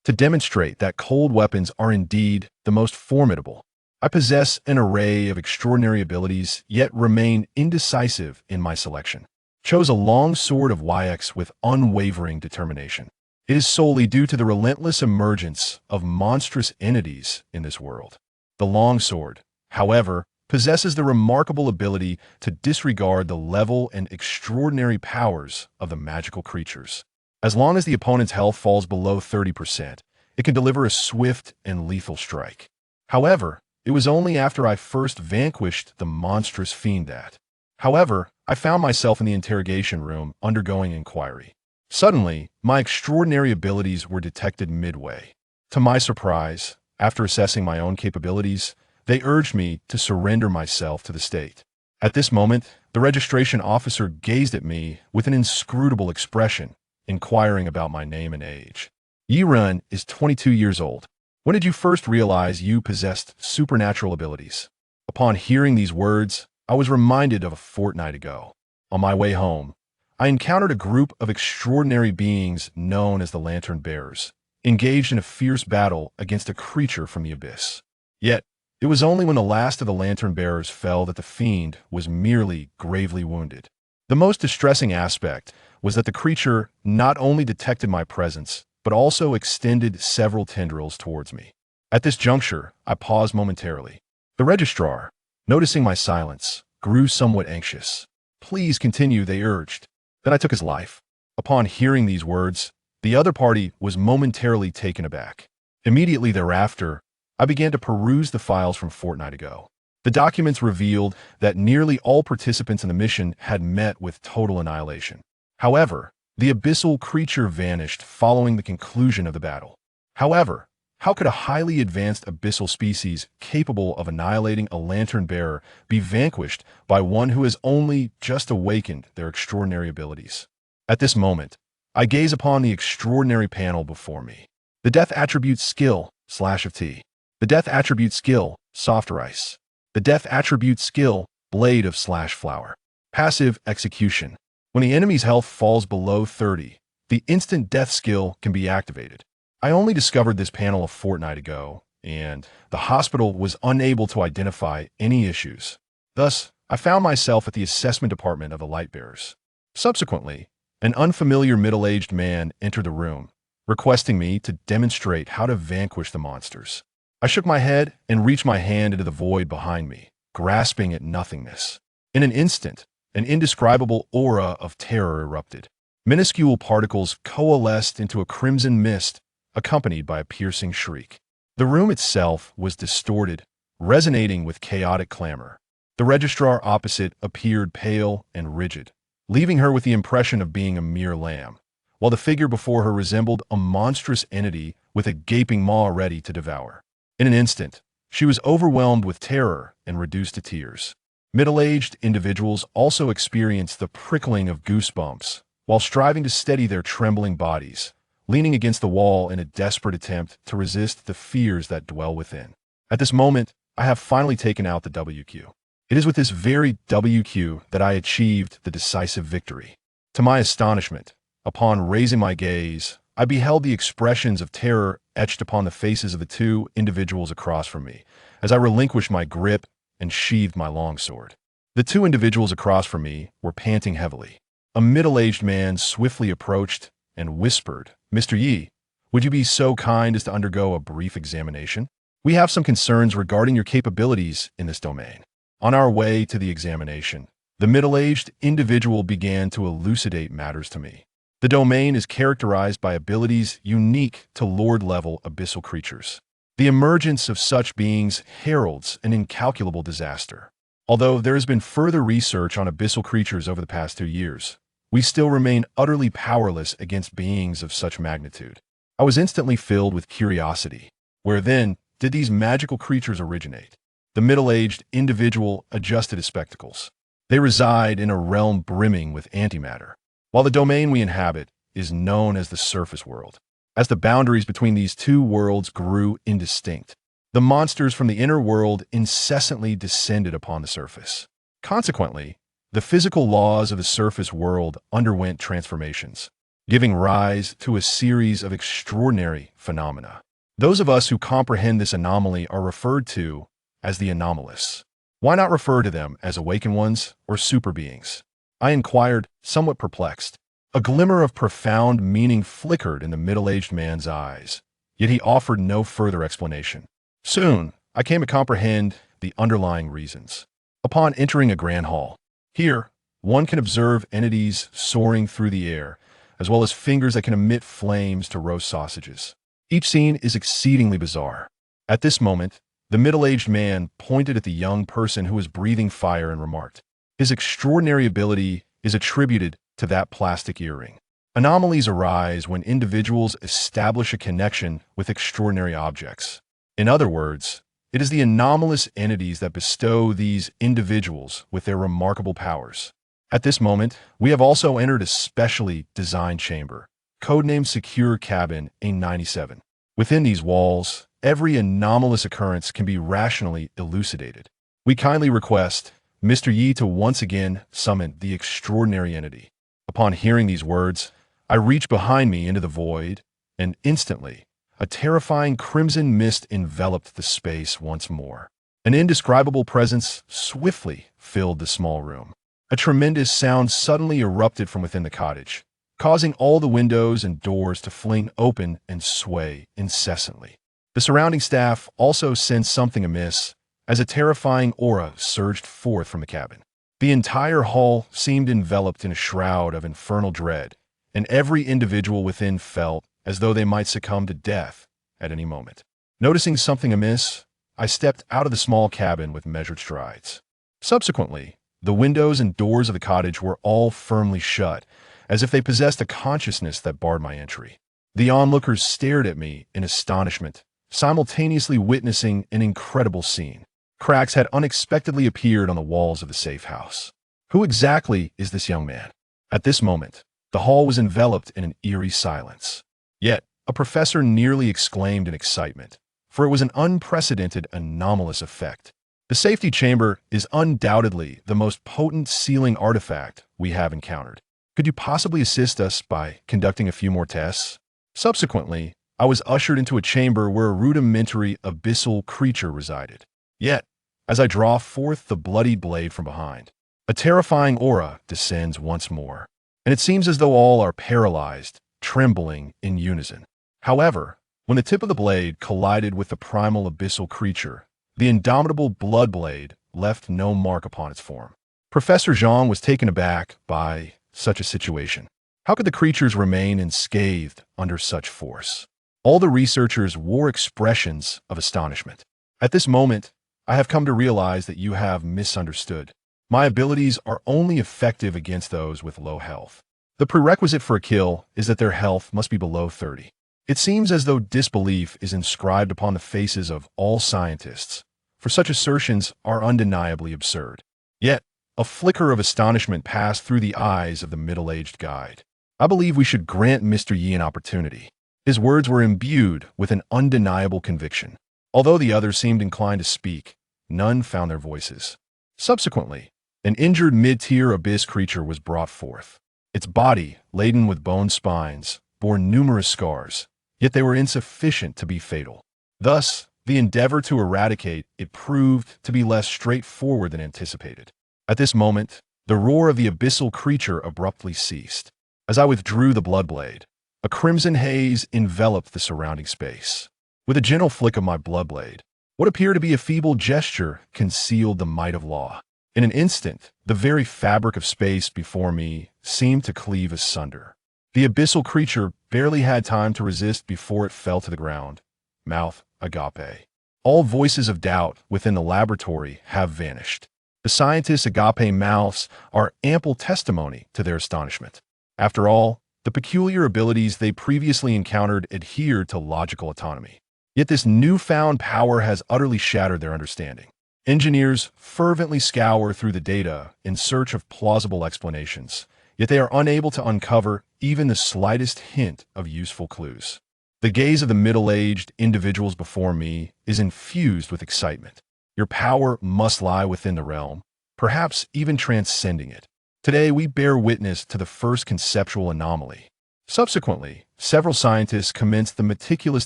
to demonstrate that cold weapons are indeed the most formidable. I possess an array of extraordinary abilities, yet remain indecisive in my selection. Chose a long sword of YX with unwavering determination. It is solely due to the relentless emergence of monstrous entities in this world. The longsword, however, possesses the remarkable ability to disregard the level and extraordinary powers of the magical creatures. As long as the opponent's health falls below 30%, it can deliver a swift and lethal strike. However, it was only after I first vanquished the monstrous fiend that, I found myself in the interrogation room undergoing inquiry. Suddenly, my extraordinary abilities were detected midway. To my surprise, after assessing my own capabilities, they urged me to surrender myself to the state. At this moment, the registration officer gazed at me with an inscrutable expression, inquiring about my name and age. Yirun is 22 years old. When did you first realize you possessed supernatural abilities? Upon hearing these words, I was reminded of a fortnight ago. On my way home, I encountered a group of extraordinary beings known as the Lantern Bearers, engaged in a fierce battle against a creature from the abyss. Yet, it was only when the last of the Lantern Bearers fell that the fiend was merely gravely wounded. The most distressing aspect was that the creature not only detected my presence, but also extended several tendrils towards me. At this juncture, I paused momentarily. The registrar, noticing my silence, grew somewhat anxious. "Please continue," they urged. Then I took his life. Upon hearing these words, the other party was momentarily taken aback. Immediately thereafter, I began to peruse the files from a fortnight ago. The documents revealed that nearly all participants in the mission had met with total annihilation. However, the abyssal creature vanished following the conclusion of the battle. However, how could a highly advanced abyssal species capable of annihilating a lantern bearer be vanquished by one who has only just awakened their extraordinary abilities? At this moment, I gaze upon the extraordinary panel before me. The death attribute skill, slash of tea. The death attribute skill, soft rice. The death attribute skill, blade of slash flower. Passive execution. When the enemy's health falls below 30, the instant death skill can be activated. I only discovered this panel a fortnight ago, and the hospital was unable to identify any issues. Thus, I found myself at the assessment department of the Lightbearers. Subsequently, an unfamiliar middle-aged man entered the room, requesting me to demonstrate how to vanquish the monsters. I shook my head and reached my hand into the void behind me, grasping at nothingness. In an instant, an indescribable aura of terror erupted. Minuscule particles coalesced into a crimson mist, accompanied by a piercing shriek. The room itself was distorted, resonating with chaotic clamor. The registrar opposite appeared pale and rigid, leaving her with the impression of being a mere lamb, while the figure before her resembled a monstrous entity with a gaping maw ready to devour. In an instant, she was overwhelmed with terror and reduced to tears. Middle-aged individuals also experienced the prickling of goosebumps, while striving to steady their trembling bodies, leaning against the wall in a desperate attempt to resist the fears that dwell within. At this moment, I have finally taken out the WQ. It is with this very WQ that I achieved the decisive victory. To my astonishment, upon raising my gaze, I beheld the expressions of terror etched upon the faces of the two individuals across from me, as I relinquished my grip and sheathed my longsword. The two individuals across from me were panting heavily. A middle-aged man swiftly approached and whispered, "Mr. Yi, would you be so kind as to undergo a brief examination? We have some concerns regarding your capabilities in this domain." On our way to the examination, the middle-aged individual began to elucidate matters to me. The domain is characterized by abilities unique to Lord-level abyssal creatures. The emergence of such beings heralds an incalculable disaster. Although there has been further research on abyssal creatures over the past 2 years, we still remain utterly powerless against beings of such magnitude. I was instantly filled with curiosity. Where then did these magical creatures originate? The middle-aged individual adjusted his spectacles. They reside in a realm brimming with antimatter, while the domain we inhabit is known as the surface world. As the boundaries between these two worlds grew indistinct, the monsters from the inner world incessantly descended upon the surface. Consequently, the physical laws of the surface world underwent transformations. giving rise to a series of extraordinary phenomena. Those of us who comprehend this anomaly are referred to as the anomalous. Why not refer to them as awakened ones or super beings? I inquired, somewhat perplexed. A glimmer of profound meaning flickered in the middle-aged man's eyes, yet he offered no further explanation. Soon, I came to comprehend the underlying reasons. Upon entering a grand hall, here, one can observe entities soaring through the air, as well as fingers that can emit flames to roast sausages. Each scene is exceedingly bizarre. At this moment, the middle-aged man pointed at the young person who was breathing fire and remarked, "His extraordinary ability is attributed to that plastic earring." Anomalies arise when individuals establish a connection with extraordinary objects. In other words, it is the anomalous entities that bestow these individuals with their remarkable powers. At this moment, we have also entered a specially designed chamber, codenamed Secure Cabin A97. Within these walls, every anomalous occurrence can be rationally elucidated. We kindly request Mr. Yi to once again summon the extraordinary entity. Upon hearing these words, I reached behind me into the void, and instantly, a terrifying crimson mist enveloped the space once more. An indescribable presence swiftly filled the small room. A tremendous sound suddenly erupted from within the cottage, causing all the windows and doors to fling open and sway incessantly. The surrounding staff also sensed something amiss, as a terrifying aura surged forth from the cabin. The entire hall seemed enveloped in a shroud of infernal dread, and every individual within felt as though they might succumb to death at any moment. Noticing something amiss, I stepped out of the small cabin with measured strides. Subsequently, the windows and doors of the cottage were all firmly shut, as if they possessed a consciousness that barred my entry. The onlookers stared at me in astonishment, simultaneously witnessing an incredible scene. Cracks had unexpectedly appeared on the walls of the safe house. Who exactly is this young man? At this moment, the hall was enveloped in an eerie silence. Yet, a professor nearly exclaimed in excitement, for it was an unprecedented anomalous effect. The safety chamber is undoubtedly the most potent sealing artifact we have encountered. Could you possibly assist us by conducting a few more tests? Subsequently, I was ushered into a chamber where a rudimentary abyssal creature resided. Yet, as I draw forth the bloodied blade from behind, a terrifying aura descends once more, and it seems as though all are paralyzed, trembling in unison. However, when the tip of the blade collided with the primal abyssal creature, the indomitable blood blade left no mark upon its form. Professor Zhang was taken aback by such a situation. How could the creatures remain unscathed under such force? All the researchers wore expressions of astonishment. At this moment, I have come to realize that you have misunderstood. My abilities are only effective against those with low health. The prerequisite for a kill is that their health must be below 30. It seems as though disbelief is inscribed upon the faces of all scientists, for such assertions are undeniably absurd. Yet, a flicker of astonishment passed through the eyes of the middle-aged guide. I believe we should grant Mr. Yi an opportunity. His words were imbued with an undeniable conviction. Although the others seemed inclined to speak, none found their voices. Subsequently, an injured mid-tier abyss creature was brought forth. Its body, laden with bone spines, bore numerous scars, yet they were insufficient to be fatal. Thus, the endeavor to eradicate it proved to be less straightforward than anticipated. At this moment, the roar of the abyssal creature abruptly ceased. As I withdrew the blood blade, a crimson haze enveloped the surrounding space. With a gentle flick of my blood blade, what appeared to be a feeble gesture concealed the might of law. In an instant, the very fabric of space before me seemed to cleave asunder. The abyssal creature barely had time to resist before it fell to the ground. Mouth agape. All voices of doubt within the laboratory have vanished. The scientists' agape mouths are ample testimony to their astonishment. After all, the peculiar abilities they previously encountered adhered to logical autonomy. Yet this newfound power has utterly shattered their understanding. Engineers fervently scour through the data in search of plausible explanations, yet they are unable to uncover even the slightest hint of useful clues. The gaze of the middle-aged individuals before me is infused with excitement. Your power must lie within the realm, perhaps even transcending it. Today we bear witness to the first conceptual anomaly. Subsequently, several scientists commenced the meticulous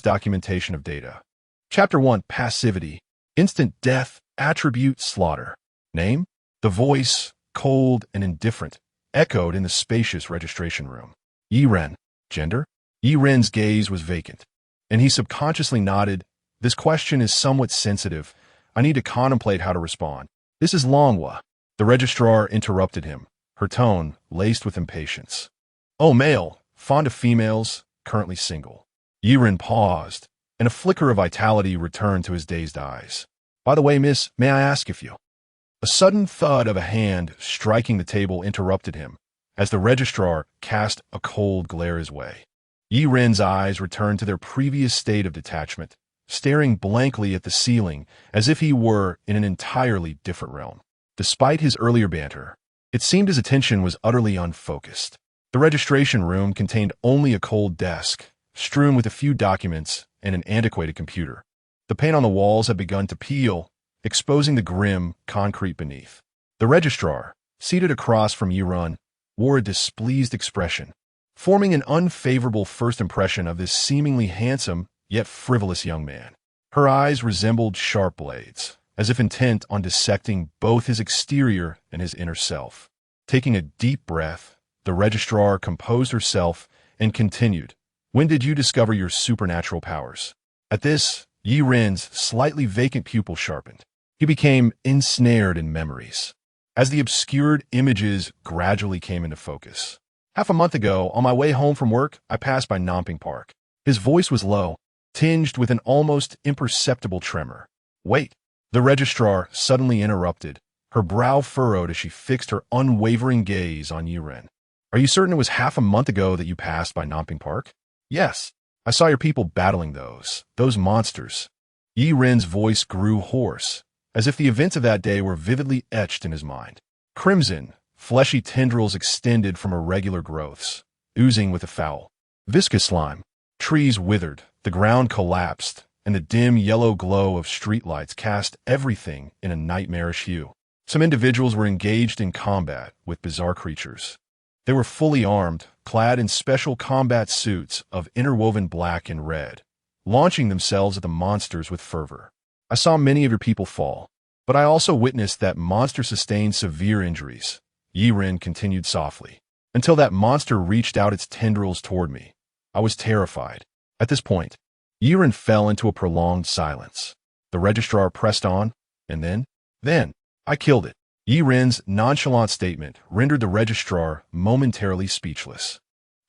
documentation of data. Chapter 1, Passivity. Instant death, attribute, slaughter. Name? The voice, cold and indifferent, echoed in the spacious registration room. Yiren. Gender? Yiren's gaze was vacant, and he subconsciously nodded. This question is somewhat sensitive. I need to contemplate how to respond. This is Longhua. The registrar interrupted him, her tone laced with impatience. Oh, male, fond of females, currently single. Yiren paused, and a flicker of vitality returned to his dazed eyes. By the way, miss, may I ask if you... A sudden thud of a hand striking the table interrupted him, as the registrar cast a cold glare his way. Yiren's eyes returned to their previous state of detachment, staring blankly at the ceiling as if he were in an entirely different realm. Despite his earlier banter, it seemed his attention was utterly unfocused. The registration room contained only a cold desk, strewn with a few documents and an antiquated computer. The paint on the walls had begun to peel, exposing the grim concrete beneath. The registrar, seated across from Yiren, wore a displeased expression, forming an unfavorable first impression of this seemingly handsome yet frivolous young man. Her eyes resembled sharp blades, as if intent on dissecting both his exterior and his inner self. Taking a deep breath, the registrar composed herself and continued, "When did you discover your supernatural powers?" At this, Yiren's slightly vacant pupil sharpened. He became ensnared in memories, as the obscured images gradually came into focus. Half a month ago, on my way home from work, I passed by Namping Park. His voice was low, tinged with an almost imperceptible tremor. Wait, the registrar suddenly interrupted, her brow furrowed as she fixed her unwavering gaze on Yiren. Are you certain it was half a month ago that you passed by Namping Park? Yes, I saw your people battling those monsters. Yiren's voice grew hoarse, as if the events of that day were vividly etched in his mind. Crimson, fleshy tendrils extended from irregular growths, oozing with a foul, viscous slime. Trees withered, the ground collapsed, and the dim yellow glow of streetlights cast everything in a nightmarish hue. Some individuals were engaged in combat with bizarre creatures. They were fully armed, clad in special combat suits of interwoven black and red, launching themselves at the monsters with fervor. I saw many of your people fall, but I also witnessed that monster sustained severe injuries. Yiren continued softly, until that monster reached out its tendrils toward me. I was terrified. At this point, Yiren fell into a prolonged silence. The registrar pressed on, and then, I killed it. Yiren's nonchalant statement rendered the registrar momentarily speechless.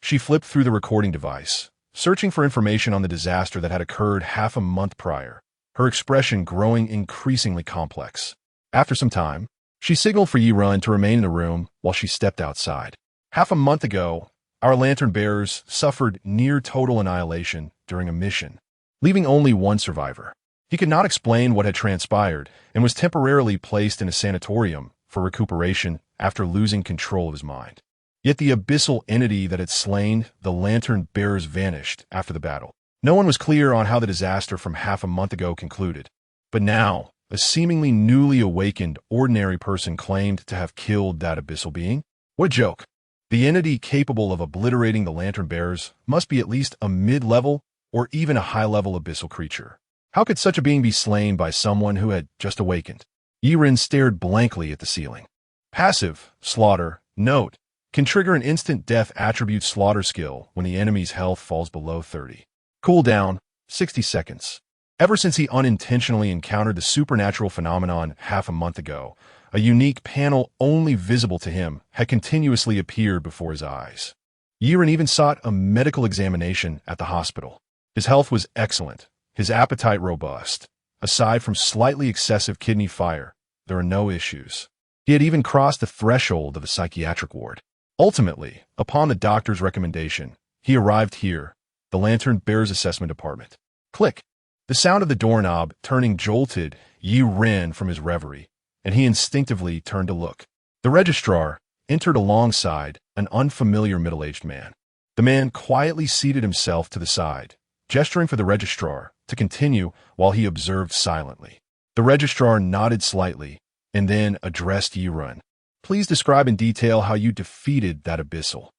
She flipped through the recording device, searching for information on the disaster that had occurred half a month prior, her expression growing increasingly complex. After some time, she signaled for Yiren to remain in the room while she stepped outside. Half a month ago, our lantern bearers suffered near total annihilation during a mission, leaving only one survivor. He could not explain what had transpired and was temporarily placed in a sanatorium for recuperation after losing control of his mind. Yet the abyssal entity that had slain the lantern bearers vanished after the battle. No one was clear on how the disaster from half a month ago concluded. But now, a seemingly newly awakened ordinary person claimed to have killed that abyssal being? What a joke. The entity capable of obliterating the lantern bearers must be at least a mid-level or even a high-level abyssal creature. How could such a being be slain by someone who had just awakened? Yiren stared blankly at the ceiling. Passive, slaughter, note, can trigger an instant death attribute slaughter skill when the enemy's health falls below 30. Cooldown, 60 seconds. Ever since he unintentionally encountered the supernatural phenomenon half a month ago, a unique panel only visible to him had continuously appeared before his eyes. Yiren even sought a medical examination at the hospital. His health was excellent, his appetite robust. Aside from slightly excessive kidney fire, there were no issues. He had even crossed the threshold of a psychiatric ward. Ultimately, upon the doctor's recommendation, he arrived here, the Lantern Bearers Assessment Department. Click! The sound of the doorknob turning jolted Yiren from his reverie, and he instinctively turned to look. The registrar entered alongside an unfamiliar middle-aged man. The man quietly seated himself to the side, gesturing for the registrar to continue while he observed silently. The registrar nodded slightly and then addressed Yiren. Please describe in detail how you defeated that abyssal,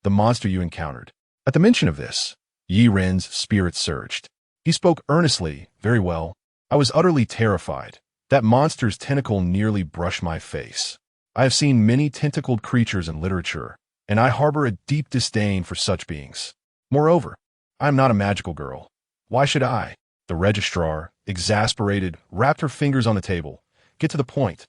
the monster you encountered. At the mention of this, Yi Ren's spirit surged. He spoke earnestly, very well. I was utterly terrified. That monster's tentacle nearly brushed my face. I have seen many tentacled creatures in literature, and I harbor a deep disdain for such beings. Moreover, I am not a magical girl. Why should I? The registrar, exasperated, rapped her fingers on the table. Get to the point.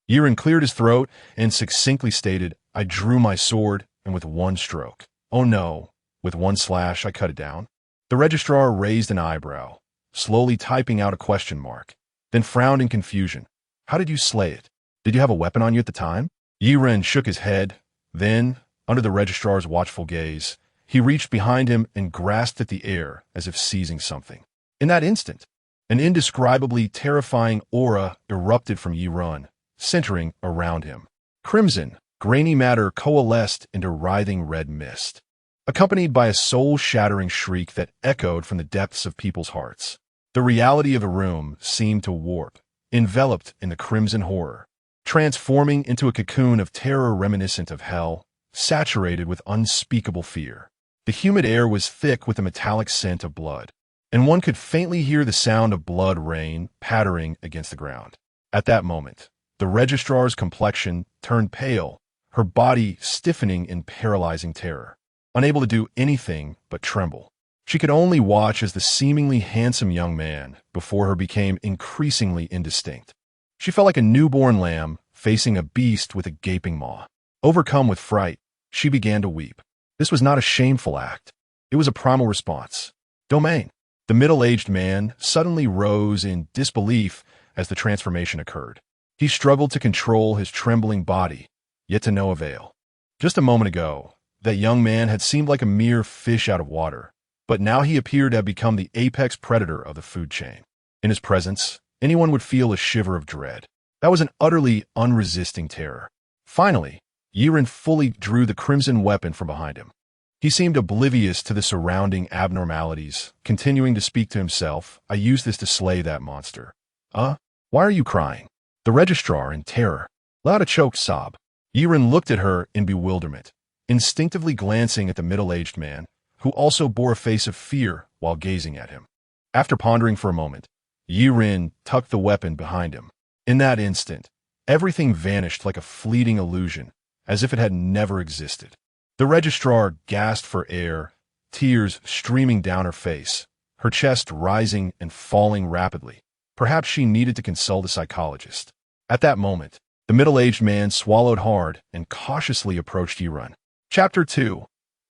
Yi Ren cleared his throat and succinctly stated, I drew my sword, and with one stroke. Oh no, with one slash I cut it down. The registrar raised an eyebrow, slowly typing out a question mark, then frowned in confusion. How did you slay it? Did you have a weapon on you at the time? Yi Ren shook his head. Then, under the registrar's watchful gaze, he reached behind him and grasped at the air as if seizing something. In that instant, an indescribably terrifying aura erupted from Yi Ren, centering around him. Crimson, grainy matter coalesced into writhing red mist, accompanied by a soul-shattering shriek that echoed from the depths of people's hearts. The reality of the room seemed to warp, enveloped in the crimson horror, transforming into a cocoon of terror reminiscent of hell, saturated with unspeakable fear. The humid air was thick with a metallic scent of blood, and one could faintly hear the sound of blood rain pattering against the ground. At that moment, the registrar's complexion turned pale, her body stiffening in paralyzing terror. Unable to do anything but tremble, she could only watch as the seemingly handsome young man before her became increasingly indistinct. She felt like a newborn lamb facing a beast with a gaping maw. Overcome with fright, she began to weep. This was not a shameful act. It was a primal response. Domain. The middle-aged man suddenly rose in disbelief as the transformation occurred. He struggled to control his trembling body, yet to no avail. Just a moment ago, that young man had seemed like a mere fish out of water, but now he appeared to have become the apex predator of the food chain. In his presence, anyone would feel a shiver of dread. That was an utterly unresisting terror. Finally, Yi Ren fully drew the crimson weapon from behind him. He seemed oblivious to the surrounding abnormalities, continuing to speak to himself. I used this to slay that monster. Why are you crying? The registrar, in terror, let out a choked sob. Yi Ren looked at her in bewilderment, instinctively glancing at the middle-aged man, who also bore a face of fear while gazing at him. After pondering for a moment, Yi Ren tucked the weapon behind him. In that instant, everything vanished like a fleeting illusion, as if it had never existed. The registrar gasped for air, tears streaming down her face, her chest rising and falling rapidly. Perhaps she needed to consult a psychologist. At that moment, the middle-aged man swallowed hard and cautiously approached Yi Ren. Chapter 2.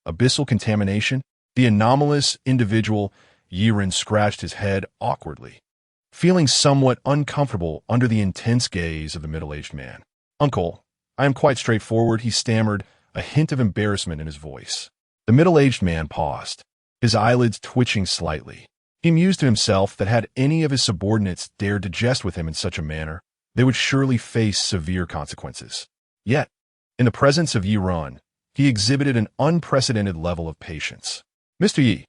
Abyssal Contamination. The anomalous individual. Yi Ren scratched his head awkwardly, feeling somewhat uncomfortable under the intense gaze of the middle-aged man. Uncle, I am quite straightforward, he stammered, a hint of embarrassment in his voice. The middle-aged man paused, his eyelids twitching slightly. He mused to himself that had any of his subordinates dared to jest with him in such a manner, they would surely face severe consequences. Yet, in the presence of Yi Ren, he exhibited an unprecedented level of patience. Mr. Yi,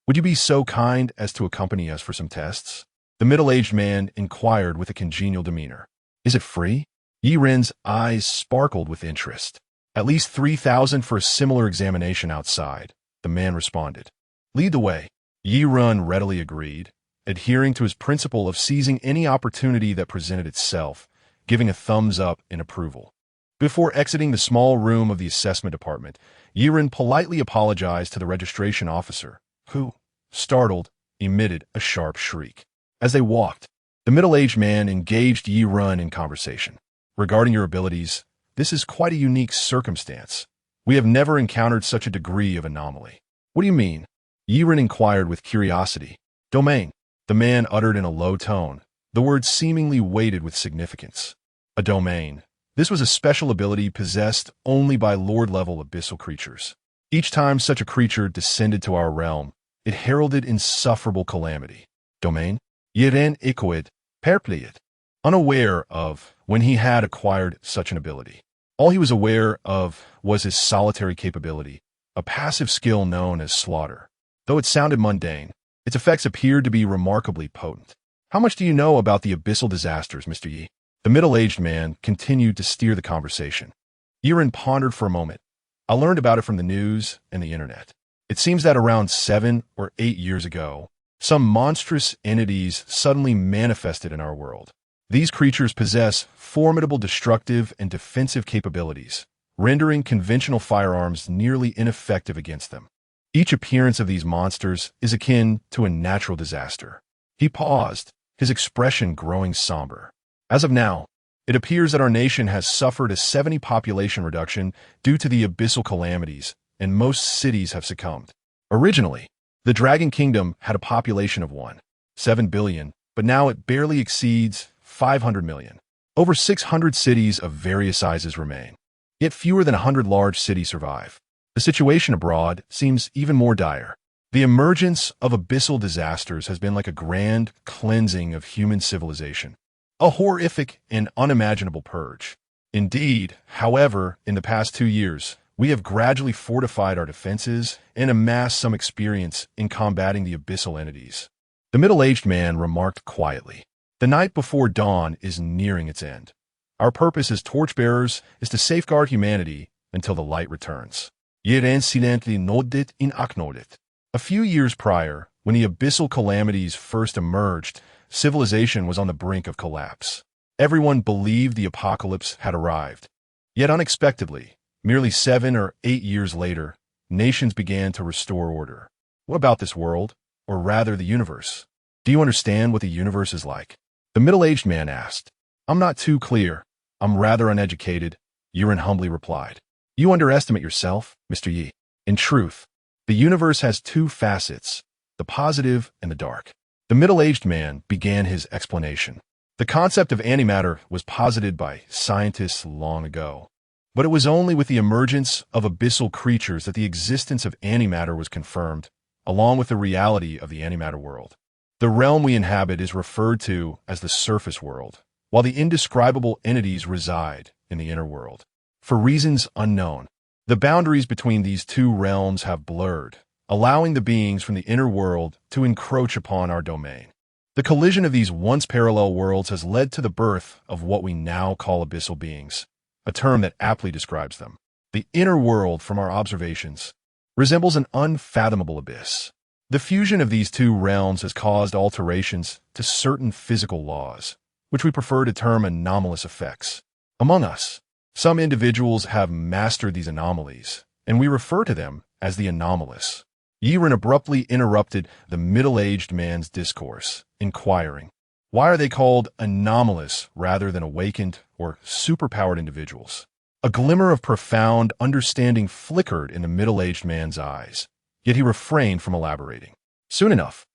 would you be so kind as to accompany us for some tests? The middle-aged man inquired with a congenial demeanor. Is it free? Yi Ren's eyes sparkled with interest. At least 3,000 for a similar examination outside, the man responded. Lead the way. Yi Ren readily agreed, adhering to his principle of seizing any opportunity that presented itself, giving a thumbs up in approval. Before exiting the small room of the assessment department, Yi Ren politely apologized to the registration officer, who, startled, emitted a sharp shriek. As they walked, the middle-aged man engaged Yi Ren in conversation. Regarding your abilities, this is quite a unique circumstance. We have never encountered such a degree of anomaly. What do you mean? Yi Ren inquired with curiosity. Domain. The man uttered in a low tone, the word seemingly weighted with significance. A domain. This was a special ability possessed only by Lord-level abyssal creatures. Each time such a creature descended to our realm, it heralded insufferable calamity. Domain. Yi Ren echoed, perplexed, unaware of when he had acquired such an ability. All he was aware of was his solitary capability, a passive skill known as slaughter. Though it sounded mundane, its effects appeared to be remarkably potent. How much do you know about the abyssal disasters, Mr. Yi? The middle-aged man continued to steer the conversation. Yi Ren pondered for a moment. I learned about it from the news and the internet. It seems that around 7 or 8 years ago, some monstrous entities suddenly manifested in our world. These creatures possess formidable destructive and defensive capabilities, rendering conventional firearms nearly ineffective against them. Each appearance of these monsters is akin to a natural disaster. He paused, his expression growing somber. As of now, it appears that our nation has suffered a 70 population reduction due to the abyssal calamities, and most cities have succumbed. Originally, the Dragon Kingdom had a population of 1.7 billion, but now it barely exceeds 500 million. Over 600 cities of various sizes remain, yet fewer than 100 large cities survive. The situation abroad seems even more dire. The emergence of abyssal disasters has been like a grand cleansing of human civilization, a horrific and unimaginable purge. Indeed, however, in the past 2 years, we have gradually fortified our defenses and amassed some experience in combating the abyssal entities. The middle-aged man remarked quietly, "The night before dawn is nearing its end. Our purpose as torchbearers is to safeguard humanity until the light returns." Incidentally noted in acknowledged. A few years prior, when the abyssal calamities first emerged, civilization was on the brink of collapse. Everyone believed the apocalypse had arrived. Yet unexpectedly, merely 7 or 8 years later, nations began to restore order. What about this world, or rather the universe? Do you understand what the universe is like? The middle-aged man asked. "I'm not too clear. I'm rather uneducated," Yurin humbly replied. "You underestimate yourself, Mr. Yi. In truth, the universe has two facets, the positive and the dark." The middle-aged man began his explanation. The concept of antimatter was posited by scientists long ago. But it was only with the emergence of abyssal creatures that the existence of antimatter was confirmed, along with the reality of the antimatter world. The realm we inhabit is referred to as the surface world, while the indescribable entities reside in the inner world. For reasons unknown, the boundaries between these two realms have blurred, allowing the beings from the inner world to encroach upon our domain. The collision of these once parallel worlds has led to the birth of what we now call abyssal beings, a term that aptly describes them. The inner world, from our observations, resembles an unfathomable abyss. The fusion of these two realms has caused alterations to certain physical laws, which we prefer to term anomalous effects. Among us, some individuals have mastered these anomalies, and we refer to them as the anomalous. Yiren abruptly interrupted the middle-aged man's discourse, inquiring, "Why are they called anomalous rather than awakened or superpowered individuals?" A glimmer of profound understanding flickered in the middle-aged man's eyes, yet he refrained from elaborating. Soon enough,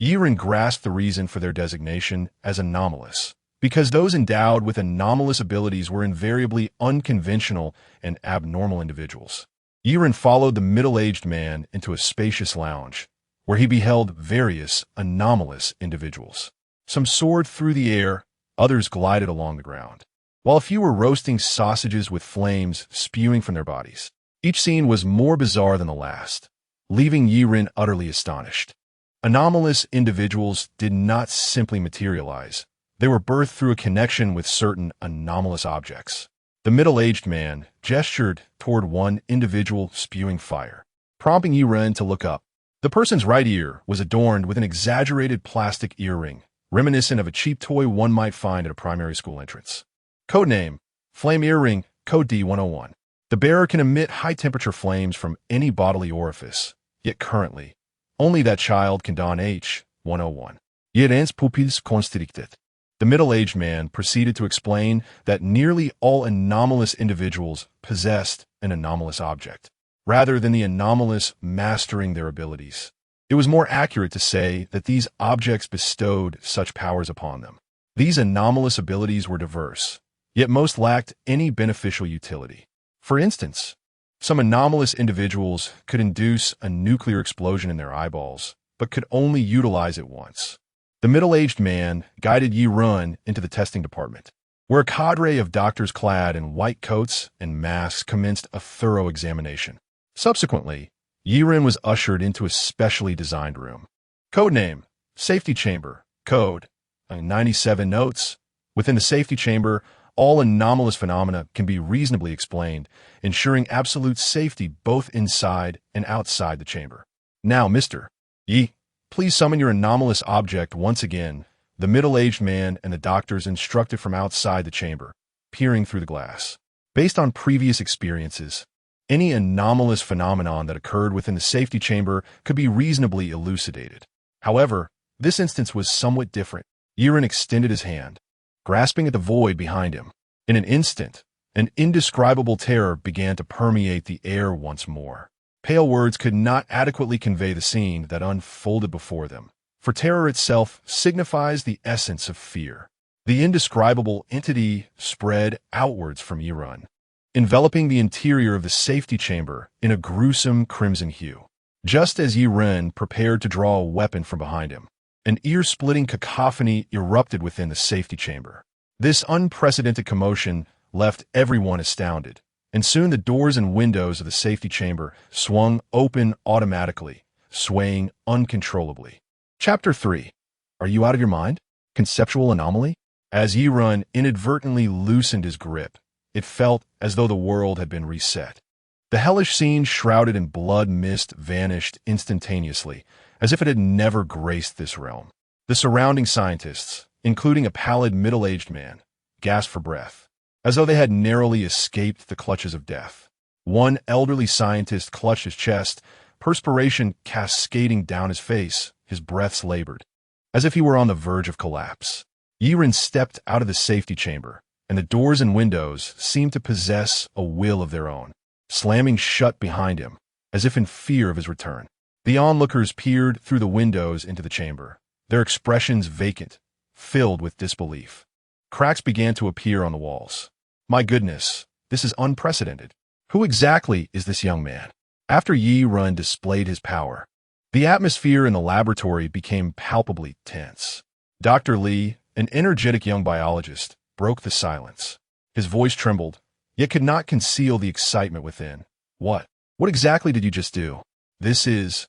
Yiren grasped the reason for their designation as anomalous, because those endowed with anomalous abilities were invariably unconventional and abnormal individuals. Yiren followed the middle-aged man into a spacious lounge, where he beheld various anomalous individuals. Some soared through the air, others glided along the ground, while a few were roasting sausages with flames spewing from their bodies. Each scene was more bizarre than the last, leaving Yiren utterly astonished. Anomalous individuals did not simply materialize. They were birthed through a connection with certain anomalous objects. The middle-aged man gestured toward one individual spewing fire, prompting Yiren to look up. The person's right ear was adorned with an exaggerated plastic earring, reminiscent of a cheap toy one might find at a primary school entrance. Codename, Flame Earring, Code D101. The bearer can emit high-temperature flames from any bodily orifice, yet currently, only that child can don H101. Yerens pupils constricted. The middle-aged man proceeded to explain that nearly all anomalous individuals possessed an anomalous object, rather than the anomalous mastering their abilities. It was more accurate to say that these objects bestowed such powers upon them. These anomalous abilities were diverse, yet most lacked any beneficial utility. For instance, some anomalous individuals could induce a nuclear explosion in their eyeballs, but could only utilize it once. The middle-aged man guided Yiren into the testing department, where a cadre of doctors clad in white coats and masks commenced a thorough examination. Subsequently, Yiren was ushered into a specially designed room. Codename, Safety Chamber, Code, 97 notes. Within the safety chamber, All anomalous phenomena can be reasonably explained, ensuring absolute safety both inside and outside the chamber. Now, Mr. Yi, please summon your anomalous object once again. The middle-aged man and the doctors instructed from outside the chamber, peering through the glass. Based on previous experiences, any anomalous phenomenon that occurred within the safety chamber could be reasonably elucidated. However, this instance was somewhat different. Yiren extended his hand, grasping at the void behind him. In an instant, an indescribable terror began to permeate the air once more. Pale words could not adequately convey the scene that unfolded before them, for terror itself signifies the essence of fear. The indescribable entity spread outwards from Yiren, enveloping the interior of the safety chamber in a gruesome crimson hue. Just as Yiren prepared to draw a weapon from behind him, an ear-splitting cacophony erupted within the safety chamber. This unprecedented commotion left everyone astounded, and soon the doors and windows of the safety chamber swung open automatically, swaying uncontrollably. Chapter 3. Are you out of your mind? Conceptual anomaly? As Yiren inadvertently loosened his grip, it felt as though the world had been reset. The hellish scene shrouded in blood mist vanished instantaneously, as if it had never graced this realm. The surrounding scientists, including a pallid middle-aged man, gasped for breath, as though they had narrowly escaped the clutches of death. One elderly scientist clutched his chest, perspiration cascading down his face, his breaths labored, as if he were on the verge of collapse. Yiren stepped out of the safety chamber, and the doors and windows seemed to possess a will of their own, slamming shut behind him, as if in fear of his return. The onlookers peered through the windows into the chamber, their expressions vacant, filled with disbelief. Cracks began to appear on the walls. My goodness, this is unprecedented. Who exactly is this young man? After Yiren displayed his power, the atmosphere in the laboratory became palpably tense. Dr. Li, an energetic young biologist, broke the silence. His voice trembled, yet could not conceal the excitement within. What exactly did you just do? This is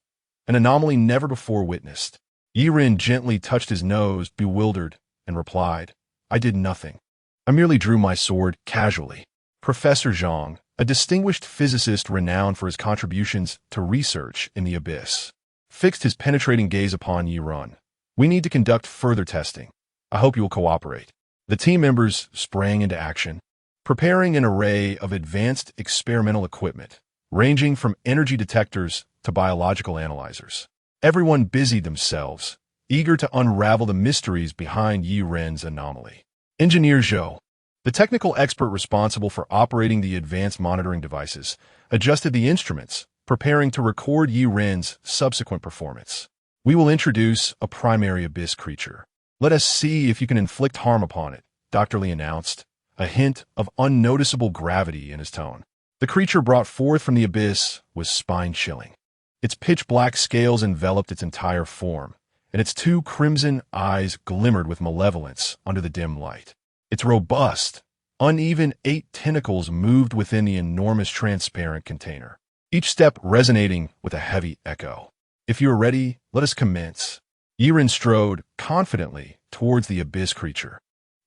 an anomaly never before witnessed. Yiren gently touched his nose, bewildered, and replied, I did nothing. I merely drew my sword casually. Professor Zhang, a distinguished physicist renowned for his contributions to research in the abyss, fixed his penetrating gaze upon Yiren. We need to conduct further testing. I hope you will cooperate. The team members sprang into action, preparing an array of advanced experimental equipment, ranging from energy detectors to biological analyzers. Everyone busied themselves, eager to unravel the mysteries behind Yiren's anomaly. Engineer Zhou, the technical expert responsible for operating the advanced monitoring devices, adjusted the instruments, preparing to record Yiren's subsequent performance. We will introduce a primary abyss creature. Let us see if you can inflict harm upon it, Dr. Li announced, a hint of unnoticeable gravity in his tone. The creature brought forth from the abyss was spine-chilling. Its pitch-black scales enveloped its entire form, and its two crimson eyes glimmered with malevolence under the dim light. Its robust, uneven 8 tentacles moved within the enormous transparent container, each step resonating with a heavy echo. If you are ready, let us commence. Yiren strode confidently towards the abyss creature.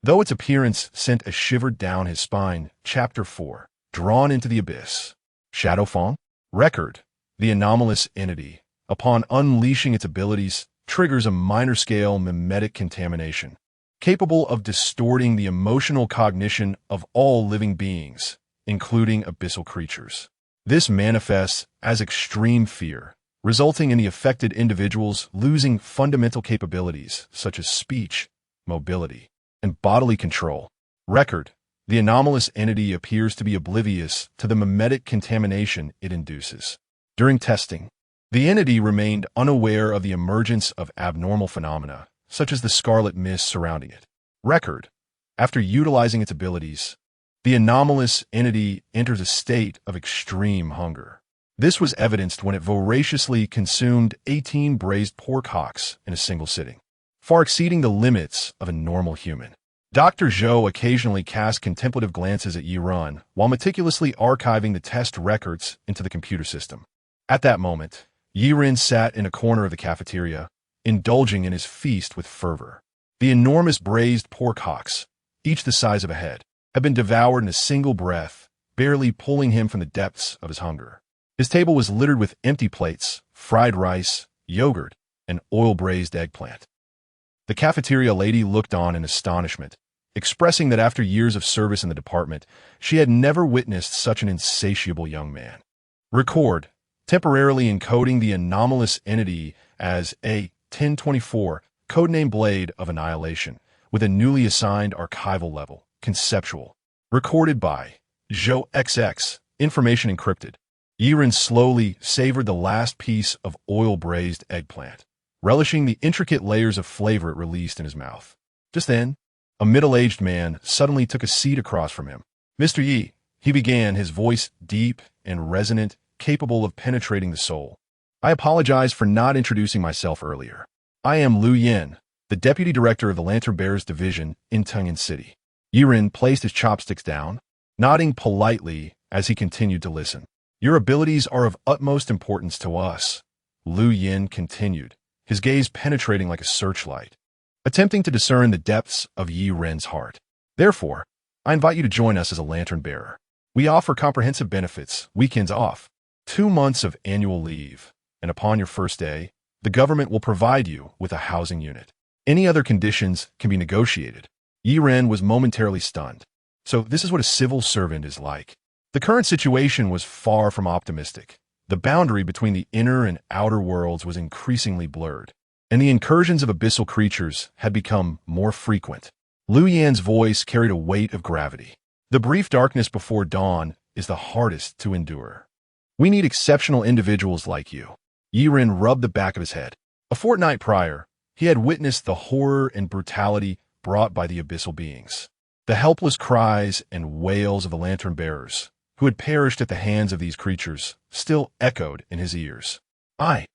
Though its appearance sent a shiver down his spine, Chapter 4, Drawn into the Abyss. Shadowfang? Record. The anomalous entity, upon unleashing its abilities, triggers a minor-scale mimetic contamination, capable of distorting the emotional cognition of all living beings, including abyssal creatures. This manifests as extreme fear, resulting in the affected individuals losing fundamental capabilities such as speech, mobility, and bodily control. Record. The anomalous entity appears to be oblivious to the mimetic contamination it induces. During testing, the entity remained unaware of the emergence of abnormal phenomena, such as the scarlet mist surrounding it. Record. After utilizing its abilities, the anomalous entity enters a state of extreme hunger. This was evidenced when it voraciously consumed 18 braised pork hocks in a single sitting, far exceeding the limits of a normal human. Dr. Zhou occasionally cast contemplative glances at Yiren while meticulously archiving the test records into the computer system. At that moment, Yiren sat in a corner of the cafeteria, indulging in his feast with fervor. The enormous braised pork hocks, each the size of a head, had been devoured in a single breath, barely pulling him from the depths of his hunger. His table was littered with empty plates, fried rice, yogurt, and oil-braised eggplant. The cafeteria lady looked on in astonishment, expressing that after years of service in the department, she had never witnessed such an insatiable young man. Record, temporarily encoding the anomalous entity as A-1024, codename Blade of Annihilation, with a newly assigned archival level, conceptual. Recorded by Joe XX, information encrypted. Yiren slowly savored the last piece of oil-braised eggplant, relishing the intricate layers of flavor it released in his mouth. Just then, a middle-aged man suddenly took a seat across from him. "Mr. Yi," he began, his voice deep and resonant, capable of penetrating the soul. "I apologize for not introducing myself earlier. I am Lu Yin, the Deputy Director of the Lantern Bearers Division in Tungin City." Yiren placed his chopsticks down, nodding politely as he continued to listen. "Your abilities are of utmost importance to us," Lu Yin continued, his gaze penetrating like a searchlight, attempting to discern the depths of Yi Ren's heart. "Therefore, I invite you to join us as a lantern bearer. We offer comprehensive benefits, weekends off, 2 months of annual leave, and upon your first day, the government will provide you with a housing unit. Any other conditions can be negotiated." Yi Ren was momentarily stunned. So this is what a civil servant is like. The current situation was far from optimistic. The boundary between the inner and outer worlds was increasingly blurred, and the incursions of abyssal creatures had become more frequent. Lu Yan's voice carried a weight of gravity. "The brief darkness before dawn is the hardest to endure. We need exceptional individuals like you." Yi Ren rubbed the back of his head. A fortnight prior, he had witnessed the horror and brutality brought by the abyssal beings. The helpless cries and wails of the lantern bearers, who had perished at the hands of these creatures, still echoed in his ears. I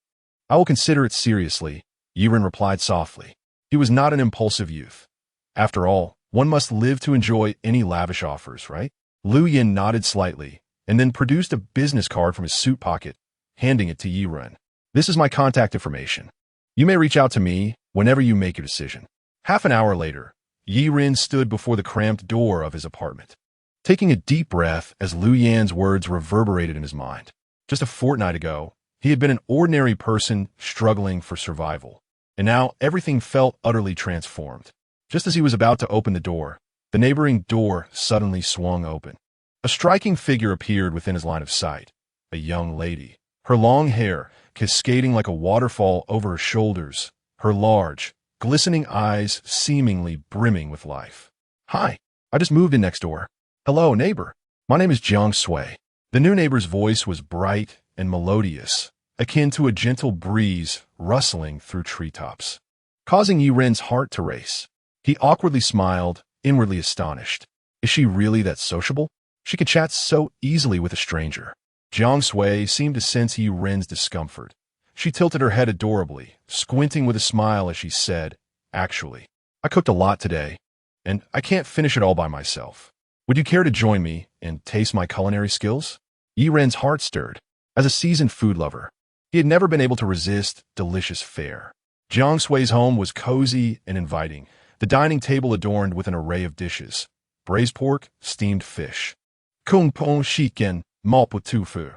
will consider it seriously," Yi Ren replied softly. He was not an impulsive youth. After all, one must live to enjoy any lavish offers, right? Lu Yin nodded slightly, and then produced a business card from his suit pocket, handing it to Yi Ren. "This is my contact information. You may reach out to me whenever you make your decision." Half an hour later, Yi Ren stood before the cramped door of his apartment, taking a deep breath as Lu Yan's words reverberated in his mind. Just a fortnight ago, he had been an ordinary person struggling for survival, and now everything felt utterly transformed. Just as he was about to open the door, the neighboring door suddenly swung open. A striking figure appeared within his line of sight, a young lady, her long hair cascading like a waterfall over her shoulders, her large, glistening eyes seemingly brimming with life. "Hi, I just moved in next door. Hello, neighbor. My name is Jiang Sui." The new neighbor's voice was bright and melodious, akin to a gentle breeze rustling through treetops, causing Yi Ren's heart to race. He awkwardly smiled, inwardly astonished. Is she really that sociable? She could chat so easily with a stranger. Jiang Sui seemed to sense Yi Ren's discomfort. She tilted her head adorably, squinting with a smile as she said, "Actually, I cooked a lot today, and I can't finish it all by myself. Would you care to join me and taste my culinary skills?" Yi Ren's heart stirred. As a seasoned food lover, he had never been able to resist delicious fare. Jiang Sui's home was cozy and inviting, the dining table adorned with an array of dishes: braised pork, steamed fish, kung pong shiken, mapo tofu.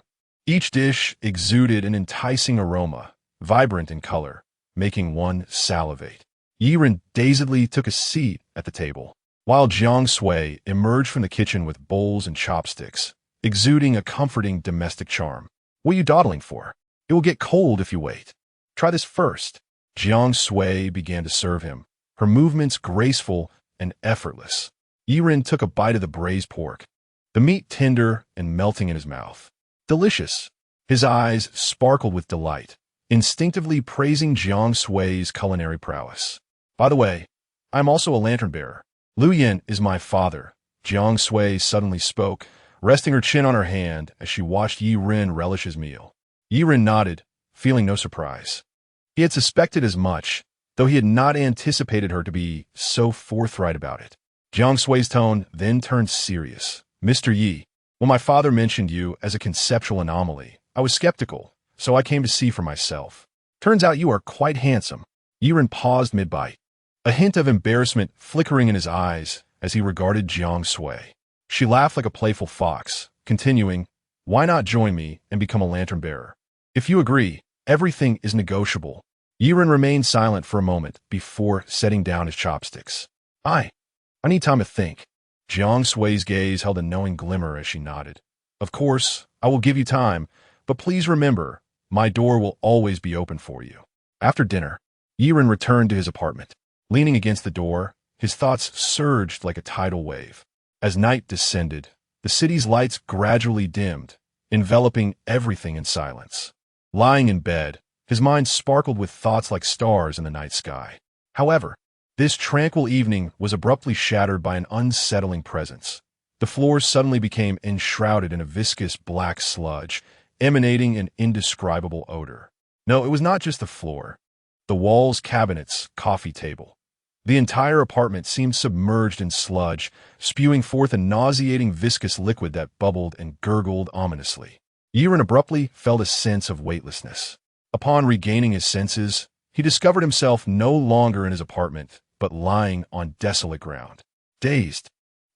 Each dish exuded an enticing aroma, vibrant in color, making one salivate. Yi Ren dazedly took a seat at the table, while Jiang Sui emerged from the kitchen with bowls and chopsticks, exuding a comforting domestic charm. "What are you dawdling for? It will get cold if you wait. Try this first." Jiang Sui began to serve him, her movements graceful and effortless. Yi Ren took a bite of the braised pork, the meat tender and melting in his mouth. Delicious. His eyes sparkled with delight, instinctively praising Jiang Sui's culinary prowess. "By the way, I am also a lantern bearer. Lu Yin is my father," Jiang Sui suddenly spoke, resting her chin on her hand as she watched Yi Ren relish his meal. Yi Ren nodded, feeling no surprise. He had suspected as much, though he had not anticipated her to be so forthright about it. Jiang Sui's tone then turned serious. "Mr. Yi, when my father mentioned you as a conceptual anomaly, I was skeptical, so I came to see for myself. Turns out you are quite handsome." Yi Ren paused mid-bite, a hint of embarrassment flickering in his eyes as he regarded Jiang Sui. She laughed like a playful fox, continuing, "Why not join me and become a lantern bearer? If you agree, everything is negotiable." Yiren remained silent for a moment before setting down his chopsticks. I need time to think." Jiang Sui's gaze held a knowing glimmer as she nodded. "Of course, I will give you time, but please remember, my door will always be open for you." After dinner, Yiren returned to his apartment. Leaning against the door, his thoughts surged like a tidal wave. As night descended, the city's lights gradually dimmed, enveloping everything in silence. Lying in bed, his mind sparkled with thoughts like stars in the night sky. However, this tranquil evening was abruptly shattered by an unsettling presence. The floors suddenly became enshrouded in a viscous black sludge, emanating an indescribable odor. No, it was not just the floor. The walls, cabinets, coffee table. The entire apartment seemed submerged in sludge, spewing forth a nauseating viscous liquid that bubbled and gurgled ominously. Yiren abruptly felt a sense of weightlessness. Upon regaining his senses, he discovered himself no longer in his apartment, but lying on desolate ground. Dazed,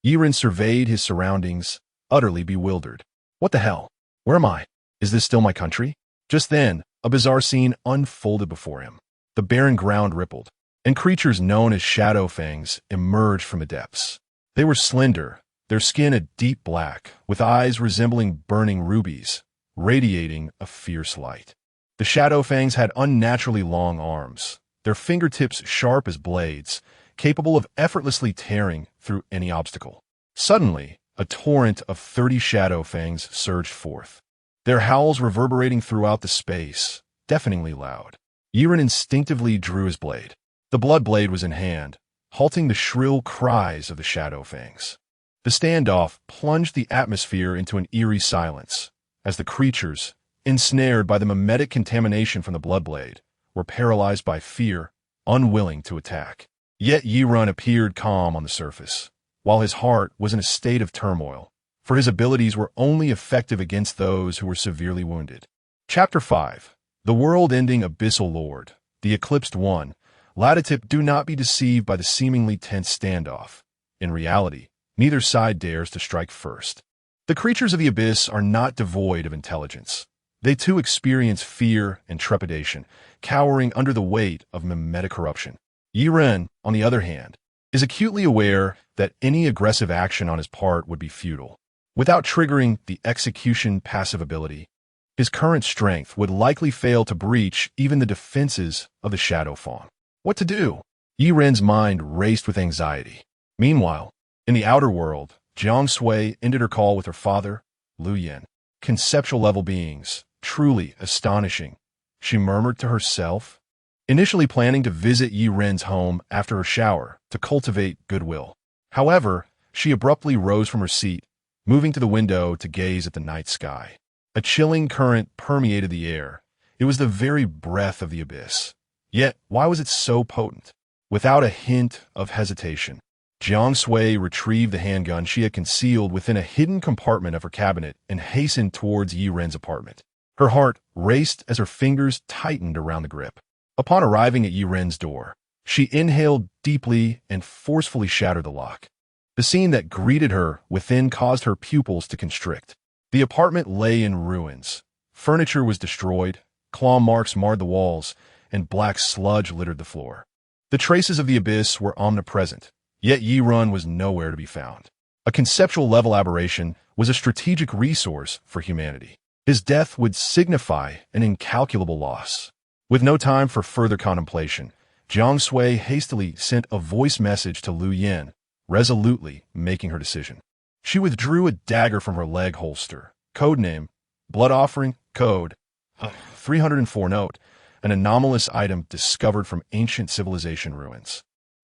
Yiren surveyed his surroundings, utterly bewildered. What the hell? Where am I? Is this still my country? Just then, a bizarre scene unfolded before him. The barren ground rippled, and creatures known as shadow fangs emerged from the depths. They were slender, their skin a deep black, with eyes resembling burning rubies, radiating a fierce light. The shadow fangs had unnaturally long arms, their fingertips sharp as blades, capable of effortlessly tearing through any obstacle. Suddenly, a torrent of 30 shadow fangs surged forth, their howls reverberating throughout the space, deafeningly loud. Yiren instinctively drew his blade. The blood blade was in hand, halting the shrill cries of the shadow fangs. The standoff plunged the atmosphere into an eerie silence, as the creatures, ensnared by the mimetic contamination from the blood blade, were paralyzed by fear, unwilling to attack. Yet Yiren appeared calm on the surface, while his heart was in a state of turmoil, for his abilities were only effective against those who were severely wounded. Chapter 5. The World-Ending Abyssal Lord, the Eclipsed One. Latitip, do not be deceived by the seemingly tense standoff. In reality, neither side dares to strike first. The creatures of the abyss are not devoid of intelligence. They too experience fear and trepidation, cowering under the weight of mimetic corruption. Yiren, on the other hand, is acutely aware that any aggressive action on his part would be futile. Without triggering the execution passive ability, his current strength would likely fail to breach even the defenses of the Shadow Fawn. What to do? Yiren's mind raced with anxiety. Meanwhile, in the outer world, Jiang Sui ended her call with her father, Lu Yen. Conceptual-level beings, truly astonishing, she murmured to herself, initially planning to visit Yiren's home after her shower to cultivate goodwill. However, she abruptly rose from her seat, moving to the window to gaze at the night sky. A chilling current permeated the air. It was the very breath of the abyss. Yet, why was it so potent? Without a hint of hesitation, Jiang Sui retrieved the handgun she had concealed within a hidden compartment of her cabinet and hastened towards Yiren's apartment. Her heart raced as her fingers tightened around the grip. Upon arriving at Yiren's door, she inhaled deeply and forcefully shattered the lock. The scene that greeted her within caused her pupils to constrict. The apartment lay in ruins. Furniture was destroyed, claw marks marred the walls, and black sludge littered the floor. The traces of the abyss were omnipresent, yet Yiren was nowhere to be found. A conceptual-level aberration was a strategic resource for humanity. His death would signify an incalculable loss. With no time for further contemplation, Jiang Sui hastily sent a voice message to Lu Yen, resolutely making her decision. She withdrew a dagger from her leg holster. Codename, Blood Offering, Code 304 Note, an anomalous item discovered from ancient civilization ruins.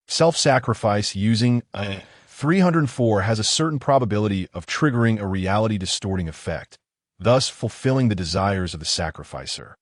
Self-sacrifice using 304 has a certain probability of triggering a reality-distorting effect, thus fulfilling the desires of the sacrificer.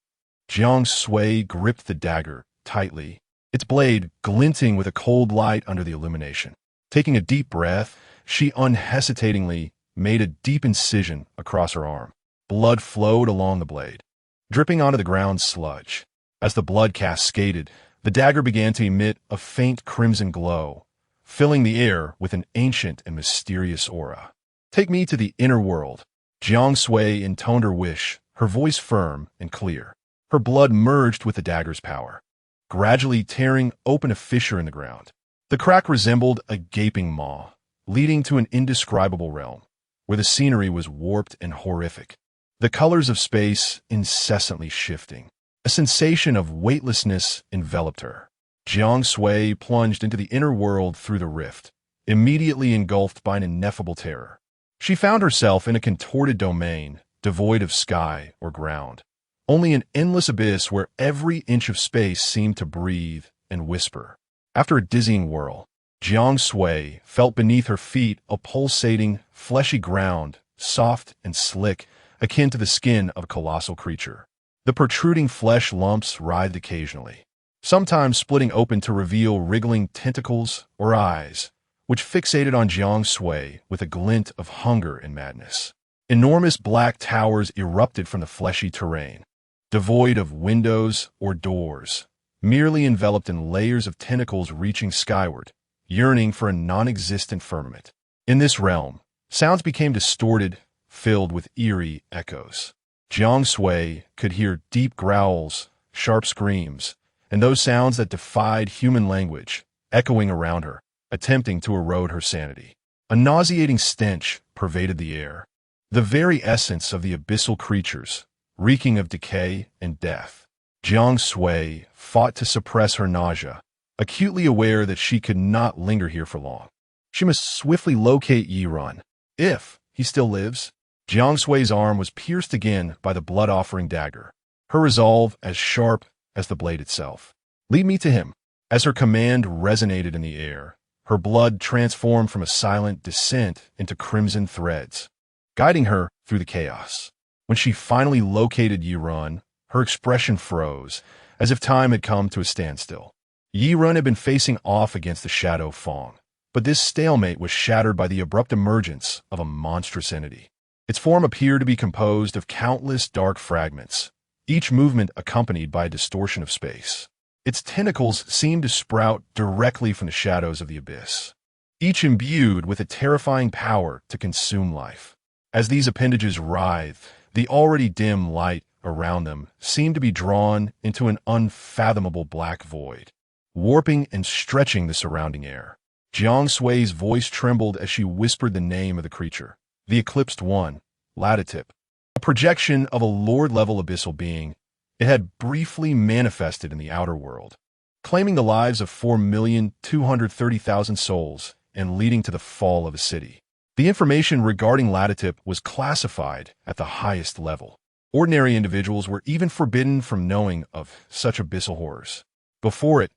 Jiang Sui gripped the dagger tightly, its blade glinting with a cold light under the illumination. Taking a deep breath, she unhesitatingly made a deep incision across her arm. Blood flowed along the blade, dripping onto the ground sludge. As the blood cascaded, the dagger began to emit a faint crimson glow, filling the air with an ancient and mysterious aura. "Take me to the inner world," Jiang Sui intoned her wish, her voice firm and clear. Her blood merged with the dagger's power, gradually tearing open a fissure in the ground. The crack resembled a gaping maw, leading to an indescribable realm, where the scenery was warped and horrific, the colors of space incessantly shifting. A sensation of weightlessness enveloped her. Jiang Sui plunged into the inner world through the rift, immediately engulfed by an ineffable terror. She found herself in a contorted domain, devoid of sky or ground, only an endless abyss where every inch of space seemed to breathe and whisper. After a dizzying whirl, Jiang Sui felt beneath her feet a pulsating, fleshy ground, soft and slick, akin to the skin of a colossal creature. The protruding flesh lumps writhed occasionally, sometimes splitting open to reveal wriggling tentacles or eyes, which fixated on Jiang Sui with a glint of hunger and madness. Enormous black towers erupted from the fleshy terrain, devoid of windows or doors, merely enveloped in layers of tentacles reaching skyward, yearning for a non-existent firmament. In this realm, sounds became distorted, filled with eerie echoes. Jiang Sui could hear deep growls, sharp screams, and those sounds that defied human language, echoing around her, attempting to erode her sanity. A nauseating stench pervaded the air, the very essence of the abyssal creatures, reeking of decay and death. Jiang Sui fought to suppress her nausea, acutely aware that she could not linger here for long. She must swiftly locate Yirun, if he still lives. Jiang Sui's arm was pierced again by the blood-offering dagger, her resolve as sharp as the blade itself. "Lead me to him." As her command resonated in the air, her blood transformed from a silent descent into crimson threads, guiding her through the chaos. When she finally located Yirun, her expression froze, as if time had come to a standstill. Yirun had been facing off against the Shadow Fong, but this stalemate was shattered by the abrupt emergence of a monstrous entity. Its form appeared to be composed of countless dark fragments, each movement accompanied by a distortion of space. Its tentacles seemed to sprout directly from the shadows of the abyss, each imbued with a terrifying power to consume life. As these appendages writhed, the already dim light around them seemed to be drawn into an unfathomable black void, warping and stretching the surrounding air. Jiang Sui's voice trembled as she whispered the name of the creature. The Eclipsed One, Latatip. A projection of a lord-level abyssal being, it had briefly manifested in the outer world, claiming the lives of 4,230,000 souls and leading to the fall of a city. The information regarding Latatip was classified at the highest level. Ordinary individuals were even forbidden from knowing of such abyssal horrors. Before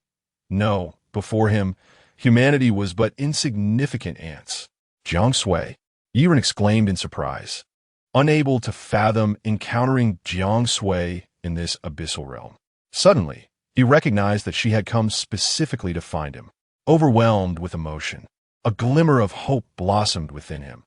him, humanity was but insignificant ants. Jiang Sui, Yirun exclaimed in surprise, unable to fathom encountering Jiang Sui in this abyssal realm. Suddenly, he recognized that she had come specifically to find him. Overwhelmed with emotion, a glimmer of hope blossomed within him.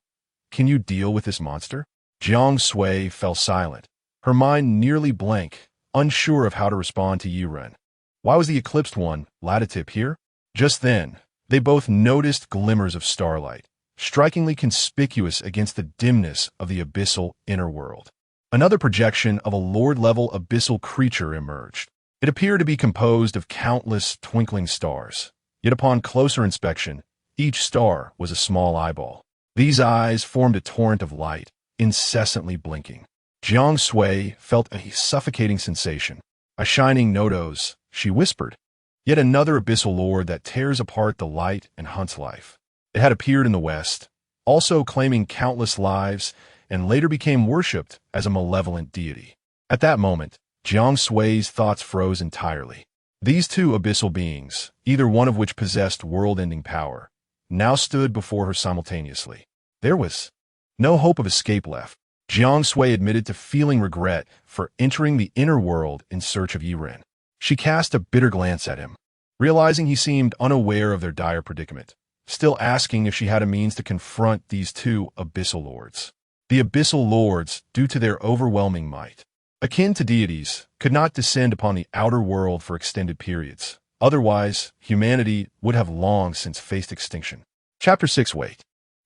"Can you deal with this monster?" Jiang Sui fell silent, her mind nearly blank, unsure of how to respond to Yirun. Why was the Eclipsed One, Latatip, here? Just then, they both noticed glimmers of starlight, strikingly conspicuous against the dimness of the abyssal inner world. Another projection of a lord-level abyssal creature emerged. It appeared to be composed of countless twinkling stars, yet upon closer inspection, each star was a small eyeball. These eyes formed a torrent of light, incessantly blinking. Jiang Sui felt a suffocating sensation. "A shining Nodos," she whispered. "Yet another abyssal lord that tears apart the light and hunts life." It had appeared in the West, also claiming countless lives, and later became worshipped as a malevolent deity. At that moment, Jiang Sui's thoughts froze entirely. These two abyssal beings, either one of which possessed world-ending power, now stood before her simultaneously. There was no hope of escape left. Jiang Sui admitted to feeling regret for entering the inner world in search of Yirun. She cast a bitter glance at him, realizing he seemed unaware of their dire predicament, still asking if she had a means to confront these two abyssal lords. The abyssal lords, due to their overwhelming might, akin to deities, could not descend upon the outer world for extended periods, Otherwise, humanity would have long since faced extinction. Chapter 6. Wait.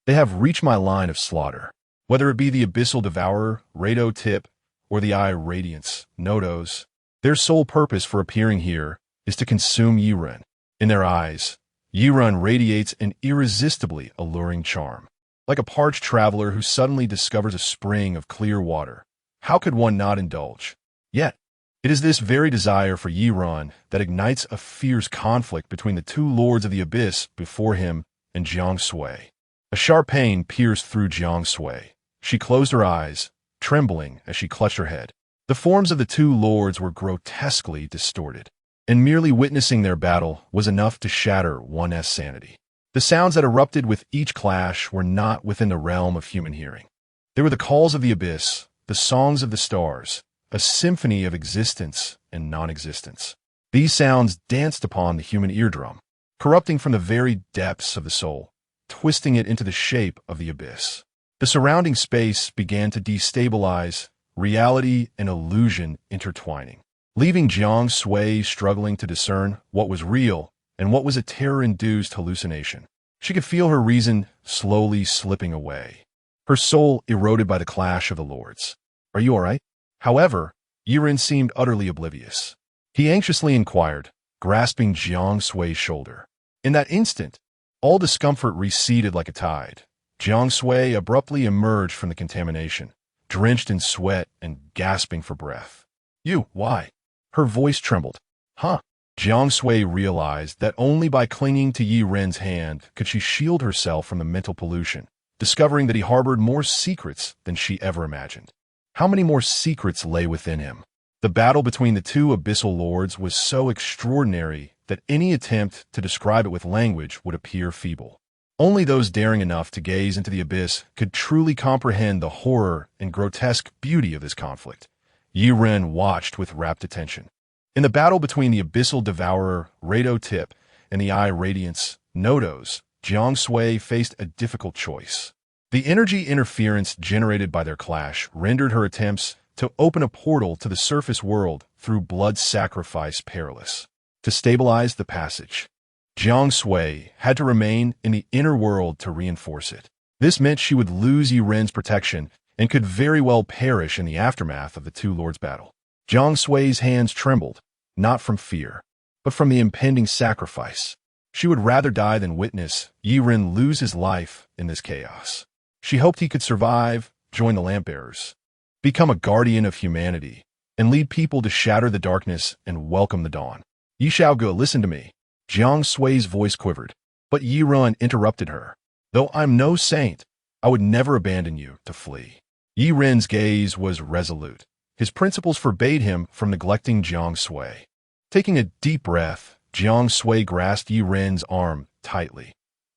They have reached my line of slaughter. Whether it be the abyssal devourer, Rado Tip, or the eye radiance, Nodos, their sole purpose for appearing here is to consume Yiren. In their eyes, Yiren radiates an irresistibly alluring charm. Like a parched traveler who suddenly discovers a spring of clear water, how could one not indulge? Yet, it is this very desire for Yiren that ignites a fierce conflict between the two lords of the abyss before him and Jiang Sui. A sharp pain pierced through Jiang Sui. She closed her eyes, trembling as she clutched her head. The forms of the two lords were grotesquely distorted, and merely witnessing their battle was enough to shatter one's sanity. The sounds that erupted with each clash were not within the realm of human hearing. They were the calls of the abyss, the songs of the stars, a symphony of existence and non-existence. These sounds danced upon the human eardrum, corrupting from the very depths of the soul, twisting it into the shape of the abyss. The surrounding space began to destabilize, reality and illusion intertwining, leaving Jiang Sui struggling to discern what was real and what was a terror-induced hallucination. She could feel her reason slowly slipping away, her soul eroded by the clash of the lords. "Are you all right?" However, Yiren seemed utterly oblivious. He anxiously inquired, grasping Jiang Sui's shoulder. In that instant, all discomfort receded like a tide. Jiang Sui abruptly emerged from the contamination, drenched in sweat and gasping for breath. "You, why?" Her voice trembled. "Huh?" Jiang Sui realized that only by clinging to Yi Ren's hand could she shield herself from the mental pollution, discovering that he harbored more secrets than she ever imagined. How many more secrets lay within him? The battle between the two abyssal lords was so extraordinary that any attempt to describe it with language would appear feeble. Only those daring enough to gaze into the abyss could truly comprehend the horror and grotesque beauty of this conflict. Yi Ren watched with rapt attention. In the battle between the abyssal devourer, Rado Tip, and the eye radiance, Nodos, Jiang Sui faced a difficult choice. The energy interference generated by their clash rendered her attempts to open a portal to the surface world through blood sacrifice perilous. To stabilize the passage, Jiang Sui had to remain in the inner world to reinforce it. This meant she would lose Yi Ren's protection and could very well perish in the aftermath of the two lords' battle. Jiang Sui's hands trembled, not from fear, but from the impending sacrifice. She would rather die than witness Yi Ren lose his life in this chaos. She hoped he could survive, join the lamp-bearers, become a guardian of humanity, and lead people to shatter the darkness and welcome the dawn. "Yi Xiaoge, listen to me." Jiang Sui's voice quivered, but Yi Ren interrupted her. "Though I'm no saint, I would never abandon you to flee." Yi Ren's gaze was resolute. His principles forbade him from neglecting Jiang Sui. Taking a deep breath, Jiang Sui grasped Yi Ren's arm tightly.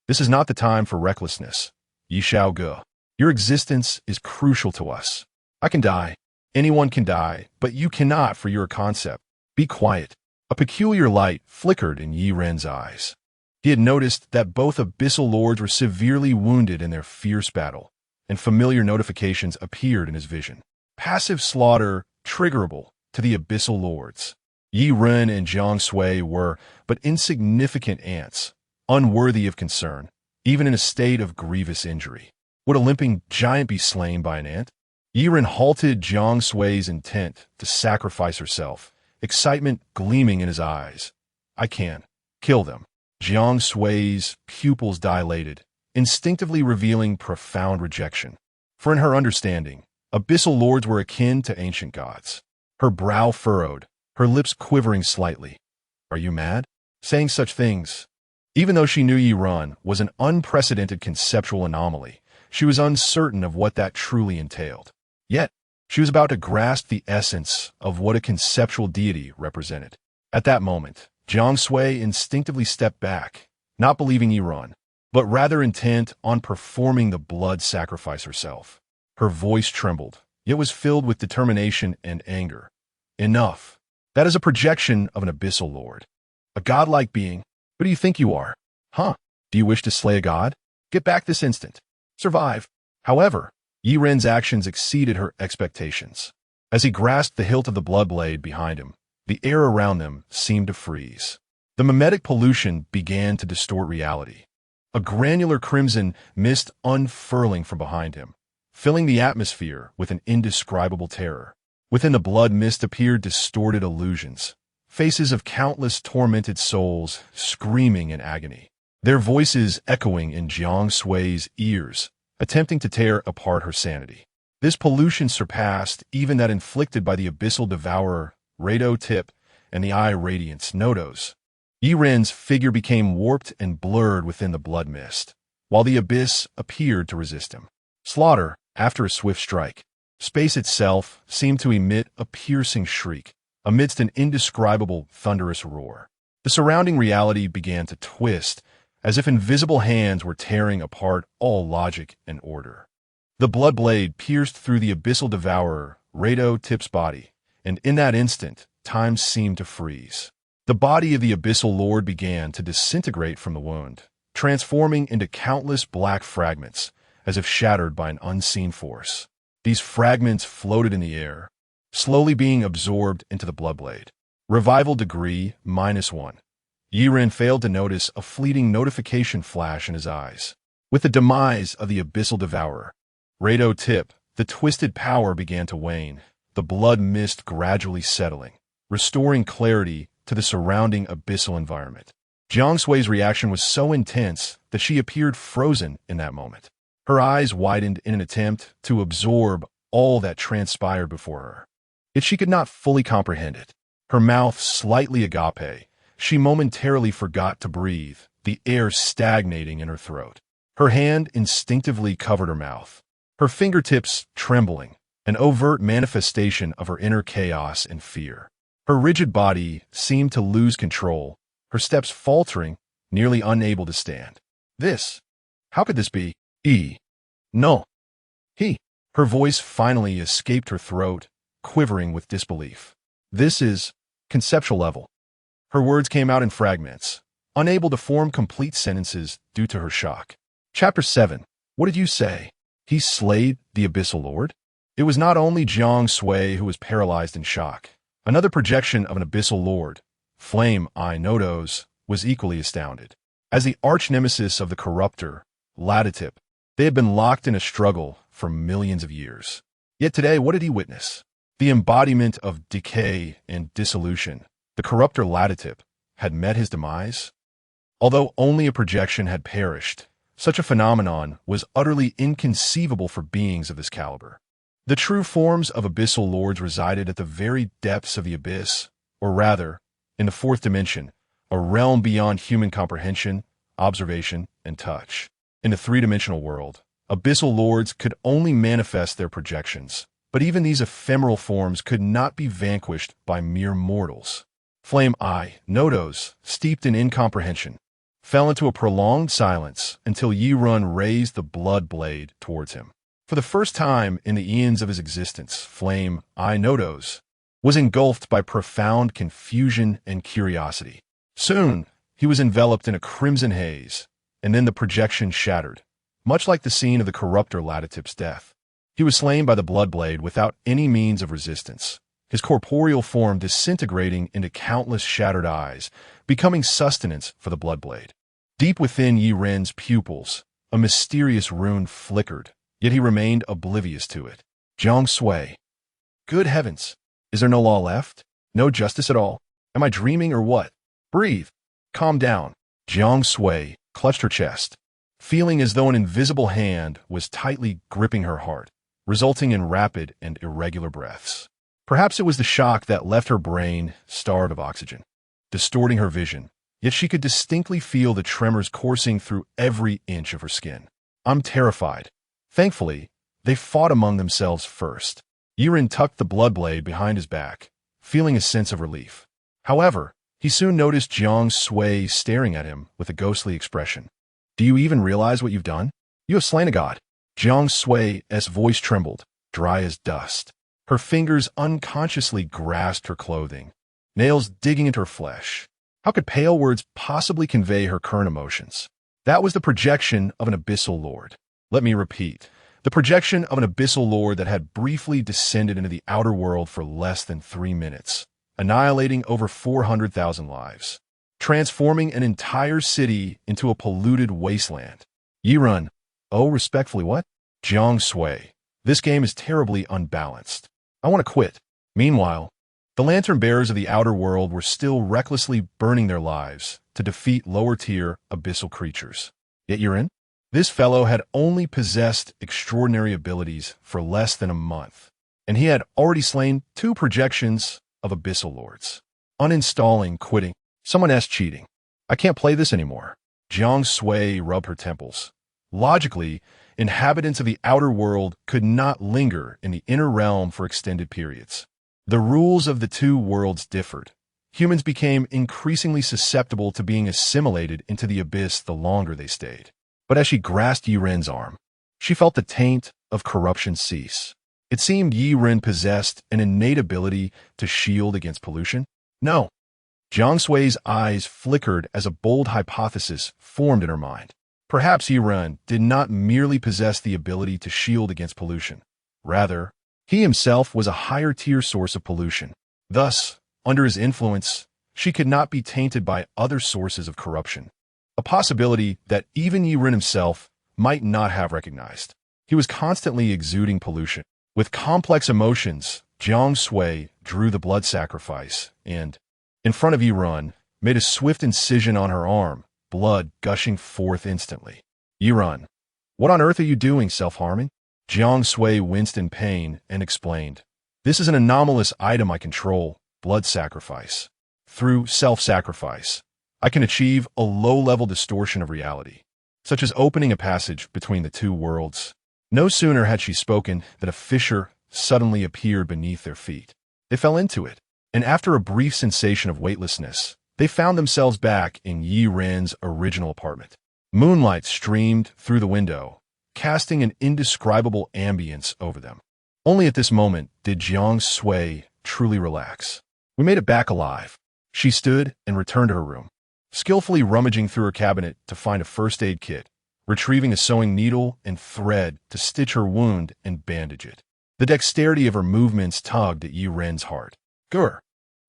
"This is not the time for recklessness. Yi Xiaoge, your existence is crucial to us. I can die. Anyone can die, but you cannot for your concept. Be quiet." A peculiar light flickered in Yi Ren's eyes. He had noticed that both abyssal lords were severely wounded in their fierce battle, and familiar notifications appeared in his vision. Passive slaughter triggerable to the abyssal lords. Yi Ren and Jiang Sui were but insignificant ants, unworthy of concern, even in a state of grievous injury. Would a limping giant be slain by an ant? Yi Ren halted Jiang Sui's intent to sacrifice herself, excitement gleaming in his eyes. "I can. Kill them." Jiang Sui's pupils dilated, instinctively revealing profound rejection. For in her understanding, abyssal lords were akin to ancient gods. Her brow furrowed, her lips quivering slightly. "Are you mad? Saying such things?" Even though she knew Yi Ren was an unprecedented conceptual anomaly, she was uncertain of what that truly entailed. Yet, she was about to grasp the essence of what a conceptual deity represented. At that moment, Jiang Sui instinctively stepped back, not believing Yi Ren, but rather intent on performing the blood sacrifice herself. Her voice trembled, yet was filled with determination and anger. "Enough. That is a projection of an abyssal lord. A godlike being. Who do you think you are? Huh? Do you wish to slay a god? Get back this instant. Survive." However, Yi Ren's actions exceeded her expectations. As he grasped the hilt of the blood blade behind him, the air around them seemed to freeze. The mimetic pollution began to distort reality. A granular crimson mist unfurling from behind him, filling the atmosphere with an indescribable terror. Within the blood mist appeared distorted illusions, faces of countless tormented souls screaming in agony, their voices echoing in Jiang Sui's ears, attempting to tear apart her sanity. This pollution surpassed even that inflicted by the abyssal devourer, Rado Tip, and the eye radiance, Nodos. Yi Ren's figure became warped and blurred within the blood mist, while the abyss appeared to resist him. Slaughter, after a swift strike. Space itself seemed to emit a piercing shriek, amidst an indescribable, thunderous roar. The surrounding reality began to twist, as if invisible hands were tearing apart all logic and order. The blood blade pierced through the abyssal devourer, Rado Tip's body, and in that instant, time seemed to freeze. The body of the abyssal lord began to disintegrate from the wound, transforming into countless black fragments, as if shattered by an unseen force. These fragments floated in the air, slowly being absorbed into the bloodblade. Revival degree -1. Yi Ren failed to notice a fleeting notification flash in his eyes. With the demise of the abyssal devourer, Rado Tip, the twisted power began to wane, the blood mist gradually settling, restoring clarity to the surrounding abyssal environment. Jiang Sui's reaction was so intense that she appeared frozen in that moment. Her eyes widened in an attempt to absorb all that transpired before her. Yet she could not fully comprehend it. Her mouth slightly agape, she momentarily forgot to breathe, the air stagnating in her throat. Her hand instinctively covered her mouth, her fingertips trembling, an overt manifestation of her inner chaos and fear. Her rigid body seemed to lose control, her steps faltering, nearly unable to stand. How could this be? No. He. Her voice finally escaped her throat, quivering with disbelief. This is conceptual level. Her words came out in fragments, unable to form complete sentences due to her shock. Chapter 7. What did you say? He slayed the abyssal lord? It was not only Jiang Sui who was paralyzed in shock. Another projection of an abyssal lord, Flame Eye Nodos, was equally astounded. As the arch-nemesis of the corruptor, Ladatip, they had been locked in a struggle for millions of years. Yet today, what did he witness? The embodiment of decay and dissolution. The corruptor Ladatip had met his demise. Although only a projection had perished, such a phenomenon was utterly inconceivable for beings of this caliber. The true forms of abyssal lords resided at the very depths of the abyss, or rather, in the fourth dimension, a realm beyond human comprehension, observation, and touch. In the three-dimensional world, abyssal lords could only manifest their projections, but even these ephemeral forms could not be vanquished by mere mortals. Flame Eye Nodos, steeped in incomprehension, fell into a prolonged silence until Yi Ren raised the blood blade towards him. For the first time in the eons of his existence, Flame Eye Nodos was engulfed by profound confusion and curiosity. Soon, he was enveloped in a crimson haze, and then the projection shattered, much like the scene of the corruptor Ladatip's death. He was slain by the blood blade without any means of resistance, his corporeal form disintegrating into countless shattered eyes, becoming sustenance for the blood blade. Deep within Yi Ren's pupils, a mysterious rune flickered, yet he remained oblivious to it. Jiang Sui. Good heavens! Is there no law left? No justice at all? Am I dreaming or what? Breathe. Calm down. Jiang Sui clutched her chest, feeling as though an invisible hand was tightly gripping her heart, resulting in rapid and irregular breaths. Perhaps it was the shock that left her brain starved of oxygen, distorting her vision, yet she could distinctly feel the tremors coursing through every inch of her skin. I'm terrified. Thankfully, they fought among themselves first. Yi Ren tucked the blood blade behind his back, feeling a sense of relief. However, he soon noticed Jiang Sui staring at him with a ghostly expression. Do you even realize what you've done? You have slain a god. Jiang Sui's voice trembled, dry as dust. Her fingers unconsciously grasped her clothing, nails digging into her flesh. How could pale words possibly convey her current emotions? That was the projection of an abyssal lord. Let me repeat. The projection of an abyssal lord that had briefly descended into the outer world for less than 3 minutes, annihilating over 400,000 lives. transforming an entire city into a polluted wasteland. Yirun. Oh, respectfully, what? Jiang Sui. This game is terribly unbalanced. I want to quit. Meanwhile, the lantern bearers of the outer world were still recklessly burning their lives to defeat lower-tier abyssal creatures. Yet Yirun? This fellow had only possessed extraordinary abilities for less than a month, and he had already slain 2 projections of abyssal lords. Uninstalling, quitting. Someone asked cheating. I can't play this anymore. Jiang Sui rubbed her temples. Logically, inhabitants of the outer world could not linger in the inner realm for extended periods. The rules of the 2 worlds differed. Humans became increasingly susceptible to being assimilated into the abyss the longer they stayed. But as she grasped Yirun's arm, she felt the taint of corruption cease. It seemed Yirun possessed an innate ability to shield against pollution. No. Jiang Sui's eyes flickered as a bold hypothesis formed in her mind. Perhaps Yirun did not merely possess the ability to shield against pollution. Rather, he himself was a higher-tier source of pollution. Thus, under his influence, she could not be tainted by other sources of corruption. A possibility that even Yirun himself might not have recognized. He was constantly exuding pollution. With complex emotions, Jiang Sui drew the blood sacrifice and, in front of Yirun, made a swift incision on her arm, blood gushing forth instantly. Yirun, what on earth are you doing, self-harming? Jiang Sui winced in pain and explained, this is an anomalous item I control, blood sacrifice. Through self-sacrifice, I can achieve a low-level distortion of reality, such as opening a passage between the 2 worlds. No sooner had she spoken than a fissure suddenly appeared beneath their feet. They fell into it, and after a brief sensation of weightlessness, they found themselves back in Yirun's original apartment. Moonlight streamed through the window, casting an indescribable ambience over them. Only at this moment did Jiang Sui truly relax. We made it back alive. She stood and returned to her room, skillfully rummaging through her cabinet to find a first aid kit, retrieving a sewing needle and thread to stitch her wound and bandage it. The dexterity of her movements tugged at Yirun's heart. Grr!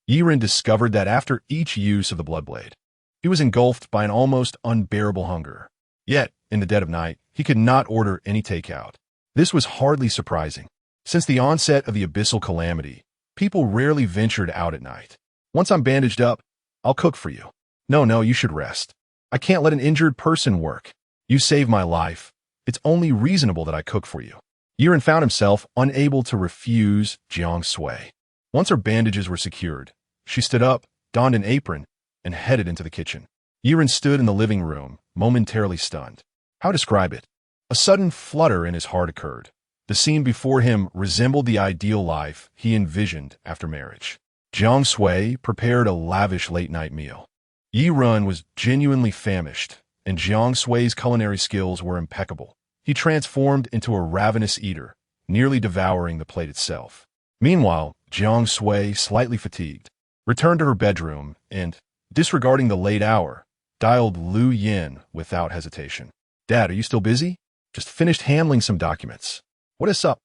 Yirun discovered that after each use of the bloodblade, he was engulfed by an almost unbearable hunger. Yet, in the dead of night, he could not order any takeout. This was hardly surprising. Since the onset of the abyssal calamity, people rarely ventured out at night. Once I'm bandaged up, I'll cook for you. No, you should rest. I can't let an injured person work. You saved my life. It's only reasonable that I cook for you. Yirun found himself unable to refuse Jiang Sui. Once her bandages were secured, she stood up, donned an apron, and headed into the kitchen. Yirun stood in the living room, momentarily stunned. How describe it? A sudden flutter in his heart occurred. The scene before him resembled the ideal life he envisioned after marriage. Jiang Sui prepared a lavish late-night meal. Yirun was genuinely famished, and Jiang Sui's culinary skills were impeccable. He transformed into a ravenous eater, nearly devouring the plate itself. Meanwhile, Jiang Sui, slightly fatigued, returned to her bedroom and, disregarding the late hour, dialed Lu Yin without hesitation. Dad, are you still busy? Just finished handling some documents. What is up?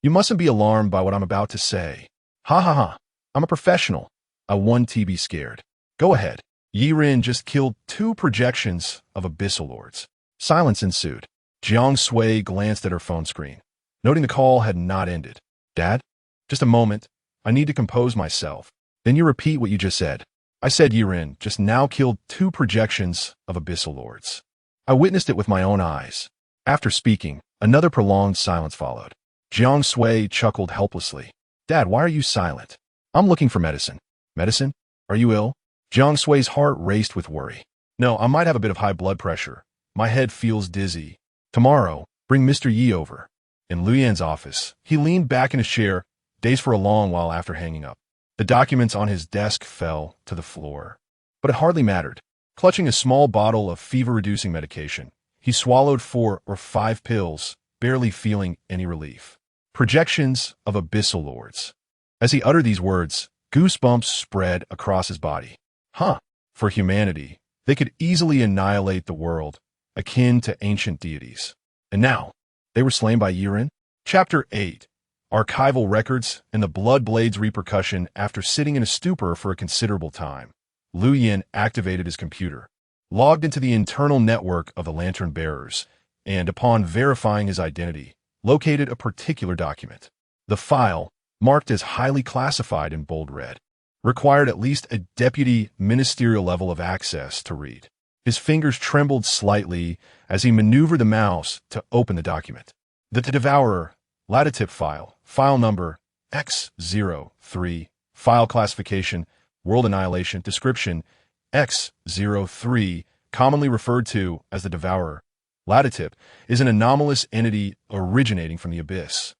You mustn't be alarmed by what I'm about to say. Ha. I'm a professional. I won't be scared. Go ahead. Yirun just killed 2 projections of abyssal lords. Silence ensued. Jiang Sui glanced at her phone screen, noting the call had not ended. Dad? Just a moment. I need to compose myself. Then you repeat what you just said. I said Yirun just now killed 2 projections of abyssal lords. I witnessed it with my own eyes. After speaking, another prolonged silence followed. Jiang Sui chuckled helplessly. Dad, why are you silent? I'm looking for medicine. Medicine? Are you ill? Jiang Sui's heart raced with worry. No, I might have a bit of high blood pressure. My head feels dizzy. Tomorrow, bring Mr. Yi over. In Lu Yan's office, he leaned back in his chair, dazed for a long while after hanging up. The documents on his desk fell to the floor. But it hardly mattered. Clutching a small bottle of fever-reducing medication, he swallowed 4 or 5 pills, barely feeling any relief. Projections of abyssal lords. As he uttered these words, goosebumps spread across his body. For humanity, they could easily annihilate the world, akin to ancient deities. And now, they were slain by Yirun? Chapter 8. Archival Records and the Bloodblade's Repercussion after sitting in a stupor for a considerable time. Lu Yin activated his computer, logged into the internal network of the lantern bearers, and upon verifying his identity, located a particular document. The file, marked as highly classified in bold red, required at least a deputy ministerial level of access to read. His fingers trembled slightly as he maneuvered the mouse to open the document. The Devourer, Latitip file number X03, file classification, world annihilation, description, X03, commonly referred to as the Devourer. Latitip is an anomalous entity originating from the abyss,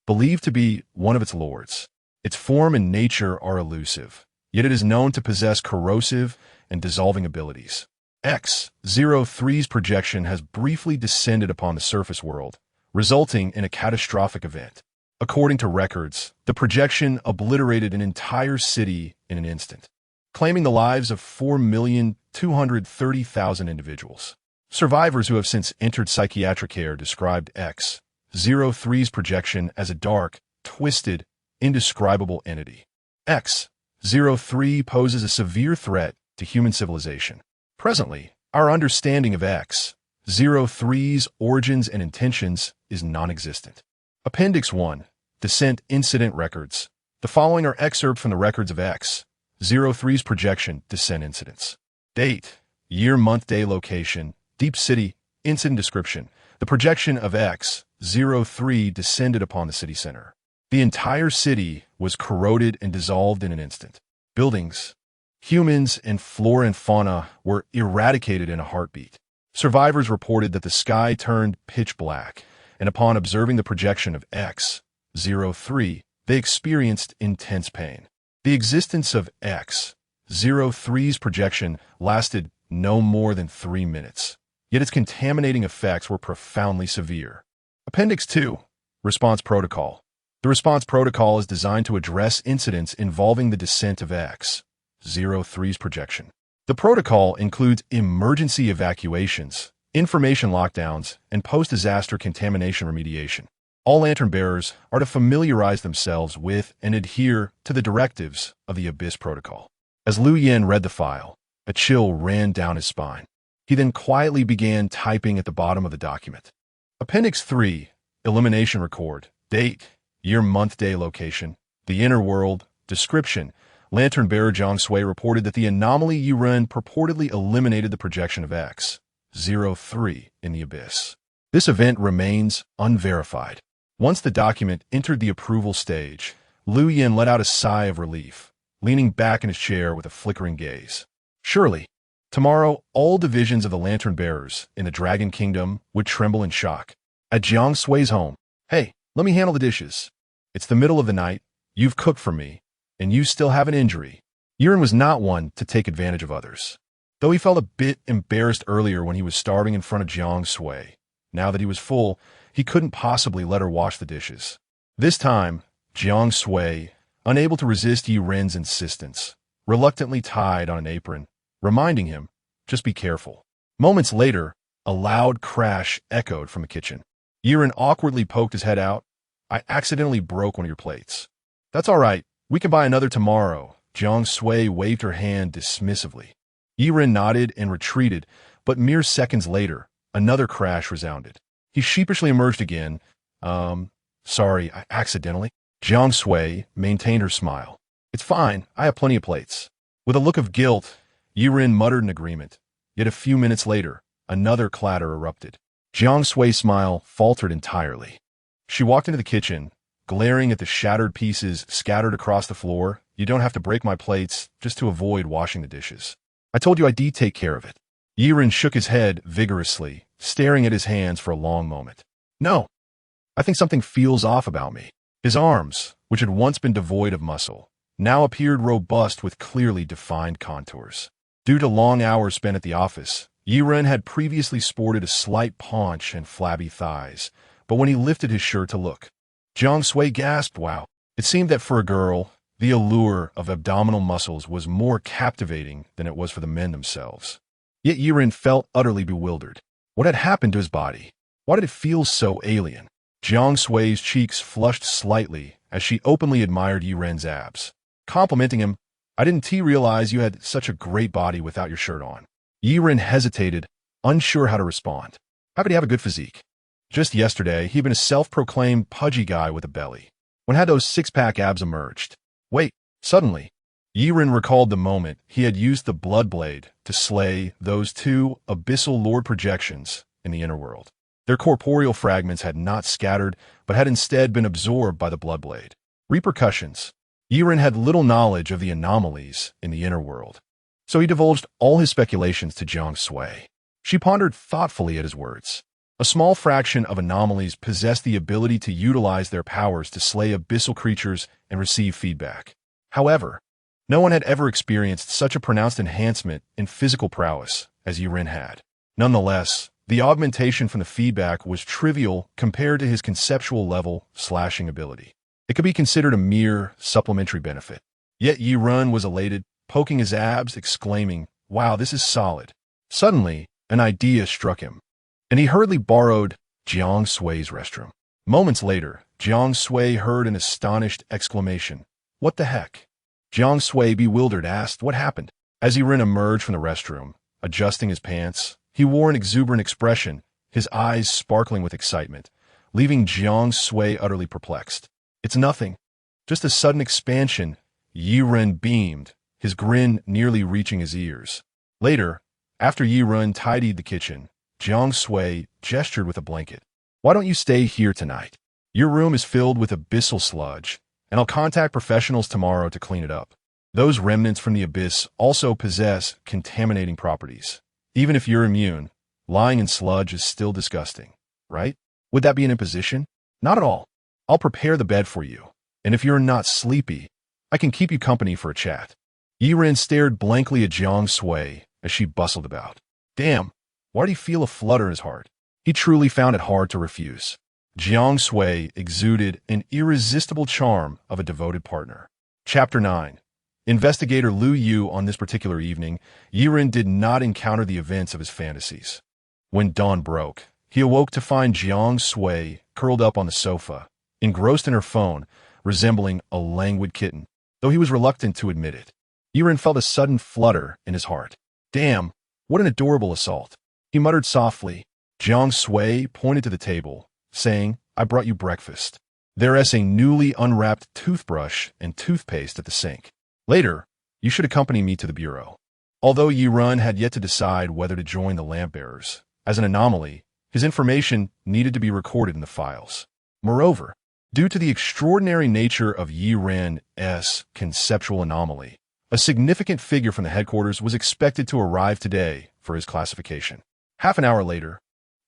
believed to be one of its lords. Its form and nature are elusive, yet it is known to possess corrosive and dissolving abilities. X03's projection has briefly descended upon the surface world, resulting in a catastrophic event. According to records, the projection obliterated an entire city in an instant, claiming the lives of 4,230,000 individuals. Survivors who have since entered psychiatric care described X03's projection as a dark, twisted, indescribable entity. X03 poses a severe threat to human civilization. Presently, our understanding of X03's origins and intentions is non-existent. Appendix 1. Descent Incident Records. The following are excerpts from the records of X03's projection descent incidents. Date, year, month, day, location, Deep City, incident description. The projection of X03 descended upon the city center. The entire city was corroded and dissolved in an instant. Buildings, humans, and flora and fauna were eradicated in a heartbeat. Survivors reported that the sky turned pitch black, and upon observing the projection of X03, they experienced intense pain. The existence of X03's projection lasted no more than 3 minutes, yet its contaminating effects were profoundly severe. Appendix 2. Response Protocol. The response protocol is designed to address incidents involving the descent of X03's projection. The protocol includes emergency evacuations, information lockdowns, and post-disaster contamination remediation. All lantern bearers are to familiarize themselves with and adhere to the directives of the Abyss Protocol. As Lu Yin read the file, a chill ran down his spine. He then quietly began typing at the bottom of the document. Appendix 3. Elimination Record. Date, year, month, day, location, the inner world, description. Lantern bearer Jiang Sui reported that the anomaly Yuren purportedly eliminated the projection of X03 in the abyss. This event remains unverified. Once the document entered the approval stage, Lu Yin let out a sigh of relief, leaning back in his chair with a flickering gaze. Surely, tomorrow all divisions of the lantern bearers in the Dragon Kingdom would tremble in shock. At Jiang Sui's home, "Hey, let me handle the dishes. It's the middle of the night, you've cooked for me, and you still have an injury." Yuren was not one to take advantage of others. Though he felt a bit embarrassed earlier when he was starving in front of Jiang Sui, now that he was full, he couldn't possibly let her wash the dishes. This time, Jiang Sui, unable to resist Yuren's insistence, reluctantly tied on an apron, reminding him, "Just be careful." Moments later, a loud crash echoed from the kitchen. Yuren awkwardly poked his head out. "I accidentally broke one of your plates." "That's all right. We can buy another tomorrow." Jiang Sui waved her hand dismissively. Yuren nodded and retreated, but mere seconds later, another crash resounded. He sheepishly emerged again. Sorry, I accidentally." Jiang Sui maintained her smile. "It's fine. I have plenty of plates." With a look of guilt, Yuren muttered an agreement. Yet a few minutes later, another clatter erupted. Jiang Sui's smile faltered entirely. She walked into the kitchen, glaring at the shattered pieces scattered across the floor. "You don't have to break my plates just to avoid washing the dishes. I told you I'd take care of it." Yuren shook his head vigorously, staring at his hands for a long moment. "No, I think something feels off about me." His arms, which had once been devoid of muscle, now appeared robust with clearly defined contours. Due to long hours spent at the office, Yuren had previously sported a slight paunch and flabby thighs, but when he lifted his shirt to look, Jiang Sui gasped, "Wow." It seemed that for a girl, the allure of abdominal muscles was more captivating than it was for the men themselves. Yet Yuren felt utterly bewildered. What had happened to his body? Why did it feel so alien? Jiang Sui's cheeks flushed slightly as she openly admired Yuren's abs. Complimenting him, I didn't realize you had such a great body without your shirt on. Yiren hesitated, unsure how to respond. How could he have a good physique? Just yesterday, he'd been a self-proclaimed pudgy guy with a belly. When had those six-pack abs emerged? Wait, suddenly, Yiren recalled the moment he had used the Bloodblade to slay those two abyssal lord projections in the inner world. Their corporeal fragments had not scattered, but had instead been absorbed by the Bloodblade. Repercussions. Yiren had little knowledge of the anomalies in the inner world, so he divulged all his speculations to Jiang Sui. She pondered thoughtfully at his words. A small fraction of anomalies possess the ability to utilize their powers to slay abyssal creatures and receive feedback. However, no one had ever experienced such a pronounced enhancement in physical prowess as Yiren had. Nonetheless, the augmentation from the feedback was trivial compared to his conceptual level slashing ability. It could be considered a mere supplementary benefit. Yet Yiren was elated, poking his abs, exclaiming, "Wow, this is solid." Suddenly, an idea struck him, and he hurriedly borrowed Jiang Sui's restroom. Moments later, Jiang Sui heard an astonished exclamation. "What the heck?" Jiang Sui, bewildered, asked what happened. As Yiren emerged from the restroom, adjusting his pants, he wore an exuberant expression, his eyes sparkling with excitement, leaving Jiang Sui utterly perplexed. "It's nothing. Just a sudden expansion," Yiren beamed, his grin nearly reaching his ears. Later, after Yiren tidied the kitchen, Jiang Sui gestured with a blanket. "Why don't you stay here tonight? Your room is filled with abyssal sludge, and I'll contact professionals tomorrow to clean it up. Those remnants from the abyss also possess contaminating properties. Even if you're immune, lying in sludge is still disgusting, right? Would that be an imposition? Not at all. I'll prepare the bed for you, and if you're not sleepy, I can keep you company for a chat." Yiren stared blankly at Jiang Sui as she bustled about. Damn, why did he feel a flutter in his heart? He truly found it hard to refuse. Jiang Sui exuded an irresistible charm of a devoted partner. Chapter 9. Investigator Lu Yu. On this particular evening, Yiren did not encounter the events of his fantasies. When dawn broke, he awoke to find Jiang Sui curled up on the sofa, engrossed in her phone, resembling a languid kitten, though he was reluctant to admit it. Yiren felt a sudden flutter in his heart. Damn, what an adorable assault. He muttered softly. Jiang Sui pointed to the table, saying, "I brought you breakfast." There's a newly unwrapped toothbrush and toothpaste at the sink. Later, you should accompany me to the bureau. Although Yiren had yet to decide whether to join the lamp bearers, as an anomaly, his information needed to be recorded in the files. Moreover, due to the extraordinary nature of Yiren's conceptual anomaly, a significant figure from the headquarters was expected to arrive today for his classification. Half an hour later,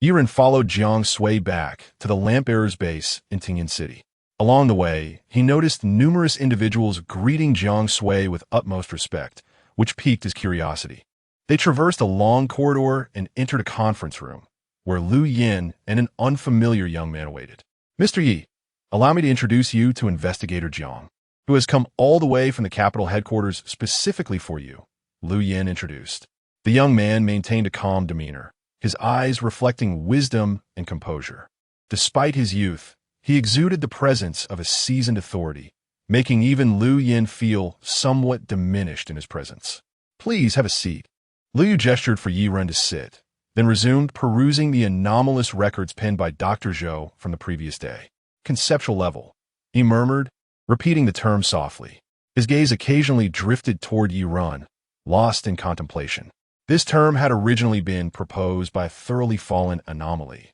Yiren followed Jiang Sui back to the lamp-bearer's base in Tingyan City. Along the way, he noticed numerous individuals greeting Jiang Sui with utmost respect, which piqued his curiosity. They traversed a long corridor and entered a conference room, where Lu Yin and an unfamiliar young man awaited. "Mr. Yi, allow me to introduce you to Investigator Jiang, who has come all the way from the capital headquarters specifically for you," Lu Yin introduced. The young man maintained a calm demeanor, his eyes reflecting wisdom and composure. Despite his youth, he exuded the presence of a seasoned authority, making even Lu Yin feel somewhat diminished in his presence. "Please have a seat." Lu Yu gestured for Yiren to sit, then resumed perusing the anomalous records penned by Dr. Zhou from the previous day. "Conceptual level," he murmured, repeating the term softly. His gaze occasionally drifted toward Yiren, lost in contemplation. This term had originally been proposed by a thoroughly fallen anomaly.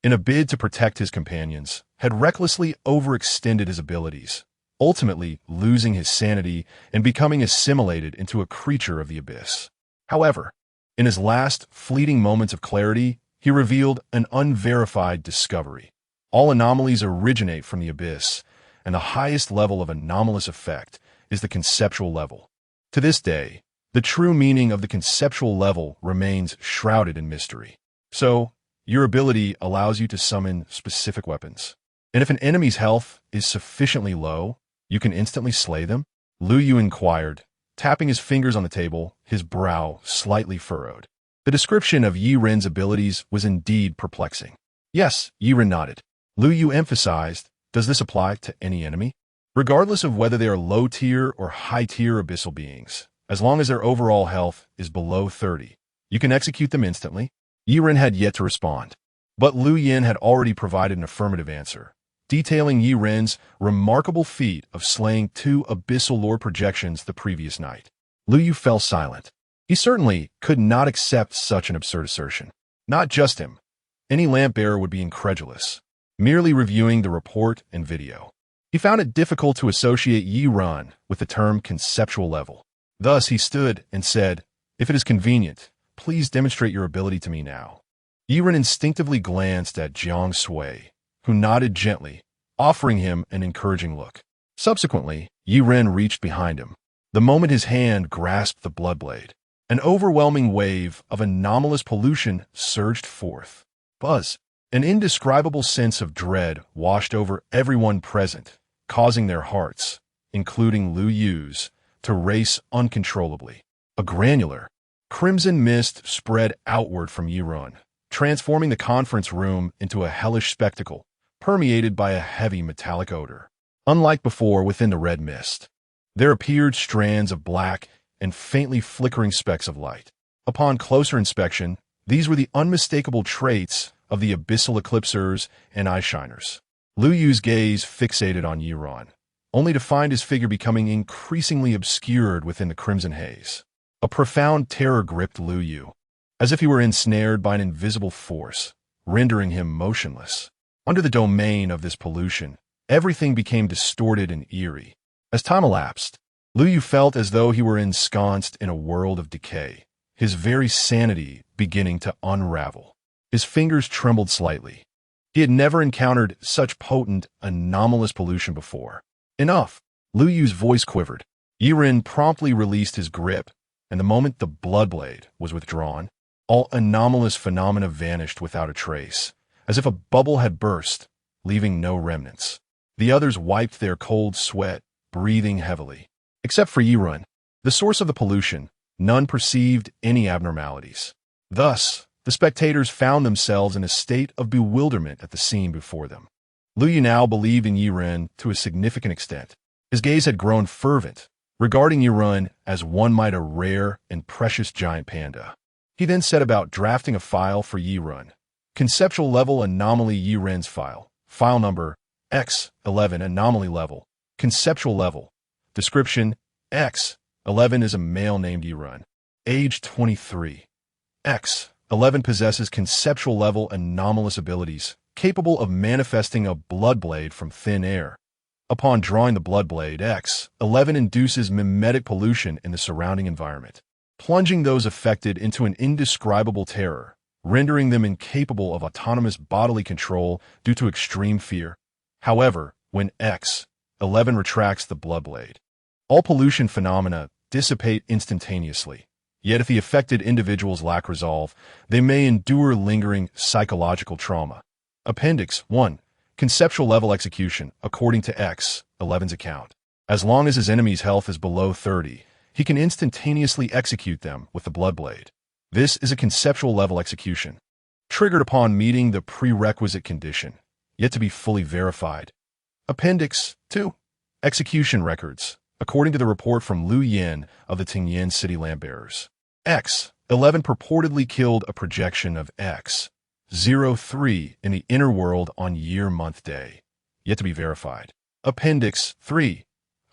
In a bid to protect his companions, had recklessly overextended his abilities, ultimately losing his sanity and becoming assimilated into a creature of the abyss. However, in his last fleeting moments of clarity, he revealed an unverified discovery. All anomalies originate from the abyss, and the highest level of anomalous effect is the conceptual level. To this day, the true meaning of the conceptual level remains shrouded in mystery. So, your ability allows you to summon specific weapons. And if an enemy's health is sufficiently low, you can instantly slay them? Lu Yu inquired, tapping his fingers on the table, his brow slightly furrowed. The description of Yiren's abilities was indeed perplexing. "Yes," Yiren nodded. Lu Yu emphasized, "Does this apply to any enemy?" regardless of whether they are low-tier or high-tier abyssal beings. As long as their overall health is below 30, you can execute them instantly. Yiren had yet to respond, but Lu Yin had already provided an affirmative answer, detailing Yiren's remarkable feat of slaying 2 abyssal lord projections the previous night. Lu Yu fell silent. He certainly could not accept such an absurd assertion. Not just him. Any lamp-bearer would be incredulous, merely reviewing the report and video. He found it difficult to associate Yiren with the term conceptual level. Thus he stood and said, "If it is convenient, please demonstrate your ability to me now." Yiren instinctively glanced at Jiang Sui, who nodded gently, offering him an encouraging look. Subsequently, Yiren reached behind him. The moment his hand grasped the blood blade, an overwhelming wave of anomalous pollution surged forth. Buzz. An indescribable sense of dread washed over everyone present, causing their hearts, including Lu Yu's, to race uncontrollably. A granular, crimson mist spread outward from Yiren, transforming the conference room into a hellish spectacle, permeated by a heavy metallic odor. Unlike before within the red mist, there appeared strands of black and faintly flickering specks of light. Upon closer inspection, these were the unmistakable traits of the abyssal eclipsers and eye-shiners. Lu Yu's gaze fixated on Yiren, only to find his figure becoming increasingly obscured within the crimson haze. A profound terror gripped Lu Yu, as if he were ensnared by an invisible force, rendering him motionless. Under the domain of this pollution, everything became distorted and eerie. As time elapsed, Lu Yu felt as though he were ensconced in a world of decay, his very sanity beginning to unravel. His fingers trembled slightly. He had never encountered such potent, anomalous pollution before. Enough! Lu Yu's voice quivered. Yiren promptly released his grip, and the moment the blood blade was withdrawn, all anomalous phenomena vanished without a trace, as if a bubble had burst, leaving no remnants. The others wiped their cold sweat, breathing heavily. Except for Yiren, the source of the pollution, none perceived any abnormalities. Thus, the spectators found themselves in a state of bewilderment at the scene before them. Lu Yu now believed in Yiren to a significant extent. His gaze had grown fervent, regarding Yiren as one might a rare and precious giant panda. He then set about drafting a file for Yiren. Conceptual level anomaly Yiren's file number X11 anomaly level, conceptual level. Description: X11 is a male named Yiren. Age 23. X11 possesses conceptual level anomalous abilities, capable of manifesting a blood blade from thin air. Upon drawing the blood blade, X11 induces mimetic pollution in the surrounding environment, plunging those affected into an indescribable terror, rendering them incapable of autonomous bodily control due to extreme fear. However, when X11 retracts the blood blade, all pollution phenomena dissipate instantaneously. Yet if the affected individuals lack resolve, they may endure lingering psychological trauma. Appendix 1. Conceptual level execution, according to X11's account. As long as his enemy's health is below 30, he can instantaneously execute them with the blood blade. This is a conceptual level execution, triggered upon meeting the prerequisite condition, yet to be fully verified. Appendix 2. Execution records, according to the report from Lu Yin of the Tingyan City Lampbearers. X11 purportedly killed a projection of X03 in the inner world on year-month day, yet to be verified. Appendix 3.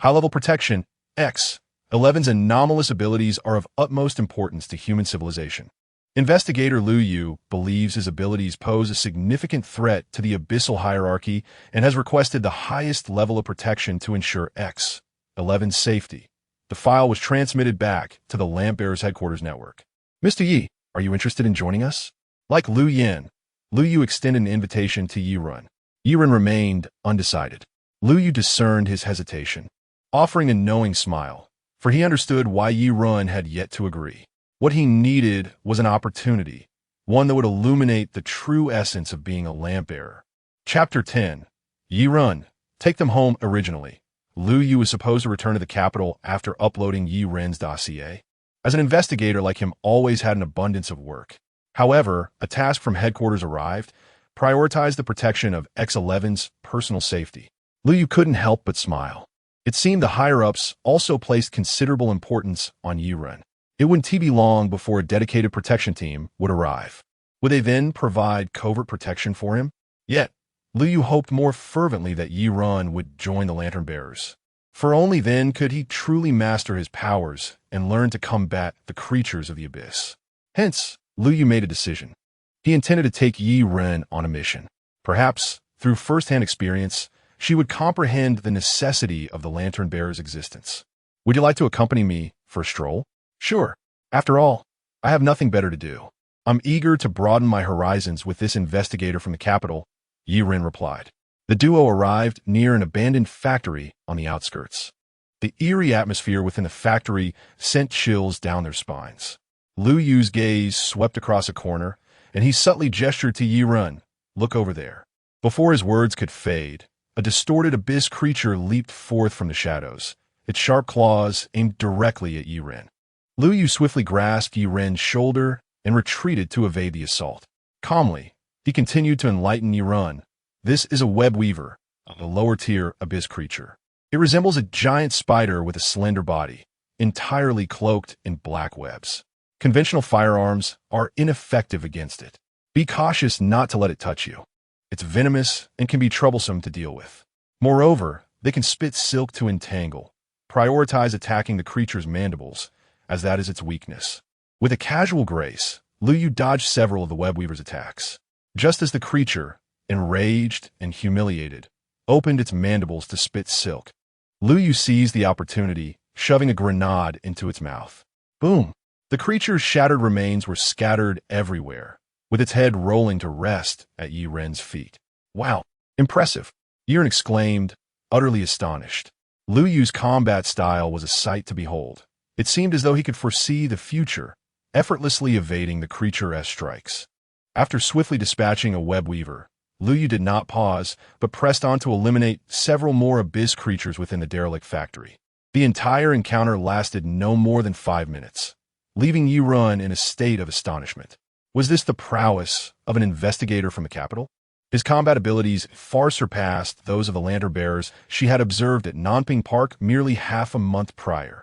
High-level protection. X11's anomalous abilities are of utmost importance to human civilization. Investigator Lu Yu believes his abilities pose a significant threat to the abyssal hierarchy and has requested the highest level of protection to ensure X11's safety. The file was transmitted back to the Lampbearers Headquarters Network. Mr. Yi, are you interested in joining us? Like Lu Yin, Lu Yu extended an invitation to Yiren. Yiren remained undecided. Lu Yu discerned his hesitation, offering a knowing smile, for he understood why Yiren had yet to agree. What he needed was an opportunity, one that would illuminate the true essence of being a lamp-bearer. Chapter 10. Yiren, take them home originally. Lu Yu was supposed to return to the capital after uploading Yiren's dossier, as an investigator like him always had an abundance of work. However, a task from headquarters arrived, prioritized the protection of X11's personal safety. Lu Yu couldn't help but smile. It seemed the higher-ups also placed considerable importance on Yiren. It wouldn't be long before a dedicated protection team would arrive. Would they then provide covert protection for him? Yet, Liu Yu hoped more fervently that Yiren would join the Lantern Bearers. For only then could he truly master his powers and learn to combat the creatures of the abyss. Hence, Liu Yu made a decision. He intended to take Yiren on a mission. Perhaps, through first-hand experience, she would comprehend the necessity of the Lantern Bearer's existence. Would you like to accompany me for a stroll? Sure. After all, I have nothing better to do. I'm eager to broaden my horizons with this investigator from the capital, Yiren replied. The duo arrived near an abandoned factory on the outskirts. The eerie atmosphere within the factory sent chills down their spines. Liu Yu's gaze swept across a corner, and he subtly gestured to Yiren, "Look over there." Before his words could fade, a distorted abyss creature leaped forth from the shadows, its sharp claws aimed directly at Yiren. Liu Yu swiftly grasped Yiren's shoulder and retreated to evade the assault. Calmly, he continued to enlighten Yiren. This is a web weaver, a lower-tier abyss creature. It resembles a giant spider with a slender body, entirely cloaked in black webs. Conventional firearms are ineffective against it. Be cautious not to let it touch you. It's venomous and can be troublesome to deal with. Moreover, they can spit silk to entangle. Prioritize attacking the creature's mandibles, as that is its weakness. With a casual grace, Liu Yu dodged several of the webweaver's attacks. Just as the creature, enraged and humiliated, opened its mandibles to spit silk, Liu Yu seized the opportunity, shoving a grenade into its mouth. Boom! The creature's shattered remains were scattered everywhere, with its head rolling to rest at Yiren's feet. Wow! Impressive! Yiren exclaimed, utterly astonished. Liu Yu's combat style was a sight to behold. It seemed as though he could foresee the future, effortlessly evading the creature's strikes. After swiftly dispatching a web weaver, Liu Yu did not pause, but pressed on to eliminate several more abyss creatures within the derelict factory. The entire encounter lasted no more than 5 minutes, leaving Yiren in a state of astonishment. Was this the prowess of an investigator from the capital? His combat abilities far surpassed those of the Lantern Bearers she had observed at Nanping Park merely half a month prior.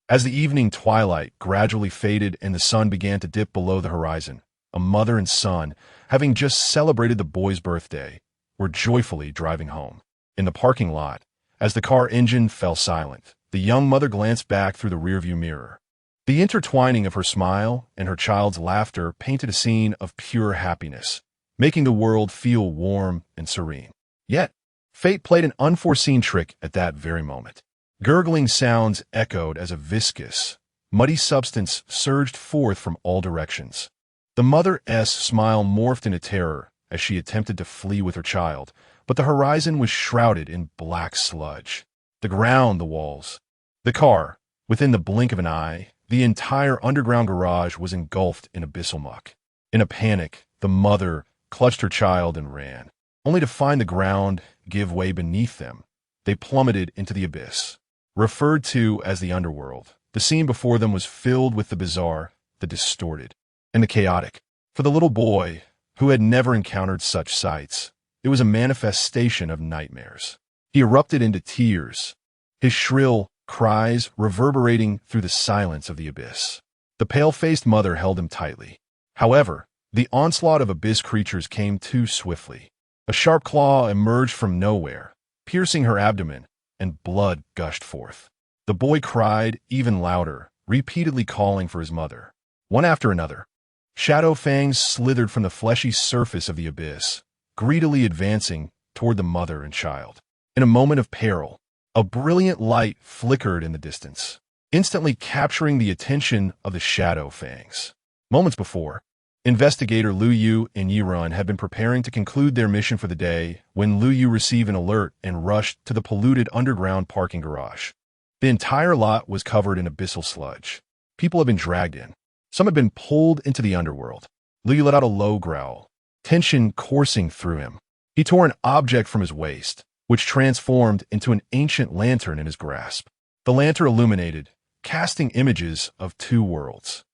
As the evening twilight gradually faded and the sun began to dip below the horizon, a mother and son, having just celebrated the boy's birthday, were joyfully driving home. In the parking lot, as the car engine fell silent, the young mother glanced back through the rearview mirror. The intertwining of her smile and her child's laughter painted a scene of pure happiness, making the world feel warm and serene. Yet, fate played an unforeseen trick at that very moment. Gurgling sounds echoed as a viscous, muddy substance surged forth from all directions. The mother's smile morphed into terror as she attempted to flee with her child, but the horizon was shrouded in black sludge. The ground, the walls, the car. Within the blink of an eye, the entire underground garage was engulfed in abyssal muck. In a panic, the mother clutched her child and ran, only to find the ground give way beneath them. They plummeted into the abyss. Referred to as the underworld, the scene before them was filled with the bizarre, the distorted, and the chaotic. For the little boy, who had never encountered such sights, it was a manifestation of nightmares. He erupted into tears, his shrill cries reverberating through the silence of the abyss. The pale-faced mother held him tightly. However, the onslaught of abyss creatures came too swiftly. A sharp claw emerged from nowhere, piercing her abdomen, and blood gushed forth. The boy cried even louder, repeatedly calling for his mother. One after another, shadow fangs slithered from the fleshy surface of the abyss, greedily advancing toward the mother and child. In a moment of peril, a brilliant light flickered in the distance, instantly capturing the attention of the shadow fangs. Moments before, Investigator Liu Yu and Yiren had been preparing to conclude their mission for the day when Liu Yu received an alert and rushed to the polluted underground parking garage. The entire lot was covered in abyssal sludge. People had been dragged in. Some had been pulled into the underworld. Liu Yu let out a low growl, tension coursing through him. He tore an object from his waist, which transformed into an ancient lantern in his grasp. The lantern illuminated, casting images of 2 worlds.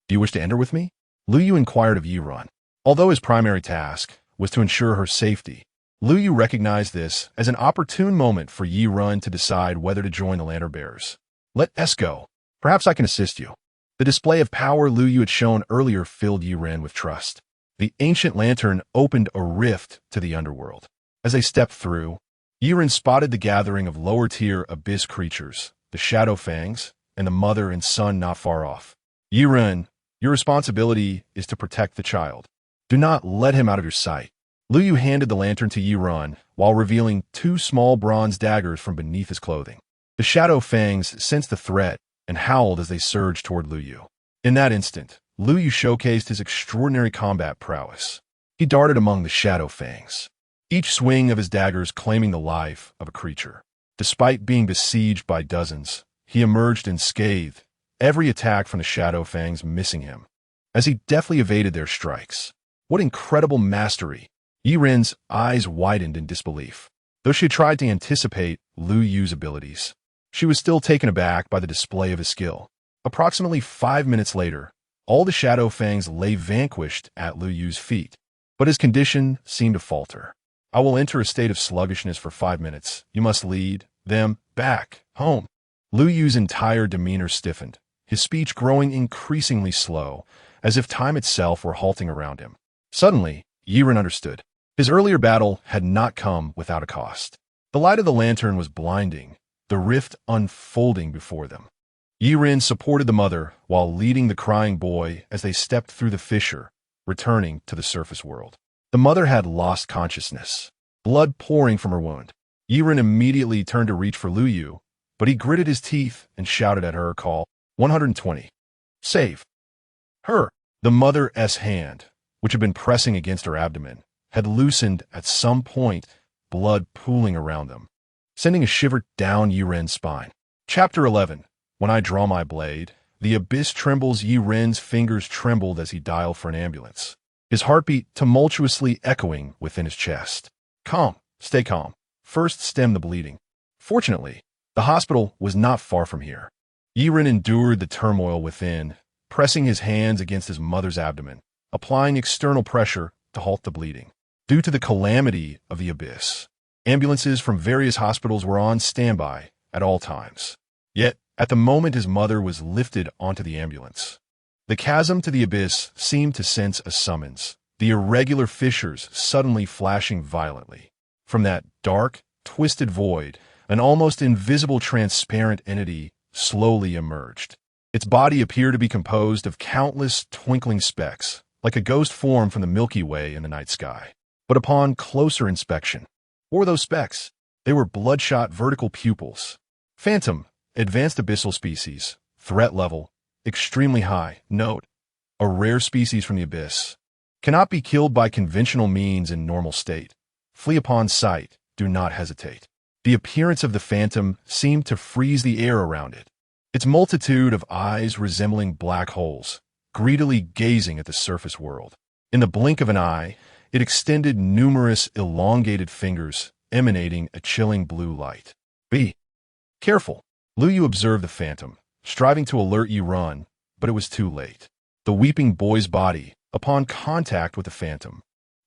"Do you wish to enter with me?" Liu Yu inquired of Yiren. Although his primary task was to ensure her safety, Lu Yu recognized this as an opportune moment for Yi Run to decide whether to join the lantern bearers. Let us go. Perhaps I can assist you. The display of power Lu Yu had shown earlier filled Yi Ren with trust. The ancient lantern opened a rift to the underworld. As they stepped through, Yi Ren spotted the gathering of lower-tier abyss creatures, the Shadow Fangs, and the mother and son not far off. Yi Ren, your responsibility is to protect the child. Do not let him out of your sight. Lu Yu handed the lantern to Yi Ren while revealing two small bronze daggers from beneath his clothing. The Shadow Fangs sensed the threat and howled as they surged toward Lu Yu. In that instant, Lu Yu showcased his extraordinary combat prowess. He darted among the Shadow Fangs, each swing of his daggers claiming the life of a creature. Despite being besieged by dozens, he emerged unscathed, every attack from the Shadow Fangs missing him, as he deftly evaded their strikes. What incredible mastery! Yi Ren's eyes widened in disbelief. Though she had tried to anticipate Lu Yu's abilities, she was still taken aback by the display of his skill. Approximately 5 minutes later, all the Shadow Fangs lay vanquished at Lu Yu's feet, but his condition seemed to falter. I will enter a state of sluggishness for 5 minutes. You must lead them back home. Lu Yu's entire demeanor stiffened, his speech growing increasingly slow, as if time itself were halting around him. Suddenly, Yi Ren understood. His earlier battle had not come without a cost. The light of the lantern was blinding, the rift unfolding before them. Yi Ren supported the mother while leading the crying boy as they stepped through the fissure, returning to the surface world. The mother had lost consciousness, blood pouring from her wound. Yi Ren immediately turned to reach for Lu Yu, but he gritted his teeth and shouted at her call, 120. Save her. The mother's hand, which had been pressing against her abdomen, had loosened at some point, blood pooling around them, sending a shiver down Yi Ren's spine. Chapter 11. When I draw my blade, the abyss trembles. Yi Ren's fingers trembled as he dialed for an ambulance, his heartbeat tumultuously echoing within his chest. Calm, stay calm. First stem the bleeding. Fortunately, the hospital was not far from here. Yi Ren endured the turmoil within, pressing his hands against his mother's abdomen, applying external pressure to halt the bleeding. Due to the calamity of the abyss, ambulances from various hospitals were on standby at all times. Yet, at the moment his mother was lifted onto the ambulance, the chasm to the abyss seemed to sense a summons, the irregular fissures suddenly flashing violently. From that dark, twisted void, an almost invisible transparent entity slowly emerged. Its body appeared to be composed of countless twinkling specks, like a ghost form from the Milky Way in the night sky. But upon closer inspection, what were those specks? They were bloodshot vertical pupils. Phantom, advanced abyssal species, threat level, extremely high. Note, a rare species from the abyss. Cannot be killed by conventional means in normal state. Flee upon sight, do not hesitate. The appearance of the phantom seemed to freeze the air around it, its multitude of eyes resembling black holes, greedily gazing at the surface world. In the blink of an eye, it extended numerous elongated fingers, emanating a chilling blue light. Be careful. Lu Yu observed the phantom, striving to alert Yi Ren, but it was too late. The weeping boy's body, upon contact with the phantom,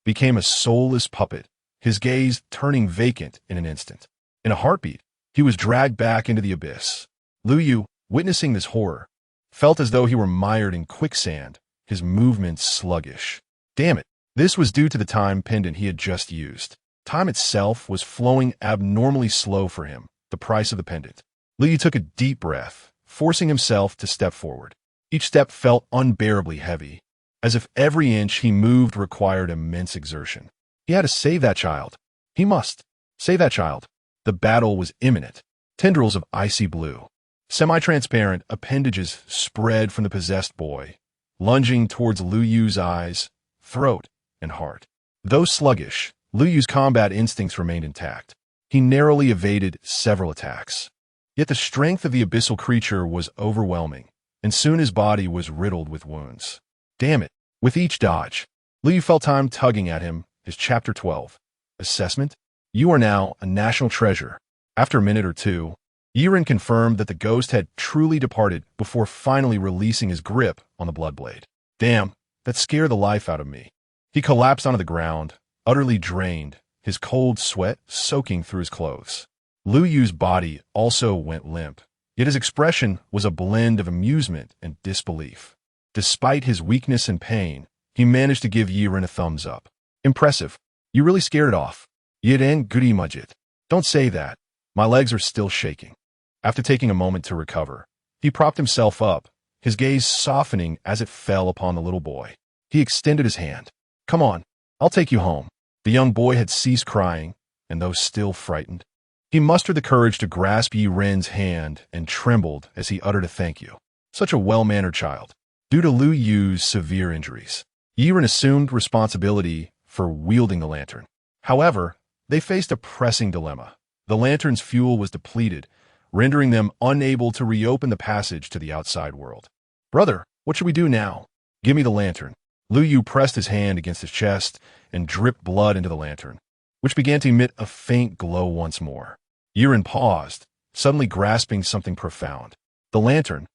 became a soulless puppet, his gaze turning vacant in an instant. In a heartbeat, he was dragged back into the abyss. Lu Yu, witnessing this horror, felt as though he were mired in quicksand, his movements sluggish. Damn it, this was due to the time pendant he had just used. Time itself was flowing abnormally slow for him, the price of the pendant. Lu Yu took a deep breath, forcing himself to step forward. Each step felt unbearably heavy, as if every inch he moved required immense exertion. He had to save that child. He must save that child. The battle was imminent. Tendrils of icy blue, semi-transparent appendages spread from the possessed boy, lunging towards Lu Yu's eyes, throat, and heart. Though sluggish, Lu Yu's combat instincts remained intact. He narrowly evaded several attacks. Yet the strength of the abyssal creature was overwhelming, and soon his body was riddled with wounds. Damn it! With each dodge, Lu Yu felt time tugging at him. His Chapter 12. Assessment? You are now a national treasure. After a minute or two, Yi Ren confirmed that the ghost had truly departed before finally releasing his grip on the bloodblade. Damn, that scared the life out of me. He collapsed onto the ground, utterly drained, his cold sweat soaking through his clothes. Lu Yu's body also went limp, yet his expression was a blend of amusement and disbelief. Despite his weakness and pain, he managed to give Yiren a thumbs up. Impressive. You really scared it off. Yiren goody mudget. Don't say that. My legs are still shaking. After taking a moment to recover, he propped himself up, his gaze softening as it fell upon the little boy. He extended his hand. Come on, I'll take you home. The young boy had ceased crying, and though still frightened, he mustered the courage to grasp Yiren's hand and trembled as he uttered a thank you. Such a well-mannered child. Due to Lu Yu's severe injuries, Yiren assumed responsibility for wielding the lantern. However, they faced a pressing dilemma. The lantern's fuel was depleted, rendering them unable to reopen the passage to the outside world. Brother, what should we do now? Give me the lantern. Lu Yu pressed his hand against his chest and dripped blood into the lantern, which began to emit a faint glow once more. Yiren paused, suddenly grasping something profound. The lantern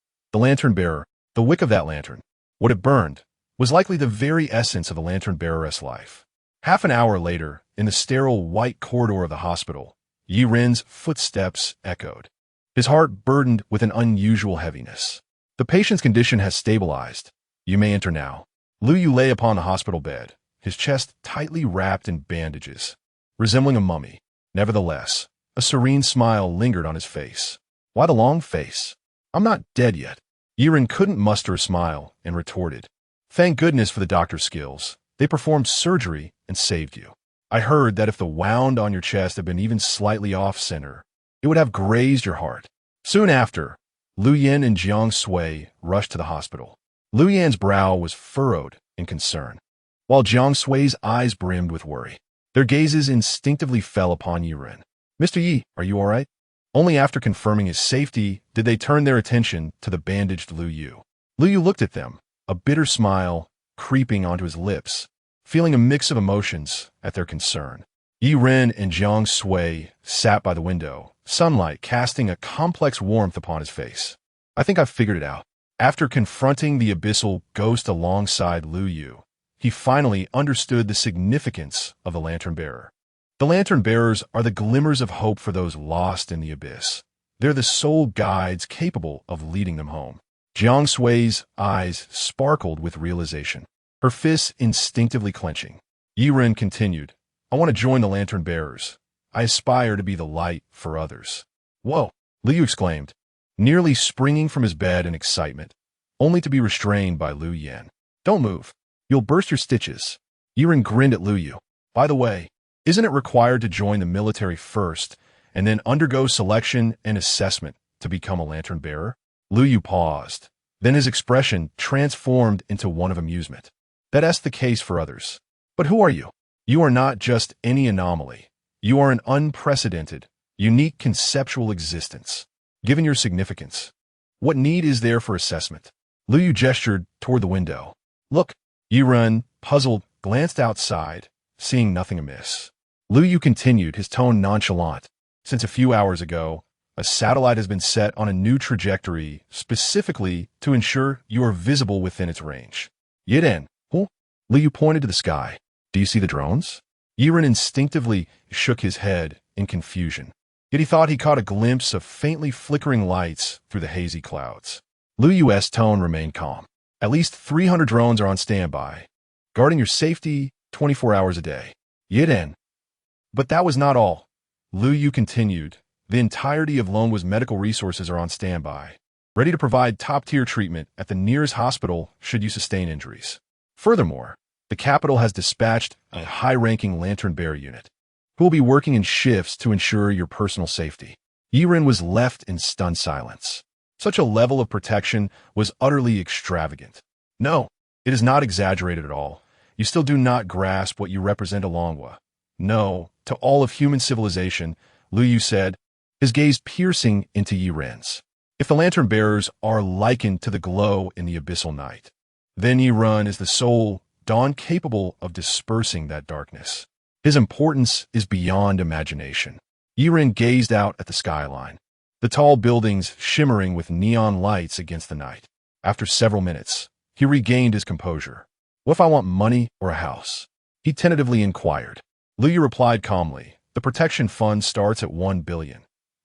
bearer, the wick of that lantern, what it burned, was likely the very essence of the lantern bearer's life. Half an hour later, in the sterile white corridor of the hospital, Yiren's footsteps echoed, his heart burdened with an unusual heaviness. The patient's condition has stabilized. You may enter now. Lu Yu lay upon the hospital bed, his chest tightly wrapped in bandages, resembling a mummy. Nevertheless, a serene smile lingered on his face. Why the long face? I'm not dead yet. Yiren couldn't muster a smile and retorted, Thank goodness for the doctor's skills. They performed surgery and saved you. I heard that if the wound on your chest had been even slightly off-center, it would have grazed your heart. Soon after, Lu Yan and Jiang Sui rushed to the hospital. Lu Yan's brow was furrowed in concern, while Jiang Sui's eyes brimmed with worry. Their gazes instinctively fell upon Yiren. Mr. Yi, are you all right? Only after confirming his safety did they turn their attention to the bandaged Lu Yu. Lu Yu looked at them, a bitter smile creeping onto his lips, feeling a mix of emotions at their concern. Yiren and Jiang Sui sat by the window, sunlight casting a complex warmth upon his face. I think I've figured it out. After confronting the abyssal ghost alongside Lu Yu, he finally understood the significance of the lantern bearer. The lantern bearers are the glimmers of hope for those lost in the abyss. They're the sole guides capable of leading them home. Jiang Sui's eyes sparkled with realization, her fists instinctively clenching. Yiren continued, I want to join the lantern bearers. I aspire to be the light for others. Whoa, Lu Yu exclaimed, nearly springing from his bed in excitement, only to be restrained by Lu Yan. Don't move. You'll burst your stitches. Yiren grinned at Lu Yu. By the way, isn't it required to join the military first and then undergo selection and assessment to become a lantern bearer? Lu Yu paused. Then his expression transformed into one of amusement. That's the case for others. But who are you? You are not just any anomaly. You are an unprecedented, unique conceptual existence. Given your significance, what need is there for assessment? Lu Yu gestured toward the window. Look. Yiren, puzzled, glanced outside, seeing nothing amiss. Lu Yu continued, his tone nonchalant. Since a few hours ago, a satellite has been set on a new trajectory specifically to ensure you are visible within its range. Yiren, who? Lu Yu pointed to the sky. Do you see the drones? Yiren instinctively shook his head in confusion. Yet he thought he caught a glimpse of faintly flickering lights through the hazy clouds. Lu Yu's tone remained calm. At least 300 drones are on standby, guarding your safety 24 hours a day. Yiren. But that was not all. Lu Yu continued. The entirety of Longwa's medical resources are on standby, ready to provide top-tier treatment at the nearest hospital should you sustain injuries. Furthermore, the capital has dispatched a high-ranking lantern bearer unit, who will be working in shifts to ensure your personal safety. Yiren was left in stunned silence. Such a level of protection was utterly extravagant. No, it is not exaggerated at all. You still do not grasp what you represent to Longwa. No, to all of human civilization, Lu Yu said, his gaze piercing into Yiren's. If the lantern bearers are likened to the glow in the abyssal night, then Yiren is the sole dawn capable of dispersing that darkness. His importance is beyond imagination. Yiren gazed out at the skyline, the tall buildings shimmering with neon lights against the night. After several minutes, he regained his composure. What if I want money or a house? He tentatively inquired. Liu replied calmly, "The protection fund starts at 1 billion.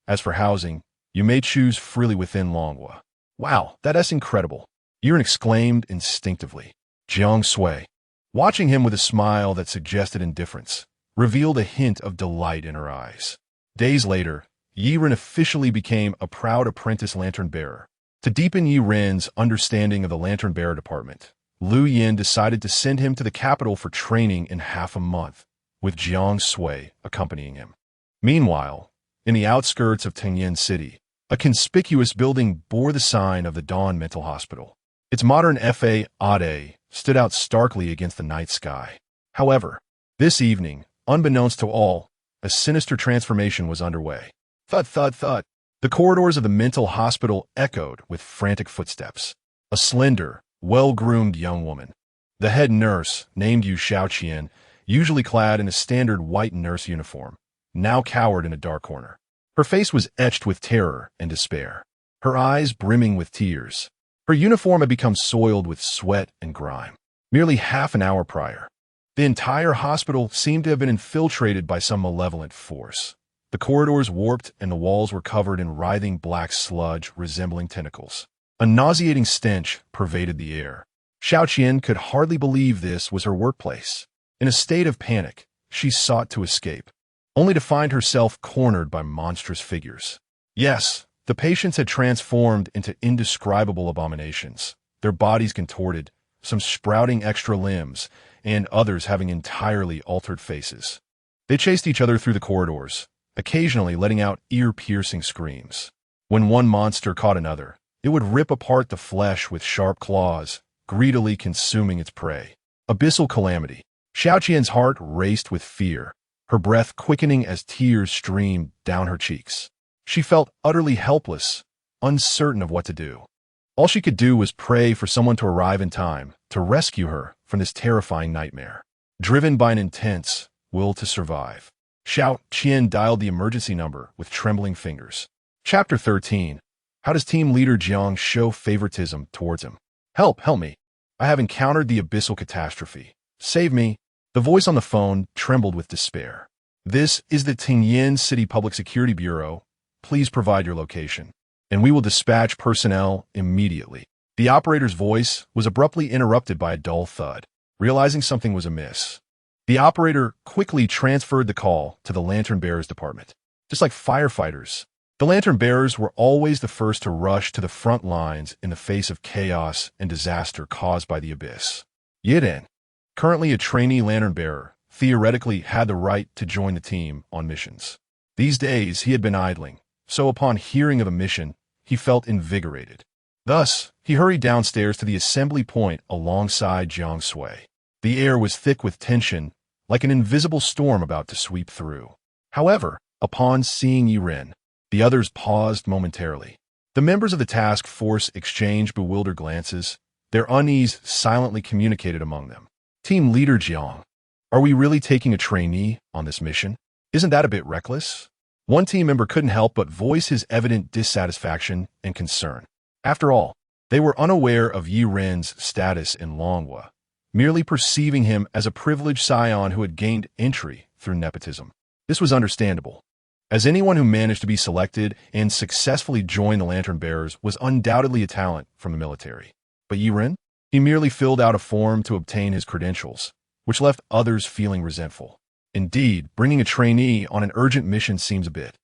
As for housing, you may choose freely within Longhua." "Wow, that's incredible," Yiren exclaimed instinctively. Jiang Sui, watching him with a smile that suggested indifference, revealed a hint of delight in her eyes. Days later, Yiren officially became a proud apprentice lantern-bearer. To deepen Yiren's understanding of the lantern-bearer department, Liu Yin decided to send him to the capital for training in half a month, with Jiang Sui accompanying him. Meanwhile, in the outskirts of Tingyan City, a conspicuous building bore the sign of the Dawn Mental Hospital. Its modern facade stood out starkly against the night sky. However, this evening, unbeknownst to all, a sinister transformation was underway. Thud, thud, thud. The corridors of the mental hospital echoed with frantic footsteps. A slender, well-groomed young woman, the head nurse, named Yu Shaoqian, usually clad in a standard white nurse uniform, now cowered in a dark corner. Her face was etched with terror and despair, her eyes brimming with tears. Her uniform had become soiled with sweat and grime. Merely half an hour prior, the entire hospital seemed to have been infiltrated by some malevolent force. The corridors warped and the walls were covered in writhing black sludge resembling tentacles. A nauseating stench pervaded the air. Shaoqian could hardly believe this was her workplace. In a state of panic, she sought to escape, only to find herself cornered by monstrous figures. Yes, the patients had transformed into indescribable abominations, their bodies contorted, some sprouting extra limbs, and others having entirely altered faces. They chased each other through the corridors, occasionally letting out ear-piercing screams. When one monster caught another, it would rip apart the flesh with sharp claws, greedily consuming its prey. Abyssal calamity. Shaoqian's heart raced with fear, her breath quickening as tears streamed down her cheeks. She felt utterly helpless, uncertain of what to do. All she could do was pray for someone to arrive in time to rescue her from this terrifying nightmare. Driven by an intense will to survive, Shaoqian dialed the emergency number with trembling fingers. Chapter 13. How does team leader Jiang show favoritism towards him? Help me. I have encountered the abyssal catastrophe. Save me. The voice on the phone trembled with despair. This is the Tingyan City Public Security Bureau. Please provide your location, and we will dispatch personnel immediately. The operator's voice was abruptly interrupted by a dull thud. Realizing something was amiss, the operator quickly transferred the call to the lantern bearers department. Just like firefighters, the lantern bearers were always the first to rush to the front lines in the face of chaos and disaster caused by the abyss. Yiren, currently a trainee lantern bearer, theoretically had the right to join the team on missions. These days he had been idling, so upon hearing of a mission, he felt invigorated. Thus, he hurried downstairs to the assembly point alongside Jiang Sui. The air was thick with tension, like an invisible storm about to sweep through. However, upon seeing Yiren, the others paused momentarily. The members of the task force exchanged bewildered glances, their unease silently communicated among them. Team leader Jiang, are we really taking a trainee on this mission? Isn't that a bit reckless? One team member couldn't help but voice his evident dissatisfaction and concern. After all, they were unaware of Yiren's status in Longhua, merely perceiving him as a privileged scion who had gained entry through nepotism. This was understandable, as anyone who managed to be selected and successfully join the lantern bearers was undoubtedly a talent from the military. But Yiren? He merely filled out a form to obtain his credentials, which left others feeling resentful. Indeed, bringing a trainee on an urgent mission seems a bit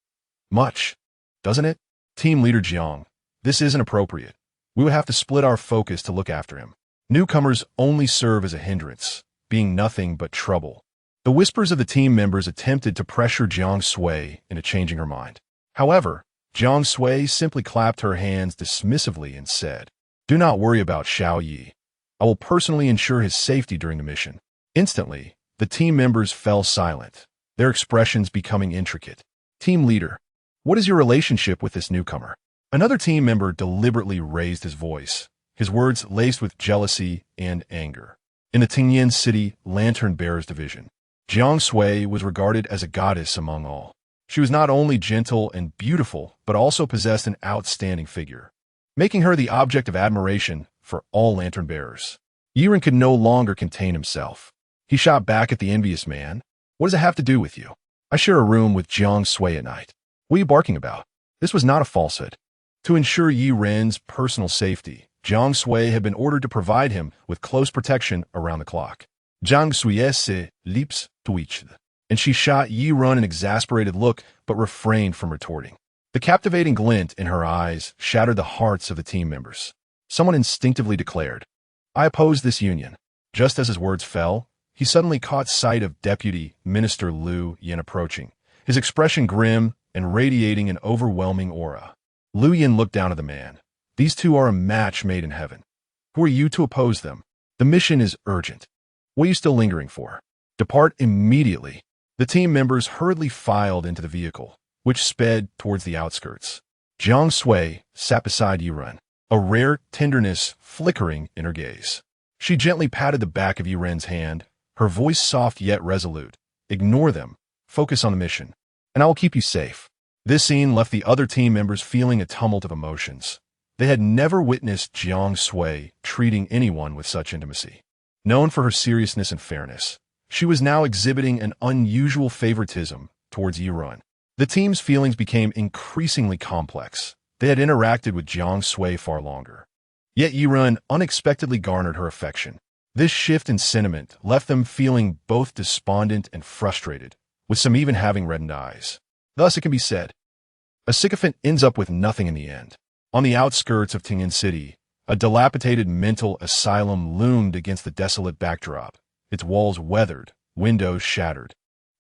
much, doesn't it? Team leader Jiang, this isn't appropriate. We would have to split our focus to look after him. Newcomers only serve as a hindrance, being nothing but trouble. The whispers of the team members attempted to pressure Jiang Sui into changing her mind. However, Jiang Sui simply clapped her hands dismissively and said, "Do not worry about Xiao Yi. I will personally ensure his safety during the mission." Instantly, the team members fell silent, their expressions becoming intricate. Team leader, what is your relationship with this newcomer? Another team member deliberately raised his voice, his words laced with jealousy and anger. In the Tingyan City Lantern Bearers Division, Jiang Sui was regarded as a goddess among all. She was not only gentle and beautiful, but also possessed an outstanding figure, making her the object of admiration for all lantern bearers. Yiren could no longer contain himself. He shot back at the envious man. What does it have to do with you? I share a room with Jiang Sui at night. What are you barking about? This was not a falsehood. To ensure Yi Ren's personal safety, Jiang Sui had been ordered to provide him with close protection around the clock. Jiang Sui's lips twitched, and she shot Yi Ren an exasperated look but refrained from retorting. The captivating glint in her eyes shattered the hearts of the team members. Someone instinctively declared, "I oppose this union." Just as his words fell, he suddenly caught sight of Deputy Minister Liu Yin approaching, his expression grim and radiating an overwhelming aura. Liu Yin looked down at the man. These two are a match made in heaven. Who are you to oppose them? The mission is urgent. What are you still lingering for? Depart immediately. The team members hurriedly filed into the vehicle, which sped towards the outskirts. Jiang Sui sat beside Yi Ren, a rare tenderness flickering in her gaze. She gently patted the back of Yi Ren's hand, her voice soft yet resolute. "Ignore them. Focus on the mission, and I will keep you safe." This scene left the other team members feeling a tumult of emotions. They had never witnessed Jiang Sui treating anyone with such intimacy. Known for her seriousness and fairness, she was now exhibiting an unusual favoritism towards Yi Ren. The team's feelings became increasingly complex. They had interacted with Jiang Sui far longer. Yet Yi Ren unexpectedly garnered her affection. This shift in sentiment left them feeling both despondent and frustrated, with some even having reddened eyes. Thus, it can be said, a sycophant ends up with nothing in the end. On the outskirts of Ting'an City, a dilapidated mental asylum loomed against the desolate backdrop, its walls weathered, windows shattered,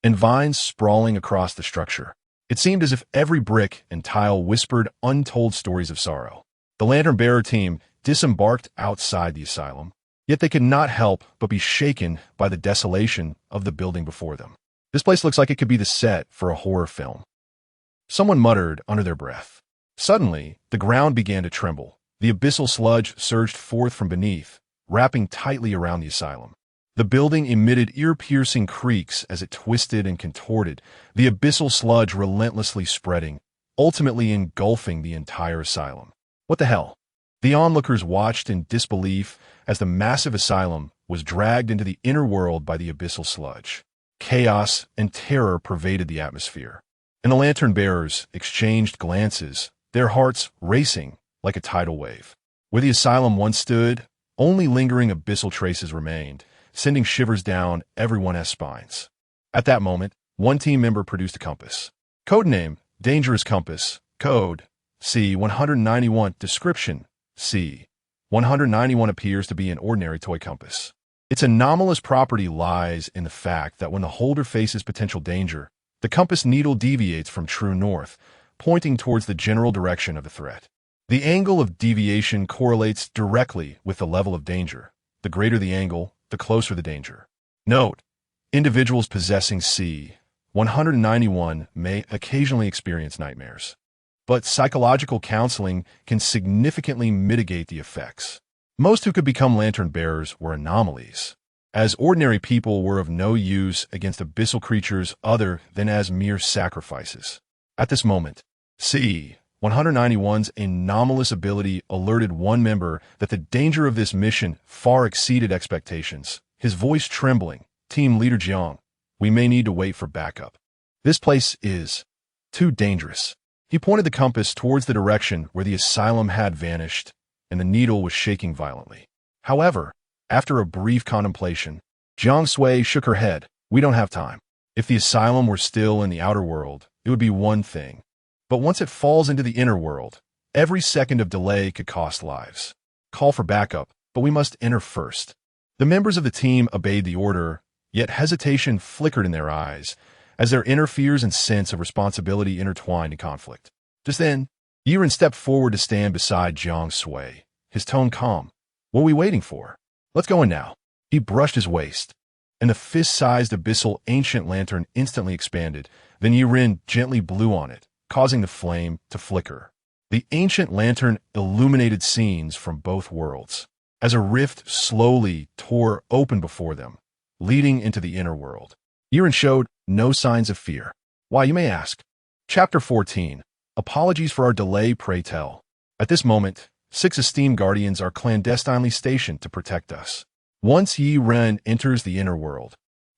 and vines sprawling across the structure. It seemed as if every brick and tile whispered untold stories of sorrow. The lantern-bearer team disembarked outside the asylum, yet they could not help but be shaken by the desolation of the building before them. This place looks like it could be the set for a horror film. Someone muttered under their breath. Suddenly, the ground began to tremble. The abyssal sludge surged forth from beneath, wrapping tightly around the asylum. The building emitted ear-piercing creaks as it twisted and contorted, the abyssal sludge relentlessly spreading, ultimately engulfing the entire asylum. What the hell? The onlookers watched in disbelief as the massive asylum was dragged into the inner world by the abyssal sludge. Chaos and terror pervaded the atmosphere, and the lantern-bearers exchanged glances, their hearts racing like a tidal wave. Where the asylum once stood, only lingering abyssal traces remained, sending shivers down everyone's spines. At that moment, one team member produced a compass. Codename, Dangerous Compass. Code, C-191. Description, C-191 appears to be an ordinary toy compass. Its anomalous property lies in the fact that when the holder faces potential danger, the compass needle deviates from true north, pointing towards the general direction of the threat. The angle of deviation correlates directly with the level of danger. The greater the angle, the closer the danger. Note: individuals possessing C-191 may occasionally experience nightmares, but psychological counseling can significantly mitigate the effects. Most who could become lantern bearers were anomalies, as ordinary people were of no use against abyssal creatures other than as mere sacrifices. At this moment, C-191's anomalous ability alerted one member that the danger of this mission far exceeded expectations. His voice trembling, "Team Leader Jiang, we may need to wait for backup. This place is too dangerous." He pointed the compass towards the direction where the asylum had vanished, and the needle was shaking violently. However, after a brief contemplation, Jiang Sui shook her head. "We don't have time. If the asylum were still in the outer world, it would be one thing. But once it falls into the inner world, every second of delay could cost lives. Call for backup, but we must enter first." The members of the team obeyed the order, yet hesitation flickered in their eyes, as their inner fears and sense of responsibility intertwined in conflict. Just then, Yi Ren stepped forward to stand beside Jiang Sui, his tone calm. "What are we waiting for? Let's go in now." He brushed his waist, and the fist-sized abyssal ancient lantern instantly expanded. Then Yi Ren gently blew on it, causing the flame to flicker. The ancient lantern illuminated scenes from both worlds, as a rift slowly tore open before them, leading into the inner world. Yi Ren showed no signs of fear. Why, you may ask? Chapter 14. Apologies for our delay, pray tell. At this moment, 6 esteemed guardians are clandestinely stationed to protect us. Once Yi Ren enters the inner world,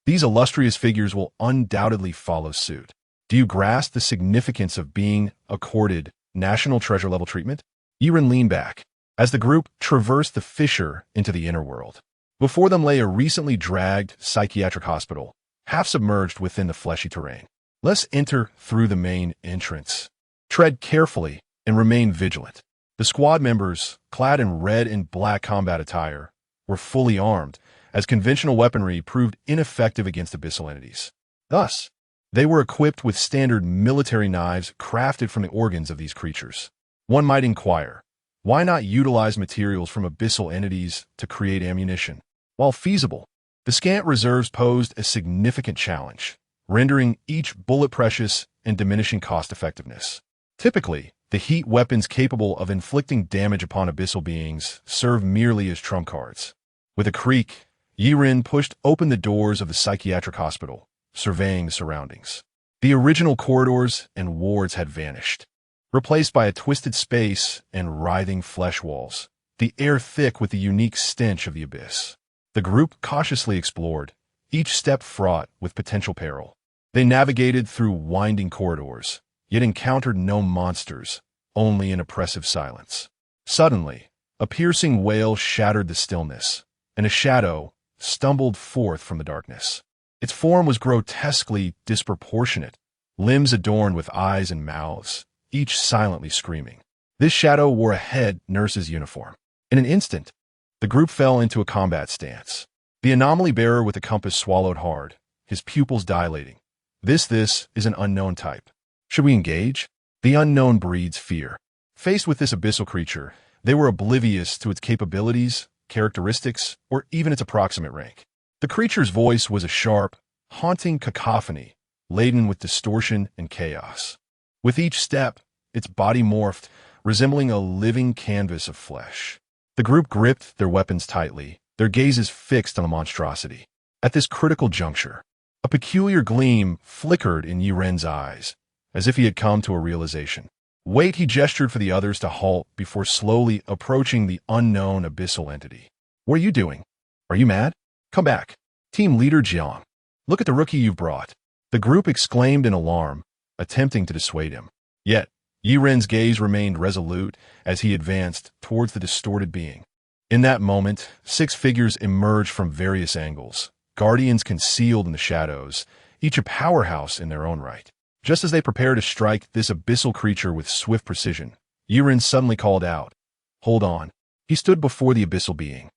These illustrious figures will undoubtedly follow suit. Do you grasp the significance of being accorded national treasure-level treatment? Yiren leaned back as the group traversed the fissure into the inner world. Before them lay a recently dragged psychiatric hospital, half submerged within the fleshy terrain. Let's enter through the main entrance. Tread carefully and remain vigilant. The squad members, clad in red and black combat attire, were fully armed, as conventional weaponry proved ineffective against abyssal entities. Thus, they were equipped with standard military knives crafted from the organs of these creatures. One might inquire, why not utilize materials from abyssal entities to create ammunition? While feasible, the scant reserves posed a significant challenge, rendering each bullet precious and diminishing cost-effectiveness. Typically, the heat weapons capable of inflicting damage upon abyssal beings serve merely as trump cards. With a creak, Yiren pushed open the doors of the psychiatric hospital, surveying the surroundings. The original corridors and wards had vanished, replaced by a twisted space and writhing flesh walls, the air thick with the unique stench of the abyss. The group cautiously explored, each step fraught with potential peril. They navigated through winding corridors, yet encountered no monsters, only an oppressive silence. Suddenly, a piercing wail shattered the stillness, and a shadow stumbled forth from the darkness. Its form was grotesquely disproportionate, limbs adorned with eyes and mouths, each silently screaming. This shadow wore a head nurse's uniform. In an instant, the group fell into a combat stance. The anomaly bearer with the compass swallowed hard, his pupils dilating. This is an unknown type. Should we engage? The unknown breeds fear. Faced with this abyssal creature, they were oblivious to its capabilities, characteristics, or even its approximate rank. The creature's voice was a sharp, haunting cacophony, laden with distortion and chaos. With each step, its body morphed, resembling a living canvas of flesh. The group gripped their weapons tightly, their gazes fixed on the monstrosity. At this critical juncture, a peculiar gleam flickered in Yiren's eyes, as if he had come to a realization. Wait, he gestured for the others to halt before slowly approaching the unknown abyssal entity. What are you doing? Are you mad? Come back. Team leader Jiang. Look at the rookie you've brought. The group exclaimed in alarm, attempting to dissuade him. Yet, Yiren's gaze remained resolute as he advanced towards the distorted being. In that moment, 6 figures emerged from various angles, guardians concealed in the shadows, each a powerhouse in their own right. Just as they prepared to strike this abyssal creature with swift precision, Yiren suddenly called out, "Hold on." He stood before the abyssal being,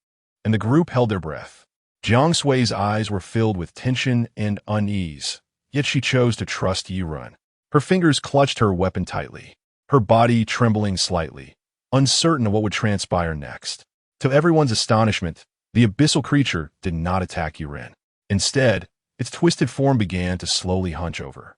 and the group held their breath. Jiang Sui's eyes were filled with tension and unease, yet she chose to trust Yiren. Her fingers clutched her weapon tightly, her body trembling slightly, uncertain of what would transpire next. To everyone's astonishment, the abyssal creature did not attack Yiren. Instead, its twisted form began to slowly hunch over.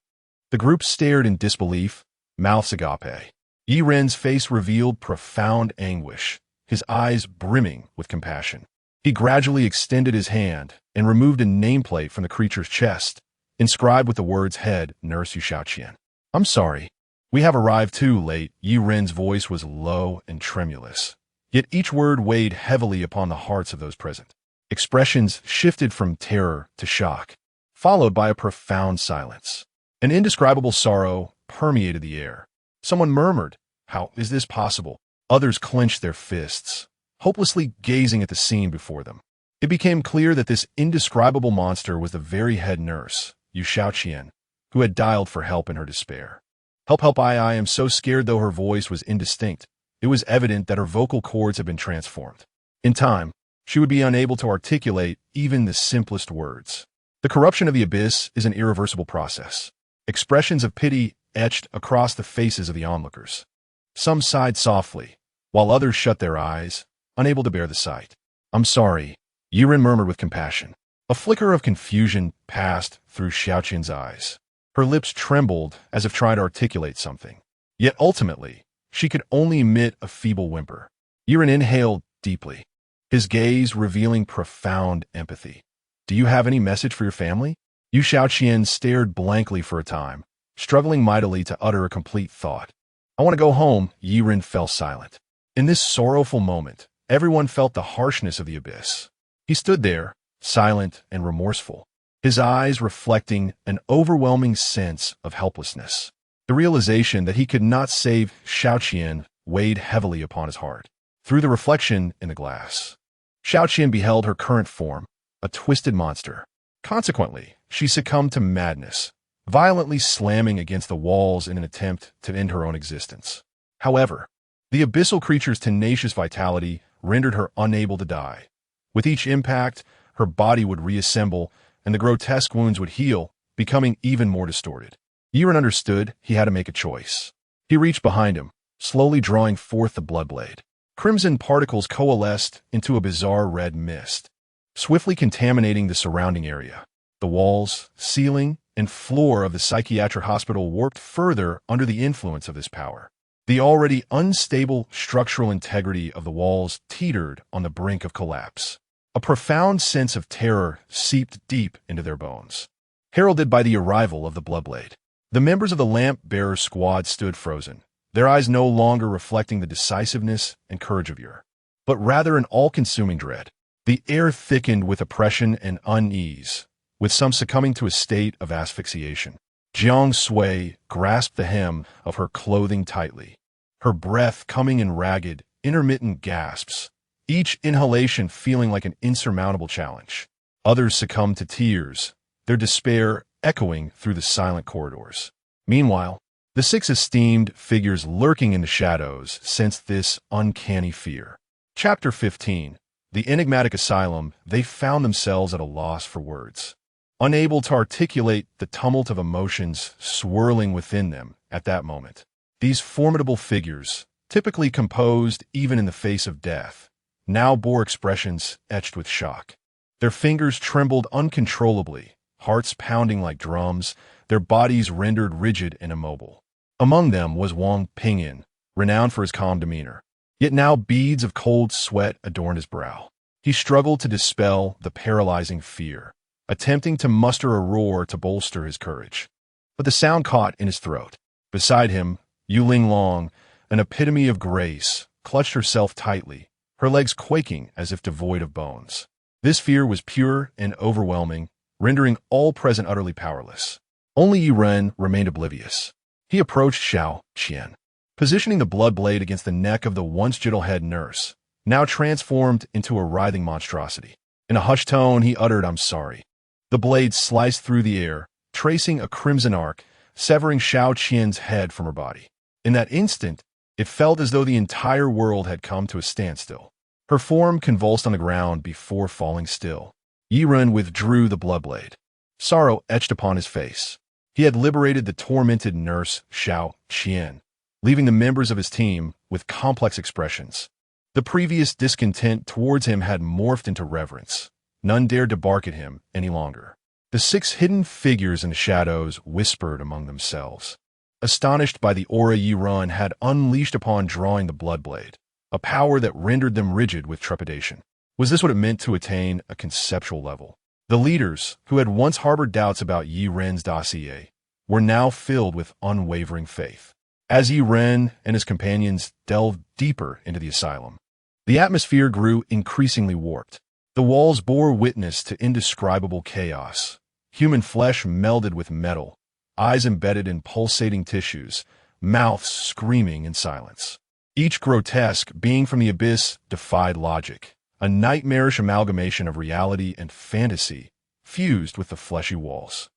The group stared in disbelief, mouths agape. Yiren's face revealed profound anguish, his eyes brimming with compassion. He gradually extended his hand and removed a nameplate from the creature's chest, inscribed with the words "Head Nurse Yu Xiaoqian." "I'm sorry. We have arrived too late." Yiren's voice was low and tremulous, yet each word weighed heavily upon the hearts of those present. Expressions shifted from terror to shock, followed by a profound silence. An indescribable sorrow permeated the air. Someone murmured, "How is this possible?" Others clenched their fists, hopelessly gazing at the scene before them. It became clear that this indescribable monster was the very head nurse, Yu Xiaoqian, who had dialed for help in her despair. "Help, help, I am so scared." Though her voice was indistinct, it was evident that her vocal cords had been transformed. In time, she would be unable to articulate even the simplest words. The corruption of the abyss is an irreversible process. Expressions of pity etched across the faces of the onlookers. Some sighed softly, while others shut their eyes, unable to bear the sight. "I'm sorry," Yiren murmured with compassion. A flicker of confusion passed through Xiaoqian's eyes. Her lips trembled as if trying to articulate something. Yet ultimately, she could only emit a feeble whimper. Yiren inhaled deeply, his gaze revealing profound empathy. "Do you have any message for your family?" Yu Xiaoqian stared blankly for a time, struggling mightily to utter a complete thought. "I want to go home." Yiren fell silent. In this sorrowful moment, everyone felt the harshness of the abyss. He stood there, silent and remorseful, his eyes reflecting an overwhelming sense of helplessness. The realization that he could not save Xiaoqian weighed heavily upon his heart. Through the reflection in the glass, Xiaoqian beheld her current form, a twisted monster. Consequently, she succumbed to madness, violently slamming against the walls in an attempt to end her own existence. However, the abyssal creature's tenacious vitality rendered her unable to die. With each impact, her body would reassemble, and the grotesque wounds would heal, becoming even more distorted. Yiren understood he had to make a choice. He reached behind him, slowly drawing forth the bloodblade. Crimson particles coalesced into a bizarre red mist, swiftly contaminating the surrounding area. The walls, ceiling, and floor of the psychiatric hospital warped further under the influence of this power. The already unstable structural integrity of the walls teetered on the brink of collapse. A profound sense of terror seeped deep into their bones, heralded by the arrival of the bloodblade. The members of the lamp-bearer squad stood frozen, their eyes no longer reflecting the decisiveness and courage of Ur, but rather an all-consuming dread. The air thickened with oppression and unease, with some succumbing to a state of asphyxiation. Jiang Sui grasped the hem of her clothing tightly, her breath coming in ragged, intermittent gasps, each inhalation feeling like an insurmountable challenge. Others succumbed to tears, their despair echoing through the silent corridors. Meanwhile, the 6 esteemed figures lurking in the shadows sensed this uncanny fear. Chapter 15. The enigmatic asylum. They found themselves at a loss for words, unable to articulate the tumult of emotions swirling within them at that moment. These formidable figures, typically composed even in the face of death, now bore expressions etched with shock. Their fingers trembled uncontrollably, hearts pounding like drums, their bodies rendered rigid and immobile. Among them was Wang Pingyan, renowned for his calm demeanor. Yet now beads of cold sweat adorned his brow. He struggled to dispel the paralyzing fear, attempting to muster a roar to bolster his courage. But the sound caught in his throat. Beside him, Yuling Long, an epitome of grace, clutched herself tightly, her legs quaking as if devoid of bones. This fear was pure and overwhelming, rendering all present utterly powerless. Only Yiren remained oblivious. He approached Xiaoqian, positioning the blood blade against the neck of the once gentle head nurse, now transformed into a writhing monstrosity. In a hushed tone, he uttered, "I'm sorry." The blade sliced through the air, tracing a crimson arc, severing Xiaoqian's head from her body. In that instant, it felt as though the entire world had come to a standstill. Her form convulsed on the ground before falling still. Yiren withdrew the blood blade. Sorrow etched upon his face. He had liberated the tormented nurse Xiaoqian, leaving the members of his team with complex expressions. The previous discontent towards him had morphed into reverence. None dared to bark at him any longer. The 6 hidden figures in the shadows whispered among themselves, astonished by the aura Yiren had unleashed upon drawing the blood blade, a power that rendered them rigid with trepidation. Was this what it meant to attain a conceptual level? The leaders, who had once harbored doubts about Yiren's dossier, were now filled with unwavering faith. As Yiren and his companions delved deeper into the asylum, the atmosphere grew increasingly warped. The walls bore witness to indescribable chaos. Human flesh melded with metal, eyes embedded in pulsating tissues, mouths screaming in silence. Each grotesque being from the abyss defied logic, a nightmarish amalgamation of reality and fantasy fused with the fleshy walls.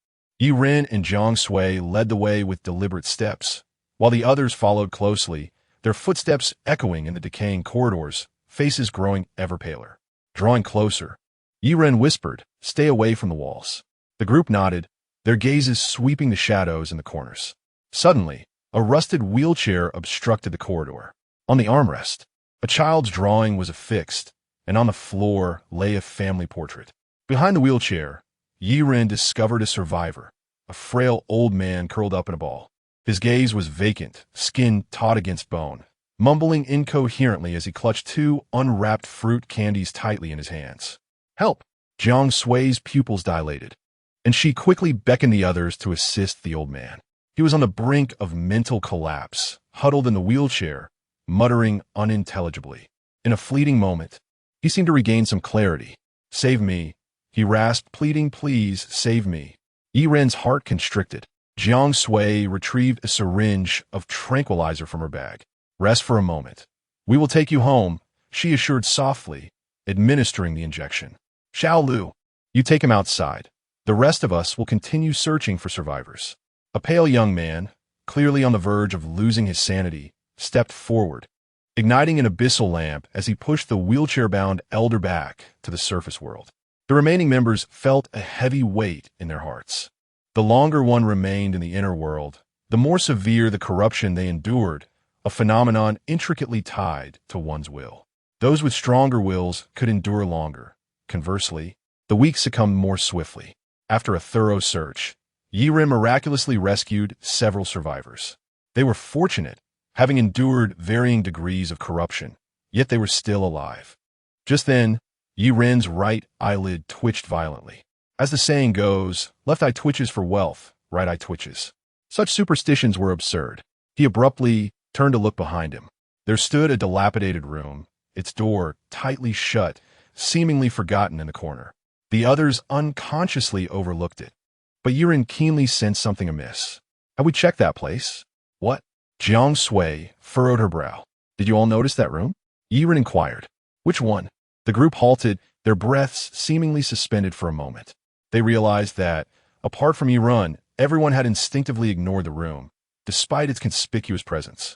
Yiren and Jiang Sui led the way with deliberate steps, while the others followed closely, their footsteps echoing in the decaying corridors, faces growing ever paler. Drawing closer, Yiren whispered, "Stay away from the walls." The group nodded, their gazes sweeping the shadows in the corners. Suddenly, a rusted wheelchair obstructed the corridor. On the armrest, a child's drawing was affixed, and on the floor lay a family portrait. Behind the wheelchair, Yiren discovered a survivor, a frail old man curled up in a ball. His gaze was vacant, skin taut against bone, mumbling incoherently as he clutched 2 unwrapped fruit candies tightly in his hands. "Help!" Jiang Sui's pupils dilated, and she quickly beckoned the others to assist the old man. He was on the brink of mental collapse, huddled in the wheelchair, muttering unintelligibly. In a fleeting moment, he seemed to regain some clarity. "Save me," He rasped, pleading, please, save me. Yiren's heart constricted. Jiang Sui retrieved a syringe of tranquilizer from her bag. Rest for a moment. We will take you home, she assured softly, administering the injection. Xiao Lu, you take him outside. The rest of us will continue searching for survivors. A pale young man, clearly on the verge of losing his sanity, stepped forward, igniting an abyssal lamp as he pushed the wheelchair-bound elder back to the surface world. The remaining members felt a heavy weight in their hearts. The longer one remained in the inner world, the more severe the corruption they endured, a phenomenon intricately tied to one's will. Those with stronger wills could endure longer. Conversely, the weak succumbed more swiftly. After a thorough search, Yiren miraculously rescued several survivors. They were fortunate, having endured varying degrees of corruption, yet they were still alive. Just then, Yiren's right eyelid twitched violently. As the saying goes, left eye twitches for wealth, right eye twitches. Such superstitions were absurd. He abruptly turned to look behind him. There stood a dilapidated room, its door tightly shut, seemingly forgotten in the corner. The others unconsciously overlooked it. But Yiren keenly sensed something amiss. Have we checked that place? What? Jiang Sui furrowed her brow. Did you all notice that room? Yiren inquired. Which one? The group halted, their breaths seemingly suspended for a moment. They realized that, apart from Yiren, everyone had instinctively ignored the room, despite its conspicuous presence.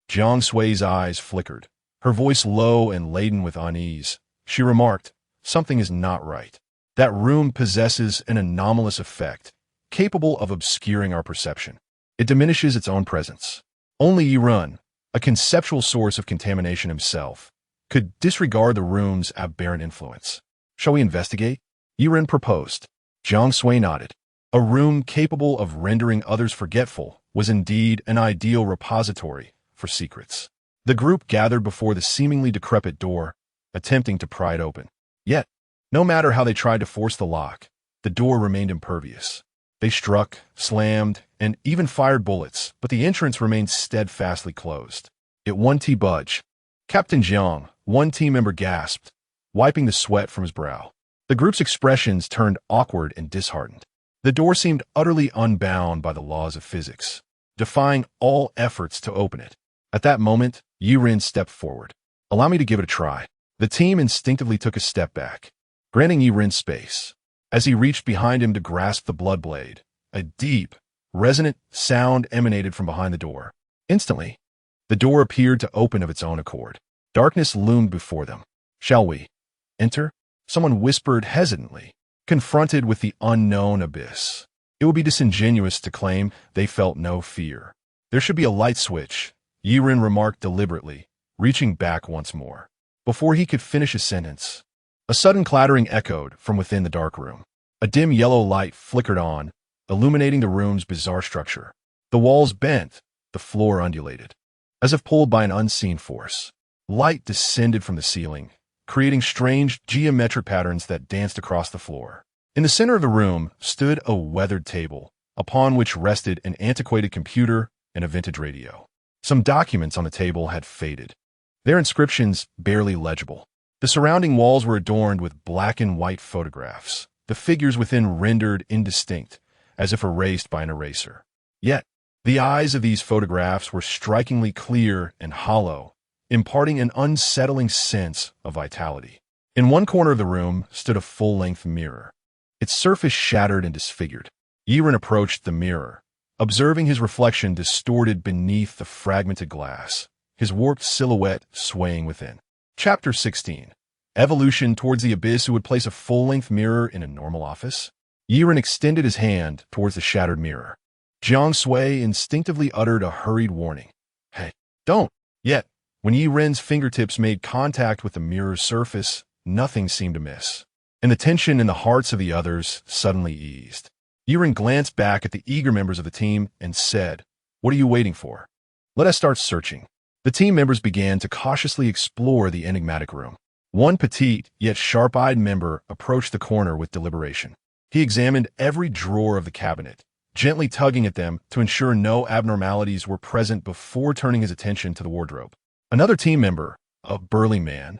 Jiang Sui's eyes flickered, her voice low and laden with unease. She remarked, something is not right. That room possesses an anomalous effect, capable of obscuring our perception. It diminishes its own presence. Only Yiren, a conceptual source of contamination himself, could disregard the room's aberrant influence. Shall we investigate? Yiren proposed. Jiang Sui nodded. A room capable of rendering others forgetful was indeed an ideal repository for secrets. The group gathered before the seemingly decrepit door, attempting to pry it open. Yet, no matter how they tried to force the lock, the door remained impervious. They struck, slammed, and even fired bullets, but the entrance remained steadfastly closed. It won't budge. Captain Jiang, one team member gasped, wiping the sweat from his brow. The group's expressions turned awkward and disheartened. The door seemed utterly unbound by the laws of physics, defying all efforts to open it. At that moment, Yiren stepped forward. Allow me to give it a try. The team instinctively took a step back, granting Yiren space. As he reached behind him to grasp the blood blade, a deep, resonant sound emanated from behind the door. Instantly, the door appeared to open of its own accord. Darkness loomed before them. Shall we enter? Someone whispered hesitantly, confronted with the unknown abyss. It would be disingenuous to claim they felt no fear. There should be a light switch, Yiren remarked deliberately, reaching back once more. Before he could finish his sentence, a sudden clattering echoed from within the dark room. A dim yellow light flickered on, illuminating the room's bizarre structure. The walls bent, the floor undulated. As if pulled by an unseen force, light descended from the ceiling, creating strange geometric patterns that danced across the floor. In the center of the room stood a weathered table, upon which rested an antiquated computer and a vintage radio. Some documents on the table had faded, their inscriptions barely legible. The surrounding walls were adorned with black and white photographs, the figures within rendered indistinct, as if erased by an eraser. Yet, the eyes of these photographs were strikingly clear and hollow, imparting an unsettling sense of vitality. In one corner of the room stood a full-length mirror, its surface shattered and disfigured. Yiren approached the mirror, observing his reflection distorted beneath the fragmented glass, his warped silhouette swaying within. Chapter 16. Evolution towards the abyss. Who would place a full-length mirror in a normal office? Yiren extended his hand towards the shattered mirror. Jiang Sui instinctively uttered a hurried warning. Hey, don't! Yet, when Yiren's fingertips made contact with the mirror's surface, nothing seemed amiss, and the tension in the hearts of the others suddenly eased. Yiren glanced back at the eager members of the team and said, "What are you waiting for? Let us start searching." The team members began to cautiously explore the enigmatic room. One petite yet sharp-eyed member approached the corner with deliberation. He examined every drawer of the cabinet, gently tugging at them to ensure no abnormalities were present before turning his attention to the wardrobe. Another team member, a burly man,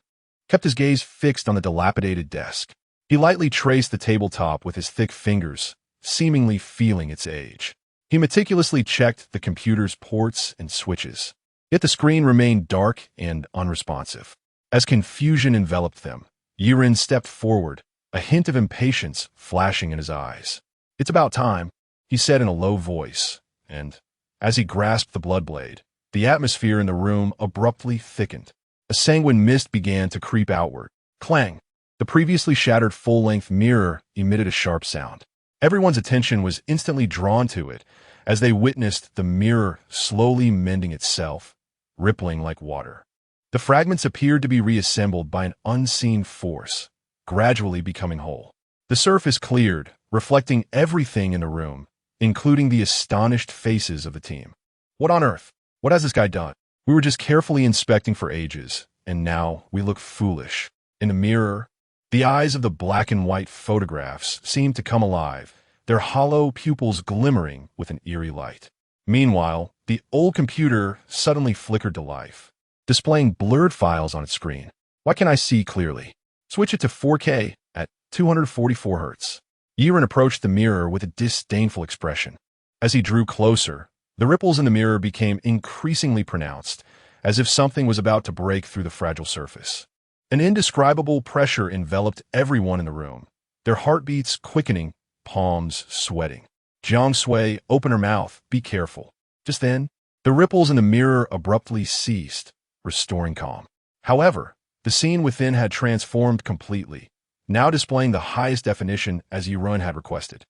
kept his gaze fixed on the dilapidated desk. He lightly traced the tabletop with his thick fingers, seemingly feeling its age. He meticulously checked the computer's ports and switches. Yet the screen remained dark and unresponsive. As confusion enveloped them, Yiren stepped forward, a hint of impatience flashing in his eyes. "It's about time," he said in a low voice, and, as he grasped the blood blade, the atmosphere in the room abruptly thickened. A sanguine mist began to creep outward. Clang! The previously shattered full-length mirror emitted a sharp sound. Everyone's attention was instantly drawn to it as they witnessed the mirror slowly mending itself, rippling like water. The fragments appeared to be reassembled by an unseen force, gradually becoming whole. The surface cleared, reflecting everything in the room, including the astonished faces of the team. "What on earth? What has this guy done? We were just carefully inspecting for ages, and now we look foolish." In the mirror, the eyes of the black and white photographs seemed to come alive, their hollow pupils glimmering with an eerie light. Meanwhile, the old computer suddenly flickered to life, displaying blurred files on its screen. "Why can't I see clearly? Switch it to 4K at 244 Hz. Yiren approached the mirror with a disdainful expression. As he drew closer, the ripples in the mirror became increasingly pronounced, as if something was about to break through the fragile surface. An indescribable pressure enveloped everyone in the room, their heartbeats quickening, palms sweating. "Jiang Sui, open her mouth, be careful." Just then, the ripples in the mirror abruptly ceased, restoring calm. However, the scene within had transformed completely, now displaying the highest definition as Yiren had requested.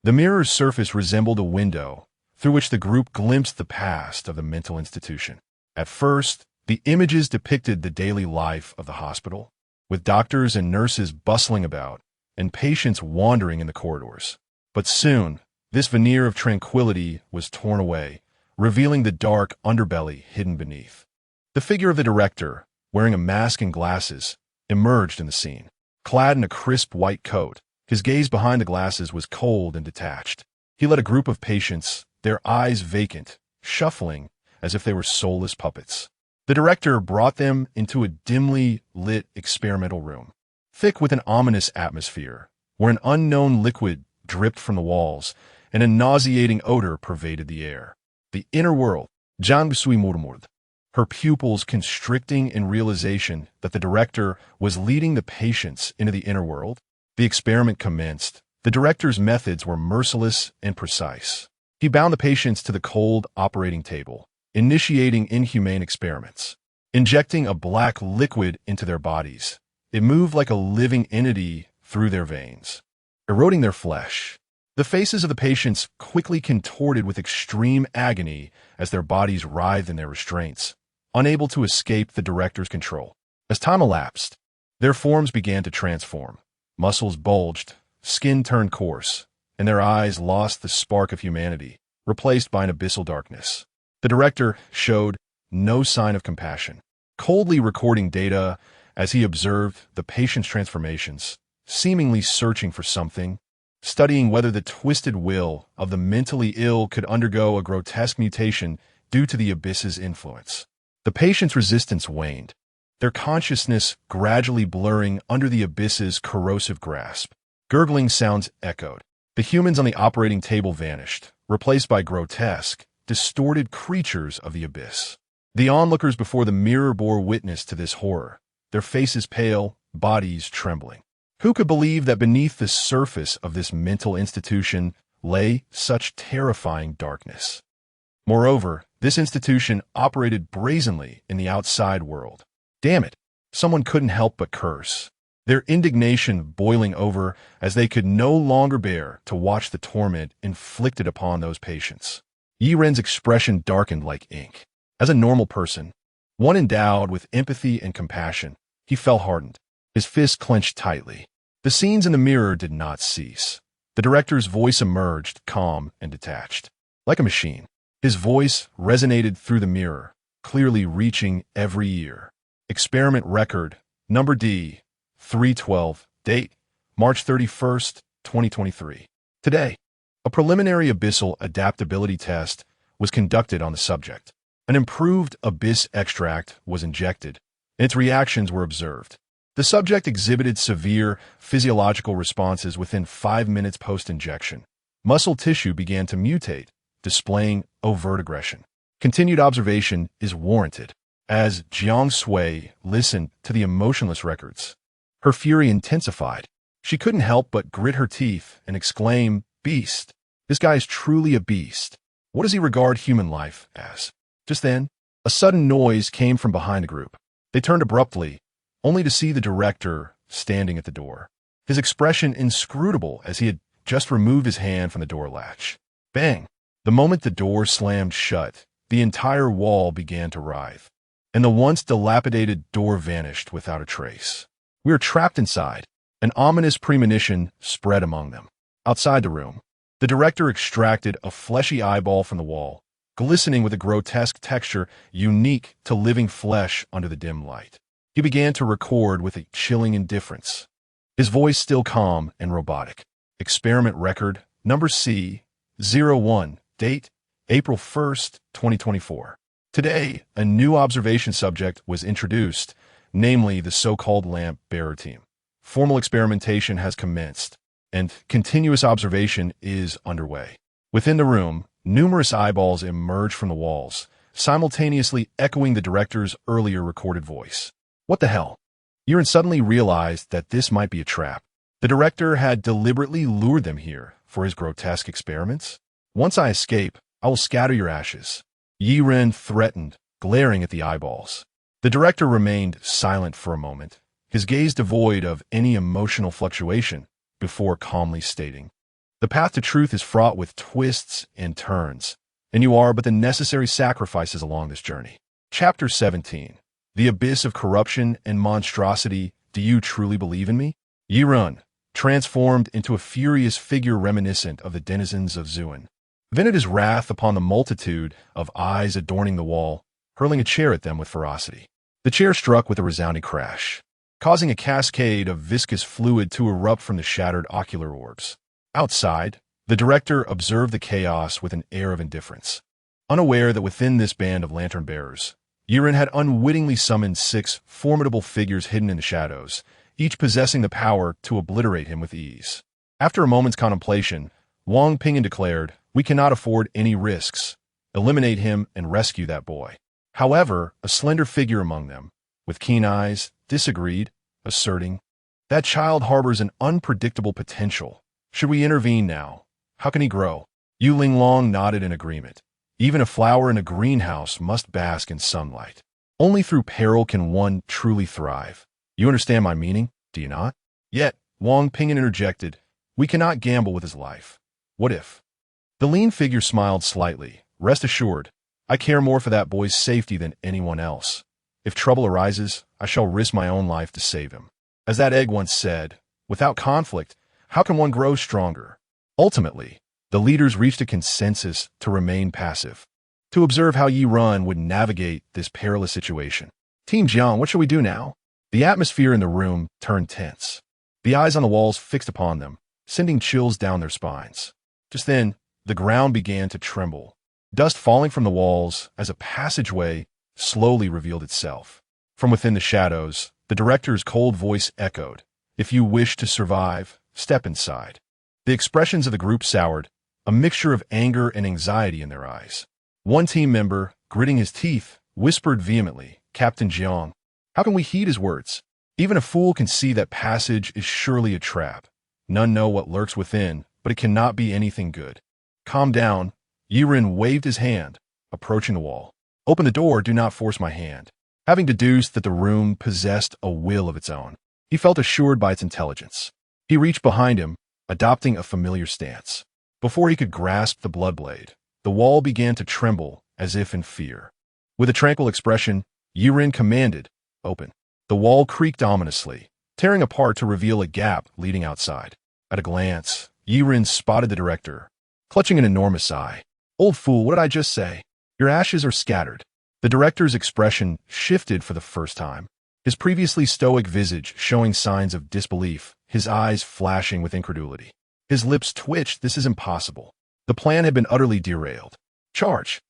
The mirror's surface resembled a window, through which the group glimpsed the past of the mental institution. At first, the images depicted the daily life of the hospital, with doctors and nurses bustling about, and patients wandering in the corridors. But soon, this veneer of tranquility was torn away, revealing the dark underbelly hidden beneath. The figure of the director, wearing a mask and glasses, emerged in the scene. Clad in a crisp white coat, his gaze behind the glasses was cold and detached. He led a group of patients, their eyes vacant, shuffling as if they were soulless puppets. The director brought them into a dimly lit experimental room, thick with an ominous atmosphere, where an unknown liquid dripped from the walls, and a nauseating odor pervaded the air. The inner world, Jiang Sui murmured, her pupils constricting in realization that the director was leading the patients into the inner world. The experiment commenced. The director's methods were merciless and precise. He bound the patients to the cold operating table, initiating inhumane experiments. Injecting a black liquid into their bodies, it moved like a living entity through their veins, eroding their flesh. The faces of the patients quickly contorted with extreme agony as their bodies writhed in their restraints, unable to escape the director's control. As time elapsed, their forms began to transform. Muscles bulged, skin turned coarse, and their eyes lost the spark of humanity, replaced by an abyssal darkness. The director showed no sign of compassion, coldly recording data as he observed the patient's transformations, seemingly searching for something, studying whether the twisted will of the mentally ill could undergo a grotesque mutation due to the abyss's influence. The patient's resistance waned, their consciousness gradually blurring under the abyss's corrosive grasp. Gurgling sounds echoed. The humans on the operating table vanished, replaced by grotesque, distorted creatures of the abyss. The onlookers before the mirror bore witness to this horror, their faces pale, bodies trembling. Who could believe that beneath the surface of this mental institution lay such terrifying darkness? Moreover, this institution operated brazenly in the outside world. Damn it, someone couldn't help but curse, their indignation boiling over as they could no longer bear to watch the torment inflicted upon those patients. Yiren's expression darkened like ink. As a normal person, one endowed with empathy and compassion, he fell hardened, his fists clenched tightly. The scenes in the mirror did not cease. The director's voice emerged, calm and detached. Like a machine, his voice resonated through the mirror, clearly reaching every ear. Experiment record, number D, 312, date, March 31st, 2023. Today, a preliminary abyssal adaptability test was conducted on the subject. An improved abyss extract was injected, and its reactions were observed. The subject exhibited severe physiological responses within 5 minutes post-injection. Muscle tissue began to mutate, displaying overt aggression. Continued observation is warranted. As Jiang Sui listened to the emotionless records, her fury intensified. She couldn't help but grit her teeth and exclaim, "Beast! This guy is truly a beast. What does he regard human life as?" Just then, a sudden noise came from behind the group. They turned abruptly, only to see the director standing at the door, his expression inscrutable as he had just removed his hand from the door latch. Bang! The moment the door slammed shut, the entire wall began to writhe, and the once dilapidated door vanished without a trace. "We are trapped inside." An ominous premonition spread among them. Outside the room, the director extracted a fleshy eyeball from the wall, glistening with a grotesque texture unique to living flesh under the dim light. He began to record with a chilling indifference, his voice still calm and robotic. Experiment record, number C01, date, April 1st, 2024. Today, a new observation subject was introduced, namely the so-called lamp bearer team. Formal experimentation has commenced, and continuous observation is underway. Within the room, numerous eyeballs emerge from the walls, simultaneously echoing the director's earlier recorded voice. What the hell? Yiren suddenly realized that this might be a trap. The director had deliberately lured them here for his grotesque experiments. "Once I escape, I will scatter your ashes," Yiren threatened, glaring at the eyeballs. The director remained silent for a moment, his gaze devoid of any emotional fluctuation, before calmly stating, "The path to truth is fraught with twists and turns, and you are but the necessary sacrifices along this journey." Chapter 17. The Abyss of Corruption and Monstrosity. Do you truly believe in me? Yiren, transformed into a furious figure reminiscent of the denizens of Zuan, vented his wrath upon the multitude of eyes adorning the wall, hurling a chair at them with ferocity. The chair struck with a resounding crash, causing a cascade of viscous fluid to erupt from the shattered ocular orbs. Outside, the director observed the chaos with an air of indifference, unaware that within this band of lantern bearers, Yiren had unwittingly summoned 6 formidable figures hidden in the shadows, each possessing the power to obliterate him with ease. After a moment's contemplation, Wang Ping'an declared, "We cannot afford any risks. Eliminate him and rescue that boy." However, a slender figure among them, with keen eyes, disagreed, asserting, "That child harbors an unpredictable potential. Should we intervene now? How can he grow?" Yu Linglong nodded in agreement. Even a flower in a greenhouse must bask in sunlight. Only through peril can one truly thrive. You understand my meaning, do you not? Yet, Wang Ping'an interjected, "We cannot gamble with his life. What if?" The lean figure smiled slightly. "Rest assured, I care more for that boy's safety than anyone else. If trouble arises, I shall risk my own life to save him. As that egg once said, without conflict, how can one grow stronger?" Ultimately, the leaders reached a consensus to remain passive, to observe how Yiren would navigate this perilous situation. "Team Jiang, what shall we do now?" The atmosphere in the room turned tense, the eyes on the walls fixed upon them, sending chills down their spines. Just then, the ground began to tremble, dust falling from the walls as a passageway slowly revealed itself. From within the shadows, the director's cold voice echoed, "If you wish to survive, step inside." The expressions of the group soured, a mixture of anger and anxiety in their eyes. One team member, gritting his teeth, whispered vehemently, "Captain Jiang, how can we heed his words? Even a fool can see that passage is surely a trap. None know what lurks within, but it cannot be anything good." "Calm down." Yiren waved his hand, approaching the wall. "Open the door, do not force my hand." Having deduced that the room possessed a will of its own, he felt assured by its intelligence. He reached behind him, adopting a familiar stance. Before he could grasp the blood blade, the wall began to tremble as if in fear. With a tranquil expression, Yiren commanded, "Open." The wall creaked ominously, tearing apart to reveal a gap leading outside. At a glance, Yiren spotted the director, clutching an enormous eye. "Old fool, what did I just say? Your ashes are scattered." The director's expression shifted for the first time, his previously stoic visage showing signs of disbelief, his eyes flashing with incredulity. His lips twitched. "This is impossible." The plan had been utterly derailed. "Charge!"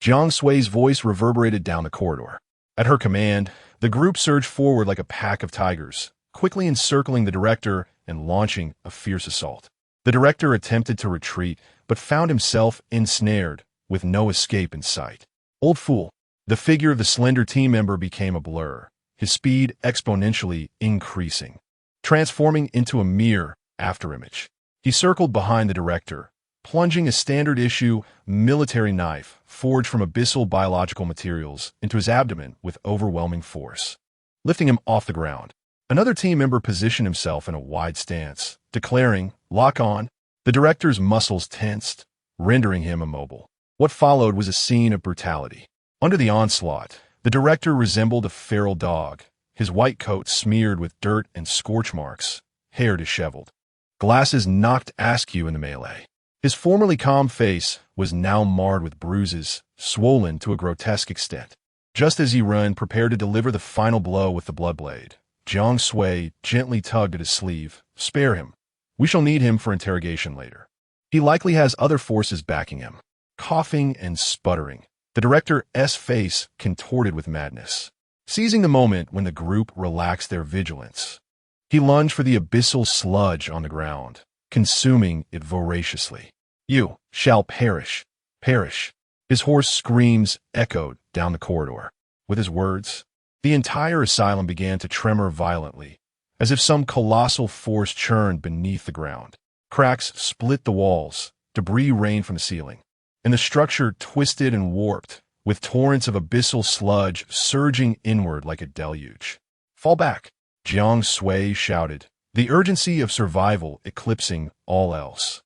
Jiang Sui's voice reverberated down the corridor. At her command, the group surged forward like a pack of tigers, quickly encircling the director and launching a fierce assault. The director attempted to retreat, but found himself ensnared, with no escape in sight. Old fool. The figure of the slender team member became a blur, his speed exponentially increasing, transforming into a mere afterimage. He circled behind the director, plunging a standard-issue military knife forged from abyssal biological materials into his abdomen with overwhelming force, lifting him off the ground. Another team member positioned himself in a wide stance, declaring, "Lock on." The director's muscles tensed, rendering him immobile. What followed was a scene of brutality. Under the onslaught, the director resembled a feral dog, his white coat smeared with dirt and scorch marks, hair disheveled. Glasses knocked askew in the melee. His formerly calm face was now marred with bruises, swollen to a grotesque extent. Just as Yi-Ren prepared to deliver the final blow with the bloodblade, Jiang Sui gently tugged at his sleeve. "Spare him. We shall need him for interrogation later. He likely has other forces backing him." Coughing and sputtering, the director's face contorted with madness. Seizing the moment when the group relaxed their vigilance, he lunged for the abyssal sludge on the ground, consuming it voraciously. "You shall perish. Perish." His hoarse screams echoed down the corridor. With his words, the entire asylum began to tremor violently, as if some colossal force churned beneath the ground. Cracks split the walls, debris rained from the ceiling, and the structure twisted and warped, with torrents of abyssal sludge surging inward like a deluge. "Fall back," Jiang Sui shouted, the urgency of survival eclipsing all else.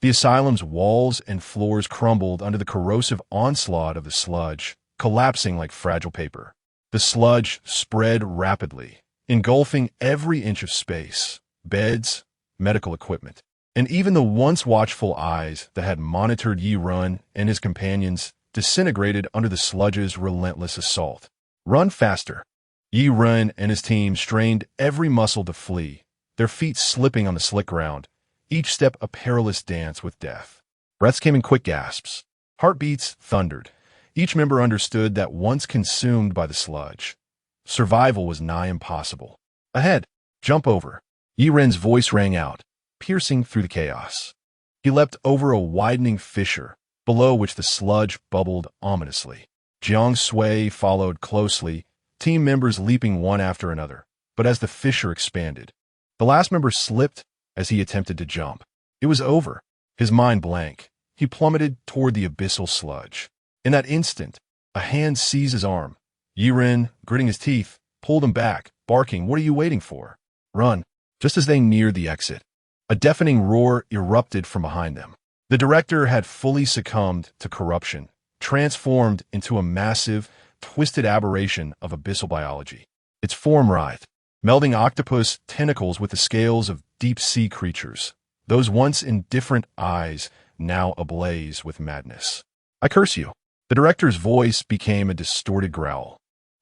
The asylum's walls and floors crumbled under the corrosive onslaught of the sludge, collapsing like fragile paper. The sludge spread rapidly, engulfing every inch of space, beds, medical equipment, and even the once watchful eyes that had monitored Yi-Ren and his companions disintegrated under the sludge's relentless assault. "Run faster." Yi-Ren and his team strained every muscle to flee, their feet slipping on the slick ground, each step a perilous dance with death. Breaths came in quick gasps. Heartbeats thundered. Each member understood that once consumed by the sludge, survival was nigh impossible. "Ahead! Jump over!" Yi-Ren's voice rang out, piercing through the chaos. He leapt over a widening fissure, below which the sludge bubbled ominously. Jiang Sui followed closely, team members leaping one after another. But as the fissure expanded, the last member slipped as he attempted to jump. It was over. His mind blank, he plummeted toward the abyssal sludge. In that instant, a hand seized his arm. Yi-Ren, gritting his teeth, pulled him back, barking, "What are you waiting for? Run!" Just as they neared the exit, a deafening roar erupted from behind them. The director had fully succumbed to corruption, transformed into a massive, twisted aberration of abyssal biology. Its form writhed, melding octopus tentacles with the scales of deep-sea creatures, those once indifferent eyes now ablaze with madness. "I curse you." The director's voice became a distorted growl.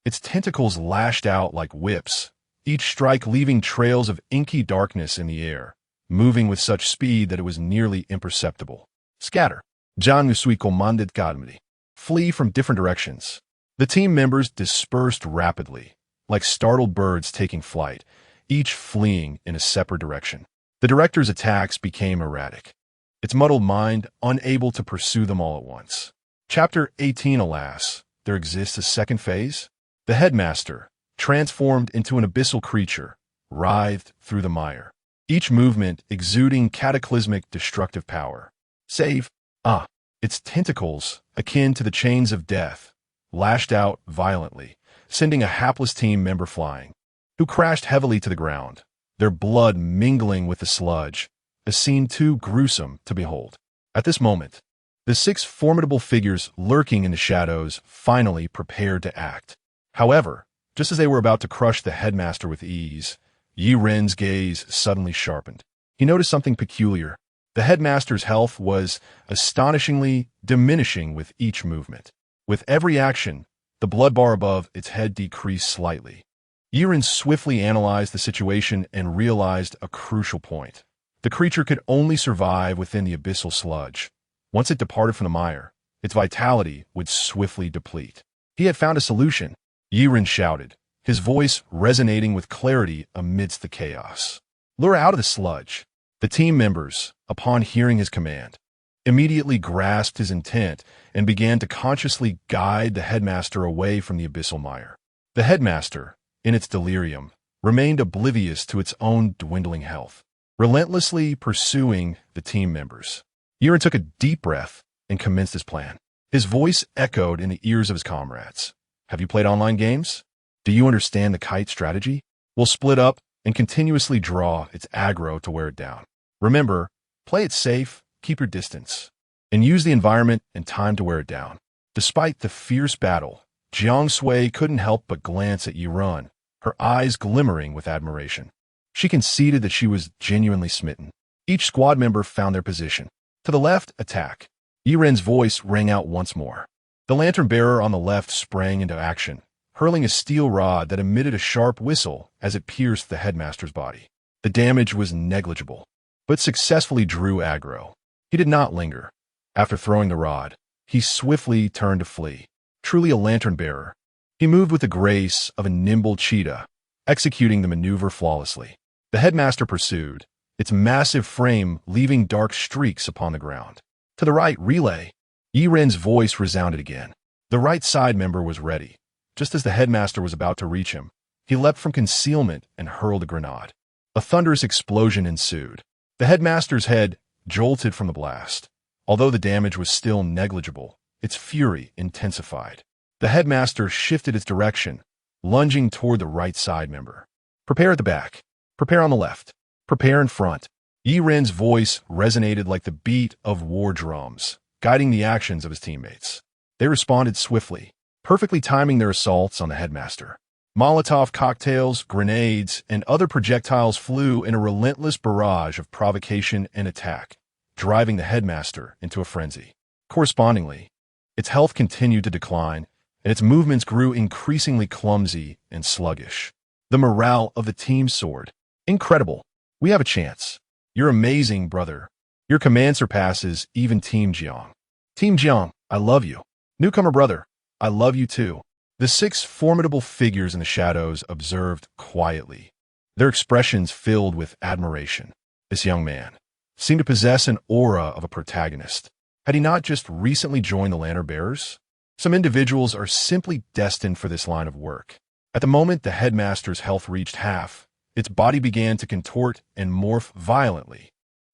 Its tentacles lashed out like whips, each strike leaving trails of inky darkness in the air, moving with such speed that it was nearly imperceptible. "Scatter." Jiang Sui commanded calmly. "Flee from different directions." The team members dispersed rapidly, like startled birds taking flight, each fleeing in a separate direction. The director's attacks became erratic, its muddled mind unable to pursue them all at once. Chapter 18. Alas, there exists a second phase? The headmaster, transformed into an abyssal creature, writhed through the mire, each movement exuding cataclysmic destructive power. Save! Its tentacles, akin to the chains of death, lashed out violently, sending a hapless team member flying, who crashed heavily to the ground, their blood mingling with the sludge, a scene too gruesome to behold. At this moment, the 6 formidable figures lurking in the shadows finally prepared to act. However, just as they were about to crush the headmaster with ease, Yi-Ren's gaze suddenly sharpened. He noticed something peculiar. The headmaster's health was astonishingly diminishing with each movement. With every action, the blood bar above its head decreased slightly. Yi-Ren swiftly analyzed the situation and realized a crucial point. The creature could only survive within the abyssal sludge. Once it departed from the mire, its vitality would swiftly deplete. He had found a solution. Yi-Ren shouted, his voice resonating with clarity amidst the chaos. "Lure out of the sludge." The team members, upon hearing his command, immediately grasped his intent and began to consciously guide the headmaster away from the abyssal mire. The headmaster, in its delirium, remained oblivious to its own dwindling health, relentlessly pursuing the team members. Yiren took a deep breath and commenced his plan. His voice echoed in the ears of his comrades. "Have you played online games? Do you understand the kite strategy? We'll split up and continuously draw its aggro to wear it down. Remember, play it safe, keep your distance, and use the environment and time to wear it down." Despite the fierce battle, Jiang Sui couldn't help but glance at Yiren, her eyes glimmering with admiration. She conceded that she was genuinely smitten. Each squad member found their position. To the left, attack. Yiren's voice rang out once more. The lantern bearer on the left sprang into action, hurling a steel rod that emitted a sharp whistle as it pierced the headmaster's body. The damage was negligible, but successfully drew aggro. He did not linger. After throwing the rod, he swiftly turned to flee. Truly a lantern bearer, he moved with the grace of a nimble cheetah, executing the maneuver flawlessly. The headmaster pursued, its massive frame leaving dark streaks upon the ground. To the right, relay. Yiren's voice resounded again. The right side member was ready. Just as the headmaster was about to reach him, he leapt from concealment and hurled a grenade. A thunderous explosion ensued. The headmaster's head jolted from the blast. Although the damage was still negligible, its fury intensified. The headmaster shifted its direction, lunging toward the right side member. "Prepare at the back. Prepare on the left. Prepare in front." Yiren's voice resonated like the beat of war drums, guiding the actions of his teammates. They responded swiftly, perfectly timing their assaults on the headmaster. Molotov cocktails, grenades, and other projectiles flew in a relentless barrage of provocation and attack, driving the headmaster into a frenzy. Correspondingly, its health continued to decline, and its movements grew increasingly clumsy and sluggish. The morale of the team soared. "Incredible. We have a chance. You're amazing, brother. Your command surpasses even Team Jiang." "Team Jiang, I love you. Newcomer brother, I love you too." The 6 formidable figures in the shadows observed quietly, their expressions filled with admiration. This young man seemed to possess an aura of a protagonist. Had he not just recently joined the Lantern Bearers? Some individuals are simply destined for this line of work. At the moment the headmaster's health reached half, its body began to contort and morph violently.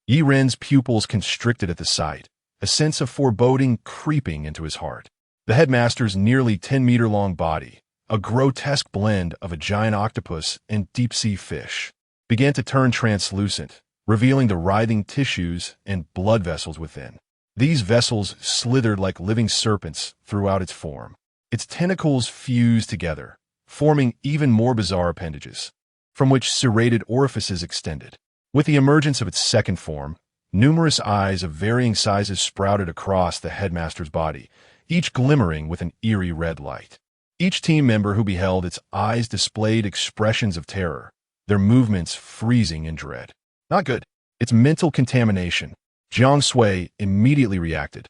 Yiren's pupils constricted at the sight, a sense of foreboding creeping into his heart. The headmaster's nearly 10-meter-long body, a grotesque blend of a giant octopus and deep-sea fish, began to turn translucent, revealing the writhing tissues and blood vessels within. These vessels slithered like living serpents throughout its form. Its tentacles fused together, forming even more bizarre appendages, from which serrated orifices extended. With the emergence of its second form, numerous eyes of varying sizes sprouted across the headmaster's body, each glimmering with an eerie red light. Each team member who beheld its eyes displayed expressions of terror, their movements freezing in dread. Not good. It's mental contamination. Jiang Sui immediately reacted,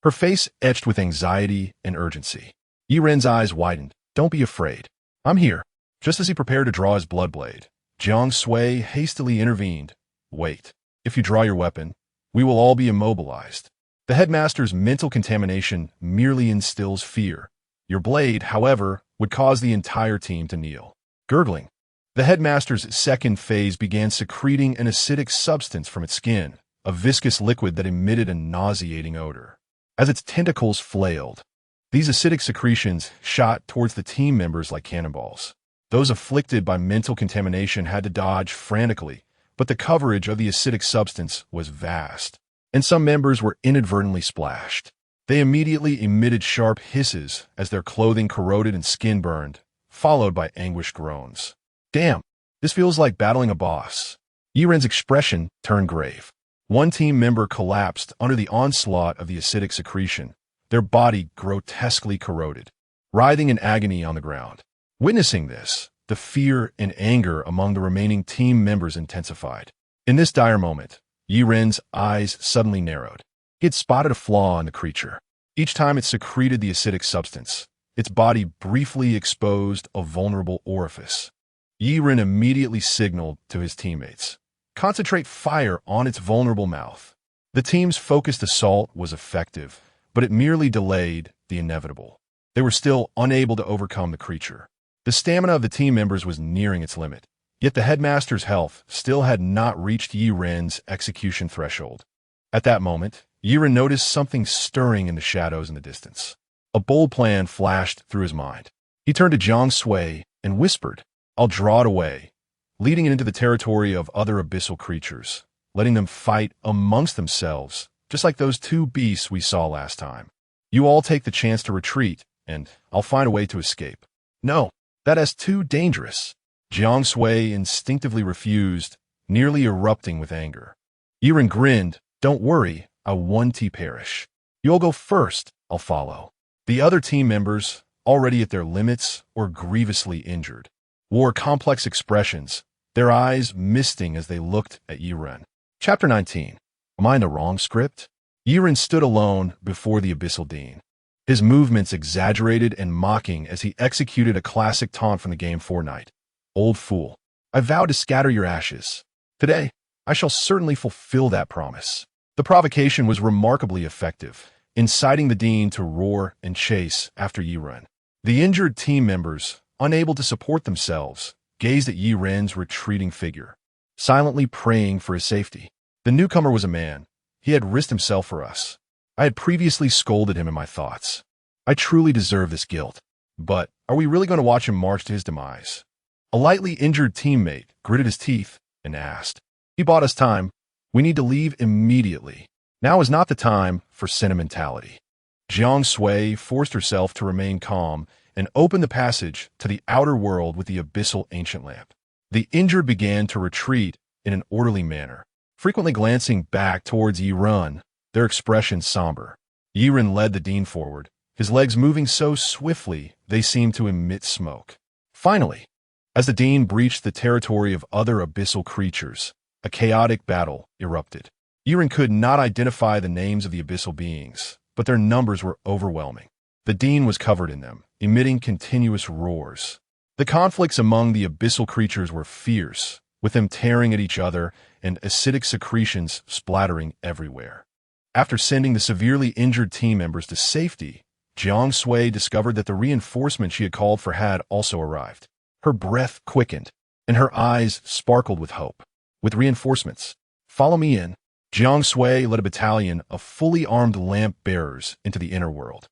her face etched with anxiety and urgency. Yiren's eyes widened. "Don't be afraid. I'm here." Just as he prepared to draw his blood blade, Jiang Sui hastily intervened. "Wait. If you draw your weapon, we will all be immobilized." The headmaster's mental contamination merely instills fear. Your blade, however, would cause the entire team to kneel. Gurgling. The headmaster's second phase began secreting an acidic substance from its skin, a viscous liquid that emitted a nauseating odor. As its tentacles flailed, these acidic secretions shot towards the team members like cannonballs. Those afflicted by mental contamination had to dodge frantically, but the coverage of the acidic substance was vast, and some members were inadvertently splashed. They immediately emitted sharp hisses as their clothing corroded and skin burned, followed by anguished groans. "Damn, this feels like battling a boss." Yiren's expression turned grave. One team member collapsed under the onslaught of the acidic secretion, their body grotesquely corroded, writhing in agony on the ground. Witnessing this, the fear and anger among the remaining team members intensified. In this dire moment, Yiren's eyes suddenly narrowed. He had spotted a flaw in the creature. Each time it secreted the acidic substance, its body briefly exposed a vulnerable orifice. Yiren immediately signaled to his teammates, "Concentrate fire on its vulnerable mouth." The team's focused assault was effective, but it merely delayed the inevitable. They were still unable to overcome the creature. The stamina of the team members was nearing its limit, yet the headmaster's health still had not reached Yiren's execution threshold. At that moment, Yiren noticed something stirring in the shadows in the distance. A bold plan flashed through his mind. He turned to Jiang Sui and whispered, "I'll draw it away," leading it into the territory of other abyssal creatures, letting them fight amongst themselves, just like those two beasts we saw last time. "You all take the chance to retreat, and I'll find a way to escape." "No, that is too dangerous." Jiang Sui instinctively refused, nearly erupting with anger. Yiren grinned, "Don't worry, I won't perish. You'll go first, I'll follow." The other team members, already at their limits or grievously injured, wore complex expressions, their eyes misting as they looked at Yiren. Chapter 19. Am I in the wrong script? Yiren stood alone before the Abyssal Dean, his movements exaggerated and mocking as he executed a classic taunt from the game Fortnite. "Old fool, I vowed to scatter your ashes. Today, I shall certainly fulfill that promise." The provocation was remarkably effective, inciting the Dean to roar and chase after Yiren. The injured team members, unable to support themselves, gazed at Yiren's retreating figure, silently praying for his safety. The newcomer was a man. He had risked himself for us. I had previously scolded him in my thoughts. I truly deserve this guilt. But are we really going to watch him march to his demise? A lightly injured teammate gritted his teeth and asked, "He bought us time. We need to leave immediately. Now is not the time for sentimentality." Jiang Sui forced herself to remain calm and opened the passage to the outer world with the abyssal ancient lamp. The injured began to retreat in an orderly manner, frequently glancing back towards Yiren, their expressions somber. Yiren led the Dean forward, his legs moving so swiftly they seemed to emit smoke. Finally, as the Dean breached the territory of other abyssal creatures, a chaotic battle erupted. Yiren could not identify the names of the abyssal beings, but their numbers were overwhelming. The Dean was covered in them, emitting continuous roars. The conflicts among the abyssal creatures were fierce, with them tearing at each other and acidic secretions splattering everywhere. After sending the severely injured team members to safety, Jiang Sui discovered that the reinforcement she had called for had also arrived. Her breath quickened, and her eyes sparkled with hope. "With reinforcements, follow me in." Jiang Sui led a battalion of fully armed lamp bearers into the inner world.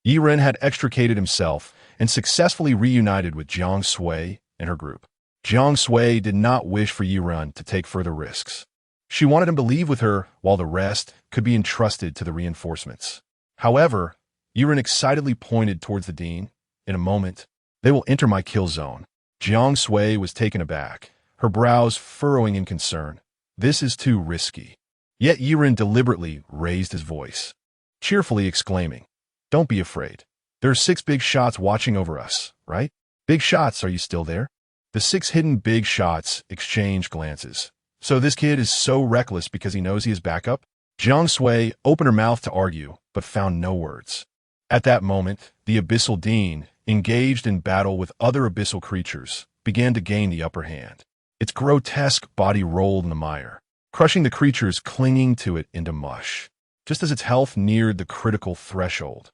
Yiren had extricated himself and successfully reunited with Jiang Sui and her group. Jiang Sui did not wish for Yiren to take further risks. She wanted him to leave with her while the rest could be entrusted to the reinforcements. However, Yiren excitedly pointed towards the Dean. "In a moment, they will enter my kill zone." Jiang Sui was taken aback, her brows furrowing in concern. "This is too risky." Yet Yiren deliberately raised his voice, cheerfully exclaiming, "Don't be afraid. There are 6 big shots watching over us, right? Big shots, are you still there?" The 6 hidden big shots exchanged glances. "So this kid is so reckless because he knows he has backup?" Jiang Sui opened her mouth to argue, but found no words. At that moment, the Abyssal Dean, engaged in battle with other abyssal creatures, began to gain the upper hand. Its grotesque body rolled in the mire, crushing the creatures clinging to it into mush. Just as its health neared the critical threshold,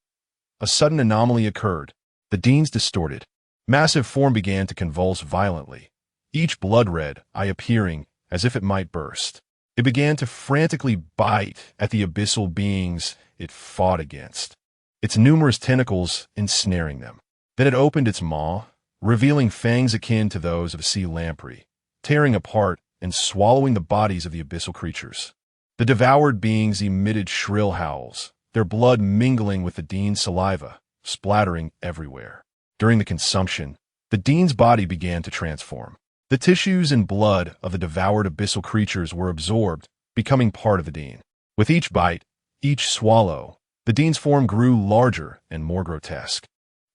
a sudden anomaly occurred. The Dean's distorted, massive form began to convulse violently, each blood-red eye appearing as if it might burst. It began to frantically bite at the abyssal beings it fought against, its numerous tentacles ensnaring them. Then it opened its maw, revealing fangs akin to those of a sea lamprey, tearing apart and swallowing the bodies of the abyssal creatures. The devoured beings emitted shrill howls, their blood mingling with the Dean's saliva, splattering everywhere. During the consumption, the Dean's body began to transform. The tissues and blood of the devoured abyssal creatures were absorbed, becoming part of the Dean. With each bite, each swallow, the Dean's form grew larger and more grotesque.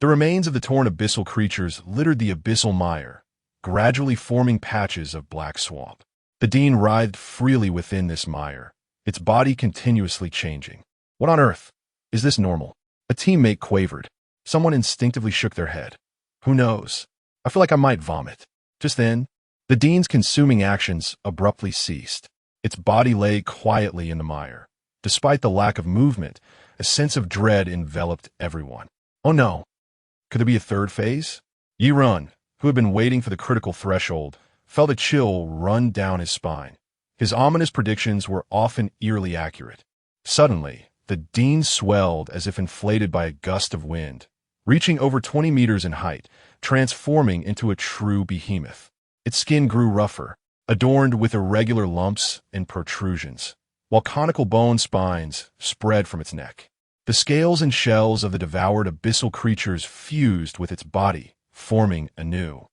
The remains of the torn abyssal creatures littered the abyssal mire, gradually forming patches of black swamp. The Dean writhed freely within this mire, its body continuously changing. "What on earth? Is this normal?" a teammate quavered. Someone instinctively shook their head. Who knows? I feel like I might vomit. Just then, the Dean's consuming actions abruptly ceased. Its body lay quietly in the mire. Despite the lack of movement, a sense of dread enveloped everyone. Oh no! Could there be a third phase? Yi-Run, who had been waiting for the critical threshold, felt a chill run down his spine. His ominous predictions were often eerily accurate. Suddenly, the Dean swelled as if inflated by a gust of wind, reaching over 20 meters in height, transforming into a true behemoth. Its skin grew rougher, adorned with irregular lumps and protrusions, while conical bone spines spread from its neck. The scales and shells of the devoured abyssal creatures fused with its body, forming a new,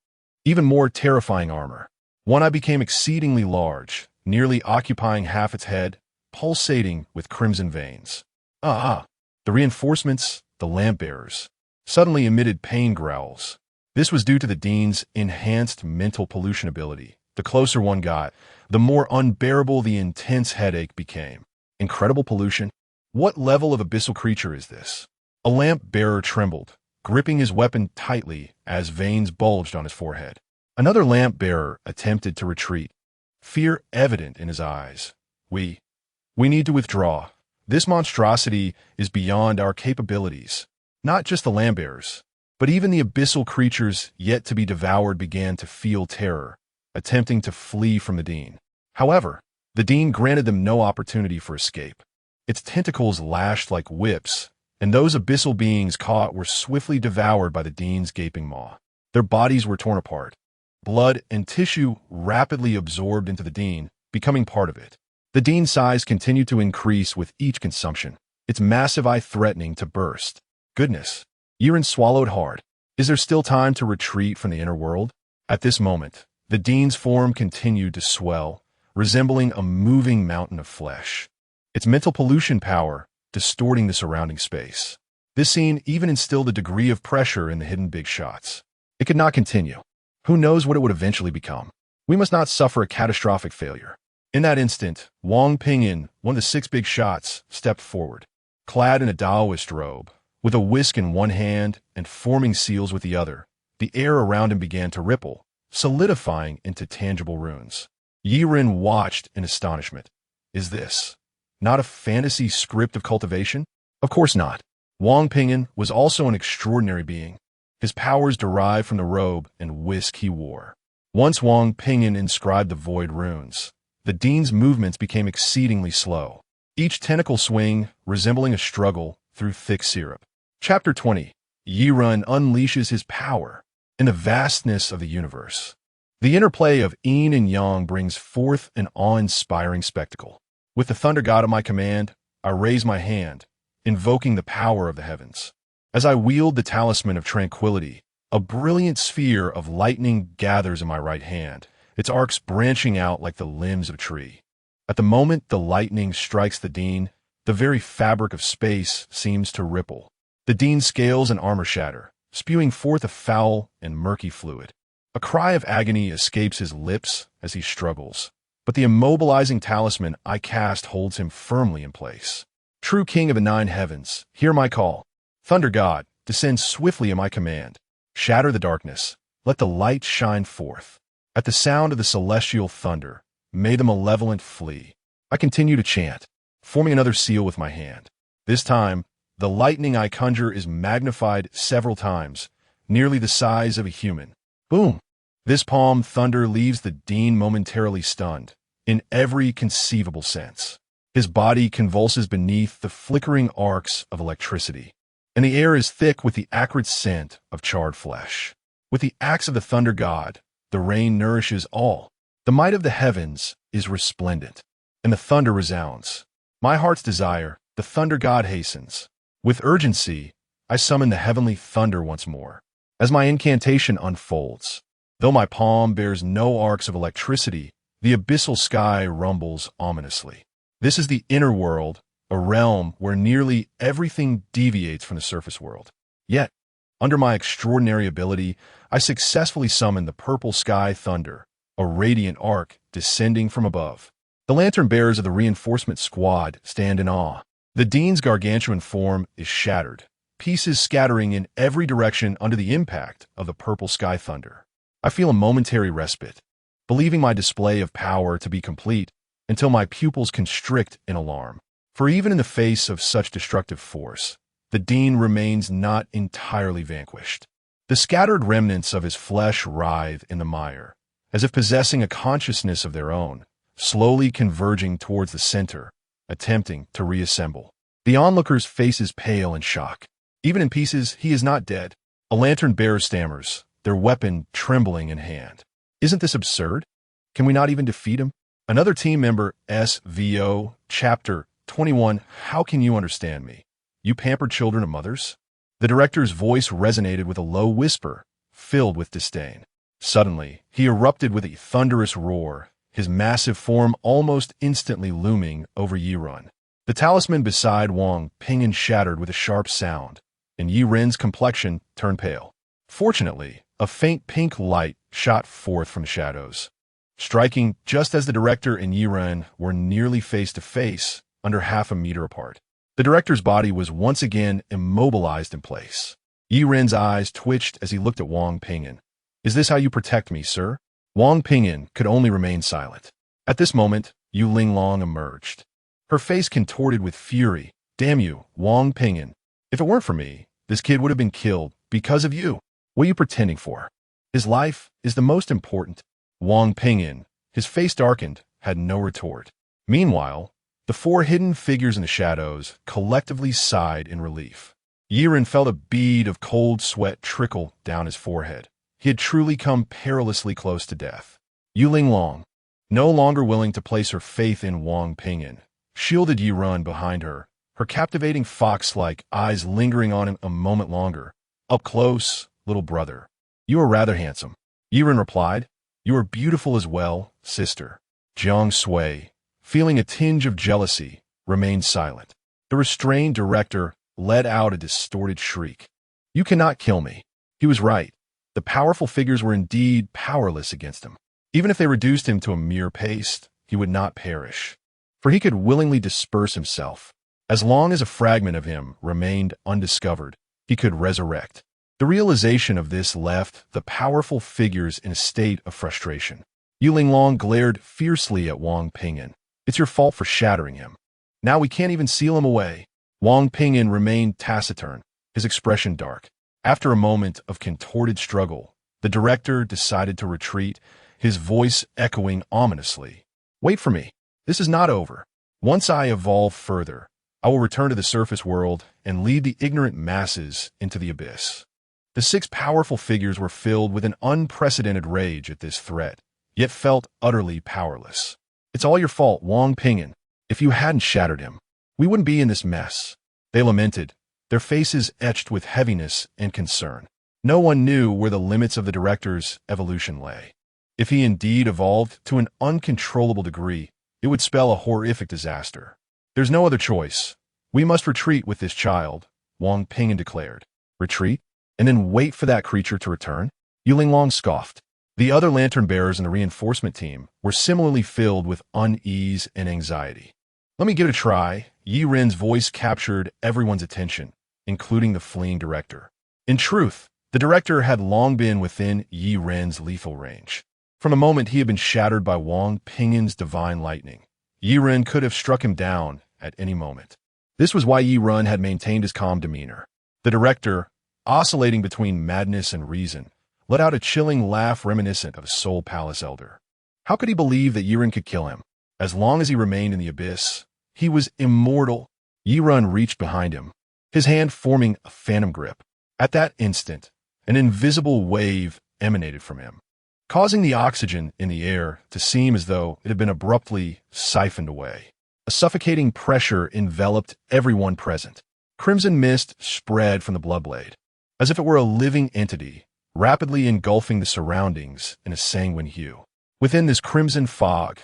even more terrifying armor. One eye became exceedingly large, nearly occupying half its head, pulsating with crimson veins. The reinforcements, the lamp-bearers, suddenly emitted pain growls. This was due to the Dean's enhanced mental pollution ability. The closer one got, the more unbearable the intense headache became. Incredible pollution? What level of abyssal creature is this? A lamp-bearer trembled, gripping his weapon tightly as veins bulged on his forehead. Another lamp-bearer attempted to retreat, fear evident in his eyes. We need to withdraw. This monstrosity is beyond our capabilities. Not just the lamp-bearers, but even the abyssal creatures yet to be devoured began to feel terror, attempting to flee from the Dean. However, the Dean granted them no opportunity for escape. Its tentacles lashed like whips, and those abyssal beings caught were swiftly devoured by the Dean's gaping maw. Their bodies were torn apart. Blood and tissue rapidly absorbed into the Dean, becoming part of it. The Dean's size continued to increase with each consumption, its massive eye threatening to burst. Goodness. Yi-Run swallowed hard. Is there still time to retreat from the inner world? At this moment, the Dean's form continued to swell, resembling a moving mountain of flesh. Its mental pollution power distorting the surrounding space. This scene even instilled a degree of pressure in the hidden big shots. It could not continue. Who knows what it would eventually become? We must not suffer a catastrophic failure. In that instant, Wang Pingyan, one of the 6 big shots, stepped forward. Clad in a Taoist robe, with a whisk in one hand and forming seals with the other, the air around him began to ripple, solidifying into tangible runes. Yi-Run watched in astonishment. Is this not a fantasy script of cultivation? Of course not. Wang Pingyan was also an extraordinary being. His powers derived from the robe and whisk he wore. Once Wang Pingyan inscribed the void runes, the Dean's movements became exceedingly slow, each tentacle swing resembling a struggle through thick syrup. Chapter 20. Yi-Run unleashes his power in the vastness of the universe. The interplay of yin and yang brings forth an awe-inspiring spectacle. With the thunder god at my command, I raise my hand, invoking the power of the heavens. As I wield the talisman of tranquility, a brilliant sphere of lightning gathers in my right hand, its arcs branching out like the limbs of a tree. At the moment the lightning strikes the Dean, the very fabric of space seems to ripple. The Dean's scales and armor shatter, spewing forth a foul and murky fluid. A cry of agony escapes his lips as he struggles, but the immobilizing talisman I cast holds him firmly in place. True King of the 9 heavens, hear my call. Thunder God, descend swiftly at my command. Shatter the darkness. Let the light shine forth. At the sound of the celestial thunder, may the malevolent flee. I continue to chant, forming another seal with my hand. This time, the lightning I conjure is magnified several times, nearly the size of a human. Boom! This palm thunder leaves the Dean momentarily stunned, in every conceivable sense. His body convulses beneath the flickering arcs of electricity, and the air is thick with the acrid scent of charred flesh. With the axe of the thunder god, the rain nourishes all. The might of the heavens is resplendent, and the thunder resounds. My heart's desire, the thunder god hastens. With urgency, I summon the heavenly thunder once more. As my incantation unfolds, though my palm bears no arcs of electricity, the abyssal sky rumbles ominously. This is the inner world, a realm where nearly everything deviates from the surface world. Yet, under my extraordinary ability, I successfully summon the purple sky thunder, a radiant arc descending from above. The lantern bearers of the reinforcement squad stand in awe. The Dean's gargantuan form is shattered, pieces scattering in every direction under the impact of the purple sky thunder. I feel a momentary respite, believing my display of power to be complete until my pupils constrict in alarm. For even in the face of such destructive force, the Dean remains not entirely vanquished. The scattered remnants of his flesh writhe in the mire, as if possessing a consciousness of their own, slowly converging towards the center, attempting to reassemble. The onlooker's face is pale in shock. Even in pieces, he is not dead. A lantern bearer stammers, their weapon trembling in hand. Isn't this absurd? Can we not even defeat him? Another team member, SVO, Chapter 21, How can you understand me? You pampered children of mothers? The director's voice resonated with a low whisper, filled with disdain. Suddenly, he erupted with a thunderous roar, his massive form almost instantly looming over Yi-Run. The talisman beside Wang Ping'an shattered with a sharp sound, and Yi-Ren's complexion turned pale. Fortunately, a faint pink light shot forth from the shadows, striking just as the director and Yi-Ren were nearly face-to-face, under half a meter apart. The director's body was once again immobilized in place. Yi-Ren's eyes twitched as he looked at Wang Ping'an. Is this how you protect me, sir? Wang Ping'an could only remain silent. At this moment, Yu Linglong emerged. Her face contorted with fury. Damn you, Wang Ping'an. If it weren't for me, this kid would have been killed because of you. What are you pretending for? His life is the most important. Wang Ping'an, his face darkened, had no retort. Meanwhile, the four hidden figures in the shadows collectively sighed in relief. Yi-Ren felt a bead of cold sweat trickle down his forehead. He had truly come perilously close to death. Yu Linglong, no longer willing to place her faith in Wang Ping'an, shielded Yi-Run behind her, her captivating fox-like eyes lingering on him a moment longer. Up close, little brother. You are rather handsome. Yi-Run replied. You are beautiful as well, sister. Jiang Sui, feeling a tinge of jealousy, remained silent. The restrained director let out a distorted shriek. You cannot kill me. He was right. The powerful figures were indeed powerless against him. Even if they reduced him to a mere paste, he would not perish, for he could willingly disperse himself. As long as a fragment of him remained undiscovered, he could resurrect. The realization of this left the powerful figures in a state of frustration. Yu Linglong glared fiercely at Wang Ping'an. It's your fault for shattering him. Now we can't even seal him away. Wang Ping'an remained taciturn, his expression dark. After a moment of contorted struggle, the director decided to retreat, his voice echoing ominously. Wait for me. This is not over. Once I evolve further, I will return to the surface world and lead the ignorant masses into the abyss. The six powerful figures were filled with an unprecedented rage at this threat, yet felt utterly powerless. It's all your fault, Wang Ping'an. If you hadn't shattered him, we wouldn't be in this mess. They lamented, their faces etched with heaviness and concern. No one knew where the limits of the director's evolution lay. If he indeed evolved to an uncontrollable degree, it would spell a horrific disaster. There's no other choice. We must retreat with this child, Wang Ping'an declared. Retreat? And then wait for that creature to return? Yu Linglong scoffed. The other lantern bearers in the reinforcement team were similarly filled with unease and anxiety. Let me give it a try. Yi-Ren's voice captured everyone's attention, including the fleeing director. In truth, the director had long been within Yi-Ren's lethal range. From the moment he had been shattered by Wang Ping'an's divine lightning, Yi-Ren could have struck him down at any moment. This was why Yi-Run had maintained his calm demeanor. The director, oscillating between madness and reason, let out a chilling laugh reminiscent of a Soul Palace elder. How could he believe that Yi-Ren could kill him? As long as he remained in the abyss, he was immortal. Yi-Run reached behind him, his hand forming a phantom grip. At that instant, an invisible wave emanated from him, causing the oxygen in the air to seem as though it had been abruptly siphoned away. A suffocating pressure enveloped everyone present. Crimson mist spread from the bloodblade, as if it were a living entity, rapidly engulfing the surroundings in a sanguine hue. Within this crimson fog,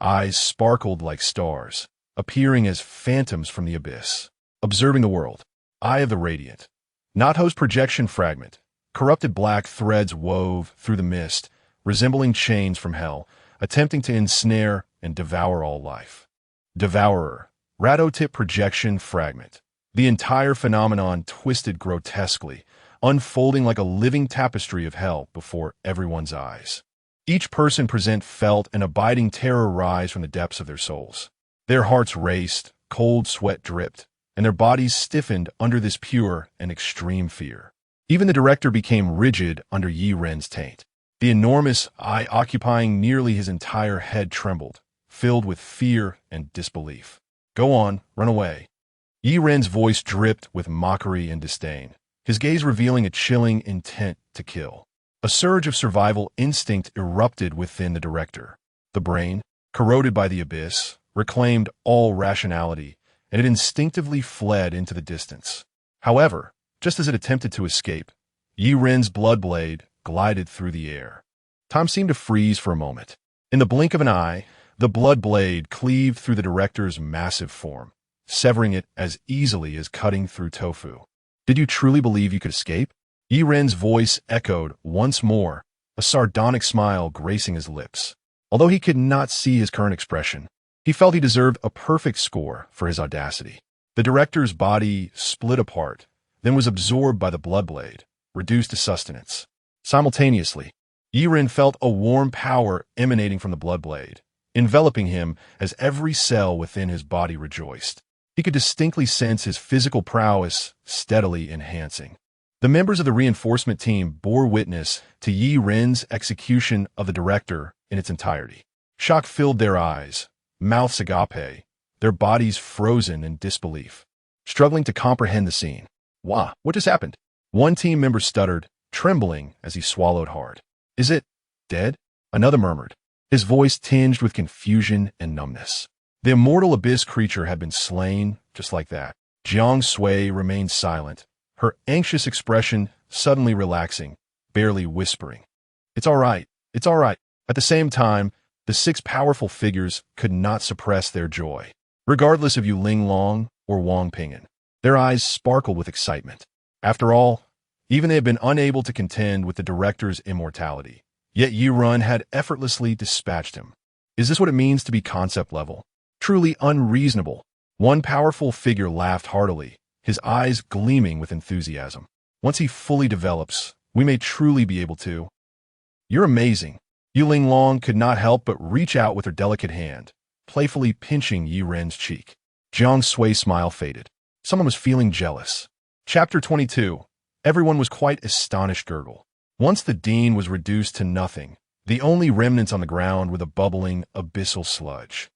eyes sparkled like stars, appearing as phantoms from the abyss. Observing the world, Eye of the Radiant. Nato's projection fragment, corrupted black threads wove through the mist, resembling chains from hell, attempting to ensnare and devour all life. Devourer, Ratotip projection fragment. The entire phenomenon twisted grotesquely, unfolding like a living tapestry of hell before everyone's eyes. Each person present felt an abiding terror rise from the depths of their souls. Their hearts raced, cold sweat dripped, and their bodies stiffened under this pure and extreme fear. Even the director became rigid under Yi Ren's taint. The enormous eye occupying nearly his entire head trembled, filled with fear and disbelief. "Go on, run away." Yi Ren's voice dripped with mockery and disdain, his gaze revealing a chilling intent to kill. A surge of survival instinct erupted within the director. The brain, corroded by the abyss, reclaimed all rationality, and it instinctively fled into the distance. However, just as it attempted to escape, Yi Ren's blood blade glided through the air. Time seemed to freeze for a moment. In the blink of an eye, the blood blade cleaved through the director's massive form, severing it as easily as cutting through tofu. "Did you truly believe you could escape?" Yi Ren's voice echoed once more, a sardonic smile gracing his lips. Although he could not see his current expression, he felt he deserved a perfect score for his audacity. The director's body split apart, then was absorbed by the blood blade, reduced to sustenance. Simultaneously, Yi Ren felt a warm power emanating from the blood blade, enveloping him as every cell within his body rejoiced. He could distinctly sense his physical prowess steadily enhancing. The members of the reinforcement team bore witness to Yi Ren's execution of the director in its entirety. Shock filled their eyes, mouths agape, their bodies frozen in disbelief, struggling to comprehend the scene. "Wah, what just happened?" One team member stuttered, trembling as he swallowed hard. "Is it dead?" Another murmured, his voice tinged with confusion and numbness. The immortal abyss creature had been slain just like that. Jiang Sui remained silent, her anxious expression suddenly relaxing, barely whispering, "It's all right, it's all right." At the same time, the six powerful figures could not suppress their joy. Regardless of Yu Linglong or Wang Ping'an, their eyes sparkled with excitement. After all, even they had been unable to contend with the director's immortality, yet Yi Ren had effortlessly dispatched him. Is this what it means to be concept level? Truly unreasonable. One powerful figure laughed heartily, his eyes gleaming with enthusiasm. "Once he fully develops, we may truly be able to." "You're amazing." Yu Linglong could not help but reach out with her delicate hand, playfully pinching Yi Ren's cheek. Jiang Sui's smile faded. Someone was feeling jealous. Chapter 22. Everyone was quite astonished gurgle. Once the dean was reduced to nothing, the only remnants on the ground were the bubbling, abyssal sludge.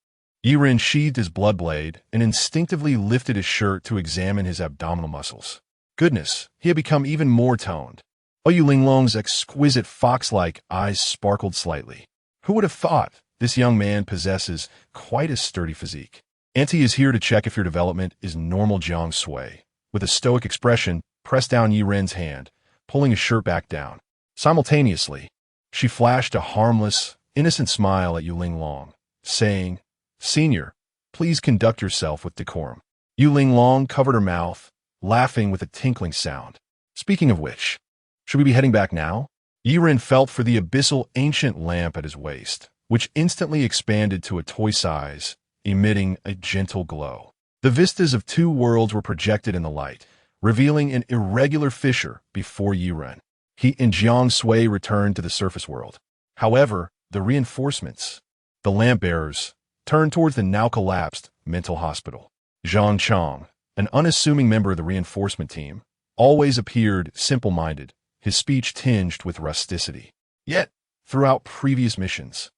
Yi Ren sheathed his blood blade and instinctively lifted his shirt to examine his abdominal muscles. Goodness, he had become even more toned. Yu Linglong's exquisite fox-like eyes sparkled slightly. Who would have thought this young man possesses quite a sturdy physique? Auntie is here to check if your development is normal. Jiang Sui, with a stoic expression, pressed down Yi Ren's hand, pulling his shirt back down. Simultaneously, she flashed a harmless, innocent smile at Yu Linglong, saying, "Senior, please conduct yourself with decorum." Yu Linglong covered her mouth, laughing with a tinkling sound. "Speaking of which, should we be heading back now?" Yi Ren felt for the abyssal ancient lamp at his waist, which instantly expanded to a toy size, emitting a gentle glow. The vistas of two worlds were projected in the light, revealing an irregular fissure before Yi Ren. He and Jiang Sui returned to the surface world. However, the reinforcements, the lamp bearers, turned towards the now collapsed mental hospital. Zhang Chong, an unassuming member of the reinforcement team, always appeared simple-minded, his speech tinged with rusticity. Yet, throughout previous missions,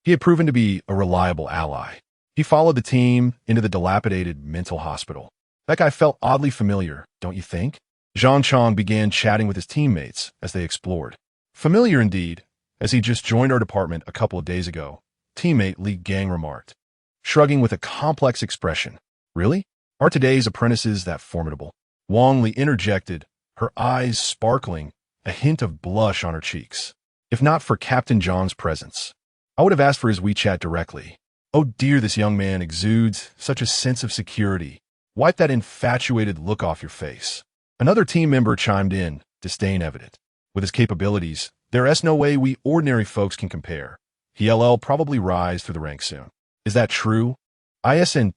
he had proven to be a reliable ally. He followed the team into the dilapidated mental hospital. That guy felt oddly familiar, don't you think? Zhang Chong began chatting with his teammates as they explored. Familiar indeed, as he just joined our department a couple of days ago, teammate Li Gang remarked, shrugging with a complex expression. Really? Are today's apprentices that formidable? Wang Li interjected, her eyes sparkling, a hint of blush on her cheeks. If not for Captain Zhang's presence, I would have asked for his WeChat directly. Oh dear, this young man exudes such a sense of security. Wipe that infatuated look off your face. Another team member chimed in, disdain evident. With his capabilities, there is no way we ordinary folks can compare. He'll probably rise through the ranks soon. Is that true? Isn't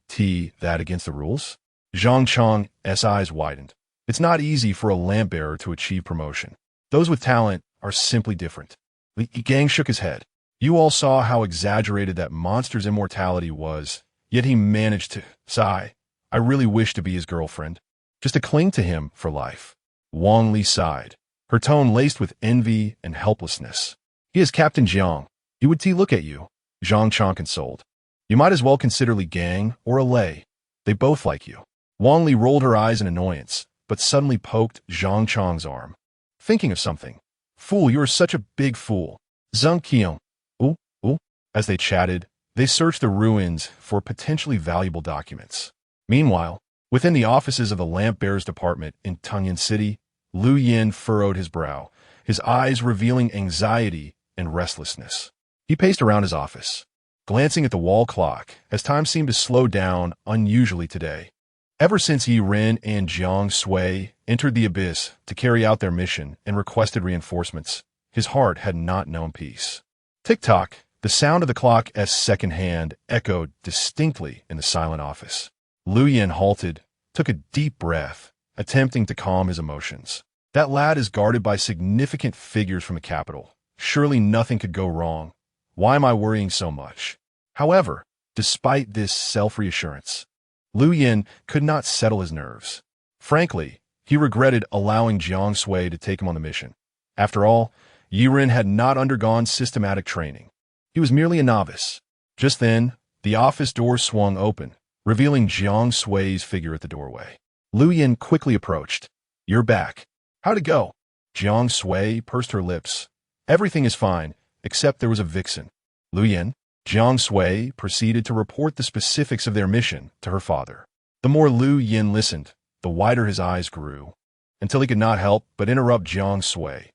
that against the rules? Zhang Chang's eyes widened. It's not easy for a lamp bearer to achieve promotion. Those with talent are simply different. Li Gang shook his head. You all saw how exaggerated that monster's immortality was, yet he managed to sigh. I really wish to be his girlfriend, just to cling to him for life. Wang Li sighed, her tone laced with envy and helplessness. He is Captain Jiang. He would look at you. Zhang Chang consoled. You might as well consider Li Gang or a Lei. They both like you. Wang Li rolled her eyes in annoyance, but suddenly poked Zhang Chang's arm. Thinking of something. Fool, you are such a big fool. Zhang Qiang. Ooh. As they chatted, they searched the ruins for potentially valuable documents. Meanwhile, within the offices of the lamp bearers department in Tongyan City, Lu Yin furrowed his brow, his eyes revealing anxiety and restlessness. He paced around his office, glancing at the wall clock as time seemed to slow down unusually today. Ever since Yi Ren and Jiang Sui entered the abyss to carry out their mission and requested reinforcements, his heart had not known peace. Tick-tock, the sound of the clock's second hand echoed distinctly in the silent office. Lu Yin halted, took a deep breath, attempting to calm his emotions. That lad is guarded by significant figures from the capital. Surely nothing could go wrong. Why am I worrying so much? However, despite this self-reassurance, Lu Yin could not settle his nerves. Frankly, he regretted allowing Jiang Sui to take him on the mission. After all, Yi Ren had not undergone systematic training. He was merely a novice. Just then, the office door swung open, revealing Jiang Sui's figure at the doorway. Lu Yin quickly approached. You're back. How'd it go? Jiang Sui pursed her lips. Everything is fine, except there was a vixen. Lu Yin. Jiang Sui proceeded to report the specifics of their mission to her father. The more Lu Yin listened, the wider his eyes grew, until he could not help but interrupt Jiang Sui.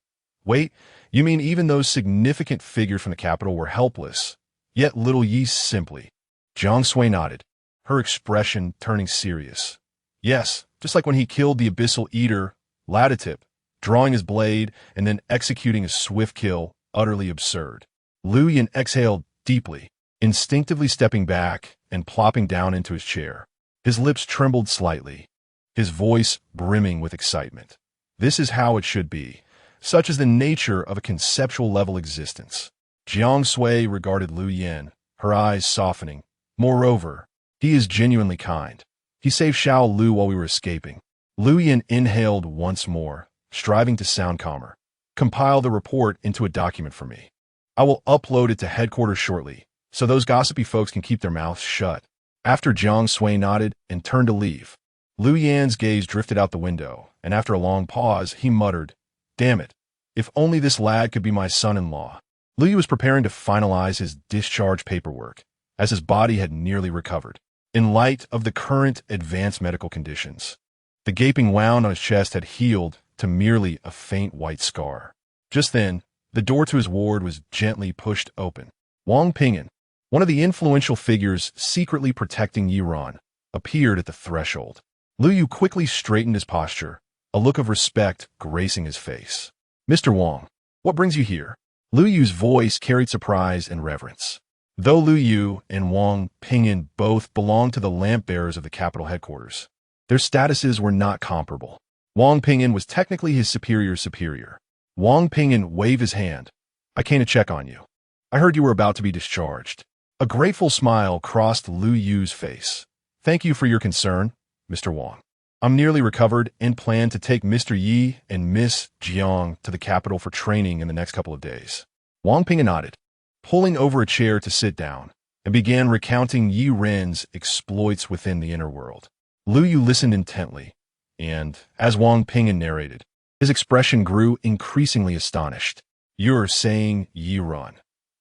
Wait, you mean even those significant figures from the capital were helpless, yet little Yi simply? Jiang Sui nodded, her expression turning serious. Yes, just like when he killed the abyssal eater, Ladatip, drawing his blade and then executing a swift kill, utterly absurd. Lu Yin exhaled deeply, instinctively stepping back and plopping down into his chair. His lips trembled slightly, his voice brimming with excitement. This is how it should be. Such is the nature of a conceptual-level existence. Jiang Sui regarded Lu Yin, her eyes softening. Moreover, he is genuinely kind. He saved Xiao Lu while we were escaping. Lu Yin inhaled once more, striving to sound calmer. Compile the report into a document for me. I will upload it to headquarters shortly, so those gossipy folks can keep their mouths shut. After Jiang Sui nodded and turned to leave, Lu Yan's gaze drifted out the window, and after a long pause, he muttered, Damn it, if only this lad could be my son-in-law. Lu Yu was preparing to finalize his discharge paperwork, as his body had nearly recovered. In light of the current advanced medical conditions, the gaping wound on his chest had healed to merely a faint white scar. Just then, the door to his ward was gently pushed open. Wang Ping'an, one of the influential figures secretly protecting Yiran, appeared at the threshold. Lu Yu quickly straightened his posture, a look of respect gracing his face. Mr. Wang, what brings you here? Lu Yu's voice carried surprise and reverence. Though Lu Yu and Wang Ping'an both belonged to the lamp bearers of the capital headquarters, their statuses were not comparable. Wang Ping'an was technically his superior's superior. Wang Ping'an waved his hand. I came to check on you. I heard you were about to be discharged. A grateful smile crossed Lu Yu's face. Thank you for your concern, Mr. Wang. I'm nearly recovered and plan to take Mr. Yi and Miss Jiang to the capital for training in the next couple of days. Wang Ping'an nodded, pulling over a chair to sit down, and began recounting Yi Ren's exploits within the inner world. Lu Yu listened intently, and, as Wang Ping'an narrated, his expression grew increasingly astonished. You're saying Yi Ren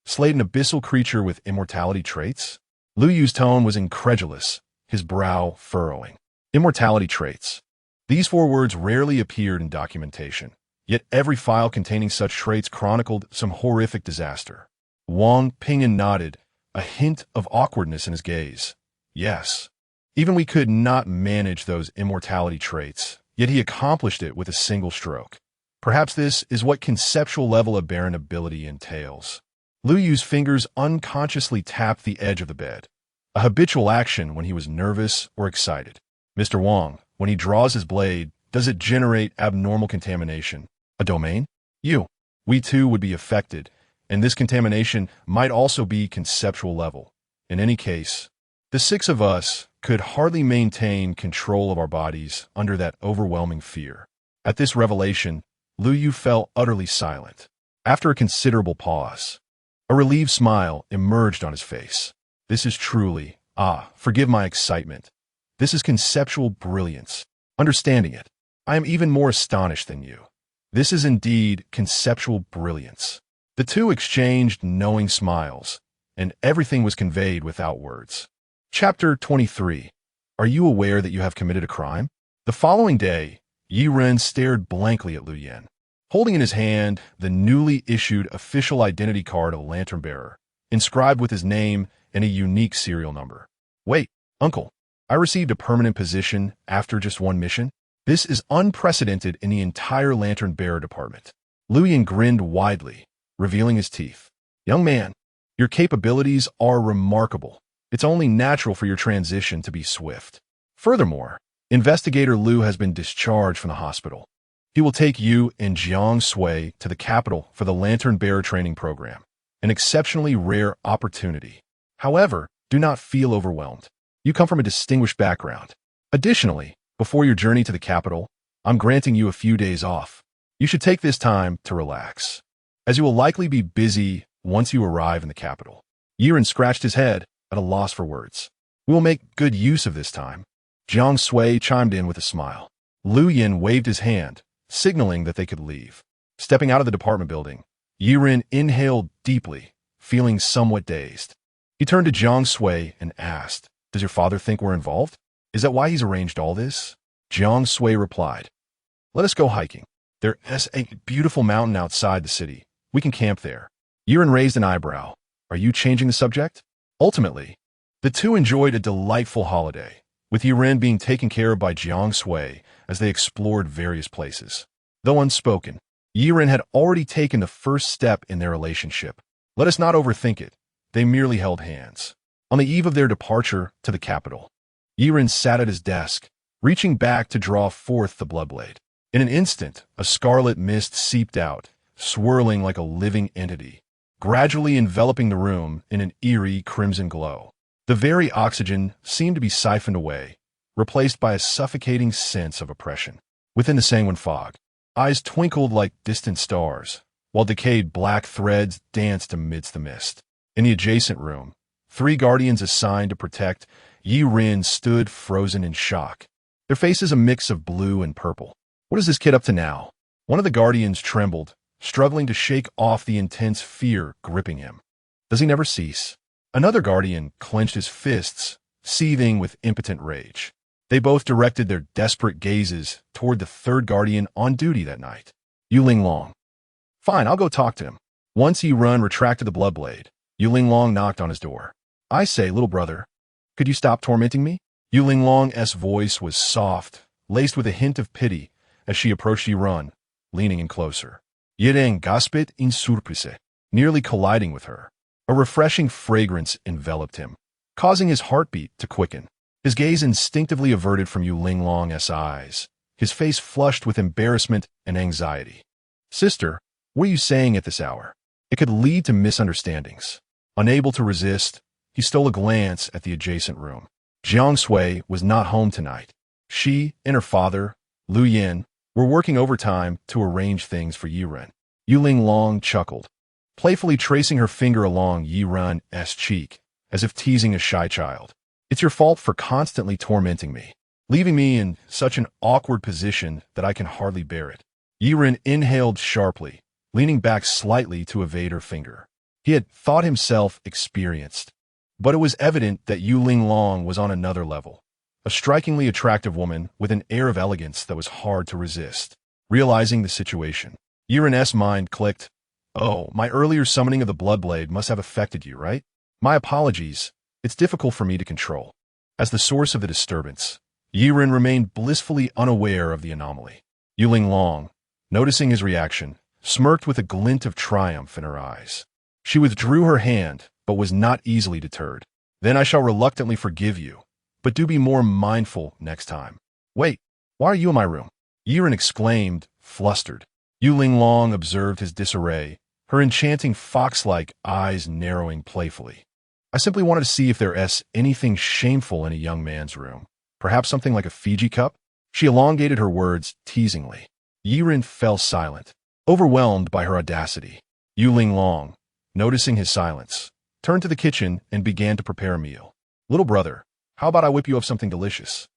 slayed an abyssal creature with immortality traits? Lu Yu's tone was incredulous, his brow furrowing. Immortality traits. These 4 words rarely appeared in documentation, yet every file containing such traits chronicled some horrific disaster. Wang Ping'an nodded, a hint of awkwardness in his gaze. Yes. Even we could not manage those immortality traits, yet he accomplished it with a single stroke. Perhaps this is what conceptual level aberrant ability entails. Lu Yu's fingers unconsciously tapped the edge of the bed, a habitual action when he was nervous or excited. Mr. Wang, when he draws his blade, does it generate abnormal contamination? A domain? We too would be affected, and this contamination might also be conceptual level. In any case, the six of us could hardly maintain control of our bodies under that overwhelming fear. At this revelation, Lu Yu fell utterly silent. After a considerable pause, a relieved smile emerged on his face. This is truly, forgive my excitement. This is conceptual brilliance. Understanding it, I am even more astonished than you. This is indeed conceptual brilliance. The two exchanged knowing smiles, and everything was conveyed without words. Chapter 23. Are you aware that you have committed a crime? The following day, Yi Ren stared blankly at Lu Yan, holding in his hand the newly issued official identity card of a lantern bearer, inscribed with his name and a unique serial number. Wait, uncle, I received a permanent position after just one mission? This is unprecedented in the entire lantern bearer department. Lu Yan grinned widely, revealing his teeth. Young man, your capabilities are remarkable. It's only natural for your transition to be swift. Furthermore, Investigator Liu has been discharged from the hospital. He will take you and Jiang Sui to the capital for the lantern bearer training program, an exceptionally rare opportunity. However, do not feel overwhelmed. You come from a distinguished background. Additionally, before your journey to the capital, I'm granting you a few days off. You should take this time to relax, as you will likely be busy once you arrive in the capital. Yi Ren scratched his head at a loss for words. We will make good use of this time. Jiang Sui chimed in with a smile. Lu Yan waved his hand, signaling that they could leave. Stepping out of the department building, Yi Ren inhaled deeply, feeling somewhat dazed. He turned to Jiang Sui and asked, "Does your father think we're involved? Is that why he's arranged all this?" Jiang Sui replied, "Let us go hiking. There is a beautiful mountain outside the city. We can camp there." Yi Ren raised an eyebrow. Are you changing the subject? Ultimately, the two enjoyed a delightful holiday, with Yi Ren being taken care of by Jiang Sui as they explored various places. Though unspoken, Yi Ren had already taken the first step in their relationship. Let us not overthink it. They merely held hands. On the eve of their departure to the capital, Yi Ren sat at his desk, reaching back to draw forth the bloodblade. In an instant, a scarlet mist seeped out, swirling like a living entity, gradually enveloping the room in an eerie crimson glow. The very oxygen seemed to be siphoned away, replaced by a suffocating sense of oppression. Within the sanguine fog, eyes twinkled like distant stars, while decayed black threads danced amidst the mist. In the adjacent room, 3 guardians assigned to protect Yi Ren stood frozen in shock, their faces a mix of blue and purple. What is this kid up to now? One of the guardians trembled, struggling to shake off the intense fear gripping him. Does he never cease? Another guardian clenched his fists, seething with impotent rage. They both directed their desperate gazes toward the third guardian on duty that night, Yuling Long. Fine, I'll go talk to him. Once Yi Ren retracted the bloodblade, Yuling Long knocked on his door. I say, little brother, could you stop tormenting me? Yuling Long's voice was soft, laced with a hint of pity as she approached Yi Ren, leaning in closer. Yireng gaspit in surprise, nearly colliding with her. A refreshing fragrance enveloped him, causing his heartbeat to quicken. His gaze instinctively averted from Yuling Long's eyes, his face flushed with embarrassment and anxiety. Sister, what are you saying at this hour? It could lead to misunderstandings. Unable to resist, he stole a glance at the adjacent room. Jiang Sui was not home tonight. She and her father, Lu Yan, were working overtime to arrange things for Yi Ren. Yuling Long chuckled, playfully tracing her finger along Yi Ren's cheek, as if teasing a shy child. It's your fault for constantly tormenting me, leaving me in such an awkward position that I can hardly bear it. Yi Ren inhaled sharply, leaning back slightly to evade her finger. He had thought himself experienced, but it was evident that Yuling Long was on another level, a strikingly attractive woman with an air of elegance that was hard to resist. Realizing the situation, Yi Ren's mind clicked. Oh, my earlier summoning of the Bloodblade must have affected you, right? My apologies. It's difficult for me to control. As the source of the disturbance, Yi Ren remained blissfully unaware of the anomaly. Yuling Long, noticing his reaction, smirked with a glint of triumph in her eyes. She withdrew her hand, but was not easily deterred. Then I shall reluctantly forgive you, but do be more mindful next time. Wait, why are you in my room? Yiren exclaimed, flustered. Yu Linglong observed his disarray, her enchanting fox-like eyes narrowing playfully. I simply wanted to see if there's anything shameful in a young man's room. Perhaps something like a Fiji cup? She elongated her words teasingly. Yiren fell silent, overwhelmed by her audacity. Yu Linglong, noticing his silence, turned to the kitchen and began to prepare a meal. Little brother, how about I whip you up something delicious?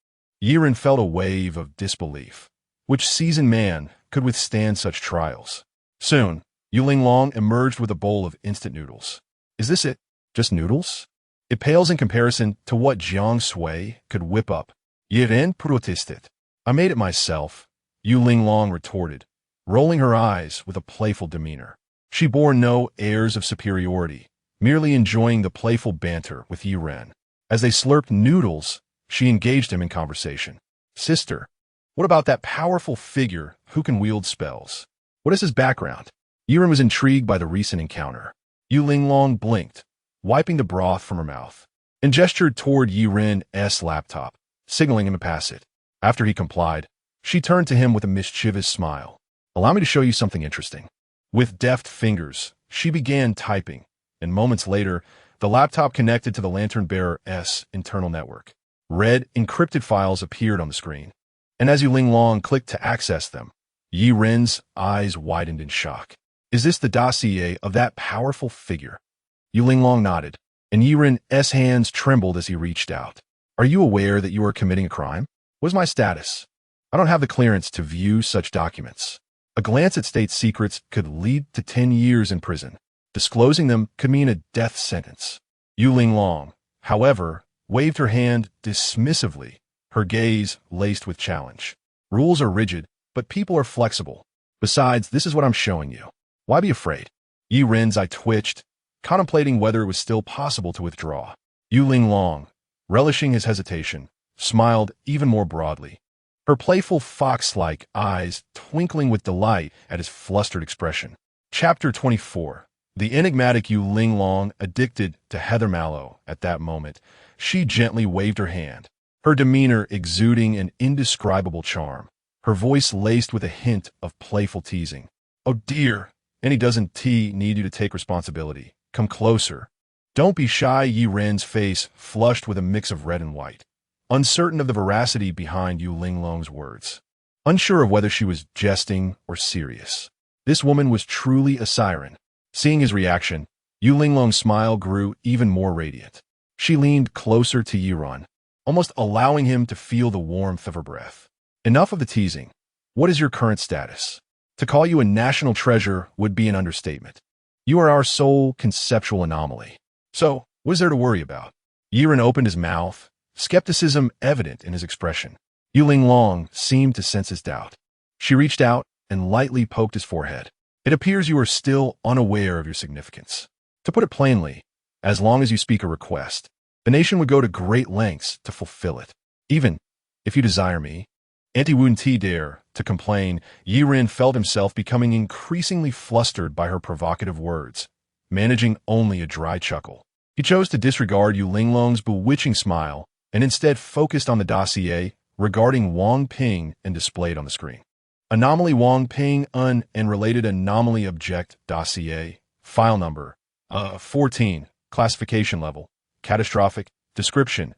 Yiren felt a wave of disbelief. Which seasoned man could withstand such trials? Soon, Yu Linglong emerged with a bowl of instant noodles. Is this it? Just noodles? It pales in comparison to what Jiang Sui could whip up. Yiren protested. I made it myself, Yu Linglong retorted, rolling her eyes with a playful demeanor. She bore no airs of superiority, merely enjoying the playful banter with Yiren. As they slurped noodles, she engaged him in conversation. Sister, what about that powerful figure who can wield spells? What is his background? Yiren was intrigued by the recent encounter. Yu Linglong blinked, wiping the broth from her mouth, and gestured toward Yiren's laptop, signaling him to pass it. After he complied, she turned to him with a mischievous smile. Allow me to show you something interesting. With deft fingers, she began typing, and moments later, the laptop connected to the Lantern Bearer's internal network. Red, encrypted files appeared on the screen, and as Yu Linglong clicked to access them, Yiren's eyes widened in shock. Is this the dossier of that powerful figure? Yu Linglong nodded, and Yiren's hands trembled as he reached out. Are you aware that you are committing a crime? What is my status? I don't have the clearance to view such documents. A glance at state secrets could lead to 10 years in prison. Disclosing them could mean a death sentence. Yu Linglong, however, waved her hand dismissively, her gaze laced with challenge. Rules are rigid, but people are flexible. Besides, this is what I'm showing you. Why be afraid? Yiren's eye twitched, contemplating whether it was still possible to withdraw. Yu Linglong, relishing his hesitation, smiled even more broadly, her playful fox-like eyes twinkling with delight at his flustered expression. Chapter 24. The enigmatic Yu Linglong addicted to heather mallow at that moment. She gently waved her hand, her demeanor exuding an indescribable charm, her voice laced with a hint of playful teasing. Oh dear, any doesn't need you to take responsibility. Come closer. Don't be shy. Yiren's face flushed with a mix of red and white, uncertain of the veracity behind Yu Linglong's words, unsure of whether she was jesting or serious. This woman was truly a siren. Seeing his reaction, Yu Linglong's smile grew even more radiant. She leaned closer to Yiren, almost allowing him to feel the warmth of her breath. Enough of the teasing. What is your current status? To call you a national treasure would be an understatement. You are our sole conceptual anomaly. So, what is there to worry about? Yiren opened his mouth, skepticism evident in his expression. Yu Linglong seemed to sense his doubt. She reached out and lightly poked his forehead. It appears you are still unaware of your significance. To put it plainly, as long as you speak a request, the nation would go to great lengths to fulfill it. Even if you desire me, wouldn't dare to complain. Yiren felt himself becoming increasingly flustered by her provocative words, managing only a dry chuckle. He chose to disregard Yu Linglong's bewitching smile and instead focused on the dossier regarding Wang Ping and displayed on the screen. Anomaly Wang Ping and related anomaly object dossier, file number 14, classification level, catastrophic, description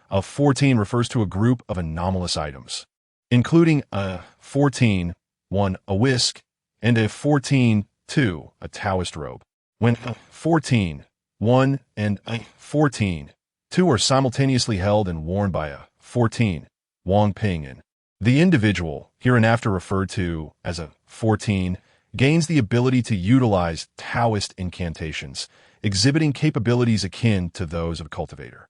of 14 refers to a group of anomalous items, including a 14-1 a whisk and a 14-2 a Taoist robe. When 14-1 and a 14-2 are simultaneously held and worn by a 14 Wang Ping, the individual, hereinafter referred to as a 14, gains the ability to utilize Taoist incantations, exhibiting capabilities akin to those of a cultivator.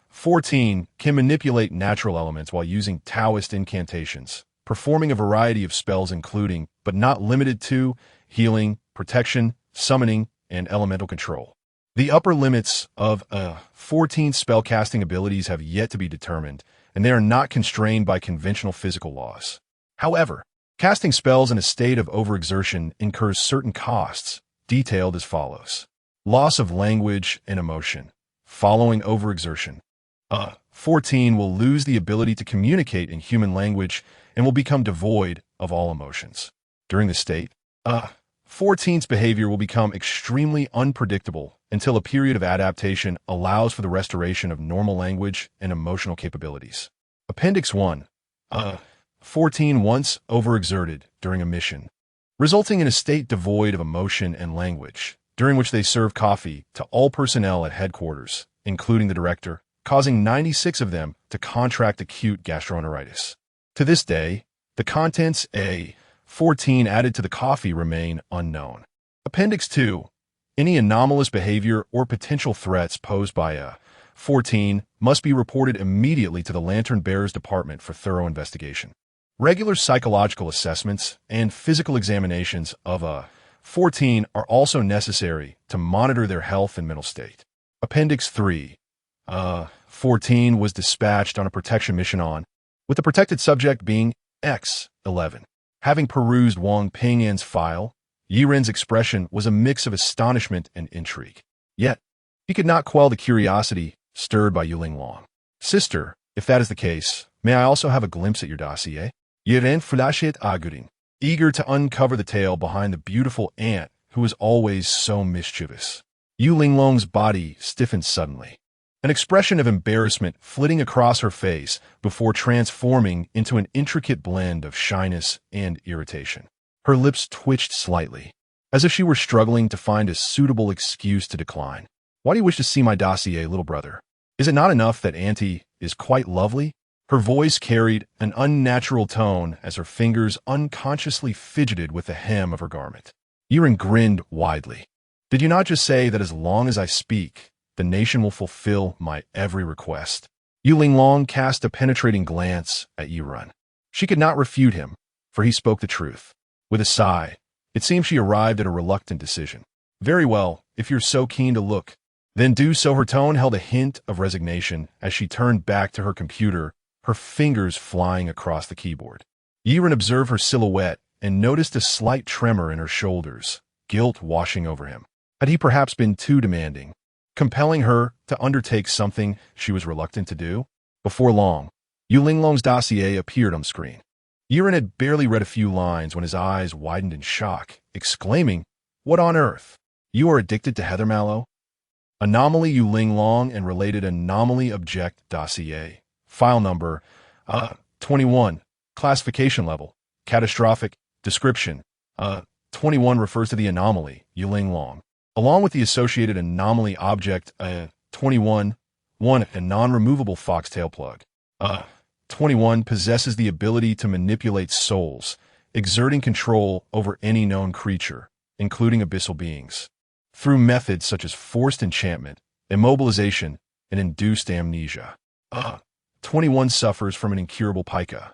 14 can manipulate natural elements while using Taoist incantations, performing a variety of spells including, but not limited to, healing, protection, summoning, and elemental control. The upper limits of 14 spellcasting abilities have yet to be determined, and they are not constrained by conventional physical laws. However, casting spells in a state of overexertion incurs certain costs, detailed as follows. Loss of language and emotion, following overexertion. 14 will lose the ability to communicate in human language and will become devoid of all emotions. During this state, 14's behavior will become extremely unpredictable until a period of adaptation allows for the restoration of normal language and emotional capabilities. Appendix 1. 14 once overexerted during a mission, resulting in a state devoid of emotion and language, during which they serve coffee to all personnel at headquarters, including the director, causing 96 of them to contract acute gastroenteritis. To this day, the contents A14 added to the coffee remain unknown. Appendix 2. Any anomalous behavior or potential threats posed by 14 must be reported immediately to the Lantern Bearers Department for thorough investigation. Regular psychological assessments and physical examinations of 14 are also necessary to monitor their health and mental state. Appendix 3. 14 was dispatched on a protection mission with the protected subject being X11. Having perused Wang Pingyan's file, Yiren's expression was a mix of astonishment and intrigue. Yet, he could not quell the curiosity stirred by Yulinglong. Sister, if that is the case, may I also have a glimpse at your dossier? Yiren flashed Agurin, eager to uncover the tale behind the beautiful aunt who was always so mischievous. Yulinglong's body stiffened suddenly, an expression of embarrassment flitting across her face before transforming into an intricate blend of shyness and irritation. Her lips twitched slightly, as if she were struggling to find a suitable excuse to decline. Why do you wish to see my dossier, little brother? Is it not enough that Auntie is quite lovely? Her voice carried an unnatural tone as her fingers unconsciously fidgeted with the hem of her garment. Yiren grinned widely. Did you not just say that as long as I speak, the nation will fulfill my every request? Yulinglong cast a penetrating glance at Yiren. She could not refute him, for he spoke the truth. With a sigh, it seemed she arrived at a reluctant decision. Very well, if you're so keen to look, then do so. Her tone held a hint of resignation as she turned back to her computer, her fingers flying across the keyboard. Yiren observed her silhouette and noticed a slight tremor in her shoulders, guilt washing over him. Had he perhaps been too demanding, compelling her to undertake something she was reluctant to do? Before long, Yulinglong's dossier appeared on screen. Yiren had barely read a few lines when his eyes widened in shock, exclaiming, "What on earth? You are addicted to heather mallow?" Anomaly Yulinglong and related anomaly object dossier. File number 21. Classification level. Catastrophic. Description. 21 refers to the anomaly, Yulinglong, along with the associated anomaly object 21. 1. A non-removable foxtail plug. 21 possesses the ability to manipulate souls, exerting control over any known creature, including abyssal beings, through methods such as forced enchantment, immobilization, and induced amnesia. 21 suffers from an incurable pica.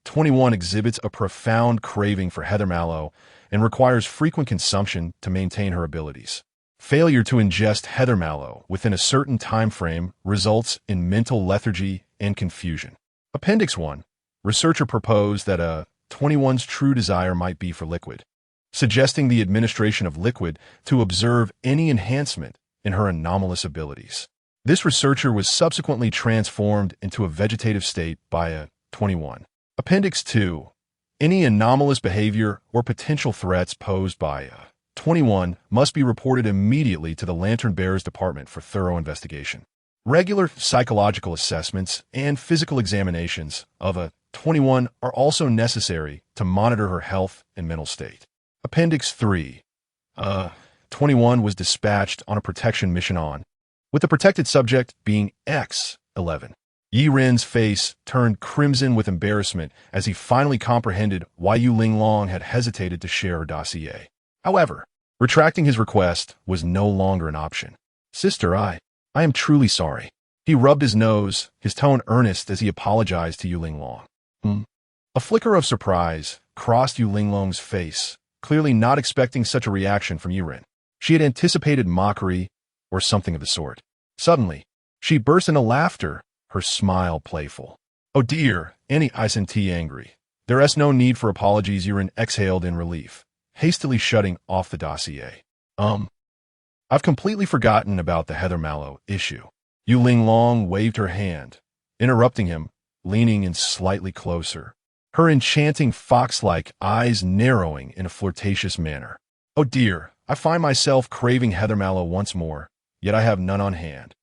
21 exhibits a profound craving for heather mallow and requires frequent consumption to maintain her abilities. Failure to ingest heather mallow within a certain time frame results in mental lethargy and confusion. Appendix 1. Researcher proposed that 21's true desire might be for liquid, suggesting the administration of liquid to observe any enhancement in her anomalous abilities. This researcher was subsequently transformed into a vegetative state by 21. Appendix 2. Any anomalous behavior or potential threats posed by 21 must be reported immediately to the Lantern Bearers Department for thorough investigation. Regular psychological assessments and physical examinations of 21 are also necessary to monitor her health and mental state. Appendix 3. 21 was dispatched on a protection mission with the protected subject being X11. Yiren's face turned crimson with embarrassment as he finally comprehended why Yulinglong had hesitated to share her dossier. However, retracting his request was no longer an option. Sister, I am truly sorry. He rubbed his nose, his tone earnest as he apologized to Yulinglong. A flicker of surprise crossed Yulinglong's face, clearly not expecting such a reaction from Yiren. She had anticipated mockery or something of the sort. Suddenly, she burst into laughter, her smile playful. "Oh dear, Annie isn't angry. There is no need for apologies," Yiren exhaled in relief, hastily shutting off the dossier. I've completely forgotten about the heather mallow issue. Yu Linglong waved her hand, interrupting him, leaning in slightly closer, her enchanting fox-like eyes narrowing in a flirtatious manner. Oh dear, I find myself craving heather mallow once more, yet I have none on hand.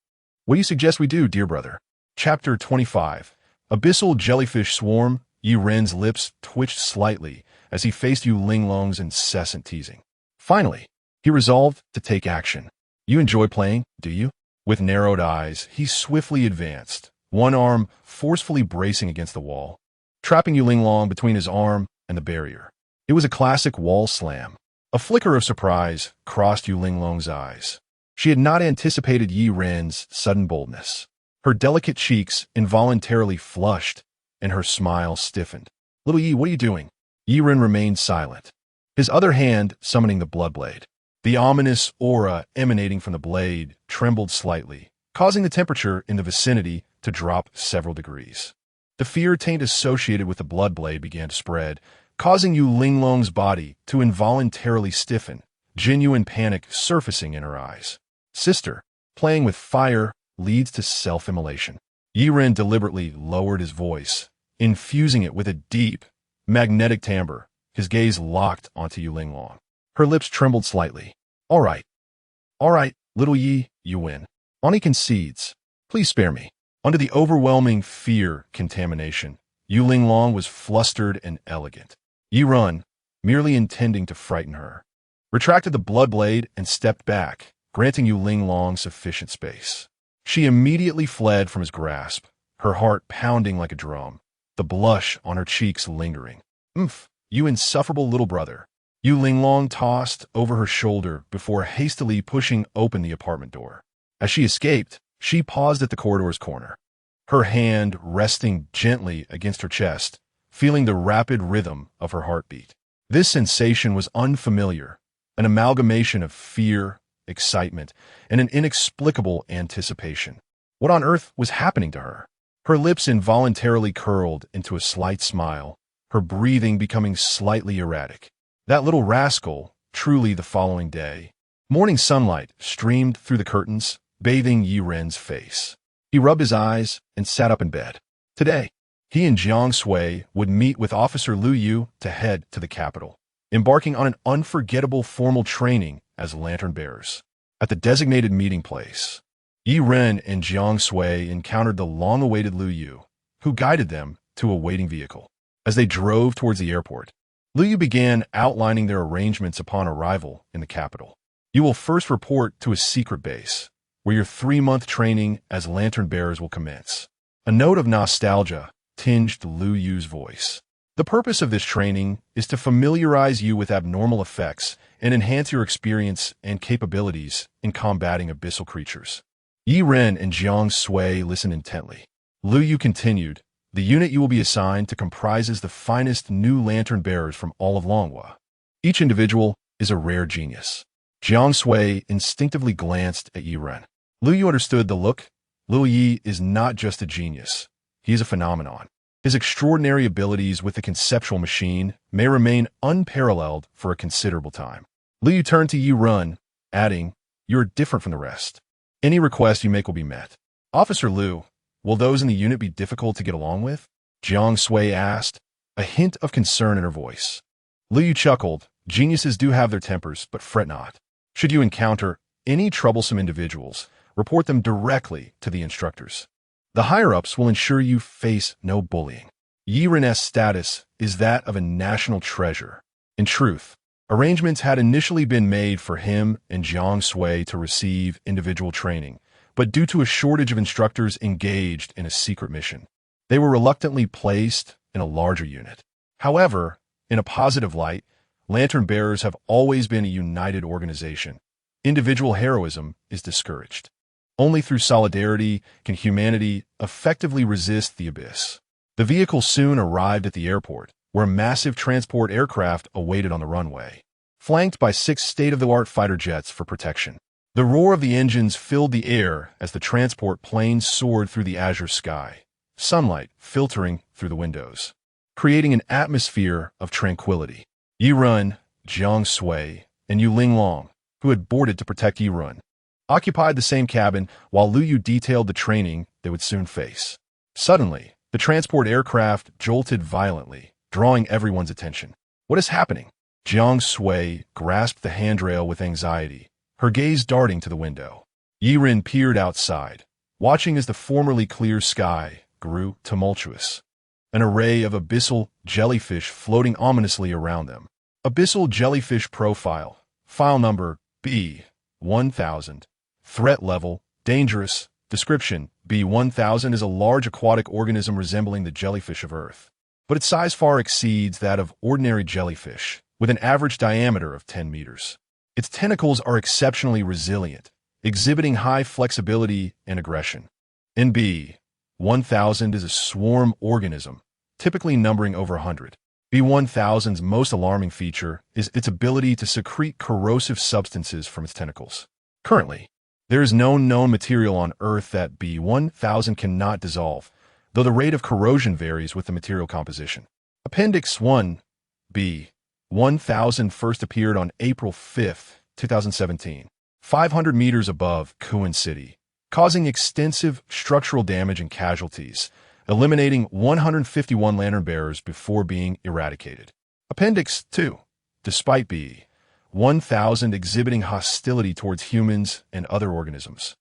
What do you suggest we do, dear brother? Chapter 25. Abyssal Jellyfish Swarm. Yi Ren's lips twitched slightly as he faced Yu Linglong's incessant teasing. Finally, he resolved to take action. You enjoy playing, do you? With narrowed eyes, he swiftly advanced, one arm forcefully bracing against the wall, trapping Yu Linglong between his arm and the barrier. It was a classic wall slam. A flicker of surprise crossed Yu Linglong's eyes. She had not anticipated Yi Ren's sudden boldness. Her delicate cheeks involuntarily flushed, and her smile stiffened. Little Yi, what are you doing? Yi Ren remained silent, his other hand summoning the blood blade. The ominous aura emanating from the blade trembled slightly, causing the temperature in the vicinity to drop several degrees. The fear taint associated with the blood blade began to spread, causing Yu Linglong's body to involuntarily stiffen, genuine panic surfacing in her eyes. Sister, playing with fire leads to self-immolation. Yi Ren deliberately lowered his voice, infusing it with a deep, magnetic timbre, his gaze locked onto Yu Linglong. Her lips trembled slightly. All right, little Yi, you win. Ani concedes. Please spare me. Under the overwhelming fear contamination, Yu Linglong was flustered and elegant. Yi Ren, merely intending to frighten her, retracted the blood blade and stepped back, granting Yu Linglong sufficient space. She immediately fled from his grasp, her heart pounding like a drum, the blush on her cheeks lingering. You insufferable little brother. Yu Linglong tossed over her shoulder before hastily pushing open the apartment door. As she escaped, she paused at the corridor's corner, her hand resting gently against her chest, feeling the rapid rhythm of her heartbeat. This sensation was unfamiliar, an amalgamation of fear, excitement, and an inexplicable anticipation. What on earth was happening to her? Her lips involuntarily curled into a slight smile, her breathing becoming slightly erratic. That little rascal, truly the following day. Morning sunlight streamed through the curtains, bathing Yi Ren's face. He rubbed his eyes and sat up in bed. Today, he and Jiang Sui would meet with Officer Lu Yu to head to the capital, embarking on an unforgettable formal training as lantern bearers. At the designated meeting place, Yi Ren and Jiang Sui encountered the long-awaited Lu Yu, who guided them to a waiting vehicle. As they drove towards the airport, Lu Yu began outlining their arrangements upon arrival in the capital. You will first report to a secret base, where your 3-month training as lantern bearers will commence. A note of nostalgia tinged Lu Yu's voice. The purpose of this training is to familiarize you with abnormal effects and enhance your experience and capabilities in combating abyssal creatures. Yi Ren and Jiang Sui listened intently. Lu Yu continued, the unit you will be assigned to comprises the finest new lantern bearers from all of Longhua. Each individual is a rare genius. Jiang Sui instinctively glanced at Yi Ren. Lu Yu understood the look. Lu Yi is not just a genius. He is a phenomenon. His extraordinary abilities with the conceptual machine may remain unparalleled for a considerable time. Lu Yu turned to Yi Ren, adding, you're different from the rest. Any request you make will be met. Officer Lu, will those in the unit be difficult to get along with? Jiang Sui asked, a hint of concern in her voice. Lu Yu chuckled. Geniuses do have their tempers, but fret not. Should you encounter any troublesome individuals, report them directly to the instructors. The higher-ups will ensure you face no bullying. Yi Ren's status is that of a national treasure. In truth, arrangements had initially been made for him and Jiang Sui to receive individual training, but due to a shortage of instructors engaged in a secret mission, they were reluctantly placed in a larger unit. However, in a positive light, lantern bearers have always been a united organization. Individual heroism is discouraged. Only through solidarity can humanity effectively resist the abyss. The vehicle soon arrived at the airport, where massive transport aircraft awaited on the runway, flanked by 6 state-of-the-art fighter jets for protection. The roar of the engines filled the air as the transport planes soared through the azure sky, sunlight filtering through the windows, creating an atmosphere of tranquility. Yi Ren, Jiang Sui, and Yu Linglong, who had boarded to protect Yi Ren, occupied the same cabin while Lu Yu detailed the training they would soon face. Suddenly, the transport aircraft jolted violently, drawing everyone's attention. What is happening? Jiang Sui grasped the handrail with anxiety, her gaze darting to the window. Yiren peered outside, watching as the formerly clear sky grew tumultuous. An array of abyssal jellyfish floating ominously around them. Abyssal jellyfish profile. File number B1000. Threat level dangerous. Description: B1000 is a large aquatic organism resembling the jellyfish of Earth, but its size far exceeds that of ordinary jellyfish, with an average diameter of 10 meters. Its tentacles are exceptionally resilient, exhibiting high flexibility and aggression. B1000 is a swarm organism, typically numbering over 100. B1000's most alarming feature is its ability to secrete corrosive substances from its tentacles. Currently, there is no known material on Earth that B1000 cannot dissolve, though the rate of corrosion varies with the material composition. Appendix 1. B1000 first appeared on April 5, 2017, 500 meters above Kuan City, causing extensive structural damage and casualties, eliminating 151 lantern-bearers before being eradicated. Appendix 2. Despite B1000 exhibiting hostility towards humans and other organisms,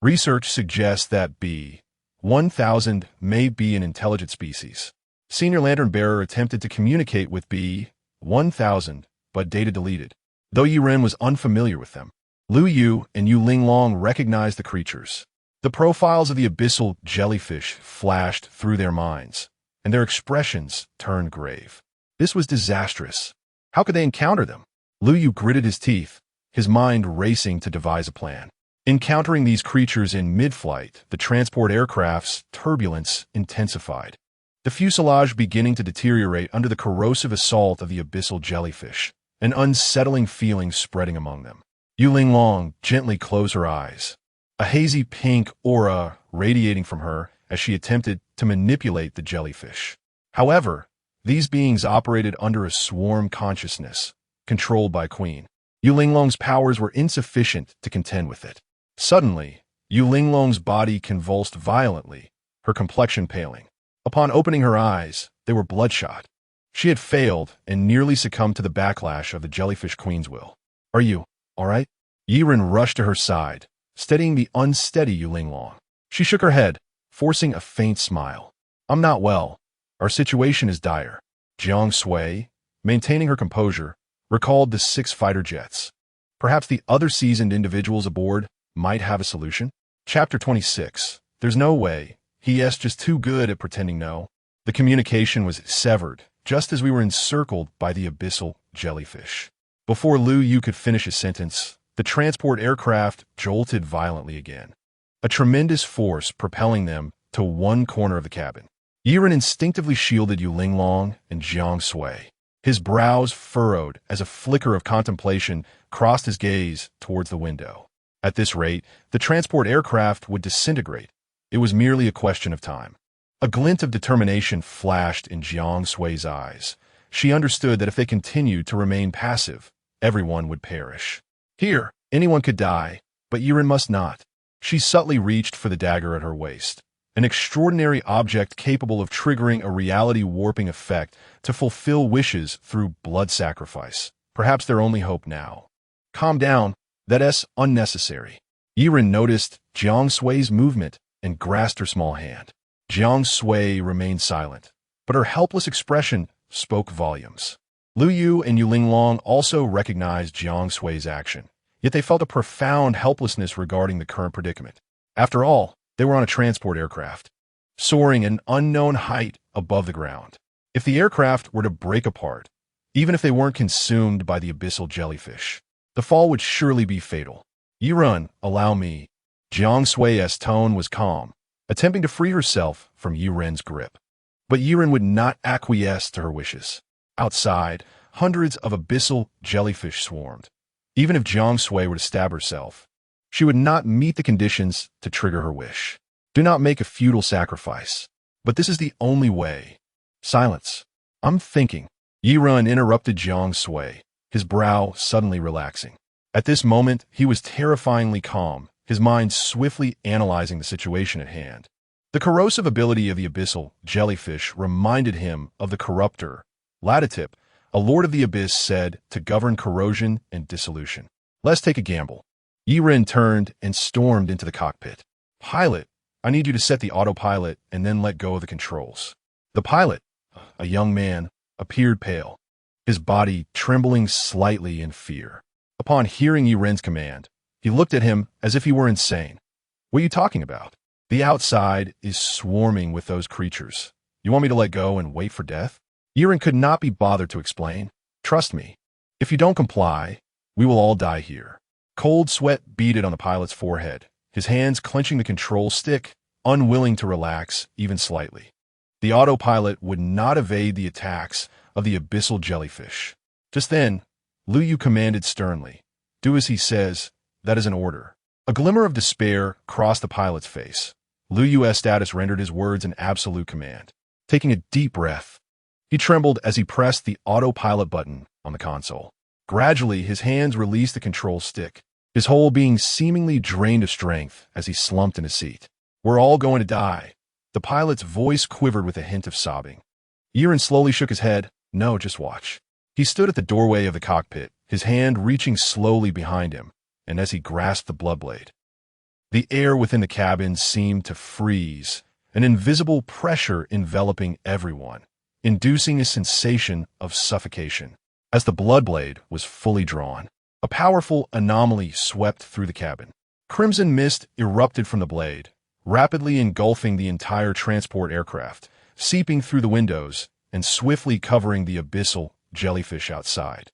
research suggests that B1000 may be an intelligent species. Senior lantern-bearer attempted to communicate with B1000, but data deleted. Though Yiren was unfamiliar with them, Lu Yu and Yu Linglong recognized the creatures. The profiles of the abyssal jellyfish flashed through their minds, and their expressions turned grave. This was disastrous. How could they encounter them? Lu Yu gritted his teeth, his mind racing to devise a plan. Encountering these creatures in mid-flight, the transport aircraft's turbulence intensified. The fuselage beginning to deteriorate under the corrosive assault of the abyssal jellyfish, an unsettling feeling spreading among them. Yu Linglong gently closed her eyes, a hazy pink aura radiating from her as she attempted to manipulate the jellyfish. However, these beings operated under a swarm consciousness, controlled by Queen. Yu Linglong's powers were insufficient to contend with it. Suddenly, Yu Linglong's body convulsed violently, her complexion paling. Upon opening her eyes, they were bloodshot. She had failed and nearly succumbed to the backlash of the jellyfish queen's will. "Are you all right?" Yiren rushed to her side, steadying the unsteady Yu Linglong. She shook her head, forcing a faint smile. "I'm not well. Our situation is dire." Jiang Sui, maintaining her composure, recalled the 6 fighter jets. Perhaps the other seasoned individuals aboard might have a solution? Chapter 26. There's no way. He's just too good at pretending no. The communication was severed, just as we were encircled by the abyssal jellyfish. Before Lu Yu could finish his sentence, the transport aircraft jolted violently again, a tremendous force propelling them to one corner of the cabin. Yiren instinctively shielded Yu Linglong and Jiang Sui. His brows furrowed as a flicker of contemplation crossed his gaze towards the window. At this rate, the transport aircraft would disintegrate. It was merely a question of time. A glint of determination flashed in Jiang Sui's eyes. She understood that if they continued to remain passive, everyone would perish. Here, anyone could die, but Yiren must not. She subtly reached for the dagger at her waist, an extraordinary object capable of triggering a reality-warping effect to fulfill wishes through blood sacrifice. Perhaps their only hope now. "Calm down. That's unnecessary." Yiren noticed Jiang Sui's movement and grasped her small hand. Jiang Sui remained silent, but her helpless expression spoke volumes. Lu Yu and Yu Linglong also recognized Jiang Sui's action, yet they felt a profound helplessness regarding the current predicament. After all, they were on a transport aircraft, soaring at an unknown height above the ground. If the aircraft were to break apart, even if they weren't consumed by the abyssal jellyfish, the fall would surely be fatal. "Yiren, allow me." Jiang Sui's tone was calm, attempting to free herself from Yiren's grip. But Yiren would not acquiesce to her wishes. Outside, hundreds of abyssal jellyfish swarmed. Even if Jiang Sui were to stab herself, she would not meet the conditions to trigger her wish. Do not make a futile sacrifice. But this is the only way. Silence. "I'm thinking." Yiren interrupted Jiang Sui, his brow suddenly relaxing. At this moment, he was terrifyingly calm, his mind swiftly analyzing the situation at hand. The corrosive ability of the abyssal jellyfish reminded him of the corruptor, Ladatip, a lord of the abyss said to govern corrosion and dissolution. Let's take a gamble. Yiren turned and stormed into the cockpit. Pilot, I need you to set the autopilot and then let go of the controls. The pilot, a young man, appeared pale, his body trembling slightly in fear. Upon hearing Yiren's command, he looked at him as if he were insane. What are you talking about? The outside is swarming with those creatures. You want me to let go and wait for death? Yiren could not be bothered to explain. Trust me. If you don't comply, we will all die here. Cold sweat beaded on the pilot's forehead, his hands clenching the control stick, unwilling to relax even slightly. The autopilot would not evade the attacks of the abyssal jellyfish. Just then, Lu Yu commanded sternly, "Do as he says, that is an order." A glimmer of despair crossed the pilot's face. Lu Yu's status rendered his words an absolute command. Taking a deep breath, he trembled as he pressed the autopilot button on the console. Gradually, his hands released the control stick, his whole being seemingly drained of strength as he slumped in his seat. We're all going to die. The pilot's voice quivered with a hint of sobbing. Yiren slowly shook his head. No, just watch. He stood at the doorway of the cockpit, his hand reaching slowly behind him, and as he grasped the bloodblade, the air within the cabin seemed to freeze, an invisible pressure enveloping everyone, inducing a sensation of suffocation. As the bloodblade was fully drawn, a powerful anomaly swept through the cabin. Crimson mist erupted from the blade, rapidly engulfing the entire transport aircraft, seeping through the windows and swiftly covering the abyssal jellyfish outside.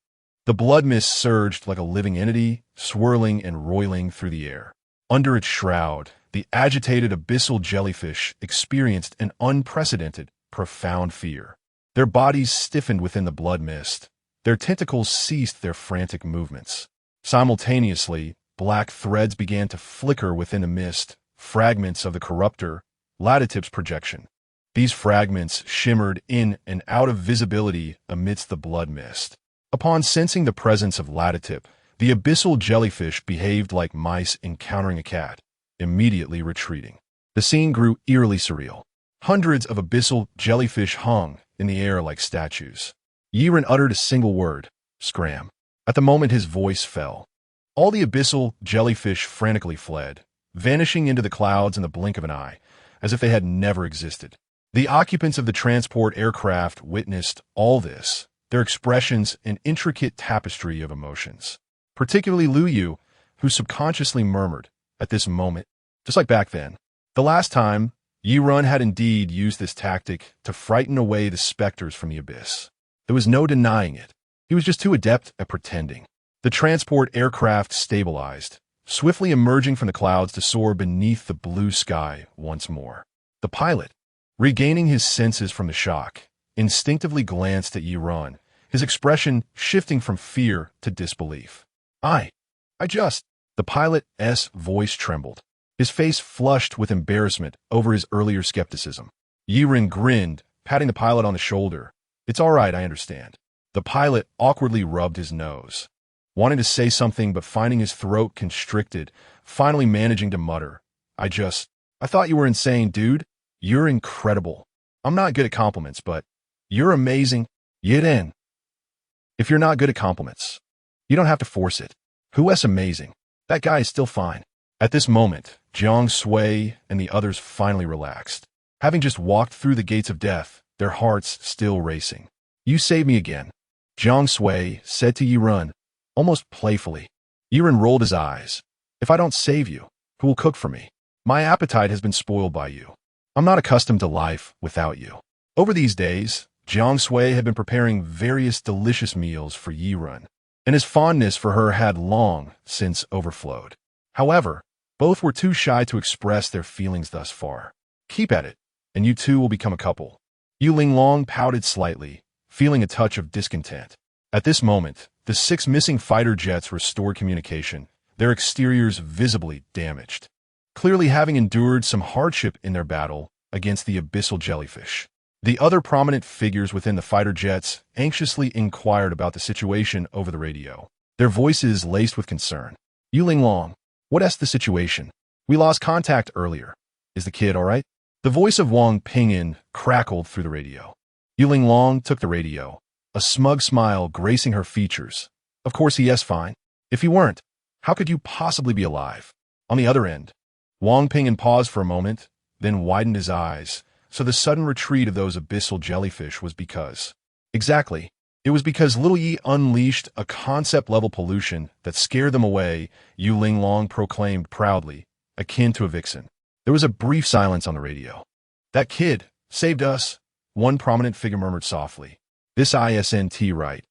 The blood mist surged like a living entity, swirling and roiling through the air. Under its shroud, the agitated abyssal jellyfish experienced an unprecedented, profound fear. Their bodies stiffened within the blood mist. Their tentacles ceased their frantic movements. Simultaneously, black threads began to flicker within the mist, fragments of the corruptor, Ladatip's projection. These fragments shimmered in and out of visibility amidst the blood mist. Upon sensing the presence of Ladatip, the abyssal jellyfish behaved like mice encountering a cat, immediately retreating. The scene grew eerily surreal. Hundreds of abyssal jellyfish hung in the air like statues. Yiren uttered a single word, "Scram." At the moment his voice fell. All the abyssal jellyfish frantically fled, vanishing into the clouds in the blink of an eye, as if they had never existed. The occupants of the transport aircraft witnessed all this, their expressions an intricate tapestry of emotions. Particularly Lu Yu, who subconsciously murmured, at this moment, just like back then, the last time, Yiren had indeed used this tactic to frighten away the specters from the abyss. There was no denying it. He was just too adept at pretending. The transport aircraft stabilized, swiftly emerging from the clouds to soar beneath the blue sky once more. The pilot, regaining his senses from the shock, instinctively glanced at Yiren, his expression shifting from fear to disbelief. The pilot's voice trembled. His face flushed with embarrassment over his earlier skepticism. Yiren grinned, patting the pilot on the shoulder. It's all right, I understand. The pilot awkwardly rubbed his nose, wanting to say something but finding his throat constricted, finally managing to mutter, I thought you were insane, dude. You're incredible. I'm not good at compliments, but you're amazing. Yiren. If you're not good at compliments, you don't have to force it. Who's amazing? That guy is still fine. At this moment, Jiang Sui and the others finally relaxed. Having just walked through the gates of death, their hearts still racing. You saved me again, Jiang Sui said to Yiren, almost playfully. Yiren rolled his eyes. If I don't save you, who will cook for me? My appetite has been spoiled by you. I'm not accustomed to life without you. Over these days, Jiang Sui had been preparing various delicious meals for Yiren, and his fondness for her had long since overflowed. However, both were too shy to express their feelings thus far. Keep at it, and you two will become a couple. Yu Linglong pouted slightly, feeling a touch of discontent. At this moment, the 6 missing fighter jets restored communication, their exteriors visibly damaged, clearly having endured some hardship in their battle against the abyssal jellyfish. The other prominent figures within the fighter jets anxiously inquired about the situation over the radio, their voices laced with concern. Yu Linglong, What's the situation? We lost contact earlier. Is the kid all right? The voice of Wang Pingyan crackled through the radio. Yuling Long took the radio, a smug smile gracing her features. Of course he is fine. If he weren't, how could you possibly be alive? On the other end, Wang Pingyan paused for a moment, then widened his eyes, so the sudden retreat of those abyssal jellyfish was because. Exactly. It was because Little Yi unleashed a concept-level pollution that scared them away, Yuling Long proclaimed proudly, akin to a vixen. There was a brief silence on the radio. That kid saved us, one prominent figure murmured softly. This isn't right.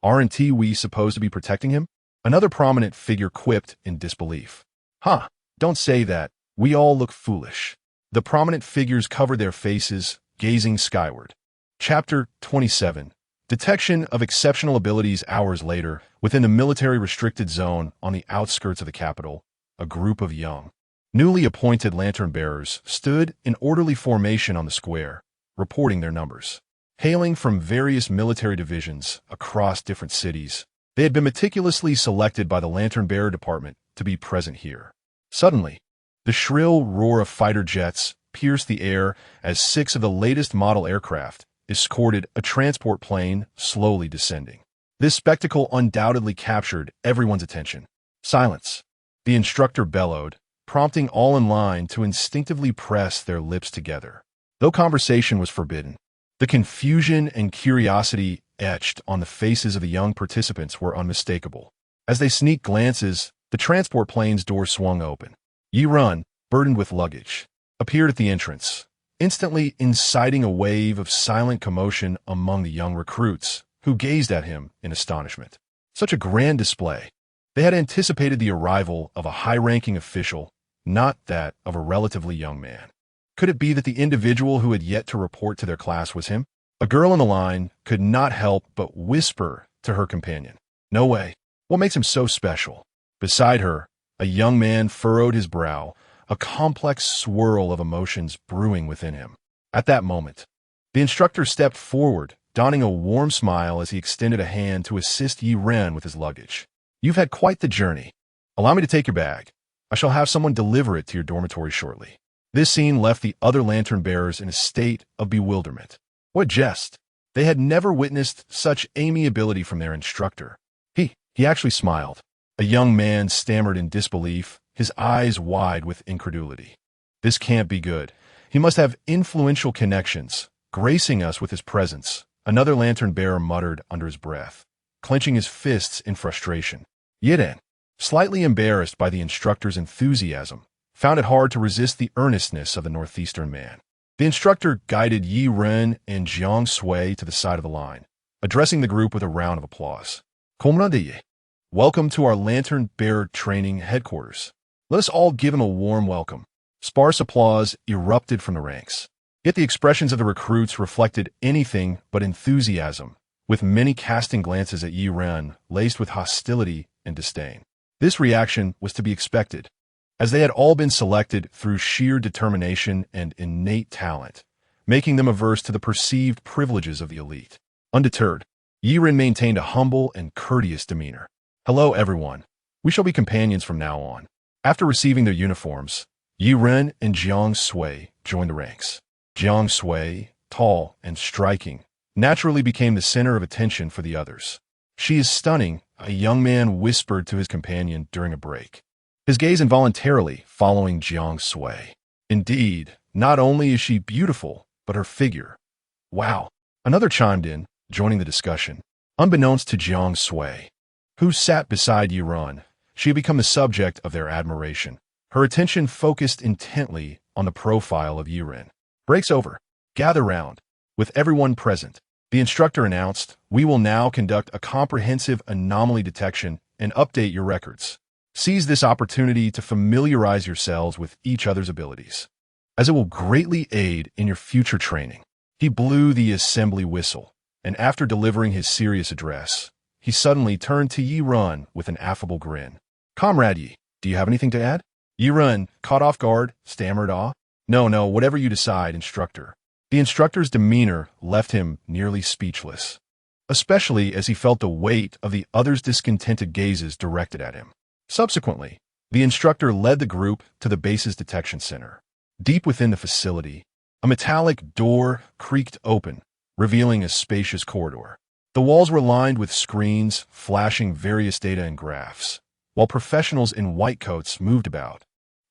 Aren't we supposed to be protecting him? Another prominent figure quipped in disbelief. Huh, don't say that. We all look foolish. The prominent figures covered their faces, gazing skyward. Chapter 27. Detection of exceptional abilities. Hours later, within the military-restricted zone on the outskirts of the capital, a group of young, newly appointed lantern-bearers stood in orderly formation on the square, reporting their numbers. Hailing from various military divisions across different cities, they had been meticulously selected by the lantern-bearer department to be present here. Suddenly, the shrill roar of fighter jets pierced the air as 6 of the latest model aircraft escorted a transport plane slowly descending. This spectacle undoubtedly captured everyone's attention. Silence, the instructor bellowed, prompting all in line to instinctively press their lips together. Though conversation was forbidden, the confusion and curiosity etched on the faces of the young participants were unmistakable. As they sneaked glances, the transport plane's door swung open. Yi Run, burdened with luggage, appeared at the entrance, instantly inciting a wave of silent commotion among the young recruits, who gazed at him in astonishment. Such a grand display. They had anticipated the arrival of a high-ranking official, not that of a relatively young man. Could it be that the individual who had yet to report to their class was him? A girl on the line could not help but whisper to her companion. No way. What makes him so special? Beside her, a young man furrowed his brow, a complex swirl of emotions brewing within him. At that moment, the instructor stepped forward, donning a warm smile as he extended a hand to assist Yi Ren with his luggage. You've had quite the journey. Allow me to take your bag. I shall have someone deliver it to your dormitory shortly. This scene left the other lantern bearers in a state of bewilderment. What jest! They had never witnessed such amiability from their instructor. He actually smiled. A young man stammered in disbelief, his eyes wide with incredulity. This can't be good. He must have influential connections, gracing us with his presence, another lantern bearer muttered under his breath, clenching his fists in frustration. Yiren, slightly embarrassed by the instructor's enthusiasm, found it hard to resist the earnestness of the northeastern man. The instructor guided Yi Ren and Jiang Sui to the side of the line, addressing the group with a round of applause. Comrade, welcome to our lantern bearer training headquarters. Let us all give him a warm welcome. Sparse applause erupted from the ranks. Yet the expressions of the recruits reflected anything but enthusiasm, with many casting glances at Yi Ren laced with hostility and disdain. This reaction was to be expected, as they had all been selected through sheer determination and innate talent, making them averse to the perceived privileges of the elite. Undeterred, Yi Ren maintained a humble and courteous demeanor. Hello, everyone. We shall be companions from now on. After receiving their uniforms, Yi Ren and Jiang Sui joined the ranks. Jiang Sui, tall and striking, naturally became the center of attention for the others. She is stunning, a young man whispered to his companion during a break, his gaze involuntarily following Jiang Sui. Indeed, not only is she beautiful, but her figure. Wow. Another chimed in, joining the discussion. Unbeknownst to Jiang Sui, who sat beside Yi Ren, she had become the subject of their admiration. Her attention focused intently on the profile of Yi Ren. Breaks over. Gather round. With everyone present, the instructor announced, we will now conduct a comprehensive anomaly detection and update your records. Seize this opportunity to familiarize yourselves with each other's abilities, as it will greatly aid in your future training. He blew the assembly whistle, and after delivering his serious address, he suddenly turned to Yi Ren with an affable grin. Comrade Yi, do you have anything to add? Yi Ren, caught off guard, stammered off. No, whatever you decide, instructor. The instructor's demeanor left him nearly speechless, especially as he felt the weight of the others' discontented gazes directed at him. Subsequently, The instructor led the group to the base's detection center. Deep within the facility, a metallic door creaked open, revealing a spacious corridor. The walls were lined with screens flashing various data and graphs, while professionals in white coats moved about,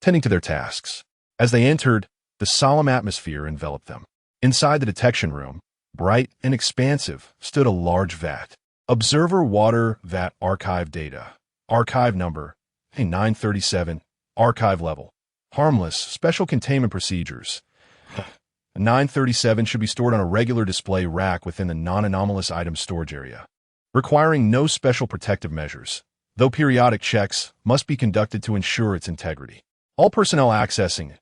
tending to their tasks. As they entered, the solemn atmosphere enveloped them. Inside the detection room, bright and expansive, stood a large vat. Observer water vat archive data. Archive number, 937. Archive level. Harmless, special containment procedures. 937 should be stored on a regular display rack within the non-anomalous item storage area, requiring no special protective measures, though periodic checks must be conducted to ensure its integrity. All personnel accessing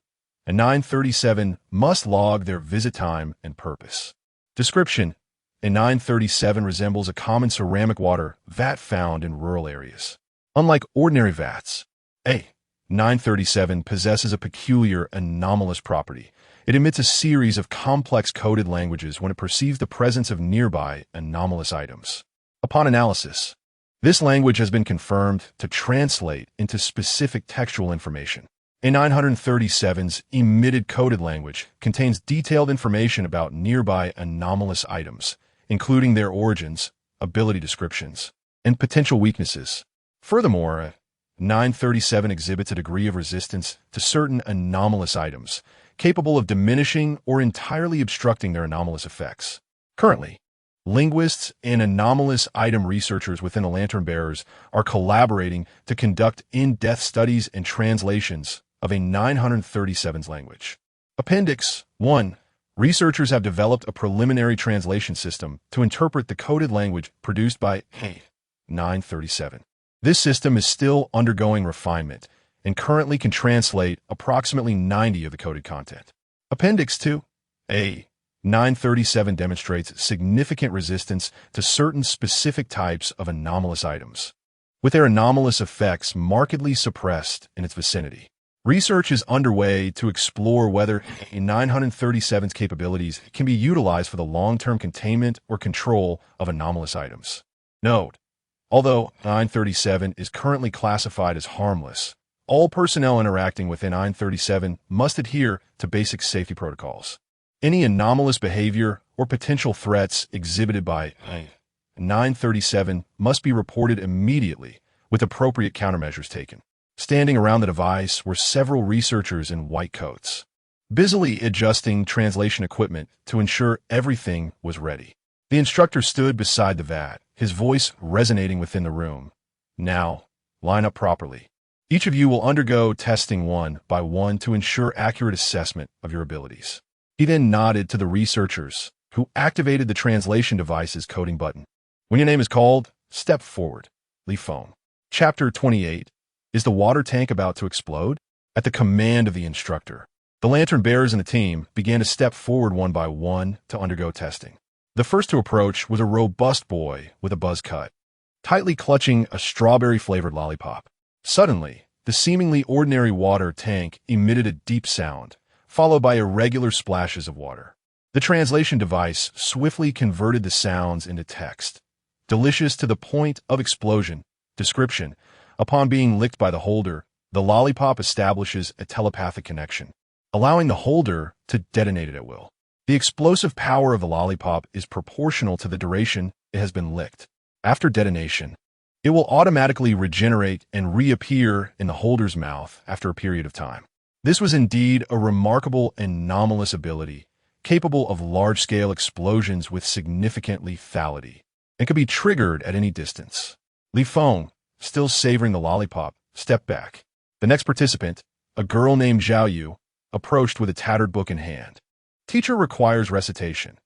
a 937 must log their visit time and purpose. Description: a 937 resembles a common ceramic water vat found in rural areas. Unlike ordinary vats, a 937 possesses a peculiar anomalous property. It emits a series of complex coded languages when it perceives the presence of nearby anomalous items. Upon analysis, this language has been confirmed to translate into specific textual information. A 937's emitted coded language contains detailed information about nearby anomalous items, including their origins, ability descriptions, and potential weaknesses. Furthermore, a 937 exhibits a degree of resistance to certain anomalous items, capable of diminishing or entirely obstructing their anomalous effects. Currently, linguists and anomalous item researchers within the Lantern Bearers are collaborating to conduct in-depth studies and translations of a 937's language. Appendix 1. Researchers have developed a preliminary translation system to interpret the coded language produced by a 937. This system is still undergoing refinement and currently can translate approximately 90 of the coded content. Appendix 2. A 937 demonstrates significant resistance to certain specific types of anomalous items, with their anomalous effects markedly suppressed in its vicinity. Research is underway to explore whether a 937's capabilities can be utilized for the long-term containment or control of anomalous items. Note: although 937 is currently classified as harmless, all personnel interacting with a 937 must adhere to basic safety protocols. Any anomalous behavior or potential threats exhibited by a 937 must be reported immediately with appropriate countermeasures taken. Standing around the device were several researchers in white coats, busily adjusting translation equipment to ensure everything was ready. The instructor stood beside the vat, his voice resonating within the room. Now, line up properly. Each of you will undergo testing one by one to ensure accurate assessment of your abilities. He then nodded to the researchers, who activated the translation device's coding button. When your name is called, step forward. Leave phone. Chapter 28. Is the water tank about to explode? At the command of the instructor, the Lantern Bearers and the team began to step forward one by one to undergo testing. The first to approach was a robust boy with a buzz cut, tightly clutching a strawberry-flavored lollipop. Suddenly, the seemingly ordinary water tank emitted a deep sound, followed by irregular splashes of water. The translation device swiftly converted the sounds into text, delicious to the point of explosion. Description: upon being licked by the holder, the lollipop establishes a telepathic connection, allowing the holder to detonate it at will. The explosive power of the lollipop is proportional to the duration it has been licked. After detonation, it will automatically regenerate and reappear in the holder's mouth after a period of time. This was indeed a remarkable anomalous ability, capable of large-scale explosions with significant lethality, and could be triggered at any distance. Li Feng, still savoring the lollipop, stepped back. The next participant, a girl named Zhao Yu, approached with a tattered book in hand. Teacher requires recitation.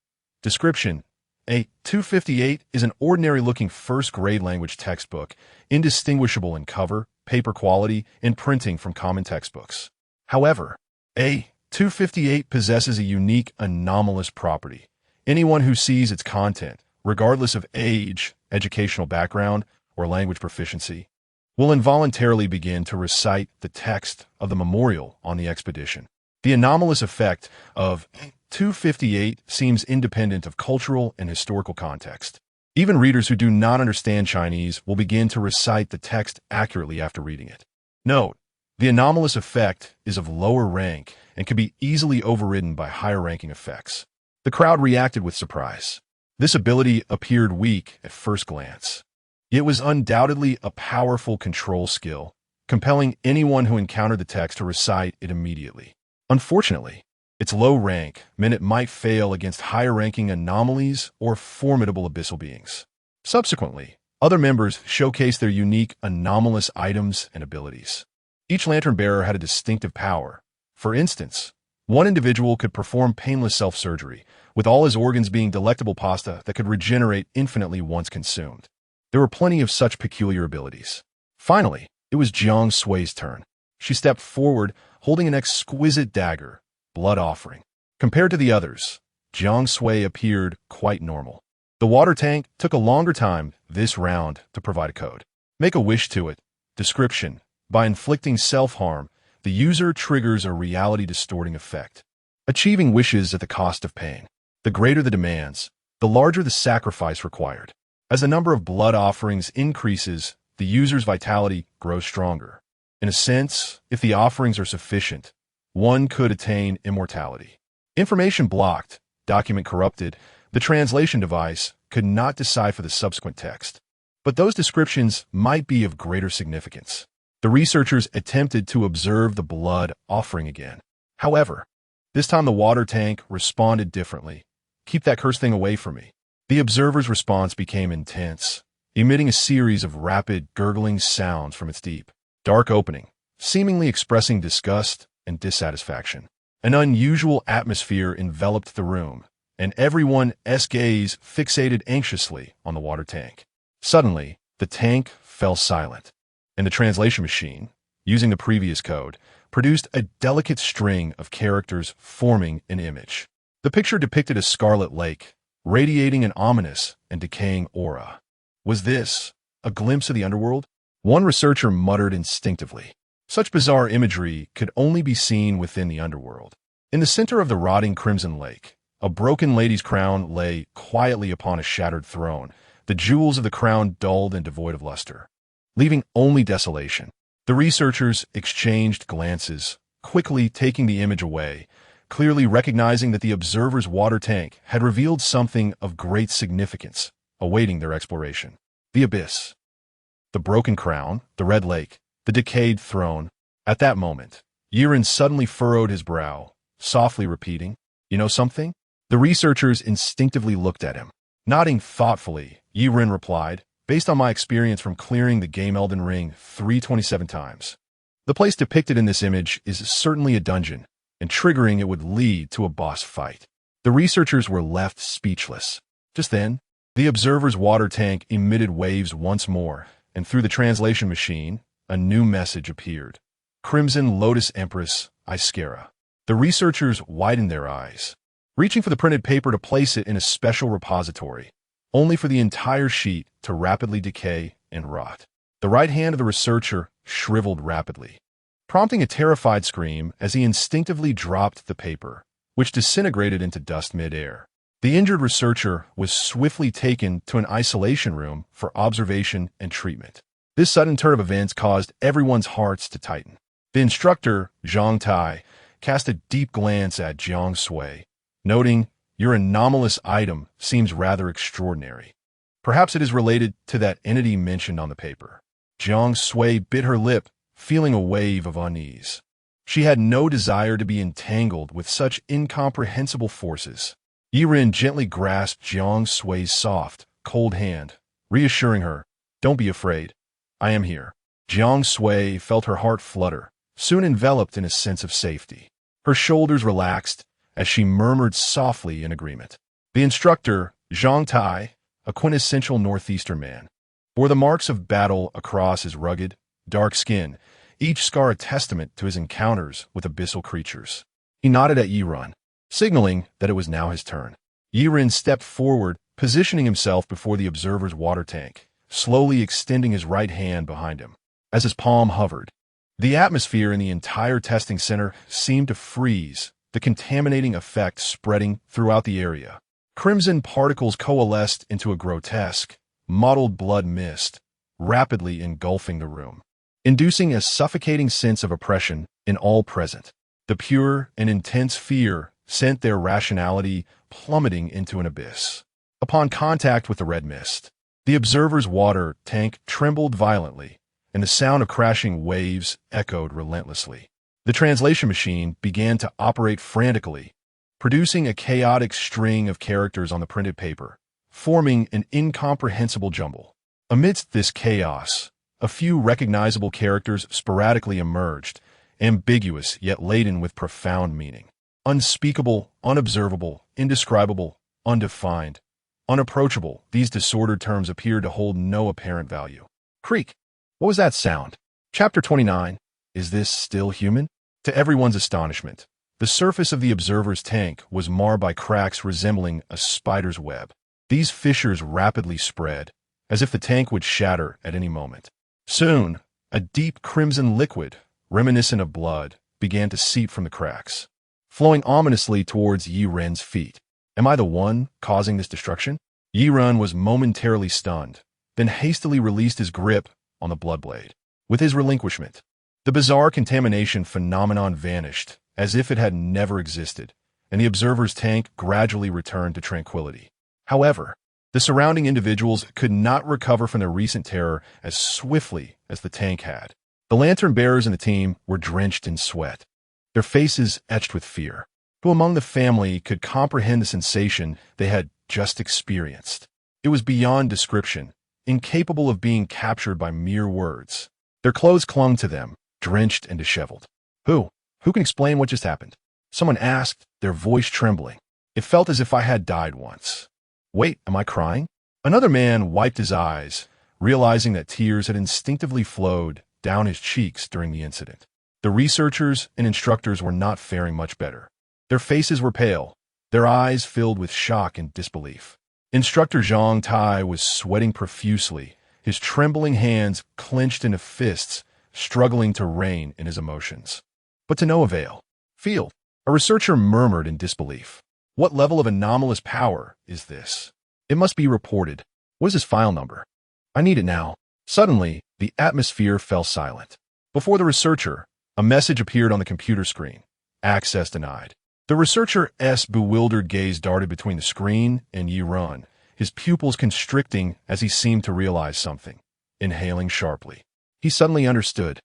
Description: a 258 is an ordinary-looking first-grade language textbook, indistinguishable in cover, paper quality, and printing from common textbooks. However, a 258 possesses a unique anomalous property. Anyone who sees its content, regardless of age, educational background, or language proficiency, will involuntarily begin to recite the text of the memorial on the expedition. The anomalous effect of 258 seems independent of cultural and historical context. Even readers who do not understand Chinese will begin to recite the text accurately after reading it. Note: The anomalous effect is of lower rank and can be easily overridden by higher-ranking effects. The crowd reacted with surprise. This ability appeared weak at first glance. It was undoubtedly a powerful control skill, compelling anyone who encountered the text to recite it immediately. Unfortunately, its low rank meant it might fail against higher-ranking anomalies or formidable abyssal beings. Subsequently, other members showcased their unique anomalous items and abilities. Each lantern-bearer had a distinctive power. For instance, one individual could perform painless self-surgery, with all his organs being delectable pasta that could regenerate infinitely once consumed. There were plenty of such peculiar abilities. Finally, it was Jiang Sui's turn. She stepped forward, holding an exquisite dagger, blood offering. Compared to the others, Jiang Sui appeared quite normal. The water tank took a longer time this round to provide a code. Make a wish to it. Description: by inflicting self-harm, the user triggers a reality-distorting effect, achieving wishes at the cost of pain. The greater the demands, the larger the sacrifice required. As the number of blood offerings increases, the user's vitality grows stronger. In a sense, if the offerings are sufficient, one could attain immortality. Information blocked, document corrupted, the translation device could not decipher the subsequent text. But those descriptions might be of greater significance. The researchers attempted to observe the blood offering again. However, this time the water tank responded differently. Keep that cursed thing away from me. The observer's response became intense, emitting a series of rapid, gurgling sounds from its deep, dark opening, seemingly expressing disgust and dissatisfaction. An unusual atmosphere enveloped the room, and everyone's gaze fixated anxiously on the water tank. Suddenly, the tank fell silent, and the translation machine, using the previous code, produced a delicate string of characters forming an image. The picture depicted a scarlet lake, radiating an ominous and decaying aura. Was this a glimpse of the underworld? One researcher muttered instinctively. Such bizarre imagery could only be seen within the underworld. In the center of the rotting crimson lake, a broken lady's crown lay quietly upon a shattered throne, the jewels of the crown dulled and devoid of luster, leaving only desolation. The researchers exchanged glances, quickly taking the image away, clearly recognizing that the observer's water tank had revealed something of great significance, awaiting their exploration. The abyss. The broken crown, the red lake, the decayed throne. At that moment, Yiren suddenly furrowed his brow, softly repeating, "You know something?" The researchers instinctively looked at him. Nodding thoughtfully, Yiren replied, "Based on my experience from clearing the game Elden Ring 327 times, the place depicted in this image is certainly a dungeon, and triggering it would lead to a boss fight." The researchers were left speechless. Just then, the observer's water tank emitted waves once more, and through the translation machine, a new message appeared. Crimson Lotus Empress Iskera. The researchers widened their eyes, reaching for the printed paper to place it in a special repository, only for the entire sheet to rapidly decay and rot. The right hand of the researcher shriveled rapidly, prompting a terrified scream as he instinctively dropped the paper, which disintegrated into dust mid-air. The injured researcher was swiftly taken to an isolation room for observation and treatment. This sudden turn of events caused everyone's hearts to tighten. The instructor, Zhang Tai, cast a deep glance at Jiang Sui, noting, "Your anomalous item seems rather extraordinary. Perhaps it is related to that entity mentioned on the paper." Jiang Sui bit her lip, feeling a wave of unease. She had no desire to be entangled with such incomprehensible forces. Yiren gently grasped Jiang Sui's soft, cold hand, reassuring her, "Don't be afraid. I am here." Jiang Sui felt her heart flutter, soon enveloped in a sense of safety. Her shoulders relaxed as she murmured softly in agreement. The instructor, Zhang Tai, a quintessential northeastern man, bore the marks of battle across his rugged, dark skin, each scar a testament to his encounters with abyssal creatures. He nodded at Yiren, signaling that it was now his turn. Yiren stepped forward, positioning himself before the observer's water tank, slowly extending his right hand behind him. As his palm hovered, the atmosphere in the entire testing center seemed to freeze, the contaminating effect spreading throughout the area. Crimson particles coalesced into a grotesque, mottled blood mist, rapidly engulfing the room. inducing a suffocating sense of oppression in all present. The pure and intense fear sent their rationality plummeting into an abyss. Upon contact with the red mist, the observer's water tank trembled violently, and the sound of crashing waves echoed relentlessly. The translation machine began to operate frantically, producing a chaotic string of characters on the printed paper, forming an incomprehensible jumble. Amidst this chaos, a few recognizable characters sporadically emerged, ambiguous yet laden with profound meaning. Unspeakable, unobservable, indescribable, undefined, unapproachable, these disordered terms appeared to hold no apparent value. Creak! What was that sound? Chapter 29. Is this still human? To everyone's astonishment, the surface of the observer's tank was marred by cracks resembling a spider's web. These fissures rapidly spread, as if the tank would shatter at any moment. Soon, a deep crimson liquid, reminiscent of blood, began to seep from the cracks, flowing ominously towards Yi Ren's feet. Am I the one causing this destruction? Yi Ren was momentarily stunned, then hastily released his grip on the bloodblade. With his relinquishment, the bizarre contamination phenomenon vanished as if it had never existed, and the observer's tank gradually returned to tranquility. However, the surrounding individuals could not recover from their recent terror as swiftly as the tank had. The lantern bearers and the team were drenched in sweat, their faces etched with fear. Who among the family could comprehend the sensation they had just experienced? It was beyond description, incapable of being captured by mere words. Their clothes clung to them, drenched and disheveled. Who can explain what just happened? Someone asked, their voice trembling. It felt as if I had died once. Wait, am I crying? Another man wiped his eyes, realizing that tears had instinctively flowed down his cheeks during the incident. The researchers and instructors were not faring much better. Their faces were pale, their eyes filled with shock and disbelief. Instructor Zhang Tai was sweating profusely, his trembling hands clenched into fists, struggling to rein in his emotions. But to no avail. Field, a researcher murmured in disbelief. What level of anomalous power is this? It must be reported. What is his file number? I need it now. Suddenly, the atmosphere fell silent. Before the researcher, a message appeared on the computer screen. Access denied. The researcher's bewildered gaze darted between the screen and Yi Ren, his pupils constricting as he seemed to realize something. Inhaling sharply, he suddenly understood.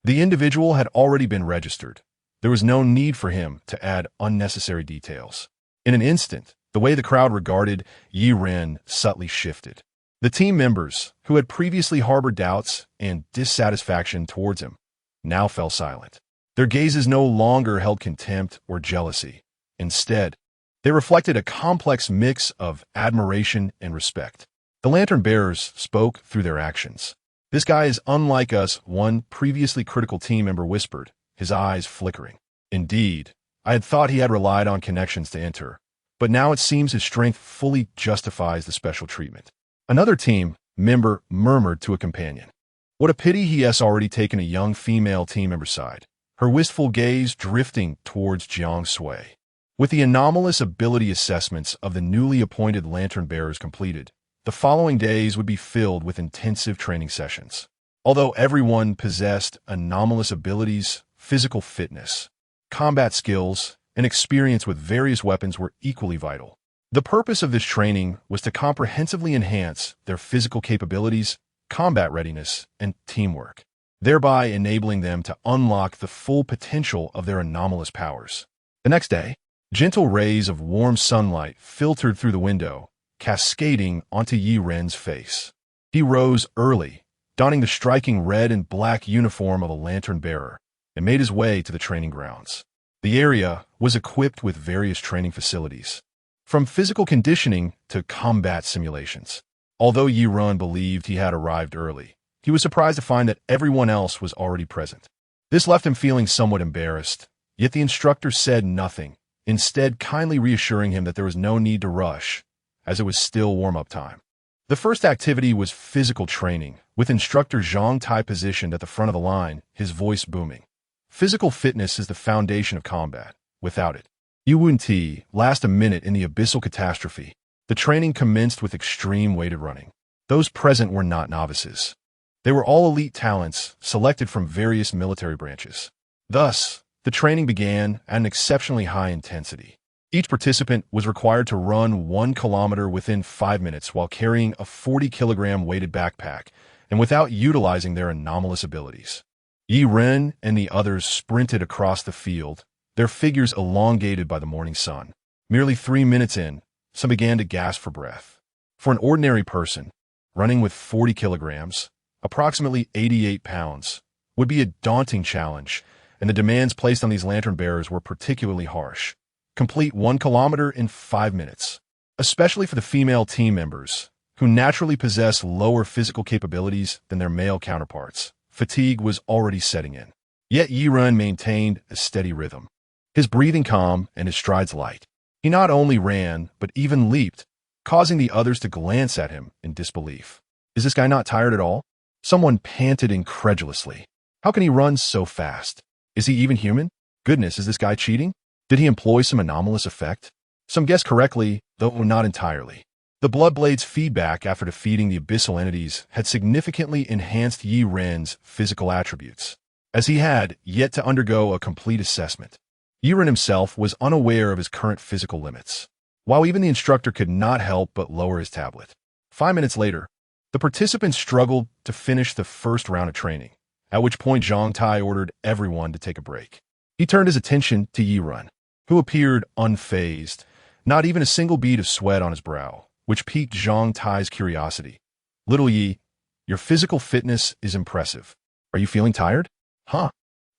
The individual had already been registered. There was no need for him to add unnecessary details. In an instant, the way the crowd regarded Yi Ren subtly shifted. The team members, who had previously harbored doubts and dissatisfaction towards him, now fell silent. Their gazes no longer held contempt or jealousy. Instead, they reflected a complex mix of admiration and respect. The lantern bearers spoke through their actions. This guy is unlike us, one previously critical team member whispered, his eyes flickering. Indeed, I had thought he had relied on connections to enter, but now it seems his strength fully justifies the special treatment. Another team member murmured to a companion. What a pity he has already taken a young female team member's side, her wistful gaze drifting towards Jiang Sui. With the anomalous ability assessments of the newly appointed lantern bearers completed, the following days would be filled with intensive training sessions. Although everyone possessed anomalous abilities, physical fitness, combat skills, and experience with various weapons were equally vital. The purpose of this training was to comprehensively enhance their physical capabilities, combat readiness, and teamwork, thereby enabling them to unlock the full potential of their anomalous powers. The next day, gentle rays of warm sunlight filtered through the window, cascading onto Yi Ren's face. He rose early, donning the striking red and black uniform of a lantern bearer, and made his way to the training grounds. The area was equipped with various training facilities, from physical conditioning to combat simulations. Although Yi Ren believed he had arrived early, he was surprised to find that everyone else was already present. This left him feeling somewhat embarrassed, yet the instructor said nothing, instead kindly reassuring him that there was no need to rush, as it was still warm-up time. The first activity was physical training, with instructor Zhang Tai positioned at the front of the line, his voice booming. Physical fitness is the foundation of combat. Without it, you wouldn't last a minute in the abyssal catastrophe. The training commenced with extreme weighted running. Those present were not novices. They were all elite talents selected from various military branches. Thus, the training began at an exceptionally high intensity. Each participant was required to run 1 kilometer within 5 minutes while carrying a 40-kilogram weighted backpack and without utilizing their anomalous abilities. Yi Ren and the others sprinted across the field, their figures elongated by the morning sun. Merely 3 minutes in, some began to gasp for breath. For an ordinary person, running with 40 kilograms, approximately 88 pounds, would be a daunting challenge, and the demands placed on these lantern bearers were particularly harsh. Complete 1 kilometer in 5 minutes, especially for the female team members, who naturally possess lower physical capabilities than their male counterparts. Fatigue was already setting in. Yet Yi Ren maintained a steady rhythm. His breathing calm and his strides light. He not only ran, but even leaped, causing the others to glance at him in disbelief. Is this guy not tired at all? Someone panted incredulously. How can he run so fast? Is he even human? Goodness, is this guy cheating? Did he employ some anomalous effect? Some guessed correctly, though not entirely. The Bloodblade's feedback after defeating the abyssal entities had significantly enhanced Yi Ren's physical attributes, as he had yet to undergo a complete assessment. Yi Ren himself was unaware of his current physical limits, while even the instructor could not help but lower his tablet. 5 minutes later, the participants struggled to finish the first round of training, at which point Zhang Tai ordered everyone to take a break. He turned his attention to Yi Ren, who appeared unfazed, not even a single bead of sweat on his brow, which piqued Zhang Tai's curiosity. Little Yi, your physical fitness is impressive. Are you feeling tired? Huh?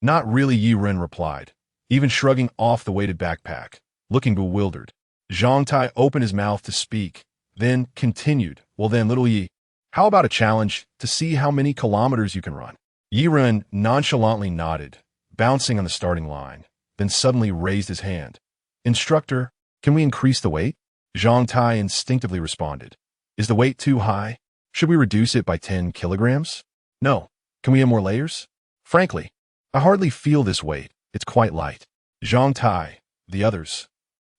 Not really, Yi Ren replied, even shrugging off the weighted backpack, looking bewildered. Zhang Tai opened his mouth to speak, then continued, well then, little Yi, how about a challenge to see how many kilometers you can run? Yi Ren nonchalantly nodded, bouncing on the starting line, then suddenly raised his hand. Instructor, can we increase the weight? Zhang Tai instinctively responded. Is the weight too high? Should we reduce it by 10 kilograms? No. Can we have more layers? Frankly, I hardly feel this weight. It's quite light. Zhang Tai, the others.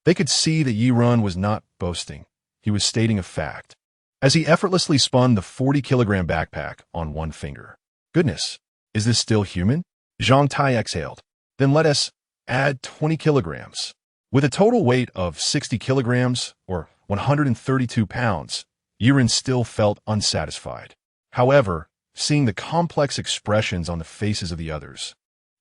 They could see that Yi Ren was not boasting. He was stating a fact, as he effortlessly spun the 40-kilogram backpack on one finger. Goodness, is this still human? Zhang Tai exhaled. Then let us add 20 kilograms. With a total weight of 60 kilograms, or 132 pounds, Yi Ren still felt unsatisfied. However, seeing the complex expressions on the faces of the others,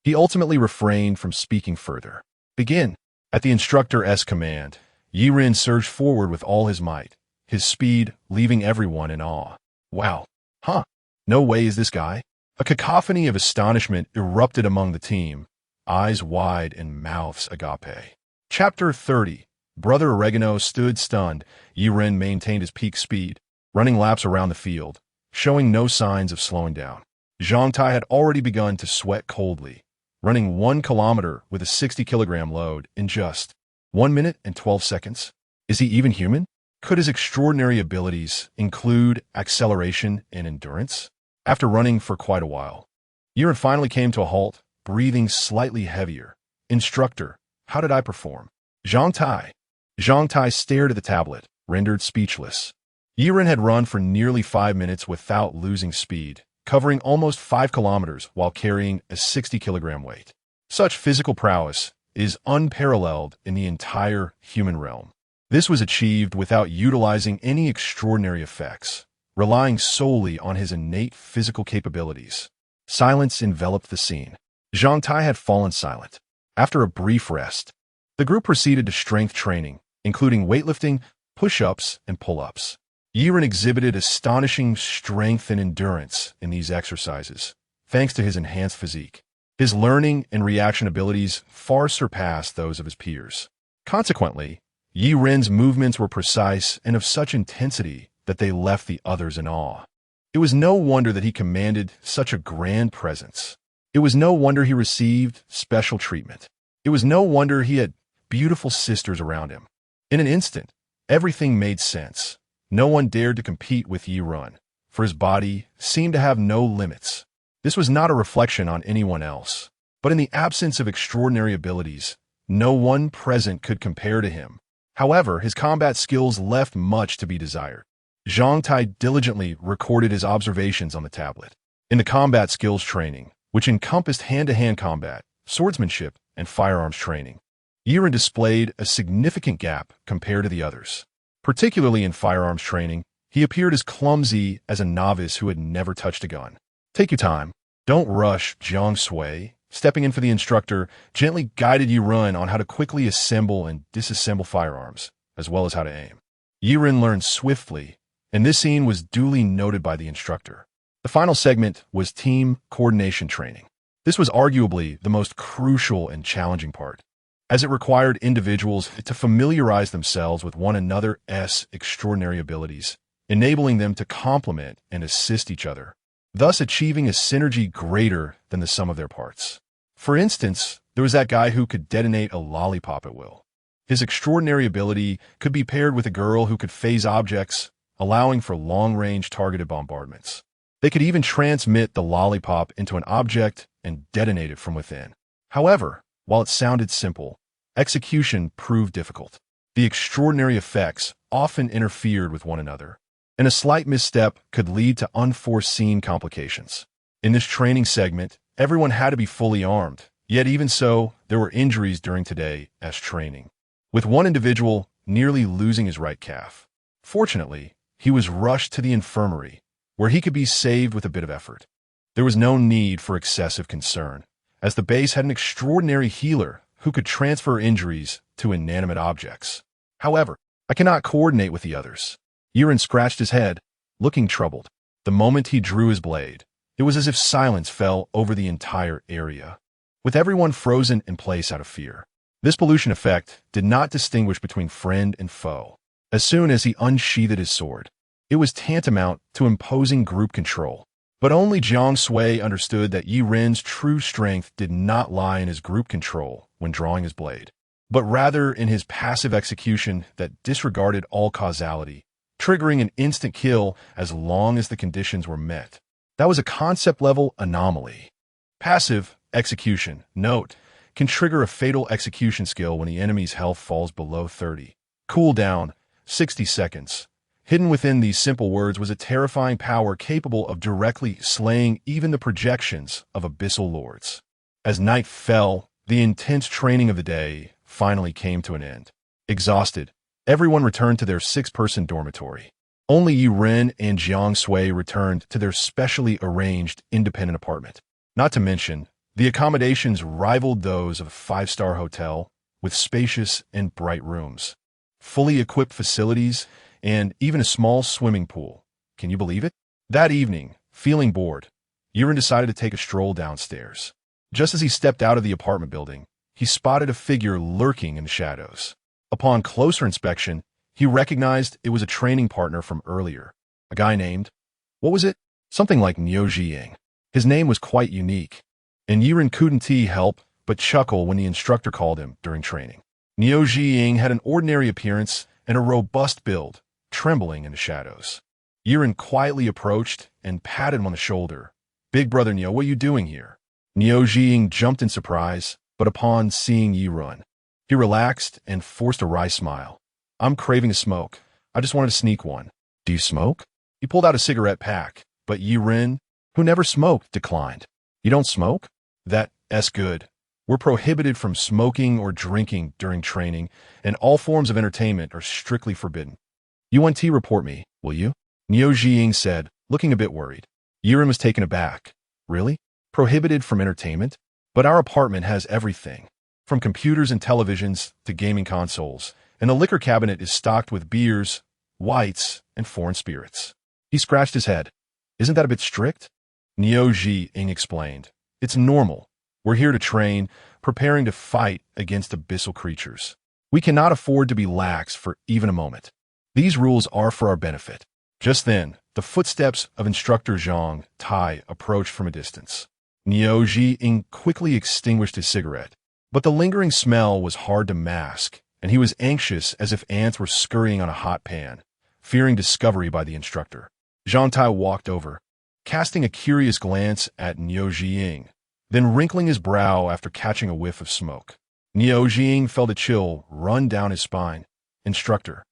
he ultimately refrained from speaking further. Begin. At the instructor's command, Yi Ren surged forward with all his might, his speed leaving everyone in awe. Wow. Huh. No way is this guy. A cacophony of astonishment erupted among the team, eyes wide and mouths agape. Chapter 30. Brother Oregano stood stunned. Yi Ren maintained his peak speed, running laps around the field, showing no signs of slowing down. Zhang Tai had already begun to sweat coldly, running 1 kilometer with a 60-kilogram load in just 1 minute and 12 seconds. Is he even human? Could his extraordinary abilities include acceleration and endurance? After running for quite a while, Yi Ren finally came to a halt, breathing slightly heavier. Instructor, how did I perform? Zhang Tai. Zhang Tai stared at the tablet, rendered speechless. Yi Ren had run for nearly 5 minutes without losing speed, covering almost 5 kilometers while carrying a 60-kilogram weight. Such physical prowess is unparalleled in the entire human realm. This was achieved without utilizing any extraordinary effects, relying solely on his innate physical capabilities. Silence enveloped the scene. Zhang Tai had fallen silent. After a brief rest, the group proceeded to strength training, including weightlifting, push-ups, and pull-ups. Yi Ren exhibited astonishing strength and endurance in these exercises, thanks to his enhanced physique. His learning and reaction abilities far surpassed those of his peers. Consequently, Yi Ren's movements were precise and of such intensity that they left the others in awe. It was no wonder that he commanded such a grand presence. It was no wonder he received special treatment. It was no wonder he had beautiful sisters around him. In an instant, everything made sense. No one dared to compete with Yi Ren, for his body seemed to have no limits. This was not a reflection on anyone else, but in the absence of extraordinary abilities, no one present could compare to him. However, his combat skills left much to be desired. Zhang Tai diligently recorded his observations on the tablet. In the combat skills training, which encompassed hand-to-hand combat, swordsmanship, and firearms training, Yiren displayed a significant gap compared to the others. Particularly in firearms training, he appeared as clumsy as a novice who had never touched a gun. Take your time. Don't rush, Jiang Sui, stepping in for the instructor, gently guided Yiren on how to quickly assemble and disassemble firearms, as well as how to aim. Yiren learned swiftly, and this scene was duly noted by the instructor. The final segment was team coordination training. This was arguably the most crucial and challenging part, as it required individuals to familiarize themselves with one another's extraordinary abilities, enabling them to complement and assist each other, thus achieving a synergy greater than the sum of their parts. For instance, there was that guy who could detonate a lollipop at will. His extraordinary ability could be paired with a girl who could phase objects, allowing for long-range targeted bombardments. They could even transmit the lollipop into an object and detonate it from within. However, while it sounded simple, execution proved difficult. The extraordinary effects often interfered with one another, and a slight misstep could lead to unforeseen complications. In this training segment, everyone had to be fully armed, yet even so, there were injuries during today's training, with one individual nearly losing his right calf. Fortunately, he was rushed to the infirmary, where he could be saved with a bit of effort. There was no need for excessive concern, as the base had an extraordinary healer who could transfer injuries to inanimate objects. However, I cannot coordinate with the others. Yiren scratched his head, looking troubled. The moment he drew his blade, it was as if silence fell over the entire area, with everyone frozen in place out of fear. This pollution effect did not distinguish between friend and foe. As soon as he unsheathed his sword, it was tantamount to imposing group control. But only Jiang Sui understood that Yiren's true strength did not lie in his group control when drawing his blade, but rather in his passive execution that disregarded all causality, triggering an instant kill as long as the conditions were met. That was a concept-level anomaly. Passive execution, note, can trigger a fatal execution skill when the enemy's health falls below 30. Cooldown, 60 seconds. Hidden within these simple words was a terrifying power capable of directly slaying even the projections of abyssal lords. As night fell, the intense training of the day finally came to an end. Exhausted, everyone returned to their 6-person dormitory. Only Yiren and Jiang Sui returned to their specially arranged independent apartment. Not to mention, the accommodations rivaled those of a 5-star hotel with spacious and bright rooms, fully equipped facilities, and even a small swimming pool. Can you believe it? That evening, feeling bored, Yiren decided to take a stroll downstairs. Just as he stepped out of the apartment building, he spotted a figure lurking in the shadows. Upon closer inspection, he recognized it was a training partner from earlier, a guy named, what was it? Something like Niu Jiying. His name was quite unique, and Yiren couldn't help but chuckle when the instructor called him during training. Niu Jiying had an ordinary appearance and a robust build, trembling in the shadows. Yiren quietly approached and patted him on the shoulder. Big brother Niu, what are you doing here? Niu Jiying jumped in surprise, but upon seeing Yiren, he relaxed and forced a wry smile. I'm craving a smoke. I just wanted to sneak one. Do you smoke? He pulled out a cigarette pack, but Yiren, who never smoked, declined. You don't smoke? That's good. We're prohibited from smoking or drinking during training, and all forms of entertainment are strictly forbidden. UNT report me, will you? Niu Jiying said, looking a bit worried. Yiren was taken aback. Really? Prohibited from entertainment? But our apartment has everything, from computers and televisions to gaming consoles, and the liquor cabinet is stocked with beers, whites, and foreign spirits. He scratched his head. Isn't that a bit strict? Niu Jiying explained. It's normal. We're here to train, preparing to fight against abyssal creatures. We cannot afford to be lax for even a moment. These rules are for our benefit. Just then, the footsteps of Instructor Zhang Tai approached from a distance. Niu Jiying quickly extinguished his cigarette, but the lingering smell was hard to mask, and he was anxious as if ants were scurrying on a hot pan, fearing discovery by the instructor. Zhang Tai walked over, casting a curious glance at Niu Jiying, then wrinkling his brow after catching a whiff of smoke. Niu Jiying felt a chill run down his spine. Instructor.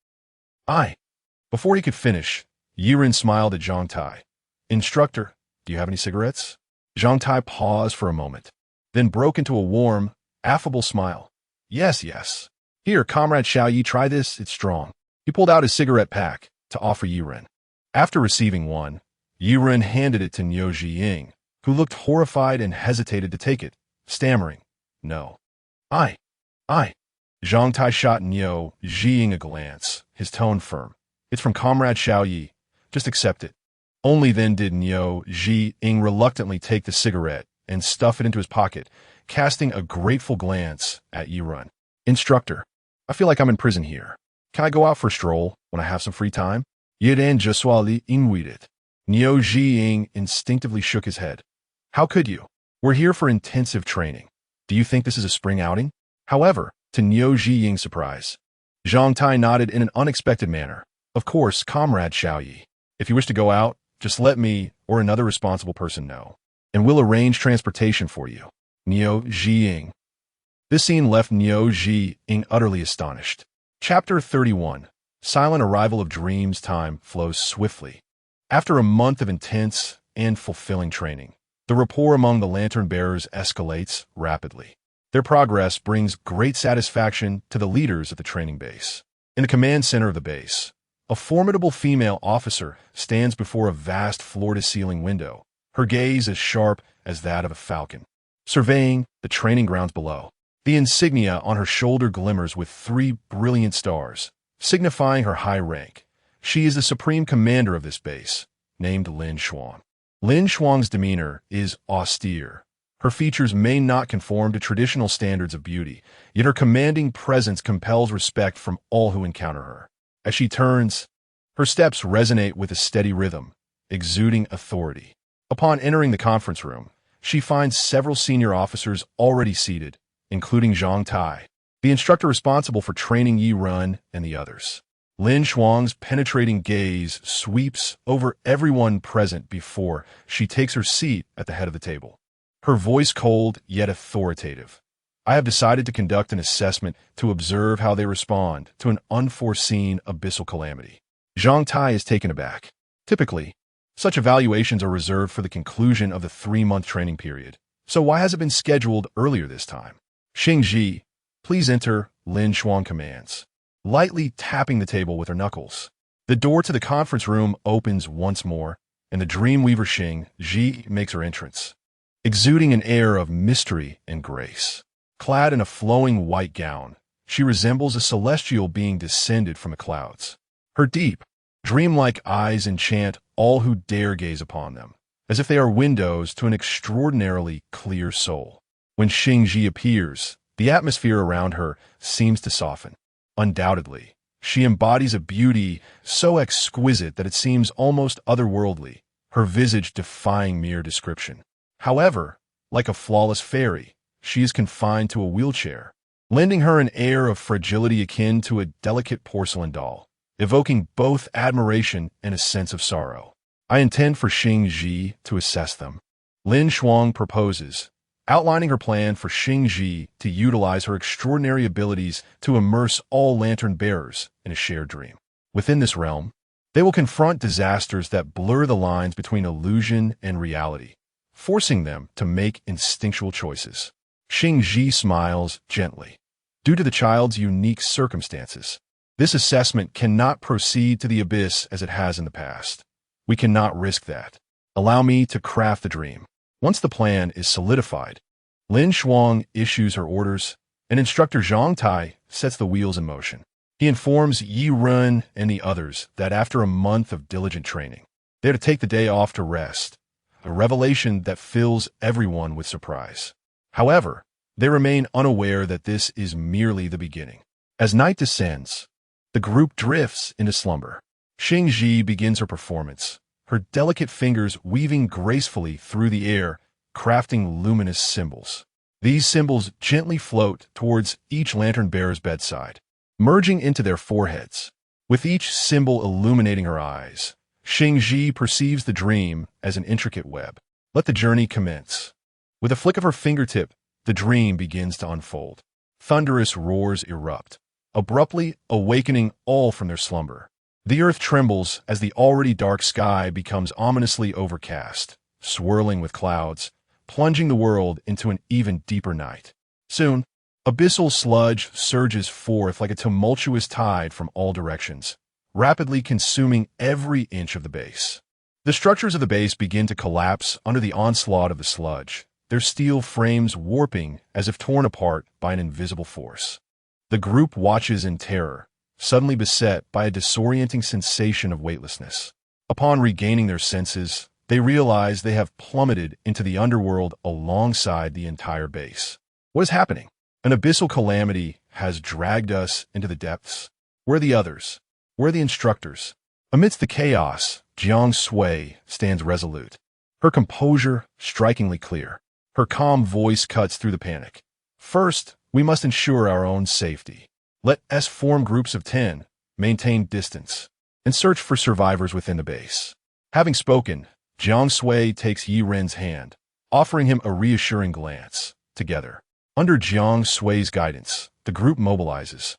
Before he could finish, Yiren smiled at Zhang Tai. Instructor, Do you have any cigarettes? Zhang Tai paused for a moment, then broke into a warm, affable smile. Yes, yes. Here, Comrade Xiao Yi, try this, it's strong. He pulled out his cigarette pack to offer Yiren. After receiving one, Yiren handed it to Niu Jiying, who looked horrified and hesitated to take it, stammering, No. I. Zhang Tai shot Niu Jiying a glance, his tone firm. It's from Comrade Xiao Yi. Just accept it. Only then did Niu Jiying reluctantly take the cigarette and stuff it into his pocket, casting a grateful glance at Yiren. Instructor, I feel like I'm in prison here. Can I go out for a stroll when I have some free time? Yiren je suis li inuit. Niu Jiying instinctively shook his head. How could you? We're here for intensive training. Do you think this is a spring outing? However, to Niu Jiying's surprise, Zhang Tai nodded in an unexpected manner. Of course, Comrade Xiao Yi. If you wish to go out, just let me or another responsible person know, and we'll arrange transportation for you. Niu Jiying. This scene left Niu Jiying utterly astonished. Chapter 31. Silent arrival of dreams. Time flows swiftly. After a month of intense and fulfilling training, the rapport among the lantern bearers escalates rapidly. Their progress brings great satisfaction to the leaders at the training base. In the command center of the base, a formidable female officer stands before a vast floor-to-ceiling window, her gaze as sharp as that of a falcon, surveying the training grounds below. The insignia on her shoulder glimmers with 3 brilliant stars, signifying her high rank. She is the supreme commander of this base, named Lin Xuan. Lin Xuan's demeanor is austere. Her features may not conform to traditional standards of beauty, yet her commanding presence compels respect from all who encounter her. As she turns, her steps resonate with a steady rhythm, exuding authority. Upon entering the conference room, she finds several senior officers already seated, including Zhang Tai, the instructor responsible for training Yiren and the others. Lin Xuan's penetrating gaze sweeps over everyone present before she takes her seat at the head of the table. Her voice cold yet authoritative. I have decided to conduct an assessment to observe how they respond to an unforeseen abyssal calamity. Zhang Tai is taken aback. Typically, such evaluations are reserved for the conclusion of the 3-month training period. So why has it been scheduled earlier this time? Xingji, please enter, Lin Xuan commands, lightly tapping the table with her knuckles. The door to the conference room opens once more, and the Dreamweaver Xingji makes her entrance, exuding an air of mystery and grace. Clad in a flowing white gown, she resembles a celestial being descended from the clouds. Her deep, dreamlike eyes enchant all who dare gaze upon them, as if they are windows to an extraordinarily clear soul. When Xingji appears, the atmosphere around her seems to soften. Undoubtedly, she embodies a beauty so exquisite that it seems almost otherworldly, her visage defying mere description. However, like a flawless fairy, she is confined to a wheelchair, lending her an air of fragility akin to a delicate porcelain doll, evoking both admiration and a sense of sorrow. I intend for Xingji to assess them. Lin Xuan proposes, outlining her plan for Xingji to utilize her extraordinary abilities to immerse all lantern bearers in a shared dream. Within this realm, they will confront disasters that blur the lines between illusion and reality, forcing them to make instinctual choices. Xingji smiles gently. Due to the child's unique circumstances, this assessment cannot proceed to the abyss as it has in the past. We cannot risk that. Allow me to craft the dream. Once the plan is solidified, Lin Xuan issues her orders, and instructor Zhang Tai sets the wheels in motion. He informs Yiren and the others that after a month of diligent training, they are to take the day off to rest, a revelation that fills everyone with surprise. However, they remain unaware that this is merely the beginning. As night descends, the group drifts into slumber. Xingji begins her performance, her delicate fingers weaving gracefully through the air, crafting luminous symbols. These symbols gently float towards each lantern bearer's bedside, merging into their foreheads. With each symbol illuminating her eyes, Xingji perceives the dream as an intricate web. Let the journey commence. With a flick of her fingertip, the dream begins to unfold. Thunderous roars erupt, abruptly awakening all from their slumber. The earth trembles as the already dark sky becomes ominously overcast, swirling with clouds, plunging the world into an even deeper night. Soon, abyssal sludge surges forth like a tumultuous tide from all directions, rapidly consuming every inch of the base. The structures of the base begin to collapse under the onslaught of the sludge, their steel frames warping as if torn apart by an invisible force. The group watches in terror, suddenly beset by a disorienting sensation of weightlessness. Upon regaining their senses, they realize they have plummeted into the underworld alongside the entire base. What is happening? An abyssal calamity has dragged us into the depths. Where are the others? Where are the instructors? Amidst the chaos, Jiang Sui stands resolute, her composure strikingly clear. Her calm voice cuts through the panic. First, we must ensure our own safety. Let us form groups of 10, maintain distance, and search for survivors within the base. Having spoken, Jiang Sui takes Yi Ren's hand, offering him a reassuring glance. Together, under Jiang Sui's guidance, the group mobilizes,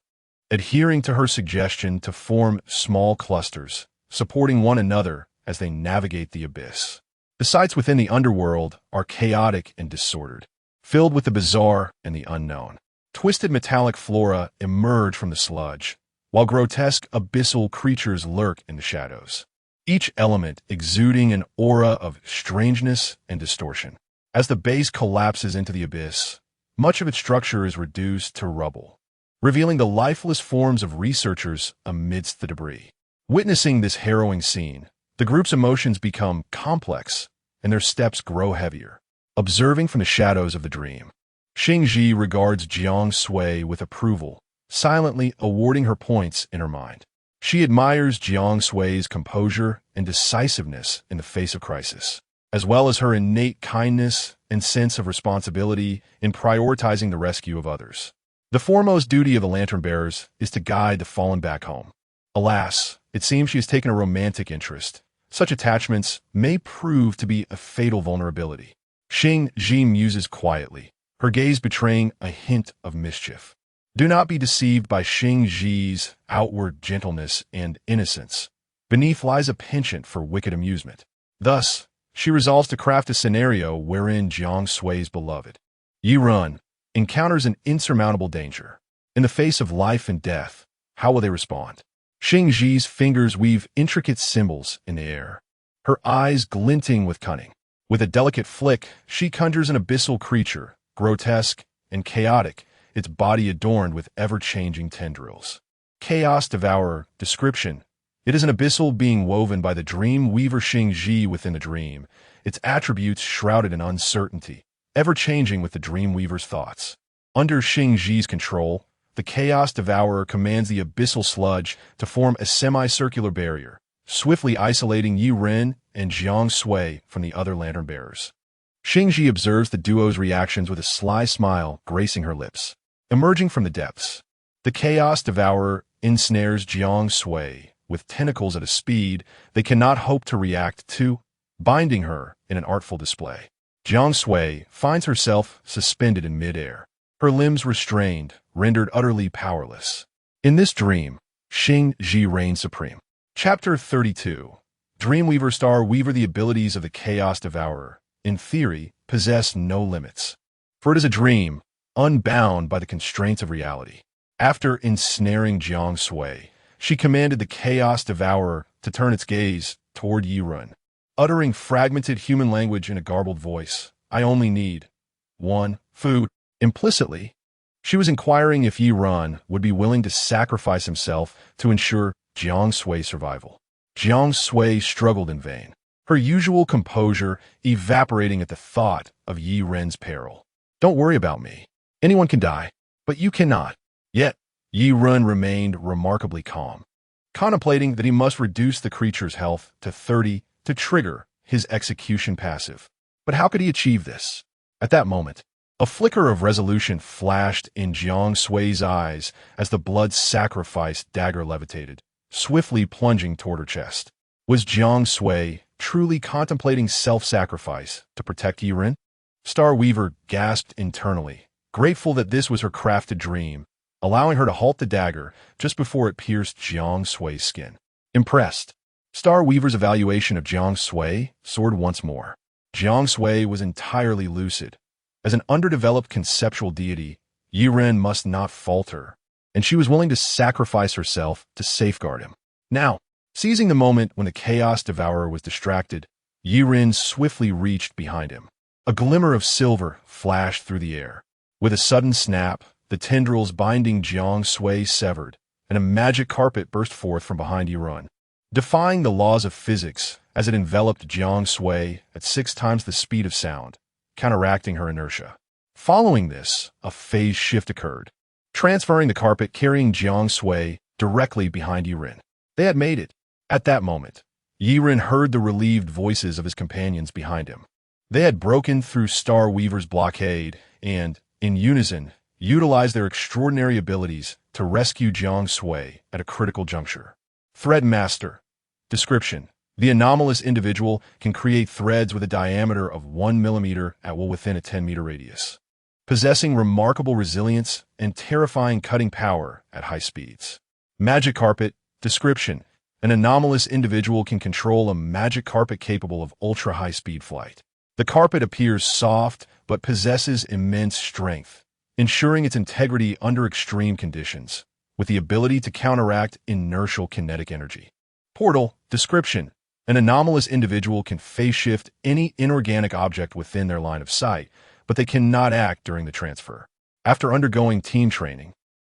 adhering to her suggestion to form small clusters, supporting one another as they navigate the abyss. The sites within the underworld are chaotic and disordered, filled with the bizarre and the unknown. Twisted metallic flora emerge from the sludge, while grotesque abyssal creatures lurk in the shadows, each element exuding an aura of strangeness and distortion. As the base collapses into the abyss, much of its structure is reduced to rubble, revealing the lifeless forms of researchers amidst the debris. Witnessing this harrowing scene, the group's emotions become complex and their steps grow heavier. Observing from the shadows of the dream, Xingji regards Jiang Sui with approval, silently awarding her points in her mind. She admires Jiang Sui's composure and decisiveness in the face of crisis, as well as her innate kindness and sense of responsibility in prioritizing the rescue of others. The foremost duty of the lantern bearers is to guide the fallen back home. Alas, it seems she has taken a romantic interest. Such attachments may prove to be a fatal vulnerability. Xingji muses quietly, her gaze betraying a hint of mischief. Do not be deceived by Xingji's outward gentleness and innocence. Beneath lies a penchant for wicked amusement. Thus, she resolves to craft a scenario wherein Jiang Sui's beloved, Yi Ren, encounters an insurmountable danger. In the face of life and death, how will they respond? Xingji's fingers weave intricate symbols in the air, her eyes glinting with cunning. With a delicate flick, she conjures an abyssal creature, grotesque and chaotic, its body adorned with ever-changing tendrils. Chaos Devourer. Description: it is an abyssal being woven by the dream weaver Xingji within the dream, its attributes shrouded in uncertainty, ever-changing with the dream weaver's thoughts. Under Xingji's control, the Chaos Devourer commands the abyssal sludge to form a semicircular barrier, swiftly isolating Yi Ren and Jiang Sui from the other lantern bearers. Xingji observes the duo's reactions with a sly smile gracing her lips. Emerging from the depths, the Chaos Devourer ensnares Jiang Sui with tentacles at a speed they cannot hope to react to, binding her in an artful display. Jiang Sui finds herself suspended in midair, her limbs restrained, rendered utterly powerless. In this dream, Xingji reigns supreme. Chapter 32. Dreamweaver Star Weaver. The abilities of the Chaos Devourer, in theory, possess no limits. For it is a dream, unbound by the constraints of reality. After ensnaring Jiang Sui, she commanded the Chaos Devourer to turn its gaze toward Yi Ren. Uttering fragmented human language in a garbled voice, I only need 1. Food. Implicitly, she was inquiring if Yi Ren would be willing to sacrifice himself to ensure Jiang Sui's survival. Jiang Sui struggled in vain, her usual composure evaporating at the thought of Yi Ren's peril. Don't worry about me. Anyone can die, but you cannot. Yet, Yi Ren remained remarkably calm, contemplating that he must reduce the creature's health to 30 to trigger his execution passive. But how could he achieve this? At that moment, a flicker of resolution flashed in Jiang Sui's eyes as the blood sacrifice dagger levitated, swiftly plunging toward her chest. Was Jiang Sui truly contemplating self-sacrifice to protect Yi Ren? Star Weaver gasped internally, grateful that this was her crafted dream, allowing her to halt the dagger just before it pierced Jiang Sui's skin. Impressed, Star Weaver's evaluation of Jiang Sui soared once more. Jiang Sui was entirely lucid. As an underdeveloped conceptual deity, Yi Ren must not falter, and she was willing to sacrifice herself to safeguard him. Now, seizing the moment when the Chaos Devourer was distracted, Yi Ren swiftly reached behind him. A glimmer of silver flashed through the air. With a sudden snap, the tendrils binding Jiang Sui severed, and a magic carpet burst forth from behind Yi Ren, defying the laws of physics as it enveloped Jiang Sui at 6 times the speed of sound, counteracting her inertia. Following this, a phase shift occurred, transferring the carpet carrying Jiang Sui directly behind Yi Ren. They had made it. At that moment, Yi Ren heard the relieved voices of his companions behind him. They had broken through Star Weaver's blockade and, in unison, utilized their extraordinary abilities to rescue Jiang Sui at a critical juncture. Thread Master. Description: the anomalous individual can create threads with a diameter of 1 millimeter at will within a 10-meter radius, possessing remarkable resilience and terrifying cutting power at high speeds. Magic Carpet. Description: an anomalous individual can control a magic carpet capable of ultra-high-speed flight. The carpet appears soft but possesses immense strength, ensuring its integrity under extreme conditions, with the ability to counteract inertial kinetic energy. Portal. Description: an anomalous individual can phase-shift any inorganic object within their line of sight, but they cannot act during the transfer. After undergoing team training,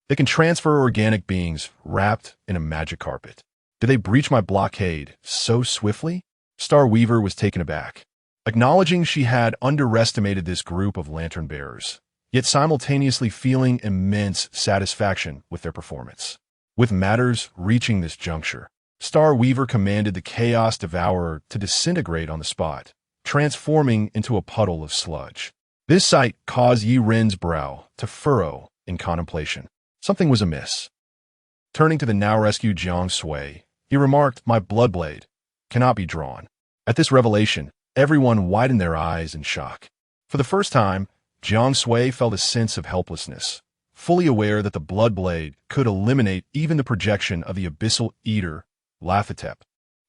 they can transfer organic beings wrapped in a magic carpet. Did they breach my blockade so swiftly? Star Weaver was taken aback, acknowledging she had underestimated this group of lantern bearers, yet simultaneously feeling immense satisfaction with their performance. With matters reaching this juncture, Star Weaver commanded the Chaos Devourer to disintegrate on the spot, transforming into a puddle of sludge. This sight caused Yi Ren's brow to furrow in contemplation. Something was amiss. Turning to the now-rescued Jiang Sui, he remarked, "My bloodblade cannot be drawn." At this revelation, everyone widened their eyes in shock. For the first time, Jiang Sui felt a sense of helplessness, fully aware that the bloodblade could eliminate even the projection of the abyssal eater, Lathotep.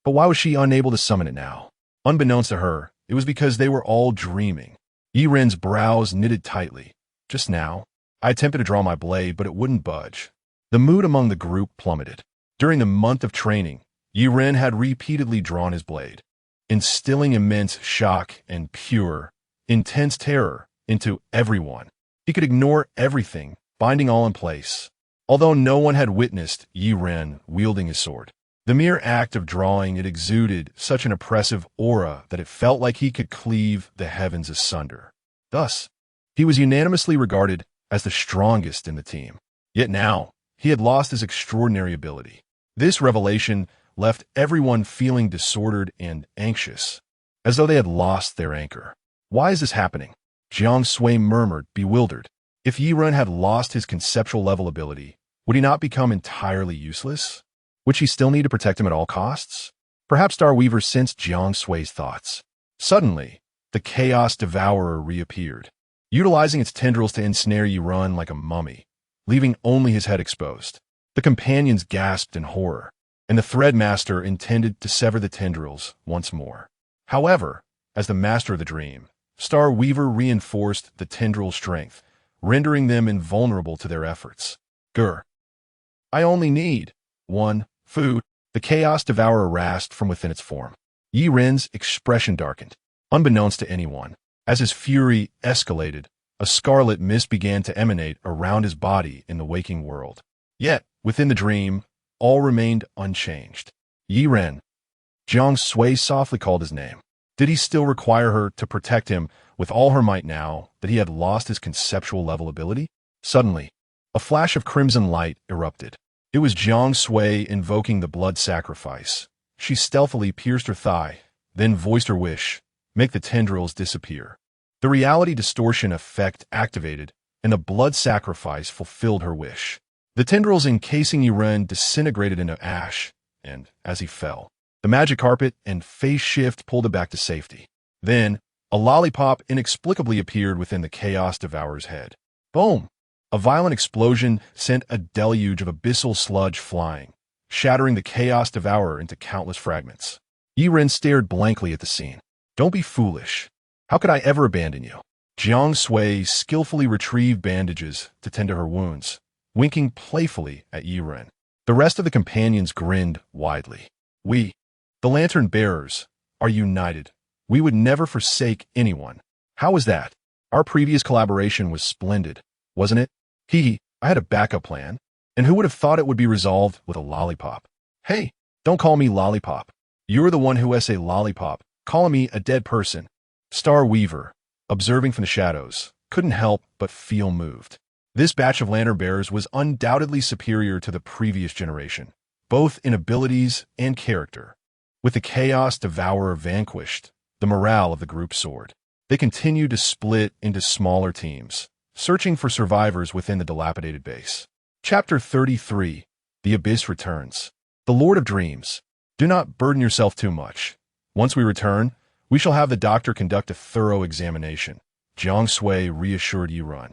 But why was she unable to summon it now? Unbeknownst to her, it was because they were all dreaming. Yi Ren's brows knitted tightly. Just now, I attempted to draw my blade, but it wouldn't budge. The mood among the group plummeted. During the month of training, Yi Ren had repeatedly drawn his blade, instilling immense shock and pure, intense terror into everyone. He could ignore everything, binding all in place. Although no one had witnessed Yi Ren wielding his sword, the mere act of drawing it exuded such an oppressive aura that it felt like he could cleave the heavens asunder. Thus, he was unanimously regarded as the strongest in the team. Yet now, he had lost his extraordinary ability. This revelation left everyone feeling disordered and anxious, as though they had lost their anchor. Why is this happening? Jiang Sui murmured, bewildered. If Yi Ren had lost his conceptual level ability, would he not become entirely useless? Would she still need to protect him at all costs? Perhaps Star Weaver sensed Jiang Sui's thoughts. Suddenly, the Chaos Devourer reappeared, utilizing its tendrils to ensnare Yi Ren like a mummy, leaving only his head exposed. The companions gasped in horror, and the Threadmaster intended to sever the tendrils once more. However, as the master of the dream, Star Weaver reinforced the tendril strength, rendering them invulnerable to their efforts. Grr. I only need one food. The Chaos Devourer rasped from within its form. Yi Ren's expression darkened. Unbeknownst to anyone, as his fury escalated, a scarlet mist began to emanate around his body in the waking world. Yet, within the dream, all remained unchanged. Yi Ren. Jiang Sui softly called his name. Did he still require her to protect him with all her might now that he had lost his conceptual level ability? Suddenly, a flash of crimson light erupted. It was Jiang Sui invoking the blood sacrifice. She stealthily pierced her thigh, then voiced her wish, make the tendrils disappear. The reality distortion effect activated, and the blood sacrifice fulfilled her wish. The tendrils encasing Yi Ren disintegrated into ash, and, as he fell, the magic carpet and phase shift pulled him back to safety. Then, a lollipop inexplicably appeared within the Chaos Devourer's head. Boom! A violent explosion sent a deluge of abyssal sludge flying, shattering the Chaos Devourer into countless fragments. Yi Ren stared blankly at the scene. Don't be foolish. How could I ever abandon you? Jiang Sui skillfully retrieved bandages to tend to her wounds, winking playfully at Yiren. The rest of the companions grinned widely. We, the lantern bearers, are united. We would never forsake anyone. How was that? Our previous collaboration was splendid, wasn't it? Hee, I had a backup plan. And who would have thought it would be resolved with a lollipop? Hey, don't call me lollipop. You're the one who has a lollipop, calling me a dead person. Star Weaver, observing from the shadows, couldn't help but feel moved. This batch of lantern bearers was undoubtedly superior to the previous generation, both in abilities and character. With the Chaos Devourer vanquished, the morale of the group soared. They continued to split into smaller teams, searching for survivors within the dilapidated base. Chapter 33, The Abyss Returns. The Lord of Dreams. Do not burden yourself too much. Once we return, we shall have the doctor conduct a thorough examination, Jiang Sui reassured Yiren,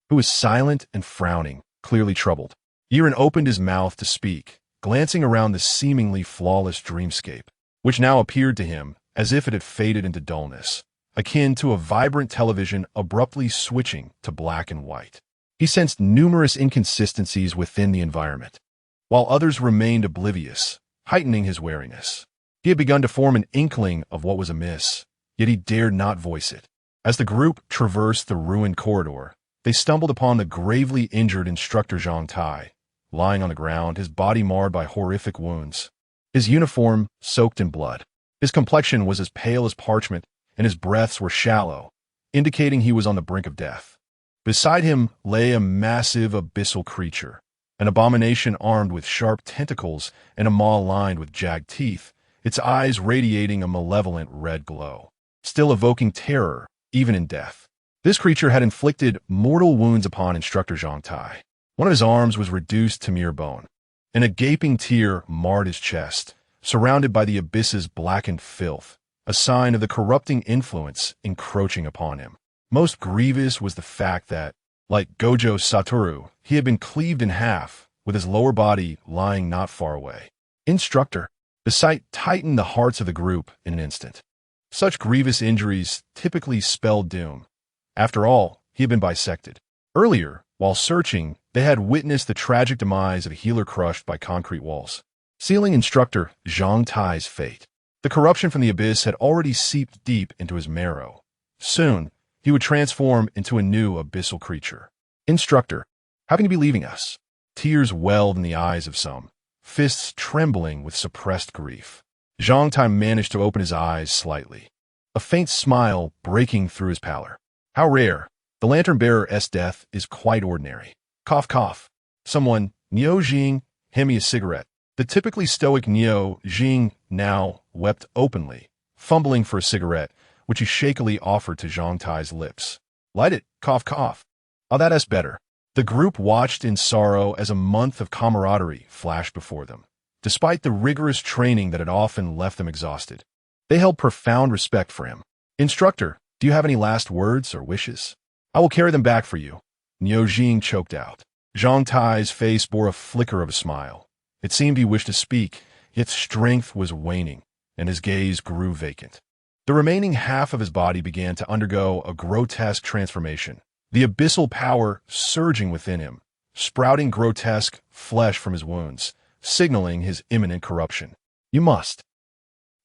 who was silent and frowning, clearly troubled. Yiren opened his mouth to speak, glancing around the seemingly flawless dreamscape, which now appeared to him as if it had faded into dullness, akin to a vibrant television abruptly switching to black and white. He sensed numerous inconsistencies within the environment, while others remained oblivious, heightening his wariness. He had begun to form an inkling of what was amiss, yet he dared not voice it. As the group traversed the ruined corridor, they stumbled upon the gravely injured instructor Zhang Tai, lying on the ground, his body marred by horrific wounds. His uniform soaked in blood. His complexion was as pale as parchment, and his breaths were shallow, indicating he was on the brink of death. Beside him lay a massive abyssal creature, an abomination armed with sharp tentacles and a maw lined with jagged teeth, its eyes radiating a malevolent red glow, still evoking terror even in death. This creature had inflicted mortal wounds upon Instructor Zhang Tai. One of his arms was reduced to mere bone, and a gaping tear marred his chest, surrounded by the abyss's blackened filth, a sign of the corrupting influence encroaching upon him. Most grievous was the fact that, like Gojo Satoru, he had been cleaved in half, with his lower body lying not far away. Instructor. The sight tightened the hearts of the group in an instant. Such grievous injuries typically spelled doom. After all, he had been bisected. Earlier, while searching, they had witnessed the tragic demise of a healer crushed by concrete walls, sealing Instructor Zhang Tai's fate. The corruption from the abyss had already seeped deep into his marrow. Soon, he would transform into a new abyssal creature. Instructor, how can you be leaving us? Tears welled in the eyes of some, fists trembling with suppressed grief. Zhang Tai managed to open his eyes slightly, a faint smile breaking through his pallor. How rare. The lantern-bearer's death is quite ordinary. Cough, cough. Someone, Niu Jing, hand me a cigarette. The typically stoic Niu Jing now wept openly, fumbling for a cigarette, which he shakily offered to Zhang Tai's lips. Light it, cough, cough. Oh, that's better. The group watched in sorrow as a month of camaraderie flashed before them. Despite the rigorous training that had often left them exhausted, they held profound respect for him. Instructor, do you have any last words or wishes? I will carry them back for you. Niu Jing choked out. Zhang Tai's face bore a flicker of a smile. It seemed he wished to speak, yet strength was waning, and his gaze grew vacant. The remaining half of his body began to undergo a grotesque transformation, the abyssal power surging within him, sprouting grotesque flesh from his wounds, signaling his imminent corruption. You must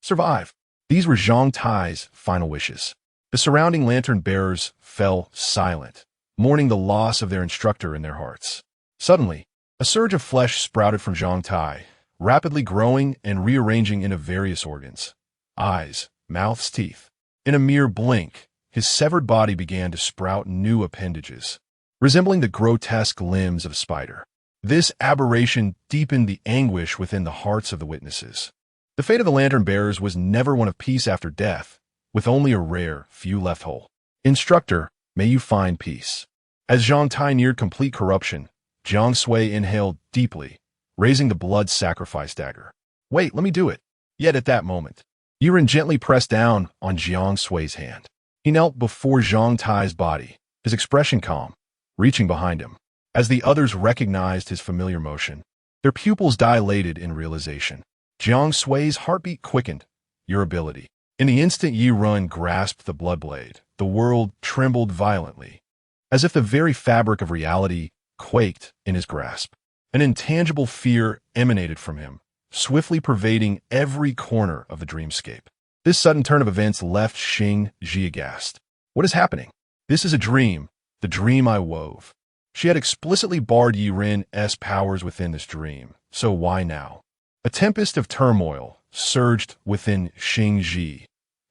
survive. These were Zhang Tai's final wishes. The surrounding lantern-bearers fell silent, mourning the loss of their instructor in their hearts. Suddenly, a surge of flesh sprouted from Zhang Tai, rapidly growing and rearranging into various organs. Eyes, mouths, teeth. In a mere blink, his severed body began to sprout new appendages, resembling the grotesque limbs of a spider. This aberration deepened the anguish within the hearts of the witnesses. The fate of the lantern-bearers was never one of peace after death, with only a rare few left whole. Instructor, may you find peace. As Zhang Tai neared complete corruption, Jiang Sui inhaled deeply, raising the blood sacrifice dagger. Wait, let me do it. Yet at that moment, Yiren gently pressed down on Jiang Sui's hand. He knelt before Zhang Tai's body, his expression calm, reaching behind him. As the others recognized his familiar motion, their pupils dilated in realization. Jiang Sui's heartbeat quickened. Your ability. In the instant Yi Run grasped the bloodblade, the world trembled violently, as if the very fabric of reality quaked in his grasp. An intangible fear emanated from him, swiftly pervading every corner of the dreamscape. This sudden turn of events left Xing Ji aghast. What is happening? This is a dream, the dream I wove. She had explicitly barred Yi Ren's powers within this dream, so why now? A tempest of turmoil surged within Xing Ji.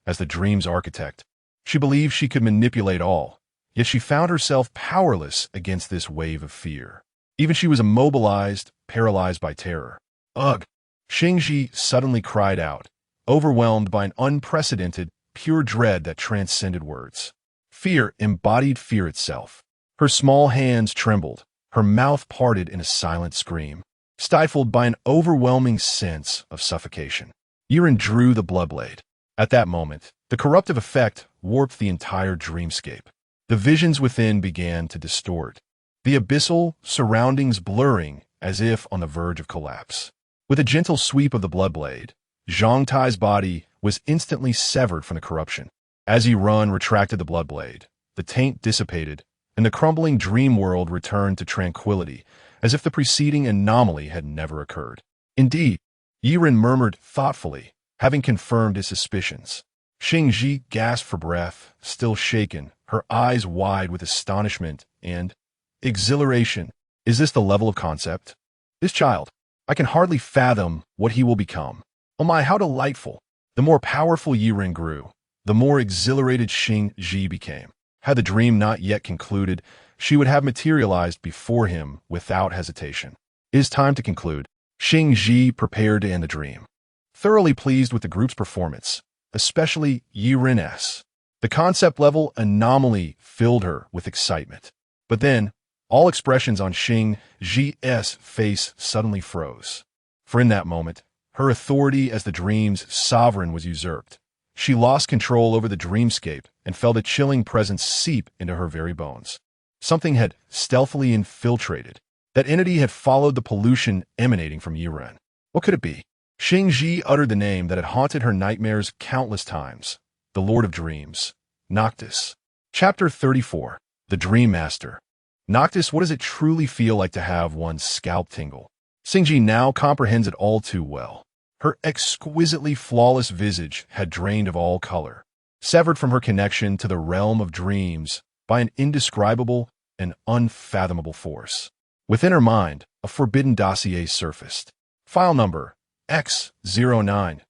As the dream's architect, she believed she could manipulate all, yet she found herself powerless against this wave of fear. Even she was immobilized, paralyzed by terror. Ugh! Xing Ji suddenly cried out, overwhelmed by an unprecedented, pure dread that transcended words. Fear embodied fear itself. Her small hands trembled, her mouth parted in a silent scream, stifled by an overwhelming sense of suffocation. Yi Ren drew the bloodblade. At that moment, the corruptive effect warped the entire dreamscape. The visions within began to distort, the abyssal surroundings blurring as if on the verge of collapse. With a gentle sweep of the bloodblade, Zhang Tai's body was instantly severed from the corruption. As Yi Ren retracted the bloodblade, the taint dissipated, and the crumbling dream world returned to tranquility, as if the preceding anomaly had never occurred. Indeed, Yi Ren murmured thoughtfully, having confirmed his suspicions. Xing Ji gasped for breath, still shaken, her eyes wide with astonishment and exhilaration. Is this the level of concept? This child, I can hardly fathom what he will become. Oh my, how delightful! The more powerful Yi Ren grew, the more exhilarated Xing Ji became. Had the dream not yet concluded, she would have materialized before him without hesitation. It is time to conclude. Xing Ji prepared to end the dream. Thoroughly pleased with the group's performance, especially Yi Ren's. The concept level anomaly filled her with excitement. But then, all expressions on Xing Ji's face suddenly froze. For in that moment, her authority as the dream's sovereign was usurped. She lost control over the dreamscape and felt a chilling presence seep into her very bones. Something had stealthily infiltrated. That entity had followed the pollution emanating from Yi Ren. What could it be? Xing Ji uttered the name that had haunted her nightmares countless times. The Lord of Dreams. Noctis. Chapter 34. The Dream Master. Noctis, what does it truly feel like to have one's scalp tingle? Xing Ji now comprehends it all too well. Her exquisitely flawless visage had drained of all color, severed from her connection to the realm of dreams by an indescribable and unfathomable force. Within her mind, a forbidden dossier surfaced. File number X09.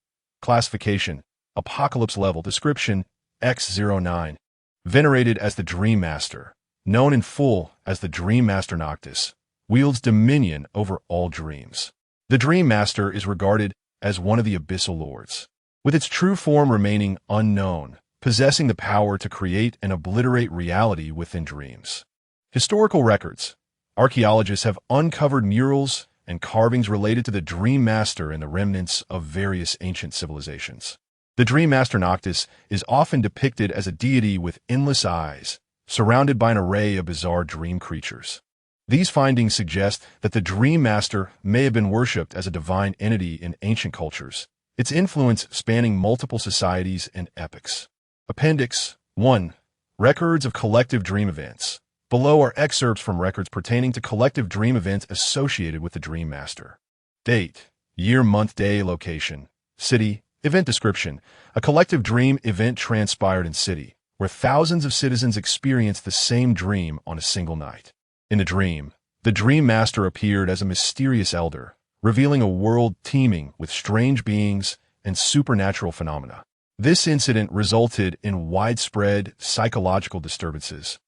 Classification: Apocalypse Level. Description: X09. Venerated as the Dream Master, known in full as the Dream Master Noctis, wields dominion over all dreams. The Dream Master is regarded as one of the Abyssal Lords, with its true form remaining unknown, possessing the power to create and obliterate reality within dreams. Historical records. Archaeologists have uncovered murals and carvings related to the Dream Master and the remnants of various ancient civilizations. The Dream Master Noctis is often depicted as a deity with endless eyes, surrounded by an array of bizarre dream creatures. These findings suggest that the Dream Master may have been worshipped as a divine entity in ancient cultures, its influence spanning multiple societies and epochs. Appendix 1. Records of collective dream events. Below are excerpts from records pertaining to collective dream events associated with the Dream Master. Date, year, month, day, location, city, event description. A collective dream event transpired in city, where thousands of citizens experienced the same dream on a single night. In the dream, the Dream Master appeared as a mysterious elder, revealing a world teeming with strange beings and supernatural phenomena. This incident resulted in widespread psychological disturbances,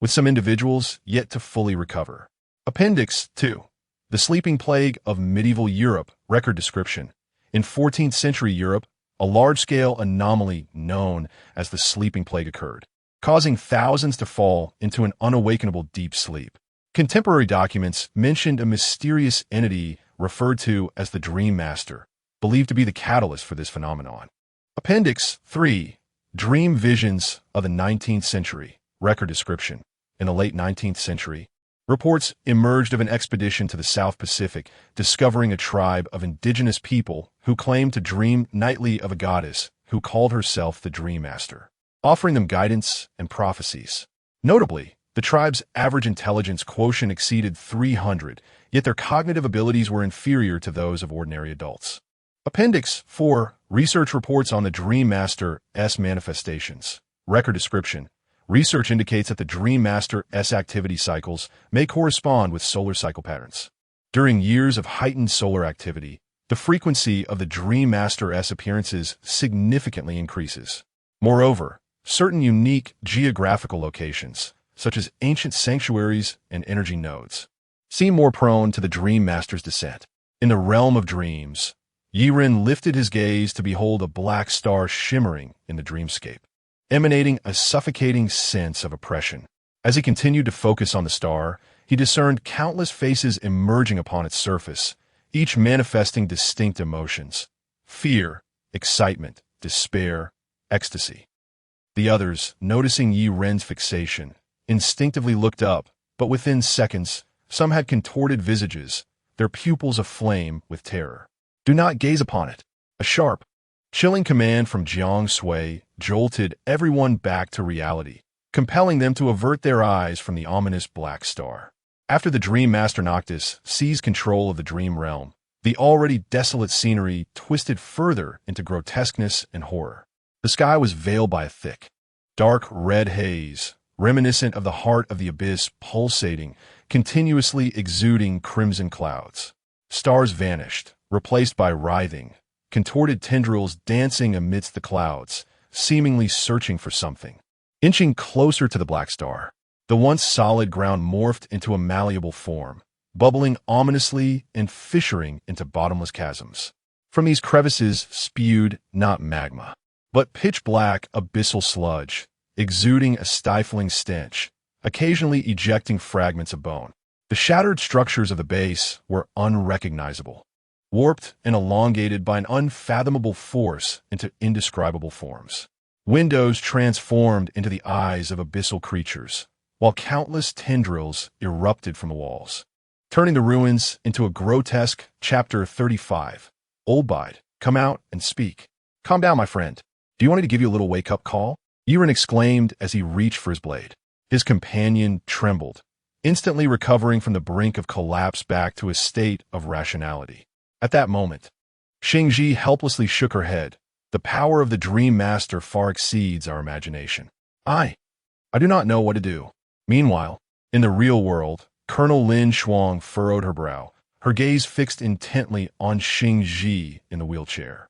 with some individuals yet to fully recover. Appendix 2. The Sleeping Plague of Medieval Europe. Record description. In 14th century Europe, a large-scale anomaly known as the Sleeping Plague occurred, causing thousands to fall into an unawakenable deep sleep. Contemporary documents mentioned a mysterious entity referred to as the Dream Master, believed to be the catalyst for this phenomenon. Appendix 3. Dream Visions of the 19th Century. Record description. In the late 19th century, reports emerged of an expedition to the South Pacific, discovering a tribe of indigenous people who claimed to dream nightly of a goddess who called herself the Dream Master, offering them guidance and prophecies. Notably, the tribe's average intelligence quotient exceeded 300, yet their cognitive abilities were inferior to those of ordinary adults. Appendix 4. Research reports on the Dream Master's manifestations. Record description. Research indicates that the Dream Master's activity cycles may correspond with solar cycle patterns. During years of heightened solar activity, the frequency of the Dream Master's appearances significantly increases. Moreover, certain unique geographical locations, such as ancient sanctuaries and energy nodes, seem more prone to the Dream Master's descent. In the realm of dreams, Yiren lifted his gaze to behold a black star shimmering in the dreamscape, emanating a suffocating sense of oppression. As he continued to focus on the star, he discerned countless faces emerging upon its surface, each manifesting distinct emotions: fear, excitement, despair, ecstasy. The others, noticing Yi Ren's fixation, instinctively looked up, but within seconds, some had contorted visages, their pupils aflame with terror. "Do not gaze upon it." A sharp, chilling command from Jiang Sui jolted everyone back to reality, compelling them to avert their eyes from the ominous black star. After the Dream Master Noctis seized control of the dream realm, the already desolate scenery twisted further into grotesqueness and horror. The sky was veiled by a thick, dark red haze, reminiscent of the heart of the abyss pulsating, continuously exuding crimson clouds. Stars vanished, replaced by writhing, contorted tendrils dancing amidst the clouds, seemingly searching for something. Inching closer to the black star, the once solid ground morphed into a malleable form, bubbling ominously and fissuring into bottomless chasms. From these crevices spewed not magma, but pitch-black abyssal sludge, exuding a stifling stench, occasionally ejecting fragments of bone. The shattered structures of the base were unrecognizable, warped and elongated by an unfathomable force into indescribable forms. Windows transformed into the eyes of abyssal creatures, while countless tendrils erupted from the walls, turning the ruins into a grotesque. Chapter 35. Old Bide, come out and speak. Calm down, my friend. Do you want me to give you a little wake-up call? Yiren exclaimed as he reached for his blade. His companion trembled, instantly recovering from the brink of collapse back to a state of rationality. At that moment, Xingji helplessly shook her head. The power of the Dream Master far exceeds our imagination. I do not know what to do. Meanwhile, in the real world, Colonel Lin Shuang furrowed her brow, her gaze fixed intently on Xingji in the wheelchair.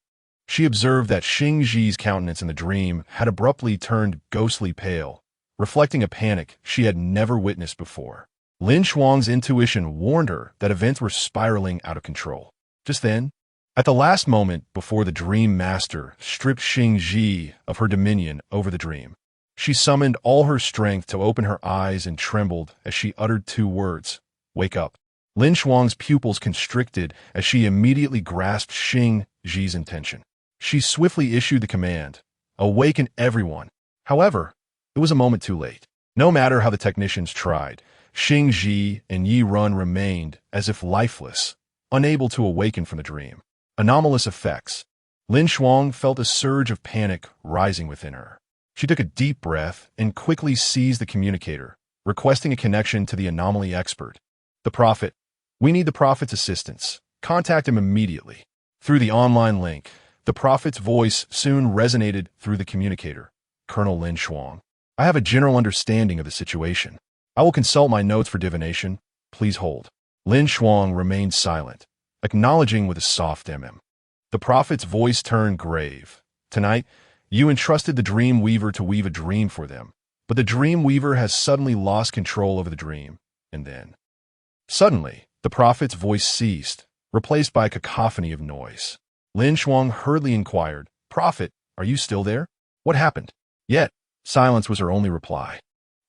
She observed that Xingji's countenance in the dream had abruptly turned ghostly pale, reflecting a panic she had never witnessed before. Lin Shuang's intuition warned her that events were spiraling out of control. Just then, at the last moment before the Dream Master stripped Xingji of her dominion over the dream, she summoned all her strength to open her eyes and trembled as she uttered two words: "Wake up." Lin Shuang's pupils constricted as she immediately grasped Xingji's intention. She swiftly issued the command, "Awaken everyone." However, it was a moment too late. No matter how the technicians tried, Xingji and Yi Run remained as if lifeless, unable to awaken from the dream. Anomalous effects. Lin Shuang felt a surge of panic rising within her. She took a deep breath and quickly seized the communicator, requesting a connection to the anomaly expert. "The Prophet. We need the Prophet's assistance. Contact him immediately." Through the online link, the Prophet's voice soon resonated through the communicator. "Colonel Lin Shuang, I have a general understanding of the situation. I will consult my notes for divination. Please hold." Lin Shuang remained silent, acknowledging with a soft The Prophet's voice turned grave. "Tonight, you entrusted the Dream Weaver to weave a dream for them, but the Dream Weaver has suddenly lost control over the dream." And then, suddenly, the Prophet's voice ceased, replaced by a cacophony of noise. Lin Shuang hurriedly inquired, "Prophet, are you still there? What happened?" Yet, silence was her only reply.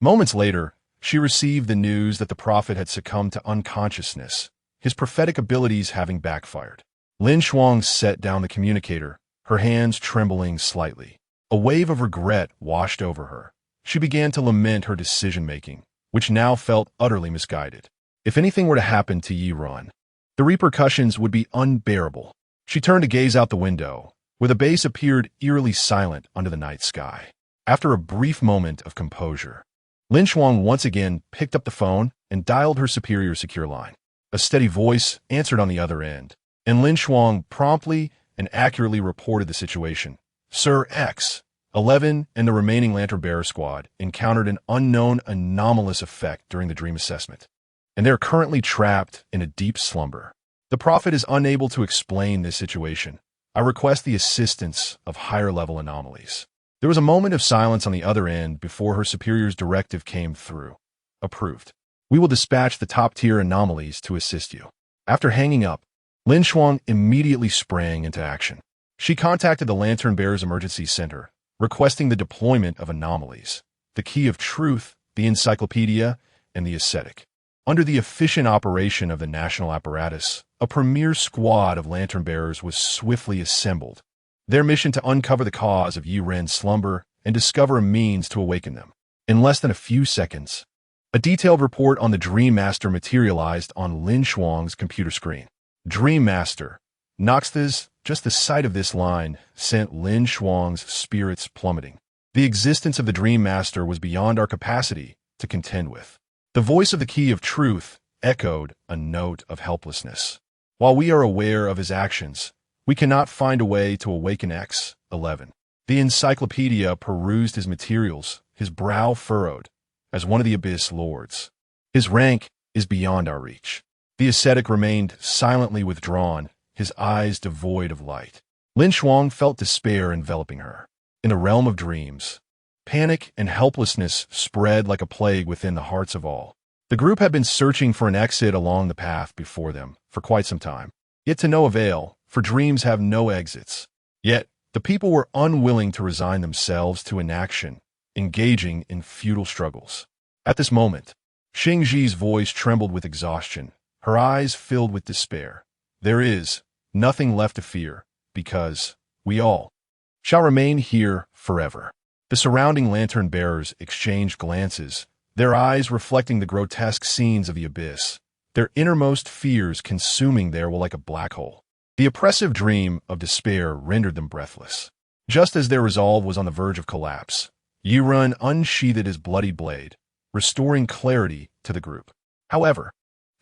Moments later, she received the news that the Prophet had succumbed to unconsciousness, his prophetic abilities having backfired. Lin Shuang set down the communicator, her hands trembling slightly. A wave of regret washed over her. She began to lament her decision-making, which now felt utterly misguided. If anything were to happen to Yi Run, the repercussions would be unbearable. She turned to gaze out the window, where the base appeared eerily silent under the night sky. After a brief moment of composure, Lin Shuang once again picked up the phone and dialed her superior secure line. A steady voice answered on the other end, and Lin Shuang promptly and accurately reported the situation. Sir X, 11 and the remaining Lantern Bearer squad encountered an unknown anomalous effect during the dream assessment, and they are currently trapped in a deep slumber. The Prophet is unable to explain this situation. I request the assistance of higher-level anomalies. There was a moment of silence on the other end before her superior's directive came through. Approved. We will dispatch the top-tier anomalies to assist you. After hanging up, Lin Shuang immediately sprang into action. She contacted the Lantern Bearers Emergency Center, requesting the deployment of anomalies, the Key of Truth, the Encyclopedia, and the Ascetic. Under the efficient operation of the national apparatus, a premier squad of Lantern Bearers was swiftly assembled, their mission to uncover the cause of Yi Ren's slumber and discover a means to awaken them. In less than a few seconds, a detailed report on the Dream Master materialized on Lin Shuang's computer screen. Dream Master. Just the sight of this line sent Lin Shuang's spirits plummeting. The existence of the Dream Master was beyond our capacity to contend with. The voice of the Key of Truth echoed a note of helplessness. While we are aware of his actions, we cannot find a way to awaken X-11. The Encyclopedia perused his materials, his brow furrowed, as one of the Abyss Lords. His rank is beyond our reach. The ascetic remained silently withdrawn, his eyes devoid of light. Lin Shuang felt despair enveloping her. In the realm of dreams, panic and helplessness spread like a plague within the hearts of all. The group had been searching for an exit along the path before them for quite some time, yet to no avail, for dreams have no exits. Yet, the people were unwilling to resign themselves to inaction, engaging in futile struggles. At this moment, Xing Ji's voice trembled with exhaustion, her eyes filled with despair. There is nothing left to fear, because we all shall remain here forever. The surrounding Lantern Bearers exchanged glances, their eyes reflecting the grotesque scenes of the abyss, their innermost fears consuming their will like a black hole. The oppressive dream of despair rendered them breathless. Just as their resolve was on the verge of collapse, Yi Ren unsheathed his bloodied blade, restoring clarity to the group. However,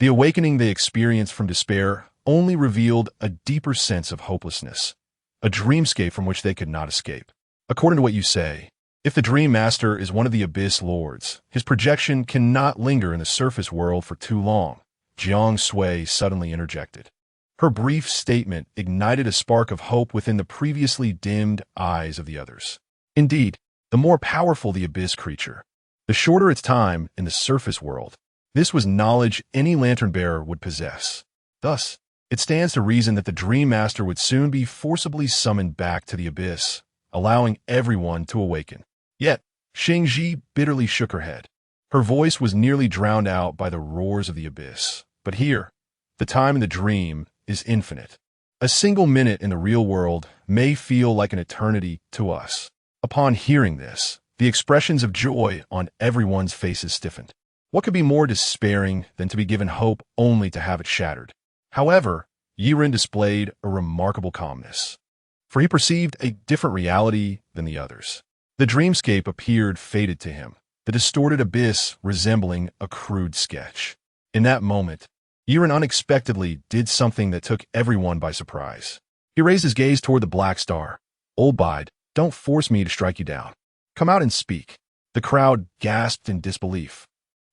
the awakening they experienced from despair only revealed a deeper sense of hopelessness, a dreamscape from which they could not escape. According to what you say, if the Dream Master is one of the Abyss Lords, his projection cannot linger in the surface world for too long, Jiang Sui suddenly interjected. Her brief statement ignited a spark of hope within the previously dimmed eyes of the others. Indeed, the more powerful the Abyss creature, the shorter its time in the surface world. This was knowledge any Lantern Bearer would possess. Thus, it stands to reason that the Dream Master would soon be forcibly summoned back to the Abyss, allowing everyone to awaken. Yet, Xing Ji bitterly shook her head. Her voice was nearly drowned out by the roars of the Abyss. But here, the time in the dream is infinite. A single minute in the real world may feel like an eternity to us. Upon hearing this, the expressions of joy on everyone's faces stiffened. What could be more despairing than to be given hope only to have it shattered? However, Yi Ren displayed a remarkable calmness, for he perceived a different reality than the others. The dreamscape appeared faded to him, the distorted abyss resembling a crude sketch. In that moment, Yi Ren unexpectedly did something that took everyone by surprise. He raised his gaze toward the black star. Old Bide, don't force me to strike you down. Come out and speak. The crowd gasped in disbelief.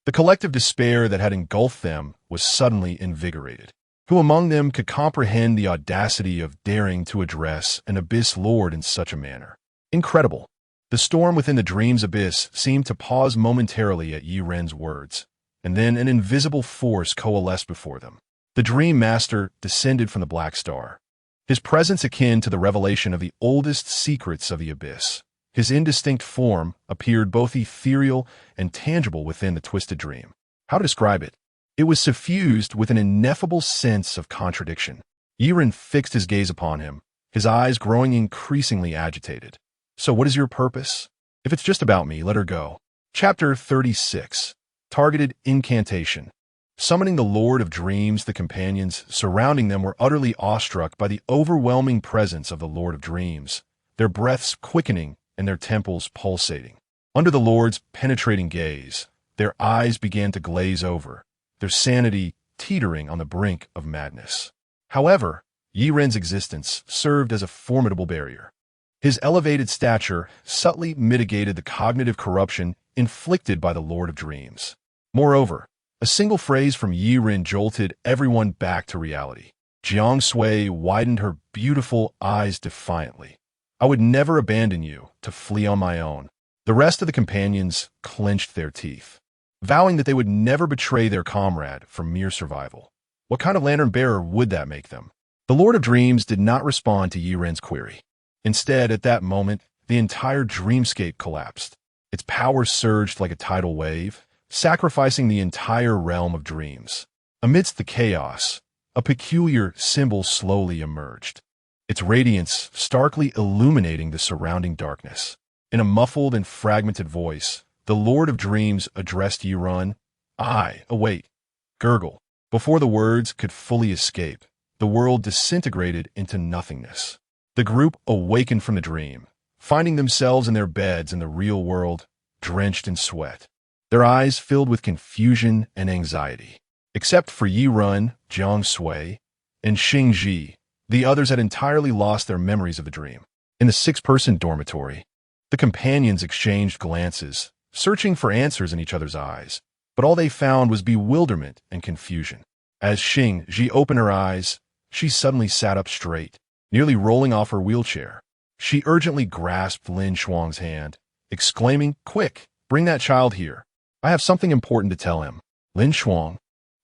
The collective despair that had engulfed them was suddenly invigorated. Who among them could comprehend the audacity of daring to address an Abyss Lord in such a manner? Incredible. The storm within the dream's abyss seemed to pause momentarily at Yi Ren's words, and then an invisible force coalesced before them. The Dream Master descended from the Black Star, his presence akin to the revelation of the oldest secrets of the abyss. His indistinct form appeared both ethereal and tangible within the twisted dream. How to describe it? It was suffused with an ineffable sense of contradiction. Yi Ren fixed his gaze upon him, his eyes growing increasingly agitated. So what is your purpose? If it's just about me, let her go. Chapter 36. Targeted Incantation. Summoning the Lord of Dreams, the companions surrounding them were utterly awestruck by the overwhelming presence of the Lord of Dreams, their breaths quickening and their temples pulsating. Under the Lord's penetrating gaze, their eyes began to glaze over, their sanity teetering on the brink of madness. However, Yi Ren's existence served as a formidable barrier. His elevated stature subtly mitigated the cognitive corruption inflicted by the Lord of Dreams. Moreover, a single phrase from Yi Ren jolted everyone back to reality. Jiang Sui widened her beautiful eyes defiantly. "I would never abandon you to flee on my own." The rest of the companions clenched their teeth, vowing that they would never betray their comrade for mere survival. What kind of lantern-bearer would that make them? The Lord of Dreams did not respond to Yi Ren's query. Instead, at that moment, the entire dreamscape collapsed. Its power surged like a tidal wave, sacrificing the entire realm of dreams. Amidst the chaos, a peculiar symbol slowly emerged, its radiance starkly illuminating the surrounding darkness. In a muffled and fragmented voice, the Lord of Dreams addressed Yi Ren. "I await." Gurgle. Before the words could fully escape, the world disintegrated into nothingness. The group awakened from the dream, finding themselves in their beds in the real world, drenched in sweat, their eyes filled with confusion and anxiety. Except for Yi Ren, Jiang Sui, and Xing Ji, the others had entirely lost their memories of the dream. In the six-person dormitory, the companions exchanged glances, searching for answers in each other's eyes, but all they found was bewilderment and confusion. As Xing Ji opened her eyes, she suddenly sat up straight, nearly rolling off her wheelchair. She urgently grasped Lin Shuang's hand, exclaiming, "Quick, bring that child here. I have something important to tell him." Lin Shuang,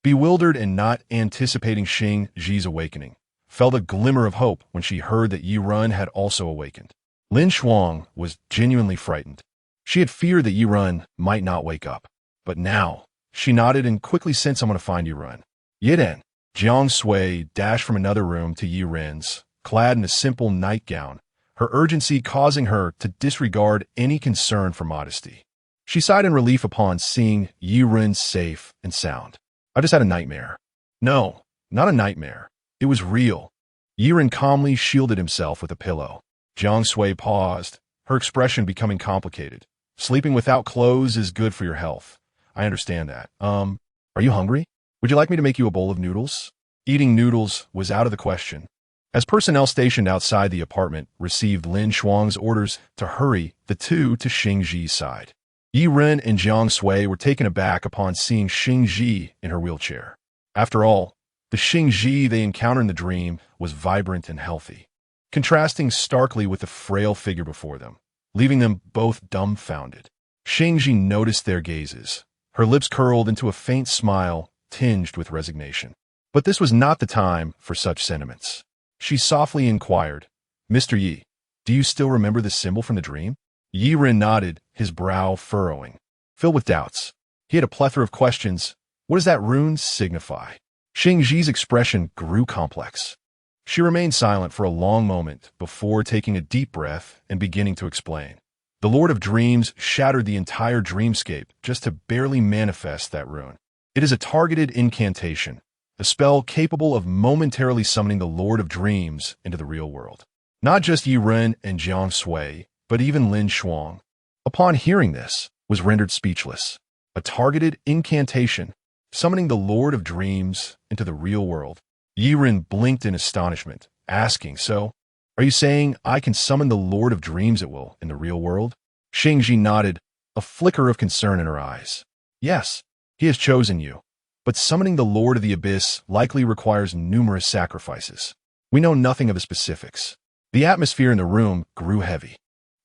bewildered and not anticipating Xing Ji's awakening, felt a glimmer of hope when she heard that Yi Ren had also awakened. Lin Shuang was genuinely frightened. She had feared that Yi Ren might not wake up. But now, she nodded and quickly sent someone to find Yi Ren. Yiden. Jiang Sui dashed from another room to Yi Ren's, clad in a simple nightgown, her urgency causing her to disregard any concern for modesty. She sighed in relief upon seeing Yi Ren safe and sound. "I just had a nightmare." "No, not a nightmare. It was real." Yi Ren calmly shielded himself with a pillow. Jiang Sui paused, her expression becoming complicated. "Sleeping without clothes is good for your health. I understand that. Are you hungry? Would you like me to make you a bowl of noodles?" Eating noodles was out of the question, as personnel stationed outside the apartment received Lin Shuang's orders to hurry the two to Xing Ji's side. Yi Ren and Jiang Sui were taken aback upon seeing Xing Ji in her wheelchair. After all, the Xing Ji they encountered in the dream was vibrant and healthy, contrasting starkly with the frail figure before them, leaving them both dumbfounded. Xing Ji noticed their gazes, her lips curled into a faint smile tinged with resignation. But this was not the time for such sentiments. She softly inquired, "Mr. Yi, do you still remember the symbol from the dream?" Yi Ren nodded, his brow furrowing, filled with doubts. He had a plethora of questions. What does that rune signify? Xing Ji's expression grew complex. She remained silent for a long moment before taking a deep breath and beginning to explain. The Lord of Dreams shattered the entire dreamscape just to barely manifest that rune. It is a targeted incantation, a spell capable of momentarily summoning the Lord of Dreams into the real world. Not just Yi Ren and Jiang Sui, but even Lin Shuang, upon hearing this, was rendered speechless. A targeted incantation, summoning the Lord of Dreams into the real world. Yi Ren blinked in astonishment, asking, "So, are you saying I can summon the Lord of Dreams at will in the real world?" Xing Ji nodded, a flicker of concern in her eyes. "Yes, he has chosen you, but summoning the Lord of the Abyss likely requires numerous sacrifices. We know nothing of the specifics." The atmosphere in the room grew heavy.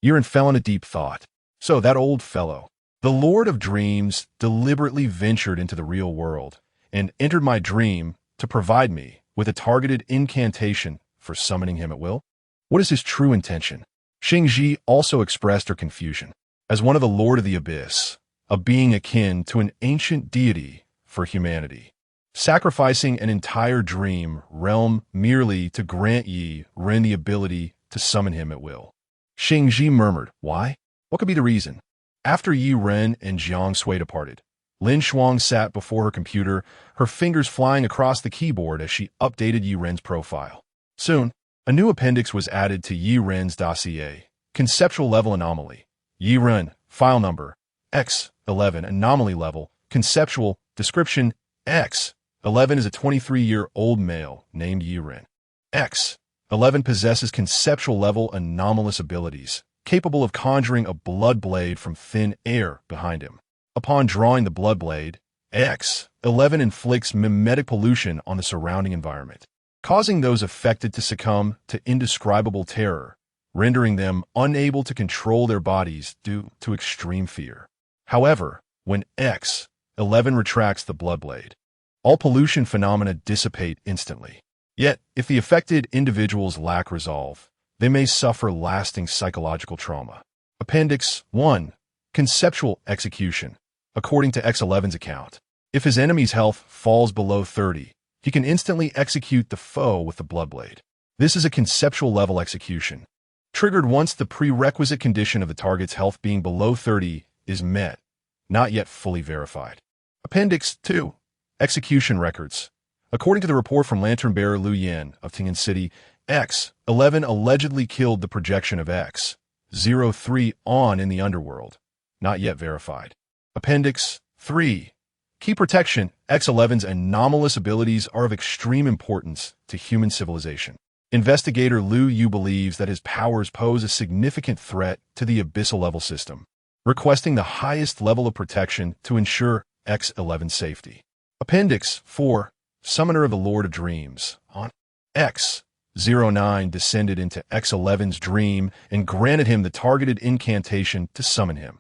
Yi Ren fell in a deep thought. So that old fellow, the Lord of Dreams, deliberately ventured into the real world and entered my dream to provide me with a targeted incantation for summoning him at will? What is his true intention? Xing Ji also expressed her confusion. As one of the Lord of the Abyss, a being akin to an ancient deity for humanity, sacrificing an entire dream realm merely to grant Yi Ren the ability to summon him at will. Xing Ji murmured, "Why? What could be the reason?" After Yi Ren and Jiang Sui departed, Lin Shuang sat before her computer, her fingers flying across the keyboard as she updated Yi Ren's profile. Soon, a new appendix was added to Yi Ren's dossier. Conceptual level anomaly. Yi Ren, file number, X11, anomaly level, conceptual, description, X11 is a 23-year-old male named Yi Ren. X11 possesses conceptual level anomalous abilities, capable of conjuring a blood blade from thin air behind him. Upon drawing the blood blade, X11 inflicts mimetic pollution on the surrounding environment, causing those affected to succumb to indescribable terror, rendering them unable to control their bodies due to extreme fear. However, when X11 retracts the blood blade, all pollution phenomena dissipate instantly. Yet, if the affected individuals lack resolve, they may suffer lasting psychological trauma. Appendix 1. Conceptual execution. According to X11's account, if his enemy's health falls below 30, he can instantly execute the foe with the blood blade. This is a conceptual level execution, triggered once the prerequisite condition of the target's health being below 30 is met, not yet fully verified. Appendix 2. Execution records. According to the report from lantern bearer Liu Yan of Tingen City, X11 allegedly killed the projection of X03 on in the underworld, not yet verified. Appendix 3. Key protection. X11's anomalous abilities are of extreme importance to human civilization. Investigator Liu Yu believes that his powers pose a significant threat to the abyssal level system, requesting the highest level of protection to ensure X11's safety. Appendix 4. Summoner of the Lord of Dreams. On X09 descended into X11's dream and granted him the targeted incantation to summon him.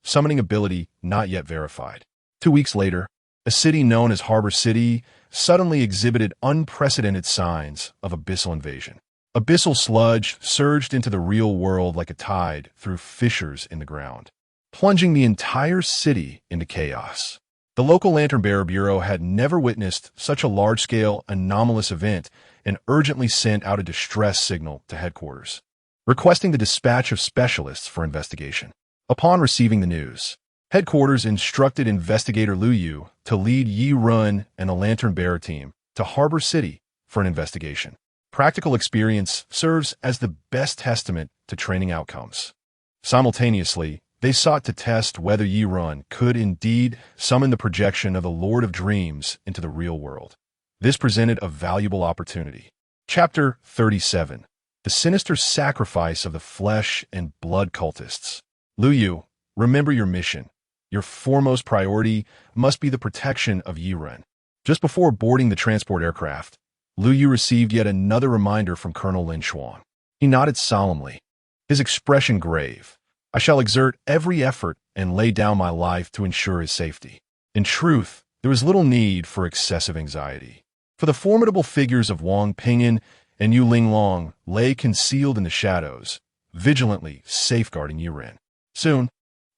Summoning ability not yet verified. 2 weeks later, a city known as Harbor City suddenly exhibited unprecedented signs of abyssal invasion. Abyssal sludge surged into the real world like a tide through fissures in the ground, plunging the entire city into chaos. The local Lantern Bearer Bureau had never witnessed such a large-scale, anomalous event and urgently sent out a distress signal to headquarters, requesting the dispatch of specialists for investigation. Upon receiving the news, headquarters instructed investigator Liu Yu to lead Yi Ren and the Lantern Bearer team to Harbor City for an investigation. Practical experience serves as the best testament to training outcomes. Simultaneously, they sought to test whether Yi Ren could indeed summon the projection of the Lord of Dreams into the real world. This presented a valuable opportunity. Chapter 37. The Sinister Sacrifice of the Flesh and Blood Cultists. Liu Yu, remember your mission. Your foremost priority must be the protection of Yi Ren. Just before boarding the transport aircraft, Liu Yu received yet another reminder from Colonel Lin Shuang. He nodded solemnly, his expression grave. I shall exert every effort and lay down my life to ensure his safety. In truth, there was little need for excessive anxiety, for the formidable figures of Wang Pingyan and Yu Linglong lay concealed in the shadows, vigilantly safeguarding Yi Ren. Soon,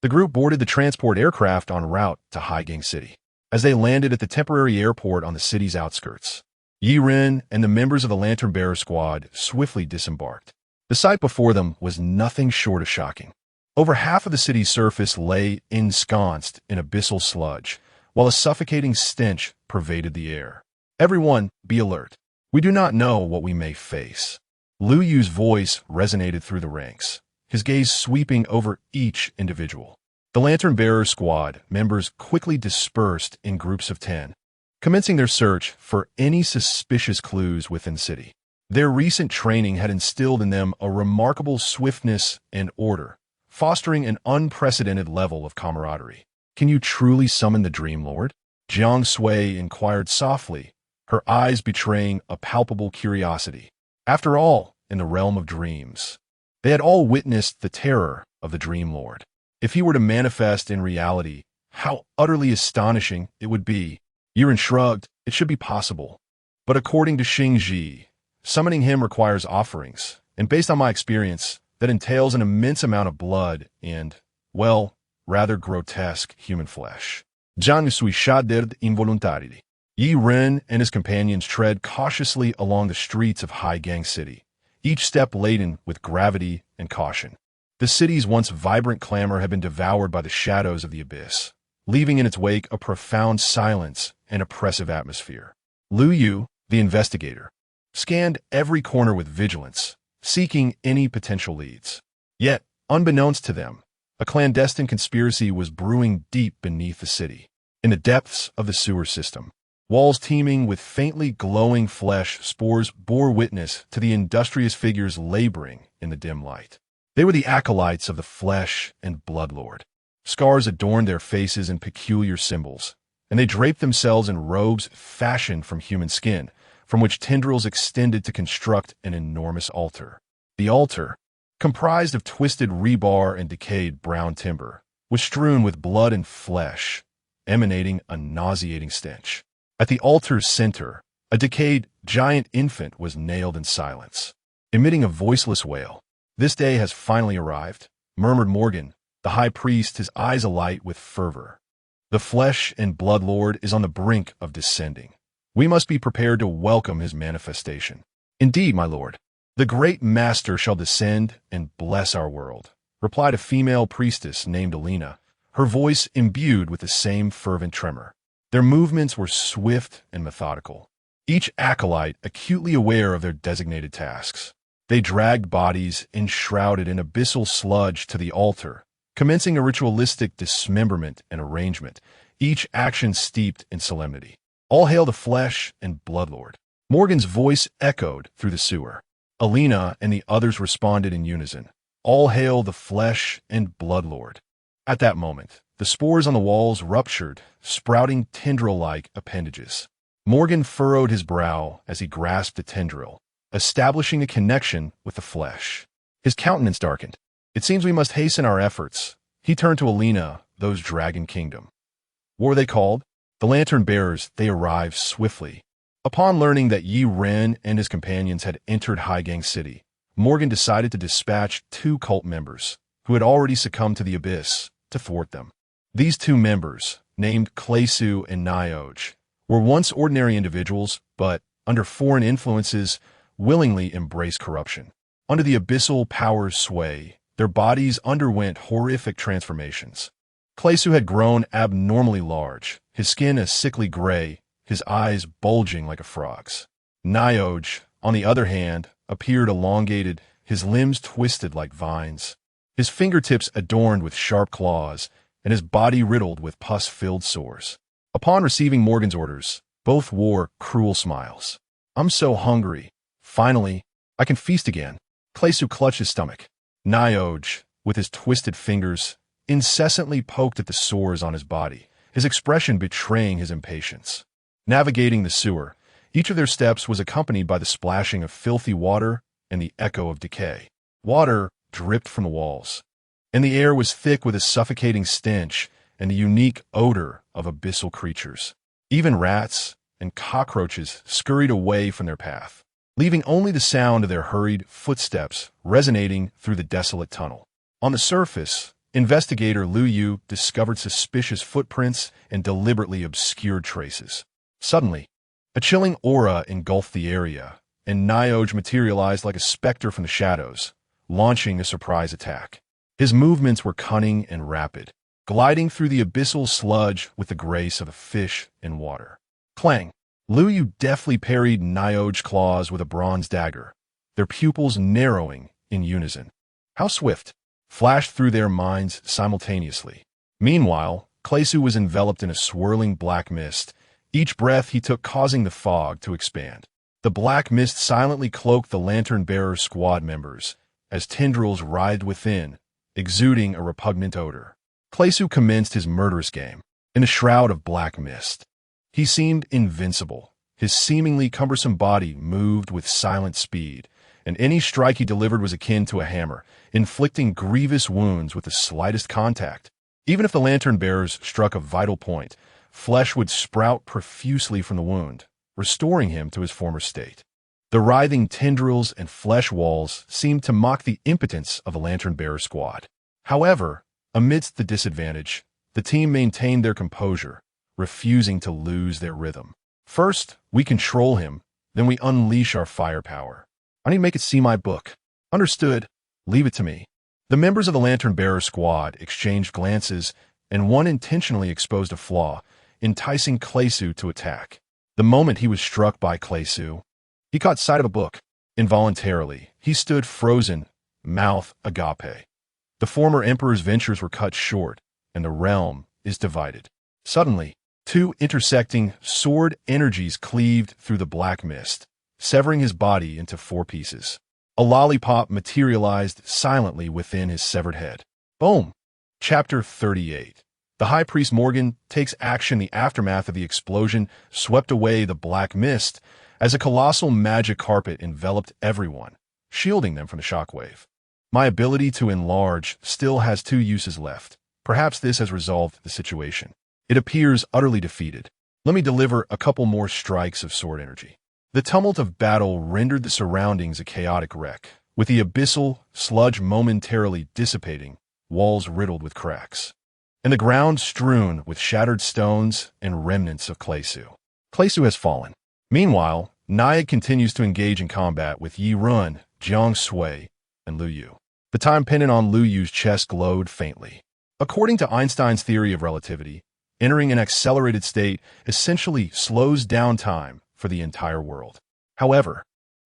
the group boarded the transport aircraft en route to Haigang City. As they landed at the temporary airport on the city's outskirts, Yi Ren and the members of the Lantern Bearer squad swiftly disembarked. The sight before them was nothing short of shocking. Over half of the city's surface lay ensconced in abyssal sludge, while a suffocating stench pervaded the air. Everyone, be alert. We do not know what we may face. Liu Yu's voice resonated through the ranks, his gaze sweeping over each individual. The Lantern Bearer squad members quickly dispersed in groups of 10, commencing their search for any suspicious clues within the city. Their recent training had instilled in them a remarkable swiftness and order, fostering an unprecedented level of camaraderie. Can you truly summon the Dream Lord? Jiang Sui inquired softly, her eyes betraying a palpable curiosity. After all, in the realm of dreams, they had all witnessed the terror of the Dream Lord. If he were to manifest in reality, how utterly astonishing it would be. Yi Ren shrugged. It should be possible. But according to Xing Ji, summoning him requires offerings, and based on my experience, that entails an immense amount of blood and, well, rather grotesque human flesh. Je suis shaderd involontarily. Yi Ren and his companions tread cautiously along the streets of Haigang City, each step laden with gravity and caution. The city's once vibrant clamor had been devoured by the shadows of the abyss, leaving in its wake a profound silence and oppressive atmosphere. Lu Yu, the investigator, scanned every corner with vigilance, seeking any potential leads. Yet, unbeknownst to them, a clandestine conspiracy was brewing deep beneath the city. In the depths of the sewer system, walls teeming with faintly glowing flesh spores bore witness to the industrious figures laboring in the dim light. They were the acolytes of the flesh and blood lord. Scars adorned their faces in peculiar symbols, and they draped themselves in robes fashioned from human skin, from which tendrils extended to construct an enormous altar. The altar, comprised of twisted rebar and decayed brown timber, was strewn with blood and flesh, emanating a nauseating stench. At the altar's center, a decayed giant infant was nailed in silence, emitting a voiceless wail. "This day has finally arrived," murmured Morgan, the high priest, his eyes alight with fervor. "The flesh and blood lord is on the brink of descending. We must be prepared to welcome his manifestation." "Indeed, my lord, the great master shall descend and bless our world," replied a female priestess named Alina, her voice imbued with the same fervent tremor. Their movements were swift and methodical, each acolyte acutely aware of their designated tasks. They dragged bodies enshrouded in abyssal sludge to the altar, commencing a ritualistic dismemberment and arrangement, each action steeped in solemnity. "All hail the flesh and blood lord." Morgan's voice echoed through the sewer. Alina and the others responded in unison. "All hail the flesh and blood lord." At that moment, the spores on the walls ruptured, sprouting tendril-like appendages. Morgan furrowed his brow as he grasped a tendril, establishing a connection with the flesh. His countenance darkened. "It seems we must hasten our efforts." He turned to Alina, "Those Dragon Kingdom. What were they called?" "The Lantern Bearers." They arrived swiftly. Upon learning that Yi Ren and his companions had entered Haigang City, Morgan decided to dispatch 2 cult members, who had already succumbed to the abyss, to thwart them. These 2 members, named Klesu and Nioj, were once ordinary individuals, but, under foreign influences, willingly embraced corruption. Under the abyssal power's sway, their bodies underwent horrific transformations. Klesu had grown abnormally large, his skin a sickly gray, his eyes bulging like a frog's. Nioj, on the other hand, appeared elongated, his limbs twisted like vines, his fingertips adorned with sharp claws, and his body riddled with pus-filled sores. Upon receiving Morgan's orders, both wore cruel smiles. "I'm so hungry. Finally, I can feast again." Klesu clutched his stomach. Nioj, with his twisted fingers, incessantly poked at the sores on his body, his expression betraying his impatience. Navigating the sewer, each of their steps was accompanied by the splashing of filthy water and the echo of decay. Water dripped from the walls, and the air was thick with a suffocating stench and the unique odor of abyssal creatures. Even rats and cockroaches scurried away from their path, leaving only the sound of their hurried footsteps resonating through the desolate tunnel. On the surface, investigator Lu Yu discovered suspicious footprints and deliberately obscured traces. Suddenly, a chilling aura engulfed the area, and Nioj materialized like a specter from the shadows, launching a surprise attack. His movements were cunning and rapid, gliding through the abyssal sludge with the grace of a fish in water. Clang! Lu Yu deftly parried Nioj's claws with a bronze dagger, their pupils narrowing in unison. "How swift!" flashed through their minds simultaneously. Meanwhile, Klesu was enveloped in a swirling black mist, each breath he took causing the fog to expand. The black mist silently cloaked the lantern-bearer squad members, as tendrils writhed within, exuding a repugnant odor. Klesu commenced his murderous game, in a shroud of black mist. He seemed invincible. His seemingly cumbersome body moved with silent speed, and any strike he delivered was akin to a hammer, inflicting grievous wounds with the slightest contact. Even if the lantern-bearers struck a vital point, flesh would sprout profusely from the wound, restoring him to his former state. The writhing tendrils and flesh walls seemed to mock the impotence of a lantern-bearer squad. However, amidst the disadvantage, the team maintained their composure, refusing to lose their rhythm. "First, we control him, then we unleash our firepower. I need to make it see my book." "Understood. Leave it to me." The members of the lantern-bearer squad exchanged glances, and one intentionally exposed a flaw, enticing Klesu to attack. The moment he was struck by Klesu, he caught sight of a book. Involuntarily, he stood frozen, mouth agape. The former emperor's ventures were cut short, and the realm is divided. Suddenly, two intersecting sword energies cleaved through the black mist, severing his body into four pieces. A lollipop materialized silently within his severed head. Boom! Chapter 38. The High Priest Morgan takes action. The aftermath of the explosion swept away the black mist as a colossal magic carpet enveloped everyone, shielding them from the shockwave. My ability to enlarge still has two uses left. Perhaps this has resolved the situation. It appears utterly defeated. Let me deliver a couple more strikes of sword energy. The tumult of battle rendered the surroundings a chaotic wreck, with the abyssal sludge momentarily dissipating, walls riddled with cracks, and the ground strewn with shattered stones and remnants of Klesu. Klesu has fallen. Meanwhile, Nayag continues to engage in combat with Yi Run, Jiang Sui, and Lu Yu. The time pendant on Lu Yu's chest glowed faintly. According to Einstein's theory of relativity, entering an accelerated state essentially slows down time for the entire world. However,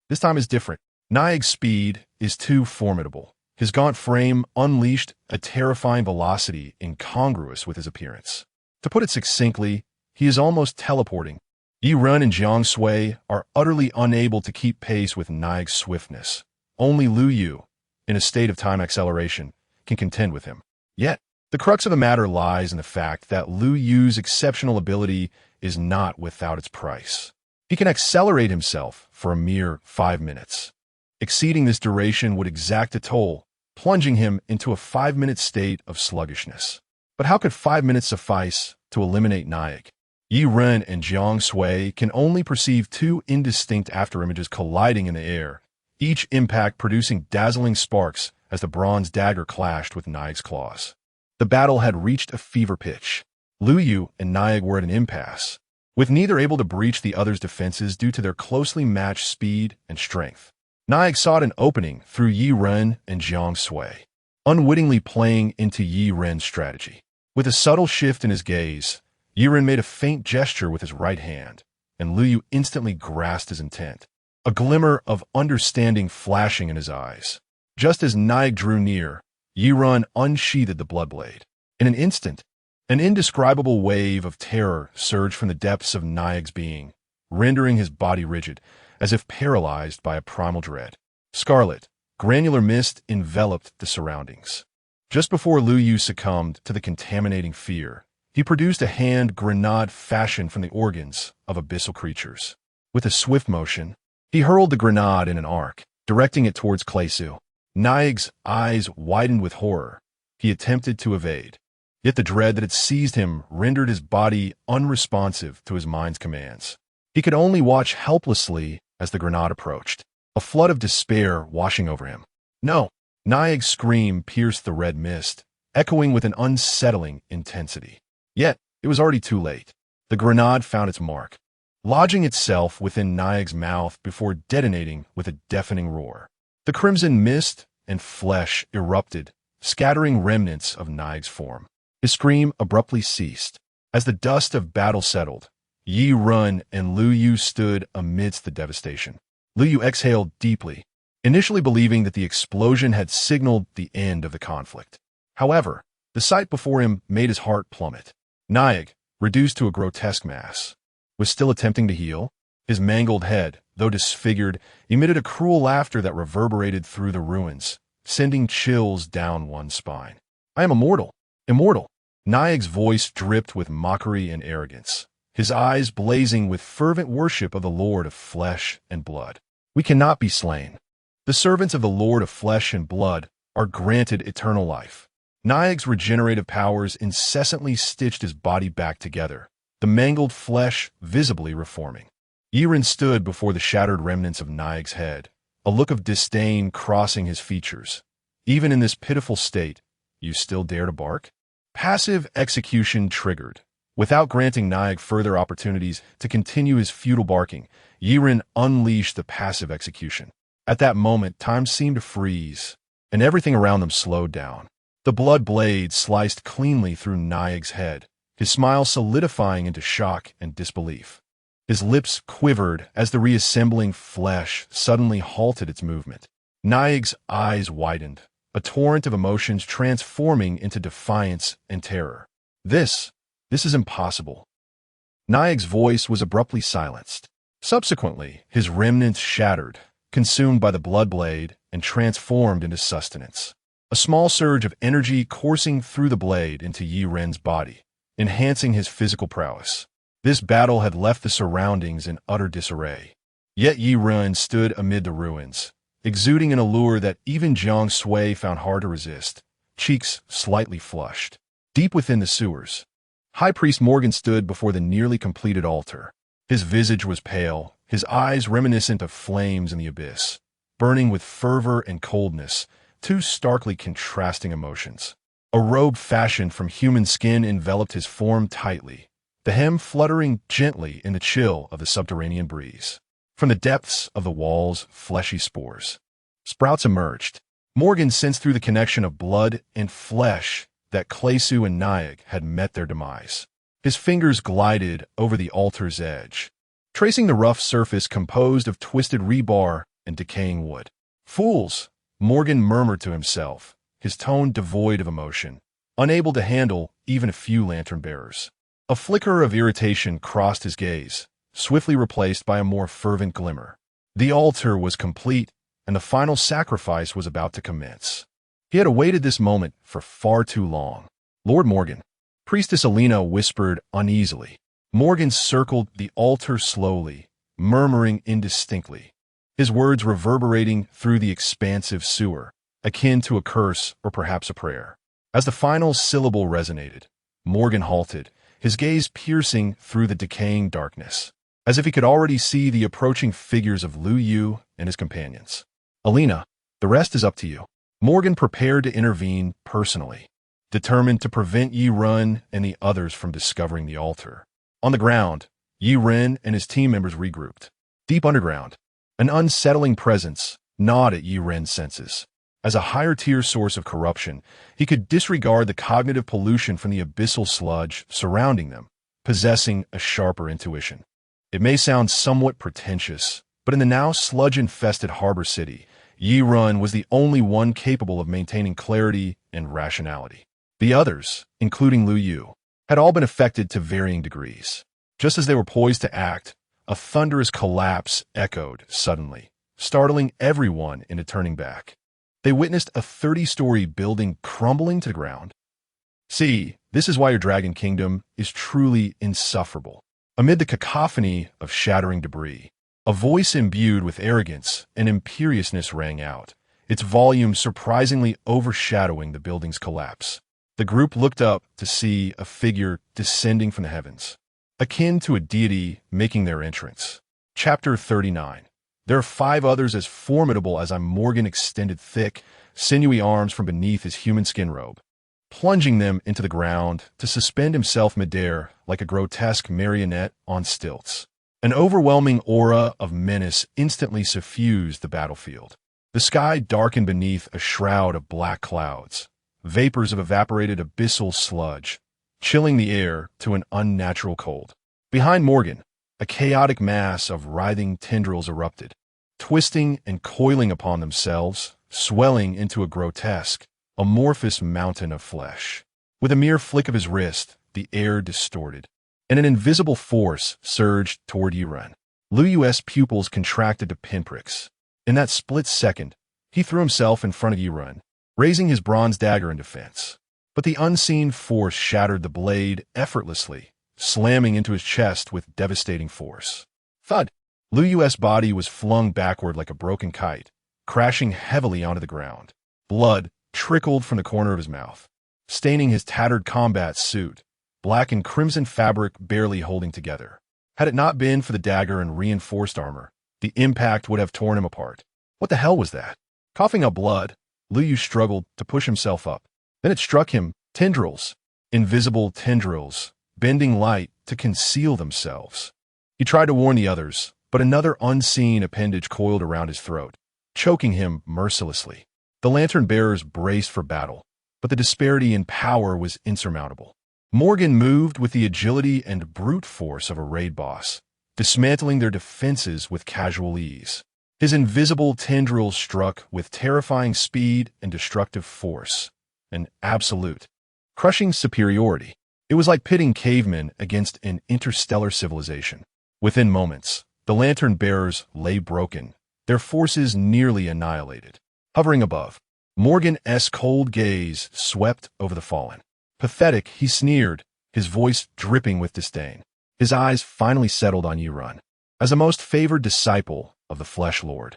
this time is different. Nayag's speed is too formidable. His gaunt frame unleashed a terrifying velocity incongruous with his appearance. To put it succinctly, he is almost teleporting. Yi Run and Jiang Sui are utterly unable to keep pace with Nayag's swiftness. Only Lu Yu, in a state of time acceleration, can contend with him. Yet, the crux of the matter lies in the fact that Lu Yu's exceptional ability is not without its price. He can accelerate himself for a mere 5 minutes. Exceeding this duration would exact a toll, plunging him into a 5-minute state of sluggishness. But how could 5 minutes suffice to eliminate Nayag? Yi Run and Jiang Sui can only perceive two indistinct afterimages colliding in the air, each impact producing dazzling sparks as the bronze dagger clashed with Nayag's claws. The battle had reached a fever pitch. Lu Yu and Nayag were at an impasse, with neither able to breach the other's defenses due to their closely matched speed and strength. Nayag sought an opening through Yi Run and Jiang Sui, unwittingly playing into Yi Run's strategy. With a subtle shift in his gaze, Yi Run made a faint gesture with his right hand, and Lu Yu instantly grasped his intent, a glimmer of understanding flashing in his eyes. Just as Nayag drew near, Yi Run unsheathed the bloodblade. In an instant, an indescribable wave of terror surged from the depths of Nayag's being, rendering his body rigid, as if paralyzed by a primal dread. Scarlet, granular mist enveloped the surroundings. Just before Lu Yu succumbed to the contaminating fear, he produced a hand grenade fashioned from the organs of abyssal creatures. With a swift motion, he hurled the grenade in an arc, directing it towards Klesu. Nayag's eyes widened with horror. He attempted to evade, yet the dread that had seized him rendered his body unresponsive to his mind's commands. He could only watch helplessly as the grenade approached, a flood of despair washing over him. No! Nayag's scream pierced the red mist, echoing with an unsettling intensity. Yet, it was already too late. The grenade found its mark, lodging itself within Nayag's mouth before detonating with a deafening roar. The crimson mist and flesh erupted, scattering remnants of Nayag's form. His scream abruptly ceased. As the dust of battle settled, Yi Run and Lu Yu stood amidst the devastation. Lu Yu exhaled deeply, initially believing that the explosion had signaled the end of the conflict. However, the sight before him made his heart plummet. Nayag, reduced to a grotesque mass, was still attempting to heal. His mangled head, though disfigured, emitted a cruel laughter that reverberated through the ruins, sending chills down one's spine. I am immortal. Immortal. Nayag's voice dripped with mockery and arrogance, his eyes blazing with fervent worship of the Lord of flesh and blood. We cannot be slain. The servants of the Lord of flesh and blood are granted eternal life. Nayag's regenerative powers incessantly stitched his body back together, the mangled flesh visibly reforming. Yi Run stood before the shattered remnants of Nayag's head, a look of disdain crossing his features. Even in this pitiful state, you still dare to bark? Passive execution triggered. Without granting Nayag further opportunities to continue his futile barking, Yi Run unleashed the passive execution. At that moment, time seemed to freeze, and everything around them slowed down. The blood blade sliced cleanly through Niag's head, his smile solidifying into shock and disbelief. His lips quivered as the reassembling flesh suddenly halted its movement. Niag's eyes widened, a torrent of emotions transforming into defiance and terror. This is impossible. Niag's voice was abruptly silenced. Subsequently, his remnants shattered, consumed by the blood blade and transformed into sustenance. A small surge of energy coursing through the blade into Yi Ren's body, enhancing his physical prowess. This battle had left the surroundings in utter disarray. Yet Yi Ren stood amid the ruins, exuding an allure that even Jiang Sui found hard to resist, cheeks slightly flushed. Deep within the sewers, High Priest Morgan stood before the nearly completed altar. His visage was pale, his eyes reminiscent of flames in the abyss, burning with fervor and coldness, two starkly contrasting emotions. A robe fashioned from human skin enveloped his form tightly, the hem fluttering gently in the chill of the subterranean breeze. From the depths of the walls, fleshy sprouts emerged. Morgan sensed through the connection of blood and flesh that Klesu and Niag had met their demise. His fingers glided over the altar's edge, tracing the rough surface composed of twisted rebar and decaying wood. "Fools!" Morgan murmured to himself, his tone devoid of emotion, unable to handle even a few lantern bearers. A flicker of irritation crossed his gaze, swiftly replaced by a more fervent glimmer. The altar was complete, and the final sacrifice was about to commence. He had awaited this moment for far too long. "Lord Morgan," Priestess Alina whispered uneasily. Morgan circled the altar slowly, murmuring indistinctly, his words reverberating through the expansive sewer, akin to a curse or perhaps a prayer. As the final syllable resonated, Morgan halted, his gaze piercing through the decaying darkness, as if he could already see the approaching figures of Lu Yu and his companions. "Alina, the rest is up to you." Morgan prepared to intervene personally, determined to prevent Yi Ren and the others from discovering the altar. On the ground, Yi Ren and his team members regrouped. Deep underground, an unsettling presence gnawed at Yi Ren's senses. As a higher-tier source of corruption, he could disregard the cognitive pollution from the abyssal sludge surrounding them, possessing a sharper intuition. It may sound somewhat pretentious, but in the now sludge-infested harbor city, Yi Ren was the only one capable of maintaining clarity and rationality. The others, including Lu Yu, had all been affected to varying degrees. Just as they were poised to act, a thunderous collapse echoed suddenly, startling everyone into turning back. They witnessed a 30-story building crumbling to the ground. "See, this is why your Dragon Kingdom is truly insufferable." Amid the cacophony of shattering debris, a voice imbued with arrogance and imperiousness rang out, its volume surprisingly overshadowing the building's collapse. The group looked up to see a figure descending from the heavens, akin to a deity making their entrance. Chapter 39. There are 5 others as formidable as Morgan extended thick, sinewy arms from beneath his human skin robe, plunging them into the ground to suspend himself midair like a grotesque marionette on stilts. An overwhelming aura of menace instantly suffused the battlefield. The sky darkened beneath a shroud of black clouds, vapors of evaporated abyssal sludge, chilling the air to an unnatural cold. Behind Morgan, a chaotic mass of writhing tendrils erupted, twisting and coiling upon themselves, swelling into a grotesque, amorphous mountain of flesh. With a mere flick of his wrist, the air distorted, and an invisible force surged toward Yi Ren. Lu Yu's pupils contracted to pinpricks. In that split second, he threw himself in front of Yi Ren, raising his bronze dagger in defense. But the unseen force shattered the blade effortlessly, slamming into his chest with devastating force. Thud! Lu Yu's body was flung backward like a broken kite, crashing heavily onto the ground. Blood trickled from the corner of his mouth, staining his tattered combat suit, black and crimson fabric barely holding together. Had it not been for the dagger and reinforced armor, the impact would have torn him apart. What the hell was that? Coughing up blood, Lu Yu struggled to push himself up. Then it struck him, tendrils, invisible tendrils, bending light to conceal themselves. He tried to warn the others, but another unseen appendage coiled around his throat, choking him mercilessly. The lantern bearers braced for battle, but the disparity in power was insurmountable. Morgan moved with the agility and brute force of a raid boss, dismantling their defenses with casual ease. His invisible tendrils struck with terrifying speed and destructive force, an absolute, crushing superiority. It was like pitting cavemen against an interstellar civilization. Within moments, the lantern-bearers lay broken, their forces nearly annihilated. Hovering above, Morgan's cold gaze swept over the fallen. Pathetic, he sneered, his voice dripping with disdain. His eyes finally settled on Yurun. As a most favored disciple of the Flesh Lord,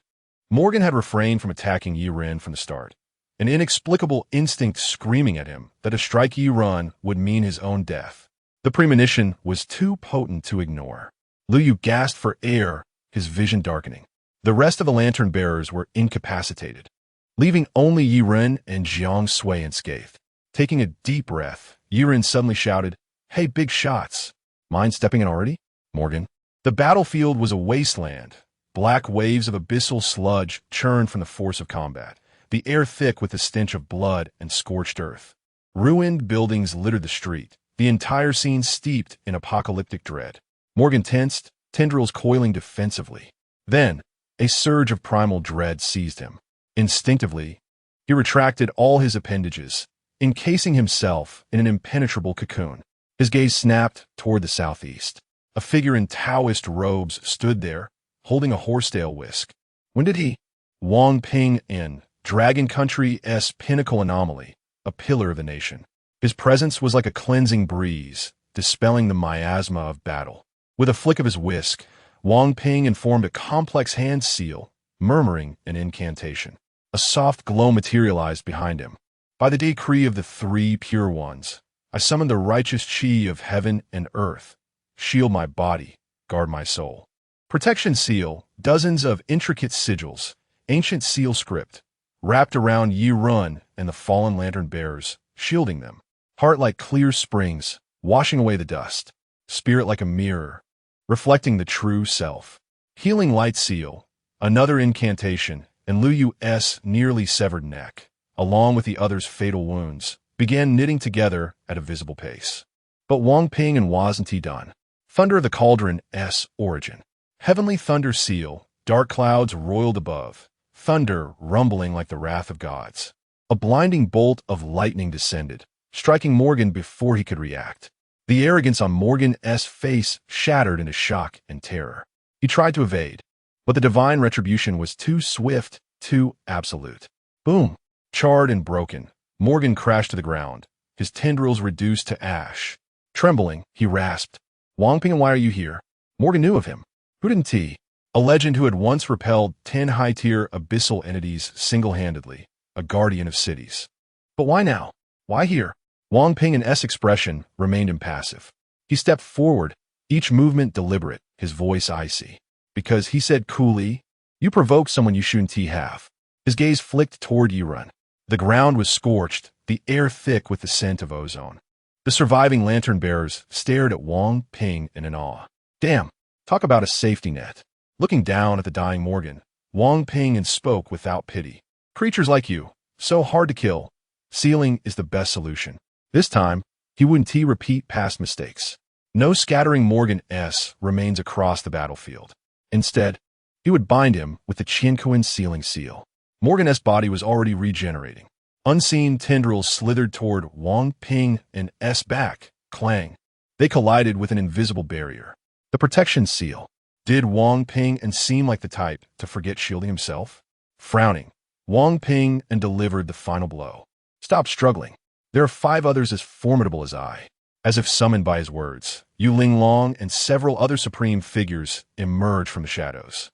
Morgan had refrained from attacking Yurun from the start, an inexplicable instinct screaming at him that a strike Yurun would mean his own death. The premonition was too potent to ignore. Liu Yu gasped for air, his vision darkening. The rest of the lantern-bearers were incapacitated, leaving only Yurun and Jiang Sui unscathed. Taking a deep breath, Yurun suddenly shouted, "Hey, big shots! Mind stepping in already, Morgan?" The battlefield was a wasteland. Black waves of abyssal sludge churned from the force of combat, the air thick with the stench of blood and scorched earth. Ruined buildings littered the street, the entire scene steeped in apocalyptic dread. Morgan tensed, tendrils coiling defensively. Then, a surge of primal dread seized him. Instinctively, he retracted all his appendages, encasing himself in an impenetrable cocoon. His gaze snapped toward the southeast. A figure in Taoist robes stood there, holding a horsetail whisk. When did he? Wang Ping in Dragon Country's pinnacle anomaly, a pillar of the nation. His presence was like a cleansing breeze, dispelling the miasma of battle. With a flick of his whisk, Wang Ping informed a complex hand seal, murmuring an incantation. A soft glow materialized behind him. By the decree of the three pure ones, I summon the righteous chi of heaven and earth. Shield my body, guard my soul. Protection seal, dozens of intricate sigils, ancient seal script, wrapped around Yurun and the fallen lantern-bearers, shielding them. Heart like clear springs, washing away the dust. Spirit like a mirror, reflecting the true self. Healing light seal, another incantation, and Liu Yu's nearly severed neck, along with the other's fatal wounds, began knitting together at a visible pace. But Wang Ping wasn't done. Thunder of the Cauldron's origin. Heavenly thunder seal, dark clouds roiled above, thunder rumbling like the wrath of gods. A blinding bolt of lightning descended, striking Morgan before he could react. The arrogance on Morgan's face shattered into shock and terror. He tried to evade, but the divine retribution was too swift, too absolute. Boom! Charred and broken, Morgan crashed to the ground, his tendrils reduced to ash. Trembling, he rasped, "Wang Ping, why are you here?" Morgan knew of him. Who didn't he? A legend who had once repelled 10 high-tier abyssal entities single-handedly, a guardian of cities. But why now? Why here? Wang Ping's expression remained impassive. He stepped forward, each movement deliberate, his voice icy. Because he said coolly, "You provoked someone you shouldn't have." His gaze flicked toward Yurun. The ground was scorched, the air thick with the scent of ozone. The surviving lantern-bearers stared at Wang Ping in awe. Damn, talk about a safety net. Looking down at the dying Morgan, Wang Ping spoke without pity. Creatures like you, so hard to kill. Sealing is the best solution. This time, he wouldn't repeat past mistakes. No scattering Morgan's remains across the battlefield. Instead, he would bind him with the Qianquan sealing seal. Morgan's body was already regenerating. Unseen tendrils slithered toward Wang Ping's back. Clang. They collided with an invisible barrier. The protection seal. Did Wang Ping seem like the type to forget shielding himself? Frowning, Wang Ping delivered the final blow. Stop struggling. There are 5 others as formidable as I. As if summoned by his words, Yu Linglong and several other supreme figures emerged from the shadows.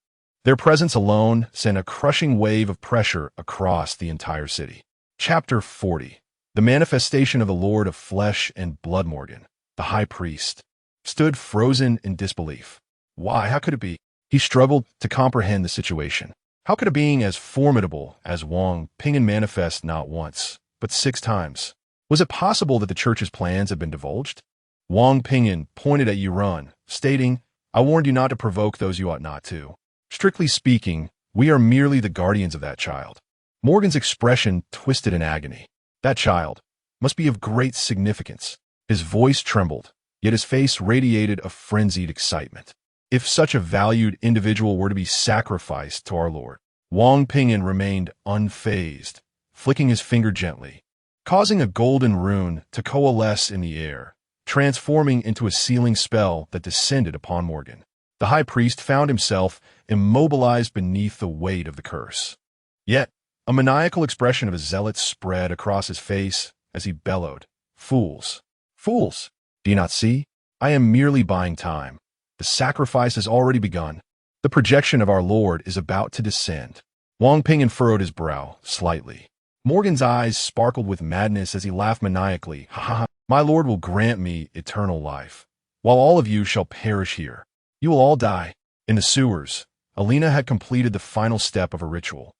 Their presence alone sent a crushing wave of pressure across the entire city. Chapter 40. The manifestation of the Lord of Flesh and Blood. Morgan, the high priest, stood frozen in disbelief. Why? How could it be? He struggled to comprehend the situation. How could a being as formidable as Wang Ping manifest not once, but 6 times? Was it possible that the church's plans had been divulged? Wang Ping pointed at Yurun, stating, "I warned you not to provoke those you ought not to. Strictly speaking, we are merely the guardians of that child." Morgan's expression twisted in agony. That child must be of great significance. His voice trembled, yet his face radiated a frenzied excitement. If such a valued individual were to be sacrificed to our Lord, Wang Pingyan remained unfazed, flicking his finger gently, causing a golden rune to coalesce in the air, transforming into a sealing spell that descended upon Morgan. The high priest found himself immobilized beneath the weight of the curse. Yet, a maniacal expression of a zealot spread across his face as he bellowed, "Fools! Fools! Do you not see? I am merely buying time. The sacrifice has already begun. The projection of our Lord is about to descend." Wang Pingyan furrowed his brow slightly. Morgan's eyes sparkled with madness as he laughed maniacally. "Ha ha ha! My Lord will grant me eternal life, while all of you shall perish here. You will all die." In the sewers, Alina had completed the final step of her ritual.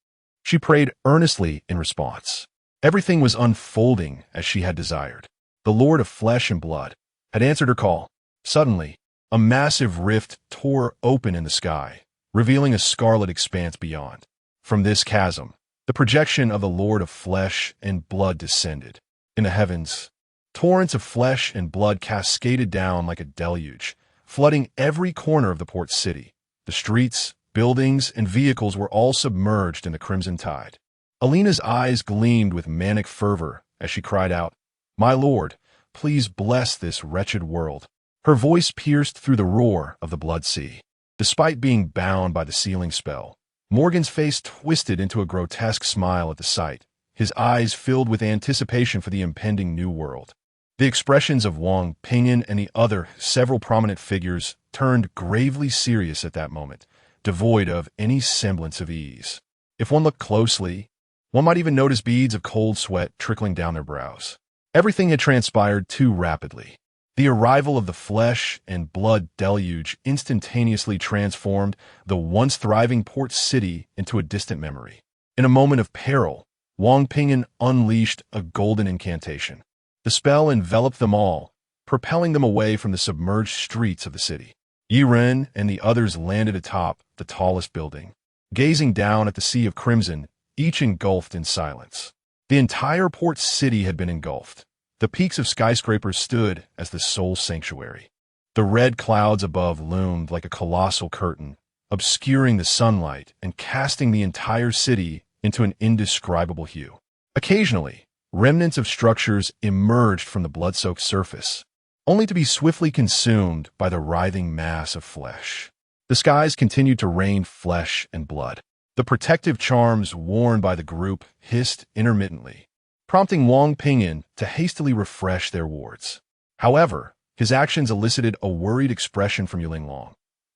She prayed earnestly in response. Everything was unfolding as she had desired. The Lord of Flesh and Blood had answered her call. Suddenly, a massive rift tore open in the sky, revealing a scarlet expanse beyond. From this chasm, the projection of the Lord of Flesh and Blood descended. In the heavens, torrents of flesh and blood cascaded down like a deluge, flooding every corner of the port city. The streets, buildings, and vehicles were all submerged in the crimson tide. Alina's eyes gleamed with manic fervor as she cried out, "My Lord, please bless this wretched world." Her voice pierced through the roar of the blood sea. Despite being bound by the sealing spell, Morgan's face twisted into a grotesque smile at the sight, his eyes filled with anticipation for the impending new world. The expressions of Wang Pingyan and the other several prominent figures turned gravely serious at that moment, devoid of any semblance of ease. If one looked closely, one might even notice beads of cold sweat trickling down their brows. Everything had transpired too rapidly. The arrival of the flesh and blood deluge instantaneously transformed the once thriving port city into a distant memory. In a moment of peril, Wang Pingyan unleashed a golden incantation. The spell enveloped them all, propelling them away from the submerged streets of the city. Yi Ren and the others landed atop the tallest building, gazing down at the sea of crimson, each engulfed in silence. The entire port city had been engulfed. The peaks of skyscrapers stood as the sole sanctuary. The red clouds above loomed like a colossal curtain, obscuring the sunlight and casting the entire city into an indescribable hue. Occasionally, remnants of structures emerged from the blood-soaked surface, only to be swiftly consumed by the writhing mass of flesh. The skies continued to rain flesh and blood. The protective charms worn by the group hissed intermittently, prompting Wang Pingyan to hastily refresh their wards. However, his actions elicited a worried expression from Yulinglong.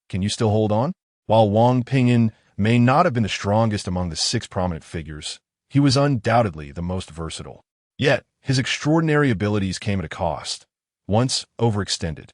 "Can you still hold on?" While Wang Pingyan may not have been the strongest among the 6 prominent figures, he was undoubtedly the most versatile. Yet, his extraordinary abilities came at a cost. Once overextended,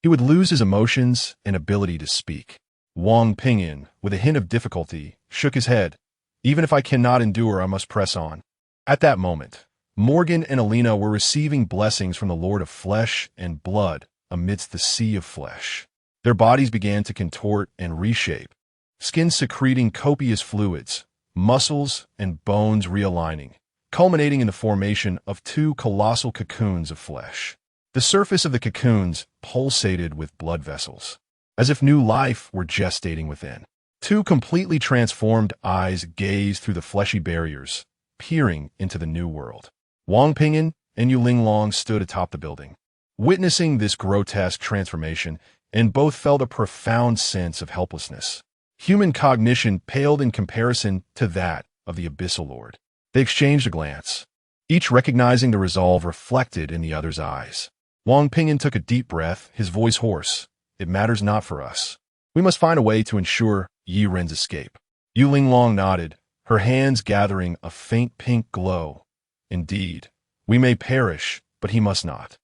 he would lose his emotions and ability to speak. Wang Pingyan, with a hint of difficulty, shook his head. "Even if I cannot endure, I must press on." At that moment, Morgan and Alina were receiving blessings from the Lord of Flesh and Blood amidst the sea of flesh. Their bodies began to contort and reshape, skin secreting copious fluids, muscles and bones realigning, culminating in the formation of 2 colossal cocoons of flesh. The surface of the cocoons pulsated with blood vessels, as if new life were gestating within. 2 completely transformed eyes gazed through the fleshy barriers, peering into the new world. Wang Pingyan and Yulinglong stood atop the building, witnessing this grotesque transformation, and both felt a profound sense of helplessness. Human cognition paled in comparison to that of the Abyssal Lord. They exchanged a glance, each recognizing the resolve reflected in the other's eyes. Wang Pingyan took a deep breath, his voice hoarse. "It matters not for us. We must find a way to ensure Yi Ren's escape." Yulinglong nodded, her hands gathering a faint pink glow. "Indeed, we may perish, but he must not."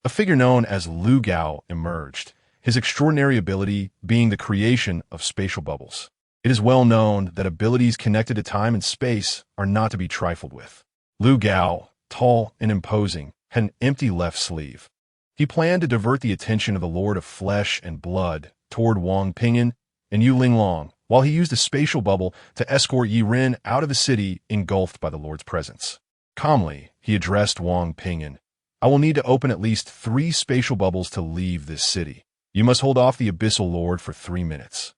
A figure known as Lu Gao emerged, his extraordinary ability being the creation of spatial bubbles. It is well known that abilities connected to time and space are not to be trifled with. Lu Gao, tall and imposing, had an empty left sleeve. He planned to divert the attention of the Lord of Flesh and Blood toward Wang Pingyan and Yulinglong, while he used a spatial bubble to escort Yi Ren out of the city engulfed by the Lord's presence. Calmly, he addressed Wang Pingyan. I will need to open at least 3 spatial bubbles to leave this city. You must hold off the Abyssal Lord for 3 minutes.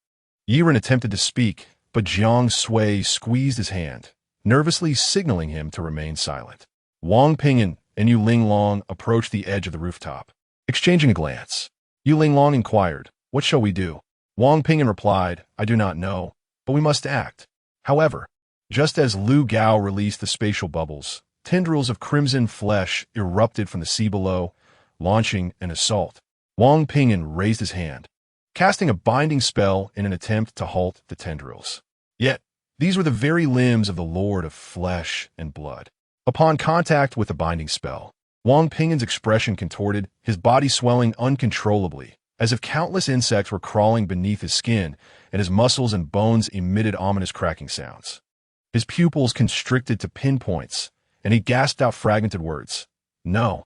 Yiren attempted to speak, but Jiang Sui squeezed his hand, nervously signaling him to remain silent. Wang Pingyan and Yu Linglong approached the edge of the rooftop. Exchanging a glance, Yu Linglong inquired, "What shall we do?" Wang Pingyan replied, "I do not know, but we must act." However, just as Lu Gao released the spatial bubbles, tendrils of crimson flesh erupted from the sea below, launching an assault. Wang Pingyan raised his hand, casting a binding spell in an attempt to halt the tendrils. Yet, these were the very limbs of the Lord of Flesh and Blood. Upon contact with the binding spell, Wang Pingyan's expression contorted, his body swelling uncontrollably, as if countless insects were crawling beneath his skin, and his muscles and bones emitted ominous cracking sounds. His pupils constricted to pinpoints, and he gasped out fragmented words. "No.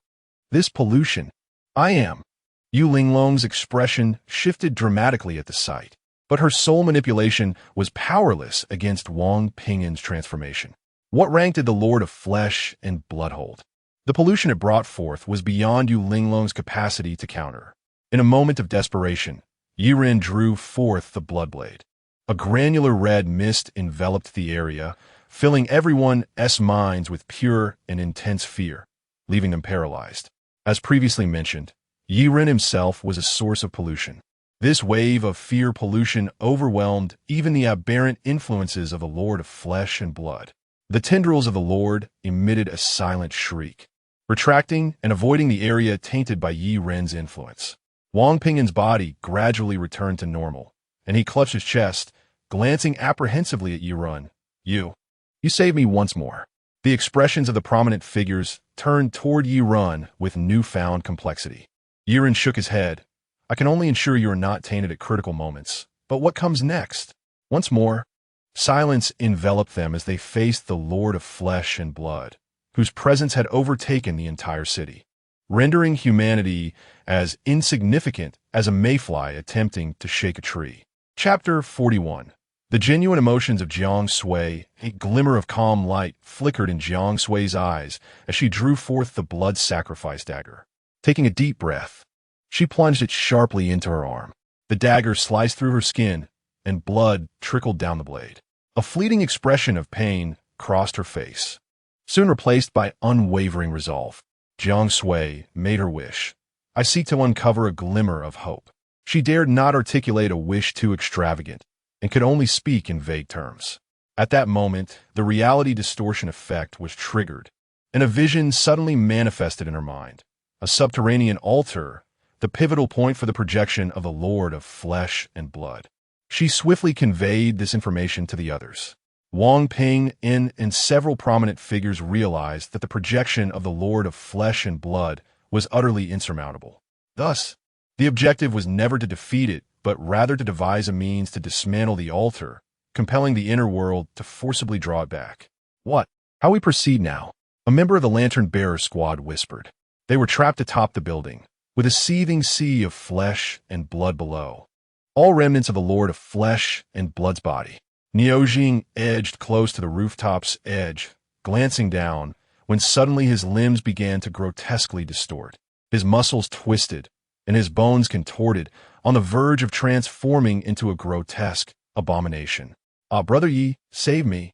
This pollution. I am." Yu Linglong's expression shifted dramatically at the sight, but her soul manipulation was powerless against Wang Pingyan's transformation. What rank did the Lord of Flesh and Blood hold? The pollution it brought forth was beyond Yu Linglong's capacity to counter. In a moment of desperation, Yiren drew forth the Bloodblade. A granular red mist enveloped the area, filling everyone's minds with pure and intense fear, leaving them paralyzed. As previously mentioned, Yiren himself was a source of pollution. This wave of fear pollution overwhelmed even the aberrant influences of the Lord of Flesh and Blood. The tendrils of the Lord emitted a silent shriek, retracting and avoiding the area tainted by Yiren's influence. Wang Pingyan's body gradually returned to normal, and he clutched his chest, glancing apprehensively at Yiren. You saved me once more." The expressions of the prominent figures turned toward Yiren with newfound complexity. Yiren shook his head. "I can only ensure you are not tainted at critical moments. But what comes next?" Once more, silence enveloped them as they faced the Lord of Flesh and Blood, whose presence had overtaken the entire city, rendering humanity as insignificant as a mayfly attempting to shake a tree. Chapter 41. The genuine emotions of Jiang Sui. A glimmer of calm light flickered in Jiang Sui's eyes as she drew forth the blood sacrifice dagger. Taking a deep breath, she plunged it sharply into her arm. The dagger sliced through her skin, and blood trickled down the blade. A fleeting expression of pain crossed her face, soon replaced by unwavering resolve. Jiang Sui made her wish. "I seek to uncover a glimmer of hope." She dared not articulate a wish too extravagant, and could only speak in vague terms. At that moment, the reality distortion effect was triggered, and a vision suddenly manifested in her mind. A subterranean altar, the pivotal point for the projection of the Lord of Flesh and Blood. She swiftly conveyed this information to the others. Wang Pingyan and several prominent figures realized that the projection of the Lord of Flesh and Blood was utterly insurmountable. Thus, the objective was never to defeat it, but rather to devise a means to dismantle the altar, compelling the inner world to forcibly draw it back. "What? How we proceed now?" a member of the Lantern-Bearer squad whispered. They were trapped atop the building, with a seething sea of flesh and blood below. All remnants of the Lord of Flesh and Blood's body. Niujing edged close to the rooftop's edge, glancing down, when suddenly his limbs began to grotesquely distort. His muscles twisted, and his bones contorted, on the verge of transforming into a grotesque abomination. "Ah, Brother Yi, save me."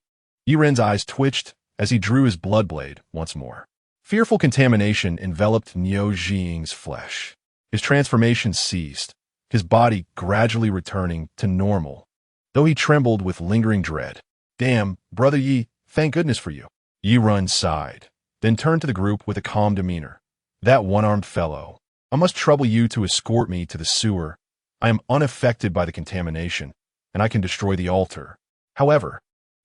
Yiren's eyes twitched as he drew his blood blade once more. Fearful contamination enveloped Niujing's flesh. His transformation ceased, his body gradually returning to normal, though he trembled with lingering dread. "Damn, Brother Yi, thank goodness for you." Yiren sighed, then turned to the group with a calm demeanor. "That one-armed fellow. I must trouble you to escort me to the sewer. I am unaffected by the contamination, and I can destroy the altar." However,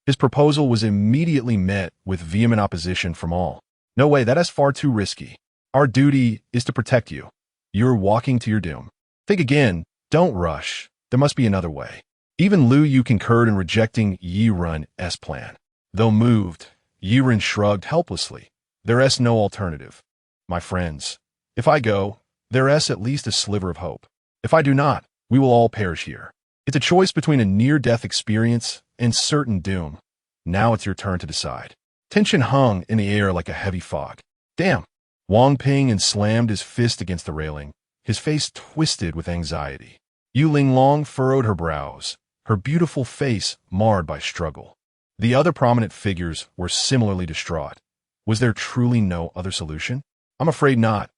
his proposal was immediately met with vehement opposition from all. "No way, that is far too risky. Our duty is to protect you. You're walking to your doom. Think again, don't rush. There must be another way." Even Lu Yu concurred in rejecting Yiren's plan. Though moved, Yiren shrugged helplessly. "There's no alternative. My friends, if I go, there's at least a sliver of hope. If I do not, we will all perish here. It's a choice between a near-death experience and certain doom. Now it's your turn to decide." Tension hung in the air like a heavy fog. Damn! Wang Ping and slammed his fist against the railing, his face twisted with anxiety. Yu Linglong furrowed her brows, her beautiful face marred by struggle. The other prominent figures were similarly distraught. Was there truly no other solution? I'm afraid not,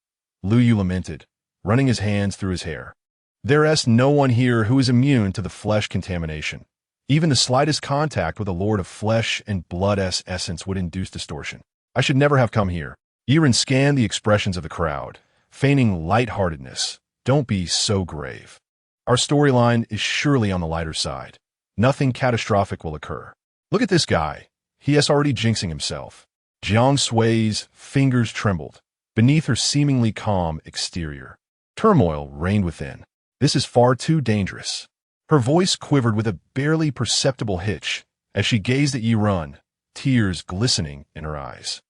Lu Yu lamented, running his hands through his hair. There is no one here who is immune to the flesh contamination. Even the slightest contact with a lord of flesh and blood's essence would induce distortion. I should never have come here. Yiren scanned the expressions of the crowd, feigning lightheartedness. Don't be so grave. Our storyline is surely on the lighter side. Nothing catastrophic will occur. Look at this guy. He is already jinxing himself. Jiang Sui's fingers trembled beneath her seemingly calm exterior. Turmoil reigned within. This is far too dangerous. Her voice quivered with a barely perceptible hitch as she gazed at Yiren, tears glistening in her eyes.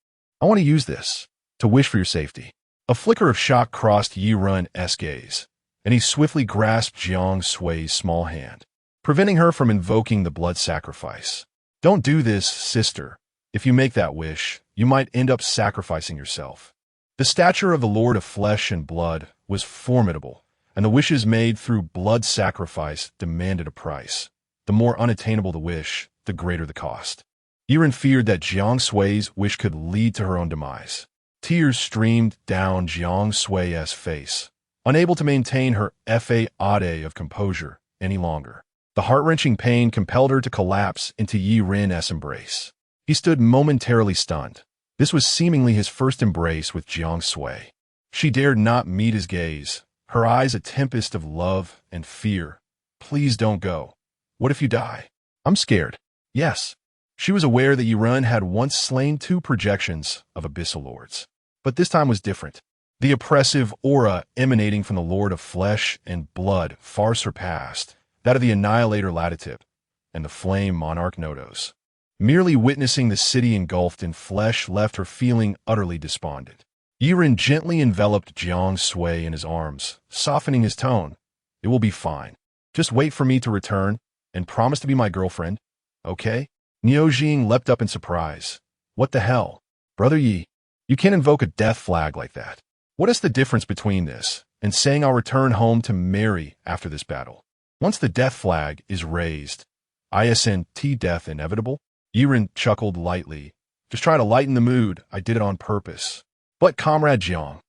I want to use this to wish for your safety. A flicker of shock crossed Yiren's gaze, and he swiftly grasped Jiang Sui's small hand, preventing her from invoking the blood sacrifice. Don't do this, sister. If you make that wish, you might end up sacrificing yourself. The stature of the Lord of Flesh and Blood was formidable, and the wishes made through blood sacrifice demanded a price. The more unattainable the wish, the greater the cost. Yiren feared that Jiang Sui's wish could lead to her own demise. Tears streamed down Jiang Sui's face, unable to maintain her fade of composure any longer. The heart-wrenching pain compelled her to collapse into Yiren's embrace. He stood momentarily stunned. This was seemingly his first embrace with Jiang Sui. She dared not meet his gaze, her eyes a tempest of love and fear. Please don't go. What if you die? I'm scared. Yes. She was aware that Yiren had once slain 2 projections of abyssal lords. But this time was different. The oppressive aura emanating from the Lord of Flesh and Blood far surpassed that of the Annihilator Latitude and the Flame Monarch Nodos. Merely witnessing the city engulfed in flesh left her feeling utterly despondent. Yiren gently enveloped Jiang Sui in his arms, softening his tone. It will be fine. Just wait for me to return and promise to be my girlfriend, okay? Niujing leapt up in surprise. What the hell? Brother Yi, you can't invoke a death flag like that. What is the difference between this and saying I'll return home to marry after this battle? Once the death flag is raised, isn't death inevitable? Yiren chuckled lightly. Just try to lighten the mood. I did it on purpose. But Comrade Jiang,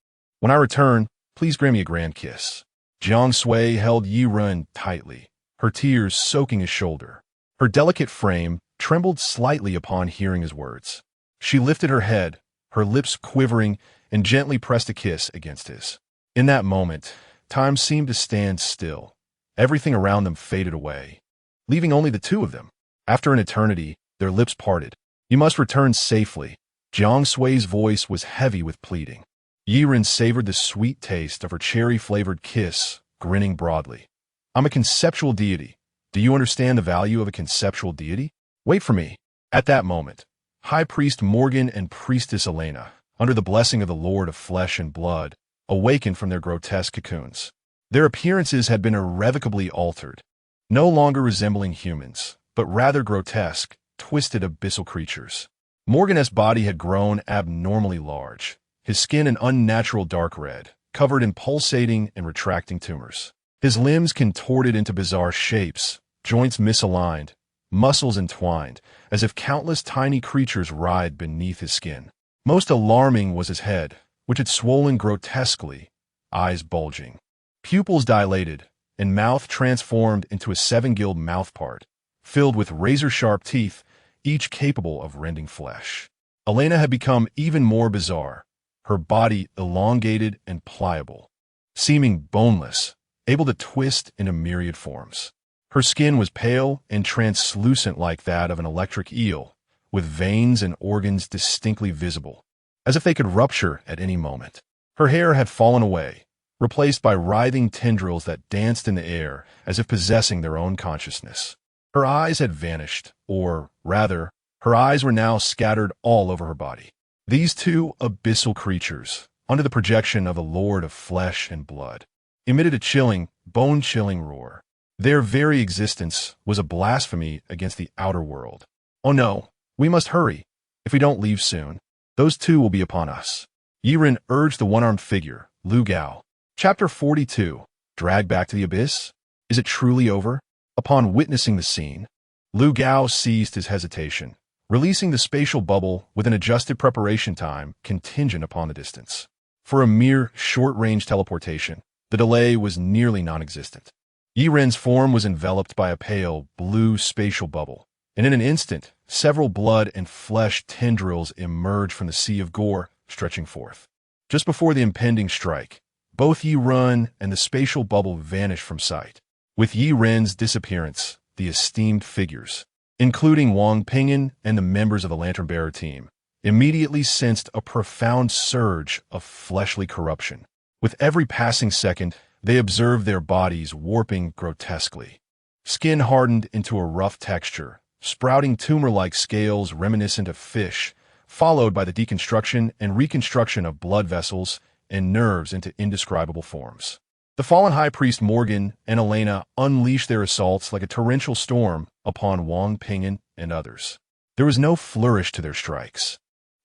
when I return, please grant me a grand kiss. Jiang Sui held Yiren tightly, her tears soaking his shoulder. Her delicate frame trembled slightly upon hearing his words. She lifted her head, her lips quivering, and gently pressed a kiss against his. In that moment, time seemed to stand still. Everything around them faded away, leaving only the 2 of them. After an eternity, their lips parted. You must return safely. Jiang Sui's voice was heavy with pleading. Yiren savored the sweet taste of her cherry-flavored kiss, grinning broadly. I'm a conceptual deity. Do you understand the value of a conceptual deity? Wait for me. At that moment, High Priest Morgan and Priestess Elena, under the blessing of the Lord of Flesh and Blood, awakened from their grotesque cocoons. Their appearances had been irrevocably altered, no longer resembling humans, but rather grotesque, twisted abyssal creatures. Morgan's body had grown abnormally large, his skin an unnatural dark red, covered in pulsating and retracting tumors. His limbs contorted into bizarre shapes, joints misaligned, muscles entwined, as if countless tiny creatures writhed beneath his skin. Most alarming was his head, which had swollen grotesquely, eyes bulging, pupils dilated, and mouth transformed into a 7-gilled mouthpart, filled with razor-sharp teeth, each capable of rending flesh. Elena had become even more bizarre, her body elongated and pliable, seeming boneless, able to twist into myriad forms. Her skin was pale and translucent like that of an electric eel, with veins and organs distinctly visible, as if they could rupture at any moment. Her hair had fallen away, replaced by writhing tendrils that danced in the air as if possessing their own consciousness. Her eyes had vanished, or, rather, her eyes were now scattered all over her body. These 2 abyssal creatures, under the projection of the Lord of Flesh and Blood, emitted a chilling, bone-chilling roar. Their very existence was a blasphemy against the outer world. Oh no, we must hurry. If If we don't leave soon, those two will be upon us. Yiren urged the one-armed figure, Lu Gao. Chapter 42. Dragged back to the abyss? Is it truly over? Upon witnessing the scene, Lu Gao ceased his hesitation, releasing the spatial bubble with an adjusted preparation time contingent upon the distance. For a mere short-range teleportation, the delay was nearly non-existent. Yiren's form was enveloped by a pale, blue spatial bubble, and in an instant, several blood and flesh tendrils emerged from the sea of gore, stretching forth. Just before the impending strike, both Yiren and the spatial bubble vanished from sight. With Yiren's disappearance, the esteemed figures, including Wang Ping'an and the members of the Lantern-Bearer team, immediately sensed a profound surge of fleshly corruption. With every passing second, they observed their bodies warping grotesquely. Skin hardened into a rough texture, sprouting tumor-like scales reminiscent of fish, followed by the deconstruction and reconstruction of blood vessels and nerves into indescribable forms. The fallen High Priest Morgan and Elena unleashed their assaults like a torrential storm upon Wang Ping'an and others. There was no flourish to their strikes.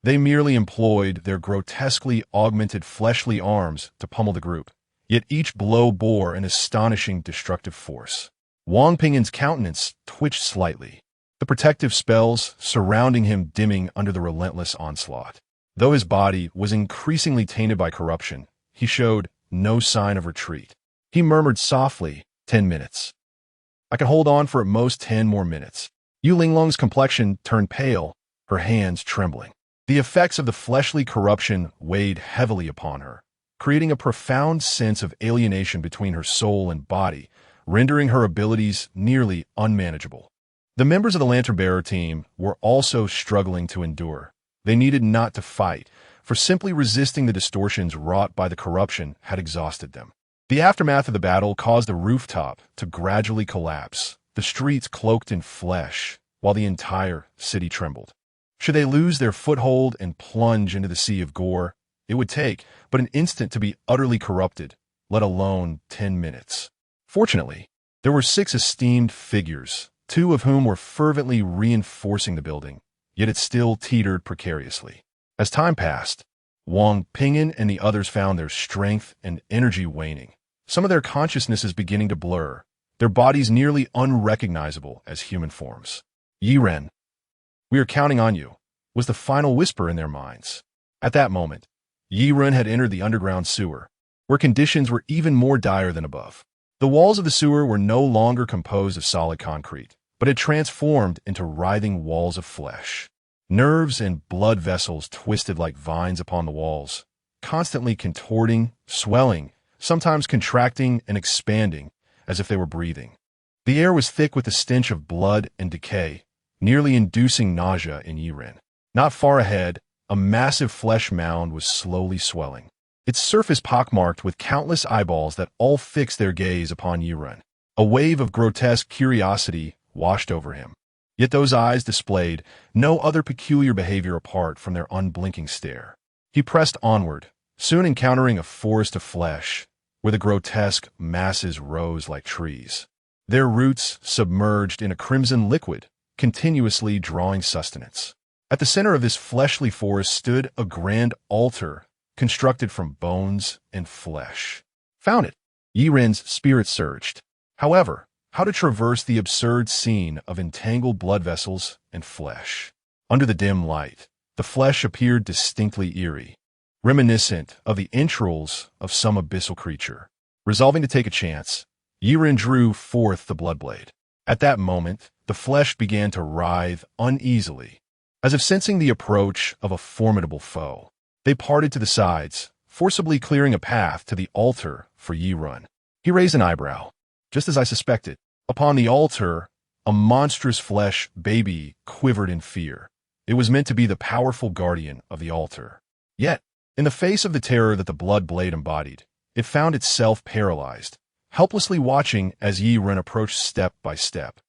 They merely employed their grotesquely augmented fleshly arms to pummel the group, yet each blow bore an astonishing destructive force. Wang Ping'an's countenance twitched slightly, the protective spells surrounding him dimming under the relentless onslaught. Though his body was increasingly tainted by corruption, he showed no sign of retreat. He murmured softly, 10 minutes. I can hold on for at most 10 more minutes. Yu Linglong's complexion turned pale, her hands trembling. The effects of the fleshly corruption weighed heavily upon her, creating a profound sense of alienation between her soul and body, rendering her abilities nearly unmanageable. The members of the Lantern-Bearer team were also struggling to endure. They needed not to fight, for simply resisting the distortions wrought by the corruption had exhausted them. The aftermath of the battle caused the rooftop to gradually collapse, the streets cloaked in flesh, while the entire city trembled. Should they lose their foothold and plunge into the sea of gore, it would take but an instant to be utterly corrupted, let alone 10 minutes. Fortunately, there were 6 esteemed figures, 2 of whom were fervently reinforcing the building, yet it still teetered precariously. As time passed, Wang Ping'an and the others found their strength and energy waning, some of their consciousnesses beginning to blur, their bodies nearly unrecognizable as human forms. Yiren, we are counting on you, was the final whisper in their minds. At that moment, Yiren had entered the underground sewer, where conditions were even more dire than above. The walls of the sewer were no longer composed of solid concrete, but had transformed into writhing walls of flesh. Nerves and blood vessels twisted like vines upon the walls, constantly contorting, swelling, sometimes contracting and expanding as if they were breathing. The air was thick with the stench of blood and decay, nearly inducing nausea in Yiren. Not far ahead, a massive flesh mound was slowly swelling, its surface pockmarked with countless eyeballs that all fixed their gaze upon Yiren. A wave of grotesque curiosity washed over him. Yet those eyes displayed no other peculiar behavior apart from their unblinking stare. He pressed onward, soon encountering a forest of flesh, where the grotesque masses rose like trees, their roots submerged in a crimson liquid, continuously drawing sustenance. At the center of this fleshly forest stood a grand altar constructed from bones and flesh. Found it! Yiren's spirit surged. However, how to traverse the absurd scene of entangled blood vessels and flesh? Under the dim light, the flesh appeared distinctly eerie, reminiscent of the entrails of some abyssal creature. Resolving to take a chance, Yiren drew forth the bloodblade. At that moment, the flesh began to writhe uneasily, as if sensing the approach of a formidable foe. They parted to the sides, forcibly clearing a path to the altar for Yiren. He raised an eyebrow. Just as I suspected, upon the altar, a monstrous flesh baby quivered in fear. It was meant to be the powerful guardian of the altar. Yet, in the face of the terror that the blood blade embodied, it found itself paralyzed, helplessly watching as Yiren approached step by step.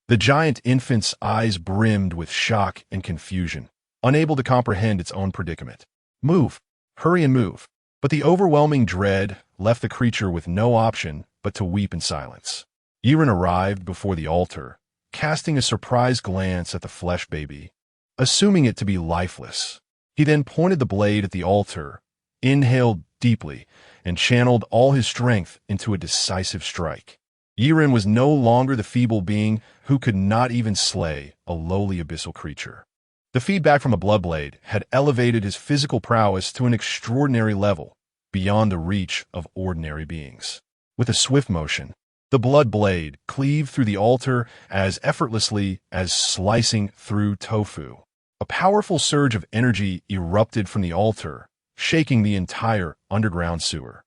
The giant infant's eyes brimmed with shock and confusion, unable to comprehend its own predicament. Move! Hurry and move! But the overwhelming dread left the creature with no option but to weep in silence. Yiren arrived before the altar, casting a surprised glance at the flesh baby. assuming it to be lifeless. He then pointed the blade at the altar, inhaled deeply, and channeled all his strength into a decisive strike. Yiren was no longer the feeble being who could not even slay a lowly abyssal creature. The feedback from a bloodblade had elevated his physical prowess to an extraordinary level, beyond the reach of ordinary beings. With a swift motion, the blood blade cleaved through the altar as effortlessly as slicing through tofu. A powerful surge of energy erupted from the altar, shaking the entire underground sewer.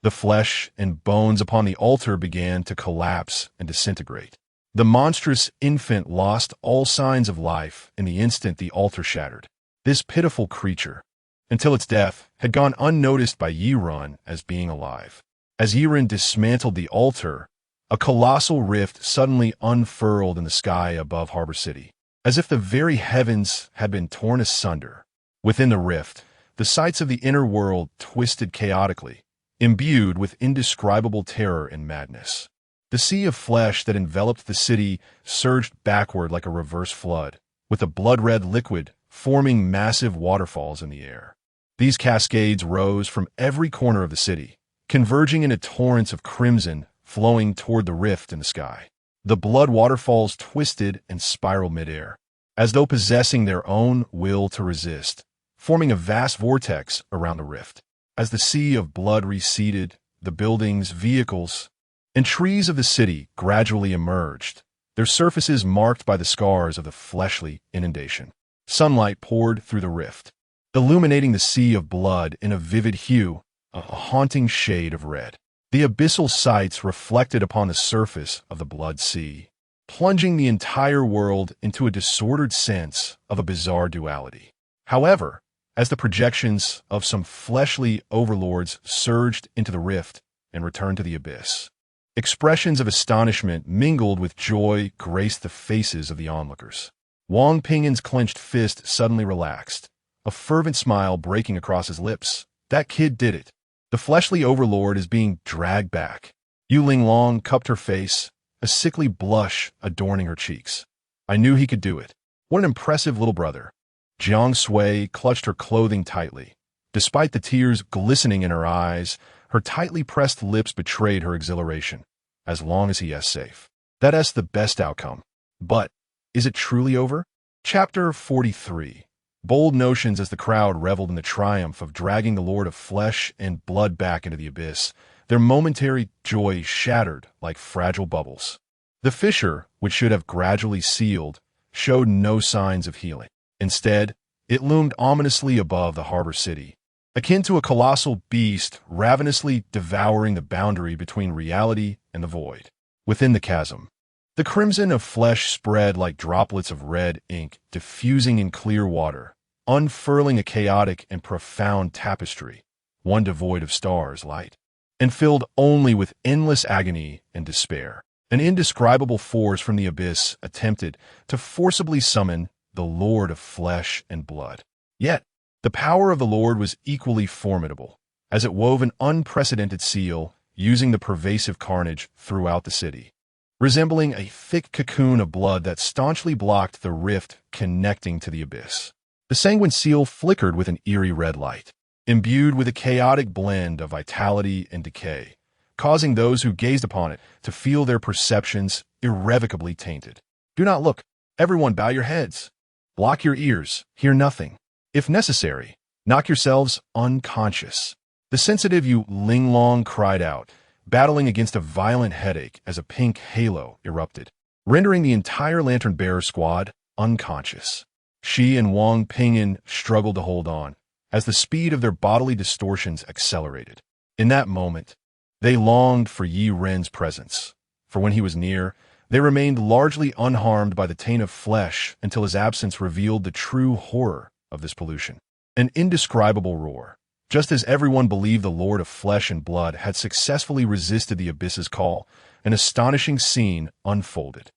The flesh and bones upon the altar began to collapse and disintegrate. The monstrous infant lost all signs of life in the instant the altar shattered. This pitiful creature, until its death, had gone unnoticed by Yiren as being alive. As Yiren dismantled the altar, a colossal rift suddenly unfurled in the sky above Harbor City, as if the very heavens had been torn asunder. Within the rift, the sights of the inner world twisted chaotically, imbued with indescribable terror and madness. The sea of flesh that enveloped the city surged backward like a reverse flood, with a blood-red liquid forming massive waterfalls in the air. These cascades rose from every corner of the city, converging into torrents of crimson flowing toward the rift in the sky. The blood waterfalls twisted and spiraled midair, as though possessing their own will to resist, forming a vast vortex around the rift. As the sea of blood receded, the buildings, vehicles, and trees of the city gradually emerged, their surfaces marked by the scars of the fleshly inundation. Sunlight poured through the rift, illuminating the sea of blood in a vivid hue, a haunting shade of red. The abyssal sights reflected upon the surface of the blood sea, plunging the entire world into a disordered sense of a bizarre duality. However, as the projections of some fleshly overlords surged into the rift and returned to the abyss, expressions of astonishment mingled with joy graced the faces of the onlookers. Wang Pingyan's clenched fist suddenly relaxed, a fervent smile breaking across his lips. That kid did it. The fleshly overlord is being dragged back. Yu Linglong cupped her face, a sickly blush adorning her cheeks. I knew he could do it. What an impressive little brother. Jiang Sui clutched her clothing tightly. Despite the tears glistening in her eyes, her tightly pressed lips betrayed her exhilaration. As long as he is safe. That's the best outcome. But, is it truly over? Chapter 43. Bold notions as the crowd reveled in the triumph of dragging the Lord of Flesh and Blood back into the abyss, their momentary joy shattered like fragile bubbles. The fissure, which should have gradually sealed, showed no signs of healing. Instead, it loomed ominously above the harbor city, akin to a colossal beast ravenously devouring the boundary between reality and the void. Within the chasm, the crimson of flesh spread like droplets of red ink diffusing in clear water, unfurling a chaotic and profound tapestry, one devoid of stars' light, and filled only with endless agony and despair. An indescribable force from the abyss attempted to forcibly summon the Lord of Flesh and Blood. Yet, the power of the Lord was equally formidable, as it wove an unprecedented seal, using the pervasive carnage throughout the city, resembling a thick cocoon of blood that staunchly blocked the rift connecting to the abyss. The sanguine seal flickered with an eerie red light, imbued with a chaotic blend of vitality and decay, causing those who gazed upon it to feel their perceptions irrevocably tainted. Do not look. Everyone bow your heads. Block your ears. Hear nothing. If necessary, knock yourselves unconscious. The sensitive Yu Linglong cried out, battling against a violent headache as a pink halo erupted, rendering the entire lantern-bearer squad unconscious. She and Wang Pingyan struggled to hold on, as the speed of their bodily distortions accelerated. In that moment, they longed for Yi Ren's presence, for when he was near, they remained largely unharmed by the taint of flesh until his absence revealed the true horror of this pollution. An indescribable roar, just as everyone believed the Lord of Flesh and Blood had successfully resisted the abyss's call, an astonishing scene unfolded.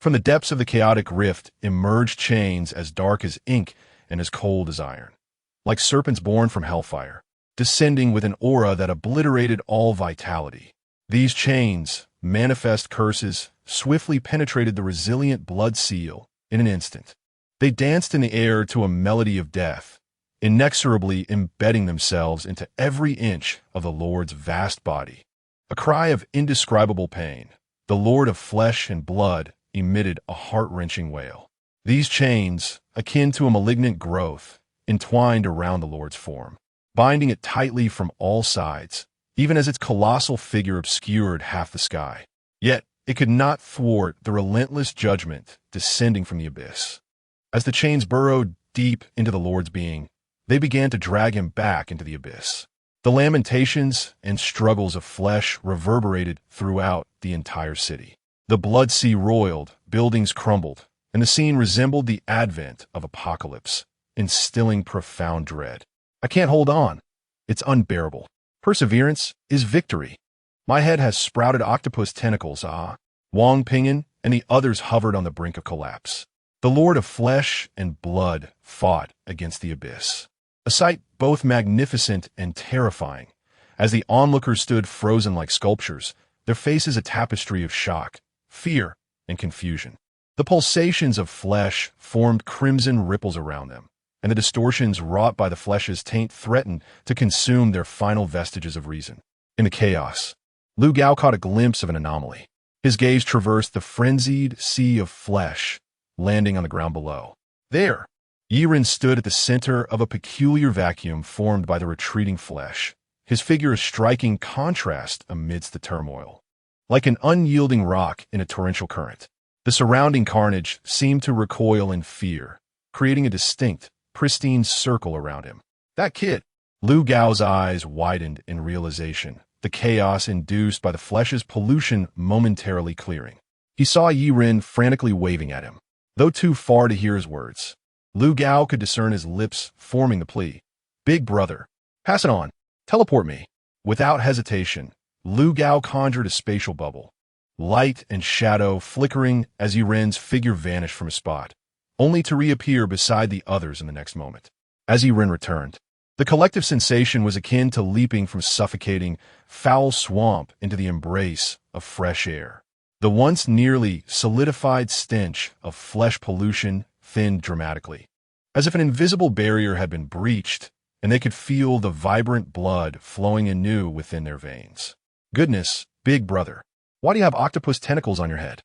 From the depths of the chaotic rift emerged chains as dark as ink and as cold as iron, like serpents born from hellfire, descending with an aura that obliterated all vitality. These chains, manifest curses, swiftly penetrated the resilient blood seal in an instant, They danced in the air to a melody of death, inexorably embedding themselves into every inch of the Lord's vast body. A cry of indescribable pain, the Lord of flesh and blood emitted a heart-wrenching wail. These chains, akin to a malignant growth, entwined around the Lord's form, binding it tightly from all sides, even as its colossal figure obscured half the sky. Yet it could not thwart the relentless judgment descending from the abyss. As the chains burrowed deep into the Lord's being, they began to drag him back into the abyss. The lamentations and struggles of flesh reverberated throughout the entire city. The blood sea roiled, buildings crumbled, and the scene resembled the advent of apocalypse, instilling profound dread. I can't hold on. It's unbearable. Perseverance is victory. My head has sprouted octopus tentacles, Wang Ping'an and the others hovered on the brink of collapse. The Lord of flesh and blood fought against the abyss. A sight both magnificent and terrifying, as the onlookers stood frozen like sculptures, their faces a tapestry of shock, fear, and confusion. The pulsations of flesh formed crimson ripples around them, and the distortions wrought by the flesh's taint threatened to consume their final vestiges of reason. In the chaos, Lu Gao caught a glimpse of an anomaly. His gaze traversed the frenzied sea of flesh, landing on the ground below. There, Yiren stood at the center of a peculiar vacuum formed by the retreating flesh, his figure a striking contrast amidst the turmoil. Like an unyielding rock in a torrential current, the surrounding carnage seemed to recoil in fear, creating a distinct, pristine circle around him. That kid! Lu Gao's eyes widened in realization, the chaos induced by the flesh's pollution momentarily clearing. He saw Yiren frantically waving at him. Though too far to hear his words, Lu Gao could discern his lips forming the plea. Big brother, pass it on. Teleport me. Without hesitation, Lu Gao conjured a spatial bubble, light and shadow flickering as Yiren's figure vanished from his spot, only to reappear beside the others in the next moment. As Yiren returned, the collective sensation was akin to leaping from suffocating, foul swamp into the embrace of fresh air. The once nearly solidified stench of flesh pollution thinned dramatically, as if an invisible barrier had been breached, and they could feel the vibrant blood flowing anew within their veins. Goodness, big brother, why do you have octopus tentacles on your head?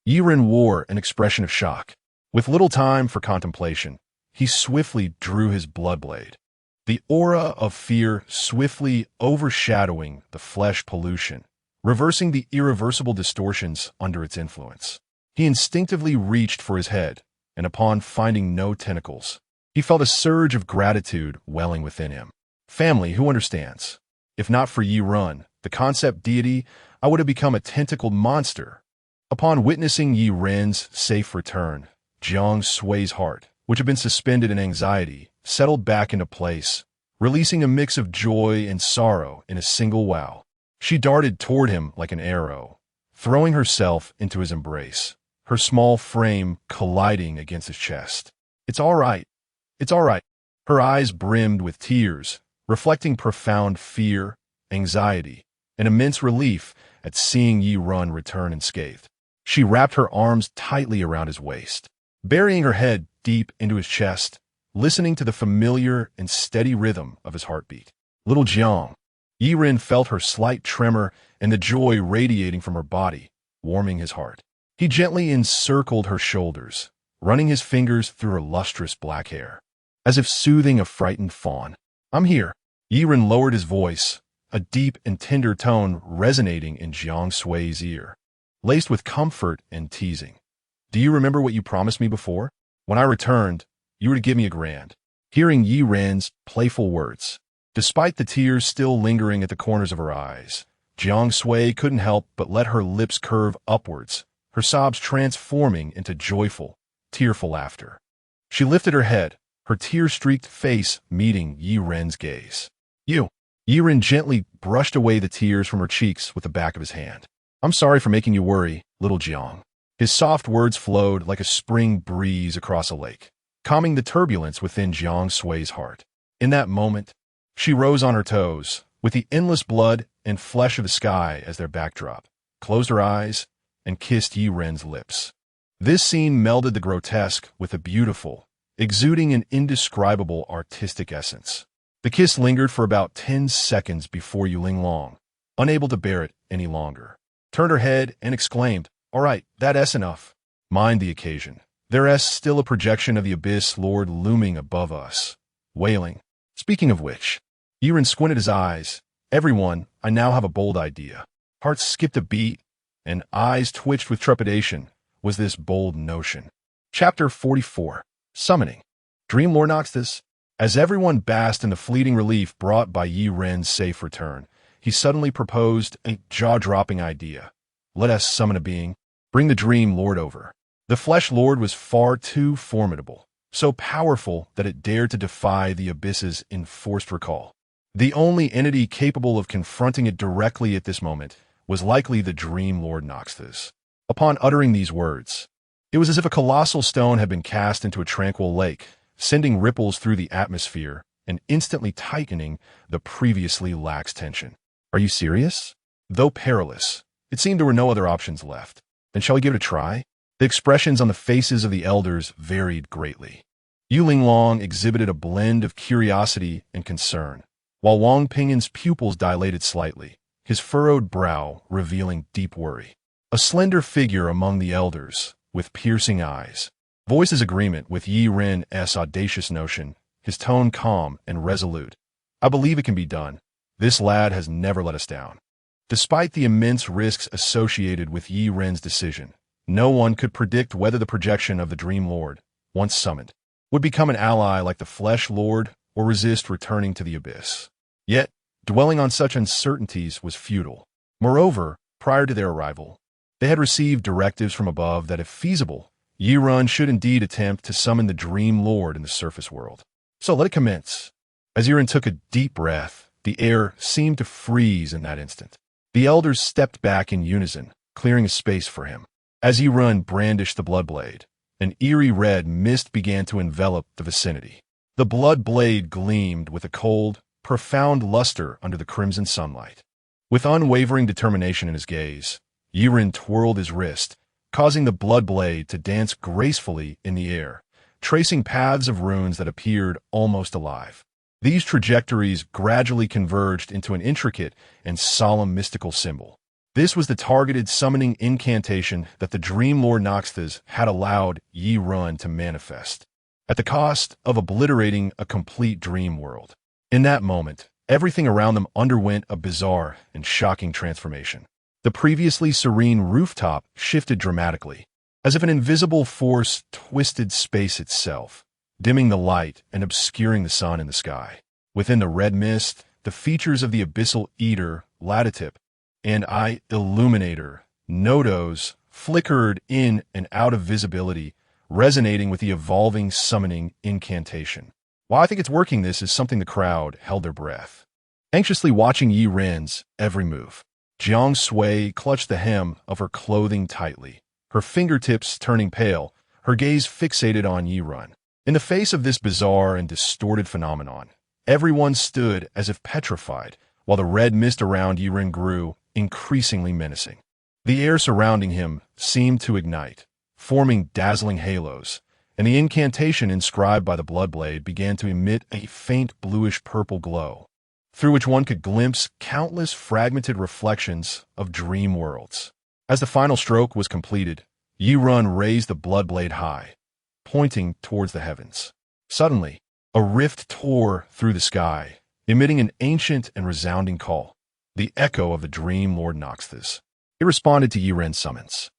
Yiren wore an expression of shock. With little time for contemplation, he swiftly drew his blood blade, the aura of fear swiftly overshadowing the flesh pollution, reversing the irreversible distortions under its influence. He instinctively reached for his head, and upon finding no tentacles, he felt a surge of gratitude welling within him. Family, who understands? If not for Yiren, the concept deity, I would have become a tentacled monster. Upon witnessing Yiren's safe return, Jiang Sui's heart, which had been suspended in anxiety, settled back into place, releasing a mix of joy and sorrow in a single wow. She darted toward him like an arrow, throwing herself into his embrace, her small frame colliding against his chest. It's all right. It's all right. Her eyes brimmed with tears, reflecting profound fear, anxiety, and immense relief at seeing Yiren return unscathed. She wrapped her arms tightly around his waist, burying her head deep into his chest, listening to the familiar and steady rhythm of his heartbeat. Little Jiang. Yiren felt her slight tremor and the joy radiating from her body, warming his heart. He gently encircled her shoulders, running his fingers through her lustrous black hair, as if soothing a frightened fawn. I'm here. Yiren lowered his voice, a deep and tender tone resonating in Jiang Sui's ear, laced with comfort and teasing. Do you remember what you promised me before? When I returned, you were to give me a grand. Hearing Yiren's playful words, despite the tears still lingering at the corners of her eyes, Jiang Sui couldn't help but let her lips curve upwards, her sobs transforming into joyful, tearful laughter. She lifted her head, her tear-streaked face meeting Yiren's gaze. Yiren gently brushed away the tears from her cheeks with the back of his hand. I'm sorry for making you worry, little Jiang. His soft words flowed like a spring breeze across a lake, calming the turbulence within Jiang Sui's heart. In that moment, she rose on her toes, with the endless blood and flesh of the sky as their backdrop, closed her eyes, and kissed Yiren's lips. This scene melded the grotesque with the beautiful, exuding an indescribable artistic essence. The kiss lingered for about 10 seconds before Yu Linglong, unable to bear it any longer, turned her head and exclaimed, "All right, that's enough." Mind the occasion. There's still a projection of the Abyss Lord looming above us, wailing. Speaking of which, Yiren squinted his eyes. "Everyone, I now have a bold idea." Hearts skipped a beat, and eyes twitched with trepidation. Was this bold notion? Chapter 44. Summoning. Dream Lord Noxus. As everyone basked in the fleeting relief brought by Yi Ren's safe return, he suddenly proposed a jaw-dropping idea. "Let us summon a being. Bring the Dream Lord over." The Flesh Lord was far too formidable, so powerful that it dared to defy the Abyss's enforced recall. The only entity capable of confronting it directly at this moment was likely the Dream Lord Noxus. Upon uttering these words, it was as if a colossal stone had been cast into a tranquil lake, sending ripples through the atmosphere and instantly tightening the previously lax tension. "Are you serious?" Though perilous, it seemed there were no other options left. "Then shall we give it a try?" The expressions on the faces of the elders varied greatly. Yu Linglong exhibited a blend of curiosity and concern, while Wang Pingyin's pupils dilated slightly, his furrowed brow revealing deep worry. A slender figure among the elders, with piercing eyes, voices agreement with Yi Ren's audacious notion, his tone calm and resolute. "I believe it can be done. This lad has never let us down." Despite the immense risks associated with Yi Ren's decision, no one could predict whether the projection of the Dream Lord, once summoned, would become an ally like the Flesh Lord or resist returning to the Abyss. Yet, dwelling on such uncertainties was futile. Moreover, prior to their arrival, they had received directives from above that if feasible, Yi Ren should indeed attempt to summon the Dream Lord in the surface world. So let it commence. As Yiren took a deep breath, the air seemed to freeze in that instant. The elders stepped back in unison, clearing a space for him. As Yiren brandished the blood blade, an eerie red mist began to envelop the vicinity. The blood blade gleamed with a cold, profound luster under the crimson sunlight. With unwavering determination in his gaze, Yiren twirled his wrist, causing the blood blade to dance gracefully in the air, tracing paths of runes that appeared almost alive. These trajectories gradually converged into an intricate and solemn mystical symbol. This was the targeted summoning incantation that the Dream Lord Noxus had allowed Yi Ren to manifest, at the cost of obliterating a complete dream world. In that moment, everything around them underwent a bizarre and shocking transformation. The previously serene rooftop shifted dramatically, as if an invisible force twisted space itself, dimming the light and obscuring the sun in the sky. Within the red mist, the features of the Abyssal Eater, Ladatip, and Illuminator, Nodos, flickered in and out of visibility, resonating with the evolving summoning incantation. While I think it's working, this is something the crowd held their breath, anxiously watching Yi Ren's every move. Jiang Sui clutched the hem of her clothing tightly, her fingertips turning pale, her gaze fixated on Yi Ren. In the face of this bizarre and distorted phenomenon, everyone stood as if petrified, while the red mist around Yi Ren grew increasingly menacing. The air surrounding him seemed to ignite, forming dazzling halos, and the incantation inscribed by the Bloodblade began to emit a faint bluish-purple glow, through which one could glimpse countless fragmented reflections of dream worlds. As the final stroke was completed, Yi Ren raised the Bloodblade high, pointing towards the heavens. Suddenly, a rift tore through the sky, emitting an ancient and resounding call, the echo of the Dream Lord Noxus. It responded to Yi Ren's summons.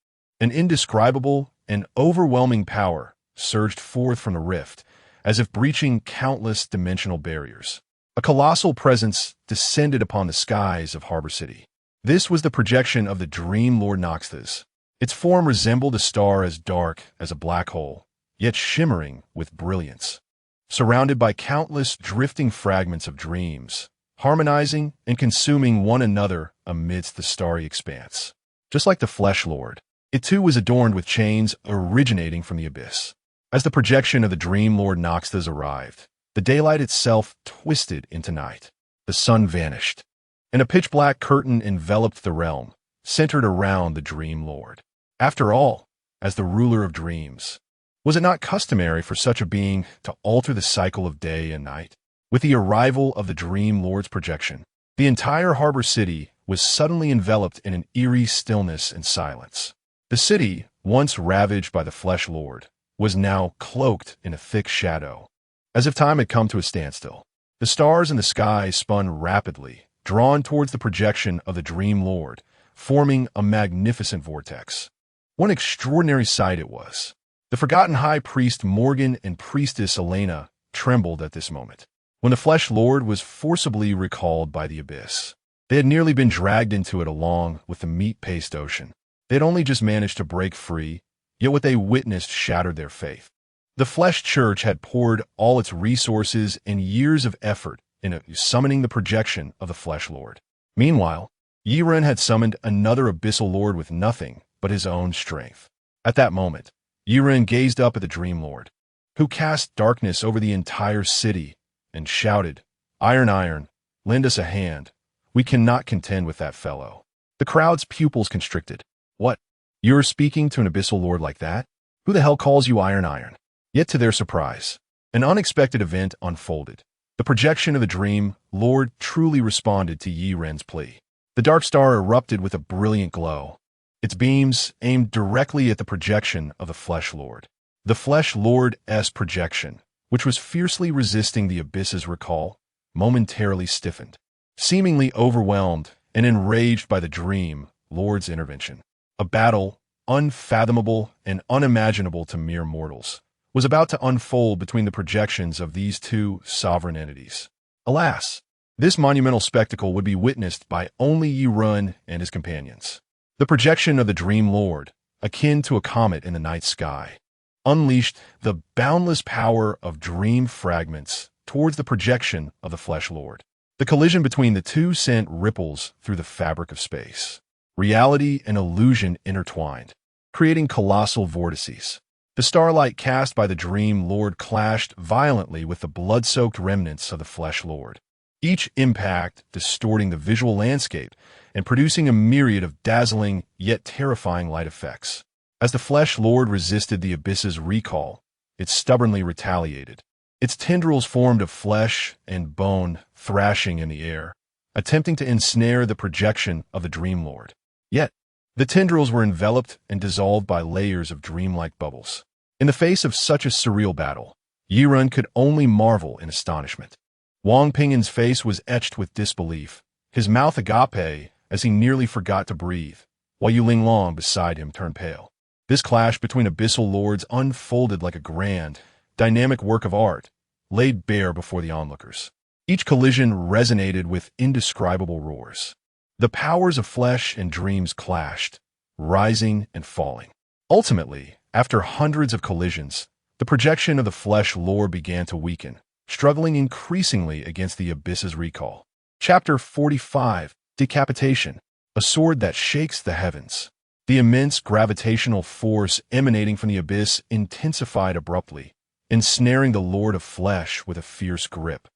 An indescribable and overwhelming power surged forth from the rift, as if breaching countless dimensional barriers. A colossal presence descended upon the skies of Harbor City. This was the projection of the Dream Lord Noxus. Its form resembled a star as dark as a black hole, yet shimmering with brilliance, surrounded by countless drifting fragments of dreams, harmonizing and consuming one another amidst the starry expanse. Just like the Flesh Lord, it too was adorned with chains originating from the abyss. As the projection of the Dream Lord Noxus arrived, the daylight itself twisted into night. The sun vanished, and a pitch-black curtain enveloped the realm, centered around the Dream Lord. After all, as the ruler of dreams. Was it not customary for such a being to alter the cycle of day and night? With the arrival of the Dream Lord's projection, the entire harbor city was suddenly enveloped in an eerie stillness and silence. The city, once ravaged by the Flesh Lord, was now cloaked in a thick shadow, as if time had come to a standstill. The stars in the sky spun rapidly, drawn towards the projection of the Dream Lord, forming a magnificent vortex. What an extraordinary sight it was. The forgotten high priest Morgan and priestess Elena trembled at this moment. When the Flesh Lord was forcibly recalled by the abyss, they had nearly been dragged into it along with the meat-paced ocean. They had only just managed to break free, yet what they witnessed shattered their faith. The Flesh Church had poured all its resources and years of effort into summoning the projection of the Flesh Lord. Meanwhile, Yiren had summoned another abyssal lord with nothing but his own strength. At that moment, Yiren gazed up at the Dream Lord, who cast darkness over the entire city and shouted, Iron, lend us a hand. We cannot contend with that fellow." The crowd's pupils constricted. "What? You're speaking to an abyssal lord like that? Who the hell calls you Iron? Yet to their surprise, an unexpected event unfolded. The projection of the Dream Lord truly responded to Yi Ren's plea. The dark star erupted with a brilliant glow, its beams aimed directly at the projection of the Flesh Lord. The Flesh Lord's projection, which was fiercely resisting the abyss's recall, momentarily stiffened, seemingly overwhelmed and enraged by the Dream Lord's intervention. A battle, unfathomable and unimaginable to mere mortals, was about to unfold between the projections of these two sovereign entities. Alas, this monumental spectacle would be witnessed by only Yi Ren and his companions. The projection of the Dream Lord, akin to a comet in the night sky, unleashed the boundless power of dream fragments towards the projection of the Flesh Lord. The collision between the two sent ripples through the fabric of space. Reality and illusion intertwined, creating colossal vortices. The starlight cast by the Dream Lord clashed violently with the blood-soaked remnants of the Flesh Lord, each impact distorting the visual landscape and producing a myriad of dazzling yet terrifying light effects. As the Flesh Lord resisted the abyss's recall, it stubbornly retaliated. Its tendrils formed of flesh and bone thrashing in the air, attempting to ensnare the projection of the Dream Lord. Yet, the tendrils were enveloped and dissolved by layers of dreamlike bubbles. In the face of such a surreal battle, Yi Ren could only marvel in astonishment. Wang Pingin's face was etched with disbelief, his mouth agape as he nearly forgot to breathe, while Yu Linglong beside him turned pale. This clash between abyssal lords unfolded like a grand, dynamic work of art, laid bare before the onlookers. Each collision resonated with indescribable roars. The powers of flesh and dreams clashed, rising and falling. Ultimately, after hundreds of collisions, the projection of the Flesh Lord began to weaken, struggling increasingly against the abyss's recall. Chapter 45, Decapitation, a sword that shakes the heavens. The immense gravitational force emanating from the abyss intensified abruptly, ensnaring the Lord of Flesh with a fierce grip.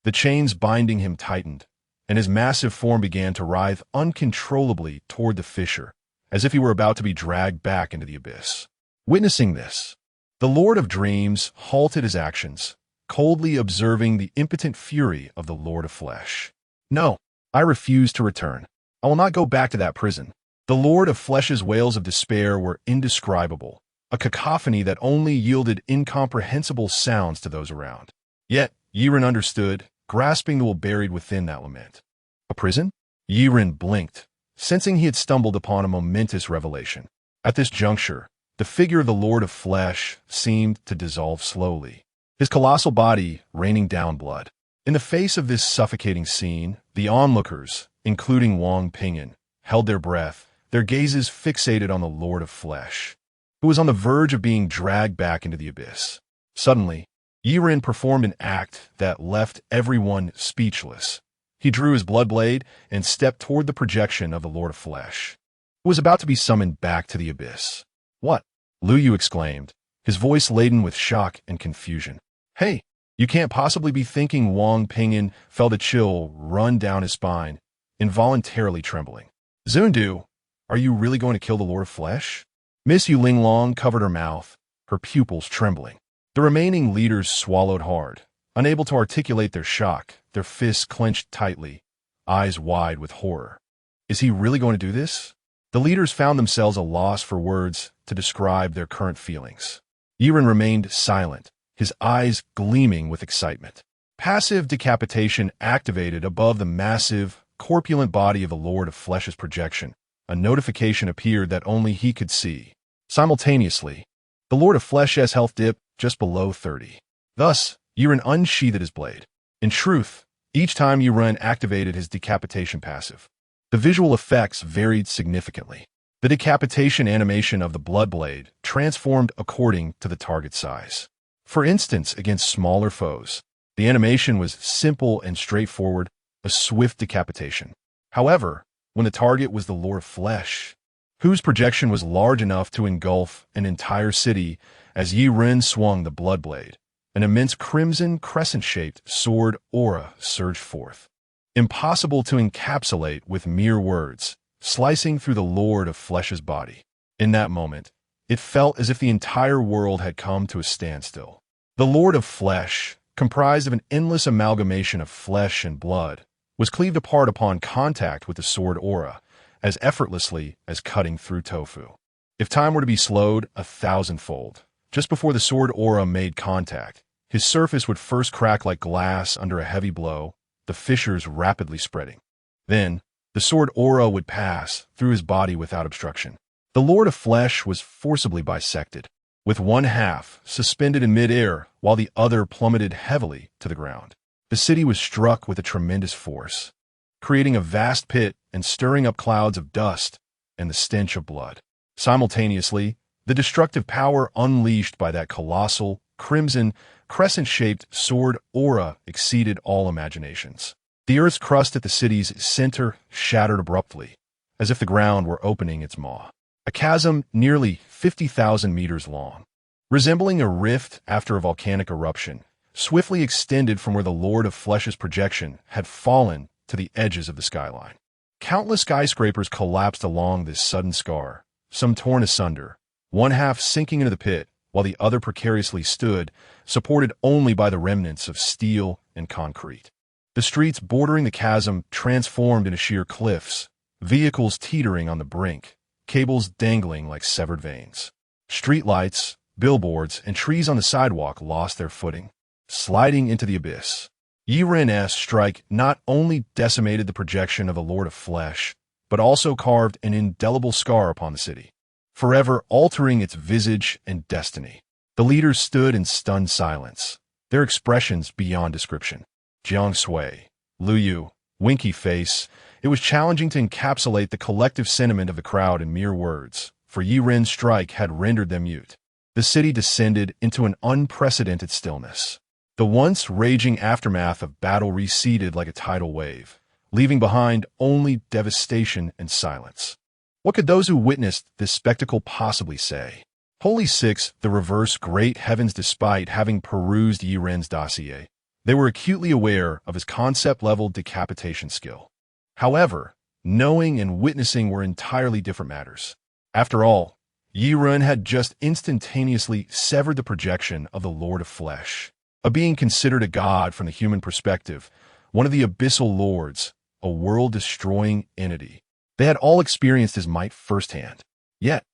The chains binding him tightened, and his massive form began to writhe uncontrollably toward the fissure, as if he were about to be dragged back into the abyss. Witnessing this, the Lord of Dreams halted his actions, coldly observing the impotent fury of the Lord of Flesh. "No, I refuse to return. I will not go back to that prison." The Lord of Flesh's wails of despair were indescribable, a cacophony that only yielded incomprehensible sounds to those around. Yet, Yi Ren understood, grasping the will buried within that lament. A prison? Yi Ren blinked, sensing he had stumbled upon a momentous revelation. At this juncture, the figure of the Lord of Flesh seemed to dissolve slowly, his colossal body raining down blood. In the face of this suffocating scene, the onlookers, including Wang Pingin, held their breath, their gazes fixated on the Lord of Flesh, who was on the verge of being dragged back into the abyss. Suddenly, Yi Ren performed an act that left everyone speechless. He drew his blood blade and stepped toward the projection of the Lord of Flesh, who was about to be summoned back to the abyss. "What?" Lu Yu exclaimed, his voice laden with shock and confusion. "Hey, you can't possibly be thinking." Wang Pingin felt a chill run down his spine, involuntarily trembling. "Zundu, are you really going to kill the Lord of Flesh?" Miss Yulinglong covered her mouth, her pupils trembling. The remaining leaders swallowed hard, unable to articulate their shock, their fists clenched tightly, eyes wide with horror. Is he really going to do this? The leaders found themselves a loss for words to describe their current feelings. Yiren remained silent, his eyes gleaming with excitement. Passive decapitation activated above the massive, corpulent body of the Lord of Flesh's projection. A notification appeared that only he could see. Simultaneously, the Lord of Flesh's health dipped just below 30. Thus, Yiren unsheathed his blade. In truth, each time Yiren activated his decapitation passive, the visual effects varied significantly. The decapitation animation of the blood blade transformed according to the target size. For instance, against smaller foes, the animation was simple and straightforward, a swift decapitation. However, when the target was the Lord of Flesh, whose projection was large enough to engulf an entire city, as Yiren swung the blood blade, an immense crimson crescent-shaped sword aura surged forth. Impossible to encapsulate with mere words, slicing through the Lord of Flesh's body. In that moment, it felt as if the entire world had come to a standstill. The Lord of Flesh, comprised of an endless amalgamation of flesh and blood, was cleaved apart upon contact with the sword aura, as effortlessly as cutting through tofu. If time were to be slowed 1,000-fold, just before the sword aura made contact, his surface would first crack like glass under a heavy blow, the fissures rapidly spreading. Then, the sword aura would pass through his body without obstruction. The Lord of Flesh was forcibly bisected, with one half suspended in mid-air while the other plummeted heavily to the ground. The city was struck with a tremendous force, creating a vast pit and stirring up clouds of dust and the stench of blood. Simultaneously, the destructive power unleashed by that colossal, crimson, crescent-shaped sword aura exceeded all imaginations. The earth's crust at the city's center shattered abruptly, as if the ground were opening its maw. A chasm nearly 50,000 meters long, resembling a rift after a volcanic eruption, swiftly extended from where the Lord of Flesh's projection had fallen to the edges of the skyline. Countless skyscrapers collapsed along this sudden scar, some torn asunder, one half sinking into the pit, while the other precariously stood, supported only by the remnants of steel and concrete. The streets bordering the chasm transformed into sheer cliffs, vehicles teetering on the brink, cables dangling like severed veins. Streetlights, billboards, and trees on the sidewalk lost their footing, sliding into the abyss. Yiren's strike not only decimated the projection of the Lord of Flesh, but also carved an indelible scar upon the city, forever altering its visage and destiny. The leaders stood in stunned silence, their expressions beyond description. Jiang Sui, Lu Yu, winky face. It was challenging to encapsulate the collective sentiment of the crowd in mere words, for Yiren's strike had rendered them mute. The city descended into an unprecedented stillness. The once raging aftermath of battle receded like a tidal wave, leaving behind only devastation and silence. What could those who witnessed this spectacle possibly say? Holy Six, the reverse great heavens. Despite having perused Yiren's dossier, they were acutely aware of his concept-level decapitation skill. However, knowing and witnessing were entirely different matters. After all, Yiren had just instantaneously severed the projection of the Lord of Flesh, a being considered a god from the human perspective, one of the abyssal lords, a world-destroying entity. They had all experienced his might firsthand. Yet,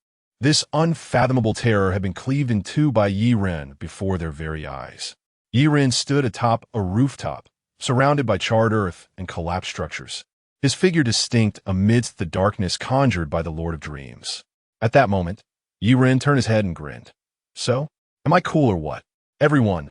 this unfathomable terror had been cleaved in two by Yiren before their very eyes. Yiren stood atop a rooftop, surrounded by charred earth and collapsed structures, his figure distinct amidst the darkness conjured by the Lord of Dreams. At that moment, Yiren turned his head and grinned. So, am I cool or what? Everyone,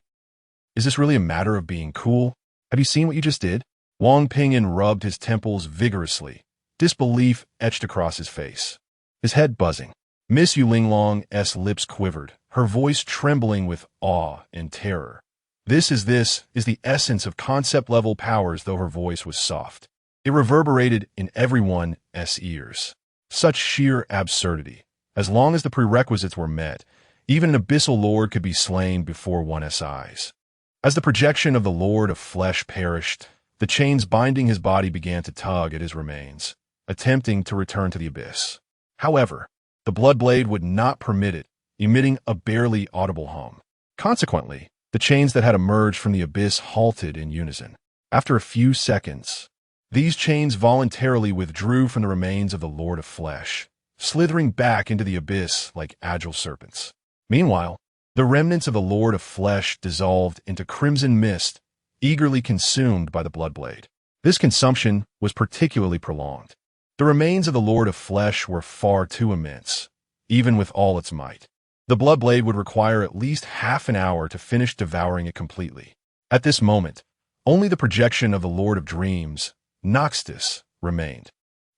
is this really a matter of being cool? Have you seen what you just did? Wang Pingyan rubbed his temples vigorously, disbelief etched across his face, his head buzzing. Miss Yulinglong's lips quivered, her voice trembling with awe and terror. This is the essence of concept-level powers, though her voice was soft. It reverberated in everyone's ears. Such sheer absurdity. As long as the prerequisites were met, even an abyssal lord could be slain before one's eyes. As the projection of the Lord of Flesh perished, the chains binding his body began to tug at his remains, attempting to return to the abyss. However, The Bloodblade would not permit it, emitting a barely audible hum. Consequently, the chains that had emerged from the abyss halted in unison. After a few seconds, these chains voluntarily withdrew from the remains of the Lord of Flesh, slithering back into the abyss like agile serpents. Meanwhile, the remnants of the Lord of Flesh dissolved into crimson mist, eagerly consumed by the Bloodblade. This consumption was particularly prolonged. The remains of the Lord of Flesh were far too immense, even with all its might. The Bloodblade would require at least half an hour to finish devouring it completely. At this moment, only the projection of the Lord of Dreams, Noxtus, remained.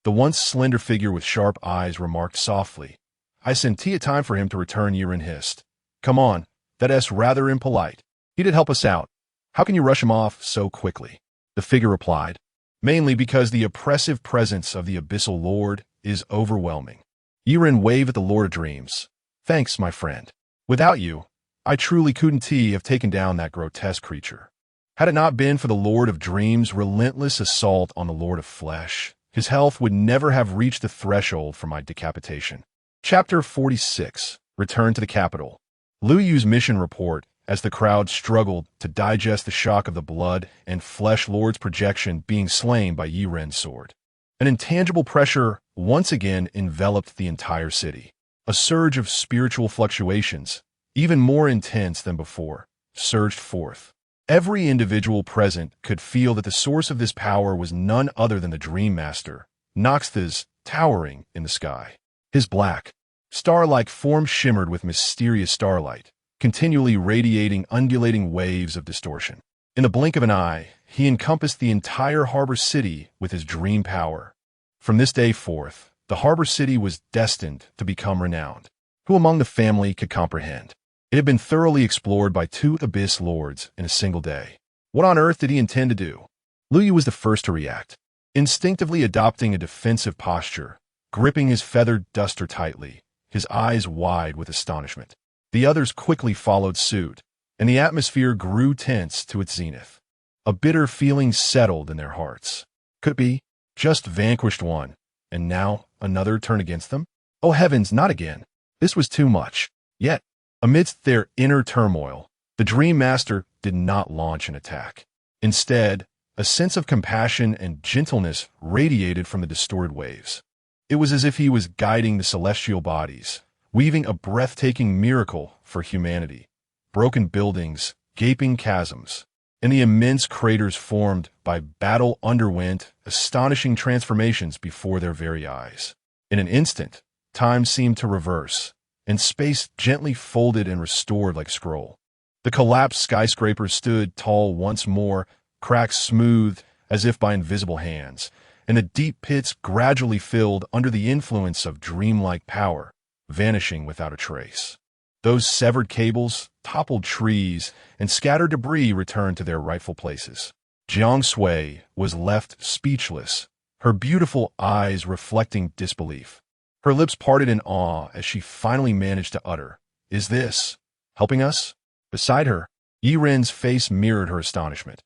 The once slender figure with sharp eyes remarked softly, "I sent it time for him to return." Yiren hissed. "Come on, that's rather impolite. He did help us out. How can you rush him off so quickly?" The figure replied, "Mainly because the oppressive presence of the Abyssal Lord is overwhelming." Yiren waved at the Lord of Dreams. "Thanks, my friend. Without you, I truly couldn't have taken down that grotesque creature. Had it not been for the Lord of Dreams' relentless assault on the Lord of Flesh, his health would never have reached the threshold for my decapitation." Chapter 46. Return to the capital. Liu Yu's mission report, as the crowd struggled to digest the shock of the Blood and Flesh Lord's projection being slain by Yiren's sword. An intangible pressure once again enveloped the entire city. A surge of spiritual fluctuations, even more intense than before, surged forth. Every individual present could feel that the source of this power was none other than the Dream Master, Noxtus, towering in the sky. His black, star-like form shimmered with mysterious starlight, continually radiating undulating waves of distortion. In the blink of an eye, he encompassed the entire harbor city with his dream power. From this day forth, the harbor city was destined to become renowned. Who among the family could comprehend? It had been thoroughly explored by 2 Abyss Lords in a single day. What on earth did he intend to do? Liu Yu was the first to react, instinctively adopting a defensive posture, gripping his feathered duster tightly, his eyes wide with astonishment. The others quickly followed suit, and the atmosphere grew tense to its zenith. A bitter feeling settled in their hearts. Could it be? Just vanquished one, and now another turn against them? Oh heavens, not again. This was too much. Yet, amidst their inner turmoil, the Dream Master did not launch an attack. Instead, a sense of compassion and gentleness radiated from the distorted waves. It was as if he was guiding the celestial bodies, weaving a breathtaking miracle for humanity. Broken buildings, gaping chasms, and the immense craters formed by battle underwent astonishing transformations before their very eyes. In an instant, time seemed to reverse, and space gently folded and restored like a scroll. The collapsed skyscrapers stood tall once more, cracks smoothed as if by invisible hands, and the deep pits gradually filled under the influence of dreamlike power, vanishing without a trace. Those severed cables, toppled trees, and scattered debris returned to their rightful places. Jiang Sui was left speechless, her beautiful eyes reflecting disbelief. Her lips parted in awe as she finally managed to utter, "Is this helping us?" Beside her, Yiren's face mirrored her astonishment.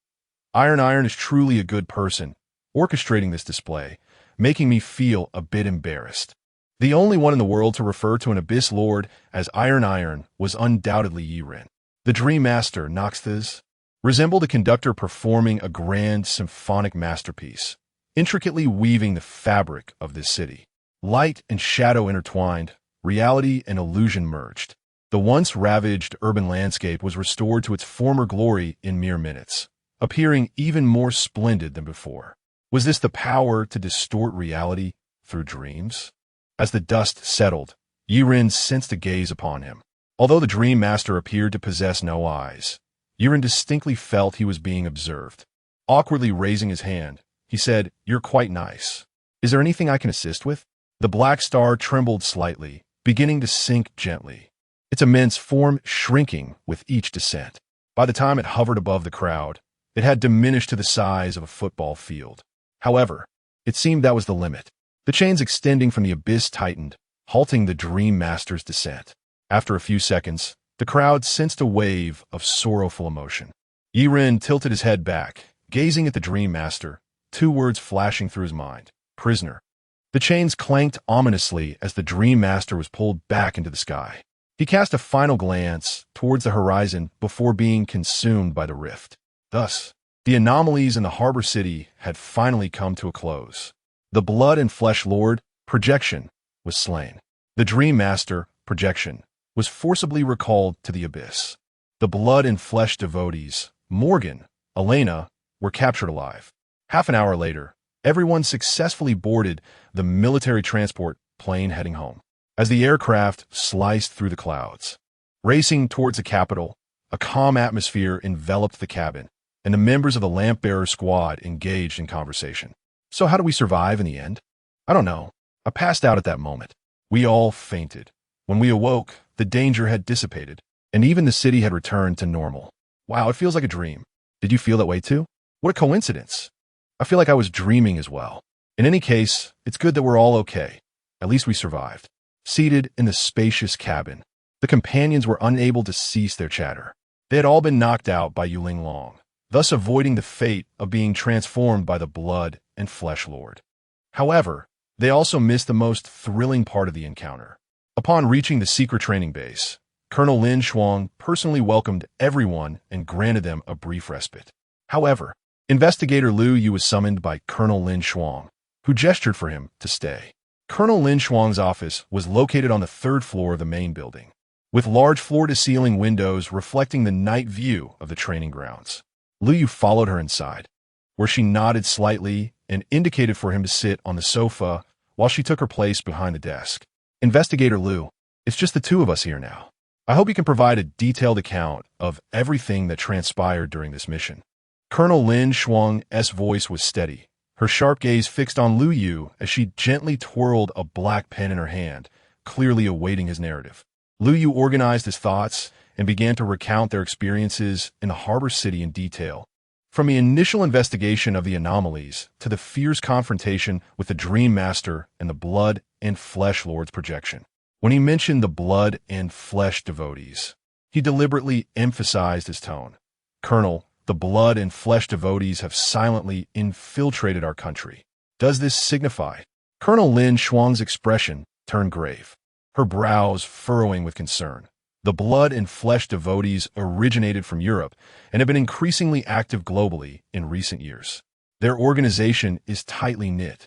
Iron is truly a good person, orchestrating this display, making me feel a bit embarrassed." The only one in the world to refer to an Abyss Lord as Iron was undoubtedly Yiren. The Dream Master, Noxtus, resembled a conductor performing a grand symphonic masterpiece, intricately weaving the fabric of this city. Light and shadow intertwined, reality and illusion merged. The once ravaged urban landscape was restored to its former glory in mere minutes, appearing even more splendid than before. Was this the power to distort reality through dreams? As the dust settled, Yiren sensed a gaze upon him. Although the Dream Master appeared to possess no eyes, Yiren distinctly felt he was being observed. Awkwardly raising his hand, he said, "You're quite nice. Is there anything I can assist with?" The black star trembled slightly, beginning to sink gently, its immense form shrinking with each descent. By the time it hovered above the crowd, it had diminished to the size of a football field. However, it seemed that was the limit. The chains extending from the abyss tightened, halting the Dream Master's descent. After a few seconds, the crowd sensed a wave of sorrowful emotion. Yiren tilted his head back, gazing at the Dream Master, 2 words flashing through his mind: prisoner. The chains clanked ominously as the Dream Master was pulled back into the sky. He cast a final glance towards the horizon before being consumed by the rift. Thus, the anomalies in the harbor city had finally come to a close. The blood and flesh lord, Projection, was slain. The Dream Master, Projection, was forcibly recalled to the abyss. The blood and flesh devotees, Morgan, Elena, were captured alive. Half an hour later, everyone successfully boarded the military transport plane heading home. As the aircraft sliced through the clouds, racing towards the capital, a calm atmosphere enveloped the cabin, and the members of the lamp-bearer squad engaged in conversation. So how do we survive in the end? I don't know. I passed out at that moment. We all fainted. When we awoke, the danger had dissipated, and even the city had returned to normal. Wow, it feels like a dream. Did you feel that way too? What a coincidence. I feel like I was dreaming as well. In any case, it's good that we're all okay. At least we survived. Seated in the spacious cabin, the companions were unable to cease their chatter. They had all been knocked out by Yuling Long, thus avoiding the fate of being transformed by the blood and flesh lord. However, they also missed the most thrilling part of the encounter. Upon reaching the secret training base, Colonel Lin Shuang personally welcomed everyone and granted them a brief respite. However, Investigator Liu Yu was summoned by Colonel Lin Shuang, who gestured for him to stay. Colonel Lin Shuang's office was located on the third floor of the main building, with large floor-to-ceiling windows reflecting the night view of the training grounds. Liu Yu followed her inside, where she nodded slightly and indicated for him to sit on the sofa while she took her place behind the desk. Investigator Liu, it's just the two of us here now. I hope you can provide a detailed account of everything that transpired during this mission. Colonel Lin Shuang's voice was steady, her sharp gaze fixed on Liu Yu as she gently twirled a black pen in her hand, clearly awaiting his narrative. Liu Yu organized his thoughts and began to recount their experiences in the harbor city in detail. From the initial investigation of the anomalies to the fierce confrontation with the Dream Master and the blood and flesh lord's Projection. When he mentioned the blood and flesh devotees, he deliberately emphasized his tone. Colonel, the blood and flesh devotees have silently infiltrated our country. Does this signify? Colonel Lin Shuang's expression turned grave, her brows furrowing with concern. The blood and flesh devotees originated from Europe and have been increasingly active globally in recent years. Their organization is tightly knit,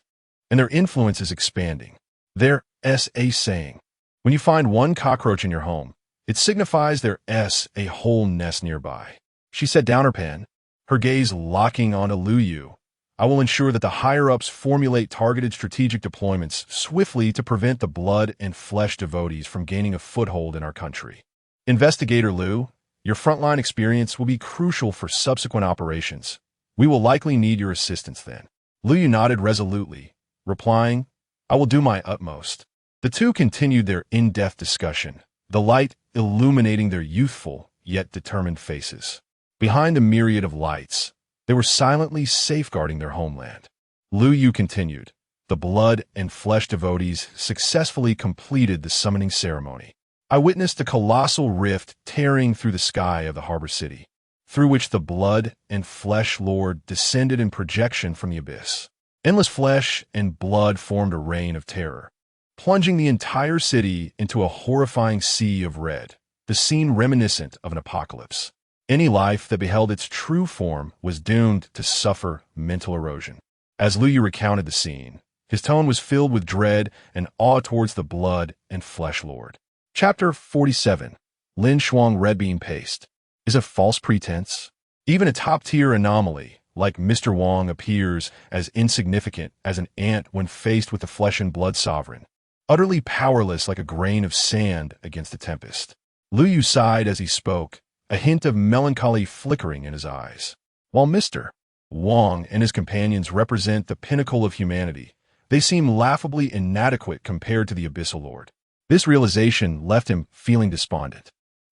and their influence is expanding. There's a saying, when you find one cockroach in your home, it signifies there's a whole nest nearby. She set down her pen, her gaze locking onto Liu Yu. I will ensure that the higher-ups formulate targeted strategic deployments swiftly to prevent the blood and flesh devotees from gaining a foothold in our country. Investigator Liu, your frontline experience will be crucial for subsequent operations. We will likely need your assistance then. Liu Yu nodded resolutely, replying, I will do my utmost. The two continued their in-depth discussion, the light illuminating their youthful yet determined faces. Behind a myriad of lights, they were silently safeguarding their homeland. Liu Yu continued, the blood and flesh devotees successfully completed the summoning ceremony. I witnessed a colossal rift tearing through the sky of the harbor city, through which the blood and flesh lord descended in projection from the abyss. Endless flesh and blood formed a reign of terror, plunging the entire city into a horrifying sea of red, the scene reminiscent of an apocalypse. Any life that beheld its true form was doomed to suffer mental erosion. As Liu Yu recounted the scene, his tone was filled with dread and awe towards the blood and flesh lord. Chapter 47. Lin Shuang Red Bean Paste. Is a false pretense? Even a top-tier anomaly, like Mr. Wong, appears as insignificant as an ant when faced with the flesh and blood sovereign, utterly powerless like a grain of sand against a tempest. Liu Yu sighed as he spoke, a hint of melancholy flickering in his eyes. While Mr. Wong and his companions represent the pinnacle of humanity, they seem laughably inadequate compared to the Abyssal Lord. This realization left him feeling despondent.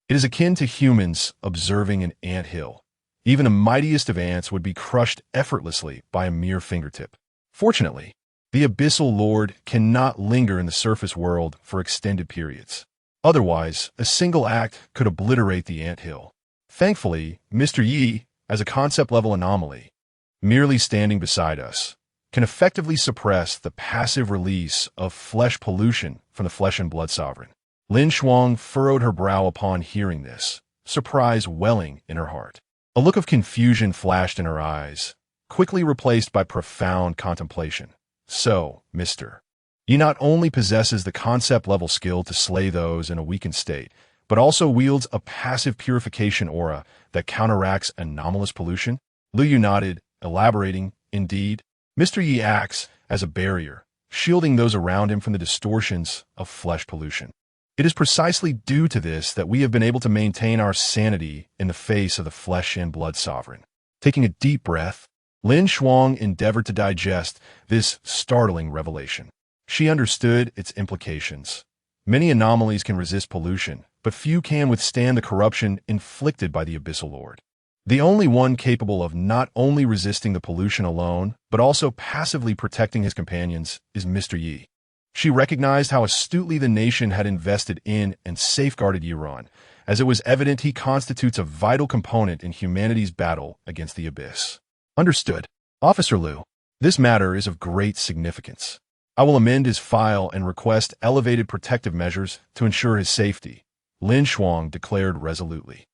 It is akin to humans observing an anthill. Even the mightiest of ants would be crushed effortlessly by a mere fingertip. Fortunately, the Abyssal Lord cannot linger in the surface world for extended periods. Otherwise, a single act could obliterate the anthill. Thankfully, Mr. Yi, as a concept-level anomaly, merely standing beside us, can effectively suppress the passive release of flesh pollution from the flesh and blood sovereign. Lin Shuang furrowed her brow upon hearing this, surprise welling in her heart. A look of confusion flashed in her eyes, quickly replaced by profound contemplation. So, Mr. Yi not only possesses the concept-level skill to slay those in a weakened state, but also wields a passive purification aura that counteracts anomalous pollution? Lu Yu nodded, elaborating, indeed, Mr. Yi acts as a barrier, shielding those around him from the distortions of flesh pollution. It is precisely due to this that we have been able to maintain our sanity in the face of the flesh and blood sovereign. Taking a deep breath, Lin Shuang endeavored to digest this startling revelation. She understood its implications. Many anomalies can resist pollution, but few can withstand the corruption inflicted by the Abyssal Lord. The only one capable of not only resisting the pollution alone, but also passively protecting his companions is Mr. Yi. She recognized how astutely the nation had invested in and safeguarded Yiran, as it was evident he constitutes a vital component in humanity's battle against the Abyss. Understood. Officer Liu, this matter is of great significance. I will amend his file and request elevated protective measures to ensure his safety, Lin Shuang declared resolutely.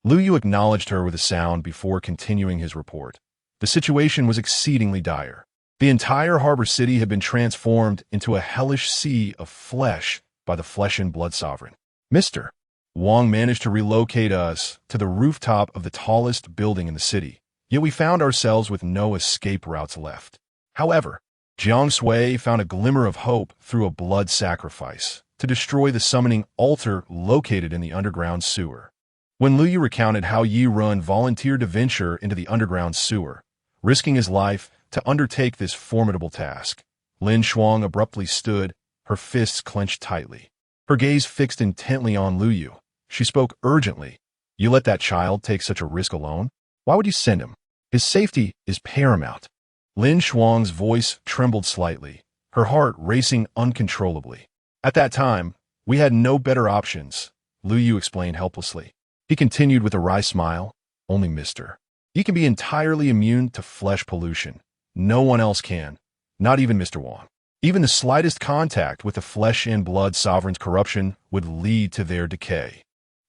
Lu Yu acknowledged her with a sound before continuing his report. The situation was exceedingly dire. The entire harbor city had been transformed into a hellish sea of flesh by the flesh and blood sovereign. Mr. Wang managed to relocate us to the rooftop of the tallest building in the city, yet we found ourselves with no escape routes left. However, Jiang Sui found a glimmer of hope through a blood sacrifice to destroy the summoning altar located in the underground sewer. When Lu Yu recounted how Yi Run volunteered to venture into the underground sewer, risking his life to undertake this formidable task, Lin Shuang abruptly stood, her fists clenched tightly. Her gaze fixed intently on Lu Yu. She spoke urgently. You let that child take such a risk alone? Why would you send him? His safety is paramount. Lin Shuang's voice trembled slightly, her heart racing uncontrollably. At that time, we had no better options, Lu Yu explained helplessly. He continued with a wry smile, only Mr. Yi can be entirely immune to flesh pollution. No one else can, not even Mr. Wang. Even the slightest contact with the flesh and blood sovereign's corruption would lead to their decay.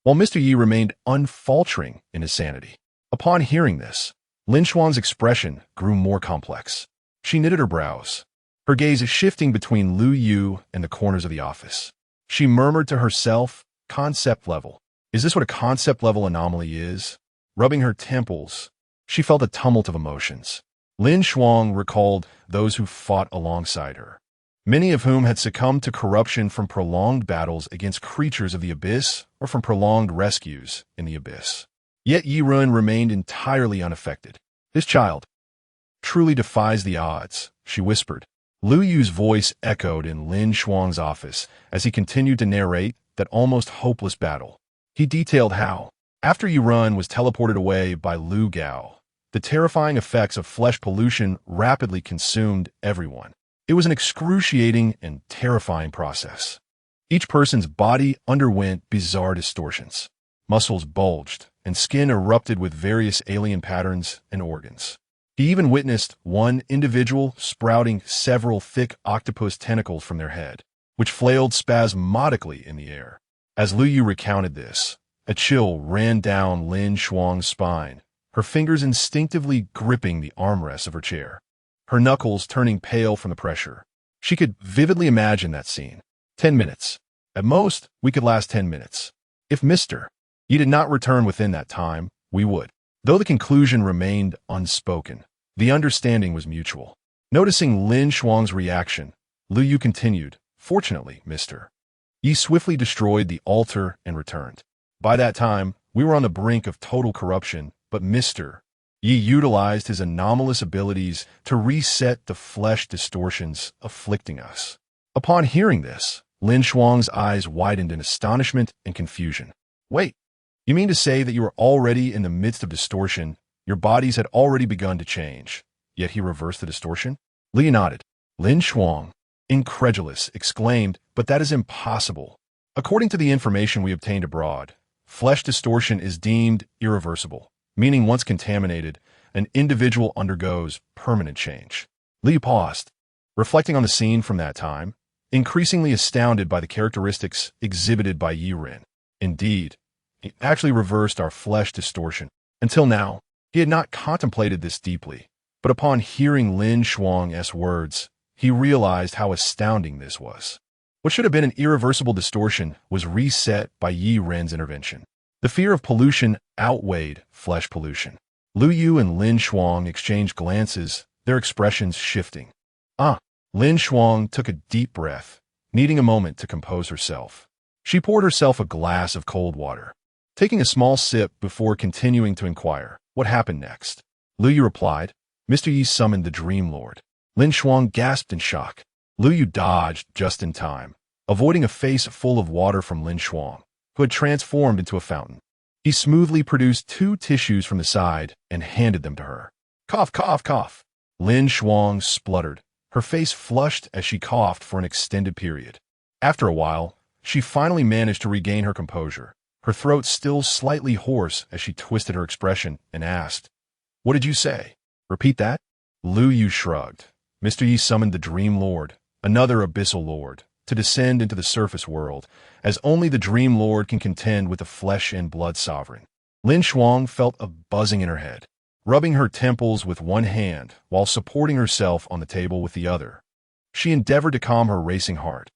While Mr. Yi remained unfaltering in his sanity. Upon hearing this, Lin Shuang's expression grew more complex. She knitted her brows, her gaze shifting between Lu Yu and the corners of the office. She murmured to herself, concept level. Is this what a concept level anomaly is? Rubbing her temples, she felt a tumult of emotions. Lin Shuang recalled those who fought alongside her, many of whom had succumbed to corruption from prolonged battles against creatures of the Abyss or from prolonged rescues in the Abyss. Yet Yi Run remained entirely unaffected. This child truly defies the odds, she whispered. Lu Yu's voice echoed in Lin Shuang's office as he continued to narrate that almost hopeless battle. He detailed how, after Yi Run was teleported away by Lu Gao, the terrifying effects of flesh pollution rapidly consumed everyone. It was an excruciating and terrifying process. Each person's body underwent bizarre distortions. Muscles bulged, and skin erupted with various alien patterns and organs. He even witnessed one individual sprouting several thick octopus tentacles from their head, which flailed spasmodically in the air. As Lu Yu recounted this, a chill ran down Lin Shuang's spine, her fingers instinctively gripping the armrests of her chair, her knuckles turning pale from the pressure. She could vividly imagine that scene. 10 minutes. At most, we could last 10 minutes. If Mr. Yi did not return within that time, we would. Though the conclusion remained unspoken, the understanding was mutual. Noticing Lin Shuang's reaction, Lu Yu continued, Fortunately, Mr. Yi swiftly destroyed the altar and returned. By that time, we were on the brink of total corruption, but Mr. Yi utilized his anomalous abilities to reset the flesh distortions afflicting us. Upon hearing this, Lin Shuang's eyes widened in astonishment and confusion. Wait, you mean to say that you were already in the midst of distortion, your bodies had already begun to change, yet he reversed the distortion? Li nodded. Lin Shuang, incredulous, exclaimed, but that is impossible. According to the information we obtained abroad, flesh distortion is deemed irreversible, meaning once contaminated, an individual undergoes permanent change. Liu paused, reflecting on the scene from that time, increasingly astounded by the characteristics exhibited by Yi Ren. Indeed, it actually reversed our flesh distortion. Until now, he had not contemplated this deeply, but upon hearing Lin Shuang's words, he realized how astounding this was. What should have been an irreversible distortion was reset by Yi Ren's intervention. The fear of pollution outweighed flesh pollution. Lu Yu and Lin Shuang exchanged glances, their expressions shifting. Lin Shuang took a deep breath, needing a moment to compose herself. She poured herself a glass of cold water, taking a small sip before continuing to inquire, what happened next? Lu Yu replied, Mr. Yi summoned the Dream Lord. Lin Shuang gasped in shock. Lu Yu dodged just in time, avoiding a face full of water from Lin Shuang, who had transformed into a fountain. He smoothly produced 2 tissues from the side and handed them to her. Cough, cough, cough. Lin Shuang spluttered, her face flushed as she coughed for an extended period. After a while, she finally managed to regain her composure, her throat still slightly hoarse as she twisted her expression and asked, What did you say? Repeat that? Lu Yu shrugged. Mr. Yi summoned the Dream Lord, another abyssal lord, to descend into the surface world, as only the Dream Lord can contend with the flesh and blood sovereign. Lin Shuang felt a buzzing in her head, rubbing her temples with one hand while supporting herself on the table with the other. She endeavored to calm her racing heart.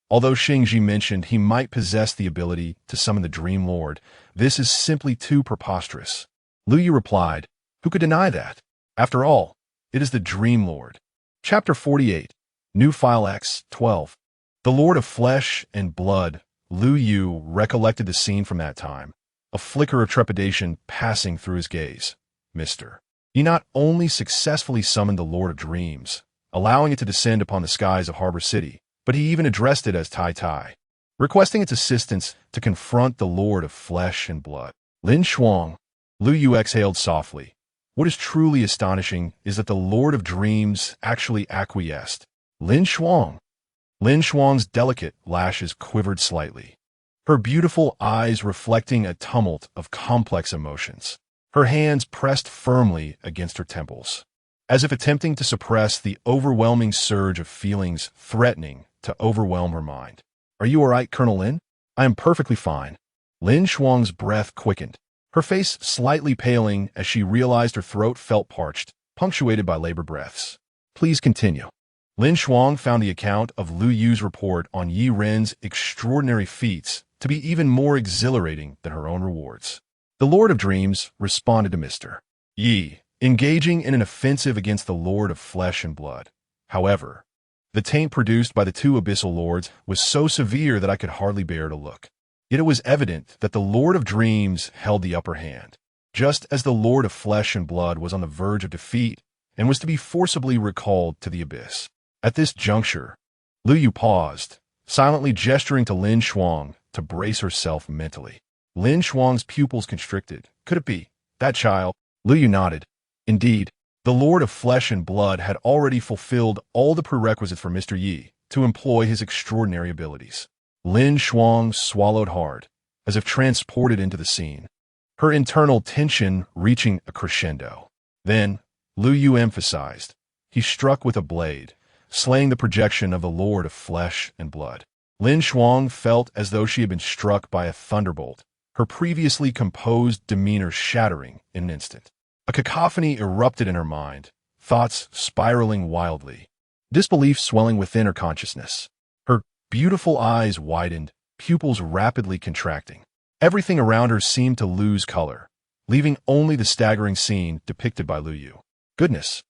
Although Xingji mentioned he might possess the ability to summon the Dream Lord, this is simply too preposterous. Lu Yu replied, Who could deny that? After all, it is the Dream Lord. Chapter 48, New File X, 12. The Lord of Flesh and Blood. Lu Yu recollected the scene from that time, a flicker of trepidation passing through his gaze. Mr. He not only successfully summoned the Lord of Dreams, allowing it to descend upon the skies of Harbor City, but he even addressed it as Tai Tai, requesting its assistance to confront the Lord of Flesh and Blood. Lin Shuang. Lu Yu exhaled softly. What is truly astonishing is that the Lord of Dreams actually acquiesced. Lin Shuang. Lin Shuang's delicate lashes quivered slightly, her beautiful eyes reflecting a tumult of complex emotions. Her hands pressed firmly against her temples, as if attempting to suppress the overwhelming surge of feelings threatening to overwhelm her mind. Are you all right, Colonel Lin? I am perfectly fine. Lin Shuang's breath quickened, her face slightly paling as she realized her throat felt parched, punctuated by labored breaths. Please continue. Lin Shuang found the account of Lu Yu's report on Yi Ren's extraordinary feats to be even more exhilarating than her own rewards. The Lord of Dreams responded to Mr. Yi, engaging in an offensive against the Lord of Flesh and Blood. However, the taint produced by the 2 abyssal lords was so severe that I could hardly bear to look. Yet it was evident that the Lord of Dreams held the upper hand, just as the Lord of Flesh and Blood was on the verge of defeat and was to be forcibly recalled to the abyss. At this juncture, Lu Yu paused, silently gesturing to Lin Shuang to brace herself mentally. Lin Shuang's pupils constricted. Could it be that child? Lu Yu nodded. Indeed, the Lord of Flesh and Blood had already fulfilled all the prerequisites for Mr. Yi to employ his extraordinary abilities. Lin Shuang swallowed hard, as if transported into the scene, her internal tension reaching a crescendo. Then, Lu Yu emphasized, he struck with a blade, slaying the projection of the Lord of Flesh and Blood. Lin Shuang felt as though she had been struck by a thunderbolt, her previously composed demeanor shattering in an instant. A cacophony erupted in her mind, thoughts spiraling wildly, disbelief swelling within her consciousness. Her beautiful eyes widened, pupils rapidly contracting. Everything around her seemed to lose color, leaving only the staggering scene depicted by Lu Yu. Goodness!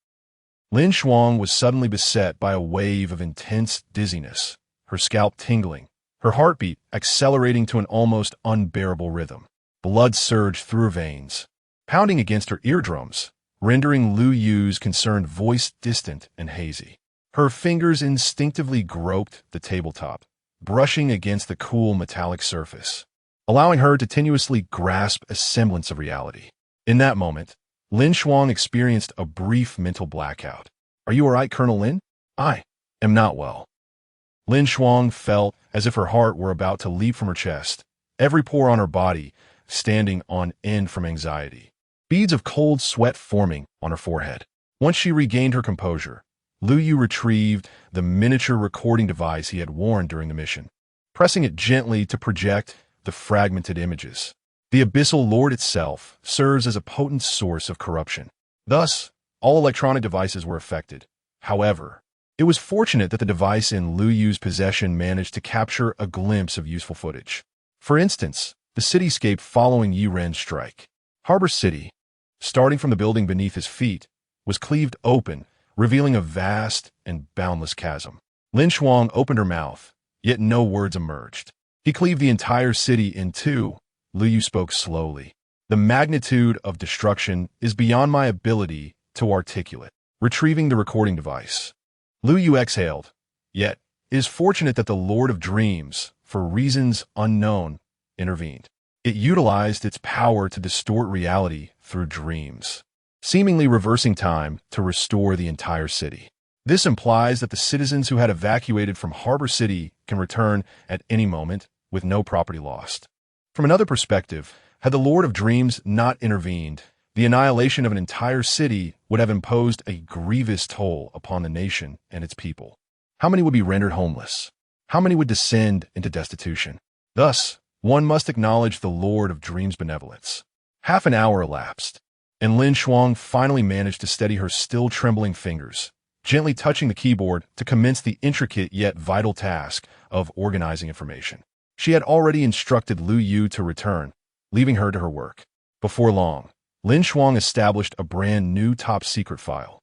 Lin Shuang was suddenly beset by a wave of intense dizziness, her scalp tingling, her heartbeat accelerating to an almost unbearable rhythm. Blood surged through her veins, pounding against her eardrums, rendering Lu Yu's concerned voice distant and hazy. Her fingers instinctively groped the tabletop, brushing against the cool metallic surface, allowing her to tenuously grasp a semblance of reality. In that moment, Lin Shuang experienced a brief mental blackout. Are you all right, Colonel Lin? I am not well. Lin Shuang felt as if her heart were about to leap from her chest, every pore on her body standing on end from anxiety, beads of cold sweat forming on her forehead. Once she regained her composure, Lu Yu retrieved the miniature recording device he had worn during the mission, pressing it gently to project the fragmented images. The Abyssal Lord itself serves as a potent source of corruption. Thus, all electronic devices were affected. However, it was fortunate that the device in Lu Yu's possession managed to capture a glimpse of useful footage. For instance, the cityscape following Yi Ren's strike. Harbor City, starting from the building beneath his feet, was cleaved open, revealing a vast and boundless chasm. Lin Shuang opened her mouth, yet no words emerged. He cleaved the entire city in two. Lu Yu spoke slowly. The magnitude of destruction is beyond my ability to articulate. Retrieving the recording device. Lu Yu exhaled, yet it is fortunate that the Lord of Dreams, for reasons unknown, intervened. It utilized its power to distort reality through dreams, seemingly reversing time to restore the entire city. This implies that the citizens who had evacuated from Harbor City can return at any moment with no property lost. From another perspective, had the Lord of Dreams not intervened, the annihilation of an entire city would have imposed a grievous toll upon the nation and its people. How many would be rendered homeless? How many would descend into destitution? Thus, one must acknowledge the Lord of Dreams' benevolence. Half an hour elapsed, and Lin Shuang finally managed to steady her still trembling fingers, gently touching the keyboard to commence the intricate yet vital task of organizing information. She had already instructed Lu Yu to return, leaving her to her work. Before long, Lin Shuang established a brand new top-secret file,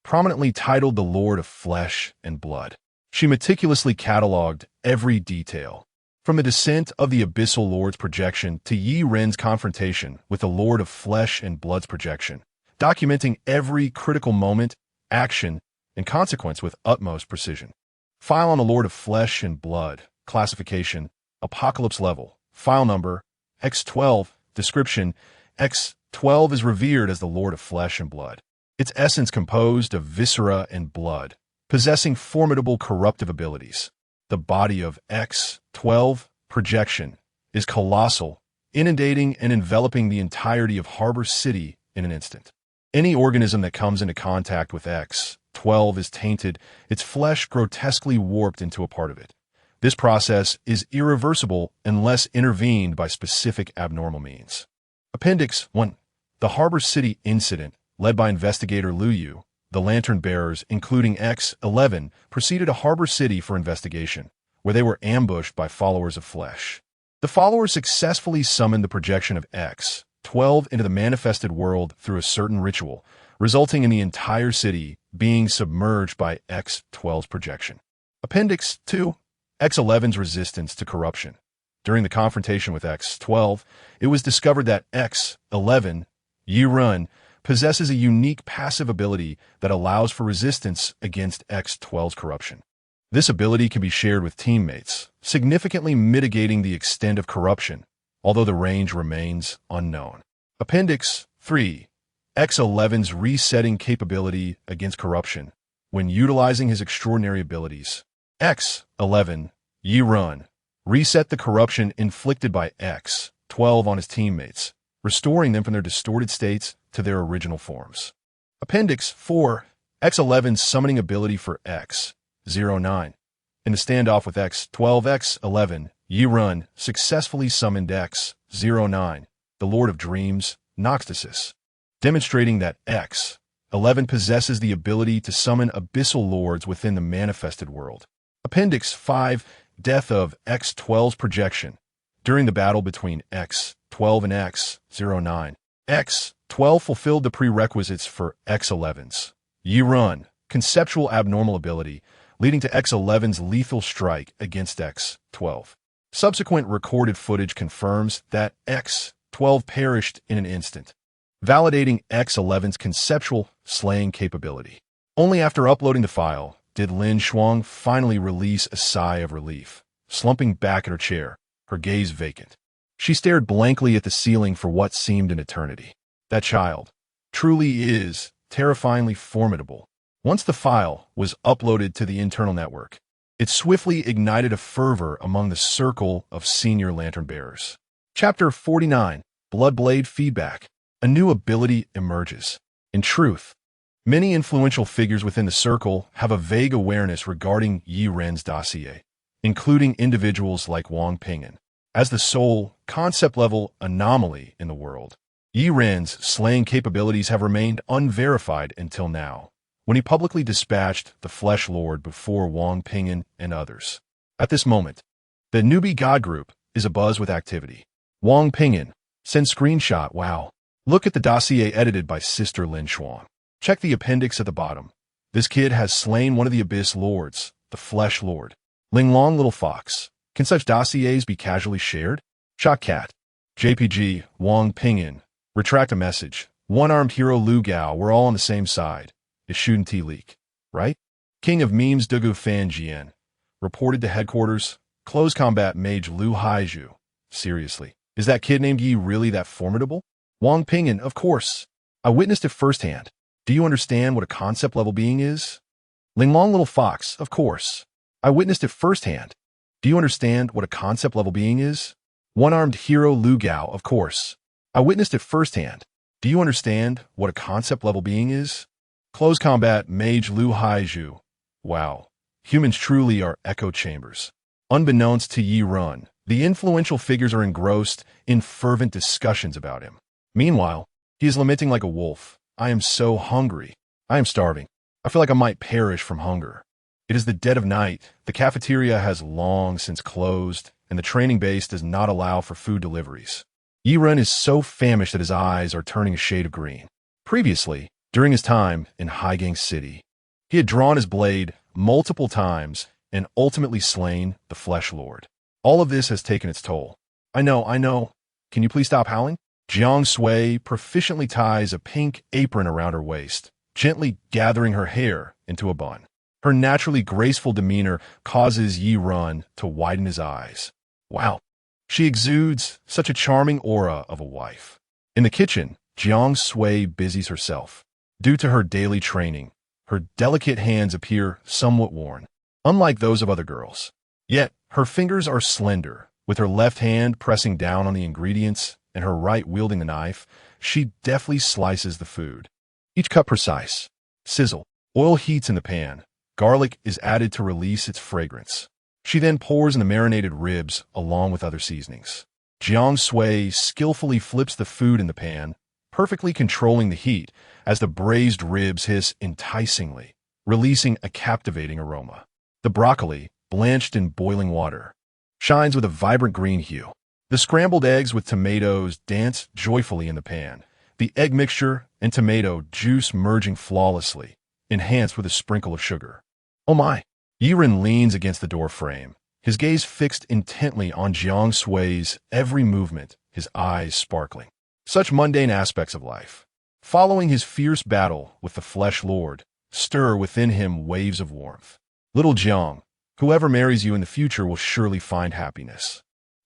prominently titled The Lord of Flesh and Blood. She meticulously cataloged every detail, from the descent of the Abyssal Lord's projection to Yi Ren's confrontation with the Lord of Flesh and Blood's projection, documenting every critical moment, action, and consequence with utmost precision. File on the Lord of Flesh and Blood. Classification: Apocalypse level. File number: X12. Description: X12 is revered as the Lord of Flesh and Blood. Its essence composed of viscera and blood, possessing formidable corruptive abilities. The body of X12 projection is colossal, inundating and enveloping the entirety of Harbor City in an instant. Any organism that comes into contact with X12 is tainted, its flesh grotesquely warped into a part of it. This process is irreversible unless intervened by specific abnormal means. Appendix 1. The Harbor City incident, led by investigator Lu Yu, the lantern bearers, including X11, proceeded to Harbor City for investigation, where they were ambushed by followers of flesh. The followers successfully summoned the projection of X12 into the manifested world through a certain ritual, resulting in the entire city being submerged by X12's projection. Appendix 2. X11's resistance to corruption. During the confrontation with X12, it was discovered that X11, Yi Ren, possesses a unique passive ability that allows for resistance against X12's corruption. This ability can be shared with teammates, significantly mitigating the extent of corruption, although the range remains unknown. Appendix 3. X11's resetting capability against corruption. When utilizing his extraordinary abilities, X11, Yi Ren, reset the corruption inflicted by X12 on his teammates, restoring them from their distorted states to their original forms. Appendix 4. X11's summoning ability for X09. In the standoff with X12, X11, Yi Ren successfully summoned X09, the Lord of Dreams, Noxtasis, demonstrating that X11 possesses the ability to summon abyssal lords within the manifested world. Appendix 5. Death of X12's projection. During the battle between X12 and X09, X12 fulfilled the prerequisites for X11's Yi Ren conceptual abnormal ability, leading to X11's lethal strike against X12. Subsequent recorded footage confirms that X12 perished in an instant, validating X11's conceptual slaying capability. Only after uploading the file did Lin Shuang finally release a sigh of relief, slumping back in her chair, her gaze vacant. She stared blankly at the ceiling for what seemed an eternity. That child truly is terrifyingly formidable. Once the file was uploaded to the internal network, it swiftly ignited a fervor among the circle of senior lantern bearers. Chapter 49. Bloodblade Feedback. A new ability emerges. In truth, Many influential figures within the circle have a vague awareness regarding Yi Ren's dossier, including individuals like Wang Ping'an. As the sole, concept-level anomaly in the world, Yi Ren's slaying capabilities have remained unverified until now, when he publicly dispatched the Flesh Lord before Wang Ping'an and others. At this moment, the newbie god group is abuzz with activity. Wang Ping'an, send screenshot, wow. Look at the dossier edited by Sister Lin Xuan. Check the appendix at the bottom. This kid has slain one of the Abyss Lords, the Flesh Lord. Ling Long Little Fox. Can such dossiers be casually shared? Shot Cat. JPG, Wang Ping'an. Retract a message. One-armed hero Lu Gao, we're all on the same side. Is shooting T-Leak. Right? King of Memes Dugu Fan Jian. Reported to headquarters. Close combat mage Lu Haiju. Seriously. Is that kid named Yi really that formidable? Wang Ping'an, of course. I witnessed it firsthand. Do you understand what a concept-level being is? Ling Long Little Fox, of course. I witnessed it firsthand. Do you understand what a concept-level being is? One-armed hero Lu Gao, of course. I witnessed it firsthand. Do you understand what a concept-level being is? Close combat mage Lu Haiju. Wow. Humans truly are echo chambers. Unbeknownst to Yi Ren, the influential figures are engrossed in fervent discussions about him. Meanwhile, he is lamenting like a wolf. I am so hungry. I am starving. I feel like I might perish from hunger. It is the dead of night. The cafeteria has long since closed, and the training base does not allow for food deliveries. Yi Ren is so famished that his eyes are turning a shade of green. Previously, during his time in Haigang City, he had drawn his blade multiple times and ultimately slain the Flesh Lord. All of this has taken its toll. I know. Can you please stop howling? Jiang Sui proficiently ties a pink apron around her waist, gently gathering her hair into a bun. Her naturally graceful demeanor causes Yi Ren to widen his eyes. Wow, she exudes such a charming aura of a wife. In the kitchen, Jiang Sui busies herself. Due to her daily training, her delicate hands appear somewhat worn, unlike those of other girls. Yet, her fingers are slender, with her left hand pressing down on the ingredients and her right wielding the knife. She deftly slices the food. Each cut precise. Sizzle. Oil heats in the pan. Garlic is added to release its fragrance. She then pours in the marinated ribs along with other seasonings. Jiang Sui skillfully flips the food in the pan, perfectly controlling the heat as the braised ribs hiss enticingly, releasing a captivating aroma. The broccoli, blanched in boiling water, shines with a vibrant green hue. The scrambled eggs with tomatoes dance joyfully in the pan, the egg mixture and tomato juice merging flawlessly, enhanced with a sprinkle of sugar. Oh my! Yi Ren leans against the door frame, his gaze fixed intently on Jiang Sui's every movement, his eyes sparkling. Such mundane aspects of life, following his fierce battle with the Flesh Lord, stir within him waves of warmth. Little Jiang, whoever marries you in the future will surely find happiness.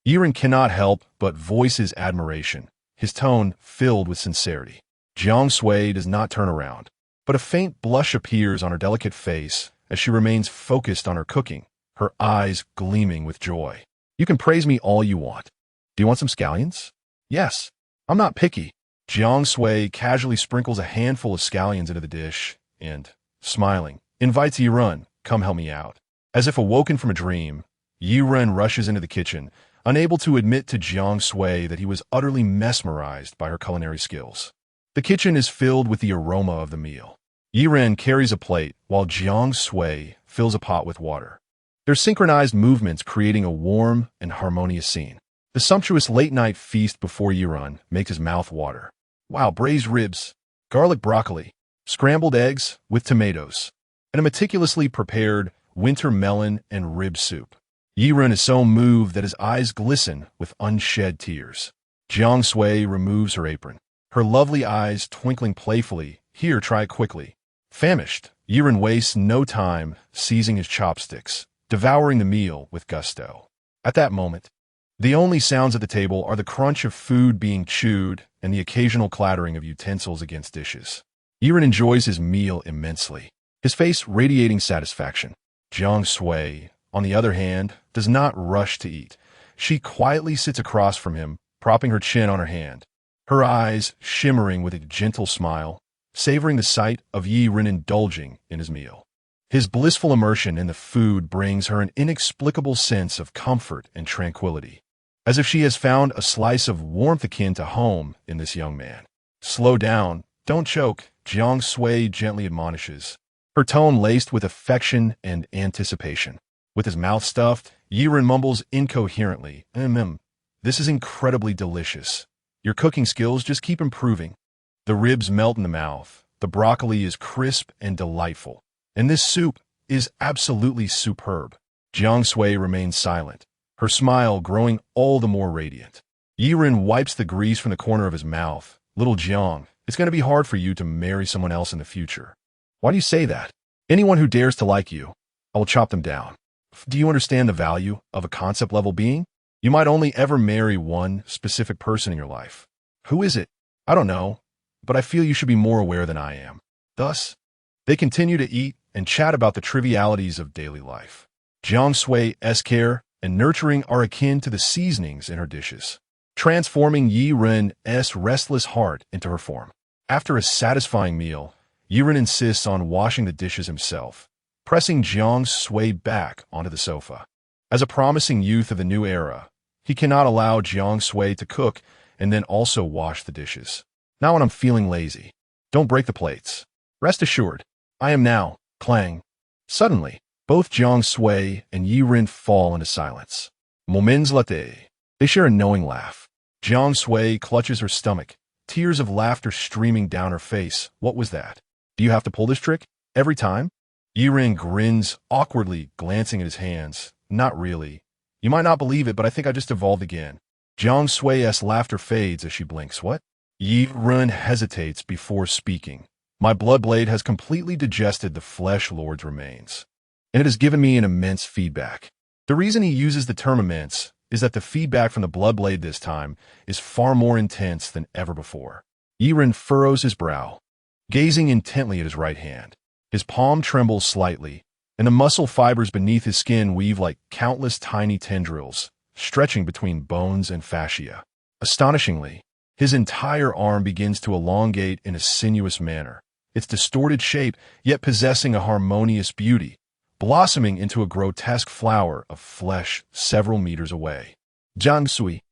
Yi Ren cannot help but voice his admiration, his tone filled with sincerity. Jiang Sui does not turn around, but a faint blush appears on her delicate face as she remains focused on her cooking, her eyes gleaming with joy. You can praise me all you want. Do you want some scallions? Yes. I'm not picky. Jiang Sui casually sprinkles a handful of scallions into the dish and, smiling, invites Yi Ren, come help me out. As if awoken from a dream, Yi Ren rushes into the kitchen, unable to admit to Jiang Sui that he was utterly mesmerized by her culinary skills. The kitchen is filled with the aroma of the meal. Yi Ren carries a plate while Jiang Sui fills a pot with water. Their synchronized movements creating a warm and harmonious scene. The sumptuous late-night feast before Yi Ren makes his mouth water. Wow, braised ribs, garlic broccoli, scrambled eggs with tomatoes, and a meticulously prepared winter melon and rib soup. Yi Ren is so moved that his eyes glisten with unshed tears. Jiang Sui removes her apron, her lovely eyes twinkling playfully. Here, try it quickly. Famished, Yi Ren wastes no time seizing his chopsticks, devouring the meal with gusto. At that moment, the only sounds at the table are the crunch of food being chewed and the occasional clattering of utensils against dishes. Yi Ren enjoys his meal immensely, his face radiating satisfaction. Jiang Sui, on the other hand, does not rush to eat. She quietly sits across from him, propping her chin on her hand, her eyes shimmering with a gentle smile. savoring the sight of Yi Ren indulging in his meal. His blissful immersion in the food brings her an inexplicable sense of comfort and tranquility, as if she has found a slice of warmth akin to home in this young man. Slow down, don't choke, Jiang Sui gently admonishes, her tone laced with affection and anticipation. With his mouth stuffed, Yi Ren mumbles incoherently, this is incredibly delicious. Your cooking skills just keep improving. The ribs melt in the mouth, the broccoli is crisp and delightful, and this soup is absolutely superb. Jiang Sui remains silent, her smile growing all the more radiant. Yi Ren wipes the grease from the corner of his mouth. Little Jiang, it's going to be hard for you to marry someone else in the future. Why do you say that? Anyone who dares to like you, I will chop them down. Do you understand the value of a concept-level being? You might only ever marry one specific person in your life. Who is it? I don't know, but I feel you should be more aware than I am. Thus, they continue to eat and chat about the trivialities of daily life. Jiang Sui's care and nurturing are akin to the seasonings in her dishes, transforming Yi Ren's restless heart into her form. After a satisfying meal, Yi Ren insists on washing the dishes himself, pressing Jiang Sui back onto the sofa. As a promising youth of the new era, he cannot allow Jiang Sui to cook and then also wash the dishes. Not when I'm feeling lazy. Don't break the plates. Rest assured, I am now, clang. Suddenly, both Jiang Sui and Yi Ren fall into silence. Moments later, they share a knowing laugh. Jiang Sui clutches her stomach, tears of laughter streaming down her face. What was that? Do you have to pull this trick? Every time? Yi Ren grins awkwardly, glancing at his hands. Not really. You might not believe it, but I think I just evolved again. Jiang Sui's laughter fades as she blinks. What? Yi Ren hesitates before speaking. My blood blade has completely digested the flesh lord's remains, and it has given me an immense feedback. The reason he uses the term immense is that the feedback from the blood blade this time is far more intense than ever before. Yi Ren furrows his brow, gazing intently at his right hand. His palm trembles slightly, and the muscle fibers beneath his skin weave like countless tiny tendrils, stretching between bones and fascia. Astonishingly, his entire arm begins to elongate in a sinuous manner, its distorted shape yet possessing a harmonious beauty, blossoming into a grotesque flower of flesh several meters away. Jiang Sui.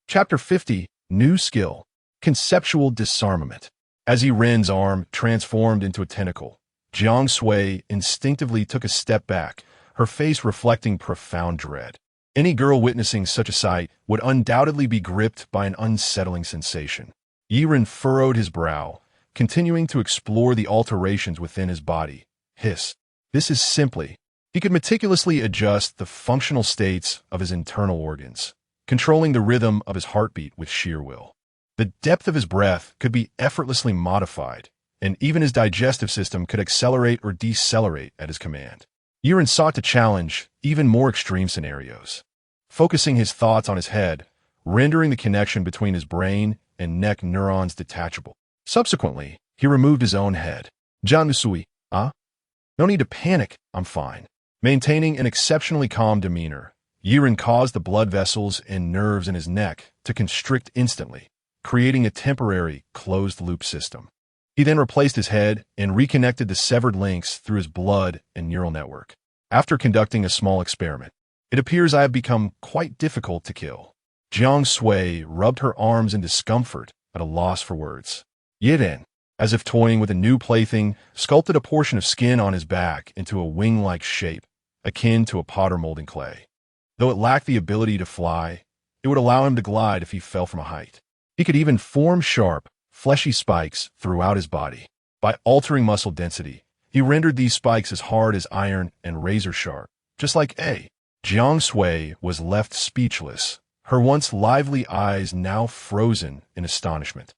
Chapter 50, New Skill, Conceptual Disarmament. As Yi Ren's arm transformed into a tentacle, Jiang Sui instinctively took a step back, her face reflecting profound dread. Any girl witnessing such a sight would undoubtedly be gripped by an unsettling sensation. Yi Ren furrowed his brow, continuing to explore the alterations within his body. This is simply. He could meticulously adjust the functional states of his internal organs, controlling the rhythm of his heartbeat with sheer will. The depth of his breath could be effortlessly modified, and even his digestive system could accelerate or decelerate at his command. Yi Ren sought to challenge even more extreme scenarios, focusing his thoughts on his head, rendering the connection between his brain and neck neurons detachable. Subsequently, he removed his own head. Jiang Sui, no need to panic, I'm fine. Maintaining an exceptionally calm demeanor, Yi Ren caused the blood vessels and nerves in his neck to constrict instantly, creating a temporary closed-loop system. He then replaced his head and reconnected the severed links through his blood and neural network. After conducting a small experiment, it appears I have become quite difficult to kill. Jiang Sui rubbed her arms in discomfort, at a loss for words. Yi Ren, as if toying with a new plaything, sculpted a portion of skin on his back into a wing-like shape, akin to a potter molding clay. Though it lacked the ability to fly, it would allow him to glide if he fell from a height. He could even form sharp, fleshy spikes throughout his body. By altering muscle density, he rendered these spikes as hard as iron and razor-sharp, just like A. Jiang Sui was left speechless, her once lively eyes now frozen in astonishment,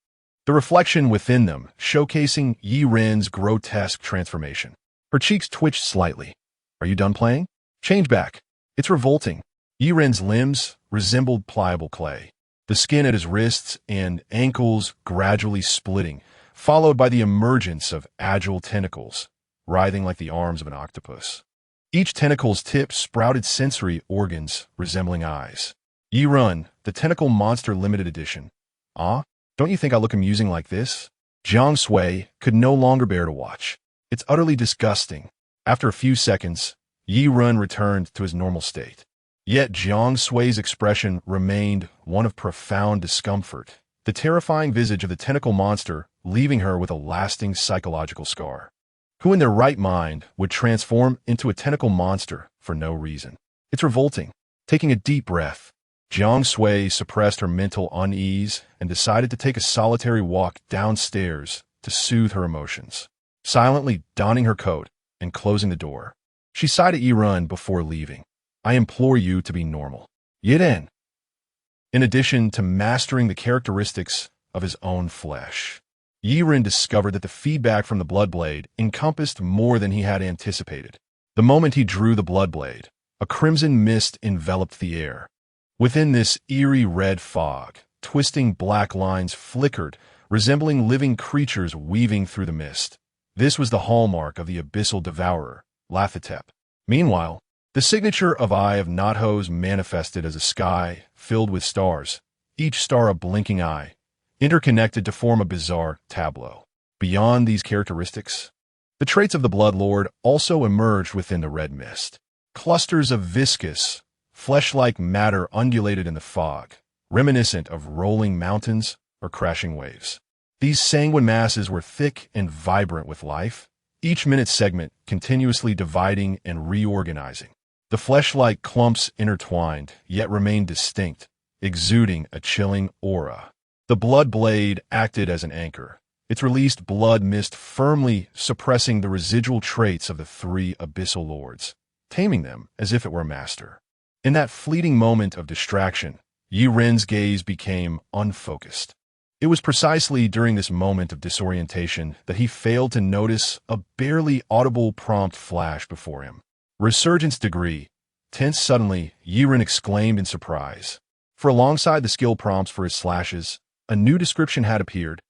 the reflection within them showcasing Yi Ren's grotesque transformation. Her cheeks twitched slightly. Are you done playing? Change back. It's revolting. Yi Ren's limbs resembled pliable clay, the skin at his wrists and ankles gradually splitting, followed by the emergence of agile tentacles, writhing like the arms of an octopus. Each tentacle's tip sprouted sensory organs resembling eyes. Yi Ren, the Tentacle Monster Limited Edition. Don't you think I look amusing like this? Jiang Sui could no longer bear to watch. It's utterly disgusting. After a few seconds, Yi Run returned to his normal state. Yet Jiang Sui's expression remained one of profound discomfort, the terrifying visage of the tentacle monster leaving her with a lasting psychological scar. Who in their right mind would transform into a tentacle monster for no reason? It's revolting. Taking a deep breath, Jiang Sui suppressed her mental unease and decided to take a solitary walk downstairs to soothe her emotions. Silently donning her coat and closing the door, she sighed at Yi Run before leaving. I implore you to be normal. Yiren. In addition to mastering the characteristics of his own flesh, Yi Run discovered that the feedback from the Bloodblade encompassed more than he had anticipated. The moment he drew the Bloodblade, a crimson mist enveloped the air. Within this eerie red fog, twisting black lines flickered, resembling living creatures weaving through the mist. This was the hallmark of the abyssal devourer, Lathotep. Meanwhile, the signature of Eye of Nothos manifested as a sky filled with stars, each star a blinking eye, interconnected to form a bizarre tableau. Beyond these characteristics, the traits of the Bloodlord also emerged within the red mist. Clusters of viscous, flesh-like matter undulated in the fog, reminiscent of rolling mountains or crashing waves. These sanguine masses were thick and vibrant with life, each minute segment continuously dividing and reorganizing. The flesh-like clumps intertwined, yet remained distinct, exuding a chilling aura. The blood blade acted as an anchor, its released blood mist firmly suppressing the residual traits of the three abyssal lords, taming them as if it were a master. In that fleeting moment of distraction, Yi Ren's gaze became unfocused. It was precisely during this moment of disorientation that he failed to notice a barely audible prompt flash before him. Resurgence degree. Tense suddenly, Yi Ren exclaimed in surprise. For alongside the skill prompts for his slashes, a new description had appeared.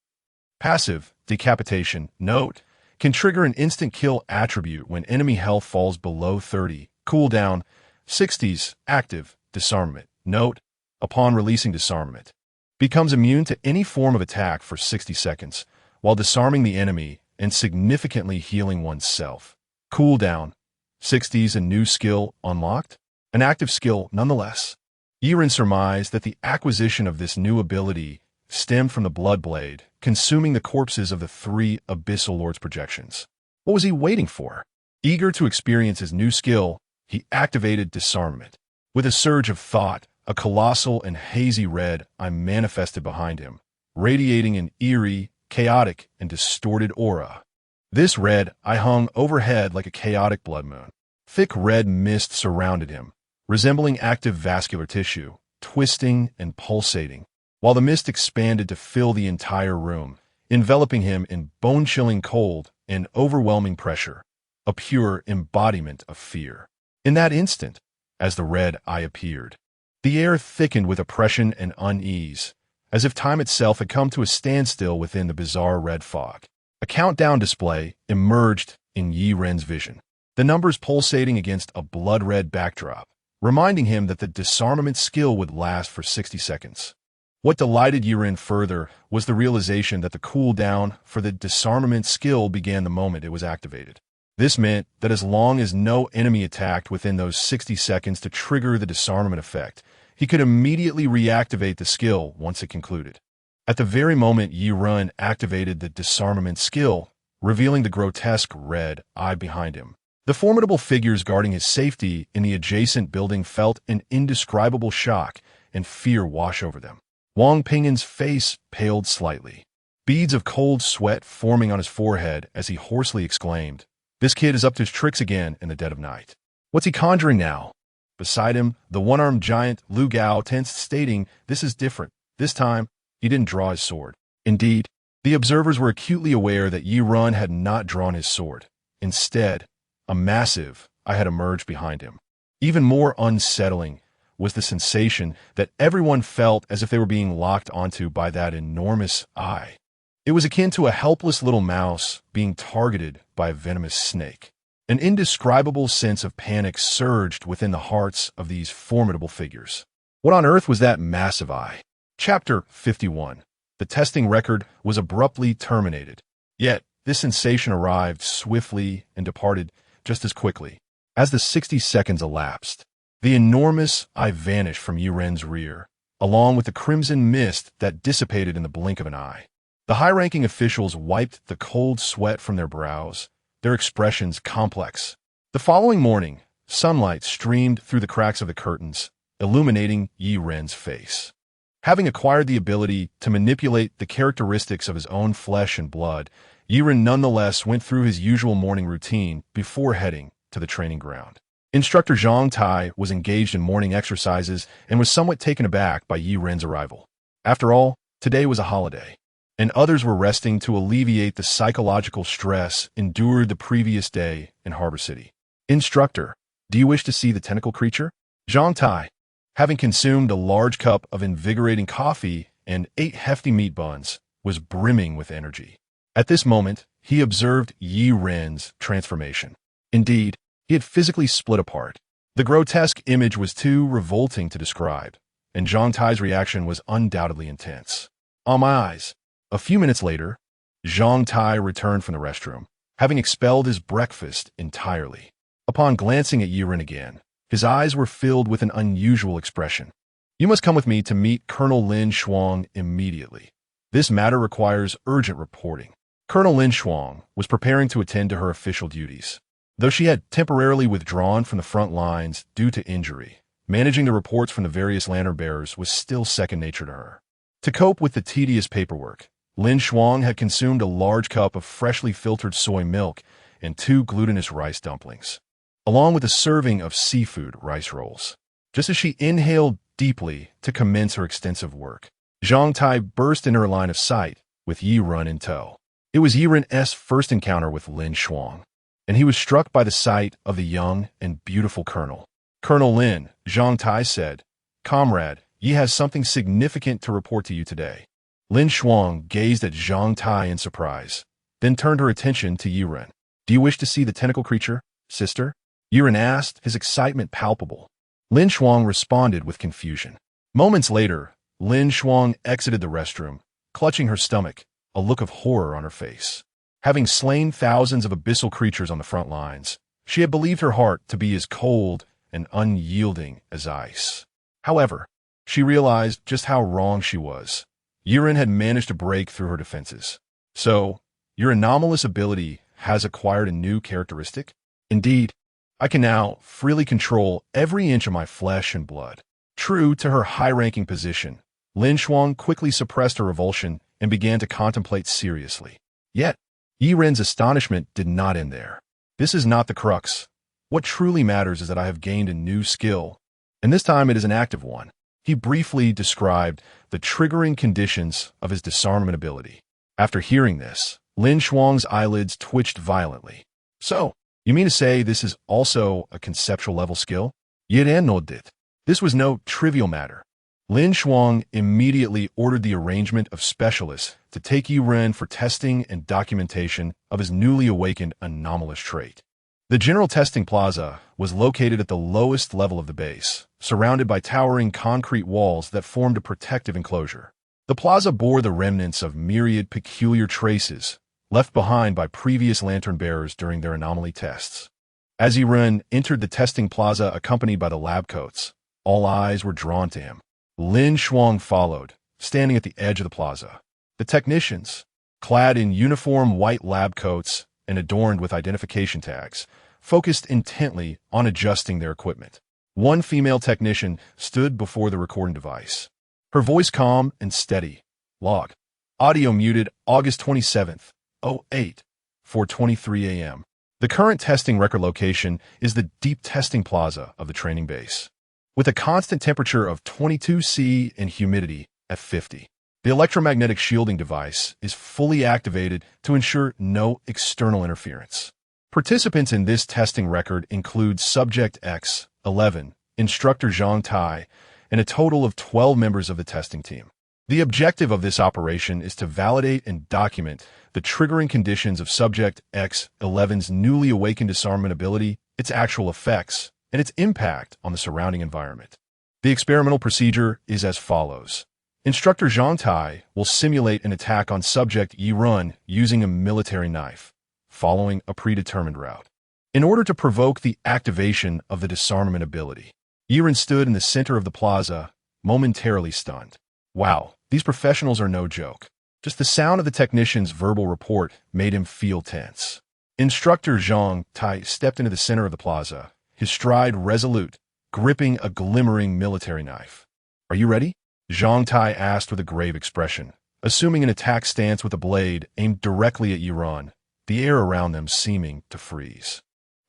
Passive, decapitation, note, can trigger an instant kill attribute when enemy health falls below 30. Cooldown, 60s, active, disarmament, note, upon releasing disarmament. Becomes immune to any form of attack for 60 seconds, while disarming the enemy and significantly healing oneself. Cooldown, 60s, a new skill unlocked? An active skill nonetheless. Yi Ren surmised that the acquisition of this new ability stemmed from the Bloodblade, consuming the corpses of the three Abyssal Lords' projections. What was he waiting for? Eager to experience his new skill, he activated disarmament. With a surge of thought, a colossal and hazy red eye manifested behind him, radiating an eerie, chaotic, and distorted aura. This red eye hung overhead like a chaotic blood moon. Thick red mist surrounded him, resembling active vascular tissue, twisting and pulsating, while the mist expanded to fill the entire room, enveloping him in bone-chilling cold and overwhelming pressure, a pure embodiment of fear. In that instant, as the red eye appeared, the air thickened with oppression and unease, as if time itself had come to a standstill within the bizarre red fog. A countdown display emerged in Yi Ren's vision, the numbers pulsating against a blood-red backdrop, reminding him that the disarmament skill would last for 60 seconds. What delighted Yi Ren further was the realization that the cooldown for the disarmament skill began the moment it was activated. This meant that as long as no enemy attacked within those 60 seconds to trigger the disarmament effect, he could immediately reactivate the skill once it concluded. At the very moment Yi Ren activated the disarmament skill, revealing the grotesque red eye behind him, the formidable figures guarding his safety in the adjacent building felt an indescribable shock and fear wash over them. Wang Pingin's face paled slightly, beads of cold sweat forming on his forehead as he hoarsely exclaimed, "This kid is up to his tricks again in the dead of night. What's he conjuring now?" Beside him, the one-armed giant Lu Gao tensed, stating, "This is different. This time, he didn't draw his sword." Indeed, the observers were acutely aware that Yi Ren had not drawn his sword. Instead, a massive eye had emerged behind him. Even more unsettling was the sensation that everyone felt as if they were being locked onto by that enormous eye. It was akin to a helpless little mouse being targeted by a venomous snake. An indescribable sense of panic surged within the hearts of these formidable figures. What on earth was that massive eye? Chapter 51. The testing record was abruptly terminated. Yet, this sensation arrived swiftly and departed just as quickly. As the 60 seconds elapsed, the enormous eye vanished from Yiren's rear, along with the crimson mist that dissipated in the blink of an eye. The high-ranking officials wiped the cold sweat from their brows, their expressions complex. The following morning, sunlight streamed through the cracks of the curtains, illuminating Yiren's face. Having acquired the ability to manipulate the characteristics of his own flesh and blood, Yiren nonetheless went through his usual morning routine before heading to the training ground. Instructor Zhang Tai was engaged in morning exercises and was somewhat taken aback by Yiren's arrival. After all, today was a holiday, and others were resting to alleviate the psychological stress endured the previous day in Harbor City. Instructor, do you wish to see the tentacle creature? Zhang Tai, having consumed a large cup of invigorating coffee and 8 hefty meat buns, was brimming with energy. At this moment, he observed Yiren's transformation. Indeed, he had physically split apart. The grotesque image was too revolting to describe, and Zhang Tai's reaction was undoubtedly intense. On my eyes. A few minutes later, Zhang Tai returned from the restroom, having expelled his breakfast entirely. Upon glancing at Yiren again, his eyes were filled with an unusual expression. You must come with me to meet Colonel Lin Shuang immediately. This matter requires urgent reporting. Colonel Lin Shuang was preparing to attend to her official duties. Though she had temporarily withdrawn from the front lines due to injury, managing the reports from the various lantern bearers was still second nature to her. To cope with the tedious paperwork, Lin Shuang had consumed a large cup of freshly filtered soy milk and 2 glutinous rice dumplings, along with a serving of seafood rice rolls. Just as she inhaled deeply to commence her extensive work, Zhang Tai burst in her line of sight with Yiren in tow. It was Yiren's first encounter with Lin Shuang, and he was struck by the sight of the young and beautiful colonel. Colonel Lin, Zhang Tai said, "Comrade, Yi has something significant to report to you today." Lin Shuang gazed at Zhang Tai in surprise, then turned her attention to Yiren. "Do you wish to see the tentacle creature, sister?" Yiren asked, his excitement palpable. Lin Shuang responded with confusion. Moments later, Lin Shuang exited the restroom, clutching her stomach, a look of horror on her face. Having slain thousands of abyssal creatures on the front lines, she had believed her heart to be as cold and unyielding as ice. However, she realized just how wrong she was. Yiren had managed to break through her defenses. "So, your anomalous ability has acquired a new characteristic? Indeed, I can now freely control every inch of my flesh and blood." True to her high-ranking position, Lin Shuang quickly suppressed her revulsion and began to contemplate seriously. Yet, Yiren's astonishment did not end there. "This is not the crux. What truly matters is that I have gained a new skill, and this time it is an active one." He briefly described the triggering conditions of his disarmament ability. After hearing this, Lin Shuang's eyelids twitched violently. "So, you mean to say this is also a conceptual level skill?" Yiren nodded. This was no trivial matter. Lin Shuang immediately ordered the arrangement of specialists to take Yiren for testing and documentation of his newly awakened anomalous trait. The general testing plaza was located at the lowest level of the base, surrounded by towering concrete walls that formed a protective enclosure. The plaza bore the remnants of myriad peculiar traces left behind by previous lantern bearers during their anomaly tests. As Yiren entered the testing plaza accompanied by the lab coats, all eyes were drawn to him. Lin Shuang followed, standing at the edge of the plaza. The technicians, clad in uniform white lab coats and adorned with identification tags, focused intently on adjusting their equipment. One female technician stood before the recording device. Her voice calm and steady. "Log. Audio muted August 27th, 08, 4:23 a.m. The current testing record location is the deep testing plaza of the training base, with a constant temperature of 22 C and humidity at 50. The electromagnetic shielding device is fully activated to ensure no external interference. Participants in this testing record include Subject X-11, Instructor Zhang Tai, and a total of 12 members of the testing team. The objective of this operation is to validate and document the triggering conditions of Subject X-11's newly awakened disarmament ability, its actual effects, and its impact on the surrounding environment. The experimental procedure is as follows. Instructor Zhang Tai will simulate an attack on subject Yi Run using a military knife, following a predetermined route. In order to provoke the activation of the disarmament ability, Yi Run stood in the center of the plaza, momentarily stunned. Wow, these professionals are no joke. Just the sound of the technician's verbal report made him feel tense. Instructor Zhang Tai stepped into the center of the plaza, his stride resolute, gripping a glimmering military knife. "Are you ready?" Zhang Tai asked with a grave expression, assuming an attack stance with a blade aimed directly at Yi Run, the air around them seeming to freeze.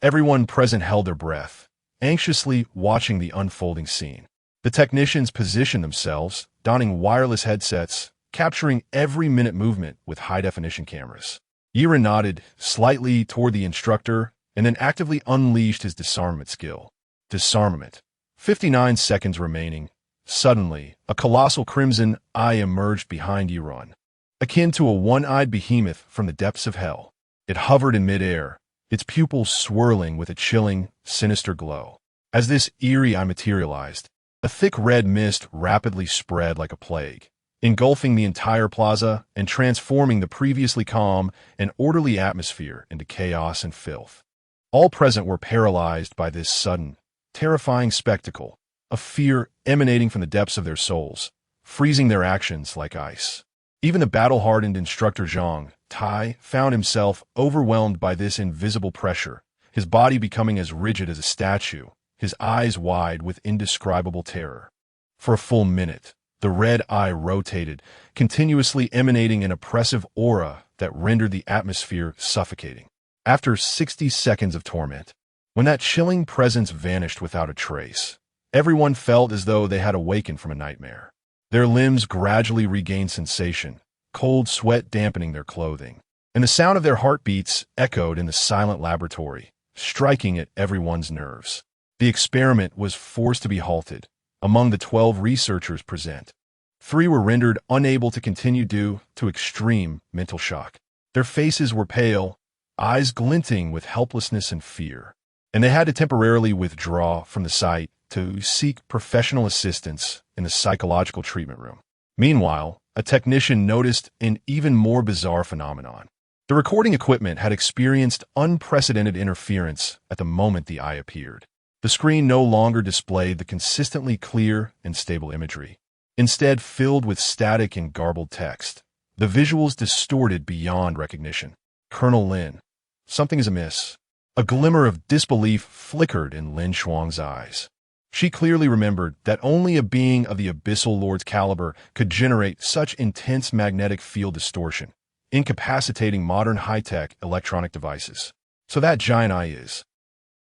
Everyone present held their breath, anxiously watching the unfolding scene. The technicians positioned themselves, donning wireless headsets, capturing every minute movement with high-definition cameras. Yi Run nodded slightly toward the instructor and then actively unleashed his disarmament skill. Disarmament. 59 seconds remaining. Suddenly, a colossal crimson eye emerged behind Yi Run, akin to a one-eyed behemoth from the depths of hell. It hovered in midair, its pupils swirling with a chilling, sinister glow. As this eerie eye materialized, a thick red mist rapidly spread like a plague, engulfing the entire plaza and transforming the previously calm and orderly atmosphere into chaos and filth. All present were paralyzed by this sudden, terrifying spectacle, a fear emanating from the depths of their souls, freezing their actions like ice. Even the battle-hardened instructor Zhang Tai found himself overwhelmed by this invisible pressure, his body becoming as rigid as a statue, his eyes wide with indescribable terror. For a full minute, the red eye rotated, continuously emanating an oppressive aura that rendered the atmosphere suffocating. After 60 seconds of torment, when that chilling presence vanished without a trace, everyone felt as though they had awakened from a nightmare. Their limbs gradually regained sensation, cold sweat dampening their clothing, and the sound of their heartbeats echoed in the silent laboratory, striking at everyone's nerves. The experiment was forced to be halted. Among the 12 researchers present, 3 were rendered unable to continue due to extreme mental shock. Their faces were pale, eyes glinting with helplessness and fear, and they had to temporarily withdraw from the site to seek professional assistance in the psychological treatment room. Meanwhile, a technician noticed an even more bizarre phenomenon. The recording equipment had experienced unprecedented interference at the moment the eye appeared. The screen no longer displayed the consistently clear and stable imagery, instead filled with static and garbled text. The visuals distorted beyond recognition. "Colonel Lin, something is amiss." A glimmer of disbelief flickered in Lin Shuang's eyes. She clearly remembered that only a being of the Abyssal Lord's caliber could generate such intense magnetic field distortion, incapacitating modern high-tech electronic devices. So that giant eye is.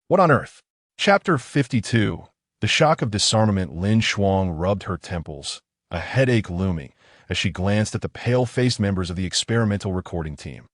What on earth? Chapter 52. The shock of disarmament. Lin Shuang rubbed her temples, a headache looming, as she glanced at the pale-faced members of the experimental recording team.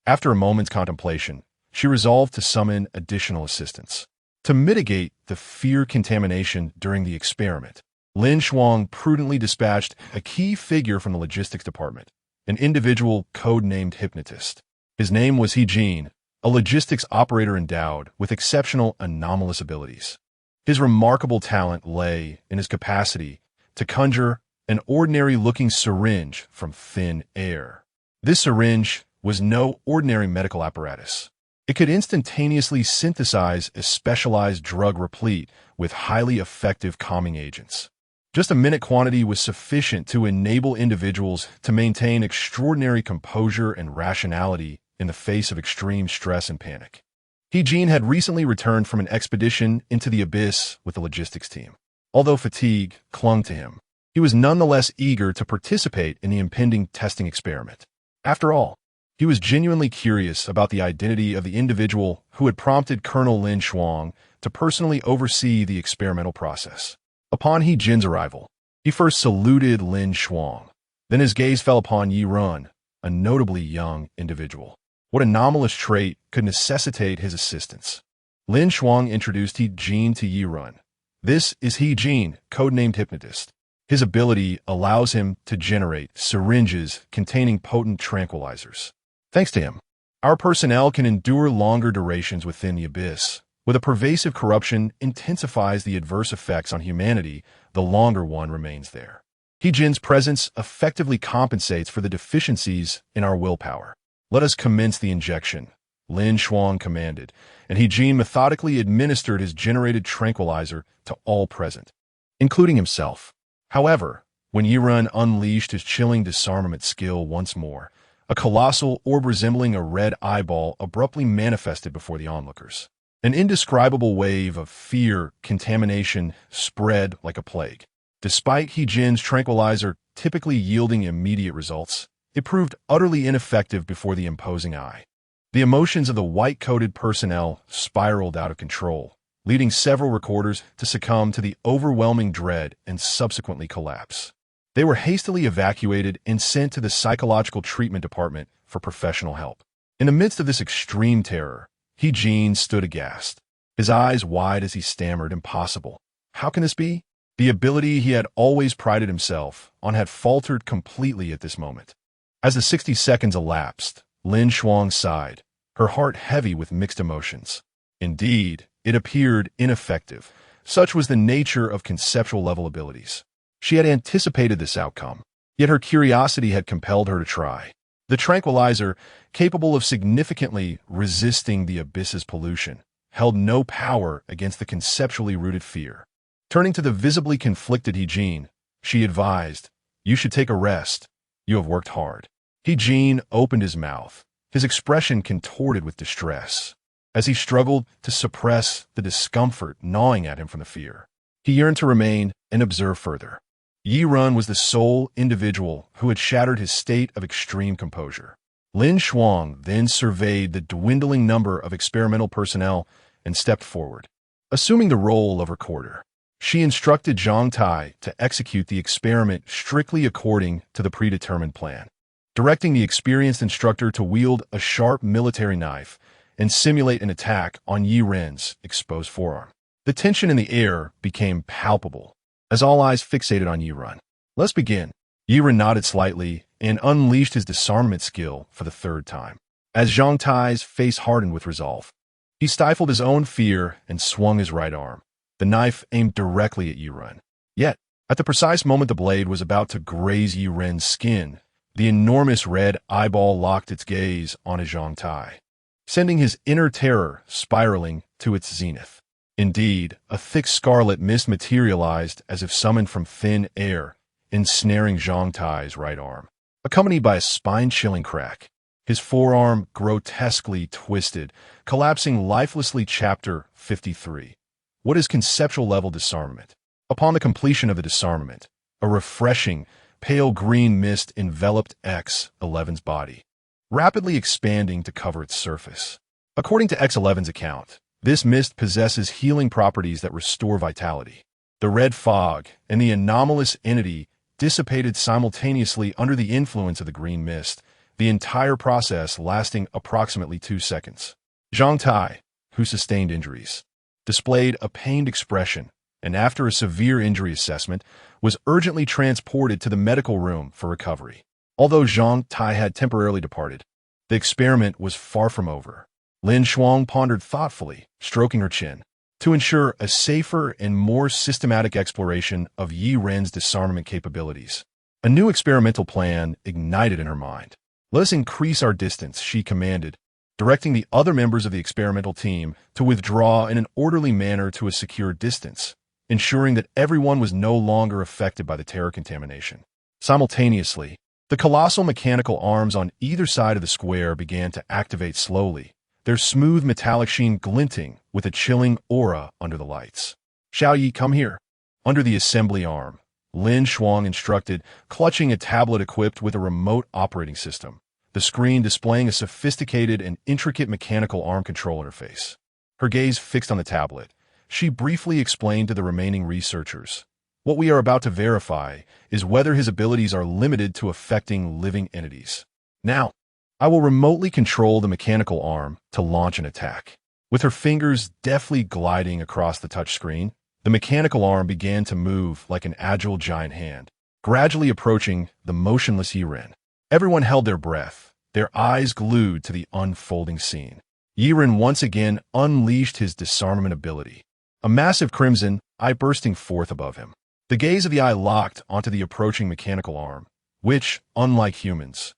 After a moment's contemplation, she resolved to summon additional assistance. To mitigate the fear contamination during the experiment, Lin Shuang prudently dispatched a key figure from the logistics department, an individual code-named Hypnotist. His name was He Jin, a logistics operator endowed with exceptional anomalous abilities. His remarkable talent lay in his capacity to conjure an ordinary-looking syringe from thin air. This syringe was no ordinary medical apparatus. It could instantaneously synthesize a specialized drug replete with highly effective calming agents. Just a minute quantity was sufficient to enable individuals to maintain extraordinary composure and rationality in the face of extreme stress and panic. He Jin had recently returned from an expedition into the abyss with the logistics team. Although fatigue clung to him, he was nonetheless eager to participate in the impending testing experiment. After all, he was genuinely curious about the identity of the individual who had prompted Colonel Lin Shuang to personally oversee the experimental process. Upon He Jin's arrival, he first saluted Lin Shuang. Then his gaze fell upon Yi Run, a notably young individual. What anomalous trait could necessitate his assistance? Lin Shuang introduced He Jin to Yi Run. This is He Jin, codenamed Hypnotist. His ability allows him to generate syringes containing potent tranquilizers. Thanks to him, our personnel can endure longer durations within the abyss. With a pervasive corruption intensifies the adverse effects on humanity the longer one remains there. Jin's presence effectively compensates for the deficiencies in our willpower. Let us commence the injection, Lin Shuang commanded, and Jin methodically administered his generated tranquilizer to all present, including himself. However, when Yirun unleashed his chilling disarmament skill once more, a colossal orb resembling a red eyeball abruptly manifested before the onlookers. An indescribable wave of fear, contamination spread like a plague. Despite Jin's tranquilizer typically yielding immediate results, it proved utterly ineffective before the imposing eye. The emotions of the white-coated personnel spiraled out of control, leading several recorders to succumb to the overwhelming dread and subsequently collapse. They were hastily evacuated and sent to the psychological treatment department for professional help. In the midst of this extreme terror, Jin stood aghast, his eyes wide as he stammered, "Impossible. How can this be?" The ability he had always prided himself on had faltered completely at this moment. As the 60 seconds elapsed, Lin Shuang sighed, her heart heavy with mixed emotions. Indeed, it appeared ineffective. Such was the nature of conceptual-level abilities. She had anticipated this outcome, yet her curiosity had compelled her to try. The tranquilizer, capable of significantly resisting the abyss's pollution, held no power against the conceptually rooted fear. Turning to the visibly conflicted Jin, she advised, "You should take a rest. You have worked hard." Jin opened his mouth, his expression contorted with distress, as he struggled to suppress the discomfort gnawing at him from the fear. He yearned to remain and observe further. Yirun was the sole individual who had shattered his state of extreme composure. Lin Shuang then surveyed the dwindling number of experimental personnel and stepped forward. Assuming the role of recorder, she instructed Zhang Tai to execute the experiment strictly according to the predetermined plan, directing the experienced instructor to wield a sharp military knife and simulate an attack on Yirun's exposed forearm. The tension in the air became palpable as all eyes fixated on Yirun. "Let's begin." Yirun nodded slightly and unleashed his disarmament skill for the third time. As Zhang Tai's face hardened with resolve, he stifled his own fear and swung his right arm, the knife aimed directly at Yirun. Yet, at the precise moment the blade was about to graze Yirun's skin, the enormous red eyeball locked its gaze on Zhang Tai, sending his inner terror spiraling to its zenith. Indeed, a thick scarlet mist materialized as if summoned from thin air, ensnaring Zhang Tai's right arm, accompanied by a spine-chilling crack. His forearm grotesquely twisted, collapsing lifelessly. Chapter 53. What is conceptual-level disarmament? Upon the completion of the disarmament, a refreshing, pale green mist enveloped X-11's body, rapidly expanding to cover its surface. According to X-11's account, this mist possesses healing properties that restore vitality. The red fog and the anomalous entity dissipated simultaneously under the influence of the green mist, the entire process lasting approximately 2 seconds. Zhang Tai, who sustained injuries, displayed a pained expression, and after a severe injury assessment, was urgently transported to the medical room for recovery. Although Zhang Tai had temporarily departed, the experiment was far from over. Lin Shuang pondered thoughtfully, stroking her chin, to ensure a safer and more systematic exploration of Yirun's disarmament capabilities. A new experimental plan ignited in her mind. "Let us increase our distance," she commanded, directing the other members of the experimental team to withdraw in an orderly manner to a secure distance, ensuring that everyone was no longer affected by the terror contamination. Simultaneously, the colossal mechanical arms on either side of the square began to activate slowly, their smooth metallic sheen glinting with a chilling aura under the lights. "Xiao Yi, come here." Under the assembly arm, Lin Shuang instructed, clutching a tablet equipped with a remote operating system, the screen displaying a sophisticated and intricate mechanical arm control interface. Her gaze fixed on the tablet, she briefly explained to the remaining researchers, "What we are about to verify is whether his abilities are limited to affecting living entities. Now, I will remotely control the mechanical arm to launch an attack." With her fingers deftly gliding across the touchscreen, the mechanical arm began to move like an agile giant hand, gradually approaching the motionless Yirun. Everyone held their breath, their eyes glued to the unfolding scene. Yirun once again unleashed his disarmament ability, a massive crimson eye bursting forth above him. The gaze of the eye locked onto the approaching mechanical arm, which, unlike humans,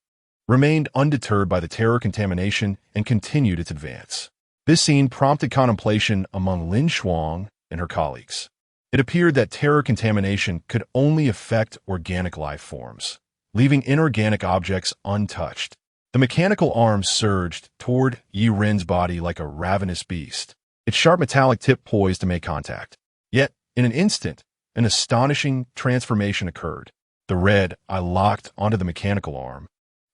remained undeterred by the terror contamination and continued its advance. This scene prompted contemplation among Lin Shuang and her colleagues. It appeared that terror contamination could only affect organic life forms, leaving inorganic objects untouched. The mechanical arm surged toward Yi Ren's body like a ravenous beast, its sharp metallic tip poised to make contact. Yet, in an instant, an astonishing transformation occurred. The red eye locked onto the mechanical arm,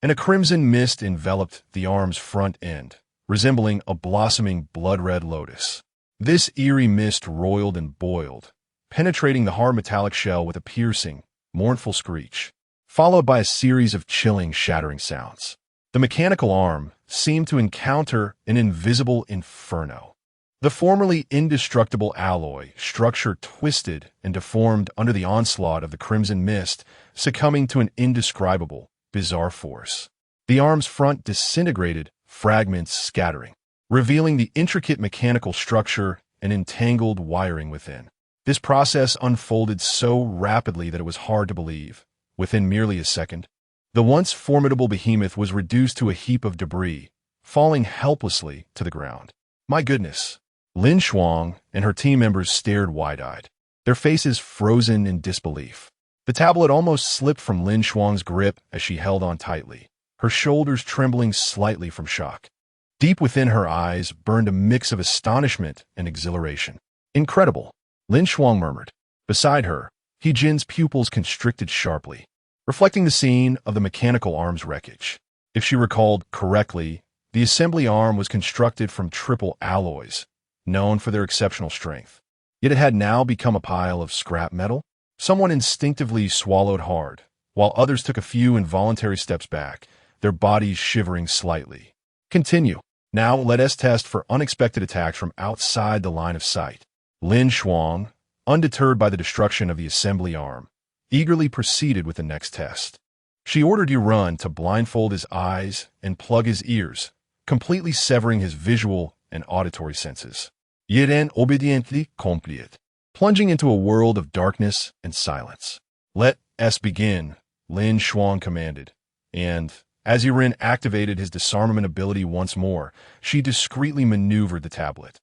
and a crimson mist enveloped the arm's front end, resembling a blossoming blood-red lotus. This eerie mist roiled and boiled, penetrating the hard metallic shell with a piercing, mournful screech, followed by a series of chilling, shattering sounds. The mechanical arm seemed to encounter an invisible inferno. The formerly indestructible alloy structure twisted and deformed under the onslaught of the crimson mist, succumbing to an indescribable, bizarre force. The arm's front disintegrated, fragments scattering, revealing the intricate mechanical structure and entangled wiring within. This process unfolded so rapidly that it was hard to believe. Within merely a second, the once formidable behemoth was reduced to a heap of debris, falling helplessly to the ground. My goodness! Lin Shuang and her team members stared wide-eyed, their faces frozen in disbelief. The tablet almost slipped from Lin Shuang's grip as she held on tightly, her shoulders trembling slightly from shock. Deep within her eyes burned a mix of astonishment and exhilaration. Incredible, Lin Shuang murmured. Beside her, He Jin's pupils constricted sharply, reflecting the scene of the mechanical arm's wreckage. If she recalled correctly, the assembly arm was constructed from triple alloys, known for their exceptional strength. Yet it had now become a pile of scrap metal. Someone instinctively swallowed hard, while others took a few involuntary steps back, their bodies shivering slightly. Continue. Now let us test for unexpected attacks from outside the line of sight. Lin Shuang, undeterred by the destruction of the assembly arm, eagerly proceeded with the next test. She ordered Yu Run to blindfold his eyes and plug his ears, completely severing his visual and auditory senses. Yi Ren obediently complied, plunging into a world of darkness and silence. Let us begin, Lin Shuang commanded, and, as Yi Ren activated his disarmament ability once more, she discreetly maneuvered the tablet,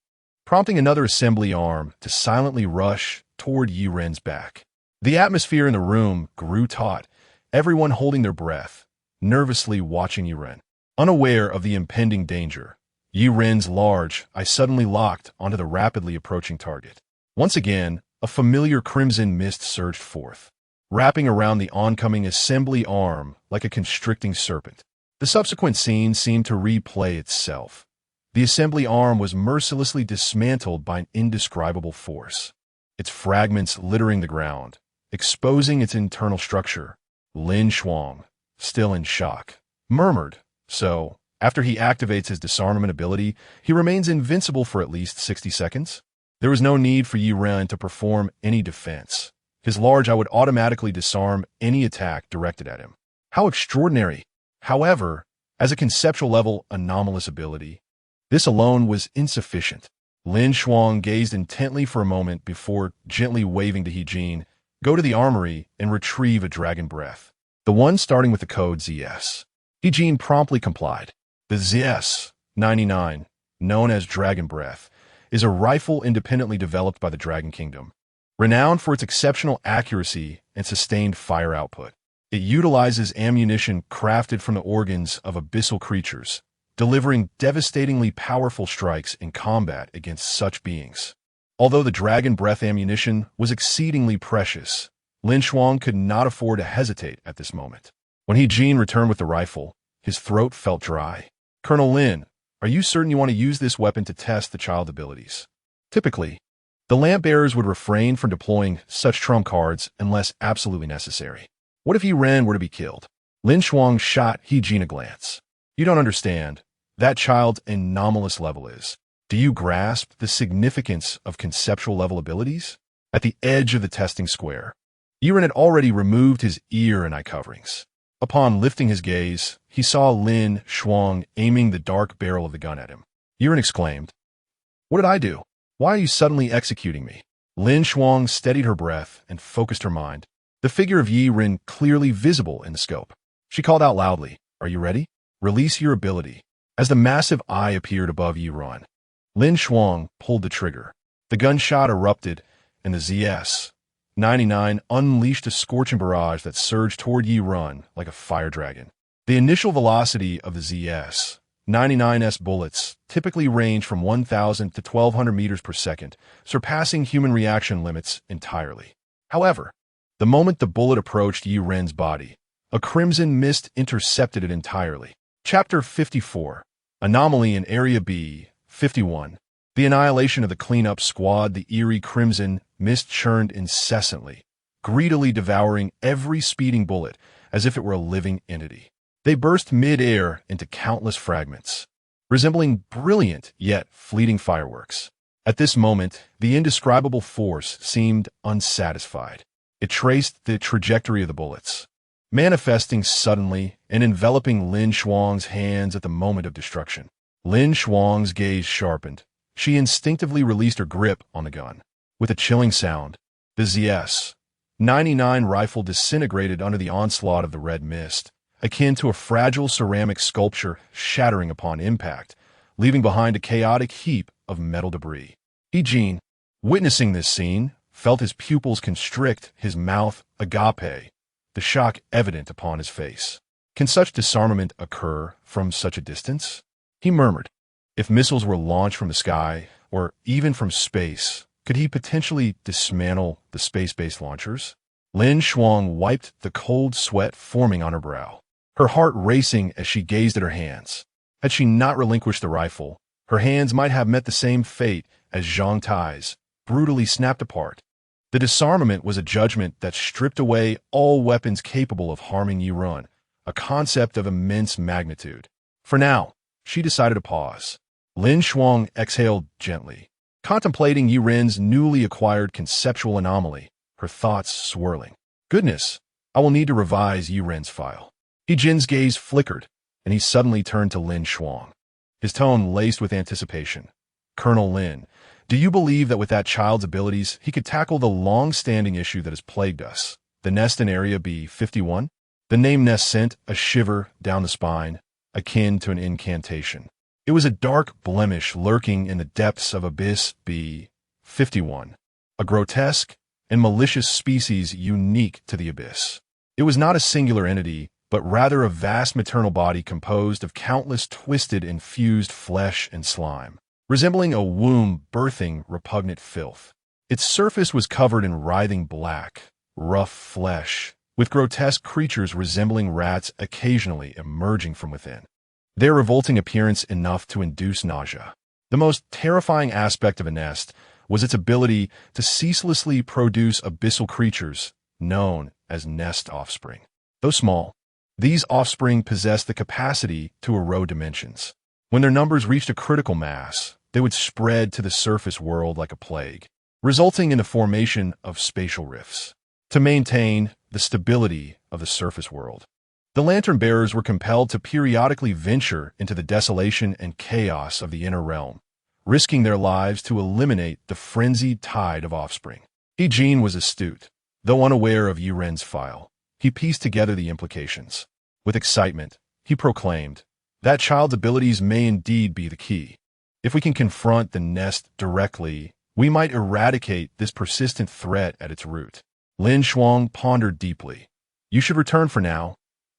prompting another assembly arm to silently rush toward Yi Ren's back. The atmosphere in the room grew taut, everyone holding their breath, nervously watching Yi Ren. Unaware of the impending danger, Yi Ren's large eye suddenly locked onto the rapidly approaching target. Once again, a familiar crimson mist surged forth, wrapping around the oncoming assembly arm like a constricting serpent. The subsequent scene seemed to replay itself. The assembly arm was mercilessly dismantled by an indescribable force, its fragments littering the ground, exposing its internal structure. Lin Shuang, still in shock, murmured, "So, after he activates his disarmament ability, he remains invincible for at least 60 seconds? There was no need for Yi Ren to perform any defense. His large eye would automatically disarm any attack directed at him. How extraordinary! However, as a conceptual level anomalous ability, this alone was insufficient." Lin Shuang gazed intently for a moment before gently waving to He Jin, "Go to the armory and retrieve a dragon breath. The one starting with the code ZS." He Jin promptly complied. The ZS-99, known as Dragon Breath, is a rifle independently developed by the Dragon Kingdom, renowned for its exceptional accuracy and sustained fire output. It utilizes ammunition crafted from the organs of abyssal creatures, delivering devastatingly powerful strikes in combat against such beings. Although the Dragon Breath ammunition was exceedingly precious, Lin Shuang could not afford to hesitate at this moment. When He Jin returned with the rifle, his throat felt dry. "Colonel Lin, are you certain you want to use this weapon to test the child abilities?" Typically, the lamp bearers would refrain from deploying such trump cards unless absolutely necessary. What if Yi Ren were to be killed? Lin Shuang shot He Jin a glance. "You don't understand. That child's anomalous level is. Do you grasp the significance of conceptual level abilities?" At the edge of the testing square, Yi Ren had already removed his ear and eye coverings. Upon lifting his gaze, he saw Lin Shuang aiming the dark barrel of the gun at him. Yi Ren exclaimed, "What did I do? Why are you suddenly executing me?" Lin Shuang steadied her breath and focused her mind. The figure of Yi Ren clearly visible in the scope. She called out loudly, "Are you ready? Release your ability." As the massive eye appeared above Yi Ren, Lin Shuang pulled the trigger. The gunshot erupted, and the ZS-99 unleashed a scorching barrage that surged toward Yi Ren like a fire dragon. The initial velocity of the ZS-99's bullets typically range from 1,000 to 1,200 meters per second, surpassing human reaction limits entirely. However, the moment the bullet approached Yi Ren's body, a crimson mist intercepted it entirely. Chapter 54. Anomaly in Area B, 51. The annihilation of the cleanup squad. The eerie crimson mist churned incessantly, greedily devouring every speeding bullet as if it were a living entity. They burst mid-air into countless fragments, resembling brilliant yet fleeting fireworks. At this moment, the indescribable force seemed unsatisfied. It traced the trajectory of the bullets, manifesting suddenly and enveloping Lin Shuang's hands at the moment of destruction. Lin Shuang's gaze sharpened. She instinctively released her grip on the gun. With a chilling sound, the ZS-99 rifle disintegrated under the onslaught of the red mist, akin to a fragile ceramic sculpture shattering upon impact, leaving behind a chaotic heap of metal debris. Jin, witnessing this scene, felt his pupils constrict, his mouth agape, the shock evident upon his face. Can such disarmament occur from such a distance? He murmured. If missiles were launched from the sky, or even from space, could he potentially dismantle the space-based launchers? Lin Shuang wiped the cold sweat forming on her brow, her heart racing as she gazed at her hands. Had she not relinquished the rifle, her hands might have met the same fate as Zhang Tai's, brutally snapped apart. The disarmament was a judgment that stripped away all weapons capable of harming Yi Ren, a concept of immense magnitude. For now, she decided to pause. Lin Shuang exhaled gently, contemplating Yi Ren's newly acquired conceptual anomaly, her thoughts swirling. Goodness, I will need to revise Yi Ren's file. Jin's gaze flickered, and he suddenly turned to Lin Shuang, his tone laced with anticipation. Colonel Lin, do you believe that with that child's abilities, he could tackle the long-standing issue that has plagued us, the nest in Area B-51? The name nest sent a shiver down the spine, akin to an incantation. It was a dark blemish lurking in the depths of Abyss B-51, a grotesque and malicious species unique to the Abyss. It was not a singular entity, but rather a vast maternal body composed of countless twisted and fused flesh and slime, resembling a womb birthing repugnant filth. Its surface was covered in writhing black, rough flesh, with grotesque creatures resembling rats occasionally emerging from within. Their revolting appearance enough to induce nausea. The most terrifying aspect of a nest was its ability to ceaselessly produce abyssal creatures known as nest offspring. Though small, these offspring possessed the capacity to erode dimensions. When their numbers reached a critical mass, they would spread to the surface world like a plague, resulting in the formation of spatial rifts. To maintain the stability of the surface world, the lantern-bearers were compelled to periodically venture into the desolation and chaos of the inner realm, risking their lives to eliminate the frenzied tide of offspring. Jin was astute. Though unaware of Yi Ren's file, he pieced together the implications. With excitement, he proclaimed, "That child's abilities may indeed be the key. If we can confront the nest directly, we might eradicate this persistent threat at its root." Lin Shuang pondered deeply. "You should return for now.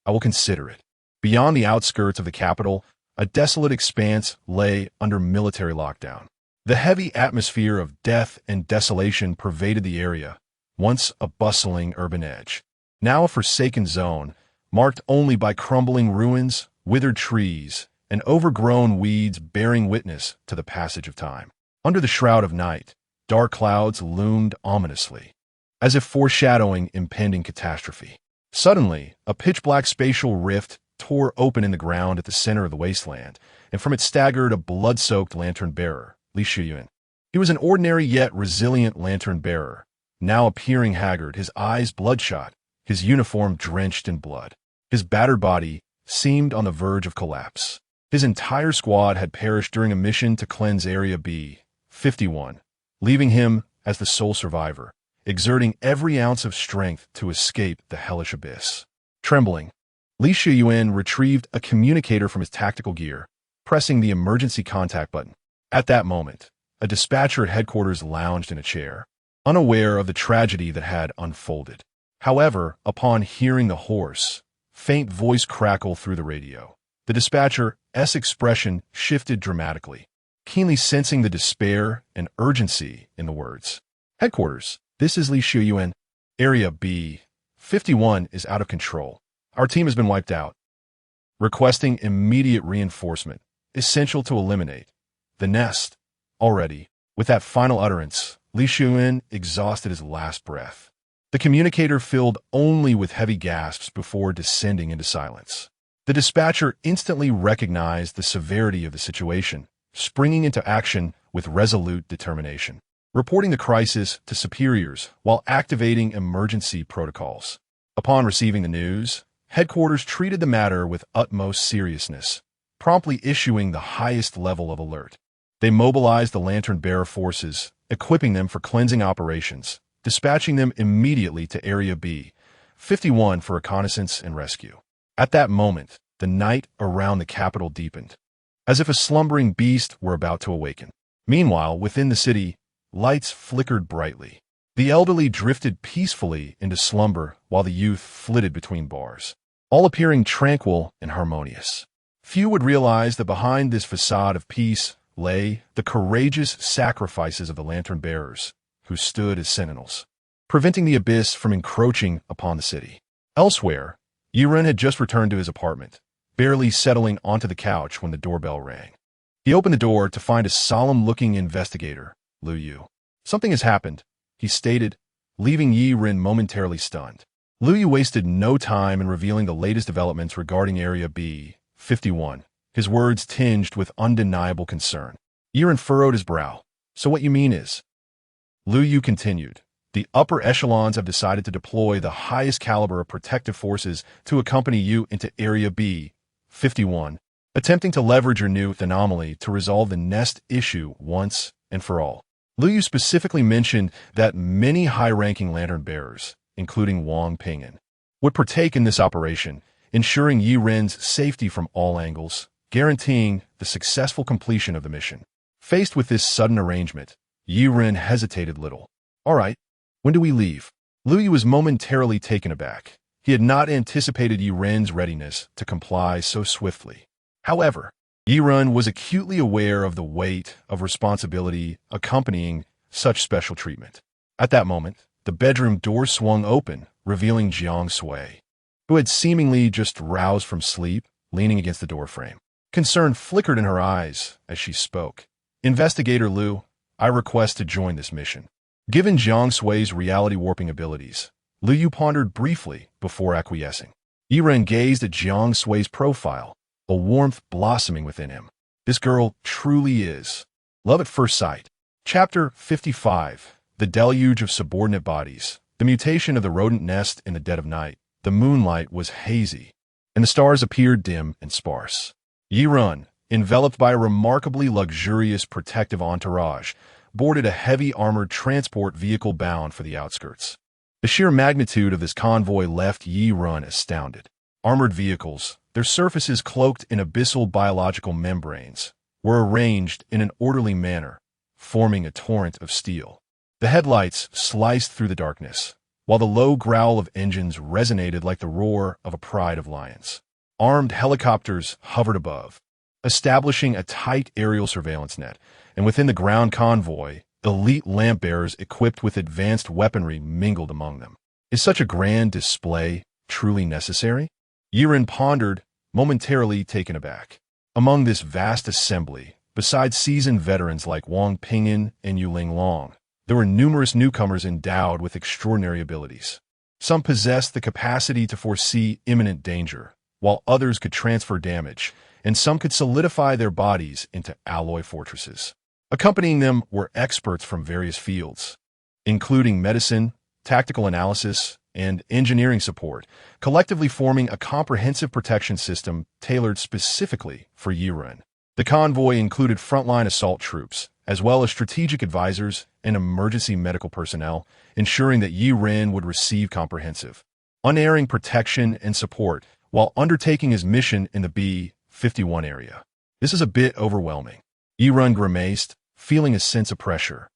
I will consider it." Beyond the outskirts of the capital, a desolate expanse lay under military lockdown. The heavy atmosphere of death and desolation pervaded the area, once a bustling urban edge, now a forsaken zone, marked only by crumbling ruins, withered trees, and overgrown weeds bearing witness to the passage of time. Under the shroud of night, dark clouds loomed ominously, as if foreshadowing impending catastrophe. Suddenly, a pitch-black spatial rift tore open in the ground at the center of the wasteland, and from it staggered a blood-soaked lantern-bearer, Li Shiyuan. He was an ordinary yet resilient lantern-bearer, now appearing haggard, his eyes bloodshot, his uniform drenched in blood. His battered body seemed on the verge of collapse. His entire squad had perished during a mission to cleanse Area B-51, leaving him as the sole survivor, exerting every ounce of strength to escape the hellish abyss. Trembling, Li Shiyuan retrieved a communicator from his tactical gear, pressing the emergency contact button. At that moment, a dispatcher at headquarters lounged in a chair, unaware of the tragedy that had unfolded. However, upon hearing the hoarse, faint voice crackle through the radio, the dispatcher's expression shifted dramatically, keenly sensing the despair and urgency in the words. Headquarters, this is Li Shiyuan. Area B-51 is out of control. Our team has been wiped out. Requesting immediate reinforcement, essential to eliminate the nest. Already, with that final utterance, Li Shiyuan exhausted his last breath. The communicator filled only with heavy gasps before descending into silence. The dispatcher instantly recognized the severity of the situation, springing into action with resolute determination, reporting the crisis to superiors while activating emergency protocols. Upon receiving the news, headquarters treated the matter with utmost seriousness, promptly issuing the highest level of alert. They mobilized the lantern-bearer forces, equipping them for cleansing operations, dispatching them immediately to Area B-51 for reconnaissance and rescue. At that moment, the night around the capital deepened, as if a slumbering beast were about to awaken. Meanwhile, within the city, lights flickered brightly. The elderly drifted peacefully into slumber while the youth flitted between bars, all appearing tranquil and harmonious. Few would realize that behind this facade of peace lay the courageous sacrifices of the lantern-bearers, who stood as sentinels, preventing the abyss from encroaching upon the city. Elsewhere, Yiren had just returned to his apartment, barely settling onto the couch when the doorbell rang. He opened the door to find a solemn-looking investigator, Lu Yu. Something has happened, he stated, leaving Yiren momentarily stunned. Lu Yu wasted no time in revealing the latest developments regarding Area B-51, his words tinged with undeniable concern. Yiren furrowed his brow. So what you mean is? Lu Yu continued. The upper echelons have decided to deploy the highest caliber of protective forces to accompany you into Area B-51, attempting to leverage your new anomaly to resolve the nest issue once and for all. Lu Yu specifically mentioned that many high-ranking lantern-bearers, including Wang Ping'an, would partake in this operation, ensuring Yiren's safety from all angles, guaranteeing the successful completion of the mission. Faced with this sudden arrangement, Yiren hesitated little. All right, when do we leave? Lu Yu was momentarily taken aback. He had not anticipated Yiren's readiness to comply so swiftly. However, Yiren was acutely aware of the weight of responsibility accompanying such special treatment. At that moment, the bedroom door swung open, revealing Jiang Sui, who had seemingly just roused from sleep, leaning against the doorframe. Concern flickered in her eyes as she spoke. Investigator Lu, I request to join this mission. Given Jiang Sui's reality-warping abilities, Lu Yu pondered briefly before acquiescing. Yiren gazed at Jiang Sui's profile, a warmth blossoming within him. This girl truly is love at first sight. Chapter 55. The Deluge of Subordinate Bodies. The mutation of the rodent nest in the dead of night. The moonlight was hazy, and the stars appeared dim and sparse. Yiren, enveloped by a remarkably luxurious protective entourage, boarded a heavy armored transport vehicle bound for the outskirts. The sheer magnitude of this convoy left Yiren astounded. Armored vehicles, their surfaces cloaked in abyssal biological membranes, were arranged in an orderly manner, forming a torrent of steel. The headlights sliced through the darkness, while the low growl of engines resonated like the roar of a pride of lions. Armed helicopters hovered above, establishing a tight aerial surveillance net, and within the ground convoy, elite lamp-bearers equipped with advanced weaponry mingled among them. Is such a grand display truly necessary? Yiren pondered, momentarily taken aback. Among this vast assembly, besides seasoned veterans like Wang Ping'an and Yuling Long, there were numerous newcomers endowed with extraordinary abilities. Some possessed the capacity to foresee imminent danger, while others could transfer damage, and some could solidify their bodies into alloy fortresses. Accompanying them were experts from various fields, including medicine, tactical analysis, and engineering support, collectively forming a comprehensive protection system tailored specifically for Yiren. The convoy included frontline assault troops, as well as strategic advisors and emergency medical personnel, ensuring that Yi Ren would receive comprehensive, unerring protection and support while undertaking his mission in the B-51 area. This is a bit overwhelming. Yi Ren grimaced, feeling a sense of pressure.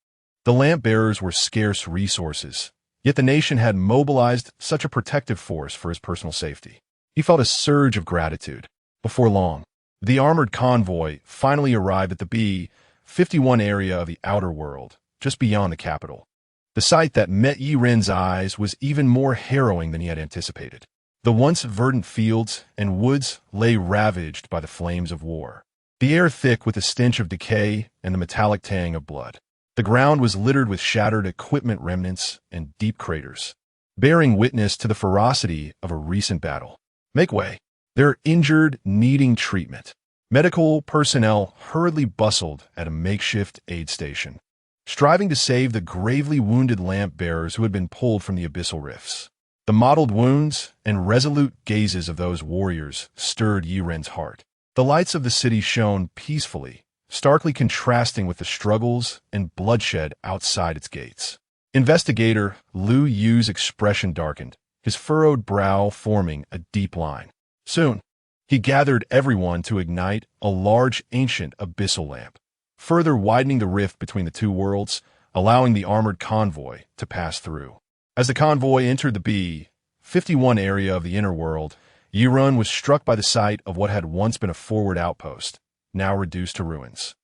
The lamp-bearers were scarce resources, yet the nation had mobilized such a protective force for his personal safety. He felt a surge of gratitude. Before long, the armored convoy finally arrived at the B-51 area of the outer world, just beyond the capital. The sight that met Yi Ren's eyes was even more harrowing than he had anticipated. The once verdant fields and woods lay ravaged by the flames of war, the air thick with the stench of decay and the metallic tang of blood. The ground was littered with shattered equipment remnants and deep craters, bearing witness to the ferocity of a recent battle. Make way. There are injured needing treatment. Medical personnel hurriedly bustled at a makeshift aid station, striving to save the gravely wounded lamp-bearers who had been pulled from the abyssal rifts. The mottled wounds and resolute gazes of those warriors stirred Yi Ren's heart. The lights of the city shone peacefully, starkly contrasting with the struggles and bloodshed outside its gates. Investigator Lu Yu's expression darkened, his furrowed brow forming a deep line. Soon, he gathered everyone to ignite a large ancient abyssal lamp, further widening the rift between the two worlds, allowing the armored convoy to pass through. As the convoy entered the B-51 area of the inner world, Yi Ren was struck by the sight of what had once been a forward outpost, now reduced to ruins.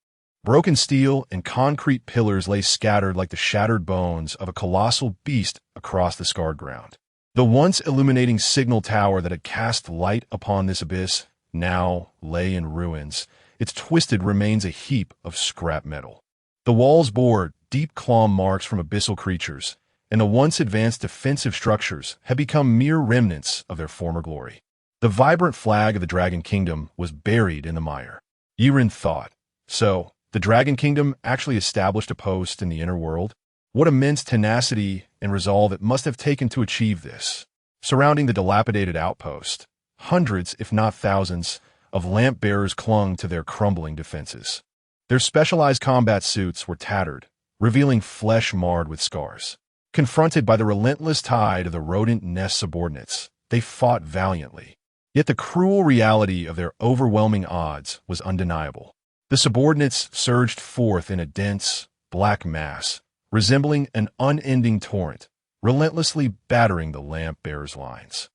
Broken steel and concrete pillars lay scattered like the shattered bones of a colossal beast across the scarred ground. The once illuminating signal tower that had cast light upon this abyss now lay in ruins, its twisted remains a heap of scrap metal. The walls bore deep claw marks from abyssal creatures, and the once advanced defensive structures had become mere remnants of their former glory. The vibrant flag of the Dragon Kingdom was buried in the mire. Yi Ren thought, so, the Dragon Kingdom actually established a post in the inner world? What immense tenacity and resolve it must have taken to achieve this. Surrounding the dilapidated outpost, hundreds, if not thousands, of lamp-bearers clung to their crumbling defenses. Their specialized combat suits were tattered, revealing flesh marred with scars. Confronted by the relentless tide of the rodent nest subordinates, they fought valiantly. Yet the cruel reality of their overwhelming odds was undeniable. The subordinates surged forth in a dense, black mass, resembling an unending torrent, relentlessly battering the lamp-bearers' lines.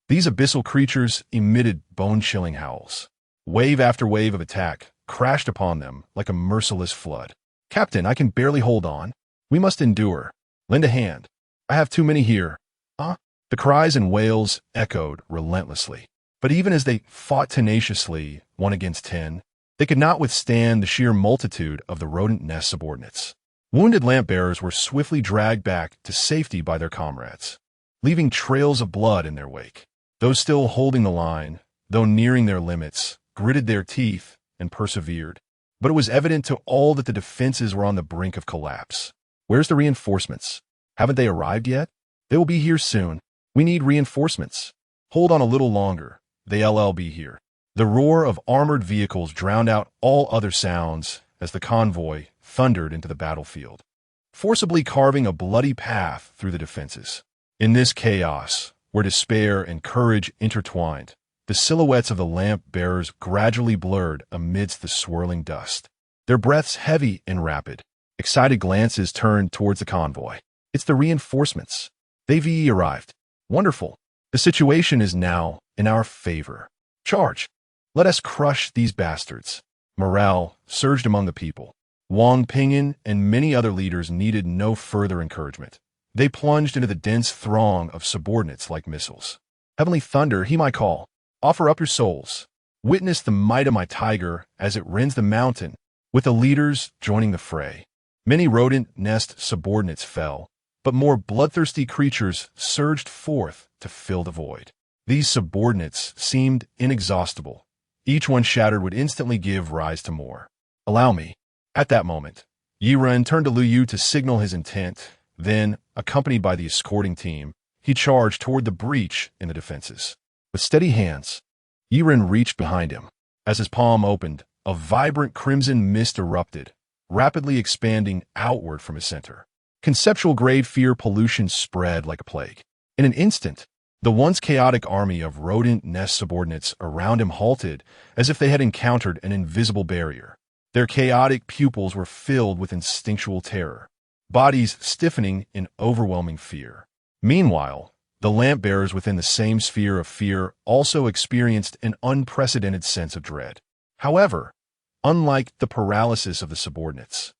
These abyssal creatures emitted bone-chilling howls. Wave after wave of attack crashed upon them like a merciless flood. "Captain, I can barely hold on. We must endure. Lend a hand. I have too many here." The cries and wails echoed relentlessly. But even as they fought tenaciously, 1 against 10, they could not withstand the sheer multitude of the rodent nest subordinates. Wounded lamp-bearers were swiftly dragged back to safety by their comrades, leaving trails of blood in their wake. Those still holding the line, though nearing their limits, gritted their teeth and persevered. But it was evident to all that the defenses were on the brink of collapse. "Where's the reinforcements? Haven't they arrived yet?" "They will be here soon. We need reinforcements. Hold on a little longer. They'll be here." The roar of armored vehicles drowned out all other sounds as the convoy thundered into the battlefield, forcibly carving a bloody path through the defenses. In this chaos, where despair and courage intertwined, the silhouettes of the lamp-bearers gradually blurred amidst the swirling dust. Their breaths heavy and rapid, excited glances turned towards the convoy. "It's the reinforcements. They've arrived. Wonderful. The situation is now in our favor. Charge. Let us crush these bastards." Morale surged among the people. Wang Pinyin and many other leaders needed no further encouragement. They plunged into the dense throng of subordinates like missiles. "Heavenly thunder, hear my call. Offer up your souls. Witness the might of my tiger as it rends the mountain," with the leaders joining the fray. Many rodent nest subordinates fell, but more bloodthirsty creatures surged forth to fill the void. These subordinates seemed inexhaustible. Each one shattered would instantly give rise to more. "Allow me." At that moment, Yi Ren turned to Lu Yu to signal his intent. Then, accompanied by the escorting team, he charged toward the breach in the defenses. With steady hands, Yi Ren reached behind him. As his palm opened, a vibrant crimson mist erupted, rapidly expanding outward from his center. Conceptual-grade fear pollution spread like a plague. In an instant, the once chaotic army of rodent nest subordinates around him halted as if they had encountered an invisible barrier. Their chaotic pupils were filled with instinctual terror, bodies stiffening in overwhelming fear. Meanwhile, the lamp-bearers within the same sphere of fear also experienced an unprecedented sense of dread. However, unlike the paralysis of the subordinates,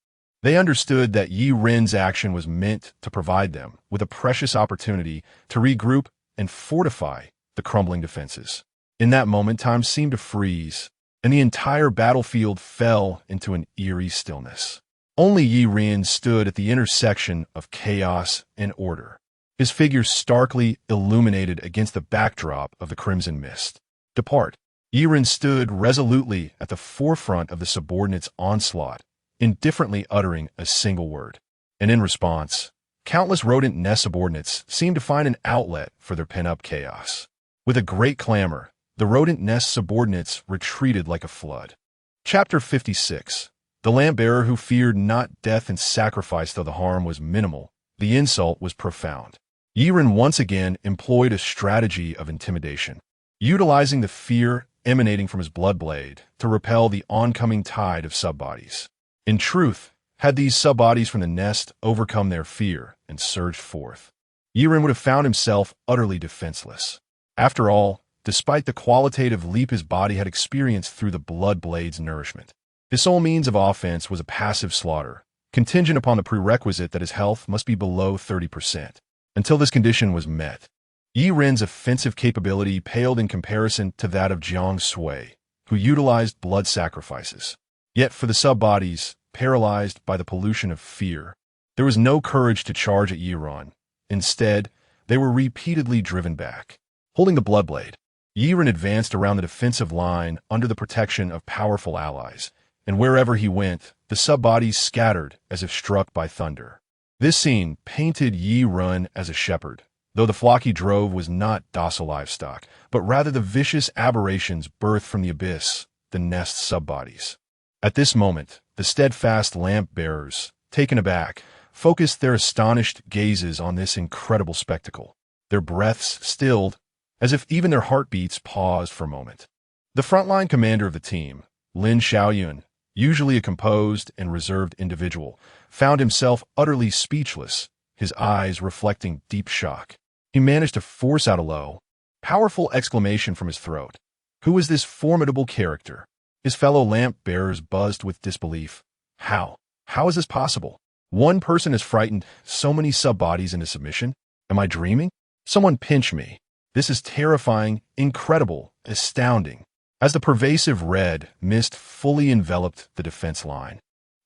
they understood that Yi Ren's action was meant to provide them with a precious opportunity to regroup and fortify the crumbling defenses. In that moment, time seemed to freeze, and the entire battlefield fell into an eerie stillness. Only Yi Ren stood at the intersection of chaos and order, his figure starkly illuminated against the backdrop of the crimson mist. Depart. Yi Ren stood resolutely at the forefront of the subordinates' onslaught, indifferently uttering a single word. And in response, countless rodent nest subordinates seemed to find an outlet for their pent-up chaos. With a great clamor, the rodent nest subordinates retreated like a flood. Chapter 56. The lamp-bearer who feared not death and sacrifice though the harm was minimal, the insult was profound. Yi Ren once again employed a strategy of intimidation, utilizing the fear emanating from his blood blade to repel the oncoming tide of subbodies. In truth, had these subbodies from the nest overcome their fear and surged forth, Yi Ren would have found himself utterly defenseless. After all, despite the qualitative leap his body had experienced through the blood blade's nourishment, his sole means of offense was a passive slaughter, contingent upon the prerequisite that his health must be below 30%. Until this condition was met, Yi Ren's offensive capability paled in comparison to that of Jiang Sui, who utilized blood sacrifices. Yet for the subbodies, paralyzed by the pollution of fear, there was no courage to charge at Yi Ren. Instead, they were repeatedly driven back. Holding the blood blade, Yi Ren advanced around the defensive line under the protection of powerful allies, and wherever he went, the subbodies scattered as if struck by thunder. This scene painted Yi Ren as a shepherd, though the flock he drove was not docile livestock, but rather the vicious aberrations birthed from the abyss, the nest subbodies. At this moment, the steadfast lamp-bearers, taken aback, focused their astonished gazes on this incredible spectacle, their breaths stilled, as if even their heartbeats paused for a moment. The frontline commander of the team, Lin Xiaoyun, usually a composed and reserved individual, found himself utterly speechless, his eyes reflecting deep shock. He managed to force out a low, powerful exclamation from his throat. Who is this formidable character? His fellow lamp-bearers buzzed with disbelief. How? How is this possible? One person has frightened so many subbodies into submission? Am I dreaming? Someone pinch me. This is terrifying, incredible, astounding. As the pervasive red mist fully enveloped the defense line,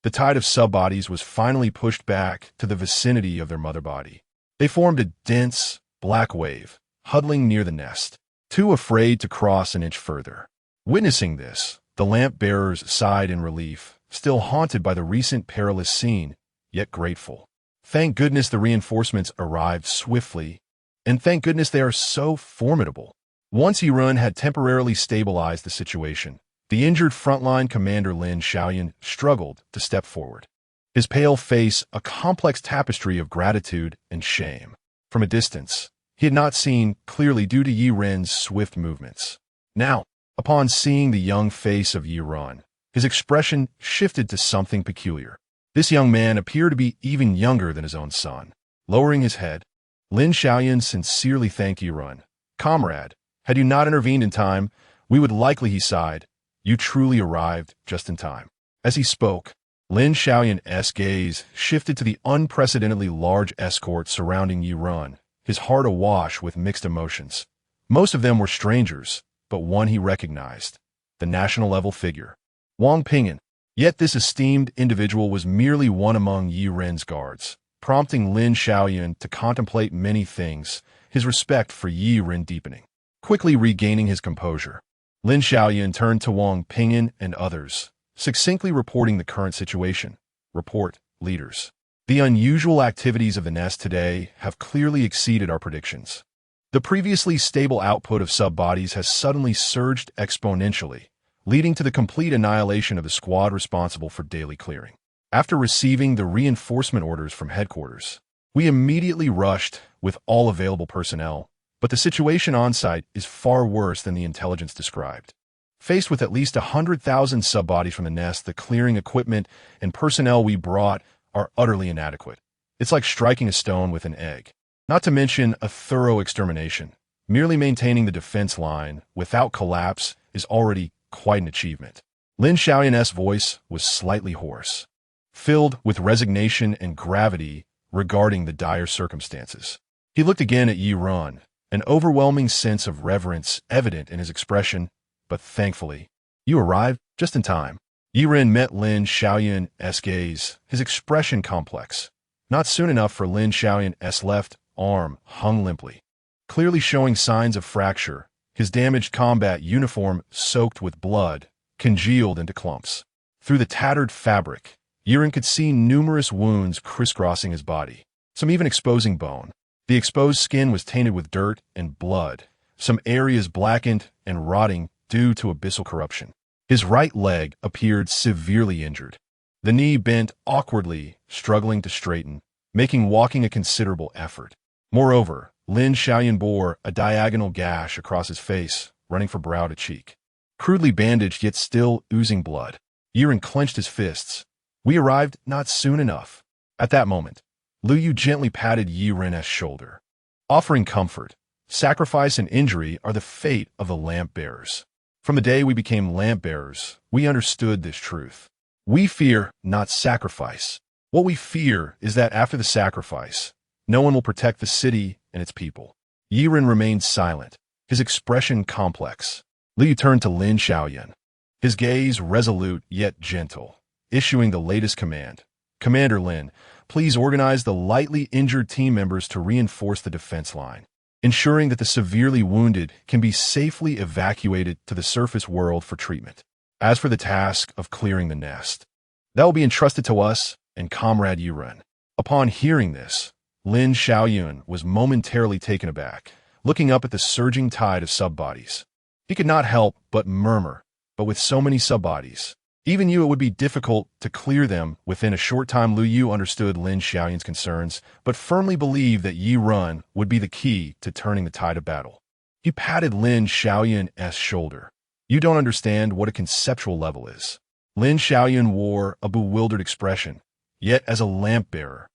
the tide of subbodies was finally pushed back to the vicinity of their mother body. They formed a dense, black wave, huddling near the nest, too afraid to cross an inch further. Witnessing this, the lamp-bearers sighed in relief, still haunted by the recent perilous scene, yet grateful. Thank goodness the reinforcements arrived swiftly, and thank goodness they are so formidable. Once Yi Ren had temporarily stabilized the situation, the injured frontline commander Lin Xiaoyun struggled to step forward, his pale face a complex tapestry of gratitude and shame. From a distance, he had not seen clearly due to Yi Ren's swift movements. Now, upon seeing the young face of Yi Ren, his expression shifted to something peculiar. This young man appeared to be even younger than his own son. Lowering his head, Lin Xiaoyun sincerely thanked Yi Ren. Comrade, had you not intervened in time, we would likely, he sighed. You truly arrived just in time. As he spoke, Lin Xiaoyun's gaze shifted to the unprecedentedly large escort surrounding Yi Ren, his heart awash with mixed emotions. Most of them were strangers, but one he recognized, the national-level figure, Wang Ping'an. Yet this esteemed individual was merely one among Yi Ren's guards, prompting Lin Xiaoyun to contemplate many things, his respect for Yi Ren deepening. Quickly regaining his composure, Lin Xiaoyun turned to Wang Ping'an and others, succinctly reporting the current situation. Report, leaders. The unusual activities of the nest today have clearly exceeded our predictions. The previously stable output of subbodies has suddenly surged exponentially, leading to the complete annihilation of the squad responsible for daily clearing. After receiving the reinforcement orders from headquarters, we immediately rushed with all available personnel, but the situation on site is far worse than the intelligence described. Faced with at least 100,000 subbodies from the nest, the clearing equipment and personnel we brought are utterly inadequate. It's like striking a stone with an egg. Not to mention a thorough extermination. Merely maintaining the defense line without collapse is already quite an achievement. Lin Xiaoyan's voice was slightly hoarse, filled with resignation and gravity regarding the dire circumstances. He looked again at Yi Run, an overwhelming sense of reverence evident in his expression, but thankfully, you arrived just in time. Yi Ren met Lin Xiaoyan's gaze, his expression complex. Not soon enough for Lin Xiaoyan's left arm hung limply, clearly showing signs of fracture, his damaged combat uniform soaked with blood, congealed into clumps. Through the tattered fabric, Yiren could see numerous wounds crisscrossing his body, some even exposing bone. The exposed skin was tainted with dirt and blood, some areas blackened and rotting due to abyssal corruption. His right leg appeared severely injured. The knee bent awkwardly, struggling to straighten, making walking a considerable effort. Moreover, Lin Xiaoyan bore a diagonal gash across his face, running from brow to cheek. Crudely bandaged yet still oozing blood. Yiren clenched his fists. We arrived not soon enough. At that moment, Lu Yu gently patted Yi Ren's shoulder, offering comfort. Sacrifice and injury are the fate of the lamp bearers. From the day we became lamp bearers, we understood this truth. We fear not sacrifice. What we fear is that after the sacrifice, no one will protect the city and its people. Yi Ren remained silent, his expression complex. Liu turned to Lin Xiaoyan, his gaze resolute yet gentle, issuing the latest command. Commander Lin, please organize the lightly injured team members to reinforce the defense line, ensuring that the severely wounded can be safely evacuated to the surface world for treatment. As for the task of clearing the nest, that will be entrusted to us and Comrade Yiren. Upon hearing this, Lin Xiaoyun was momentarily taken aback, looking up at the surging tide of subbodies. He could not help but murmur, but with so many subbodies, even it would be difficult to clear them. Within a short time, Lu Yu understood Lin Xiaoyan's concerns, but firmly believed that Yi Run would be the key to turning the tide of battle. He patted Lin Xiaoyan's shoulder. You don't understand what a conceptual level is. Lin Xiaoyan wore a bewildered expression, yet as a lamp-bearer,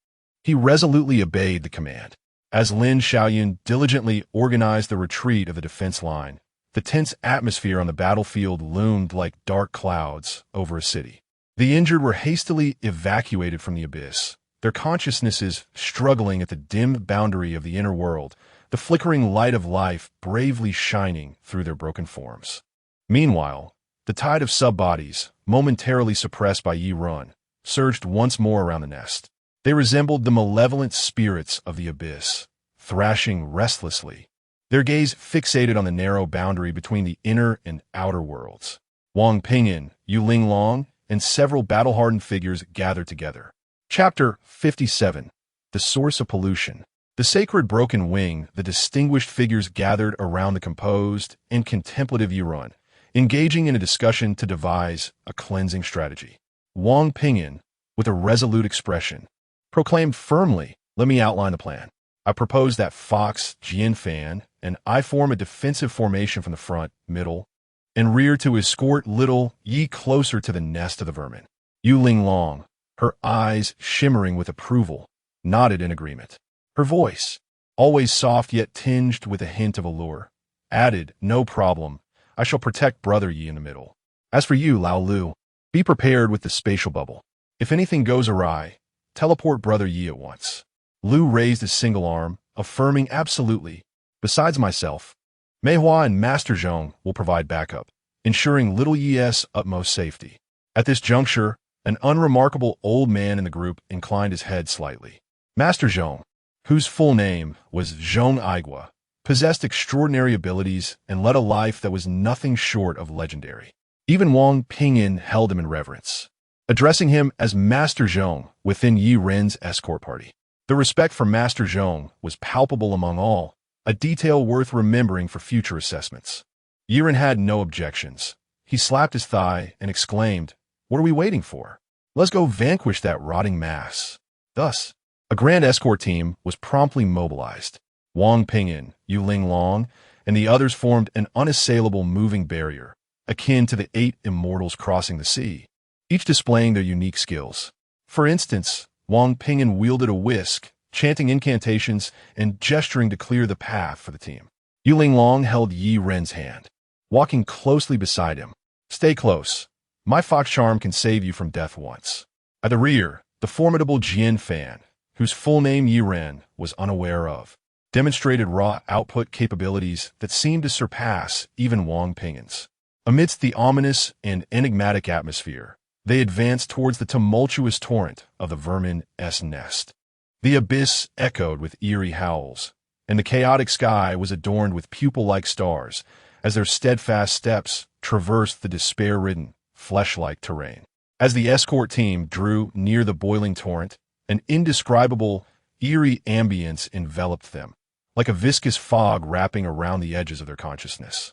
he resolutely obeyed the command. As Lin Xiaoyan diligently organized the retreat of the defense line, the tense atmosphere on the battlefield loomed like dark clouds over a city. The injured were hastily evacuated from the abyss, their consciousnesses struggling at the dim boundary of the inner world, the flickering light of life bravely shining through their broken forms. Meanwhile, the tide of subbodies, momentarily suppressed by Yi Run, surged once more around the nest. They resembled the malevolent spirits of the abyss, thrashing restlessly, their gaze fixated on the narrow boundary between the inner and outer worlds. Wang Pingyan, Yu Linglong, and several battle-hardened figures gathered together. Chapter 57. The Source of Pollution. The sacred broken wing, the distinguished figures gathered around the composed and contemplative Yi Run, engaging in a discussion to devise a cleansing strategy. Wang Pingyan, with a resolute expression, proclaimed firmly, "Let me outline the plan. I propose that Fox, Jian Fan, and I form a defensive formation from the front, middle, and rear to escort little Yi closer to the nest of the vermin." Yu Linglong, her eyes shimmering with approval, nodded in agreement. Her voice, always soft yet tinged with a hint of allure, added, "No problem. I shall protect Brother Yi in the middle. As for you, Lao Lu, be prepared with the spatial bubble. If anything goes awry, teleport Brother Yi at once." Lu raised his single arm, affirming absolutely. Besides myself, Mei Hua and Master Zhong will provide backup, ensuring little Yi's utmost safety. At this juncture, an unremarkable old man in the group inclined his head slightly. Master Zhong, whose full name was Zhong Aigua, possessed extraordinary abilities and led a life that was nothing short of legendary. Even Wang Pingyan held him in reverence, addressing him as Master Zhong within Yi Ren's escort party. The respect for Master Zhong was palpable among all, a detail worth remembering for future assessments. Yi Ren had no objections. He slapped his thigh and exclaimed, "What are we waiting for? Let's go vanquish that rotting mass. Thus, a grand escort team was promptly mobilized. Wang Ping'an, Yu Linglong, and the others formed an unassailable moving barrier, akin to the 8 immortals crossing the sea, each displaying their unique skills. For instance, Wang Ping'an wielded a whisk, chanting incantations and gesturing to clear the path for the team. Yu Linglong held Yi Ren's hand, walking closely beside him. Stay close. My fox charm can save you from death once. At the rear, the formidable Jian Fan, whose full name Yi Ren was unaware of, demonstrated raw output capabilities that seemed to surpass even Wang Ping'an's. Amidst the ominous and enigmatic atmosphere, they advanced towards the tumultuous torrent of the vermin's nest. The abyss echoed with eerie howls, and the chaotic sky was adorned with pupil-like stars as their steadfast steps traversed the despair-ridden, flesh-like terrain. As the escort team drew near the boiling torrent, an indescribable, eerie ambience enveloped them, like a viscous fog wrapping around the edges of their consciousness.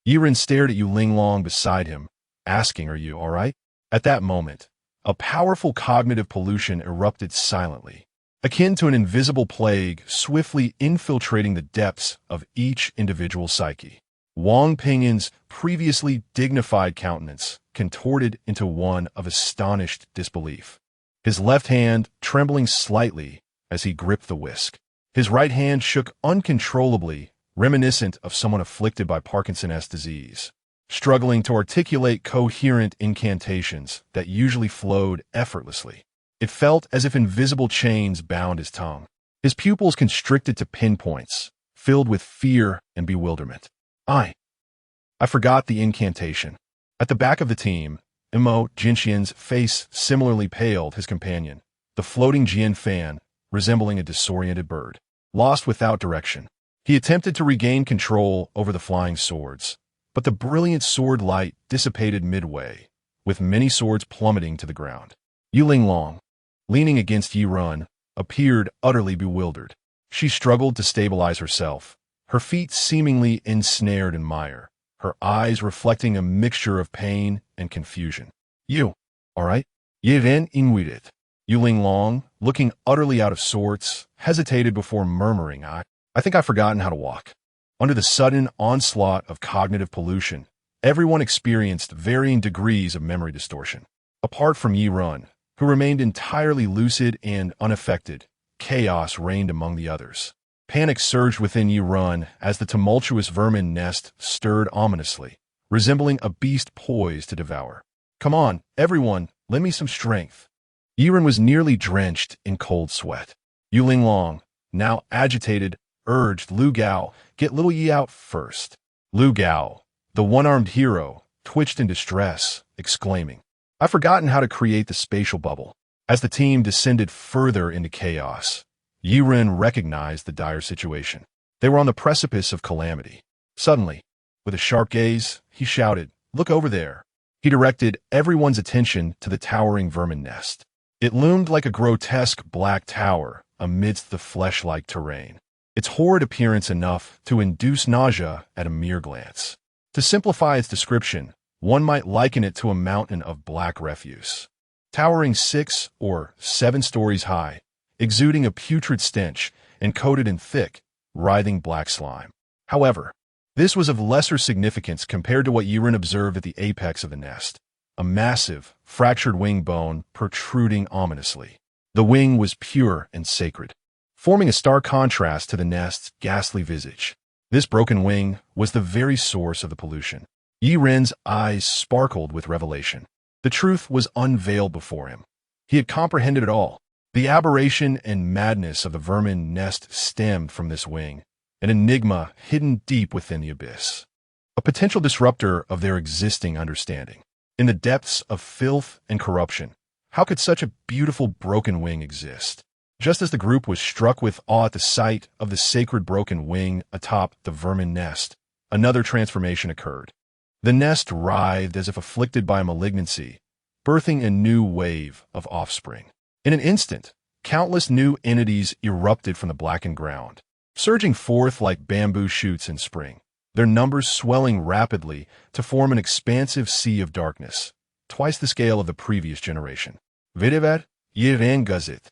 Yi Ren stared at Yu Linglong beside him, asking, "Are you all right?" At that moment, a powerful cognitive pollution erupted silently, akin to an invisible plague swiftly infiltrating the depths of each individual psyche. Wang Ping'an's previously dignified countenance contorted into one of astonished disbelief, his left hand trembling slightly as he gripped the whisk. His right hand shook uncontrollably, reminiscent of someone afflicted by Parkinson's disease, struggling to articulate coherent incantations that usually flowed effortlessly. It felt as if invisible chains bound his tongue. His pupils constricted to pinpoints, filled with fear and bewilderment. I forgot the incantation. At the back of the team, Imo Jinxian's face similarly paled his companion, the floating Jian Fan resembling a disoriented bird, lost without direction. He attempted to regain control over the flying swords, but the brilliant sword light dissipated midway, with many swords plummeting to the ground. Yu Linglong, leaning against Yi Ren, appeared utterly bewildered. She struggled to stabilize herself, her feet seemingly ensnared in mire, her eyes reflecting a mixture of pain and confusion. "You, all right?" Yi Ren inwitted. Yu Linglong, looking utterly out of sorts, hesitated before murmuring, I think I've forgotten how to walk." Under the sudden onslaught of cognitive pollution, everyone experienced varying degrees of memory distortion. Apart from Yi Ren, who remained entirely lucid and unaffected, chaos reigned among the others. Panic surged within Yi Ren as the tumultuous vermin nest stirred ominously, resembling a beast poised to devour. "Come on, everyone, lend me some strength." Yi Ren was nearly drenched in cold sweat. Yu Linglong, now agitated, urged Lu Gao, "Get little Yi out first." Lu Gao, the one-armed hero, twitched in distress, exclaiming, "I've forgotten how to create the spatial bubble." As the team descended further into chaos, Yi Ren recognized the dire situation. They were on the precipice of calamity. Suddenly, with a sharp gaze, he shouted, "Look over there." He directed everyone's attention to the towering vermin nest. It loomed like a grotesque black tower amidst the flesh-like terrain, its horrid appearance enough to induce nausea at a mere glance. To simplify its description, one might liken it to a mountain of black refuse, towering 6 or 7 stories high, exuding a putrid stench and coated in thick, writhing black slime. However, this was of lesser significance compared to what Yi Ren observed at the apex of the nest, a massive, fractured wing bone protruding ominously. The wing was pure and sacred, forming a stark contrast to the nest's ghastly visage. This broken wing was the very source of the pollution. Yi Ren's eyes sparkled with revelation. The truth was unveiled before him. He had comprehended it all. The aberration and madness of the vermin nest stemmed from this wing, an enigma hidden deep within the abyss, a potential disruptor of their existing understanding. In the depths of filth and corruption, how could such a beautiful broken wing exist? Just as the group was struck with awe at the sight of the sacred broken wing atop the vermin nest, another transformation occurred. The nest writhed as if afflicted by malignancy, birthing a new wave of offspring. In an instant, countless new entities erupted from the blackened ground, surging forth like bamboo shoots in spring, their numbers swelling rapidly to form an expansive sea of darkness, twice the scale of the previous generation. Videvat, Yiren Guzit.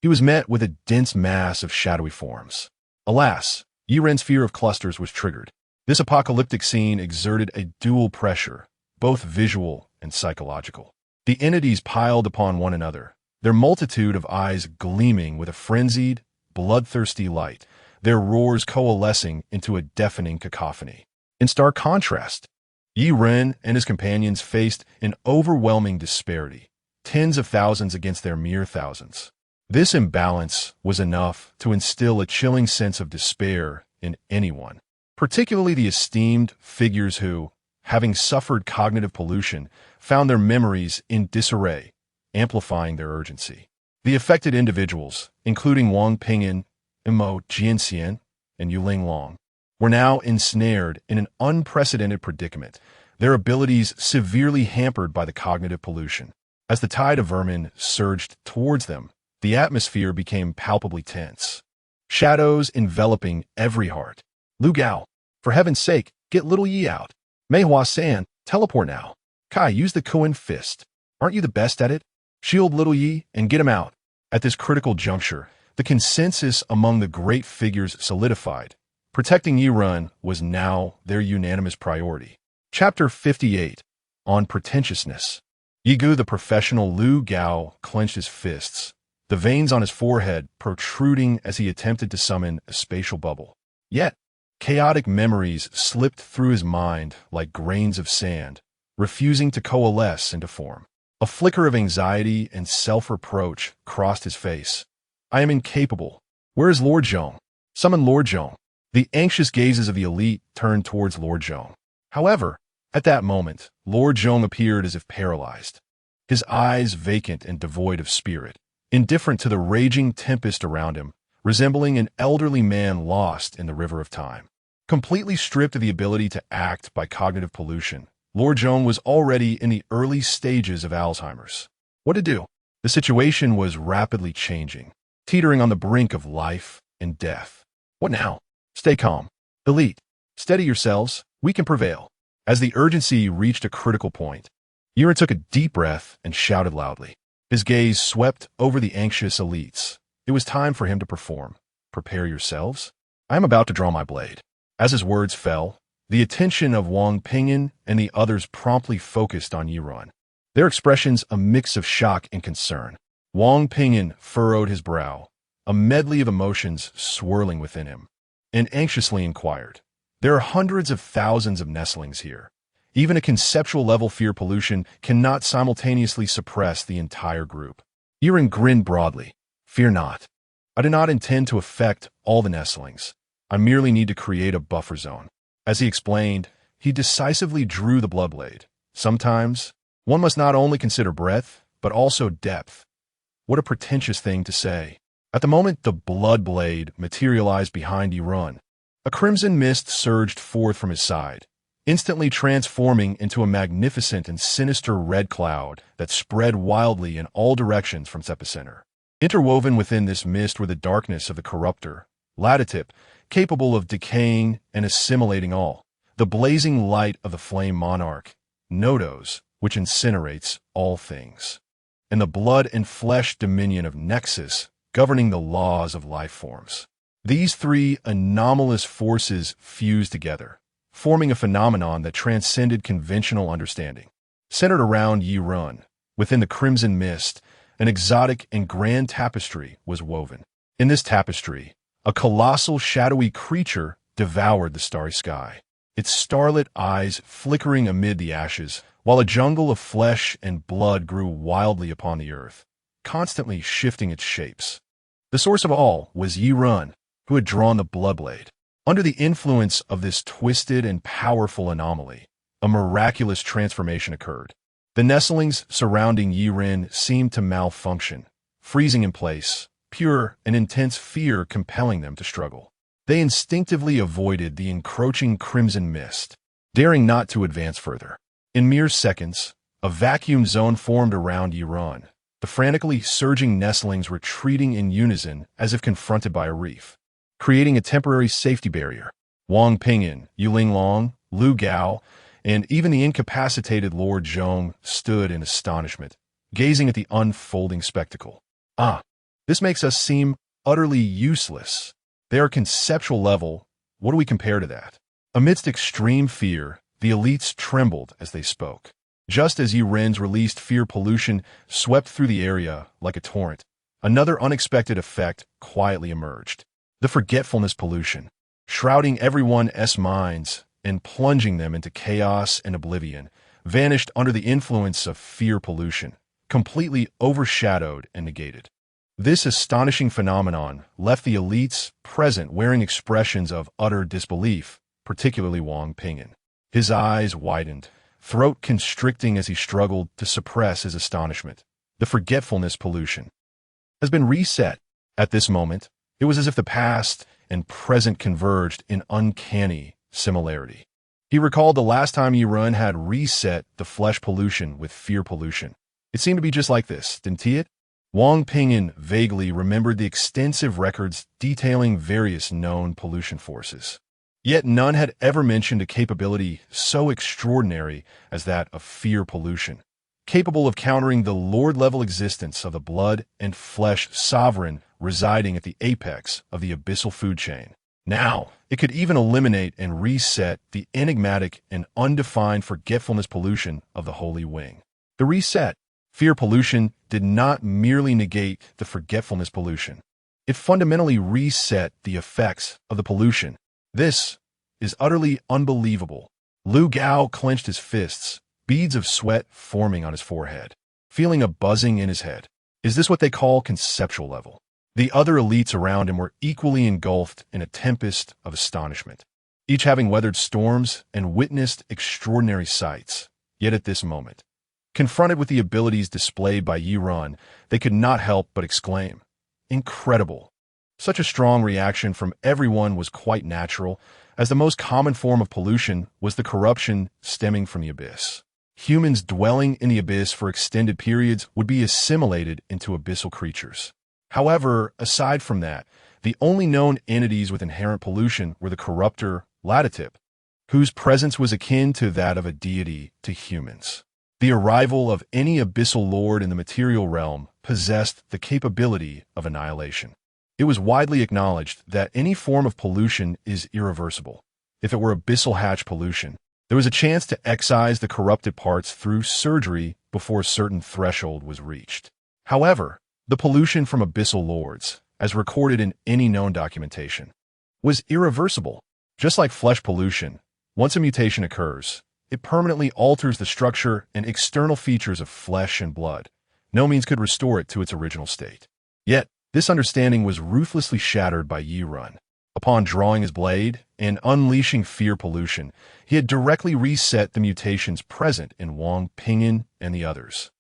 He was met with a dense mass of shadowy forms. Alas, Yiren's fear of clusters was triggered. This apocalyptic scene exerted a dual pressure, both visual and psychological. The entities piled upon one another, their multitude of eyes gleaming with a frenzied, bloodthirsty light, their roars coalescing into a deafening cacophony. In stark contrast, Yi Ren and his companions faced an overwhelming disparity, tens of thousands against their mere thousands. This imbalance was enough to instill a chilling sense of despair in anyone, particularly the esteemed figures who, having suffered cognitive pollution, found their memories in disarray, amplifying their urgency. The affected individuals, including Wang Pingyan, Mo Jianxian, and Yuling Long, were now ensnared in an unprecedented predicament, their abilities severely hampered by the cognitive pollution. As the tide of vermin surged towards them, the atmosphere became palpably tense, shadows enveloping every heart. Lu Gao, for heaven's sake, get little Yi out. Mei Hua San, teleport now. Kai, use the Kuan fist. Aren't you the best at it? Shield little Yi and get him out. At this critical juncture, the consensus among the great figures solidified. Protecting Yi Run was now their unanimous priority. Chapter 58, On Pretentiousness. Yi Gu, the professional Lu Gao, clenched his fists, the veins on his forehead protruding as he attempted to summon a spatial bubble. Yet, chaotic memories slipped through his mind like grains of sand, refusing to coalesce into form. A flicker of anxiety and self-reproach crossed his face. I am incapable. Where is Lord Zhong? Summon Lord Zhong. The anxious gazes of the elite turned towards Lord Zhong. However, at that moment, Lord Zhong appeared as if paralyzed, his eyes vacant and devoid of spirit, indifferent to the raging tempest around him, resembling an elderly man lost in the river of time. Completely stripped of the ability to act by cognitive pollution, Lord Zhong was already in the early stages of Alzheimer's. What to do? The situation was rapidly changing, teetering on the brink of life and death. What now? Stay calm. Elite, steady yourselves. We can prevail. As the urgency reached a critical point, Yiren took a deep breath and shouted loudly. His gaze swept over the anxious elites. It was time for him to perform. Prepare yourselves. I am about to draw my blade. As his words fell, the attention of Wang Pingyan and the others promptly focused on Yi Run, their expressions a mix of shock and concern. Wang Pingyan furrowed his brow, a medley of emotions swirling within him, and anxiously inquired, there are hundreds of thousands of nestlings here. Even a conceptual-level fear pollution cannot simultaneously suppress the entire group. Yiren grinned broadly. Fear not. I do not intend to affect all the nestlings. I merely need to create a buffer zone. As he explained, he decisively drew the blood blade. Sometimes, one must not only consider breadth, but also depth. What a pretentious thing to say. At the moment the blood blade materialized behind Yi Run, a crimson mist surged forth from his side, instantly transforming into a magnificent and sinister red cloud that spread wildly in all directions from its epicenter. Interwoven within this mist were the darkness of the corruptor, Ladatip, capable of decaying and assimilating all, the blazing light of the flame monarch, Nodos, which incinerates all things, and the blood and flesh dominion of Nexus, governing the laws of life forms. These three anomalous forces fused together, forming a phenomenon that transcended conventional understanding. Centered around Yi Run, within the crimson mist, an exotic and grand tapestry was woven. In this tapestry, a colossal shadowy creature devoured the starry sky, its starlit eyes flickering amid the ashes, while a jungle of flesh and blood grew wildly upon the earth, constantly shifting its shapes. The source of all was Yi Run, who had drawn the blood blade. Under the influence of this twisted and powerful anomaly, a miraculous transformation occurred. The nestlings surrounding Yi Ren seemed to malfunction, freezing in place, pure and intense fear compelling them to struggle. They instinctively avoided the encroaching crimson mist, daring not to advance further. In mere seconds, a vacuum zone formed around Yi Run, the frantically surging nestlings retreating in unison as if confronted by a reef, creating a temporary safety barrier. Wang Pingyan, Yuling Long, Lu Gao, and even the incapacitated Lord Zhong stood in astonishment, gazing at the unfolding spectacle. Ah, this makes us seem utterly useless. They are conceptual level. What do we compare to that? Amidst extreme fear, the elites trembled as they spoke. Just as Ren's released fear pollution swept through the area like a torrent, another unexpected effect quietly emerged. The forgetfulness pollution, shrouding everyone's minds and plunging them into chaos and oblivion, vanished under the influence of fear pollution, completely overshadowed and negated. This astonishing phenomenon left the elites present wearing expressions of utter disbelief, particularly Wang Ping'an. His eyes widened, throat constricting as he struggled to suppress his astonishment. The forgetfulness pollution has been reset. At this moment, it was as if the past and present converged in uncanny similarity. He recalled the last time Ren had reset the flesh pollution with fear pollution. It seemed to be just like this, didn't it? Wang Ping'an vaguely remembered the extensive records detailing various known pollution forces. Yet none had ever mentioned a capability so extraordinary as that of fear pollution, capable of countering the lord-level existence of the blood and flesh sovereign residing at the apex of the abyssal food chain. Now, it could even eliminate and reset the enigmatic and undefined forgetfulness pollution of the Holy Wing. The reset, fear pollution, did not merely negate the forgetfulness pollution. It fundamentally reset the effects of the pollution. This is utterly unbelievable. Lu Gao clenched his fists, beads of sweat forming on his forehead, feeling a buzzing in his head. Is this what they call conceptual level? The other elites around him were equally engulfed in a tempest of astonishment, each having weathered storms and witnessed extraordinary sights. Yet at this moment, confronted with the abilities displayed by Ren, they could not help but exclaim, "Incredible!" Such a strong reaction from everyone was quite natural, as the most common form of pollution was the corruption stemming from the abyss. Humans dwelling in the abyss for extended periods would be assimilated into abyssal creatures. However, aside from that, the only known entities with inherent pollution were the corruptor Ladatip, whose presence was akin to that of a deity to humans. The arrival of any abyssal lord in the material realm possessed the capability of annihilation. It was widely acknowledged that any form of pollution is irreversible. If it were abyssal hatch pollution, there was a chance to excise the corrupted parts through surgery before a certain threshold was reached. However, the pollution from abyssal lords, as recorded in any known documentation, was irreversible. Just like flesh pollution, once a mutation occurs, it permanently alters the structure and external features of flesh and blood. No means could restore it to its original state. Yet, this understanding was ruthlessly shattered by Ren. Upon drawing his blade and unleashing fear pollution, he had directly reset the mutations present in Wang Ping'an and the others.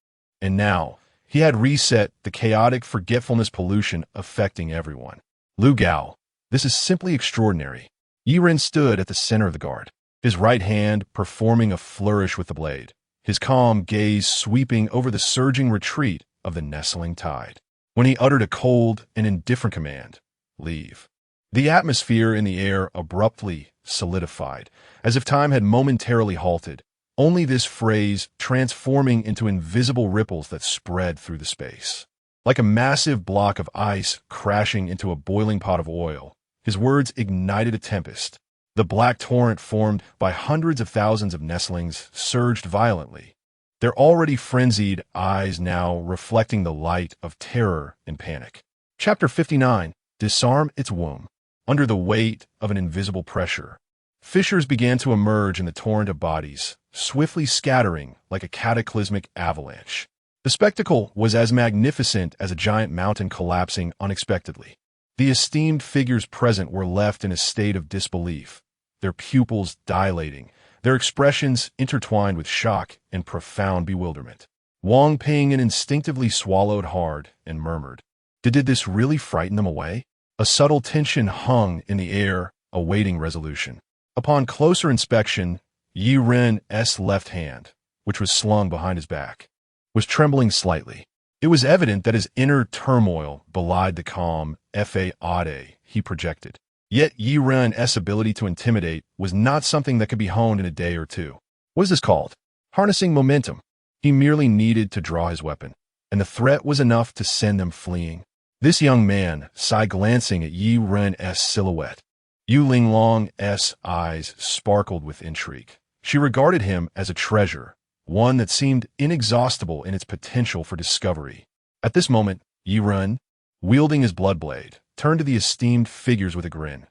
And now, he had reset the chaotic forgetfulness pollution affecting everyone. Lu Gao, this is simply extraordinary. Ren stood at the center of the guard, his right hand performing a flourish with the blade, his calm gaze sweeping over the surging retreat of the nestling tide. When he uttered a cold and indifferent command, "Leave," the atmosphere in the air abruptly solidified, as if time had momentarily halted, only this phrase transforming into invisible ripples that spread through the space. Like a massive block of ice crashing into a boiling pot of oil, his words ignited a tempest. The black torrent formed by hundreds of thousands of nestlings surged violently, their already frenzied eyes now reflecting the light of terror and panic. Chapter 59. Disarm its womb. Under the weight of an invisible pressure, fissures began to emerge in the torrent of bodies, swiftly scattering like a cataclysmic avalanche. The spectacle was as magnificent as a giant mountain collapsing unexpectedly. The esteemed figures present were left in a state of disbelief, their pupils dilating, their expressions intertwined with shock and profound bewilderment. Wang Ping'an instinctively swallowed hard and murmured, Did this really frighten them away? A subtle tension hung in the air, awaiting resolution. Upon closer inspection, Ren's left hand, which was slung behind his back, was trembling slightly. It was evident that his inner turmoil belied the calm fa-ade he projected. Yet Ren's ability to intimidate was not something that could be honed in a day or two. What is this called? Harnessing momentum. He merely needed to draw his weapon. and the threat was enough to send them fleeing. This young man sighed, glancing at Yi Ren's silhouette. Yu Linglong's eyes sparkled with intrigue. She regarded him as a treasure, one that seemed inexhaustible in its potential for discovery. At this moment, Yi Ren, wielding his blood blade, turned to the esteemed figures with a grin.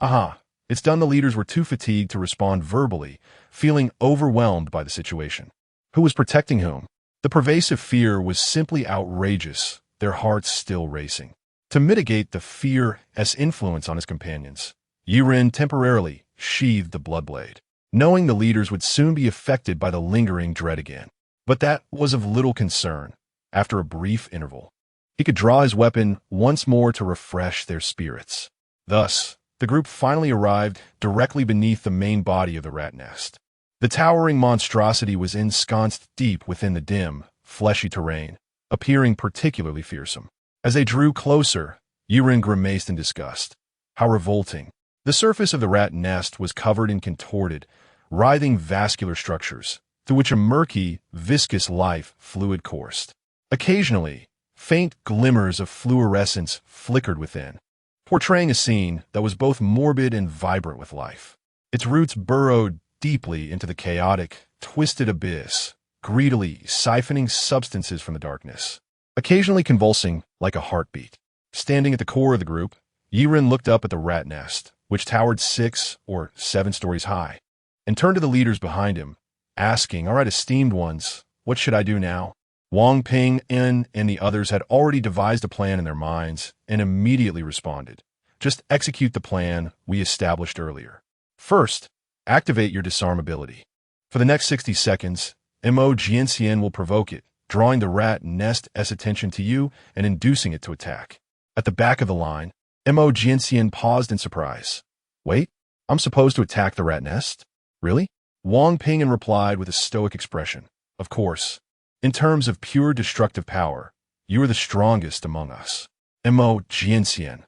Aha, it's done. The leaders were too fatigued to respond verbally, feeling overwhelmed by the situation. Who was protecting whom? The pervasive fear was simply outrageous, their hearts still racing. To mitigate the fear's influence on his companions, Yi Ren temporarily sheathed the blood blade, knowing the leaders would soon be affected by the lingering dread again. But that was of little concern. After a brief interval, he could draw his weapon once more to refresh their spirits. Thus, the group finally arrived directly beneath the main body of the rat nest. The towering monstrosity was ensconced deep within the dim, fleshy terrain, appearing particularly fearsome. As they drew closer, Yi Ren grimaced in disgust. How revolting. The surface of the rat nest was covered in contorted, writhing vascular structures, through which a murky, viscous life fluid coursed. Occasionally, faint glimmers of fluorescence flickered within, portraying a scene that was both morbid and vibrant with life. Its roots burrowed deeply into the chaotic, twisted abyss, greedily siphoning substances from the darkness, occasionally convulsing like a heartbeat. Standing at the core of the group, Yi Ren looked up at the rat nest, which towered 6 or 7 stories high, and turned to the leaders behind him, asking, "All right, esteemed ones, what should I do now?" Wang Ping and the others had already devised a plan in their minds and immediately responded. Just execute the plan we established earlier. First, activate your disarm ability. For the next 60 seconds, Mo Jianxian will provoke it, drawing the rat nest's attention to you and inducing it to attack. At the back of the line, Mo Jianxian paused in surprise. Wait, I'm supposed to attack the rat nest? Really? Wang Ping replied with a stoic expression. Of course. In terms of pure destructive power, you are the strongest among us. Mo Jianxian.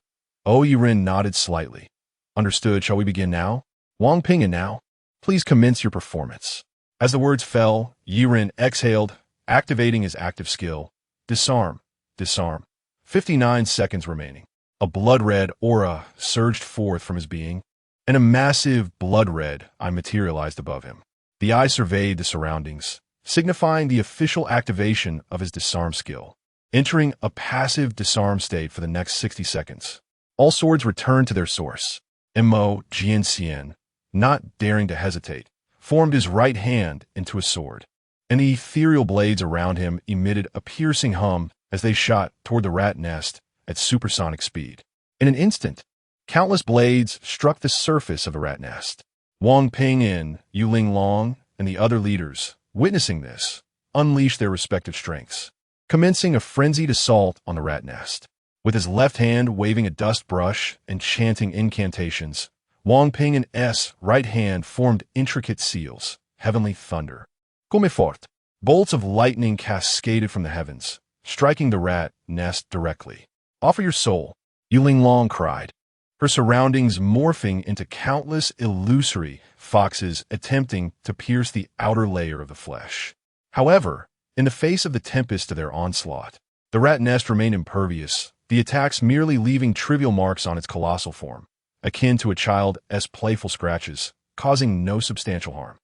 Yi Ren nodded slightly. Understood. Shall we begin now? Wang Ping, and now, please commence your performance. As the words fell, Yi Ren exhaled, activating his active skill. Disarm. Disarm. 59 seconds remaining. A blood-red aura surged forth from his being, and a massive blood-red eye materialized above him. The eye surveyed the surroundings, signifying the official activation of his disarm skill. Entering a passive disarm state for the next 60 seconds. All swords returned to their source. Mo Jianxian, not daring to hesitate, formed his right hand into a sword, and the ethereal blades around him emitted a piercing hum as they shot toward the rat nest at supersonic speed. In an instant, countless blades struck the surface of the rat nest. Wang Ping and Yu Linglong and the other leaders, witnessing this, unleashed their respective strengths, commencing a frenzied assault on the rat nest. With his left hand waving a dust brush and chanting incantations, Wang Ping and S' right hand formed intricate seals, heavenly thunder. Come fort. Bolts of lightning cascaded from the heavens, striking the rat nest directly. Offer your soul, Yu Linglong cried, her surroundings morphing into countless illusory foxes attempting to pierce the outer layer of the flesh. However, in the face of the tempest of their onslaught, the rat nest remained impervious, the attacks merely leaving trivial marks on its colossal form, akin to a child's playful scratches, causing no substantial harm.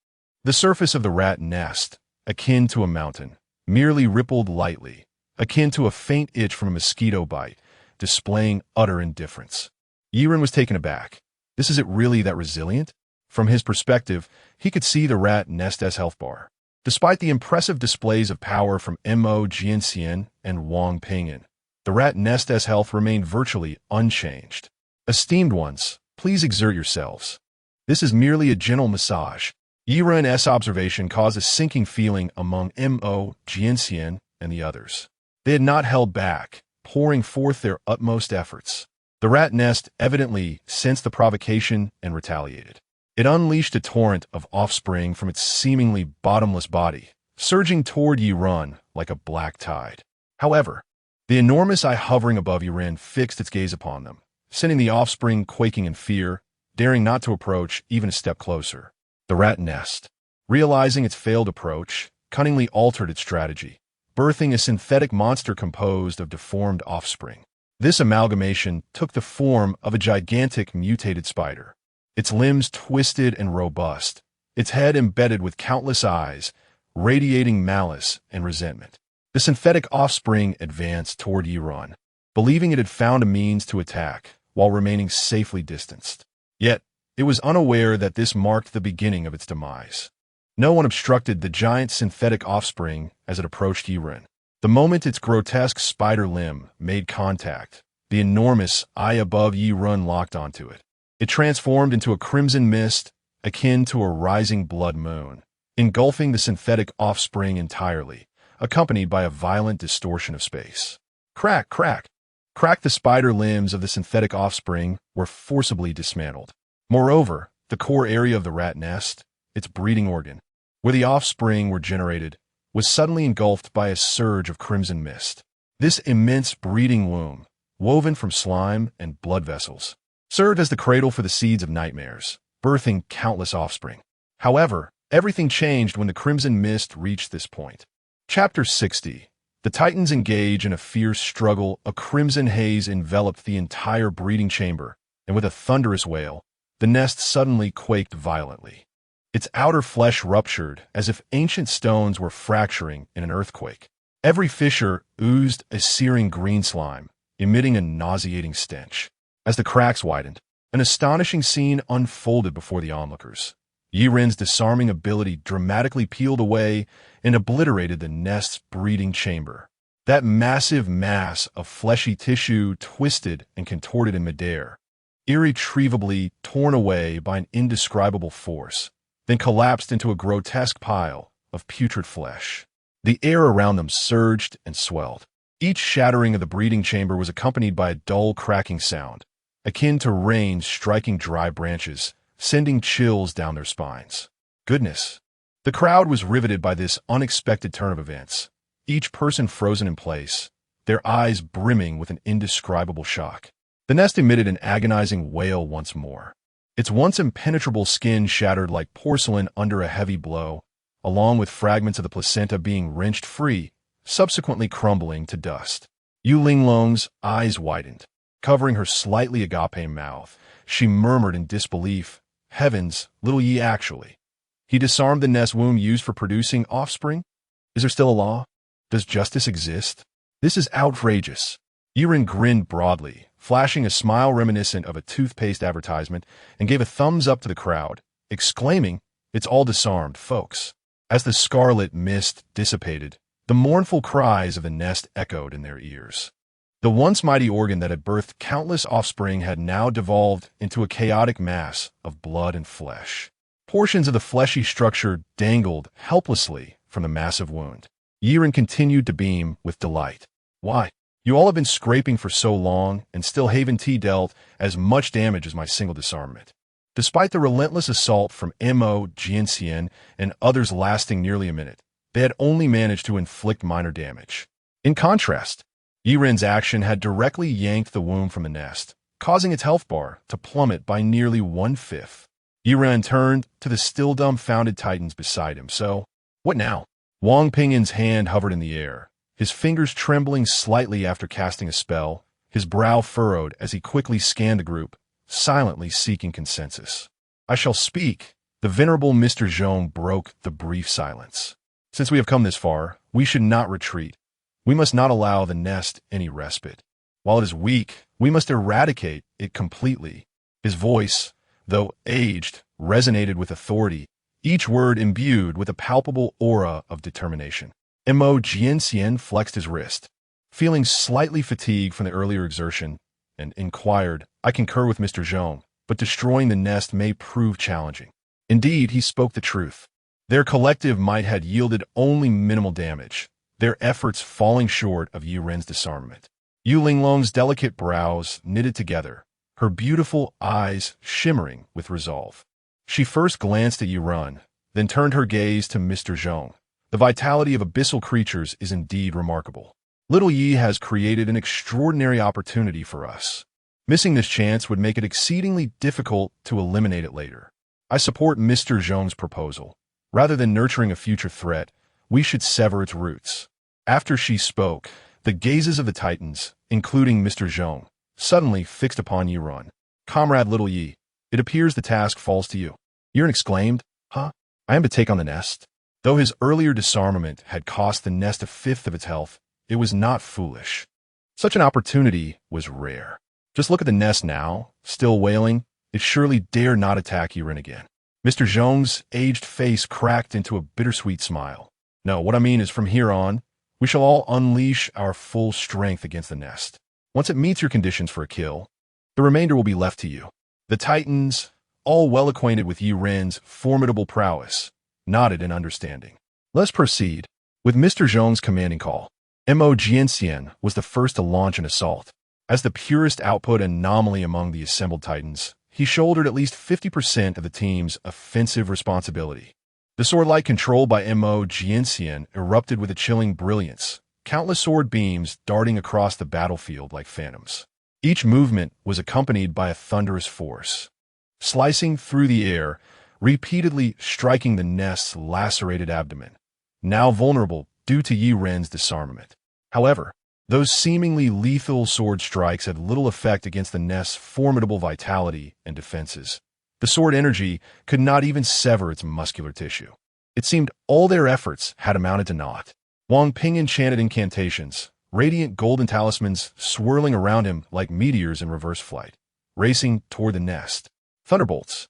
The surface of the rat nest, akin to a mountain, merely rippled lightly, akin to a faint itch from a mosquito bite, displaying utter indifference. Yi Ren was taken aback. This isn't really that resilient? From his perspective, he could see the rat nest's health bar. Despite the impressive displays of power from Mo Jianxian and Wang Ping, the rat nest's health remained virtually unchanged. Esteemed ones, please exert yourselves. This is merely a gentle massage. Yi Ren's observation caused a sinking feeling among Mo Jianxian and the others. They had not held back, pouring forth their utmost efforts. The rat nest evidently sensed the provocation and retaliated. It unleashed a torrent of offspring from its seemingly bottomless body, surging toward Yi Ren like a black tide. However, the enormous eye hovering above Yi Ren fixed its gaze upon them, sending the offspring quaking in fear, daring not to approach even a step closer. The rat nest, realizing its failed approach, cunningly altered its strategy, birthing a synthetic monster composed of deformed offspring. This amalgamation took the form of a gigantic mutated spider, its limbs twisted and robust, its head embedded with countless eyes, radiating malice and resentment. The synthetic offspring advanced toward Yiran, believing it had found a means to attack, while remaining safely distanced. Yet, it was unaware that this marked the beginning of its demise. No one obstructed the giant synthetic offspring as it approached Yiran. The moment its grotesque spider limb made contact, the enormous eye above Yiran locked onto it. It transformed into a crimson mist, akin to a rising blood moon, engulfing the synthetic offspring entirely, accompanied by a violent distortion of space. Crack, crack! Crack! The spider limbs of the synthetic offspring were forcibly dismantled. Moreover, the core area of the rat nest, its breeding organ, where the offspring were generated, was suddenly engulfed by a surge of crimson mist. This immense breeding womb, woven from slime and blood vessels, served as the cradle for the seeds of nightmares, birthing countless offspring. However, everything changed when the crimson mist reached this point. Chapter 60. The Titans engage in a fierce struggle. A crimson haze enveloped the entire breeding chamber, and with a thunderous wail, the nest suddenly quaked violently. Its outer flesh ruptured as if ancient stones were fracturing in an earthquake. Every fissure oozed a searing green slime, emitting a nauseating stench. As the cracks widened, an astonishing scene unfolded before the onlookers. Yiren's disarming ability dramatically peeled away and obliterated the nest's breeding chamber. That massive mass of fleshy tissue twisted and contorted in midair, irretrievably torn away by an indescribable force, then collapsed into a grotesque pile of putrid flesh. The air around them surged and swelled. Each shattering of the breeding chamber was accompanied by a dull cracking sound, akin to rain striking dry branches, sending chills down their spines. Goodness! The crowd was riveted by this unexpected turn of events, each person frozen in place, their eyes brimming with an indescribable shock. The nest emitted an agonizing wail once more. Its once impenetrable skin shattered like porcelain under a heavy blow, along with fragments of the placenta being wrenched free, subsequently crumbling to dust. Yu Linglong's eyes widened. Covering her slightly agape mouth, she murmured in disbelief, "Heavens, little Yi actually. He disarmed the nest womb used for producing offspring? Is there still a law? Does justice exist? This is outrageous." Yiren grinned broadly, flashing a smile reminiscent of a toothpaste advertisement, and gave a thumbs up to the crowd, exclaiming, "It's all disarmed, folks." As the scarlet mist dissipated, the mournful cries of the nest echoed in their ears. The once mighty organ that had birthed countless offspring had now devolved into a chaotic mass of blood and flesh. Portions of the fleshy structure dangled helplessly from the massive wound. Yiren continued to beam with delight. "Why, you all have been scraping for so long, and still haven't dealt as much damage as my single disarmament." Despite the relentless assault from Mo, Jianxian, and others lasting nearly a minute, they had only managed to inflict minor damage. In contrast, Yiren's action had directly yanked the womb from the nest, causing its health bar to plummet by nearly 1/5. Yiren turned to the still dumbfounded titans beside him. "So, what now?" Wang Pingyin's hand hovered in the air, his fingers trembling slightly after casting a spell, his brow furrowed as he quickly scanned the group, silently seeking consensus. "I shall speak." The venerable Mr. Zhong broke the brief silence. "Since we have come this far, we should not retreat. We must not allow the nest any respite. While it is weak, we must eradicate it completely." His voice, though aged, resonated with authority, each word imbued with a palpable aura of determination. Mo Jianxian flexed his wrist, feeling slightly fatigued from the earlier exertion, and inquired, "I concur with Mr. Zhong, but destroying the nest may prove challenging." Indeed, he spoke the truth. Their collective might had yielded only minimal damage, their efforts falling short of Yiren's disarmament. Yu Linglong's delicate brows knitted together, her beautiful eyes shimmering with resolve. She first glanced at Yiren, then turned her gaze to Mr. Zhong. "The vitality of abyssal creatures is indeed remarkable. Little Yi has created an extraordinary opportunity for us. Missing this chance would make it exceedingly difficult to eliminate it later. I support Mr. Zhong's proposal. Rather than nurturing a future threat, we should sever its roots." After she spoke, the gazes of the Titans, including Mr. Zhong, suddenly fixed upon Yirun. "Comrade Little Yi, it appears the task falls to you." Yirun exclaimed, "Huh? I am to take on the nest?" Though his earlier disarmament had cost the nest a fifth of its health, it was not foolish. Such an opportunity was rare. Just look at the nest now, still wailing. It surely dare not attack Yirun again. Mr. Zhong's aged face cracked into a bittersweet smile. "No, what I mean is from here on, we shall all unleash our full strength against the nest. Once it meets your conditions for a kill, the remainder will be left to you." The Titans, all well acquainted with Yirun's formidable prowess, nodded in understanding. "Let's proceed." With Mr. Zhong's commanding call, Mo Jianxian was the first to launch an assault. As the purest output anomaly among the assembled Titans, he shouldered at least 50% of the team's offensive responsibility. The sword-like control by Mo Jianxian erupted with a chilling brilliance, countless sword beams darting across the battlefield like phantoms. Each movement was accompanied by a thunderous force, slicing through the air, repeatedly striking the nest's lacerated abdomen, now vulnerable due to Yirun's disarmament. However, those seemingly lethal sword strikes had little effect against the nest's formidable vitality and defenses. The sword energy could not even sever its muscular tissue. It seemed all their efforts had amounted to naught. Wang Ping enchanted incantations, radiant golden talismans swirling around him like meteors in reverse flight, racing toward the nest. Thunderbolts.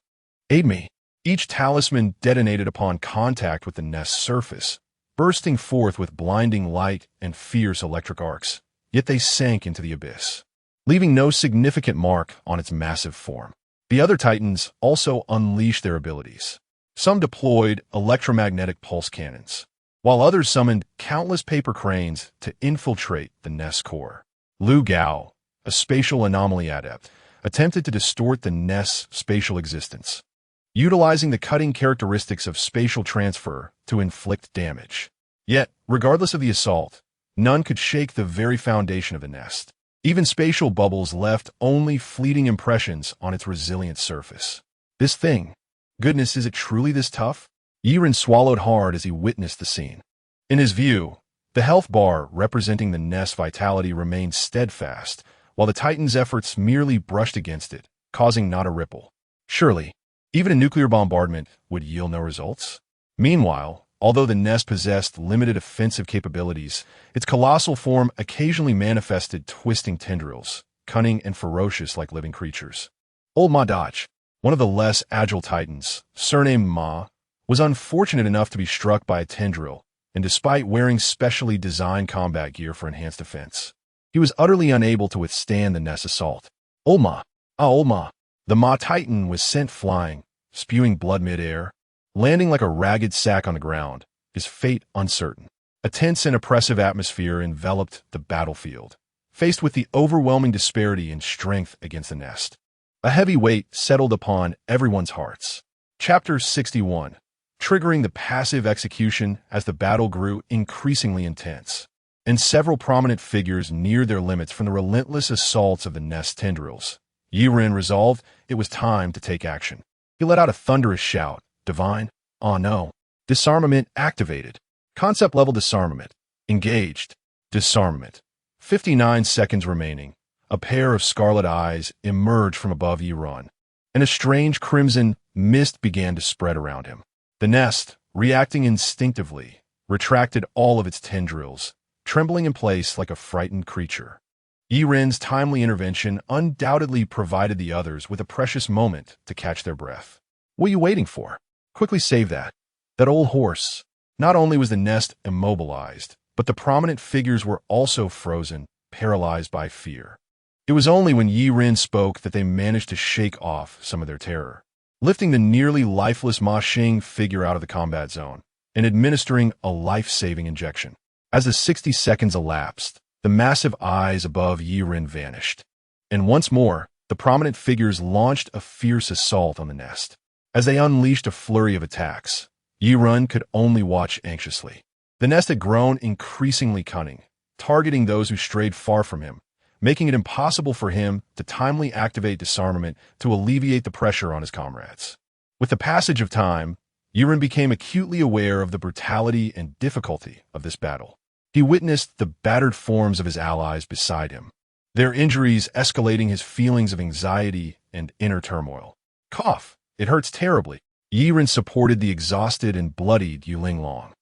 "Aid me." Each talisman detonated upon contact with the nest's surface, bursting forth with blinding light and fierce electric arcs, yet they sank into the abyss, leaving no significant mark on its massive form. The other Titans also unleashed their abilities. Some deployed electromagnetic pulse cannons, while others summoned countless paper cranes to infiltrate the nest's core. Lu Gao, a spatial anomaly adept, attempted to distort the nest's spatial existence, utilizing the cutting characteristics of spatial transfer to inflict damage. Yet, regardless of the assault, none could shake the very foundation of the nest. Even spatial bubbles left only fleeting impressions on its resilient surface. This thing, goodness, is it truly this tough? Yirun swallowed hard as he witnessed the scene. In his view, the health bar representing the nest's vitality remained steadfast, while the Titan's efforts merely brushed against it, causing not a ripple. Surely, even a nuclear bombardment would yield no results. Meanwhile, although the nest possessed limited offensive capabilities, its colossal form occasionally manifested twisting tendrils, cunning and ferocious like living creatures. Old Ma Dodge, one of the less agile Titans, surnamed Ma, was unfortunate enough to be struck by a tendril, and despite wearing specially designed combat gear for enhanced defense, he was utterly unable to withstand the nest's assault. Old Ma! Old Ma! The Ma Titan was sent flying, spewing blood mid-air, landing like a ragged sack on the ground, his fate uncertain. A tense and oppressive atmosphere enveloped the battlefield, faced with the overwhelming disparity in strength against the nest. A heavy weight settled upon everyone's hearts. Chapter 61, triggering the passive execution as the battle grew increasingly intense, and several prominent figures neared their limits from the relentless assaults of the nest's tendrils. Yirun resolved it was time to take action. He let out a thunderous shout. "Divine? Oh no." Disarmament activated. Concept level disarmament. Engaged. Disarmament. 59 seconds remaining. A pair of scarlet eyes emerged from above Yirun, and a strange crimson mist began to spread around him. The nest, reacting instinctively, retracted all of its tendrils, trembling in place like a frightened creature. Yirun's timely intervention undoubtedly provided the others with a precious moment to catch their breath. "What are you waiting for? Quickly save that. That old horse." Not only was the nest immobilized, but the prominent figures were also frozen, paralyzed by fear. It was only when Yirun spoke that they managed to shake off some of their terror, lifting the nearly lifeless Ma Xing figure out of the combat zone and administering a life-saving injection. As the 60 seconds elapsed, the massive eyes above Yirun vanished, and once more, the prominent figures launched a fierce assault on the nest. As they unleashed a flurry of attacks, Yirun could only watch anxiously. The nest had grown increasingly cunning, targeting those who strayed far from him, making it impossible for him to timely activate disarmament to alleviate the pressure on his comrades. With the passage of time, Yirun became acutely aware of the brutality and difficulty of this battle. He witnessed the battered forms of his allies beside him, their injuries escalating his feelings of anxiety and inner turmoil. Cough. It hurts terribly. Yiren supported the exhausted and bloodied Yulinglong,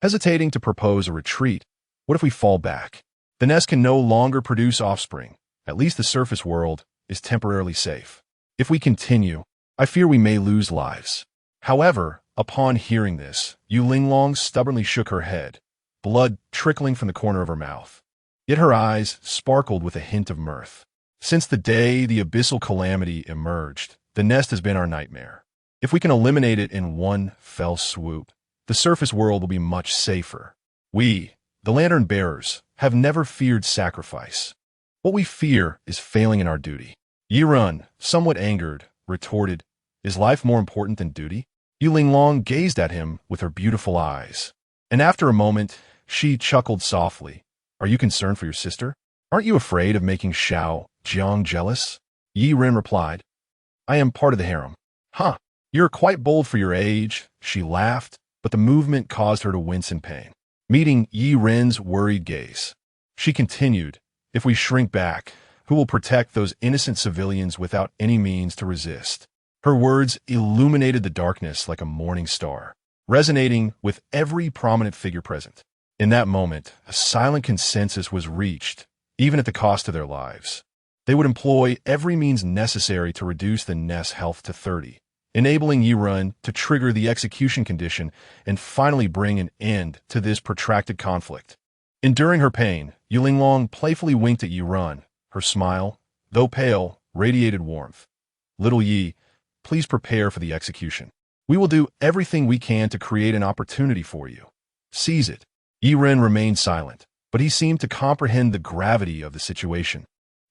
hesitating to propose a retreat. What if we fall back? The nest can no longer produce offspring. At least the surface world is temporarily safe. If we continue, I fear we may lose lives. However, upon hearing this, Yulinglong stubbornly shook her head, blood trickling from the corner of her mouth. Yet her eyes sparkled with a hint of mirth. Since the day the abyssal calamity emerged, the nest has been our nightmare. If we can eliminate it in one fell swoop, the surface world will be much safer. We, the lantern bearers, have never feared sacrifice. What we fear is failing in our duty. Yirun, somewhat angered, retorted, Is life more important than duty? Yulinglong gazed at him with her beautiful eyes, and after a moment, she chuckled softly. Are you concerned for your sister? Aren't you afraid of making Xiao Jiang jealous? Yiren replied, I am part of the harem. Huh, you're quite bold for your age, she laughed, but the movement caused her to wince in pain. Meeting Yiren's worried gaze, she continued, If we shrink back, who will protect those innocent civilians without any means to resist? Her words illuminated the darkness like a morning star, resonating with every prominent figure present. In that moment, a silent consensus was reached, even at the cost of their lives. They would employ every means necessary to reduce the nest's health to 30, enabling Yirun to trigger the execution condition and finally bring an end to this protracted conflict. Enduring her pain, Yulinglong playfully winked at Yirun. Her smile, though pale, radiated warmth. Little Yi, please prepare for the execution. We will do everything we can to create an opportunity for you. Seize it. Yiren remained silent, but he seemed to comprehend the gravity of the situation.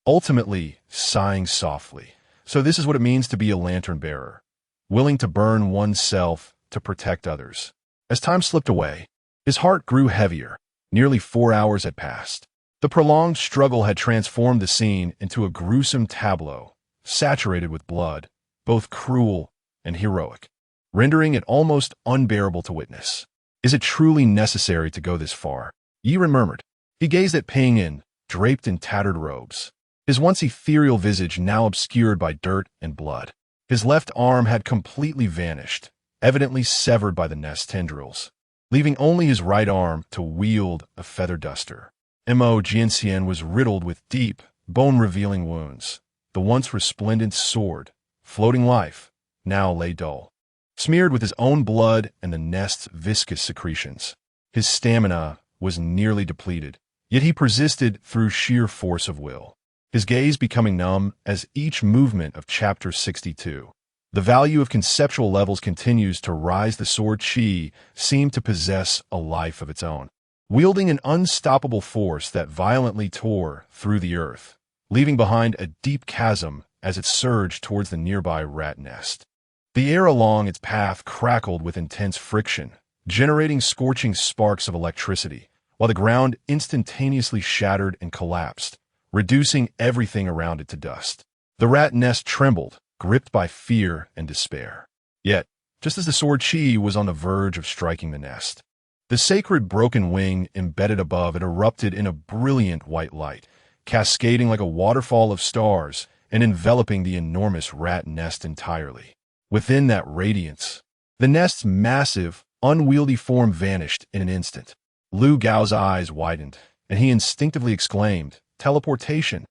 Ultimately, sighing softly. So this is what it means to be a lantern bearer, willing to burn oneself to protect others. As time slipped away, his heart grew heavier. Nearly 4 hours had passed. The prolonged struggle had transformed the scene into a gruesome tableau, saturated with blood, both cruel and heroic, rendering it almost unbearable to witness. Is it truly necessary to go this far? Yiren murmured. He gazed at Ping-yin, draped in tattered robes, his once ethereal visage now obscured by dirt and blood. His left arm had completely vanished, evidently severed by the nest tendrils, leaving only his right arm to wield a feather duster. Mo Jianxian was riddled with deep, bone-revealing wounds. The once resplendent sword, floating life, now lay dull, smeared with his own blood and the nest's viscous secretions. His stamina was nearly depleted, yet he persisted through sheer force of will, his gaze becoming numb as each movement of Chapter 62. The value of conceptual levels continues to rise. The sword Qi seemed to possess a life of its own, wielding an unstoppable force that violently tore through the earth, leaving behind a deep chasm as it surged towards the nearby rat nest. The air along its path crackled with intense friction, generating scorching sparks of electricity, while the ground instantaneously shattered and collapsed, reducing everything around it to dust. The rat nest trembled, gripped by fear and despair. Yet, just as the sword Qi was on the verge of striking the nest, the sacred broken wing embedded above it erupted in a brilliant white light, cascading like a waterfall of stars and enveloping the enormous rat nest entirely. Within that radiance, the nest's massive, unwieldy form vanished in an instant. Lu Gao's eyes widened, and he instinctively exclaimed, Teleportation!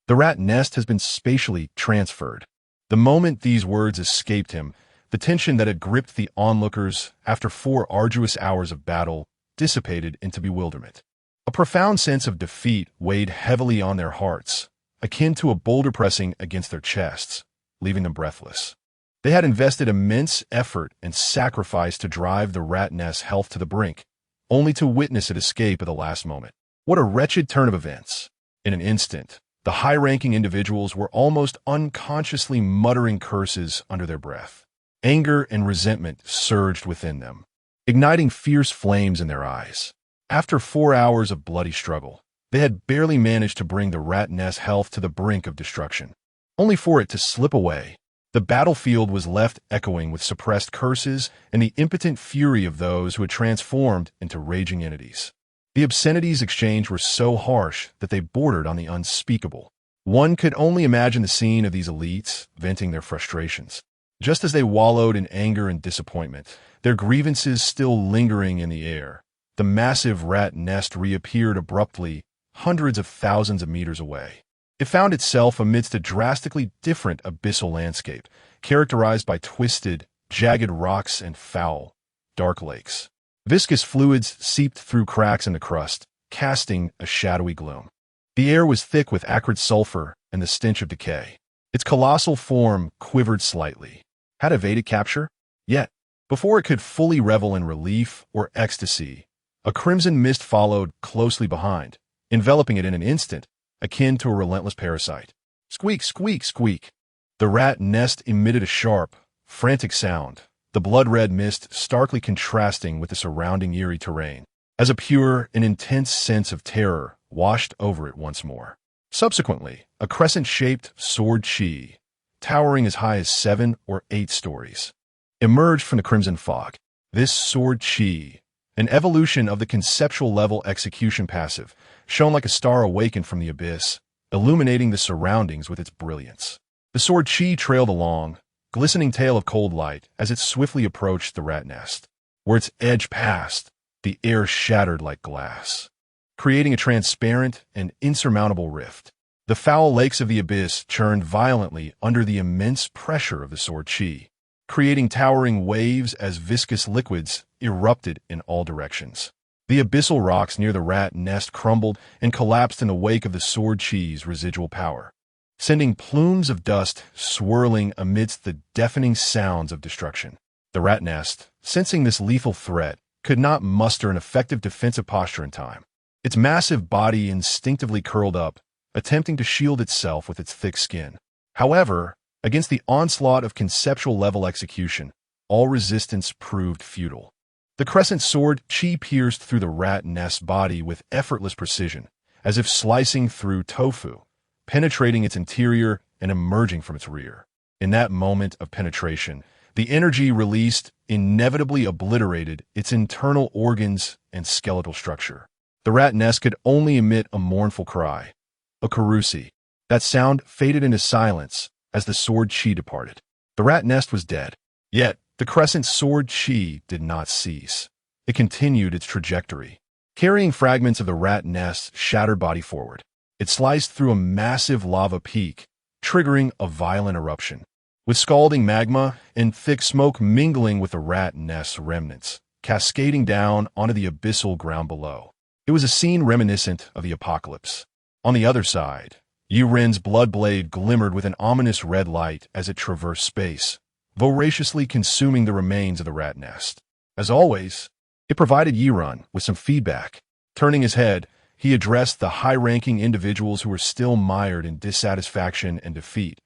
The rat nest has been spatially transferred. The moment these words escaped him, the tension that had gripped the onlookers after 4 arduous hours of battle dissipated into bewilderment. A profound sense of defeat weighed heavily on their hearts, akin to a boulder pressing against their chests, leaving them breathless. They had invested immense effort and sacrifice to drive the rat nest's health to the brink, only to witness it escape at the last moment. What a wretched turn of events! In an instant, the high-ranking individuals were almost unconsciously muttering curses under their breath. Anger and resentment surged within them, igniting fierce flames in their eyes. After 4 hours of bloody struggle, they had barely managed to bring the rat nest's health to the brink of destruction, only for it to slip away. The battlefield was left echoing with suppressed curses and the impotent fury of those who had transformed into raging entities. The obscenities exchanged were so harsh that they bordered on the unspeakable. One could only imagine the scene of these elites venting their frustrations. Just as they wallowed in anger and disappointment, their grievances still lingering in the air, the massive rat nest reappeared abruptly, hundreds of thousands of meters away. It found itself amidst a drastically different abyssal landscape, characterized by twisted, jagged rocks and foul, dark lakes. Viscous fluids seeped through cracks in the crust, casting a shadowy gloom. The air was thick with acrid sulfur and the stench of decay. Its colossal form quivered slightly. Had evaded capture? Yet, before it could fully revel in relief or ecstasy, a crimson mist followed closely behind, enveloping it in an instant, akin to a relentless parasite. Squeak, squeak, squeak. The rat nest emitted a sharp, frantic sound, the blood-red mist starkly contrasting with the surrounding eerie terrain, as a pure and intense sense of terror washed over it once more. Subsequently, a crescent-shaped sword chi, towering as high as 7 or 8 stories, emerged from the crimson fog. This sword chi, an evolution of the conceptual level execution passive, shone like a star awakened from the abyss, illuminating the surroundings with its brilliance. The sword chi trailed along, glistening tail of cold light as it swiftly approached the rat nest. Where its edge passed, the air shattered like glass, creating a transparent and insurmountable rift. The foul lakes of the abyss churned violently under the immense pressure of the sword chi, creating towering waves as viscous liquids erupted in all directions. The abyssal rocks near the rat nest crumbled and collapsed in the wake of the sword chi's residual power, sending plumes of dust swirling amidst the deafening sounds of destruction. The rat nest, sensing this lethal threat, could not muster an effective defensive posture in time. Its massive body instinctively curled up, attempting to shield itself with its thick skin. However, against the onslaught of conceptual-level execution, all resistance proved futile. The crescent sword chi pierced through the rat nest's body with effortless precision, as if slicing through tofu, penetrating its interior and emerging from its rear. In that moment of penetration, the energy released inevitably obliterated its internal organs and skeletal structure. The rat nest could only emit a mournful cry, a carusi. That sound faded into silence as the sword chi departed. The rat nest was dead. Yet, the crescent sword chi did not cease. It continued its trajectory, carrying fragments of the rat nest's shattered body forward. It sliced through a massive lava peak, triggering a violent eruption, with scalding magma and thick smoke mingling with the rat nest's remnants, cascading down onto the abyssal ground below. It was a scene reminiscent of the apocalypse. On the other side, Yi-Ren's blood blade glimmered with an ominous red light as it traversed space, voraciously consuming the remains of the rat nest. As always, it provided Yi-Ren with some feedback. Turning his head, he addressed the high-ranking individuals who were still mired in dissatisfaction and defeat.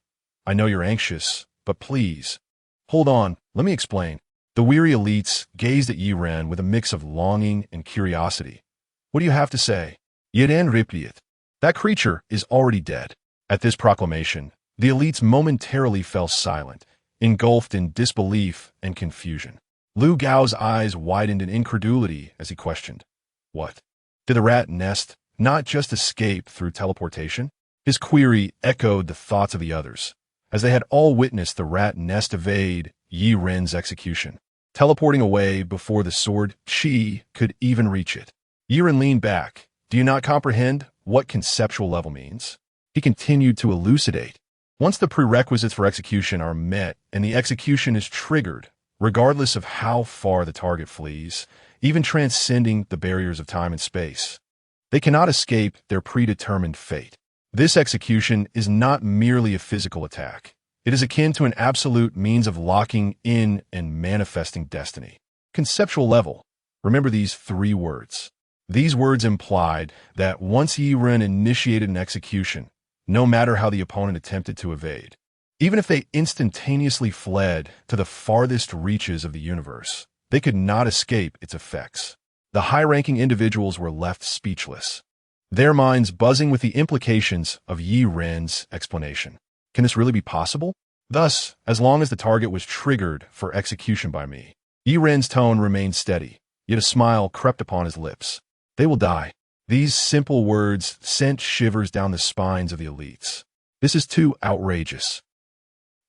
I know you're anxious, but please, hold on, let me explain. The weary elites gazed at Yi-Ren with a mix of longing and curiosity. What do you have to say? Yi-Ren replied. That creature is already dead. At this proclamation, the elites momentarily fell silent, engulfed in disbelief and confusion. Lu Gao's eyes widened in incredulity as he questioned. What? Did the rat nest not just escape through teleportation? His query echoed the thoughts of the others, as they had all witnessed the rat nest evade Yi-Ren's execution, teleporting away before the sword chi could even reach it. Yi-Ren leaned back. Do you not comprehend what conceptual level means? He continued to elucidate. Once the prerequisites for execution are met and the execution is triggered, regardless of how far the target flees, even transcending the barriers of time and space, they cannot escape their predetermined fate. This execution is not merely a physical attack. It is akin to an absolute means of locking in and manifesting destiny. Conceptual level. Remember these 3 words. These words implied that once Yi-Ren initiated an execution, no matter how the opponent attempted to evade, even if they instantaneously fled to the farthest reaches of the universe, they could not escape its effects. The high-ranking individuals were left speechless, their minds buzzing with the implications of Yi-Ren's explanation. Can this really be possible? Thus, as long as the target was triggered for execution by me, Yi-Ren's tone remained steady, yet a smile crept upon his lips. They will die. These simple words sent shivers down the spines of the elites. This is too outrageous.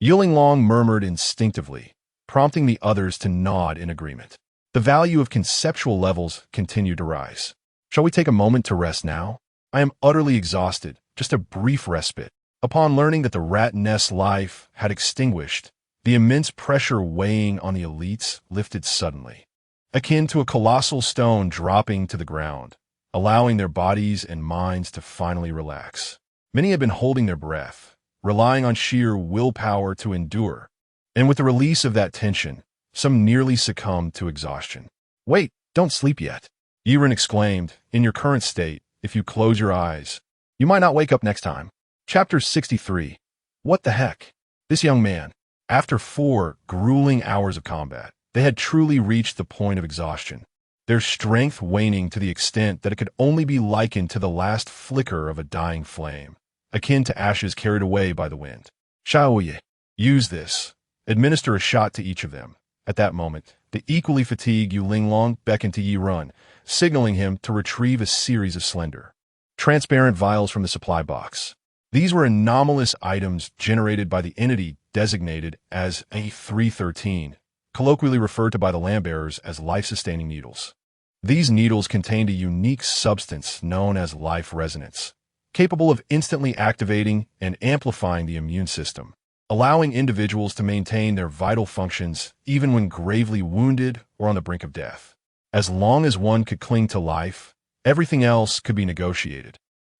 Yulin murmured instinctively, prompting the others to nod in agreement. The value of conceptual levels continued to rise. Shall we take a moment to rest now? I am utterly exhausted, just a brief respite. Upon learning that the rat nest life had extinguished, the immense pressure weighing on the elites lifted suddenly, akin to a colossal stone dropping to the ground, allowing their bodies and minds to finally relax. Many had been holding their breath, relying on sheer willpower to endure, and with the release of that tension, some nearly succumbed to exhaustion. "Wait, don't sleep yet," Yiren exclaimed. "In your current state, if you close your eyes, you might not wake up next time." Chapter 63. What the heck? This young man, after 4 grueling hours of combat, they had truly reached the point of exhaustion, their strength waning to the extent that it could only be likened to the last flicker of a dying flame, akin to ashes carried away by the wind. "Shaoye, use this. Administer a shot to each of them." At that moment, the equally fatigued Yu Linglong beckoned to Yi Run, signaling him to retrieve a series of slender, transparent vials from the supply box. These were anomalous items generated by the entity designated as A313, colloquially referred to by the lamp-bearers as life-sustaining needles. These needles contained a unique substance known as life resonance, capable of instantly activating and amplifying the immune system, allowing individuals to maintain their vital functions even when gravely wounded or on the brink of death. As long as one could cling to life, everything else could be negotiated.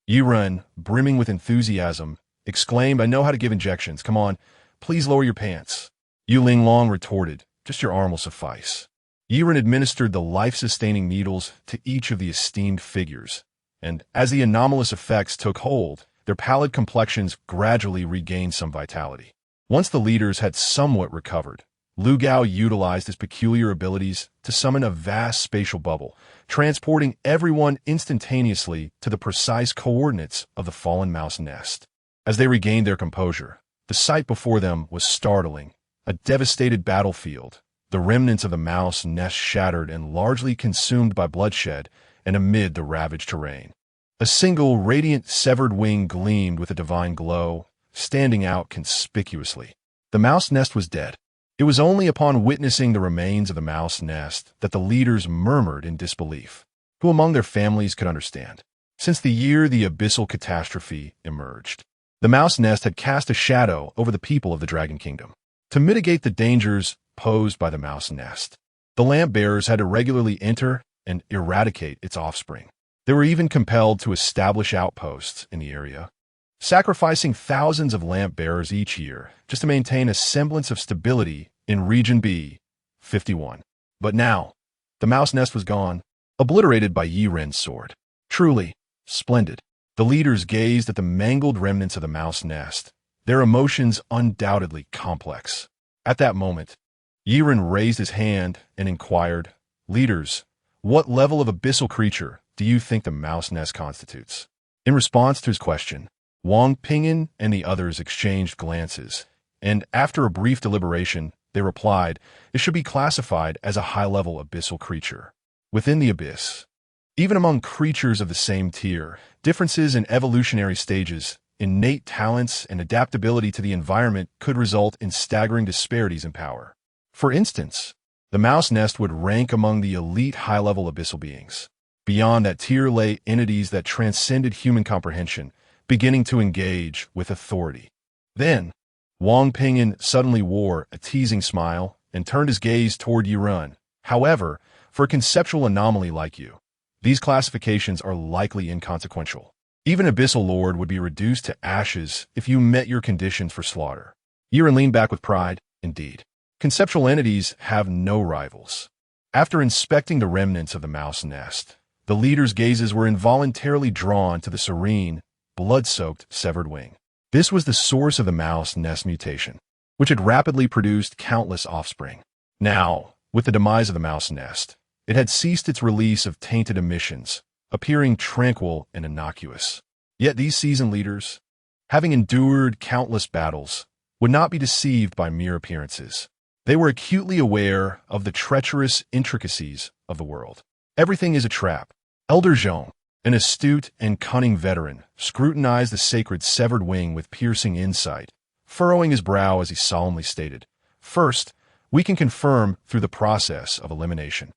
Yiren, brimming with enthusiasm, exclaimed, "I know how to give injections. Come on, please lower your pants." Yu Linglong retorted, "Just your arm will suffice." Yiren administered the life-sustaining needles to each of the esteemed figures, and as the anomalous effects took hold, their pallid complexions gradually regained some vitality. Once the leaders had somewhat recovered, Lu Gao utilized his peculiar abilities to summon a vast spatial bubble, transporting everyone instantaneously to the precise coordinates of the fallen mouse nest. As they regained their composure, the sight before them was startling. A devastated battlefield, the remnants of the mouse nest shattered and largely consumed by bloodshed, and amid the ravaged terrain, a single radiant severed wing gleamed with a divine glow, standing out conspicuously. The mouse nest was dead. It was only upon witnessing the remains of the mouse nest that the leaders murmured in disbelief. Who among their families could understand? Since the year the abyssal catastrophe emerged, the mouse nest had cast a shadow over the people of the Dragon Kingdom. To mitigate the dangers posed by the mouse nest, the lamp-bearers had to regularly enter and eradicate its offspring. They were even compelled to establish outposts in the area, sacrificing thousands of lamp-bearers each year just to maintain a semblance of stability in Region B, 51. But now, the mouse nest was gone, obliterated by Yi Ren's sword. Truly splendid. The leaders gazed at the mangled remnants of the mouse nest, their emotions undoubtedly complex. At that moment, Yi Ren raised his hand and inquired, "Leaders, what level of abyssal creature do you think the mouse nest constitutes?" In response to his question, Wang Pingyan and the others exchanged glances, and after a brief deliberation, they replied, "It should be classified as a high-level abyssal creature. Within the abyss, even among creatures of the same tier, differences in evolutionary stages, innate talents, and adaptability to the environment could result in staggering disparities in power. For instance, the mouse nest would rank among the elite high-level abyssal beings. Beyond that tier lay entities that transcended human comprehension, beginning to engage with authority." Then, Wang Pingyan suddenly wore a teasing smile and turned his gaze toward Yurun. "However, for a conceptual anomaly like you, these classifications are likely inconsequential. Even Abyssal Lord would be reduced to ashes if you met your conditions for slaughter." Yurun leaned back with pride. Indeed, conceptual entities have no rivals. After inspecting the remnants of the mouse nest, the leaders' gazes were involuntarily drawn to the serene, blood-soaked severed wing. This was the source of the mouse nest mutation, which had rapidly produced countless offspring. Now, with the demise of the mouse nest, it had ceased its release of tainted emissions, appearing tranquil and innocuous. Yet these seasoned leaders, having endured countless battles, would not be deceived by mere appearances. They were acutely aware of the treacherous intricacies of the world. Everything is a trap, Elder Zhong, an astute and cunning veteran, scrutinized the sacred severed wing with piercing insight, furrowing his brow as he solemnly stated, "First, we can confirm through the process of elimination."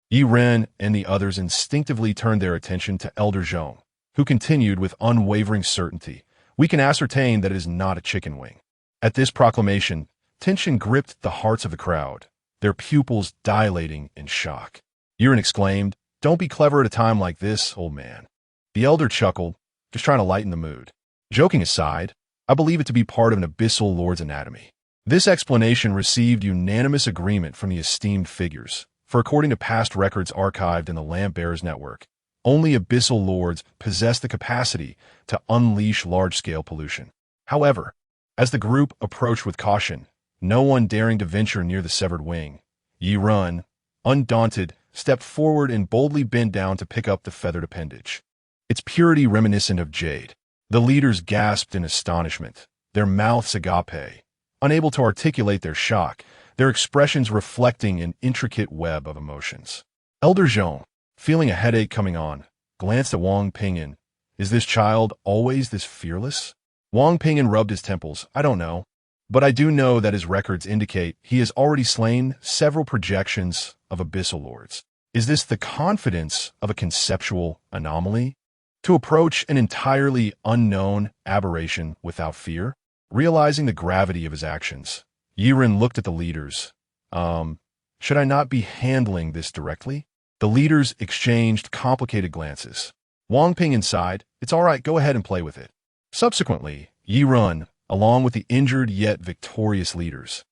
Yi Ren and the others instinctively turned their attention to Elder Zhong, who continued with unwavering certainty, "We can ascertain that it is not a chicken wing." At this proclamation, tension gripped the hearts of the crowd, their pupils dilating in shock. Yi Ren exclaimed, "Don't be clever at a time like this, old man." The elder chuckled, just trying to lighten the mood. "Joking aside, I believe it to be part of an abyssal lord's anatomy." This explanation received unanimous agreement from the esteemed figures, for according to past records archived in the Lamp Bearers Network, only abyssal lords possess the capacity to unleash large-scale pollution. However, as the group approached with caution, no one daring to venture near the severed wing, Yi Ren, undaunted, stepped forward and boldly bent down to pick up the feathered appendage. Its purity reminiscent of jade. The leaders gasped in astonishment, their mouths agape, unable to articulate their shock, their expressions reflecting an intricate web of emotions. Elder Zhong, feeling a headache coming on, glanced at Wang Pingyan. "Is this child always this fearless?" Wang Pingyan rubbed his temples. "I don't know, but I do know that his records indicate he has already slain several projections of abyssal lords. Is this the confidence of a conceptual anomaly? To approach an entirely unknown aberration without fear?" Realizing the gravity of his actions, Yi Ren looked at the leaders. Should I not be handling this directly?" The leaders exchanged complicated glances. Wang Pingyan sighed, "It's all right, go ahead and play with it." Subsequently, Yi Ren, along with the injured yet victorious leaders,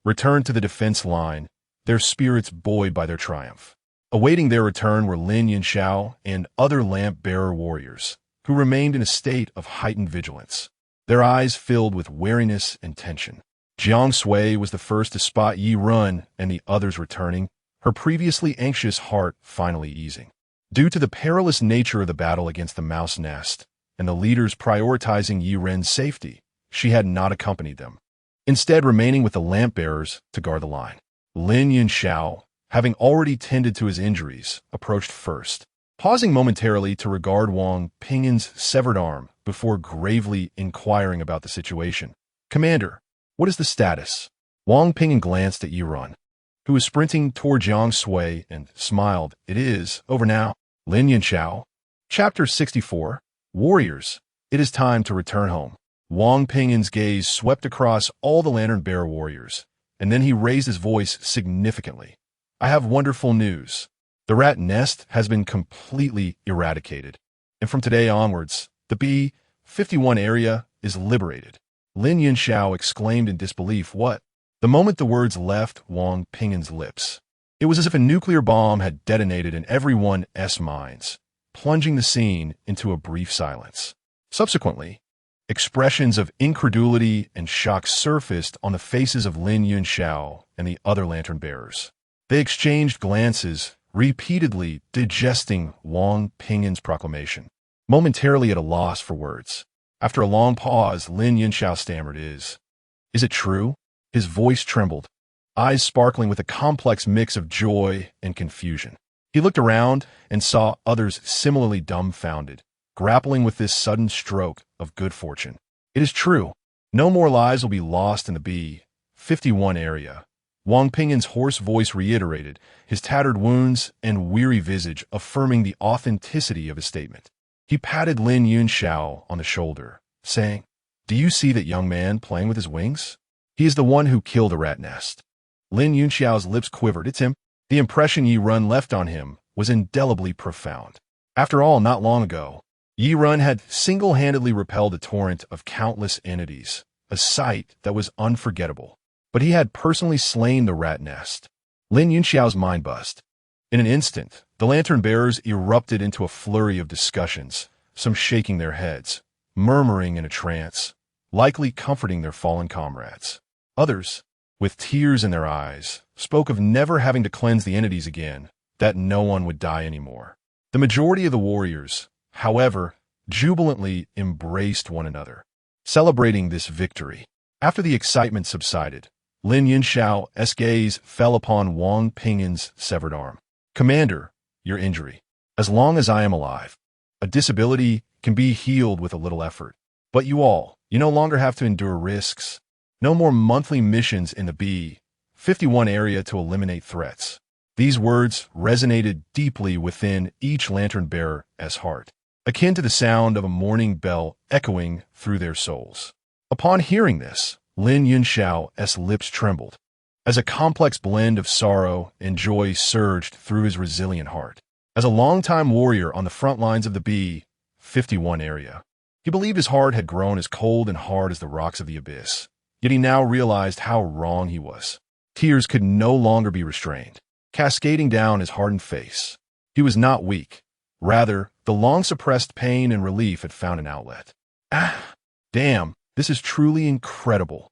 returned to the defense line, their spirits buoyed by their triumph. Awaiting their return were Lin Yunxiao and other lamp-bearer warriors, who remained in a state of heightened vigilance, their eyes filled with wariness and tension. Jiang Sui was the first to spot Yi Ren and the others returning, her previously anxious heart finally easing. Due to the perilous nature of the battle against the mouse nest, and the leaders prioritizing Yi Ren's safety, she had not accompanied them, instead remaining with the lamp-bearers to guard the line. Lin Yunxiao, having already tended to his injuries, approached first, pausing momentarily to regard Wang Pingyan's severed arm before gravely inquiring about the situation. "Commander, what is the status?" Wang Pingyan glanced at Yi Ren, who was sprinting toward Jiang Sui, and smiled. "It is over now." Lin Yunxiao. Chapter 64. Warriors, it is time to return home. Wang Pingyan's gaze swept across all the lantern-bearer warriors, and then he raised his voice significantly. "I have wonderful news. The rat nest has been completely eradicated, and from today onwards, the B-51 area is liberated." Lin Yunxiao exclaimed in disbelief, "What?" The moment the words left Wang Pingyan's lips, it was as if a nuclear bomb had detonated in everyone's minds, plunging the scene into a brief silence. Subsequently, expressions of incredulity and shock surfaced on the faces of Lin Yunxiao and the other lantern-bearers. They exchanged glances, repeatedly digesting Wang Pingyan's proclamation, momentarily at a loss for words. After a long pause, Lin Yunxiao stammered, Is it true?" His voice trembled, eyes sparkling with a complex mix of joy and confusion. He looked around and saw others similarly dumbfounded, grappling with this sudden stroke of good fortune. "It is true. No more lives will be lost in the B-51 area," Wang Pingyan's hoarse voice reiterated, his tattered wounds and weary visage affirming the authenticity of his statement. He patted Lin Yunxiao on the shoulder, saying, "Do you see that young man playing with his wings? He is the one who killed the rat nest." Lin Yunxiao's lips quivered. "It's him." The impression Yi Ren left on him was indelibly profound. After all, not long ago, Yi Ren had single-handedly repelled a torrent of countless entities, a sight that was unforgettable. But he had personally slain the rat nest. Lin Yunxiao's mind buzzed. In an instant, the lantern-bearers erupted into a flurry of discussions, some shaking their heads, murmuring in a trance, likely comforting their fallen comrades. Others, with tears in their eyes, spoke of never having to cleanse the entities again, that no one would die anymore. The majority of the warriors, however, jubilantly embraced one another, celebrating this victory. After the excitement subsided, Lin Yunxiao's gaze fell upon Wang Pingyan's severed arm. "Commander, your injury." As long as I am alive, a disability can be healed with a little effort. But you no longer have to endure risks. No more monthly missions in the B-51 area to eliminate threats. These words resonated deeply within each lantern-bearer's heart, akin to the sound of a morning bell echoing through their souls. Upon hearing this, Lin Yunxiao's lips trembled, as a complex blend of sorrow and joy surged through his resilient heart. As a longtime warrior on the front lines of the B-51 area, he believed his heart had grown as cold and hard as the rocks of the abyss. Yet he now realized how wrong he was. Tears could no longer be restrained, cascading down his hardened face. He was not weak. Rather, the long-suppressed pain and relief had found an outlet. Ah, damn, this is truly incredible.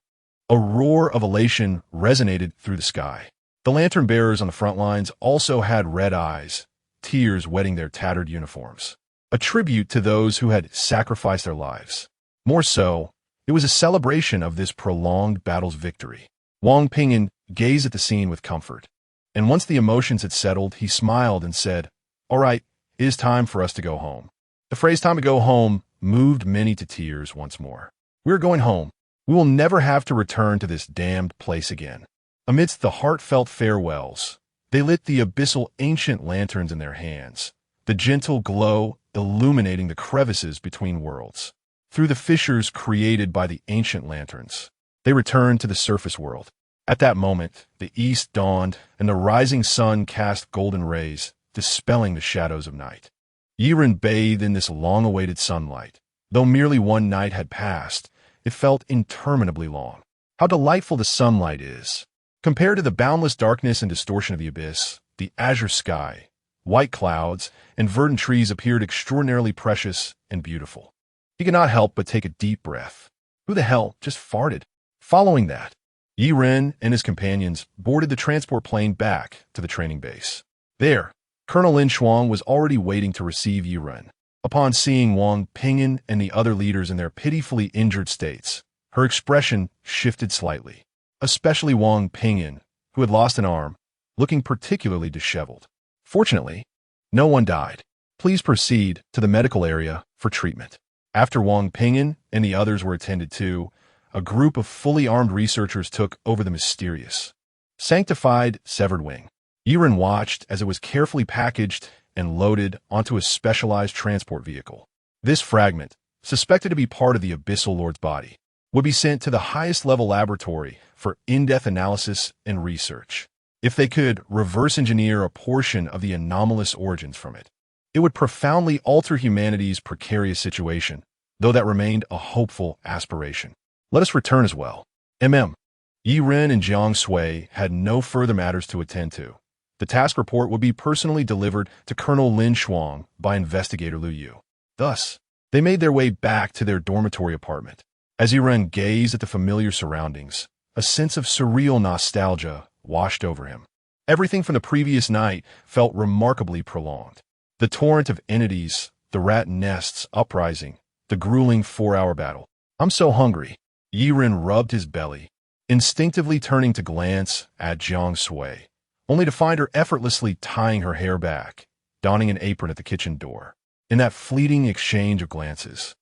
A roar of elation resonated through the sky. The lantern-bearers on the front lines also had red eyes, tears wetting their tattered uniforms, a tribute to those who had sacrificed their lives. More so, it was a celebration of this prolonged battle's victory. Wang Pingyan gazed at the scene with comfort, and once the emotions had settled, he smiled and said, "All right, it is time for us to go home." The phrase "time to go home" moved many to tears once more. "We're going home. We will never have to return to this damned place again." Amidst the heartfelt farewells, they lit the abyssal ancient lanterns in their hands, the gentle glow illuminating the crevices between worlds. Through the fissures created by the ancient lanterns, they returned to the surface world. At that moment, the east dawned, and the rising sun cast golden rays, dispelling the shadows of night. Yiren bathed in this long-awaited sunlight. Though merely one night had passed, it felt interminably long. How delightful the sunlight is! Compared to the boundless darkness and distortion of the abyss, the azure sky, white clouds, and verdant trees appeared extraordinarily precious and beautiful. He could not help but take a deep breath. Who the hell just farted? Following that, Yi Ren and his companions boarded the transport plane back to the training base. There, Colonel Lin Shuang was already waiting to receive Yi Ren. Upon seeing Wang Pingyan and the other leaders in their pitifully injured states, her expression shifted slightly, especially Wang Pingyan, who had lost an arm, looking particularly disheveled. Fortunately, no one died. Please proceed to the medical area for treatment. After Wang Pingyan and the others were attended to, a group of fully armed researchers took over the mysterious, sanctified severed wing. Yiren watched as it was carefully packaged and loaded onto a specialized transport vehicle. This fragment, suspected to be part of the Abyssal Lord's body, would be sent to the highest level laboratory for in-depth analysis and research. If they could reverse engineer a portion of the anomalous origins from it, it would profoundly alter humanity's precarious situation, though that remained a hopeful aspiration. Let us return as well. Yi Ren and Jiang Sui had no further matters to attend to. The task report would be personally delivered to Colonel Lin Shuang by Investigator Liu Yu. Thus, they made their way back to their dormitory apartment. As Yi Ren gazed at the familiar surroundings, a sense of surreal nostalgia washed over him. Everything from the previous night felt remarkably prolonged. The torrent of entities, the rat nests uprising, the grueling 4-hour battle. "I'm so hungry." Yi Ren rubbed his belly, instinctively turning to glance at Jiang Sui, only to find her effortlessly tying her hair back, donning an apron at the kitchen door. In that fleeting exchange of glances,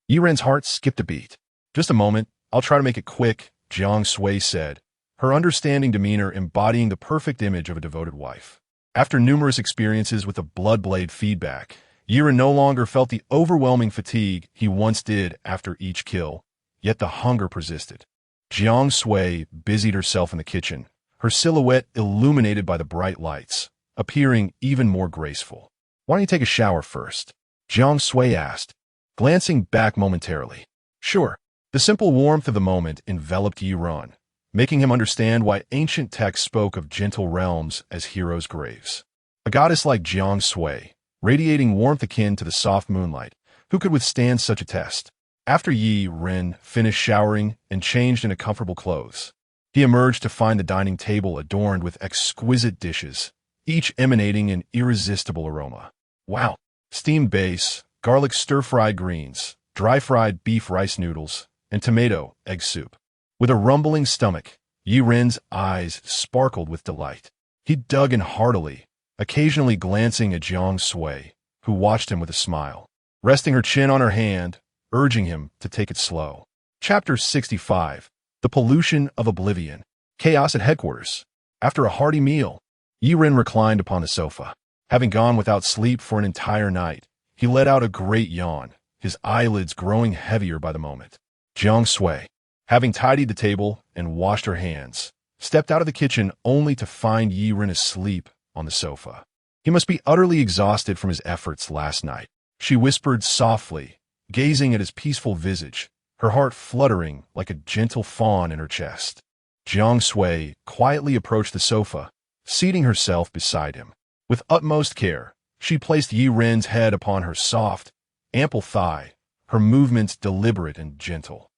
Yi Ren's heart skipped a beat. "Just a moment, I'll try to make it quick," Jiang Sui said, her understanding demeanor embodying the perfect image of a devoted wife. After numerous experiences with the Bloodblade feedback, Yi Ren no longer felt the overwhelming fatigue he once did after each kill, yet the hunger persisted. Jiang Sui busied herself in the kitchen, her silhouette illuminated by the bright lights, appearing even more graceful. "Why don't you take a shower first?" Jiang Sui asked, glancing back momentarily. "Sure." The simple warmth of the moment enveloped Yi Ren, making him understand why ancient texts spoke of gentle realms as heroes' graves. A goddess like Jiang Sui, radiating warmth akin to the soft moonlight, who could withstand such a test? After Yi Ren finished showering and changed into comfortable clothes, he emerged to find the dining table adorned with exquisite dishes, each emanating an irresistible aroma. Wow! Steamed base, garlic stir-fried greens, dry-fried beef rice noodles, and tomato egg soup. With a rumbling stomach, Yi Ren's eyes sparkled with delight. He dug in heartily, occasionally glancing at Jiang Sui, who watched him with a smile, resting her chin on her hand, urging him to take it slow. Chapter 65. The Pollution of Oblivion. Chaos at Headquarters. After a hearty meal, Yiren reclined upon the sofa. Having gone without sleep for an entire night, he let out a great yawn, his eyelids growing heavier by the moment. Jiang Sui, having tidied the table and washed her hands, stepped out of the kitchen only to find Yiren asleep on the sofa. He must be utterly exhausted from his efforts last night, she whispered softly, gazing at his peaceful visage, her heart fluttering like a gentle fawn in her chest. Jiang Sui quietly approached the sofa, seating herself beside him. With utmost care, she placed Yiren's head upon her soft, ample thigh, her movements deliberate and gentle.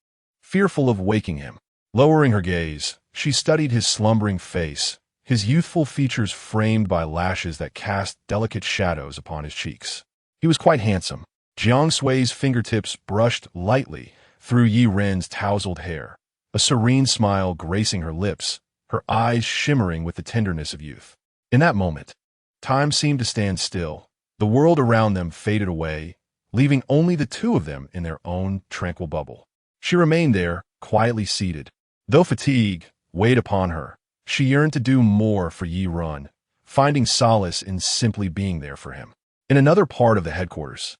Fearful of waking him, lowering her gaze, she studied his slumbering face, his youthful features framed by lashes that cast delicate shadows upon his cheeks. He was quite handsome. Jiang Sui's fingertips brushed lightly through Yiren's tousled hair, a serene smile gracing her lips, her eyes shimmering with the tenderness of youth. In that moment, time seemed to stand still. The world around them faded away, leaving only the two of them in their own tranquil bubble. She remained there, quietly seated. Though fatigue weighed upon her, she yearned to do more for Yiren, finding solace in simply being there for him. In another part of the headquarters,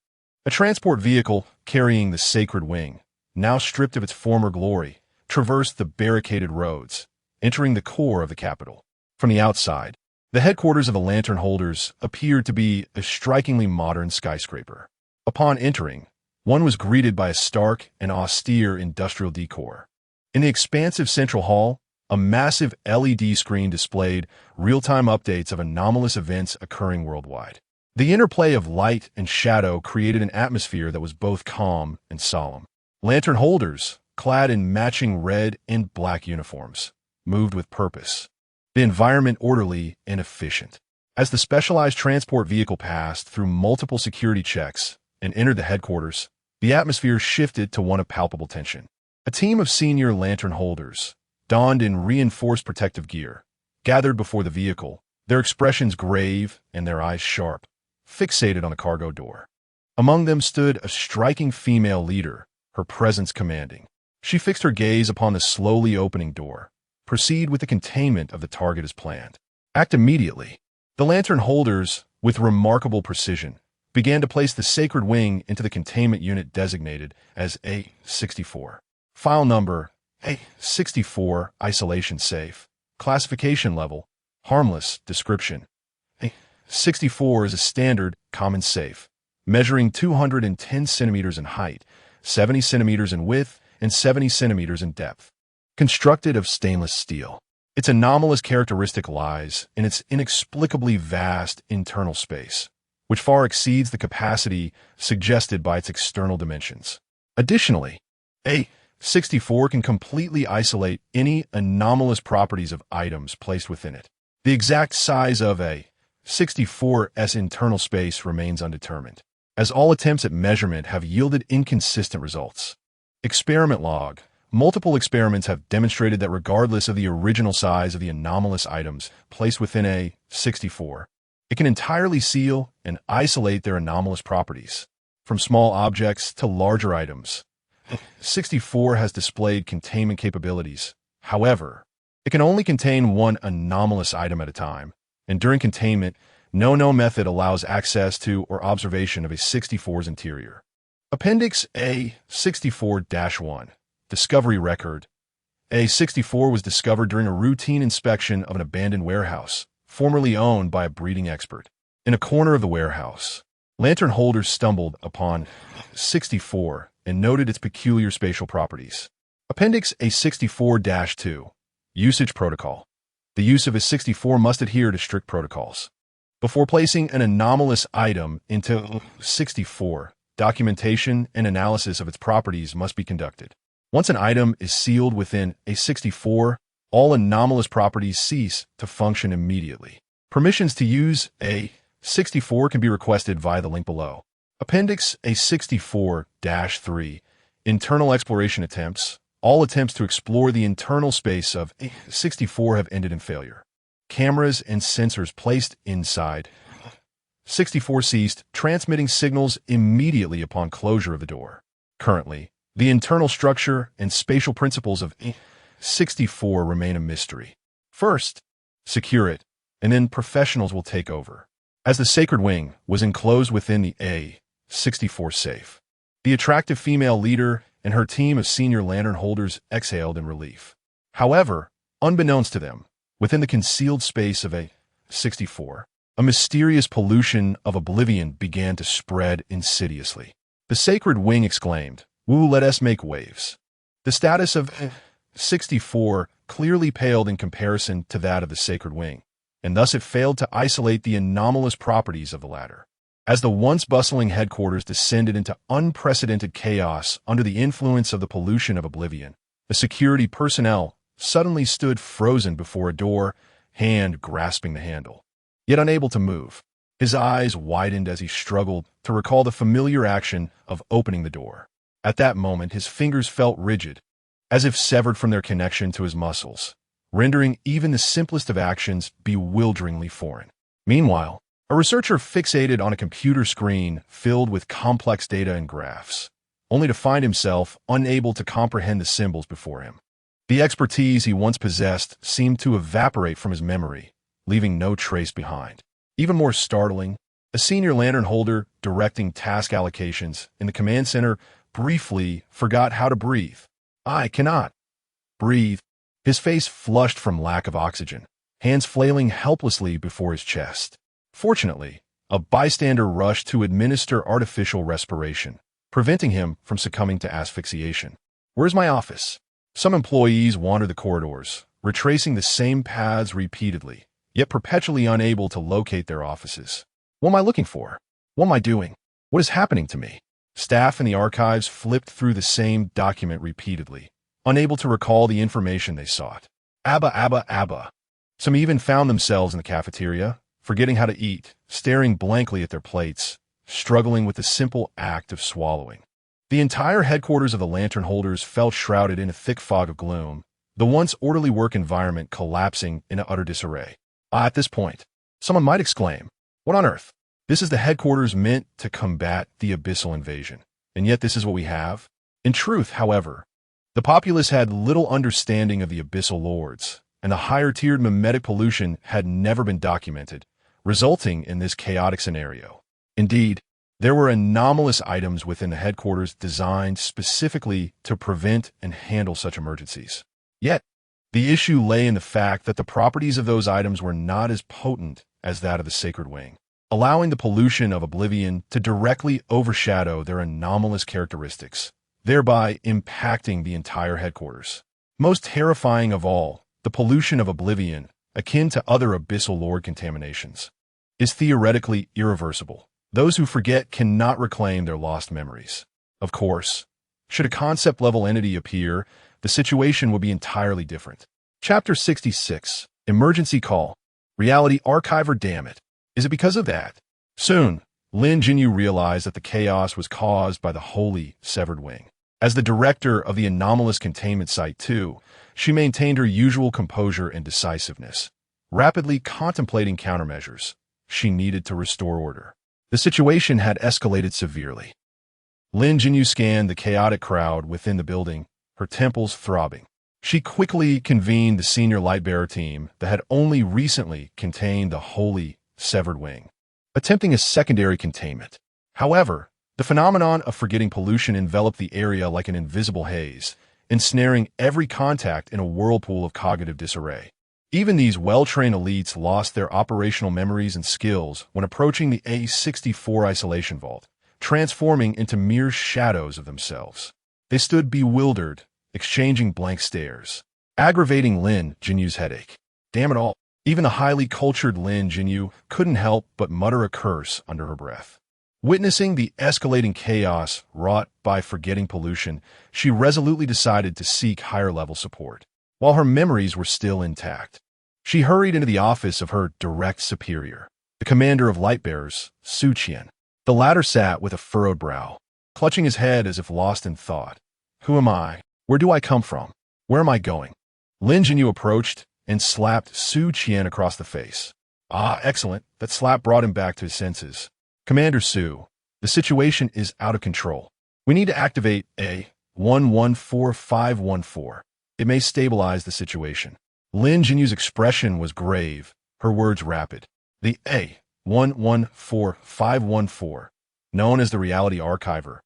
a transport vehicle carrying the sacred wing, now stripped of its former glory, traversed the barricaded roads, entering the core of the capital. From the outside, the headquarters of the lantern holders appeared to be a strikingly modern skyscraper. Upon entering, one was greeted by a stark and austere industrial decor. In the expansive central hall, a massive LED screen displayed real-time updates of anomalous events occurring worldwide. The interplay of light and shadow created an atmosphere that was both calm and solemn. Lantern holders, clad in matching red and black uniforms, moved with purpose, the environment orderly and efficient. As the specialized transport vehicle passed through multiple security checks and entered the headquarters, the atmosphere shifted to one of palpable tension. A team of senior lantern holders, donned in reinforced protective gear, gathered before the vehicle, their expressions grave and their eyes sharp, fixated on the cargo door. Among them stood a striking female leader, her presence commanding. She fixed her gaze upon the slowly opening door. Proceed with the containment of the target as planned. Act immediately. The lantern holders, with remarkable precision, began to place the sacred wing into the containment unit designated as A64. File number A64, isolation safe. Classification level, harmless. Description: A64 is a standard, common safe, measuring 210 centimeters in height, 70 centimeters in width, and 70 centimeters in depth. Constructed of stainless steel. Its anomalous characteristic lies in its inexplicably vast internal space, which far exceeds the capacity suggested by its external dimensions. Additionally, A64 can completely isolate any anomalous properties of items placed within it. The exact size of A64's internal space remains undetermined, as all attempts at measurement have yielded inconsistent results. Experiment log. Multiple experiments have demonstrated that regardless of the original size of the anomalous items placed within A64, it can entirely seal and isolate their anomalous properties. From small objects to larger items, 64 has displayed containment capabilities. However, it can only contain one anomalous item at a time, and during containment, no method allows access to or observation of a 64's interior. Appendix A64-1. Discovery record. A64 was discovered during a routine inspection of an abandoned warehouse, formerly owned by a breeding expert. In a corner of the warehouse, lantern holders stumbled upon 64 and noted its peculiar spatial properties. Appendix A64-2. Usage protocol. The use of A64 must adhere to strict protocols. Before placing an anomalous item into 64, documentation and analysis of its properties must be conducted. Once an item is sealed within A64, all anomalous properties cease to function immediately. Permissions to use A64 can be requested via the link below. Appendix A64-3. Internal exploration attempts. All attempts to explore the internal space of A64 have ended in failure. Cameras and sensors placed inside 64 ceased transmitting signals immediately upon closure of the door. Currently, the internal structure and spatial principles of A64 remain a mystery. First, secure it, and then professionals will take over. As the sacred wing was enclosed within the A64 safe, the attractive female leader and her team of senior lantern holders exhaled in relief. However, unbeknownst to them, within the concealed space of A64, a mysterious pollution of oblivion began to spread insidiously. The sacred wing exclaimed, "Woo, let us make waves." The status of A64 clearly paled in comparison to that of the sacred wing, and thus it failed to isolate the anomalous properties of the latter. As the once bustling headquarters descended into unprecedented chaos under the influence of the pollution of oblivion, the security personnel suddenly stood frozen before a door, hand grasping the handle. Yet unable to move, his eyes widened as he struggled to recall the familiar action of opening the door. At that moment, his fingers felt rigid, as if severed from their connection to his muscles, rendering even the simplest of actions bewilderingly foreign. Meanwhile, a researcher fixated on a computer screen filled with complex data and graphs, only to find himself unable to comprehend the symbols before him. The expertise he once possessed seemed to evaporate from his memory, leaving no trace behind. Even more startling, a senior lantern holder directing task allocations in the command center briefly forgot how to breathe. "I cannot breathe." His face flushed from lack of oxygen, hands flailing helplessly before his chest. Fortunately, a bystander rushed to administer artificial respiration, preventing him from succumbing to asphyxiation. "Where's my office?" Some employees wander the corridors, retracing the same paths repeatedly, yet perpetually unable to locate their offices. "What am I looking for? What am I doing? What is happening to me?" Staff in the archives flipped through the same document repeatedly, unable to recall the information they sought. Abba. Some even found themselves in the cafeteria, forgetting how to eat, staring blankly at their plates, struggling with the simple act of swallowing. The entire headquarters of the lantern holders felt shrouded in a thick fog of gloom, the once orderly work environment collapsing into utter disarray. At this point, someone might exclaim, "What on earth? This is the headquarters meant to combat the abyssal invasion, and yet this is what we have?" In truth, however, the populace had little understanding of the abyssal lords, and the higher-tiered mimetic pollution had never been documented, resulting in this chaotic scenario. Indeed, there were anomalous items within the headquarters designed specifically to prevent and handle such emergencies. Yet, the issue lay in the fact that the properties of those items were not as potent as that of the sacred wing, allowing the pollution of oblivion to directly overshadow their anomalous characteristics, thereby impacting the entire headquarters. Most terrifying of all, the pollution of oblivion, akin to other abyssal lord contaminations, is theoretically irreversible. Those who forget cannot reclaim their lost memories. Of course, should a concept-level entity appear, the situation would be entirely different. Chapter 66, Emergency Call. Reality Archiver, damn it. Is it because of that? Soon, Lin Jinyu realized that the chaos was caused by the holy severed wing. As the director of the anomalous containment site too, she maintained her usual composure and decisiveness, rapidly contemplating countermeasures. She needed to restore order. The situation had escalated severely. Lin Jinyu scanned the chaotic crowd within the building, her temples throbbing. She quickly convened the senior lightbearer team that had only recently contained the holy severed wing, attempting a secondary containment. However, the phenomenon of forgetting pollution enveloped the area like an invisible haze, ensnaring every contact in a whirlpool of cognitive disarray. Even these well-trained elites lost their operational memories and skills when approaching the A64 isolation vault, transforming into mere shadows of themselves. They stood bewildered, exchanging blank stares, aggravating Lin Jinyu's headache. Damn it all. Even the highly cultured Lin Jinyu couldn't help but mutter a curse under her breath. Witnessing the escalating chaos wrought by forgetting pollution, she resolutely decided to seek higher-level support. While her memories were still intact, she hurried into the office of her direct superior, the commander of Lightbearers, Su Qian. The latter sat with a furrowed brow, clutching his head as if lost in thought. "Who am I? Where do I come from? Where am I going?" Lin Jinyu approached and slapped Su Qian across the face. Ah, excellent. That slap brought him back to his senses. Commander Sue, the situation is out of control. We need to activate A114514. It may stabilize the situation. Lin Jinyu's expression was grave, her words rapid. The A114514, known as the Reality Archiver,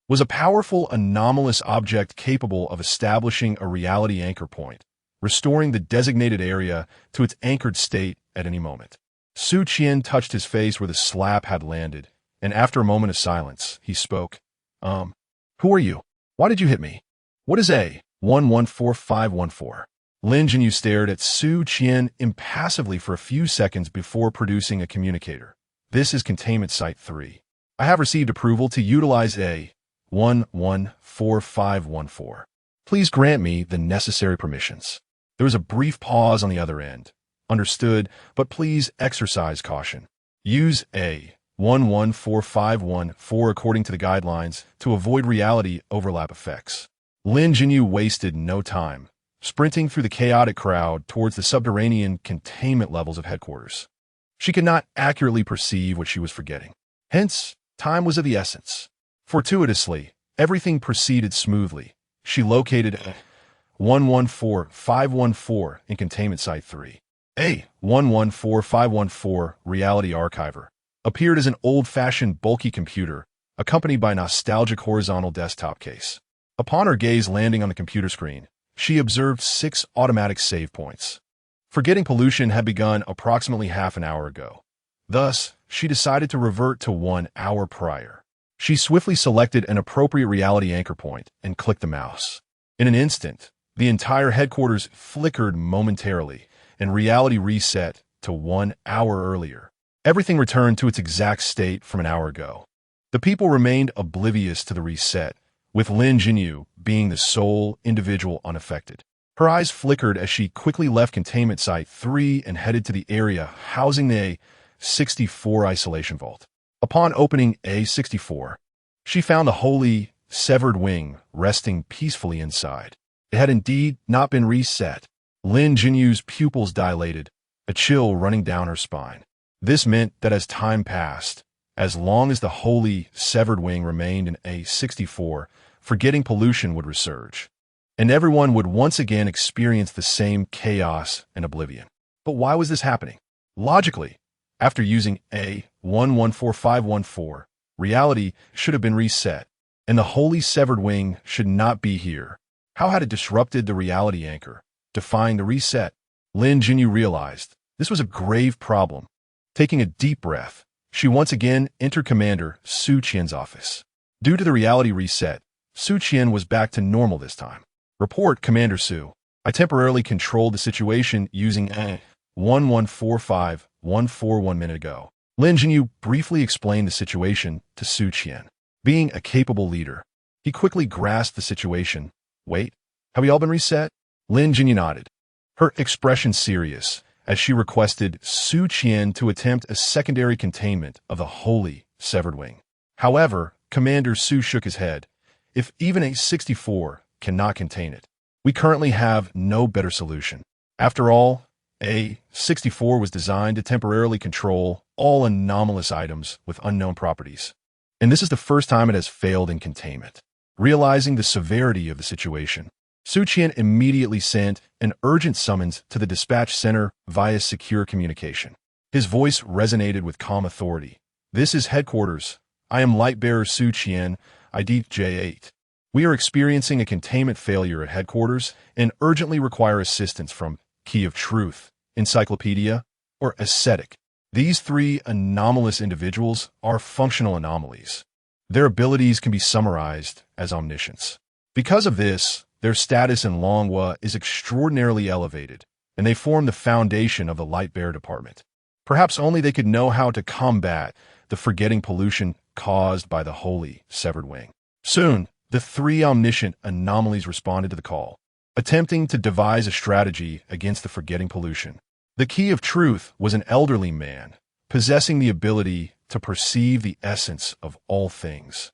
was a powerful anomalous object capable of establishing a reality anchor point, restoring the designated area to its anchored state at any moment. Su Qian touched his face where the slap had landed, and after a moment of silence, he spoke. Who are you? Why did you hit me? What is A114514? Lin Jinyu stared at Su Qian impassively for a few seconds before producing a communicator. This is Containment Site 3. I have received approval to utilize A114514. Please grant me the necessary permissions. There was a brief pause on the other end. Understood, but please exercise caution. Use A114514 according to the guidelines to avoid reality overlap effects. Lin Jinyu wasted no time, sprinting through the chaotic crowd towards the subterranean containment levels of headquarters. She could not accurately perceive what she was forgetting. Hence, time was of the essence. Fortuitously, everything proceeded smoothly. She located A114514 in Containment Site 3. A114514 Reality Archiver appeared as an old-fashioned bulky computer, accompanied by a nostalgic horizontal desktop case. Upon her gaze landing on the computer screen, she observed 6 automatic save points. Forgetting pollution had begun approximately half an hour ago. Thus, she decided to revert to 1 hour prior. She swiftly selected an appropriate reality anchor point and clicked the mouse. In an instant, the entire headquarters flickered momentarily, and reality reset to 1 hour earlier. Everything returned to its exact state from an hour ago. The people remained oblivious to the reset, with Lin Jinyu being the sole individual unaffected. Her eyes flickered as she quickly left Containment Site 3 and headed to the area housing the A64 isolation vault. Upon opening A64, she found the holy, severed wing resting peacefully inside. It had indeed not been reset. Lin Jinyu's pupils dilated, a chill running down her spine. This meant that as time passed, as long as the holy, severed wing remained in A64, forgetting pollution would resurge, and everyone would once again experience the same chaos and oblivion. But why was this happening? Logically, after using A114514, reality should have been reset, and the holy severed wing should not be here. How had it disrupted the reality anchor, defying the reset? Lin Jinyu realized this was a grave problem. Taking a deep breath, she once again entered Commander Su Qian's office. Due to the reality reset, Su Qian was back to normal this time. Report, Commander Su. I temporarily controlled the situation using A114514 1 minute ago. Lin Jinyu briefly explained the situation to Su Qian. Being a capable leader, he quickly grasped the situation. Wait, have we all been reset? Lin Jinyu nodded, her expression serious, as she requested Su Qian to attempt a secondary containment of the holy severed wing. However, Commander Su shook his head. If even A64 cannot contain it, we currently have no better solution. After all, A64 was designed to temporarily control all anomalous items with unknown properties. And this is the first time it has failed in containment. Realizing the severity of the situation, Su Qian immediately sent an urgent summons to the dispatch center via secure communication. His voice resonated with calm authority. This is headquarters. I am Lightbearer Su Qian, ID J8. We are experiencing a containment failure at headquarters and urgently require assistance from Key of Truth, Encyclopedia, or Ascetic. These 3 anomalous individuals are functional anomalies. Their abilities can be summarized as omniscience. Because of this, their status in Longhua is extraordinarily elevated, and they form the foundation of the Lightbearer Department. Perhaps only they could know how to combat the forgetting pollution caused by the holy severed wing. Soon, the 3 omniscient anomalies responded to the call, attempting to devise a strategy against the forgetting pollution. The Key of Truth was an elderly man, possessing the ability to perceive the essence of all things,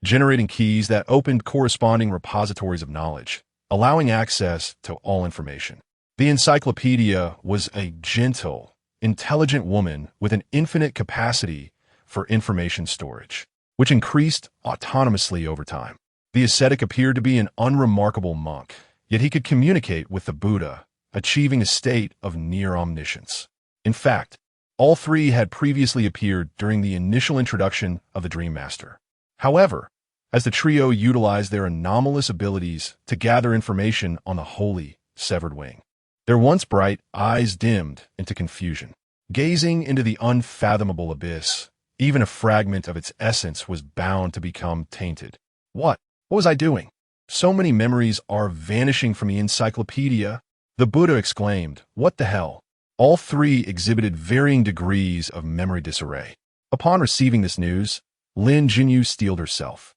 generating keys that opened corresponding repositories of knowledge, allowing access to all information. The encyclopedia was a gentle intelligent woman with an infinite capacity for information storage, which increased autonomously over time. The ascetic appeared to be an unremarkable monk, yet he could communicate with the Buddha, achieving a state of near omniscience. In fact, all three had previously appeared during the initial introduction of the Dream Master. However, as the trio utilized their anomalous abilities to gather information on the holy, severed wing, their once bright eyes dimmed into confusion. Gazing into the unfathomable abyss, even a fragment of its essence was bound to become tainted. What was I doing? So many memories are vanishing from the encyclopedia, the Buddha exclaimed. What the hell? All three exhibited varying degrees of memory disarray. Upon receiving this news, Lin Jinyu steeled herself.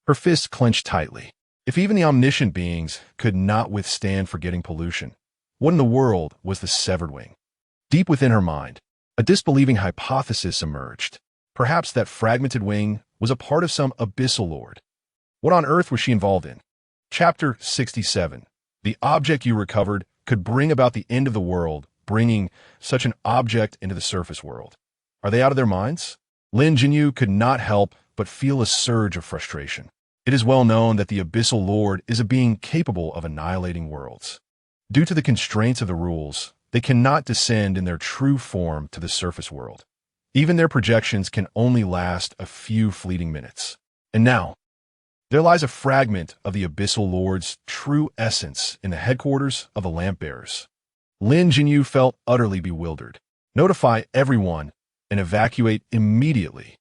Her fists clenched tightly. If even the omniscient beings could not withstand forgetting pollution, what in the world was the severed wing? Deep within her mind, a disbelieving hypothesis emerged. Perhaps that fragmented wing was a part of some abyssal lord. What on earth was she involved in? Chapter 67. The object you recovered could bring about the end of the world, bringing such an object into the surface world. Are they out of their minds? Lin Jinyu could not help but feel a surge of frustration. It is well known that the abyssal lord is a being capable of annihilating worlds. Due to the constraints of the rules, they cannot descend in their true form to the surface world. Even their projections can only last a few fleeting minutes. And now, there lies a fragment of the abyssal lord's true essence in the headquarters of the lamp bearers. Lin Jinyu felt utterly bewildered. Notify everyone and evacuate immediately,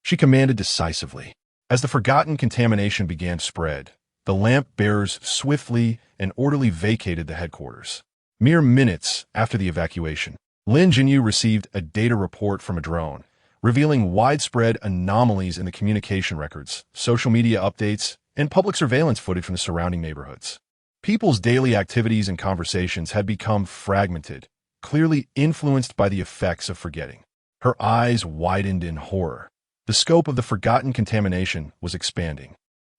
she commanded decisively. As the forgotten contamination began to spread, the lamp bearers swiftly and orderly vacated the headquarters. Mere minutes after the evacuation, Lin Jinyu received a data report from a drone, revealing widespread anomalies in the communication records, social media updates, and public surveillance footage from the surrounding neighborhoods. People's daily activities and conversations had become fragmented, clearly influenced by the effects of forgetting. Her eyes widened in horror. The scope of the forgotten contamination was expanding.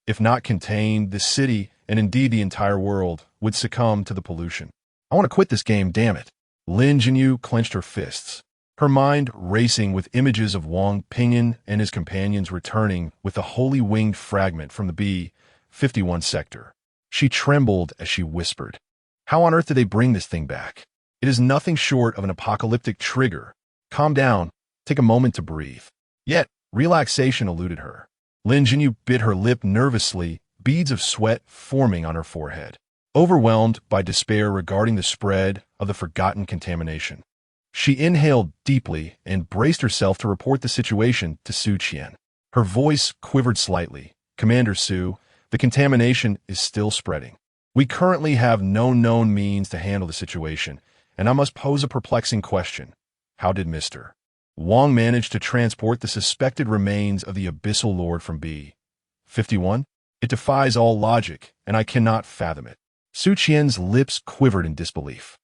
If not contained, the city, and indeed the entire world, would succumb to the pollution. I want to quit this game, damn it. Lin Jinyu clenched her fists, her mind racing with images of Wang Pingyan and his companions returning with the holy winged fragment from the B-51 sector. She trembled as she whispered, "How on earth did they bring this thing back? It is nothing short of an apocalyptic trigger. Calm down, take a moment to breathe." Yet, relaxation eluded her. Lin Jinyu bit her lip nervously, beads of sweat forming on her forehead. Overwhelmed by despair regarding the spread of the forgotten contamination, she inhaled deeply and braced herself to report the situation to Su Qian. Her voice quivered slightly. "Commander Su, the contamination is still spreading. We currently have no known means to handle the situation, and I must pose a perplexing question. How did Mr. Wang manage to transport the suspected remains of the abyssal lord from B-51? It defies all logic, and I cannot fathom it." Su Qian's lips quivered in disbelief.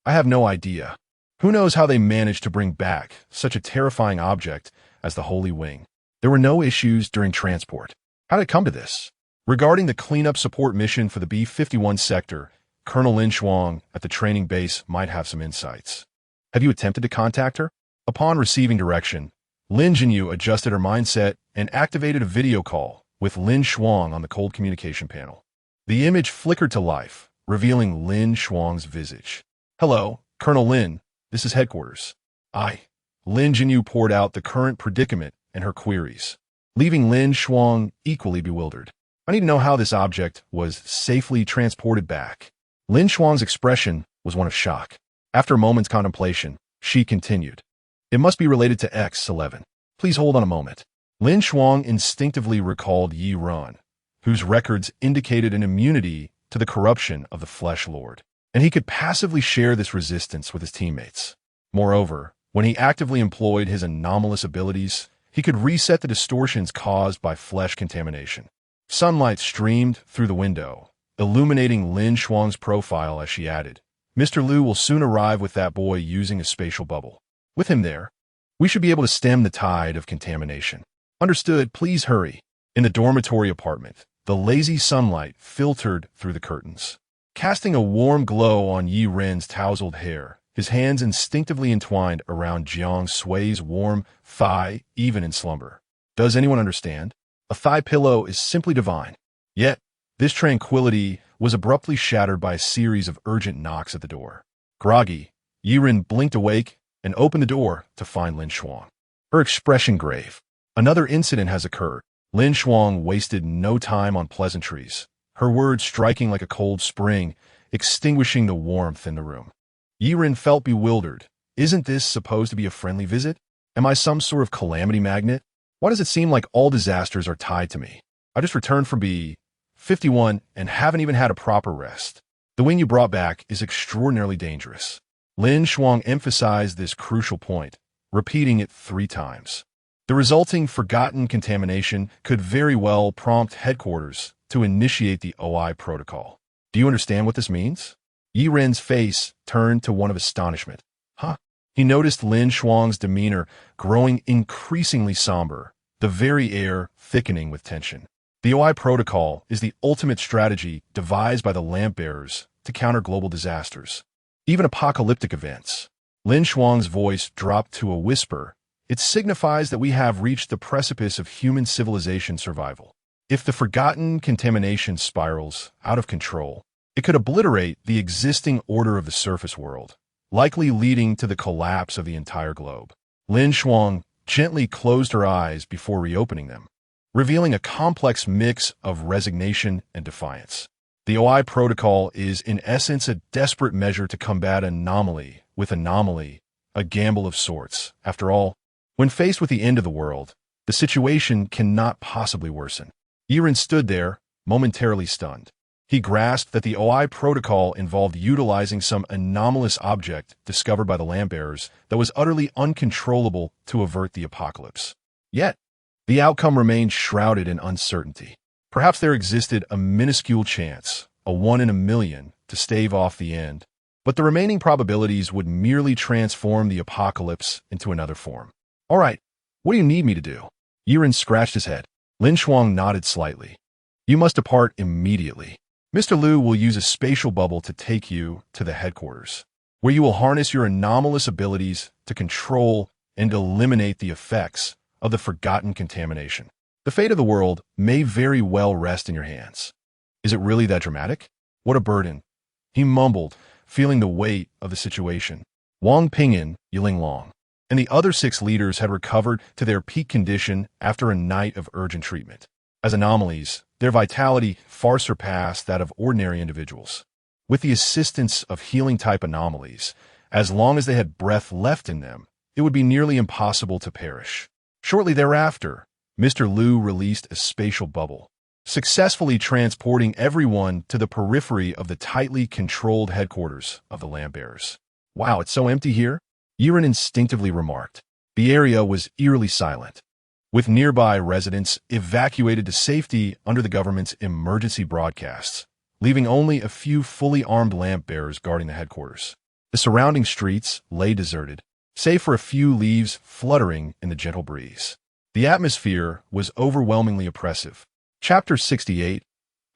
"I have no idea. Who knows how they managed to bring back such a terrifying object as the Holy Wing? There were no issues during transport. How did it come to this?" Regarding the cleanup support mission for the B-51 sector, Colonel Lin Shuang at the training base might have some insights. "Have you attempted to contact her?" Upon receiving direction, Lin Jinyu adjusted her mindset and activated a video call with Lin Shuang on the cold communication panel. The image flickered to life, revealing Lin Shuang's visage. "Hello, Colonel Lin, this is headquarters." Lin Jinyu poured out the current predicament and her queries, leaving Lin Shuang equally bewildered. "I need to know how this object was safely transported back." Lin Shuang's expression was one of shock. After a moment's contemplation, she continued, "It must be related to X-11. Please hold on a moment." Lin Shuang instinctively recalled Yi Ran, whose records indicated an immunity to the corruption of the Flesh Lord, and he could passively share this resistance with his teammates. Moreover, when he actively employed his anomalous abilities, he could reset the distortions caused by flesh contamination. Sunlight streamed through the window, illuminating Lin Shuang's profile as she added, "Mr. Liu will soon arrive with that boy using a spatial bubble. With him there, we should be able to stem the tide of contamination." "Understood, please hurry." In the dormitory apartment, the lazy sunlight filtered through the curtains, casting a warm glow on Yi Ren's tousled hair his hands instinctively entwined around Jiang Sui's warm thigh, even in slumber. Does anyone understand? A thigh pillow is simply divine. Yet, this tranquility was abruptly shattered by a series of urgent knocks at the door. Groggy, Yiren blinked awake and opened the door to find Lin Shuang. Her expression grave. Another incident has occurred. Lin Shuang wasted no time on pleasantries, her words striking like a cold spring, extinguishing the warmth in the room. Yiren felt bewildered. Isn't this supposed to be a friendly visit? Am I some sort of calamity magnet? Why does it seem like all disasters are tied to me? I just returned from B-51 and haven't even had a proper rest. The wing you brought back is extraordinarily dangerous. Lin Shuang emphasized this crucial point, repeating it 3 times. The resulting forgotten contamination could very well prompt headquarters to initiate the OI protocol. Do you understand what this means? Yiren's face turned to one of astonishment. Huh? He noticed Lin Shuang's demeanor growing increasingly somber, the very air thickening with tension. The OI protocol is the ultimate strategy devised by the lamp-bearers to counter global disasters, even apocalyptic events. Lin Shuang's voice dropped to a whisper. It signifies that we have reached the precipice of human civilization survival. If the forgotten contamination spirals out of control, it could obliterate the existing order of the surface world, likely leading to the collapse of the entire globe. Lin Shuang gently closed her eyes before reopening them, revealing a complex mix of resignation and defiance. The OI protocol is in essence a desperate measure to combat anomaly with anomaly, a gamble of sorts. After all, when faced with the end of the world, the situation cannot possibly worsen. Yiren stood there, momentarily stunned. He grasped that the OI protocol involved utilizing some anomalous object discovered by the lamp-bearers that was utterly uncontrollable to avert the apocalypse. Yet, the outcome remained shrouded in uncertainty. Perhaps there existed a minuscule chance, a 1 in a million, to stave off the end, but the remaining probabilities would merely transform the apocalypse into another form. All right, what do you need me to do? Yiren scratched his head. Lin Shuang nodded slightly. You must depart immediately. Mr. Liu will use a spatial bubble to take you to the headquarters, where you will harness your anomalous abilities to control and eliminate the effects of the forgotten contamination. The fate of the world may very well rest in your hands. Is it really that dramatic? What a burden. He mumbled, feeling the weight of the situation. Wang Pingyan, Yiling Long, and the other 6 leaders had recovered to their peak condition after a night of urgent treatment. As anomalies, their vitality far surpassed that of ordinary individuals. With the assistance of healing-type anomalies, as long as they had breath left in them, it would be nearly impossible to perish. Shortly thereafter, Mr. Liu released a spatial bubble, successfully transporting everyone to the periphery of the tightly controlled headquarters of the lamp-bearers. Wow, it's so empty here? Yiren instinctively remarked. The area was eerily silent, with nearby residents evacuated to safety under the government's emergency broadcasts, leaving only a few fully armed lamp-bearers guarding the headquarters. The surrounding streets lay deserted, save for a few leaves fluttering in the gentle breeze. The atmosphere was overwhelmingly oppressive. Chapter 68.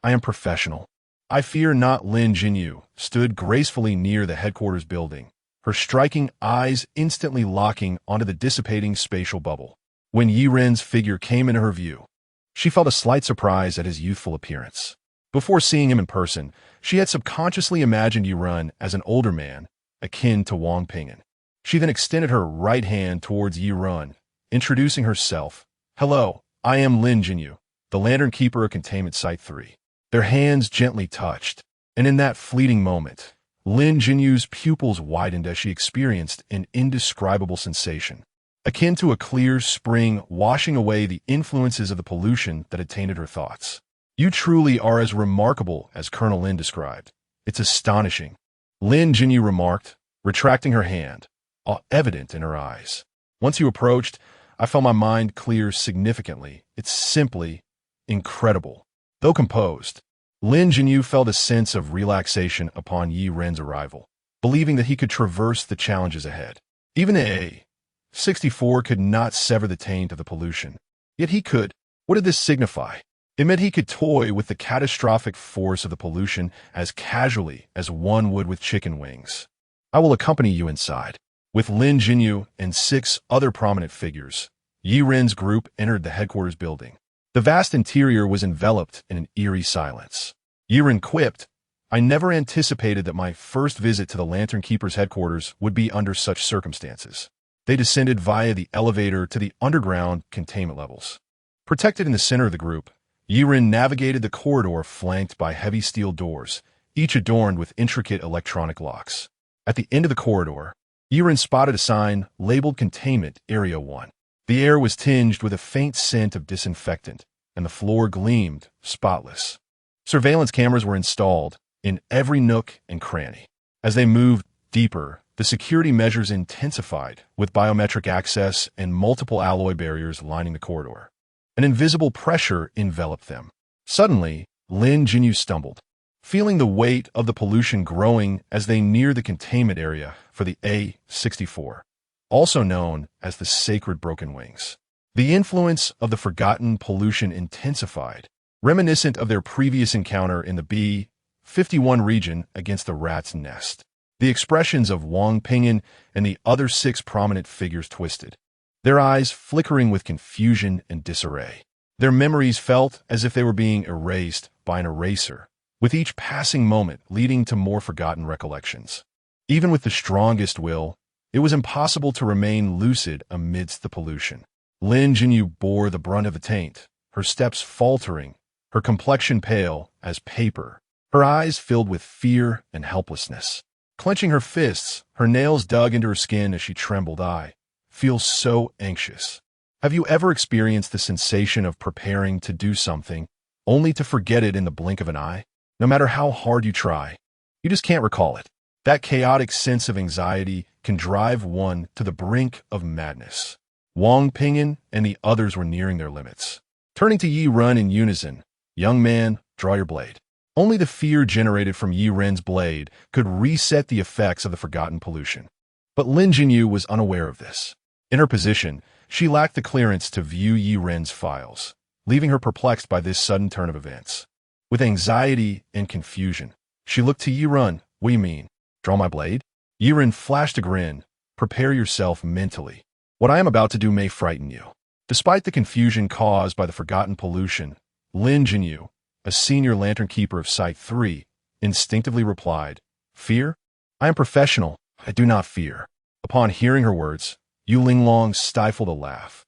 I am professional. I fear not. Lin Jinyu stood gracefully near the headquarters building, her striking eyes instantly locking onto the dissipating spatial bubble. When Yiren's figure came into her view, she felt a slight surprise at his youthful appearance. Before seeing him in person, she had subconsciously imagined Yiren as an older man, akin to Wang Pingyan. She then extended her right hand towards Yiren, introducing herself. Hello, I am Lin Jinyu, the Lantern Keeper of Containment Site 3. Their hands gently touched, and in that fleeting moment, Lin Jinyu's pupils widened as she experienced an indescribable sensation, akin to a clear spring washing away the influences of the pollution that had tainted her thoughts. You truly are as remarkable as Colonel Lin described. It's astonishing, Lin Jinyu remarked, retracting her hand, all evident in her eyes. Once you approached, I felt my mind clear significantly. It's simply incredible. Though composed, Lin Jinyu felt a sense of relaxation upon Yiren's arrival, believing that he could traverse the challenges ahead. Even A-64 could not sever the taint of the pollution. Yet he could. What did this signify? It meant he could toy with the catastrophic force of the pollution as casually as one would with chicken wings. I will accompany you inside." With Lin Jinyu and 6 other prominent figures, Yi Ren's group entered the headquarters building. The vast interior was enveloped in an eerie silence. Yi Ren quipped, "I never anticipated that my first visit to the Lantern Keeper's headquarters would be under such circumstances." They descended via the elevator to the underground containment levels. Protected in the center of the group, Yi Ren navigated the corridor flanked by heavy steel doors, each adorned with intricate electronic locks. At the end of the corridor, Yi Ren spotted a sign labeled Containment Area 1. The air was tinged with a faint scent of disinfectant, and the floor gleamed spotless. Surveillance cameras were installed in every nook and cranny. As they moved deeper, the security measures intensified, with biometric access and multiple alloy barriers lining the corridor. An invisible pressure enveloped them. Suddenly, Lin Jinyu stumbled, feeling the weight of the pollution growing as they neared the containment area for the A-64, also known as the Sacred Broken Wings. The influence of the forgotten pollution intensified, reminiscent of their previous encounter in the B-51 region against the Rat's Nest. The expressions of Wang Pingyan and the other 6 prominent figures twisted, their eyes flickering with confusion and disarray. Their memories felt as if they were being erased by an eraser, with each passing moment leading to more forgotten recollections. Even with the strongest will, it was impossible to remain lucid amidst the pollution. Lin Jinyu bore the brunt of the taint, her steps faltering, her complexion pale as paper, her eyes filled with fear and helplessness. Clenching her fists, her nails dug into her skin as she trembled. "I feel so anxious." Have you ever experienced the sensation of preparing to do something, only to forget it in the blink of an eye? No matter how hard you try, you just can't recall it. That chaotic sense of anxiety can drive one to the brink of madness. Wang Pingyan and the others were nearing their limits. Turning to Yi Ren in unison, "Young man, draw your blade." Only the fear generated from Yi Ren's blade could reset the effects of the forgotten pollution. But Lin Jinyu was unaware of this. In her position, she lacked the clearance to view Yi Ren's files, leaving her perplexed by this sudden turn of events. With anxiety and confusion, she looked to Yi Ren. "What do you mean? Draw my blade?" Yi Ren flashed a grin. "Prepare yourself mentally. What I am about to do may frighten you." Despite the confusion caused by the forgotten pollution, Lin Jinyu, a senior Lantern Keeper of Site 3, instinctively replied, "Fear? I am professional. I do not fear." Upon hearing her words, Yu Linglong stifled a laugh.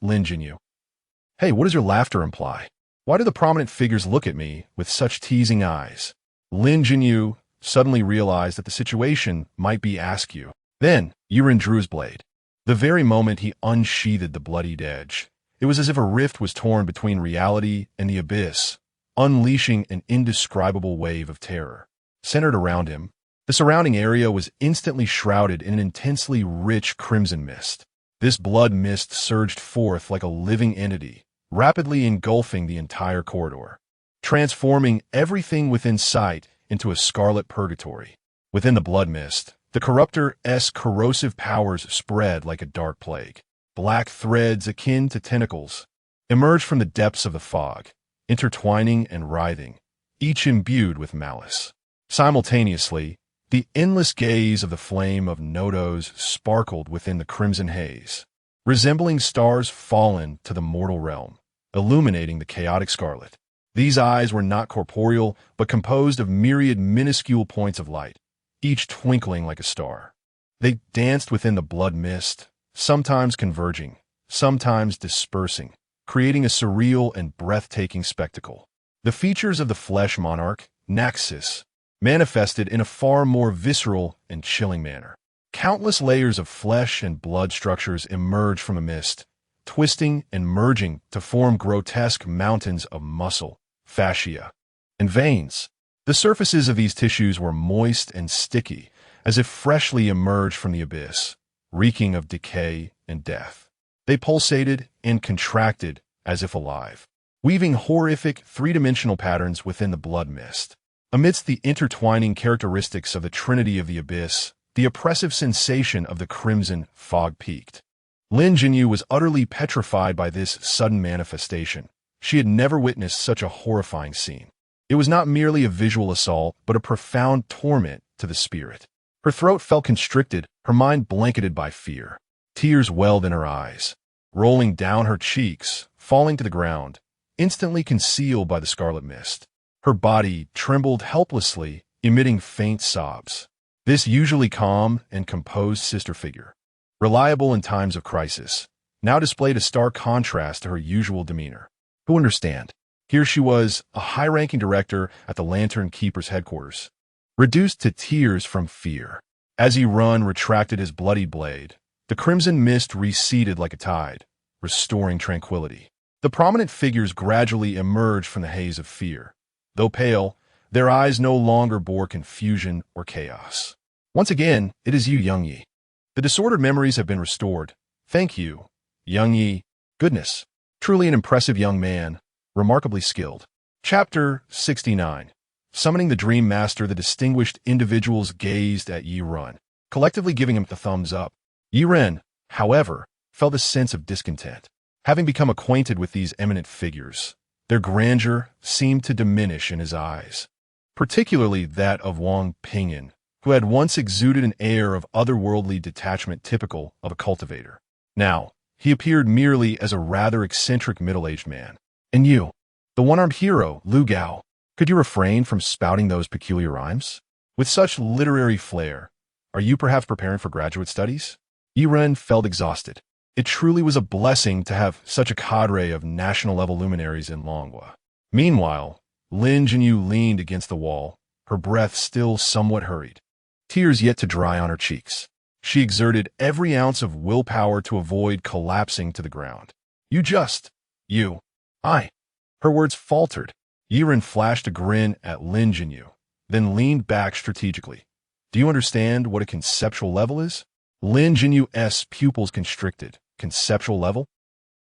"Lin Jinyu, hey, what does your laughter imply? Why do the prominent figures look at me with such teasing eyes?" Lin Jinyu suddenly realized that the situation might be askew. Then, Yi Ren drew his blade. The very moment he unsheathed the bloodied edge, it was as if a rift was torn between reality and the abyss, unleashing an indescribable wave of terror. Centered around him, the surrounding area was instantly shrouded in an intensely rich crimson mist. This blood mist surged forth like a living entity, rapidly engulfing the entire corridor, transforming everything within sight into a scarlet purgatory. Within the blood mist, the Corruptor's corrosive powers spread like a dark plague. Black threads akin to tentacles emerged from the depths of the fog, intertwining and writhing, each imbued with malice. Simultaneously, the endless gaze of the flame of Nodos sparkled within the crimson haze, resembling stars fallen to the mortal realm, illuminating the chaotic scarlet. These eyes were not corporeal, but composed of myriad minuscule points of light, each twinkling like a star. They danced within the blood mist, sometimes converging, sometimes dispersing, creating a surreal and breathtaking spectacle. The features of the flesh monarch, Naxxus, manifested in a far more visceral and chilling manner. Countless layers of flesh and blood structures emerged from the mist, twisting and merging to form grotesque mountains of muscle, fascia, and veins. The surfaces of these tissues were moist and sticky, as if freshly emerged from the abyss, reeking of decay and death. They pulsated and contracted as if alive, weaving horrific three-dimensional patterns within the blood mist. Amidst the intertwining characteristics of the Trinity of the Abyss, the oppressive sensation of the crimson fog peaked. Lin Jinyu was utterly petrified by this sudden manifestation. She had never witnessed such a horrifying scene. It was not merely a visual assault, but a profound torment to the spirit. Her throat felt constricted, her mind blanketed by fear. Tears welled in her eyes, rolling down her cheeks, falling to the ground, instantly concealed by the scarlet mist. Her body trembled helplessly, emitting faint sobs. This usually calm and composed sister figure, reliable in times of crisis, now displayed a stark contrast to her usual demeanor. Who understand? Here she was, a high-ranking director at the Lantern Keeper's headquarters, reduced to tears from fear. As Run retracted his bloody blade, the crimson mist receded like a tide, restoring tranquility. The prominent figures gradually emerged from the haze of fear. Though pale, their eyes no longer bore confusion or chaos. Once again, it is you, Young Yi. The disordered memories have been restored. Thank you, Young Yi. Goodness, truly an impressive young man, remarkably skilled. Chapter 69. Summoning the Dream Master, the distinguished individuals gazed at Yi Run, collectively giving him the thumbs up. Yi Ren, however, felt a sense of discontent. Having become acquainted with these eminent figures, their grandeur seemed to diminish in his eyes, particularly that of Wang Pingyan, who had once exuded an air of otherworldly detachment typical of a cultivator. Now, he appeared merely as a rather eccentric middle-aged man. And you, the one-armed hero, Lu Gao, could you refrain from spouting those peculiar rhymes? With such literary flair, are you perhaps preparing for graduate studies? Yi Ren felt exhausted. It truly was a blessing to have such a cadre of national-level luminaries in Longhua. Meanwhile, Lin Jinyu leaned against the wall, her breath still somewhat hurried, tears yet to dry on her cheeks. She exerted every ounce of willpower to avoid collapsing to the ground. I. Her words faltered. Yi Ren flashed a grin at Lin Jinyu, then leaned back strategically. Do you understand what a conceptual level is? Lin Jinyu's pupils constricted. Conceptual level?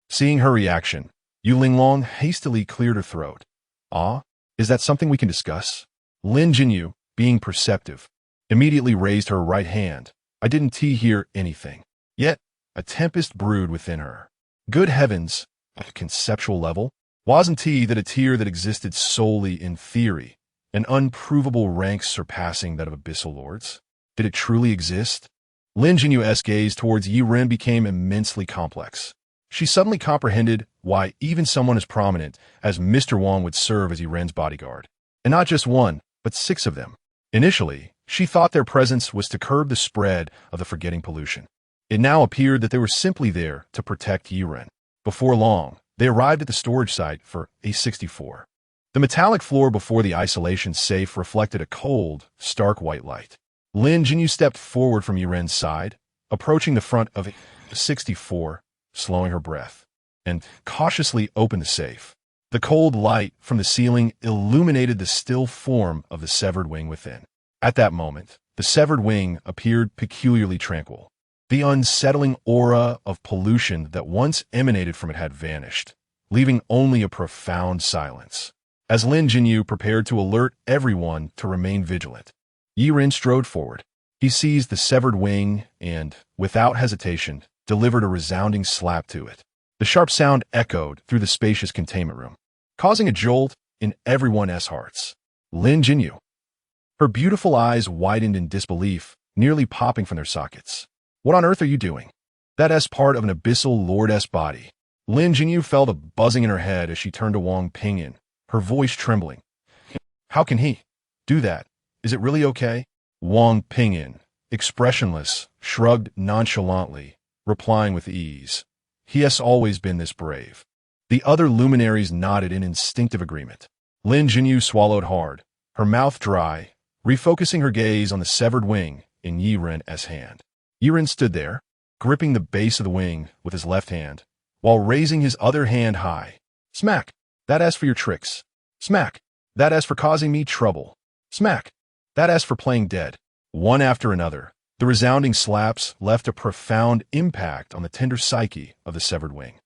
Seeing her reaction, Yu Linglong hastily cleared her throat. Ah, is that something we can discuss? Lin Jinyu, being perceptive, immediately raised her right hand. I didn't hear anything. Yet, a tempest brewed within her. Good heavens, at a conceptual level? Wasn't that a tier that existed solely in theory, an unprovable rank surpassing that of abyssal lords? Did it truly exist? Lin Jinyu's gaze towards Yi Ren became immensely complex. She suddenly comprehended why even someone as prominent as Mr. Wang would serve as Yi Ren's bodyguard. And not just one, but 6 of them. Initially, she thought their presence was to curb the spread of the forgetting pollution. It now appeared that they were simply there to protect Yi Ren. Before long, they arrived at the storage site for A64. The metallic floor before the isolation safe reflected a cold, stark white light. Lin Jinyu stepped forward from Yi Ren's side, approaching the front of A64, slowing her breath, and cautiously opened the safe. The cold light from the ceiling illuminated the still form of the severed wing within. At that moment, the severed wing appeared peculiarly tranquil. The unsettling aura of pollution that once emanated from it had vanished, leaving only a profound silence. As Lin Jinyu prepared to alert everyone to remain vigilant, Yi Ren strode forward. He seized the severed wing and, without hesitation, delivered a resounding slap to it. The sharp sound echoed through the spacious containment room, causing a jolt in everyone's hearts. Lin Jinyu. Her beautiful eyes widened in disbelief, nearly popping from their sockets. What on earth are you doing? That's part of an abyssal lord's body. Lin Jinyu felt a buzzing in her head as she turned to Wang Pingyan, her voice trembling. How can he do that? Is it really okay? Wang Pingyan, expressionless, shrugged nonchalantly, replying with ease. He has always been this brave. The other luminaries nodded in instinctive agreement. Lin Jinyu swallowed hard, her mouth dry, refocusing her gaze on the severed wing in Yi Ren's hand. Yi Ren stood there, gripping the base of the wing with his left hand, while raising his other hand high. Smack! That as for your tricks. Smack! That as for causing me trouble. Smack! That as for playing dead. One after another, the resounding slaps left a profound impact on the tender psyche of the severed wing.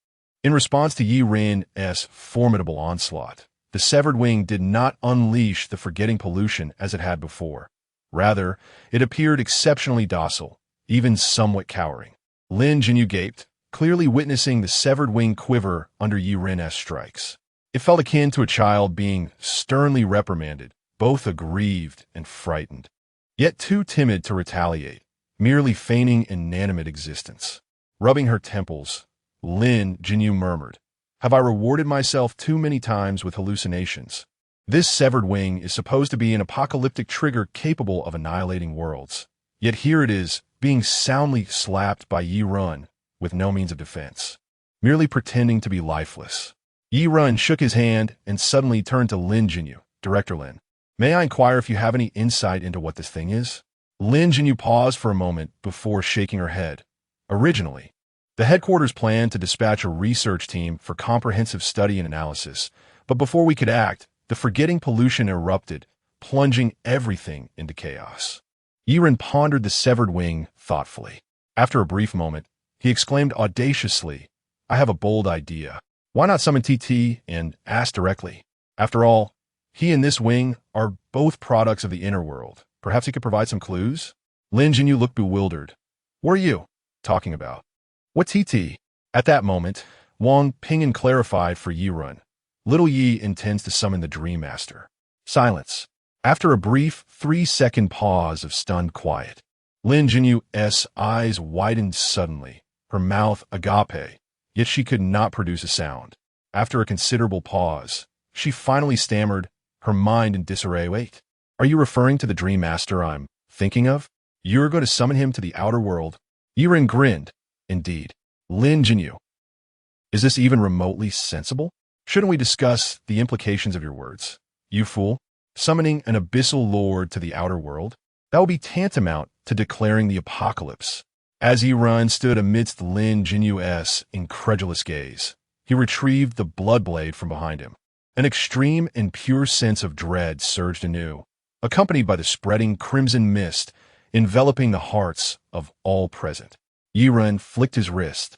In response to Yi Ren's formidable onslaught, the severed wing did not unleash the forgetting pollution as it had before. Rather, it appeared exceptionally docile, even somewhat cowering. Lin Jinyu gaped, clearly witnessing the severed wing quiver under Yi Ren's strikes. It felt akin to a child being sternly reprimanded, both aggrieved and frightened. yet too timid to retaliate, merely feigning inanimate existence. Rubbing her temples, Lin Jinyu murmured, "Have I rewarded myself too many times with hallucinations? This severed wing is supposed to be an apocalyptic trigger capable of annihilating worlds. Yet here it is, being soundly slapped by Yi Run, with no means of defense, merely pretending to be lifeless." Yi Run shook his hand and suddenly turned to Lin Jinyu. "Director Lin, may I inquire if you have any insight into what this thing is?" Lin Jinyu paused for a moment before shaking her head. Originally, the headquarters planned to dispatch a research team for comprehensive study and analysis, but before we could act, the forgetting pollution erupted, plunging everything into chaos. Yiren pondered the severed wing thoughtfully. After a brief moment, he exclaimed audaciously, "I have a bold idea. Why not summon TT and ask directly? After all, he and this wing are both products of the inner world. Perhaps he could provide some clues?" Lin Jinyu looked bewildered. "What are you talking about? What TT?" At that moment, Wang Ping'an clarified for Yirun. "Little Yi intends to summon the Dream Master." Silence. After a brief 3-second pause of stunned quiet, Lin Jinyu's eyes widened suddenly, her mouth agape, yet she could not produce a sound. After a considerable pause, she finally stammered, her mind in disarray. "Wait, are you referring to the Dream Master I'm thinking of? You're going to summon him to the outer world?" Yiren grinned. "Indeed. Lin Jinyu, is this even remotely sensible? Shouldn't we discuss the implications of your words? You fool. Summoning an abyssal lord to the outer world? That would be tantamount to declaring the apocalypse." As Yiren stood amidst Lin Jinyu's incredulous gaze, he retrieved the blood blade from behind him. An extreme and pure sense of dread surged anew, accompanied by the spreading crimson mist enveloping the hearts of all present. Yiren flicked his wrist,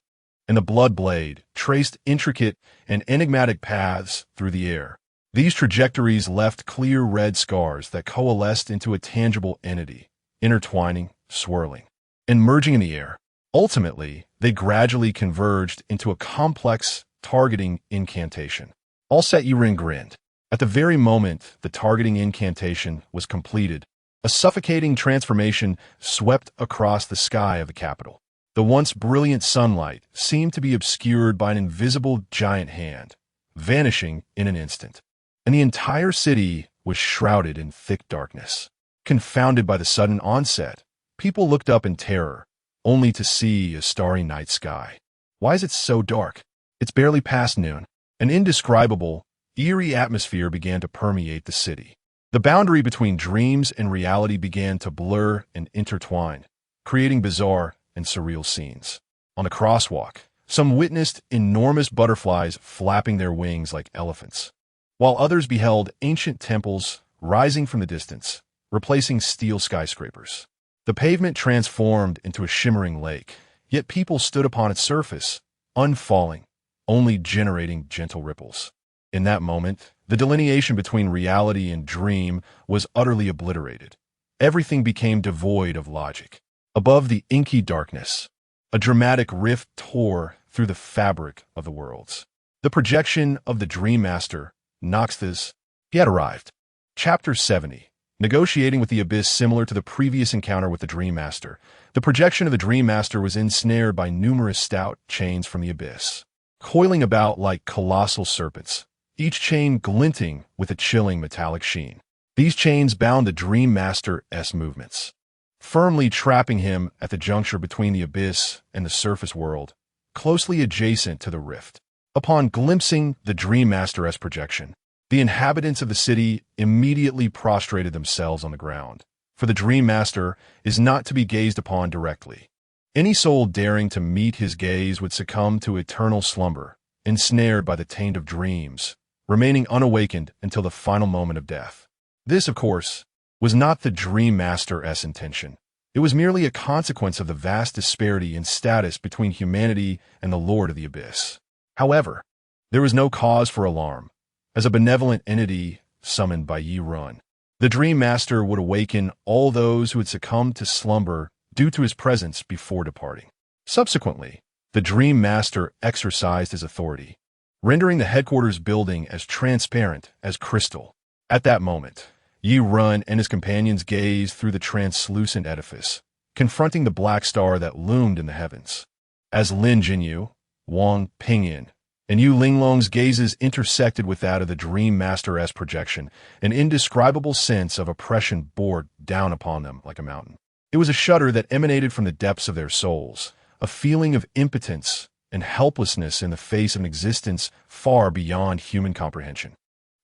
and the blood blade traced intricate and enigmatic paths through the air. These trajectories left clear red scars that coalesced into a tangible entity, intertwining, swirling, and merging in the air. Ultimately, they gradually converged into a complex, targeting incantation. All set, Yiren grinned. At the very moment the targeting incantation was completed, a suffocating transformation swept across the sky of the capital. The once brilliant sunlight seemed to be obscured by an invisible giant hand, vanishing in an instant. And the entire city was shrouded in thick darkness. Confounded by the sudden onset, people looked up in terror, only to see a starry night sky. Why is it so dark? It's barely past noon. An indescribable, eerie atmosphere began to permeate the city. The boundary between dreams and reality began to blur and intertwine, creating bizarre and surreal scenes. On the crosswalk, some witnessed enormous butterflies flapping their wings like elephants, while others beheld ancient temples rising from the distance, replacing steel skyscrapers. The pavement transformed into a shimmering lake, yet people stood upon its surface, unfalling, only generating gentle ripples. In that moment, the delineation between reality and dream was utterly obliterated. Everything became devoid of logic. Above the inky darkness, a dramatic rift tore through the fabric of the worlds. The projection of the Dream Master, Noxthus, he had arrived. Chapter 70. Negotiating with the Abyss. Similar to the previous encounter with the Dream Master, the projection of the Dream Master was ensnared by numerous stout chains from the Abyss, coiling about like colossal serpents, each chain glinting with a chilling metallic sheen. These chains bound the Dream Master's movements, firmly trapping him at the juncture between the Abyss and the surface world, closely adjacent to the rift. Upon glimpsing the Dream Master's projection, the inhabitants of the city immediately prostrated themselves on the ground, for the Dream Master is not to be gazed upon directly. Any soul daring to meet his gaze would succumb to eternal slumber, ensnared by the taint of dreams, remaining unawakened until the final moment of death. This, of course, was not the Dream Master's intention. It was merely a consequence of the vast disparity in status between humanity and the Lord of the Abyss. However, there was no cause for alarm. As a benevolent entity summoned by Yi Run, the Dream Master would awaken all those who had succumbed to slumber due to his presence before departing. Subsequently, the Dream Master exercised his authority, rendering the headquarters building as transparent as crystal. At that moment, Yi Run and his companions gazed through the translucent edifice, confronting the black star that loomed in the heavens. As Lin Jinyu, Wang Pingyan, and Yu Linglong's gazes intersected with that of the Dream Master-esque projection, an indescribable sense of oppression bore down upon them like a mountain. It was a shudder that emanated from the depths of their souls, a feeling of impotence and helplessness in the face of an existence far beyond human comprehension.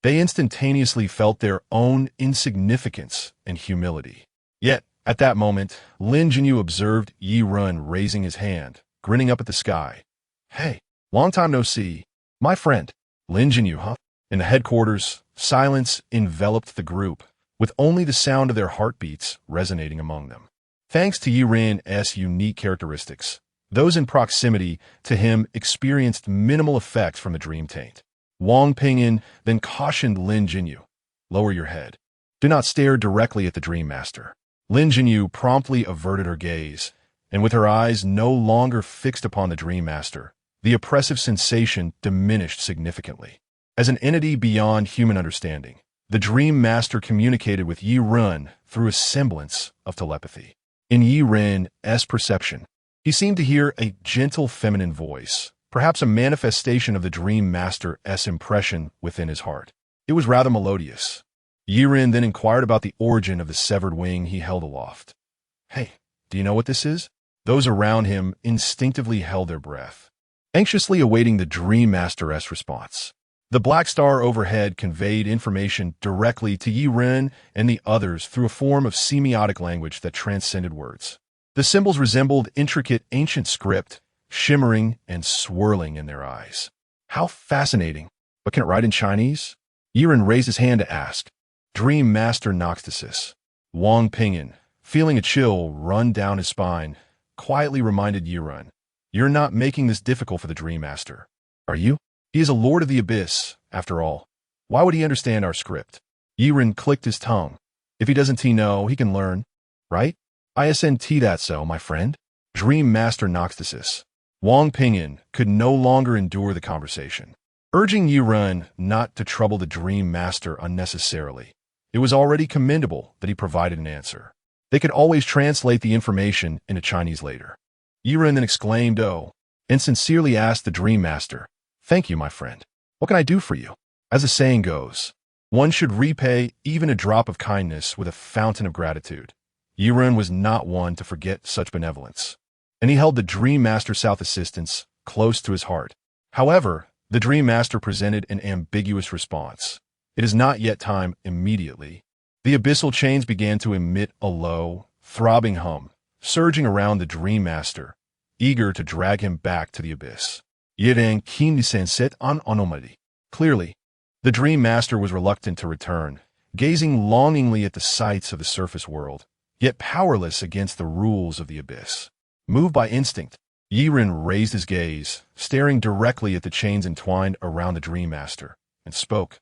They instantaneously felt their own insignificance and humility. Yet, at that moment, Lin Jinyu observed Yi Run raising his hand, grinning up at the sky. "Hey, long time no see. My friend." Lin Jinyu, huh? In the headquarters, silence enveloped the group, with only the sound of their heartbeats resonating among them. Thanks to Yi Run's unique characteristics, those in proximity to him experienced minimal effects from the dream taint. Wang Pingyan then cautioned Lin Jinyu, "Lower your head. Do not stare directly at the Dream Master." Lin Jinyu promptly averted her gaze, and with her eyes no longer fixed upon the Dream Master, the oppressive sensation diminished significantly. As an entity beyond human understanding, the Dream Master communicated with Yi Run through a semblance of telepathy. In Yi Run's perception, he seemed to hear a gentle feminine voice, perhaps a manifestation of the Dream Master's impression within his heart. It was rather melodious. Yi Run then inquired about the origin of the severed wing he held aloft. "Hey, do you know what this is?" Those around him instinctively held their breath, anxiously awaiting the Dream Master's response. The black star overhead conveyed information directly to Yi Run and the others through a form of semiotic language that transcended words. The symbols resembled intricate ancient script, shimmering and swirling in their eyes. "How fascinating. But can it write in Chinese?" Yi Run raised his hand to ask. Dream Master Noxtasis. Wang Pingyan, feeling a chill run down his spine, quietly reminded Yi Run, "You're not making this difficult for the Dream Master, are you? He is a Lord of the Abyss, after all. Why would he understand our script?" Yi Run clicked his tongue. "If he doesn't know, he can learn, right? Isn't that so, my friend?" Dream Master Noxtasis. Wang Pingyan could no longer endure the conversation, urging Yi Run not to trouble the Dream Master unnecessarily. It was already commendable that he provided an answer. They could always translate the information into Chinese later. Yi Run then exclaimed, "Oh," and sincerely asked the Dream Master, "Thank you, my friend. What can I do for you?" As the saying goes, one should repay even a drop of kindness with a fountain of gratitude. Yi Run was not one to forget such benevolence, and he held the Dream Master's South assistance close to his heart. However, the Dream Master presented an ambiguous response. "It is not yet time immediately." The abyssal chains began to emit a low, throbbing hum, surging around the Dream Master, eager to drag him back to the abyss. Yirang keen set on anomaly. Clearly, the Dream Master was reluctant to return, gazing longingly at the sights of the surface world, yet powerless against the rules of the abyss. Moved by instinct, Yi Run raised his gaze, staring directly at the chains entwined around the Dream Master, and spoke.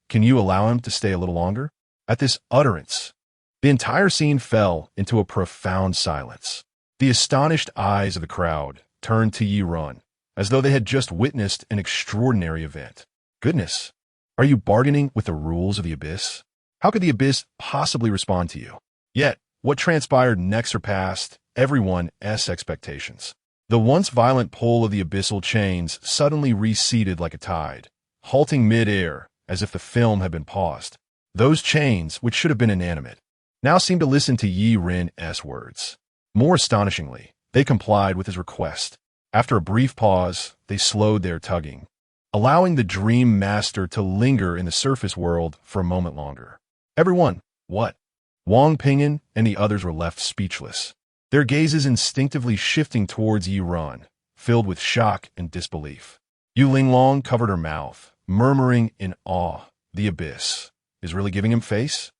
"Can you allow him to stay a little longer?" At this utterance, the entire scene fell into a profound silence. The astonished eyes of the crowd turned to Yi Run, as though they had just witnessed an extraordinary event. "Goodness, are you bargaining with the rules of the abyss? How could the abyss possibly respond to you?" Yet, what transpired next surpassed everyone's expectations. The once violent pull of the abyssal chains suddenly receded like a tide, halting mid-air as if the film had been paused. Those chains, which should have been inanimate, now seemed to listen to Yi Run's words. More astonishingly, they complied with his request. After a brief pause, they slowed their tugging, allowing the Dream Master to linger in the surface world for a moment longer. Everyone, what? Wang Pingyan and the others were left speechless, their gazes instinctively shifting towards Yi Run, filled with shock and disbelief. Yu Linglong covered her mouth, murmuring in awe, "The abyss is really giving him face?"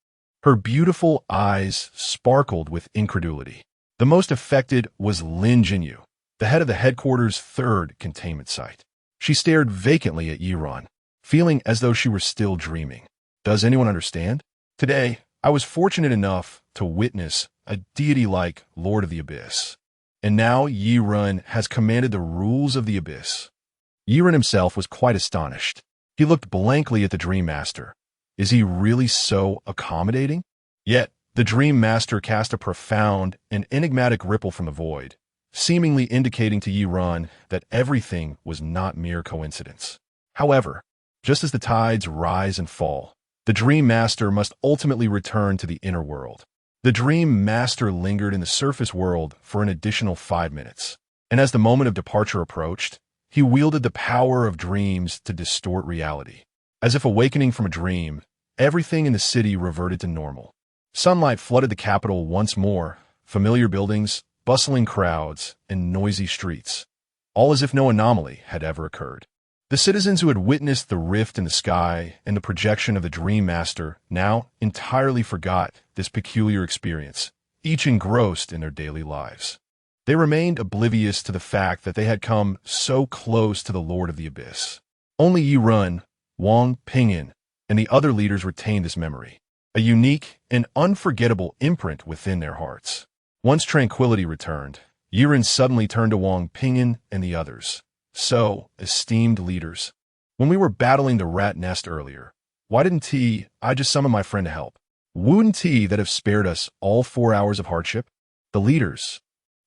Her beautiful eyes sparkled with incredulity. The most affected was Lin Jinyu, the head of the headquarters' third containment site. She stared vacantly at Yi Run, feeling as though she were still dreaming. Does anyone understand? Today, I was fortunate enough to witness a deity-like Lord of the Abyss, and now Yi Run has commanded the rules of the Abyss. Yi Run himself was quite astonished. He looked blankly at the Dream Master, Is he really so accommodating? Yet, the Dream Master cast a profound and enigmatic ripple from the void, seemingly indicating to Yi Run that everything was not mere coincidence. However, just as the tides rise and fall, the Dream Master must ultimately return to the inner world. The Dream Master lingered in the surface world for an additional 5 minutes, and as the moment of departure approached, he wielded the power of dreams to distort reality. As if awakening from a dream, everything in the city reverted to normal. Sunlight flooded the capital once more, familiar buildings, bustling crowds, and noisy streets, all as if no anomaly had ever occurred. The citizens who had witnessed the rift in the sky and the projection of the Dream Master now entirely forgot this peculiar experience, each engrossed in their daily lives. They remained oblivious to the fact that they had come so close to the Lord of the Abyss. Only Yi Run, Wang Pingyan, and the other leaders retained this memory, a unique and unforgettable imprint within their hearts. Once tranquility returned, Yi Run suddenly turned to Wang Pingyan and the others. So, esteemed leaders, when we were battling the rat nest earlier, why didn't I just summon my friend to help? Wouldn't that have spared us all 4 hours of hardship? The leaders.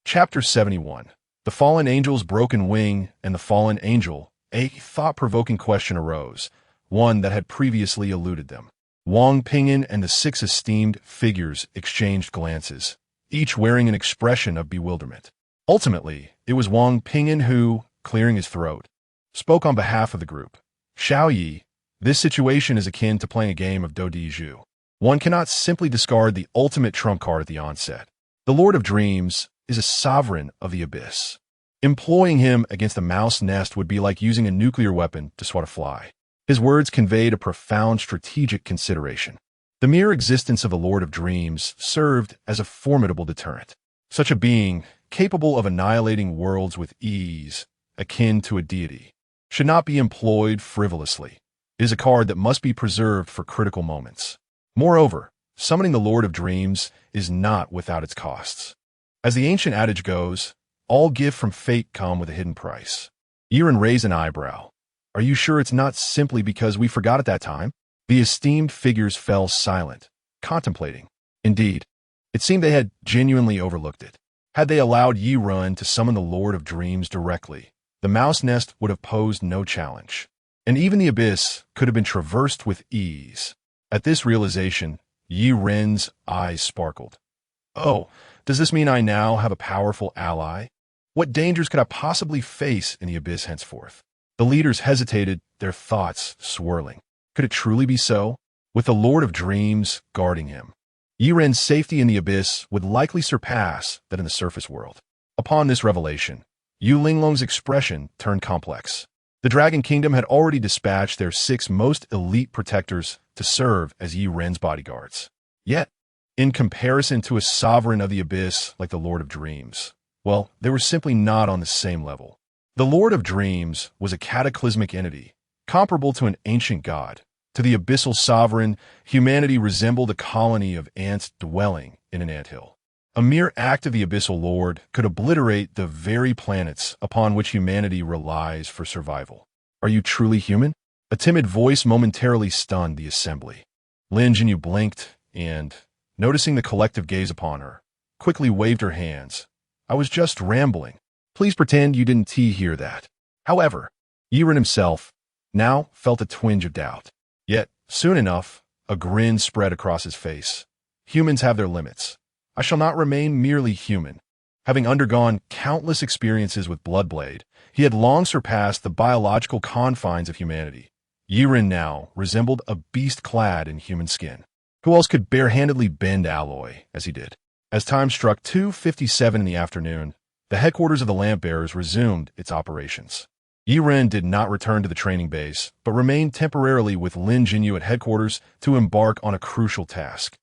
Chapter 71. The Fallen Angel's Broken Wing and the Fallen Angel. A thought-provoking question arose, one that had previously eluded them. Wang Pingyan and the 6 esteemed figures exchanged glances, each wearing an expression of bewilderment. Ultimately, it was Wang Pingyan who, clearing his throat, spoke on behalf of the group. Xiao Yi, this situation is akin to playing a game of do di zhu. One cannot simply discard the ultimate trump card at the onset. The Lord of Dreams is a sovereign of the abyss. Employing him against a mouse nest would be like using a nuclear weapon to swat a fly. His words conveyed a profound strategic consideration. The mere existence of the Lord of Dreams served as a formidable deterrent. Such a being, capable of annihilating worlds with ease, akin to a deity, should not be employed frivolously. It is a card that must be preserved for critical moments. Moreover, summoning the Lord of Dreams is not without its costs. As the ancient adage goes, all gifts from fate come with a hidden price. Yi Run raised an eyebrow. Are you sure it's not simply because we forgot at that time? The esteemed figures fell silent, contemplating. Indeed, it seemed they had genuinely overlooked it. Had they allowed Yi Run to summon the Lord of Dreams directly, the mouse nest would have posed no challenge, and even the abyss could have been traversed with ease. At this realization, Yi Run's eyes sparkled. Oh, does this mean I now have a powerful ally? What dangers could I possibly face in the abyss henceforth? The leaders hesitated, their thoughts swirling. Could it truly be so? With the Lord of Dreams guarding him, Yi Run's safety in the abyss would likely surpass that in the surface world. Upon this revelation, Yu Linglong's expression turned complex. The Dragon Kingdom had already dispatched their 6 most elite protectors to serve as Yi Run's bodyguards. Yet, in comparison to a sovereign of the abyss like the Lord of Dreams, well, they were simply not on the same level. The Lord of Dreams was a cataclysmic entity, comparable to an ancient god. To the abyssal sovereign, humanity resembled a colony of ants dwelling in an anthill. A mere act of the abyssal lord could obliterate the very planets upon which humanity relies for survival. Are you truly human? A timid voice momentarily stunned the assembly. Lin Jinyu blinked and, noticing the collective gaze upon her, quickly waved her hands. I was just rambling. Please pretend you didn't hear that. However, Yi Run himself now felt a twinge of doubt. Yet, soon enough, a grin spread across his face. Humans have their limits. I shall not remain merely human. Having undergone countless experiences with Bloodblade, he had long surpassed the biological confines of humanity. Yi Run now resembled a beast clad in human skin. Who else could barehandedly bend alloy as he did? As time struck 2:57 in the afternoon, the headquarters of the Lamp Bearers resumed its operations. Yi Run did not return to the training base, but remained temporarily with Lin Jinyu at headquarters to embark on a crucial task,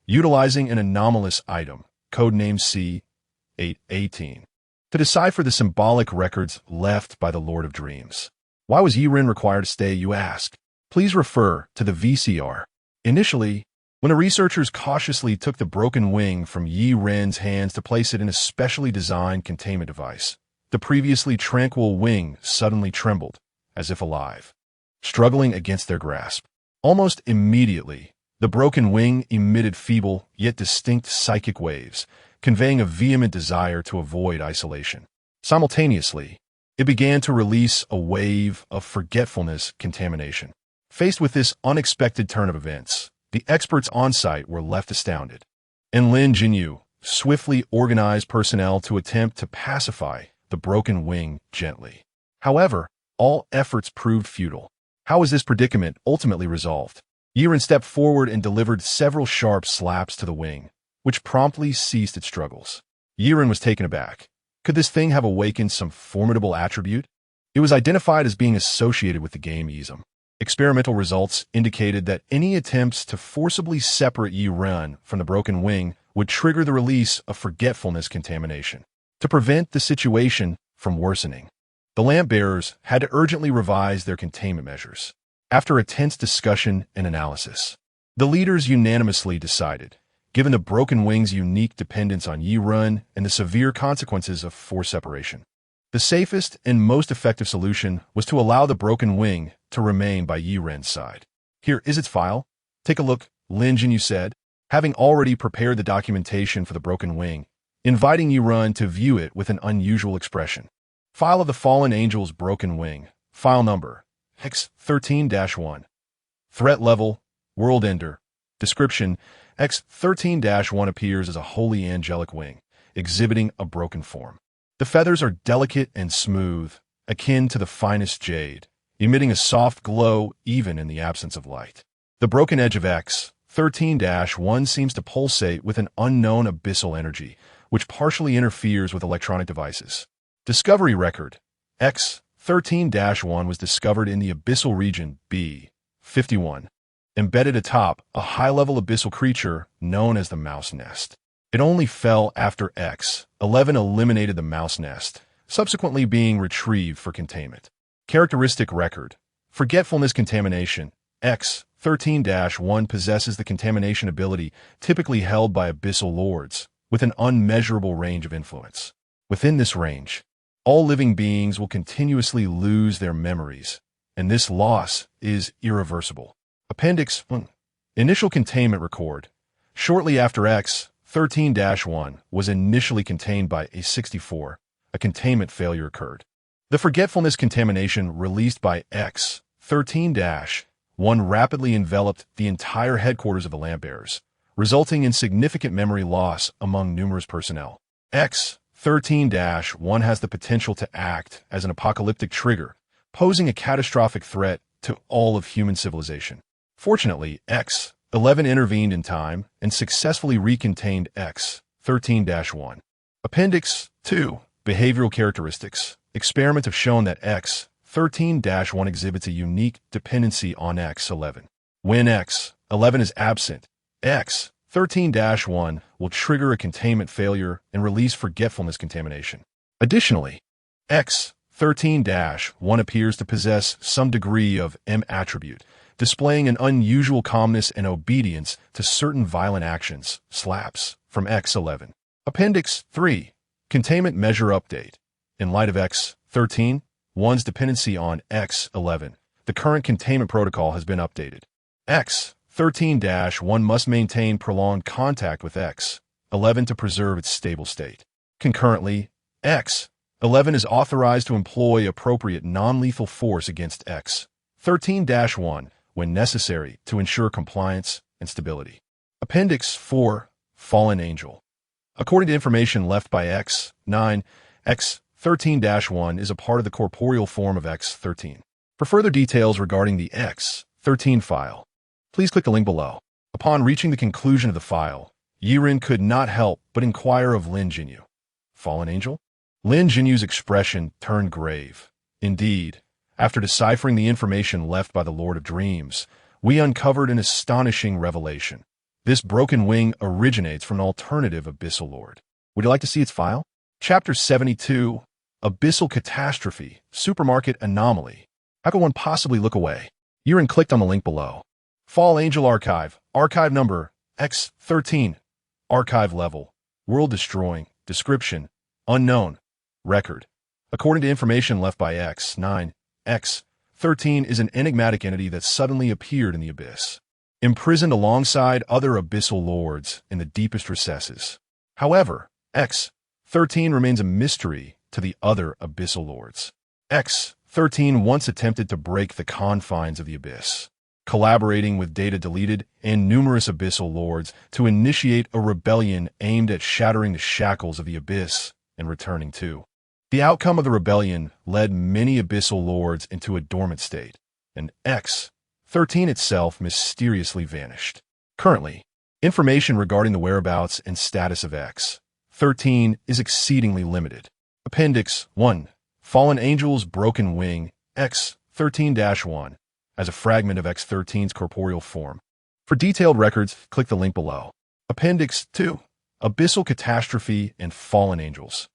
utilizing an anomalous item, codenamed C-818, to decipher the symbolic records left by the Lord of Dreams. Why was Yi Run required to stay, you ask? Please refer to the VCR. Initially, when the researchers cautiously took the broken wing from Yi Run's hands to place it in a specially designed containment device, the previously tranquil wing suddenly trembled, as if alive, struggling against their grasp. Almost immediately, the broken wing emitted feeble yet distinct psychic waves, conveying a vehement desire to avoid isolation. Simultaneously, it began to release a wave of forgetfulness contamination. Faced with this unexpected turn of events, the experts on site were left astounded, and Lin Jinyu swiftly organized personnel to attempt to pacify the broken wing gently. However, all efforts proved futile. How was this predicament ultimately resolved? Yiren stepped forward and delivered several sharp slaps to the wing, which promptly ceased its struggles. Yiren was taken aback. Could this thing have awakened some formidable attribute? It was identified as being associated with the game Ism. Experimental results indicated that any attempts to forcibly separate Yiren from the broken wing would trigger the release of forgetfulness contamination. To prevent the situation from worsening, the lamp bearers had to urgently revise their containment measures. After a tense discussion and analysis, the leaders unanimously decided, given the broken wing's unique dependence on Yiren and the severe consequences of forced separation, the safest and most effective solution was to allow the broken wing to remain by Yiren's side. Here is its file. Take a look, Lin Jinyu said, having already prepared the documentation for the broken wing, inviting Yiren to view it with an unusual expression. File of the Fallen Angel's Broken Wing. File number, X13-1. Threat level, World Ender. Description, X13-1 appears as a wholly angelic wing, exhibiting a broken form. The feathers are delicate and smooth, akin to the finest jade, emitting a soft glow even in the absence of light. The broken edge of X13-1 seems to pulsate with an unknown abyssal energy, which partially interferes with electronic devices. Discovery record, X13-1 was discovered in the abyssal region B51, embedded atop a high-level abyssal creature known as the Mouse Nest. It only fell after X11 eliminated the mouse nest, subsequently being retrieved for containment. Characteristic record, forgetfulness contamination. X13-1 possesses the contamination ability typically held by abyssal lords, with an unmeasurable range of influence. Within this range, all living beings will continuously lose their memories, and this loss is irreversible. Appendix 1. Initial containment record. Shortly after X13-1 was initially contained by A64, a containment failure occurred. The forgetfulness contamination released by X13-1 rapidly enveloped the entire headquarters of the lamp bearers, resulting in significant memory loss among numerous personnel. X13-1 has the potential to act as an apocalyptic trigger, posing a catastrophic threat to all of human civilization. Fortunately, X11 intervened in time and successfully recontained X13-1. Appendix 2. Behavioral characteristics. Experiments have shown that X13-1 exhibits a unique dependency on X11. When X11 is absent, X13-1 will trigger a containment failure and release forgetfulness contamination. Additionally, X13-1 appears to possess some degree of M attribute, displaying an unusual calmness and obedience to certain violent actions, slaps, from X11. Appendix 3. Containment measure update. In light of X13-1's dependency on X11, the current containment protocol has been updated. X13-1 must maintain prolonged contact with X11 to preserve its stable state. Concurrently, X11 is authorized to employ appropriate non-lethal force against X13-1 when necessary to ensure compliance and stability. Appendix 4. Fallen Angel. According to information left by X9, X13-1 is a part of the corporeal form of X13. For further details regarding the X13 file, please click the link below. Upon reaching the conclusion of the file, Yiren could not help but inquire of Lin Jinyu. Fallen Angel? Lin Jinyu's expression turned grave. Indeed, after deciphering the information left by the Lord of Dreams, we uncovered an astonishing revelation. This broken wing originates from an alternative abyssal lord. Would you like to see its file? Chapter 72, Abyssal Catastrophe, Supermarket Anomaly. How could one possibly look away? Yiren clicked on the link below. Fall Angel Archive, Archive Number, X13, Archive Level, World Destroying, Description, Unknown, Record. According to information left by X9, 13 is an enigmatic entity that suddenly appeared in the abyss, imprisoned alongside other abyssal lords in the deepest recesses. However, X13 remains a mystery to the other abyssal lords. X13 once attempted to break the confines of the abyss, collaborating with Data Deleted and numerous abyssal lords to initiate a rebellion aimed at shattering the shackles of the abyss and returning to. The outcome of the rebellion led many abyssal lords into a dormant state, and X13 itself mysteriously vanished. Currently, information regarding the whereabouts and status of X13 is exceedingly limited. Appendix 1. Fallen Angel's Broken Wing, X13-1, as a fragment of X13's corporeal form. For detailed records, click the link below. Appendix 2. Abyssal Catastrophe and Fallen Angels.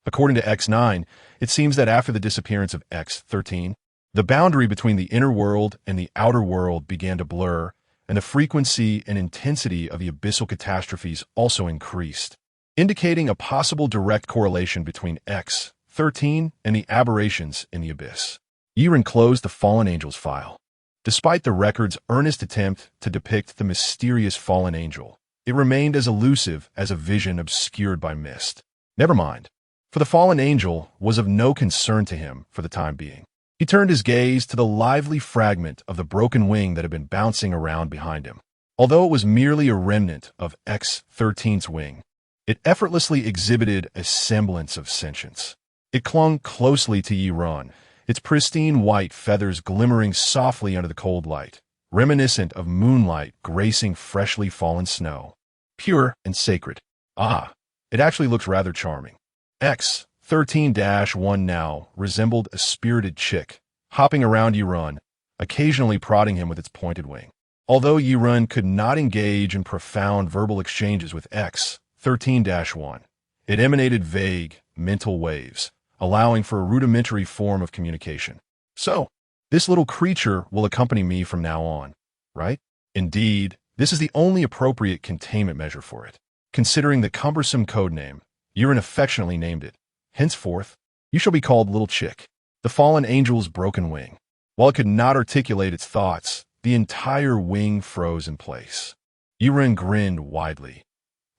According to X9, it seems that after the disappearance of X13, the boundary between the inner world and the outer world began to blur, and the frequency and intensity of the abyssal catastrophes also increased, indicating a possible direct correlation between X13 and the aberrations in the abyss. Yiren closed the Fallen Angels file. Despite the record's earnest attempt to depict the mysterious fallen angel, it remained as elusive as a vision obscured by mist. Never mind, for the fallen angel was of no concern to him for the time being. He turned his gaze to the lively fragment of the broken wing that had been bouncing around behind him. Although it was merely a remnant of X13's wing, it effortlessly exhibited a semblance of sentience. It clung closely to Yiren, its pristine white feathers glimmering softly under the cold light, reminiscent of moonlight gracing freshly fallen snow. Pure and sacred. Ah, it actually looks rather charming. X13-1 now resembled a spirited chick, hopping around Yiren, occasionally prodding him with its pointed wing. Although Yiren could not engage in profound verbal exchanges with X13-1, it emanated vague, mental waves, allowing for a rudimentary form of communication. So, this little creature will accompany me from now on, right? Indeed, this is the only appropriate containment measure for it. Considering the cumbersome codename, Yiren affectionately named it. Henceforth, you shall be called Little Chick, the fallen angel's broken wing. While it could not articulate its thoughts, the entire wing froze in place. Yiren grinned widely.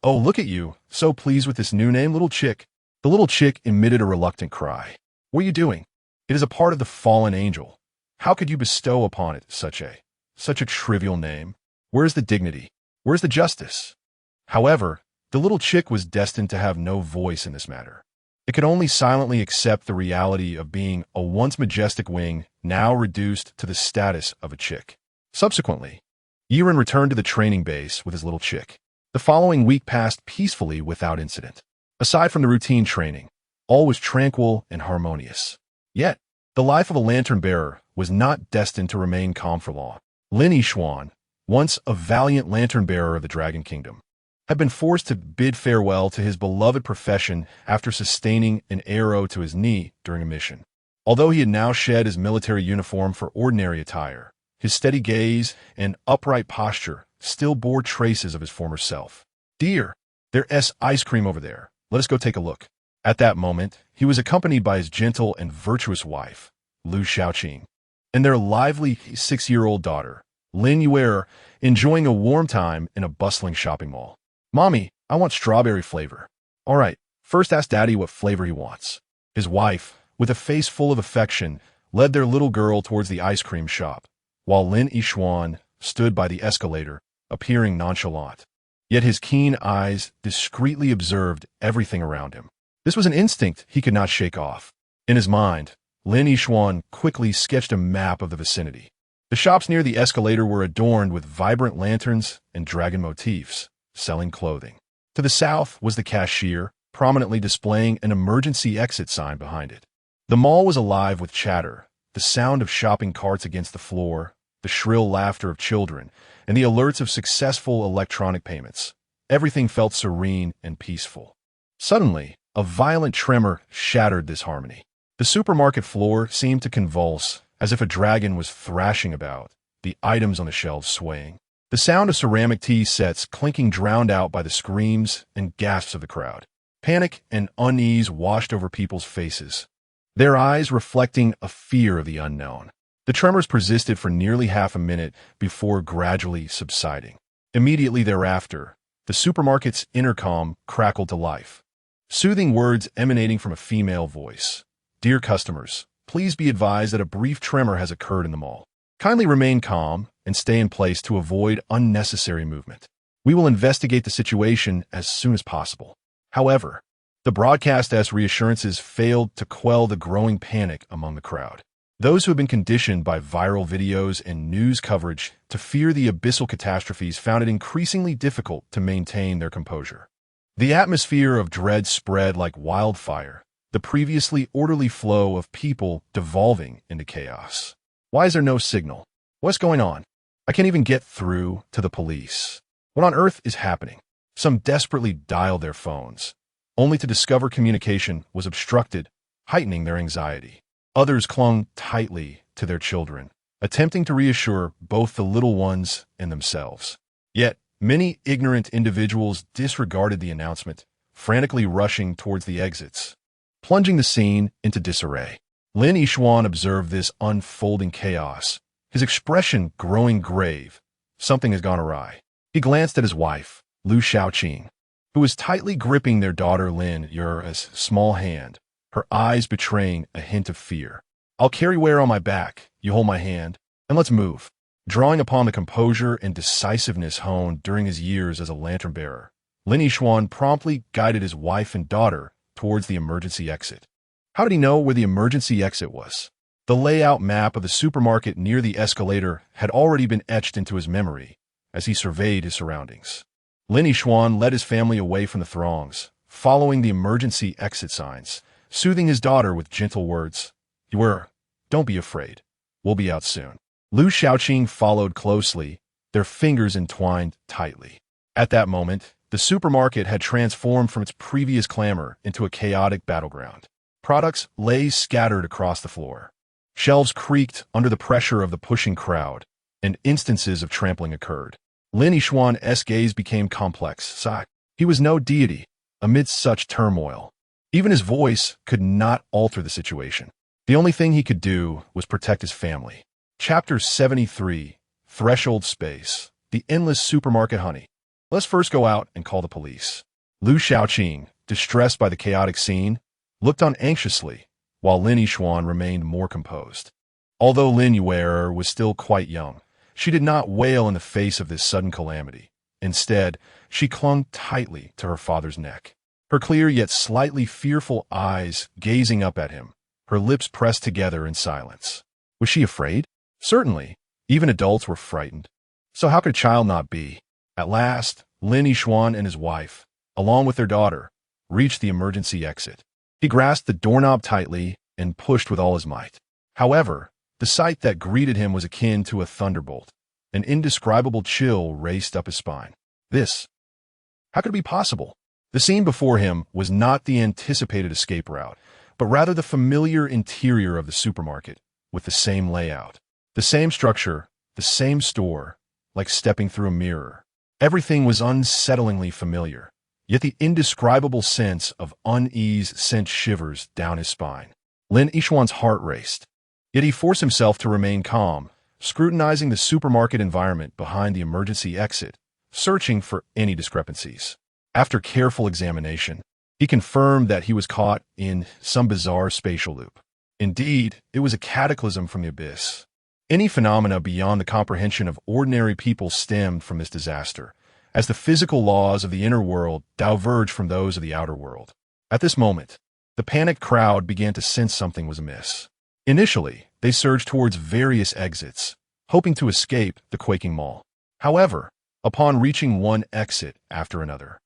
Oh, look at you, so pleased with this new name, Little Chick. The little chick emitted a reluctant cry. What are you doing? It is a part of the fallen angel. How could you bestow upon it such a trivial name? Where's the dignity? Where's the justice? However, the little chick was destined to have no voice in this matter. It could only silently accept the reality of being a once majestic wing now reduced to the status of a chick. Subsequently, Yiren returned to the training base with his little chick. The following week passed peacefully without incident. Aside from the routine training, all was tranquil and harmonious. Yet, the life of a lantern-bearer was not destined to remain calm for long. Lin Yixuan, once a valiant lantern-bearer of the Dragon Kingdom, had been forced to bid farewell to his beloved profession after sustaining an arrow to his knee during a mission. Although he had now shed his military uniform for ordinary attire, his steady gaze and upright posture still bore traces of his former self. Dear, there's ice cream over there. Let us go take a look. At that moment, he was accompanied by his gentle and virtuous wife, Lu Xiaoqing, and their lively 6-year-old daughter, Lin Yuer, enjoying a warm time in a bustling shopping mall. Mommy, I want strawberry flavor. All right, first ask Daddy what flavor he wants. His wife, with a face full of affection, led their little girl towards the ice cream shop, while Lin Yixuan stood by the escalator, appearing nonchalant. Yet his keen eyes discreetly observed everything around him. This was an instinct he could not shake off. In his mind, Lin Yixuan quickly sketched a map of the vicinity. The shops near the escalator were adorned with vibrant lanterns and dragon motifs, selling clothing. To the south was the cashier, prominently displaying an emergency exit sign behind it. The mall was alive with chatter, the sound of shopping carts against the floor, the shrill laughter of children, and the alerts of successful electronic payments. Everything felt serene and peaceful. Suddenly, a violent tremor shattered this harmony. The supermarket floor seemed to convulse, as if a dragon was thrashing about, the items on the shelves swaying. The sound of ceramic tea sets clinking drowned out by the screams and gasps of the crowd. Panic and unease washed over people's faces, their eyes reflecting a fear of the unknown. The The tremors persisted for nearly half a minute before gradually subsiding. Immediately thereafter, the supermarket's intercom crackled to life. Soothing words emanating from a female voice. "Dear customers, please be advised that a brief tremor has occurred in the mall. Kindly remain calm and stay in place to avoid unnecessary movement. We will investigate the situation as soon as possible." However, the broadcast's reassurances failed to quell the growing panic among the crowd. Those who have been conditioned by viral videos and news coverage to fear the abyssal catastrophes found it increasingly difficult to maintain their composure. The atmosphere of dread spread like wildfire, the previously orderly flow of people devolving into chaos. Why is there no signal? What's going on? I can't even get through to the police. What on earth is happening? Some desperately dialed their phones, only to discover communication was obstructed, heightening their anxiety. Others clung tightly to their children, attempting to reassure both the little ones and themselves. Yet, many ignorant individuals disregarded the announcement, frantically rushing towards the exits, plunging the scene into disarray. Lin Yixuan observed this unfolding chaos, his expression growing grave. Something has gone awry. He glanced at his wife, Lu Xiaoqing, who was tightly gripping their daughter Lin Yura's small hand, her eyes betraying a hint of fear. "I'll carry Ware on my back, you hold my hand, and let's move." Drawing upon the composure and decisiveness honed during his years as a lantern-bearer, Lin Yixuan promptly guided his wife and daughter towards the emergency exit. How did he know where the emergency exit was? The layout map of the supermarket near the escalator had already been etched into his memory as he surveyed his surroundings. Lin Yixuan led his family away from the throngs, following the emergency exit signs, soothing his daughter with gentle words. Don't be afraid. We'll be out soon." Lu Xiaoqing followed closely, their fingers entwined tightly. At that moment, the supermarket had transformed from its previous clamor into a chaotic battleground. Products lay scattered across the floor. Shelves creaked under the pressure of the pushing crowd, and instances of trampling occurred. Lin Yixuan's gaze became complex. He was no deity amidst such turmoil. Even his voice could not alter the situation. The only thing he could do was protect his family. Chapter 73, Threshold Space, the Endless Supermarket Honey. Let's first go out and call the police. Lu Xiaoqing, distressed by the chaotic scene, looked on anxiously, while Lin Yixuan remained more composed. Although Lin Yuer was still quite young, she did not wail in the face of this sudden calamity. Instead, she clung tightly to her father's neck, her clear yet slightly fearful eyes gazing up at him, her lips pressed together in silence. Was she afraid? Certainly, even adults were frightened. So how could a child not be? At last, Lin Yixuan and his wife, along with their daughter, reached the emergency exit. He grasped the doorknob tightly and pushed with all his might. However, the sight that greeted him was akin to a thunderbolt. An indescribable chill raced up his spine. How could it be possible? The scene before him was not the anticipated escape route, but rather the familiar interior of the supermarket, with the same layout, the same structure, the same store, like stepping through a mirror. Everything was unsettlingly familiar, yet the indescribable sense of unease sent shivers down his spine. Lin Yixuan's heart raced, yet he forced himself to remain calm, scrutinizing the supermarket environment behind the emergency exit, searching for any discrepancies. After careful examination, he confirmed that he was caught in some bizarre spatial loop. Indeed, it was a cataclysm from the abyss. Any phenomena beyond the comprehension of ordinary people stemmed from this disaster, as the physical laws of the inner world diverged from those of the outer world. At this moment, the panicked crowd began to sense something was amiss. Initially, they surged towards various exits, hoping to escape the quaking mall. However, upon reaching one exit after another,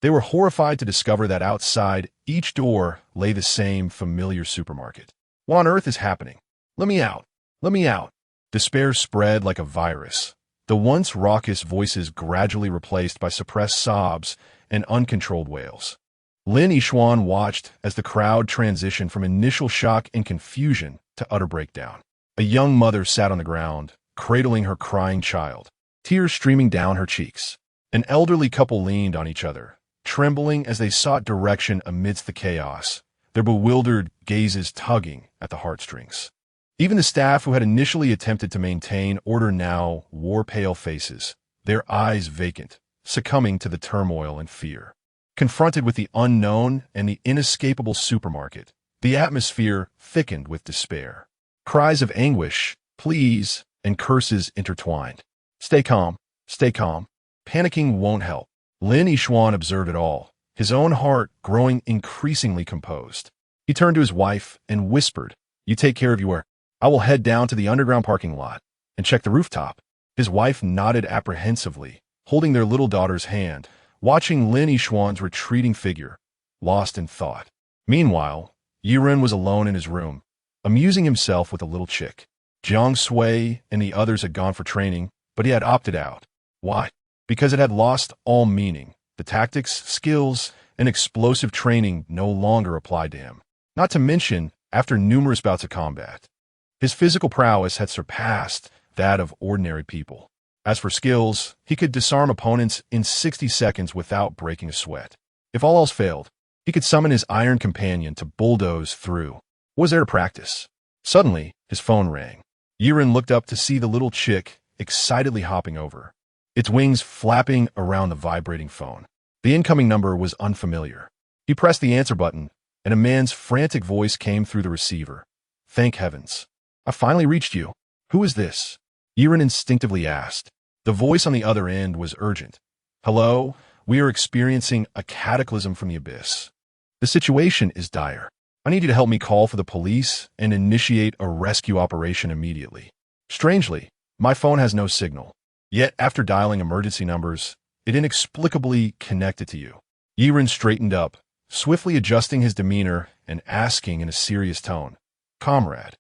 they were horrified to discover that outside each door lay the same familiar supermarket. What on earth is happening? Let me out! Let me out! Despair spread like a virus. The once raucous voices gradually replaced by suppressed sobs and uncontrolled wails. Lin Yixuan watched as the crowd transitioned from initial shock and confusion to utter breakdown. A young mother sat on the ground, cradling her crying child, tears streaming down her cheeks. An elderly couple leaned on each other, trembling as they sought direction amidst the chaos, their bewildered gazes tugging at the heartstrings. Even the staff who had initially attempted to maintain order now wore pale faces, their eyes vacant, succumbing to the turmoil and fear. Confronted with the unknown and the inescapable supermarket, the atmosphere thickened with despair. Cries of anguish, pleas, and curses intertwined. Stay calm, stay calm. Panicking won't help. Lin Yixuan observed it all, his own heart growing increasingly composed. He turned to his wife and whispered, "You take care of your... I will head down to the underground parking lot and check the rooftop." His wife nodded apprehensively, holding their little daughter's hand, watching Lin Yixuan's retreating figure, lost in thought. Meanwhile, Yiren was alone in his room, amusing himself with a little chick. Jiang Sui and the others had gone for training, but he had opted out. Why? Because it had lost all meaning. The tactics, skills, and explosive training no longer applied to him. Not to mention, after numerous bouts of combat, his physical prowess had surpassed that of ordinary people. As for skills, he could disarm opponents in 60 seconds without breaking a sweat. If all else failed, he could summon his iron companion to bulldoze through. What was there to practice? Suddenly, his phone rang. Yiren looked up to see the little chick excitedly hopping over, its wings flapping around the vibrating phone. The incoming number was unfamiliar. He pressed the answer button, and a man's frantic voice came through the receiver. "Thank heavens. I finally reached you. Who is this?" Yiren instinctively asked. The voice on the other end was urgent. "Hello, we are experiencing a cataclysm from the abyss. The situation is dire. I need you to help me call for the police and initiate a rescue operation immediately." Strangely, my phone has no signal. Yet, after dialing emergency numbers, it inexplicably connected to you. Yiren straightened up, swiftly adjusting his demeanor and asking in a serious tone, "Comrade,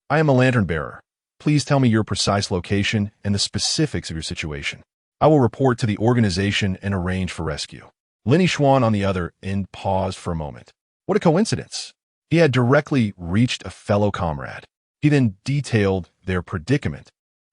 I am a lantern bearer. Please tell me your precise location and the specifics of your situation. I will report to the organization and arrange for rescue." Lin Yixuan on the other end paused for a moment. What a coincidence. He had directly reached a fellow comrade. He then detailed their predicament.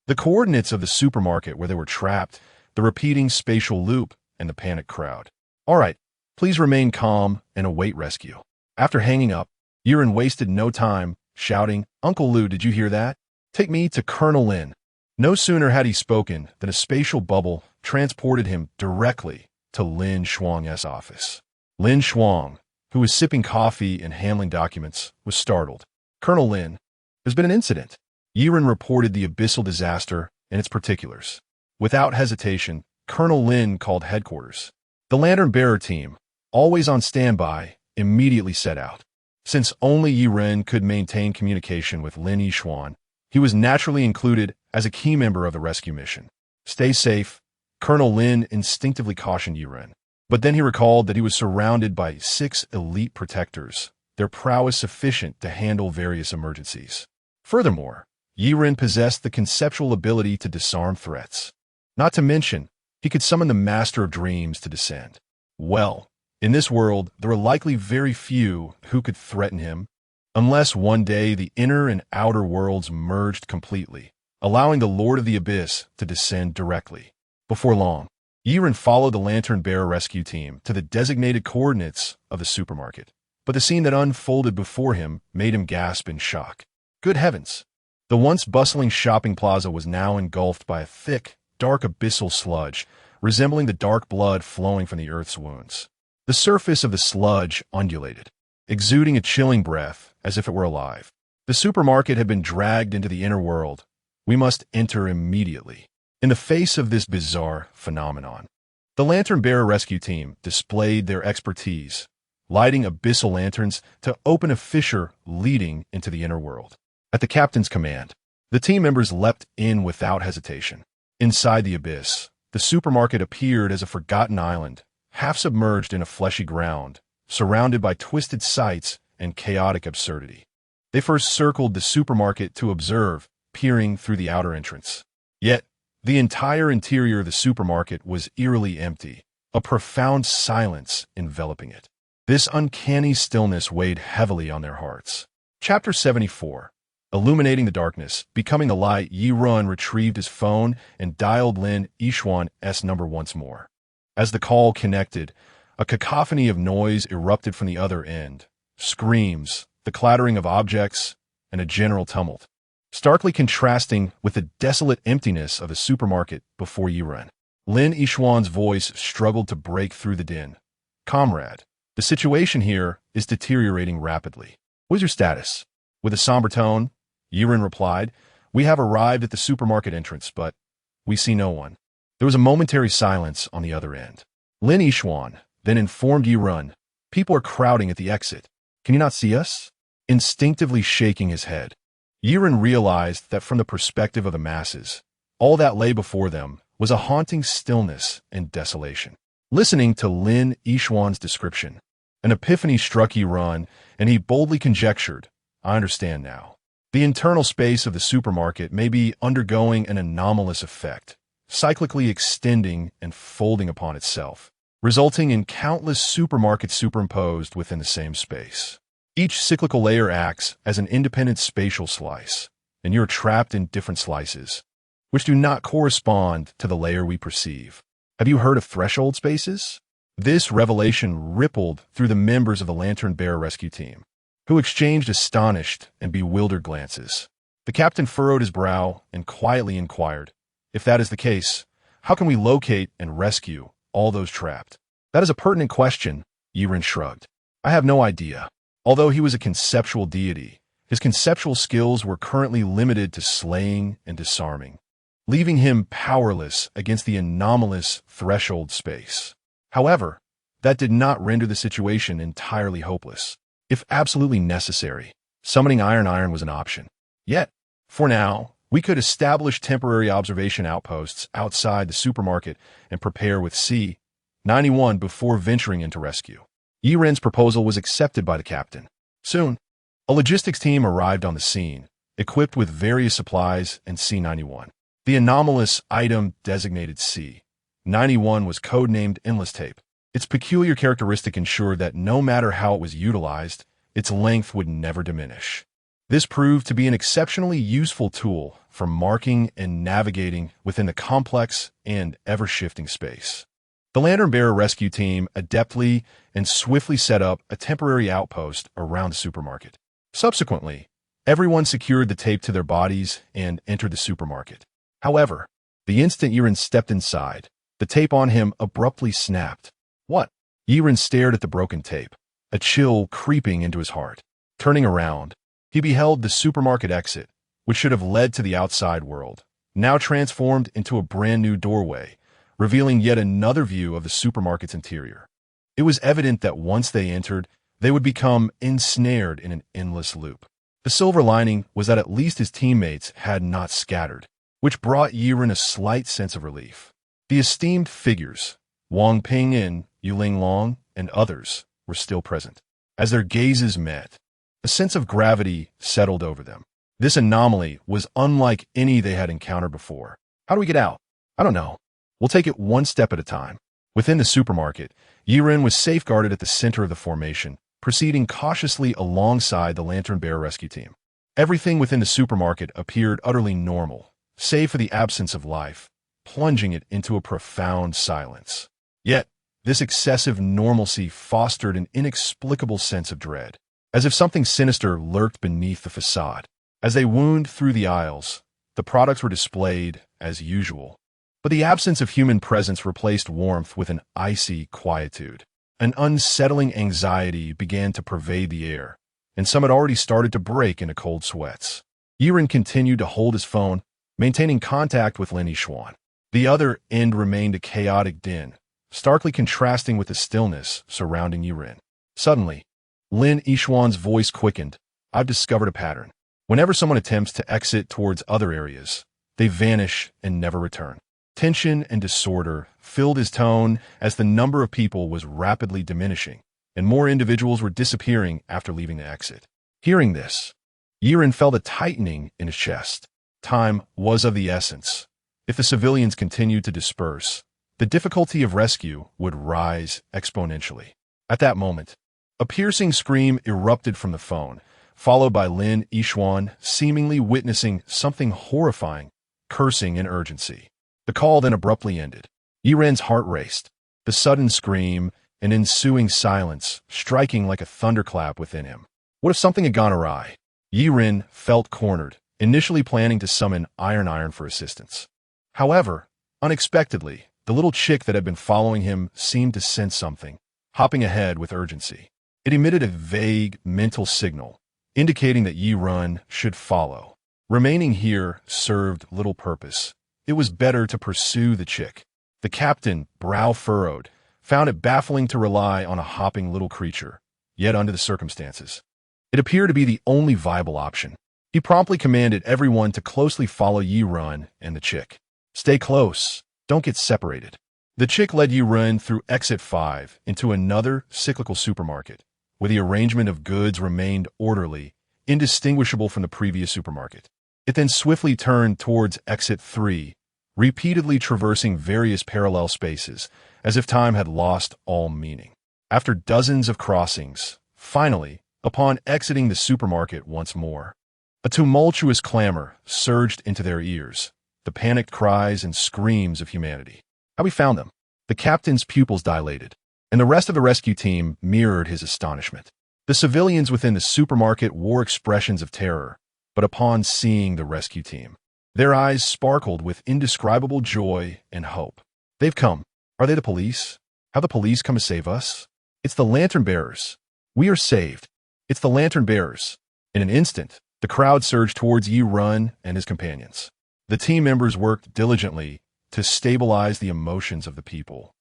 The coordinates of the supermarket where they were trapped, the repeating spatial loop, and the panicked crowd. "All right, please remain calm and await rescue." After hanging up, Yiren wasted no time, shouting, "Uncle Lu, did you hear that? Take me to Colonel Lin." No sooner had he spoken than a spatial bubble transported him directly to Lin Shuang's office. Lin Shuang, who was sipping coffee and handling documents, was startled. "Colonel Lin, there's been an incident." Yiren reported the abyssal disaster and its particulars. Without hesitation, Colonel Lin called headquarters. The lantern-bearer team, always on standby, immediately set out. Since only Yiren could maintain communication with Lin Yixuan, he was naturally included as a key member of the rescue mission. "Stay safe," Colonel Lin instinctively cautioned Yiren. But then he recalled that he was surrounded by 6 elite protectors, their prowess sufficient to handle various emergencies. Furthermore, Yiren possessed the conceptual ability to disarm threats. Not to mention, he could summon the Master of Dreams to descend. Well, in this world, there are likely very few who could threaten him, unless one day the inner and outer worlds merged completely, allowing the Lord of the Abyss to descend directly. Before long, Yiren followed the lantern-bearer rescue team to the designated coordinates of the supermarket, but the scene that unfolded before him made him gasp in shock. Good heavens! The once bustling shopping plaza was now engulfed by a thick, dark abyssal sludge, resembling the dark blood flowing from the earth's wounds. The surface of the sludge undulated, exuding a chilling breath as if it were alive. The supermarket had been dragged into the inner world. We must enter immediately. In the face of this bizarre phenomenon, the lantern-bearer rescue team displayed their expertise, lighting abyssal lanterns to open a fissure leading into the inner world. At the captain's command, the team members leapt in without hesitation. Inside the abyss, the supermarket appeared as a forgotten island, half submerged in a fleshy ground, surrounded by twisted sights and chaotic absurdity. They first circled the supermarket to observe, peering through the outer entrance. Yet, the entire interior of the supermarket was eerily empty, a profound silence enveloping it. This uncanny stillness weighed heavily on their hearts. Chapter 74. Illuminating the darkness, becoming the light, Yiren retrieved his phone and dialed Lin Yixuan's number once more. As the call connected, a cacophony of noise erupted from the other end. Screams, the clattering of objects, and a general tumult. starkly contrasting with the desolate emptiness of the supermarket before Yiren. Lin Yishuan's voice struggled to break through the din. "Comrade, the situation here is deteriorating rapidly. What is your status?" With a somber tone, Yiren replied, "We have arrived at the supermarket entrance, but we see no one." There was a momentary silence on the other end. Lin Yishuan then informed Yiren, "People are crowding at the exit. Can you not see us?" Instinctively shaking his head, Yiren realized that from the perspective of the masses, all that lay before them was a haunting stillness and desolation. Listening to Lin Yishuan's description, an epiphany struck Yiren, and he boldly conjectured, "I understand now. The internal space of the supermarket may be undergoing an anomalous effect, cyclically extending and folding upon itself, resulting in countless supermarkets superimposed within the same space. Each cyclical layer acts as an independent spatial slice, and you're trapped in different slices, which do not correspond to the layer we perceive. Have you heard of threshold spaces?" This revelation rippled through the members of the Lantern Bearer rescue team, who exchanged astonished and bewildered glances. The captain furrowed his brow and quietly inquired, "If that is the case, how can we locate and rescue all those trapped?" "That is a pertinent question," Yiren shrugged. "I have no idea." Although he was a conceptual deity, his conceptual skills were currently limited to slaying and disarming, leaving him powerless against the anomalous threshold space. However, that did not render the situation entirely hopeless. If absolutely necessary, summoning Iron was an option. Yet, for now, we could establish temporary observation outposts outside the supermarket and prepare with C-91 before venturing into rescue. Yiren's proposal was accepted by the captain. Soon, a logistics team arrived on the scene, equipped with various supplies and C-91. The anomalous item designated C-91 was codenamed Endless Tape. Its peculiar characteristic ensured that no matter how it was utilized, its length would never diminish. This proved to be an exceptionally useful tool for marking and navigating within the complex and ever-shifting space. The Lantern Bearer rescue team adeptly and swiftly set up a temporary outpost around the supermarket. Subsequently, everyone secured the tape to their bodies and entered the supermarket. However, the instant Yiren stepped inside, the tape on him abruptly snapped. "What?" Yiren stared at the broken tape, a chill creeping into his heart. Turning around, he beheld the supermarket exit, which should have led to the outside world, now transformed into a brand new doorway, revealing yet another view of the supermarket's interior. It was evident that once they entered, they would become ensnared in an endless loop. The silver lining was that at least his teammates had not scattered, which brought Yiren a slight sense of relief. The esteemed figures, Wang Pingyin, Yuling Long, and others, were still present. As their gazes met, a sense of gravity settled over them. This anomaly was unlike any they had encountered before. "How do we get out?" "I don't know. We'll take it one step at a time." Within the supermarket, Yiren was safeguarded at the center of the formation, proceeding cautiously alongside the Lantern Bearer rescue team. Everything within the supermarket appeared utterly normal, save for the absence of life, plunging it into a profound silence. Yet, this excessive normalcy fostered an inexplicable sense of dread, as if something sinister lurked beneath the facade. As they wound through the aisles, the products were displayed as usual, but the absence of human presence replaced warmth with an icy quietude. An unsettling anxiety began to pervade the air, and some had already started to break into cold sweats. Yiren continued to hold his phone, maintaining contact with Lin Yishuan. The other end remained a chaotic din, starkly contrasting with the stillness surrounding Yiren. Suddenly, Lin Yishuan's voice quickened. "I've discovered a pattern. Whenever someone attempts to exit towards other areas, they vanish and never return." Tension and disorder filled his tone as the number of people was rapidly diminishing, and more individuals were disappearing after leaving the exit. Hearing this, Yiren felt a tightening in his chest. Time was of the essence. If the civilians continued to disperse, the difficulty of rescue would rise exponentially. At that moment, a piercing scream erupted from the phone, followed by Lin Yishuan seemingly witnessing something horrifying, cursing in urgency. The call then abruptly ended. Yiren's heart raced, the sudden scream and ensuing silence striking like a thunderclap within him. What if something had gone awry? Yiren felt cornered, initially planning to summon Iron for assistance. However, unexpectedly, the little chick that had been following him seemed to sense something, hopping ahead with urgency. It emitted a vague mental signal, indicating that Yi Run should follow. Remaining here served little purpose. It was better to pursue the chick. The captain, brow furrowed, found it baffling to rely on a hopping little creature, yet under the circumstances, it appeared to be the only viable option. He promptly commanded everyone to closely follow Yi Run and the chick. Stay close, don't get separated. The chick led Yi Run through exit 5 into another cyclical supermarket, where the arrangement of goods remained orderly, indistinguishable from the previous supermarket. It then swiftly turned towards exit 3, repeatedly traversing various parallel spaces, as if time had lost all meaning. After dozens of crossings, finally, upon exiting the supermarket once more, a tumultuous clamor surged into their ears, the panicked cries and screams of humanity. How we found them. The captain's pupils dilated, and the rest of the rescue team mirrored his astonishment. The civilians within the supermarket wore expressions of terror, but upon seeing the rescue team, their eyes sparkled with indescribable joy and hope. They've come. Are they the police? Have the police come to save us? It's the lantern bearers. We are saved. It's the lantern bearers. In an instant, the crowd surged towards Yi Run and his companions. The team members worked diligently to stabilize the emotions of the people,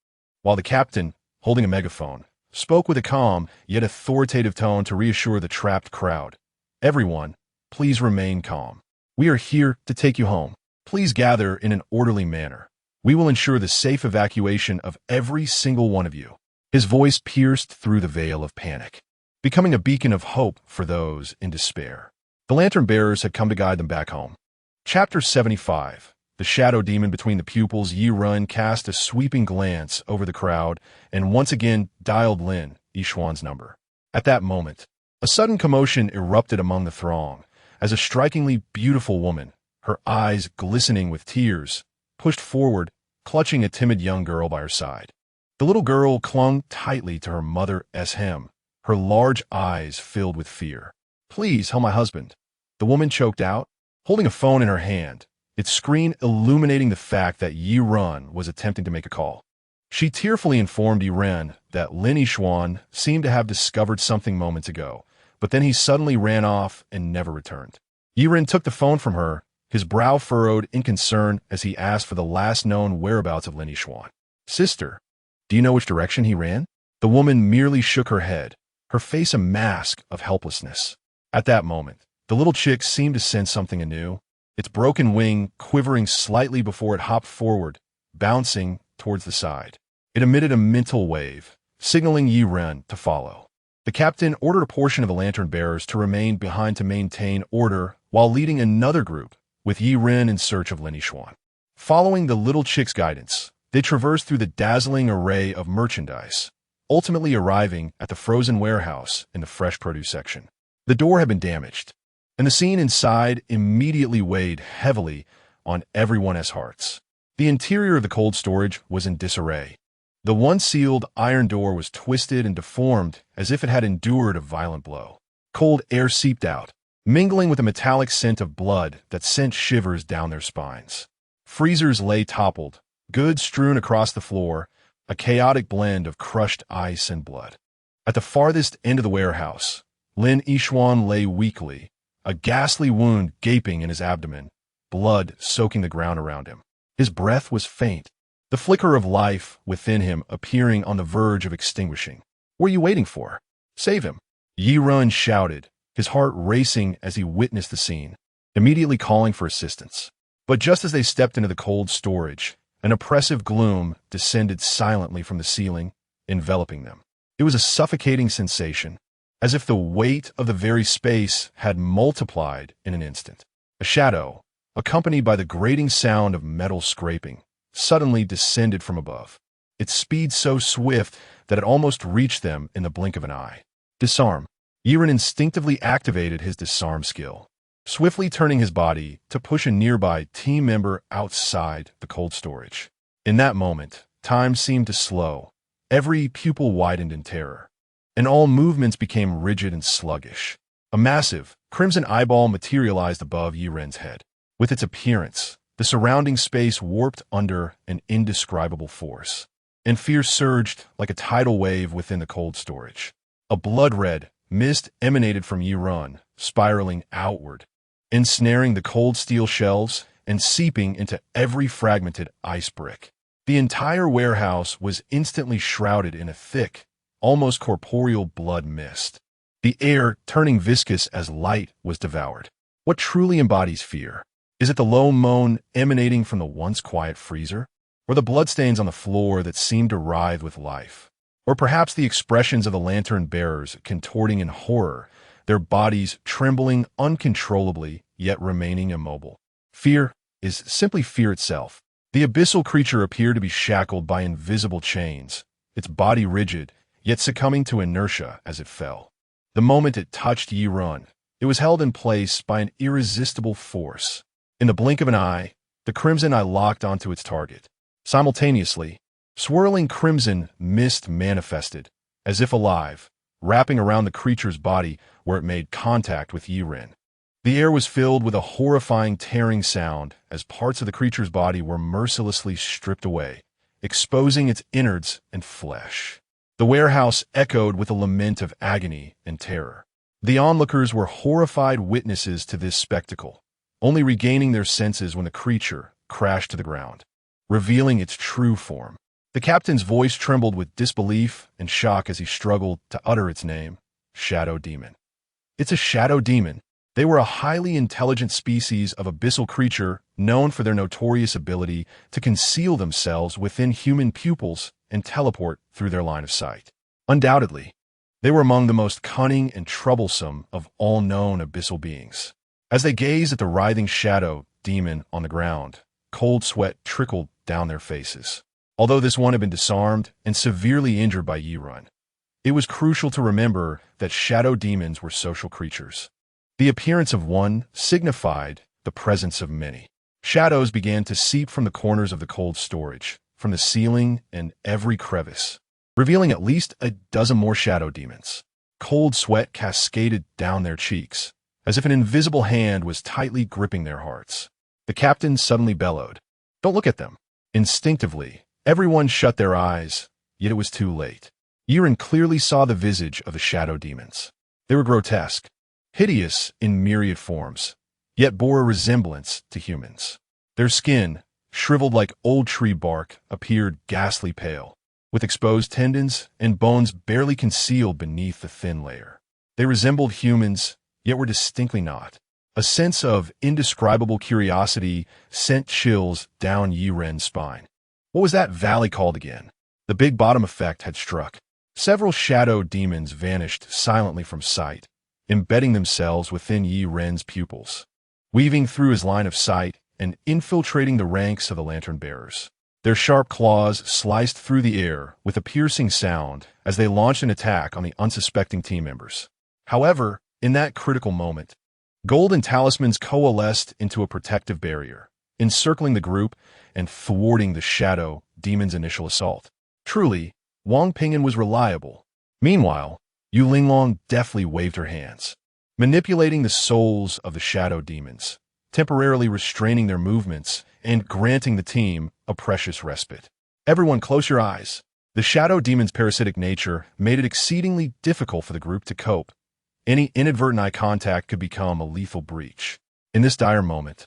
while the captain, holding a megaphone, spoke with a calm yet authoritative tone to reassure the trapped crowd. Everyone, please remain calm. We are here to take you home. Please gather in an orderly manner. We will ensure the safe evacuation of every single one of you. His voice pierced through the veil of panic, becoming a beacon of hope for those in despair. The lantern bearers had come to guide them back home. Chapter 75. The shadow demon between the pupils. Yi Run cast a sweeping glance over the crowd and once again dialed Lin Yixuan's number. At that moment, a sudden commotion erupted among the throng, as a strikingly beautiful woman, her eyes glistening with tears, pushed forward, clutching a timid young girl by her side. The little girl clung tightly to her mother's hem, her large eyes filled with fear. Please help my husband, the woman choked out, holding a phone in her hand, its screen illuminating the fact that Yi Run was attempting to make a call. She tearfully informed Yi Run that Lin Yixuan seemed to have discovered something moments ago, but then he suddenly ran off and never returned. Yi Run took the phone from her, his brow furrowed in concern as he asked for the last known whereabouts of Lin Yixuan. Sister, do you know which direction he ran? The woman merely shook her head, her face a mask of helplessness. At that moment, the little chick seemed to sense something anew, its broken wing quivering slightly before it hopped forward, bouncing towards the side. It emitted a mental wave, signaling Yi Run to follow. The captain ordered a portion of the lantern bearers to remain behind to maintain order while leading another group, with Yi Run in search of Lin Yixuan. Following the little chick's guidance, they traversed through the dazzling array of merchandise, ultimately arriving at the frozen warehouse in the fresh produce section. The door had been damaged, and the scene inside immediately weighed heavily on everyone's hearts. The interior of the cold storage was in disarray. The once sealed iron door was twisted and deformed as if it had endured a violent blow. Cold air seeped out, mingling with a metallic scent of blood that sent shivers down their spines. Freezers lay toppled, goods strewn across the floor, a chaotic blend of crushed ice and blood. At the farthest end of the warehouse, Lin Yixuan lay weakly, a ghastly wound gaping in his abdomen, blood soaking the ground around him. His breath was faint, the flicker of life within him appearing on the verge of extinguishing. What are you waiting for? Save him. Yi Run shouted, his heart racing as he witnessed the scene, immediately calling for assistance. But just as they stepped into the cold storage, an oppressive gloom descended silently from the ceiling, enveloping them. It was a suffocating sensation, as if the weight of the very space had multiplied in an instant. A shadow, accompanied by the grating sound of metal scraping, suddenly descended from above, its speed so swift that it almost reached them in the blink of an eye. Disarm. Yi Run instinctively activated his disarm skill, swiftly turning his body to push a nearby team member outside the cold storage. In that moment, time seemed to slow, every pupil widened in terror, and all movements became rigid and sluggish. A massive, Crimson Eyeball materialized above Yiren's head. With its appearance, the surrounding space warped under an indescribable force, and fear surged like a tidal wave within the cold storage. A blood-red mist emanated from Yiren, spiraling outward, ensnaring the cold steel shelves and seeping into every fragmented ice brick. The entire warehouse was instantly shrouded in a thick, almost corporeal blood mist. The air, turning viscous as light, was devoured. What truly embodies fear? Is it the low moan emanating from the once quiet freezer? Or the bloodstains on the floor that seemed to writhe with life? Or perhaps the expressions of the lantern bearers contorting in horror, their bodies trembling uncontrollably yet remaining immobile? Fear is simply fear itself. The abyssal creature appeared to be shackled by invisible chains, its body rigid, yet succumbing to inertia as it fell. The moment it touched Yiren, it was held in place by an irresistible force. In the blink of an eye, the crimson eye locked onto its target. Simultaneously, swirling crimson mist manifested, as if alive, wrapping around the creature's body where it made contact with Yiren. The air was filled with a horrifying tearing sound as parts of the creature's body were mercilessly stripped away, exposing its innards and flesh. The warehouse echoed with a lament of agony and terror. The onlookers were horrified witnesses to this spectacle, only regaining their senses when the creature crashed to the ground, revealing its true form. The captain's voice trembled with disbelief and shock as he struggled to utter its name, Shadow Demon. It's a shadow demon. They were a highly intelligent species of abyssal creature known for their notorious ability to conceal themselves within human pupils and teleport through their line of sight. Undoubtedly, they were among the most cunning and troublesome of all known abyssal beings. As they gazed at the writhing shadow demon on the ground, cold sweat trickled down their faces. Although this one had been disarmed and severely injured by Yiren, it was crucial to remember that shadow demons were social creatures. The appearance of one signified the presence of many. Shadows began to seep from the corners of the cold storage, from the ceiling and every crevice, revealing at least a dozen more shadow demons. Cold sweat cascaded down their cheeks, as if an invisible hand was tightly gripping their hearts. The captain suddenly bellowed, "Don't look at them." Instinctively, everyone shut their eyes, yet it was too late. Yiren clearly saw the visage of the shadow demons. They were grotesque, hideous in myriad forms, yet bore a resemblance to humans. Their skin, shriveled like old tree bark, appeared ghastly pale, with exposed tendons and bones barely concealed beneath the thin layer. They resembled humans, yet were distinctly not. A sense of indescribable curiosity sent chills down Yiren's spine. What was that valley called again? The Big Bottom effect had struck. Several shadow demons vanished silently from sight, embedding themselves within Yiren's pupils, weaving through his line of sight and infiltrating the ranks of the lantern bearers. Their sharp claws sliced through the air with a piercing sound as they launched an attack on the unsuspecting team members. However, in that critical moment, golden talismans coalesced into a protective barrier, encircling the group and thwarting the shadow demon's initial assault. Truly, Wang Ping'an was reliable. Meanwhile, Yu Linglong deftly waved her hands, manipulating the souls of the shadow demons, temporarily restraining their movements and granting the team a precious respite. Everyone close your eyes. The shadow demon's parasitic nature made it exceedingly difficult for the group to cope. Any inadvertent eye contact could become a lethal breach. In this dire moment,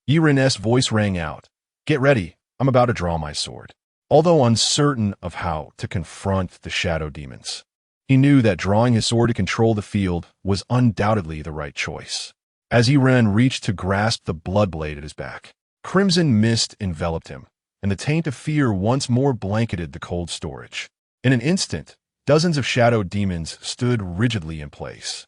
Yiren's voice rang out, "Get ready, I'm about to draw my sword." Although uncertain of how to confront the shadow demons, he knew that drawing his sword to control the field was undoubtedly the right choice. As Yiren reached to grasp the blood blade at his back, crimson mist enveloped him, and the taint of fear once more blanketed the cold storage. In an instant, dozens of shadow demons stood rigidly in place.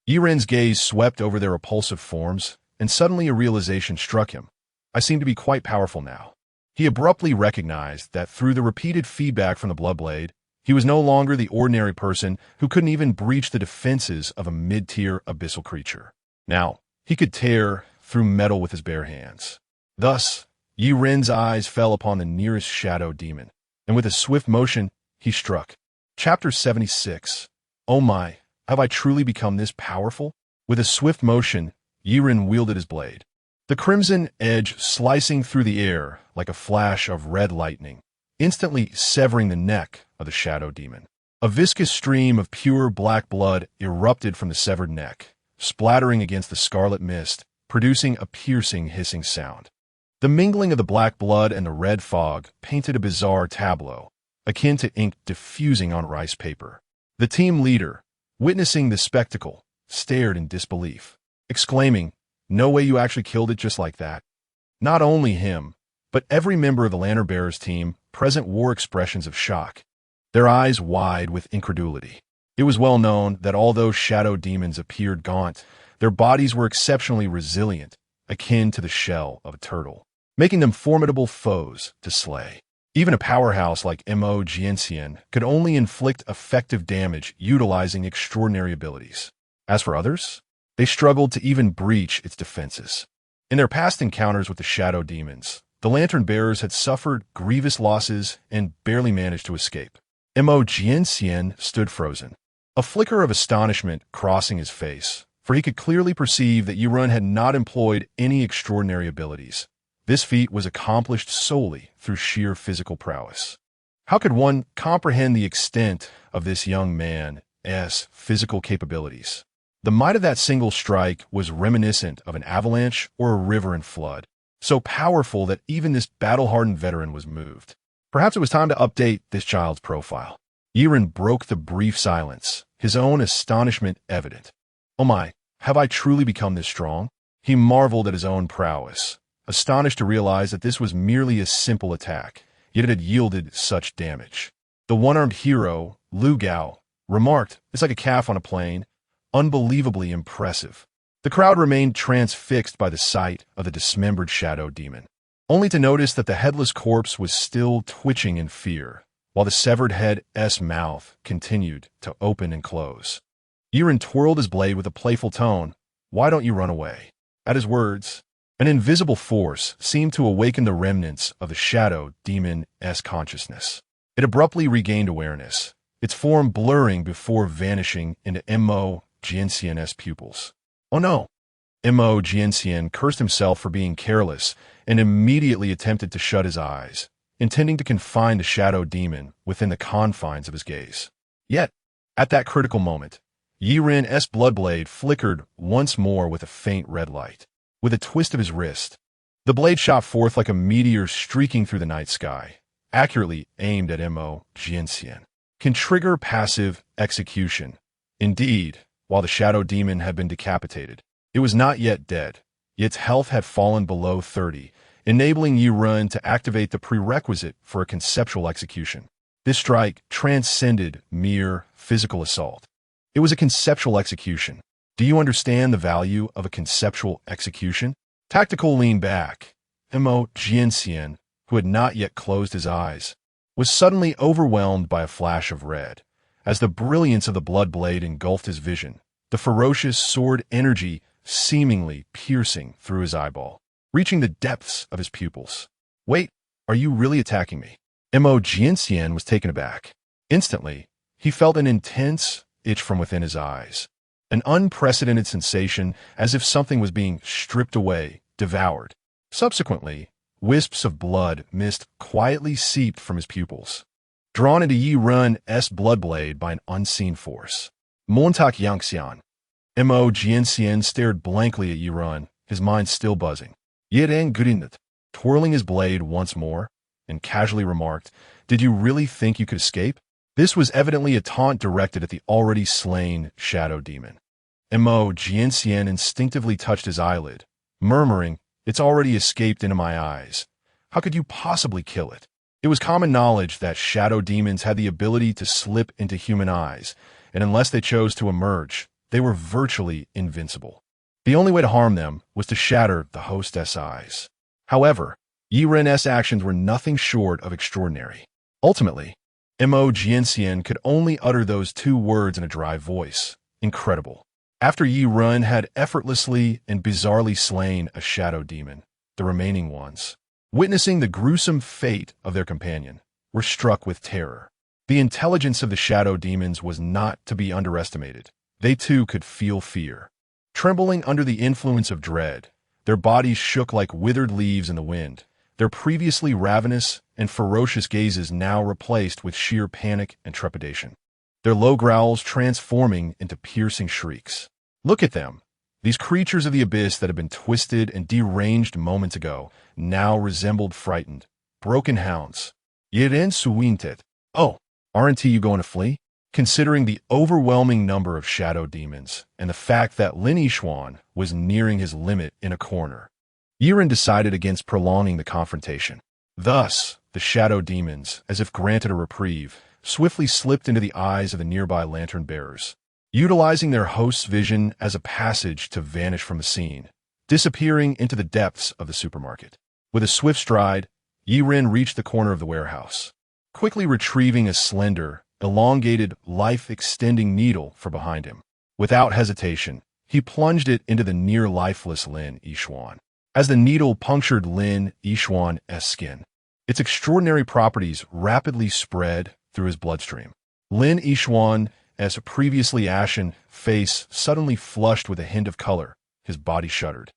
Yiren's gaze swept over their repulsive forms, and suddenly a realization struck him. I seem to be quite powerful now. He abruptly recognized that through the repeated feedback from the Bloodblade, he was no longer the ordinary person who couldn't even breach the defenses of a mid-tier abyssal creature. Now, he could tear through metal with his bare hands. Thus, Yiren's eyes fell upon the nearest shadow demon, and with a swift motion, he struck. Chapter 76. Oh my, have I truly become this powerful? With a swift motion, Yiren wielded his blade, the crimson edge slicing through the air like a flash of red lightning, instantly severing the neck of the shadow demon. A viscous stream of pure black blood erupted from the severed neck, splattering against the scarlet mist, producing a piercing, hissing sound. The mingling of the black blood and the red fog painted a bizarre tableau, akin to ink diffusing on rice paper. The team leader, witnessing the spectacle, stared in disbelief, exclaiming, "No way you actually killed it just like that." Not only him, but every member of the Lantern Bearers team present wore expressions of shock, their eyes wide with incredulity. It was well known that although shadow demons appeared gaunt, their bodies were exceptionally resilient, akin to the shell of a turtle, making them formidable foes to slay. Even a powerhouse like Mo Jianxian could only inflict effective damage utilizing extraordinary abilities. As for others, they struggled to even breach its defenses. In their past encounters with the shadow demons, the Lantern Bearers had suffered grievous losses and barely managed to escape. Mo Jianxian stood frozen, a flicker of astonishment crossing his face, for he could clearly perceive that Yurun had not employed any extraordinary abilities. This feat was accomplished solely through sheer physical prowess. How could one comprehend the extent of this young man's physical capabilities? The might of that single strike was reminiscent of an avalanche or a river in flood, so powerful that even this battle-hardened veteran was moved. Perhaps it was time to update this child's profile. Yiren broke the brief silence, his own astonishment evident. "Oh my, have I truly become this strong?" He marveled at his own prowess, astonished to realize that this was merely a simple attack, yet it had yielded such damage. The one-armed hero, Lu Gao, remarked, "It's like a calf on a plane, unbelievably impressive." The crowd remained transfixed by the sight of the dismembered shadow demon, only to notice that the headless corpse was still twitching in fear, while the severed head's mouth continued to open and close. Yiren twirled his blade with a playful tone. "Why don't you run away?" At his words, an invisible force seemed to awaken the remnants of the shadow demon's consciousness. It abruptly regained awareness, its form blurring before vanishing into Mo Jianxian's pupils. "Oh no!" Mo Jianxian cursed himself for being careless and immediately attempted to shut his eyes, intending to confine the shadow demon within the confines of his gaze. Yet, at that critical moment, Yiren's bloodblade flickered once more with a faint red light. With a twist of his wrist, the blade shot forth like a meteor streaking through the night sky, accurately aimed at Mo Jianxian. Can trigger passive execution. Indeed, while the shadow demon had been decapitated, it was not yet dead. Its health had fallen below 30, enabling Yiren to activate the prerequisite for a conceptual execution. This strike transcended mere physical assault. It was a conceptual execution. Do you understand the value of a conceptual execution? Tactical leaned back. Mo Jianxian, who had not yet closed his eyes, was suddenly overwhelmed by a flash of red. As the brilliance of the blood blade engulfed his vision, the ferocious sword energy seemingly piercing through his eyeball, reaching the depths of his pupils. "Wait, are you really attacking me?" Mo Jianxian was taken aback. Instantly, he felt an intense itch from within his eyes. An unprecedented sensation, as if something was being stripped away, devoured. Subsequently, wisps of blood mist quietly seeped from his pupils, drawn into Yiren's bloodblade by an unseen force. Montak Yangxian. Mo Jianxian stared blankly at Yiren, his mind still buzzing. Yiren grinned, twirling his blade once more, and casually remarked, "Did you really think you could escape?" This was evidently a taunt directed at the already slain shadow demon. Mo Jianxian instinctively touched his eyelid, murmuring, "It's already escaped into my eyes. How could you possibly kill it?" It was common knowledge that shadow demons had the ability to slip into human eyes, and unless they chose to emerge, they were virtually invincible. The only way to harm them was to shatter the hostess' eyes. However, Yiren's actions were nothing short of extraordinary. Ultimately, Mo Jianxian could only utter those two words in a dry voice. Incredible. After Yiren had effortlessly and bizarrely slain a shadow demon, the remaining ones, witnessing the gruesome fate of their companion, were struck with terror. The intelligence of the shadow demons was not to be underestimated. They too could feel fear. Trembling under the influence of dread, their bodies shook like withered leaves in the wind, their previously ravenous and ferocious gazes now replaced with sheer panic and trepidation, their low growls transforming into piercing shrieks. Look at them. These creatures of the abyss that had been twisted and deranged moments ago now resembled frightened, broken hounds. Yiren suintet. Oh, aren't you going to flee? Considering the overwhelming number of shadow demons and the fact that Lin Yixuan was nearing his limit in a corner, Yiren decided against prolonging the confrontation. Thus, the shadow demons, as if granted a reprieve, swiftly slipped into the eyes of the nearby lantern bearers, utilizing their host's vision as a passage to vanish from the scene, disappearing into the depths of the supermarket. With a swift stride, Yiren reached the corner of the warehouse, quickly retrieving a slender, elongated, life-extending needle from behind him. Without hesitation, he plunged it into the near-lifeless Lin Yixuan. As the needle punctured Lin Yixuan's skin, its extraordinary properties rapidly spread through his bloodstream. Lin Yixuan's previously ashen face suddenly flushed with a hint of color. His body shuddered,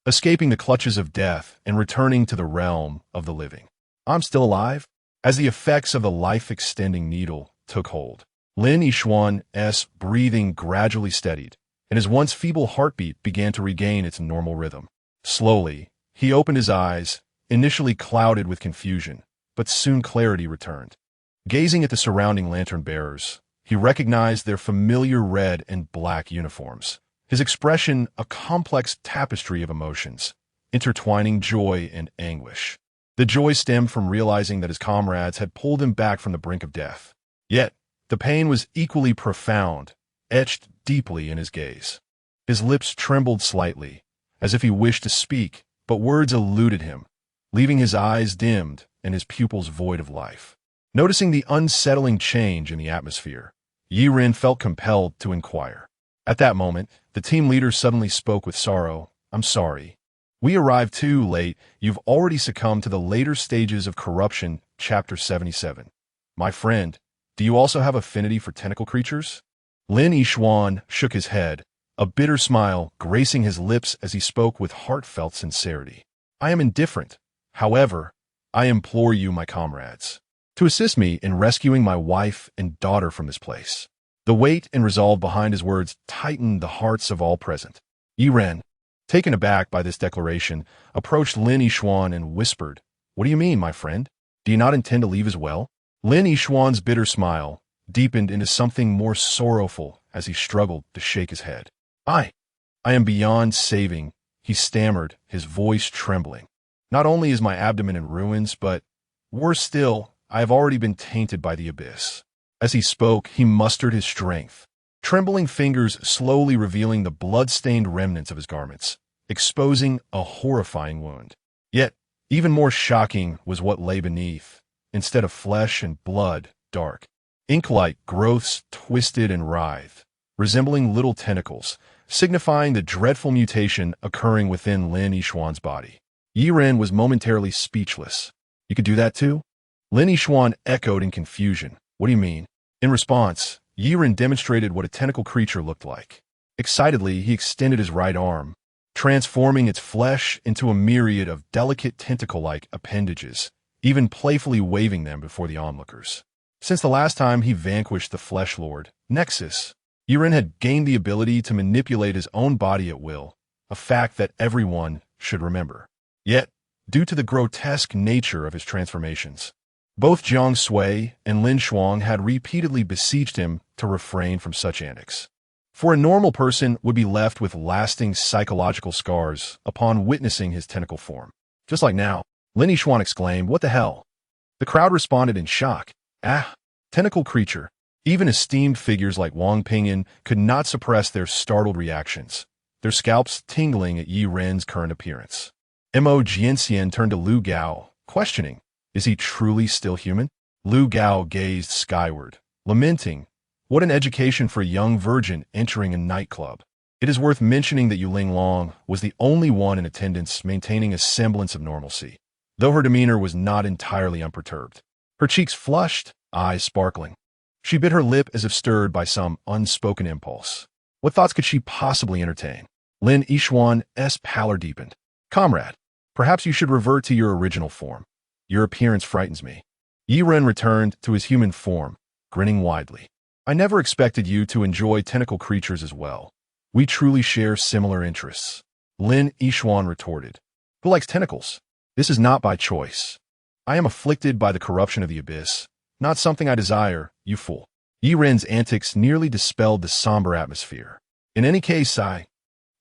escaping the clutches of death and returning to the realm of the living. I'm still alive? As the effects of the life-extending needle took hold, Lin Yixuan's breathing gradually steadied, and his once feeble heartbeat began to regain its normal rhythm. Slowly, he opened his eyes, initially clouded with confusion, but soon clarity returned. Gazing at the surrounding lantern bearers, he recognized their familiar red and black uniforms, his expression a complex tapestry of emotions, intertwining joy and anguish. The joy stemmed from realizing that his comrades had pulled him back from the brink of death. Yet, the pain was equally profound, etched deeply in his gaze. His lips trembled slightly, as if he wished to speak, but words eluded him, leaving his eyes dimmed and his pupils void of life. Noticing the unsettling change in the atmosphere, Yiren felt compelled to inquire. At that moment, the team leader suddenly spoke with sorrow. I'm sorry. We arrived too late. You've already succumbed to the later stages of corruption, Chapter 77. My friend, do you also have affinity for tentacle creatures? Lin Yixuan shook his head, a bitter smile gracing his lips as he spoke with heartfelt sincerity. I am indifferent. However, I implore you, my comrades, to assist me in rescuing my wife and daughter from this place. The weight and resolve behind his words tightened the hearts of all present. Yiren, taken aback by this declaration, approached Lin Yixuan and whispered, What do you mean, my friend? Do you not intend to leave as well? Lin Yixuan's bitter smile deepened into something more sorrowful as he struggled to shake his head. I am beyond saving, he stammered, his voice trembling. Not only is my abdomen in ruins, but, worse still, I have already been tainted by the abyss. As he spoke, he mustered his strength, trembling fingers slowly revealing the blood-stained remnants of his garments, exposing a horrifying wound. Yet, even more shocking was what lay beneath. Instead of flesh and blood, dark, ink-like growths twisted and writhed, resembling little tentacles, signifying the dreadful mutation occurring within Lin Yixuan's body. Yiren was momentarily speechless. You could do that too? Lin Yixuan echoed in confusion. What do you mean? In response, Yiren demonstrated what a tentacle creature looked like. Excitedly, he extended his right arm, transforming its flesh into a myriad of delicate tentacle-like appendages, even playfully waving them before the onlookers. Since the last time he vanquished the Flesh Lord, Nexus, Yiren had gained the ability to manipulate his own body at will, a fact that everyone should remember. Yet, due to the grotesque nature of his transformations, both Jiang Sui and Lin Shuang had repeatedly beseeched him to refrain from such antics. For a normal person would be left with lasting psychological scars upon witnessing his tentacle form. Just like now, Lin Yixuan exclaimed, What the hell? The crowd responded in shock. Tentacle creature. Even esteemed figures like Wang Pingyan could not suppress their startled reactions, their scalps tingling at Yi Ren's current appearance. Mo Jianxian turned to Lu Gao, questioning, Is he truly still human? Lu Gao gazed skyward, lamenting, What an education for a young virgin entering a nightclub. It is worth mentioning that Yuling Long was the only one in attendance maintaining a semblance of normalcy, though her demeanor was not entirely unperturbed. Her cheeks flushed, eyes sparkling. She bit her lip as if stirred by some unspoken impulse. What thoughts could she possibly entertain? Lin Yishuan's pallor deepened. Comrade, perhaps you should revert to your original form. Your appearance frightens me. Yi Ren returned to his human form, grinning widely. I never expected you to enjoy tentacle creatures as well. We truly share similar interests. Lin Yishuan retorted. Who likes tentacles? This is not by choice. I am afflicted by the corruption of the abyss, not something I desire, you fool. Yi Ren's antics nearly dispelled the somber atmosphere. In any case, I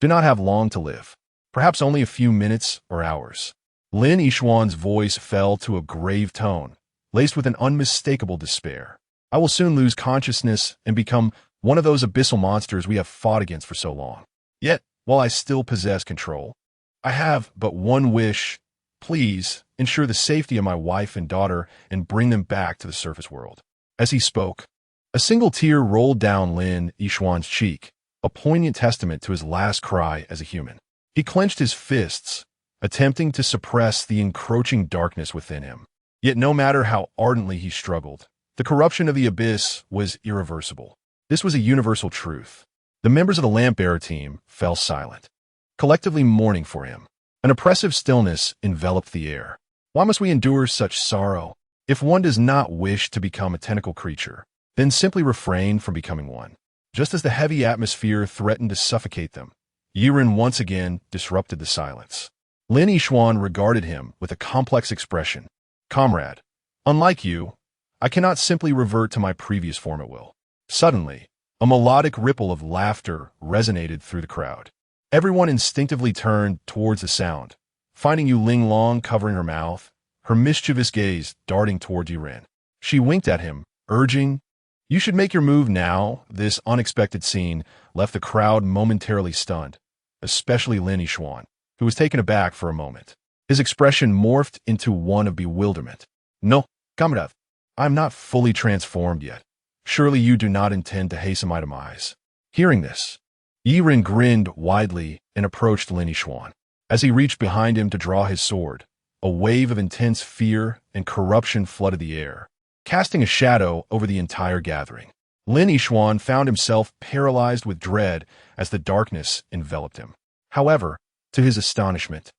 do not have long to live. Perhaps only a few minutes or hours. Lin Yishuan's voice fell to a grave tone, laced with an unmistakable despair. I will soon lose consciousness and become one of those abyssal monsters we have fought against for so long. Yet, while I still possess control, I have but one wish. Please ensure the safety of my wife and daughter and bring them back to the surface world. As he spoke, a single tear rolled down Lin Yishuan's cheek, a poignant testament to his last cry as a human. He clenched his fists, attempting to suppress the encroaching darkness within him. Yet no matter how ardently he struggled, the corruption of the abyss was irreversible. This was a universal truth. The members of the Lamp-Bearer team fell silent, collectively mourning for him. An oppressive stillness enveloped the air. Why must we endure such sorrow? If one does not wish to become a tentacle creature, then simply refrain from becoming one. Just as the heavy atmosphere threatened to suffocate them, Yi Ren once again disrupted the silence. Lin Yishuan regarded him with a complex expression. Comrade, unlike you, I cannot simply revert to my previous form at will. Suddenly, a melodic ripple of laughter resonated through the crowd. Everyone instinctively turned towards the sound, finding Yu Linglong covering her mouth, her mischievous gaze darting toward Yi Ren. She winked at him, urging, "You should make your move now." This unexpected scene left the crowd momentarily stunned, especially Lin Yishuan, who was taken aback for a moment. His expression morphed into one of bewilderment. No, comrade, I am not fully transformed yet. Surely you do not intend to hasten my demise. Hearing this, Yi Ren grinned widely and approached Lin Yishuan. As he reached behind him to draw his sword, a wave of intense fear and corruption flooded the air, casting a shadow over the entire gathering. Lin Yishuan found himself paralyzed with dread as the darkness enveloped him. However, to his astonishment,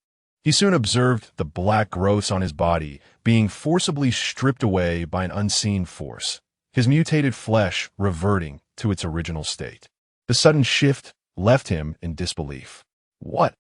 he soon observed the black growths on his body being forcibly stripped away by an unseen force, his mutated flesh reverting to its original state. The sudden shift left him in disbelief. What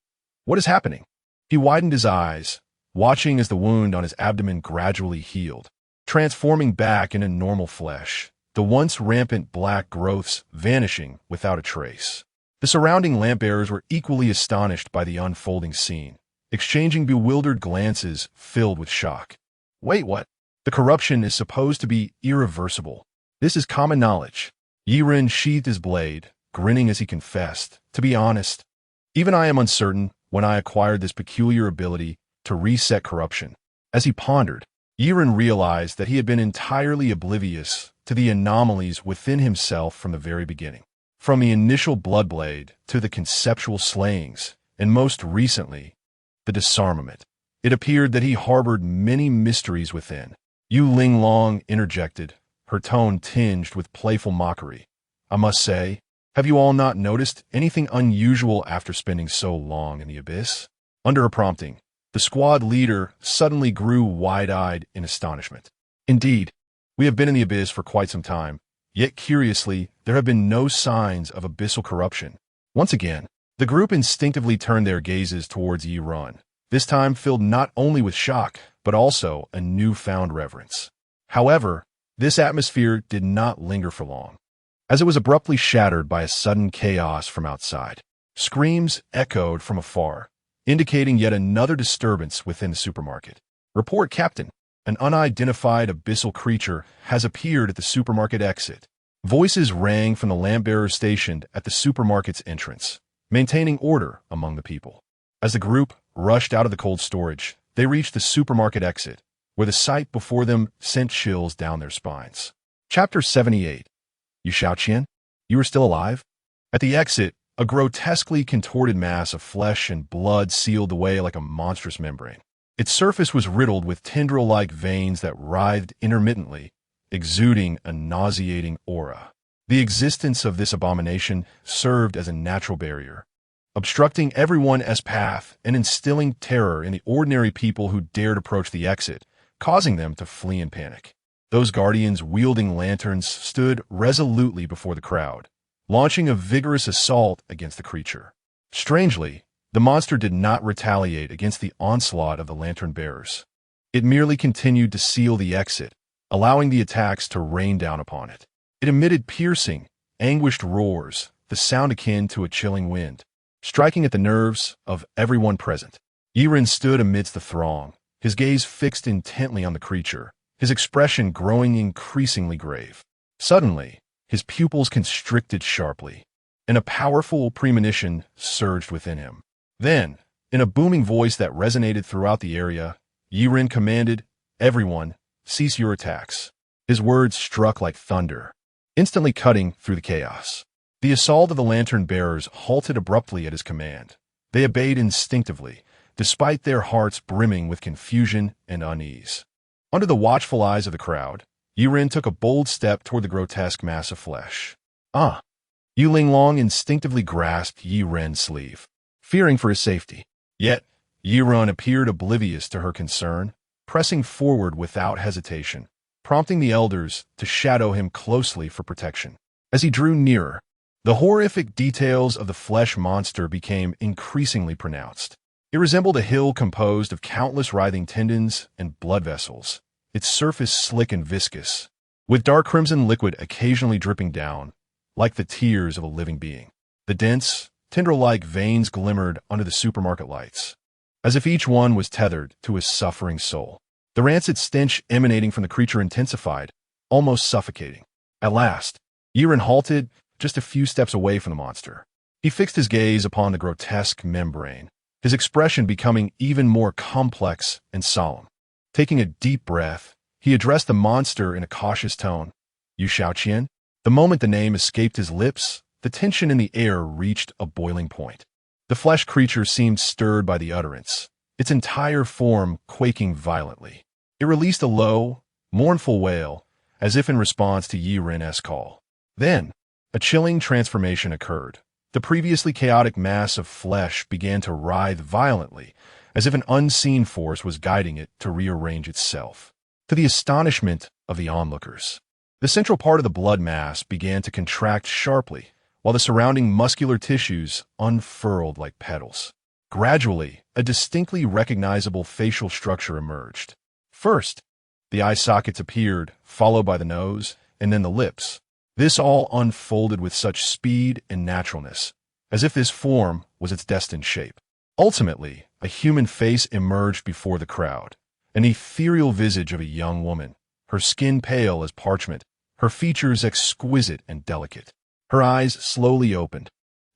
is happening? He widened his eyes, watching as the wound on his abdomen gradually healed, transforming back into normal flesh, the once rampant black growths vanishing without a trace. The surrounding lamp-bearers were equally astonished by the unfolding scene, exchanging bewildered glances filled with shock. Wait, what? The corruption is supposed to be irreversible. This is common knowledge. Yi Ren sheathed his blade, grinning as he confessed, "To be honest, even I am uncertain when I acquired this peculiar ability to reset corruption." As he pondered, Yi Ren realized that he had been entirely oblivious to the anomalies within himself from the very beginning. From the initial bloodblade to the conceptual slayings, and most recently, the disarmament, it appeared that he harbored many mysteries within. Yu Linglong interjected, her tone tinged with playful mockery. "I must say, have you all not noticed anything unusual after spending so long in the abyss?" Under a prompting, the squad leader suddenly grew wide-eyed in astonishment. "Indeed, we have been in the abyss for quite some time, yet curiously, there have been no signs of abyssal corruption." Once again, the group instinctively turned their gazes towards Yi Ren, this time filled not only with shock, but also a newfound reverence. However, this atmosphere did not linger for long, as it was abruptly shattered by a sudden chaos from outside. Screams echoed from afar, indicating yet another disturbance within the supermarket. "Report, Captain. An unidentified abyssal creature has appeared at the supermarket exit." Voices rang from the lamp-bearers stationed at the supermarket's entrance, maintaining order among the people. As the group rushed out of the cold storage, they reached the supermarket exit, where the sight before them sent chills down their spines. Chapter 78. Yu Shaoqian, you are still alive? At the exit, a grotesquely contorted mass of flesh and blood sealed the way like a monstrous membrane. Its surface was riddled with tendril-like veins that writhed intermittently, exuding a nauseating aura. The existence of this abomination served as a natural barrier, obstructing everyone's path and instilling terror in the ordinary people who dared approach the exit, causing them to flee in panic. Those guardians wielding lanterns stood resolutely before the crowd, launching a vigorous assault against the creature. Strangely, the monster did not retaliate against the onslaught of the lantern bearers. It merely continued to seal the exit, allowing the attacks to rain down upon it. It emitted piercing, anguished roars, the sound akin to a chilling wind, striking at the nerves of everyone present. Yiren stood amidst the throng, his gaze fixed intently on the creature, his expression growing increasingly grave. Suddenly, his pupils constricted sharply, and a powerful premonition surged within him. Then, in a booming voice that resonated throughout the area, Yiren commanded, "Everyone, cease your attacks." His words struck like thunder, instantly cutting through the chaos. The assault of the lantern bearers halted abruptly at his command. They obeyed instinctively, despite their hearts brimming with confusion and unease. Under the watchful eyes of the crowd, Yiren took a bold step toward the grotesque mass of flesh. "Ah!" Yu Linglong instinctively grasped Yi Ren's sleeve, fearing for his safety. Yet, Yi Ren appeared oblivious to her concern, pressing forward without hesitation, prompting the elders to shadow him closely for protection. As he drew nearer, the horrific details of the flesh monster became increasingly pronounced. It resembled a hill composed of countless writhing tendons and blood vessels, its surface slick and viscous, with dark crimson liquid occasionally dripping down, like the tears of a living being. The dense, tendril-like veins glimmered under the supermarket lights, as if each one was tethered to his suffering soul. The rancid stench emanating from the creature intensified, almost suffocating. At last, Yiren halted just a few steps away from the monster. He fixed his gaze upon the grotesque membrane, his expression becoming even more complex and solemn. Taking a deep breath, he addressed the monster in a cautious tone. "You Xiaoqian?" The moment the name escaped his lips, the tension in the air reached a boiling point. The flesh creature seemed stirred by the utterance, its entire form quaking violently. It released a low, mournful wail, as if in response to Yi Ren's call. Then, a chilling transformation occurred. The previously chaotic mass of flesh began to writhe violently, as if an unseen force was guiding it to rearrange itself. To the astonishment of the onlookers, the central part of the blood mass began to contract sharply, while the surrounding muscular tissues unfurled like petals. Gradually, a distinctly recognizable facial structure emerged. First, the eye sockets appeared, followed by the nose, and then the lips. This all unfolded with such speed and naturalness, as if this form was its destined shape. Ultimately, a human face emerged before the crowd, an ethereal visage of a young woman, her skin pale as parchment, her features exquisite and delicate. Her eyes slowly opened,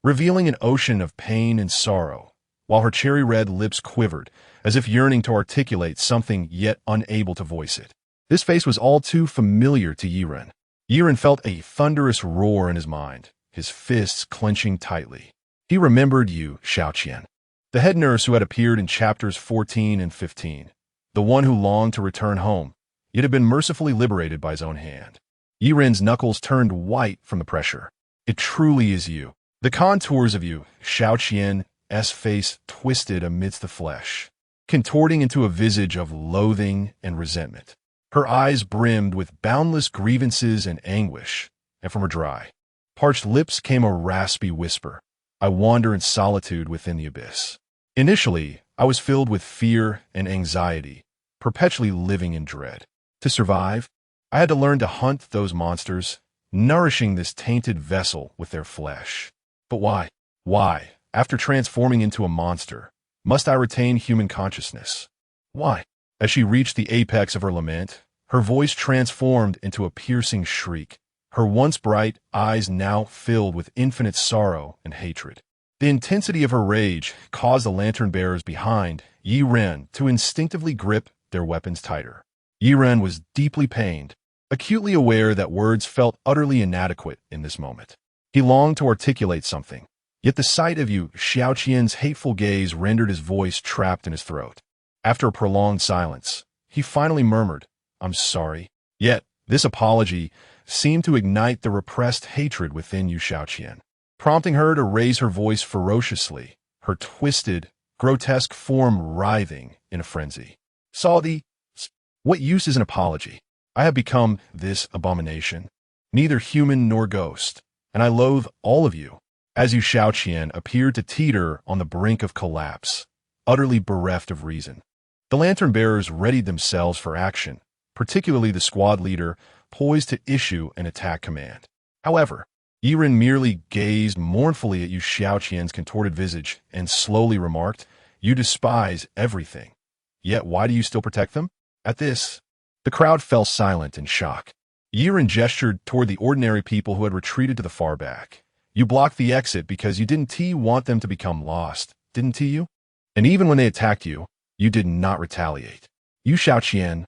revealing an ocean of pain and sorrow, while her cherry-red lips quivered, as if yearning to articulate something yet unable to voice it. This face was all too familiar to Yiren. Yiren felt a thunderous roar in his mind, his fists clenching tightly. He remembered Yu Xiaoqian, the head nurse who had appeared in chapters 14 and 15, the one who longed to return home, yet had been mercifully liberated by his own hand. Yiren's knuckles turned white from the pressure. "It truly is you." The contours of Yu Xiaoqian's face twisted amidst the flesh, contorting into a visage of loathing and resentment. Her eyes brimmed with boundless grievances and anguish, and from her dry, parched lips came a raspy whisper, "I wander in solitude within the abyss." Initially, I was filled with fear and anxiety, perpetually living in dread. To survive, I had to learn to hunt those monsters, nourishing this tainted vessel with their flesh. But why? Why, after transforming into a monster, must I retain human consciousness? Why? As she reached the apex of her lament, her voice transformed into a piercing shriek, her once bright eyes now filled with infinite sorrow and hatred. The intensity of her rage caused the lantern bearers behind Yi Ren to instinctively grip their weapons tighter. Yi Ren was deeply pained, acutely aware that words felt utterly inadequate in this moment. He longed to articulate something, yet the sight of Yu Xiaoqian's hateful gaze rendered his voice trapped in his throat. After a prolonged silence, he finally murmured, "I'm sorry." Yet, this apology seemed to ignite the repressed hatred within Yu Xiaoqian. prompting her to raise her voice ferociously, her twisted, grotesque form writhing in a frenzy. Saudi, what use is an apology? I have become this abomination, neither human nor ghost, and I loathe all of you. As Yu Shaoqian appeared to teeter on the brink of collapse, utterly bereft of reason. The lantern-bearers readied themselves for action, particularly the squad leader, poised to issue an attack command. However, Yiren merely gazed mournfully at Yu Shaoqian's contorted visage and slowly remarked, "You despise everything. Yet why do you still protect them?" At this, the crowd fell silent in shock. Yiren gestured toward the ordinary people who had retreated to the far back. "You blocked the exit because you didn't want them to become lost, didn't you? And even when they attacked you, you did not retaliate." Yu Shaoqian,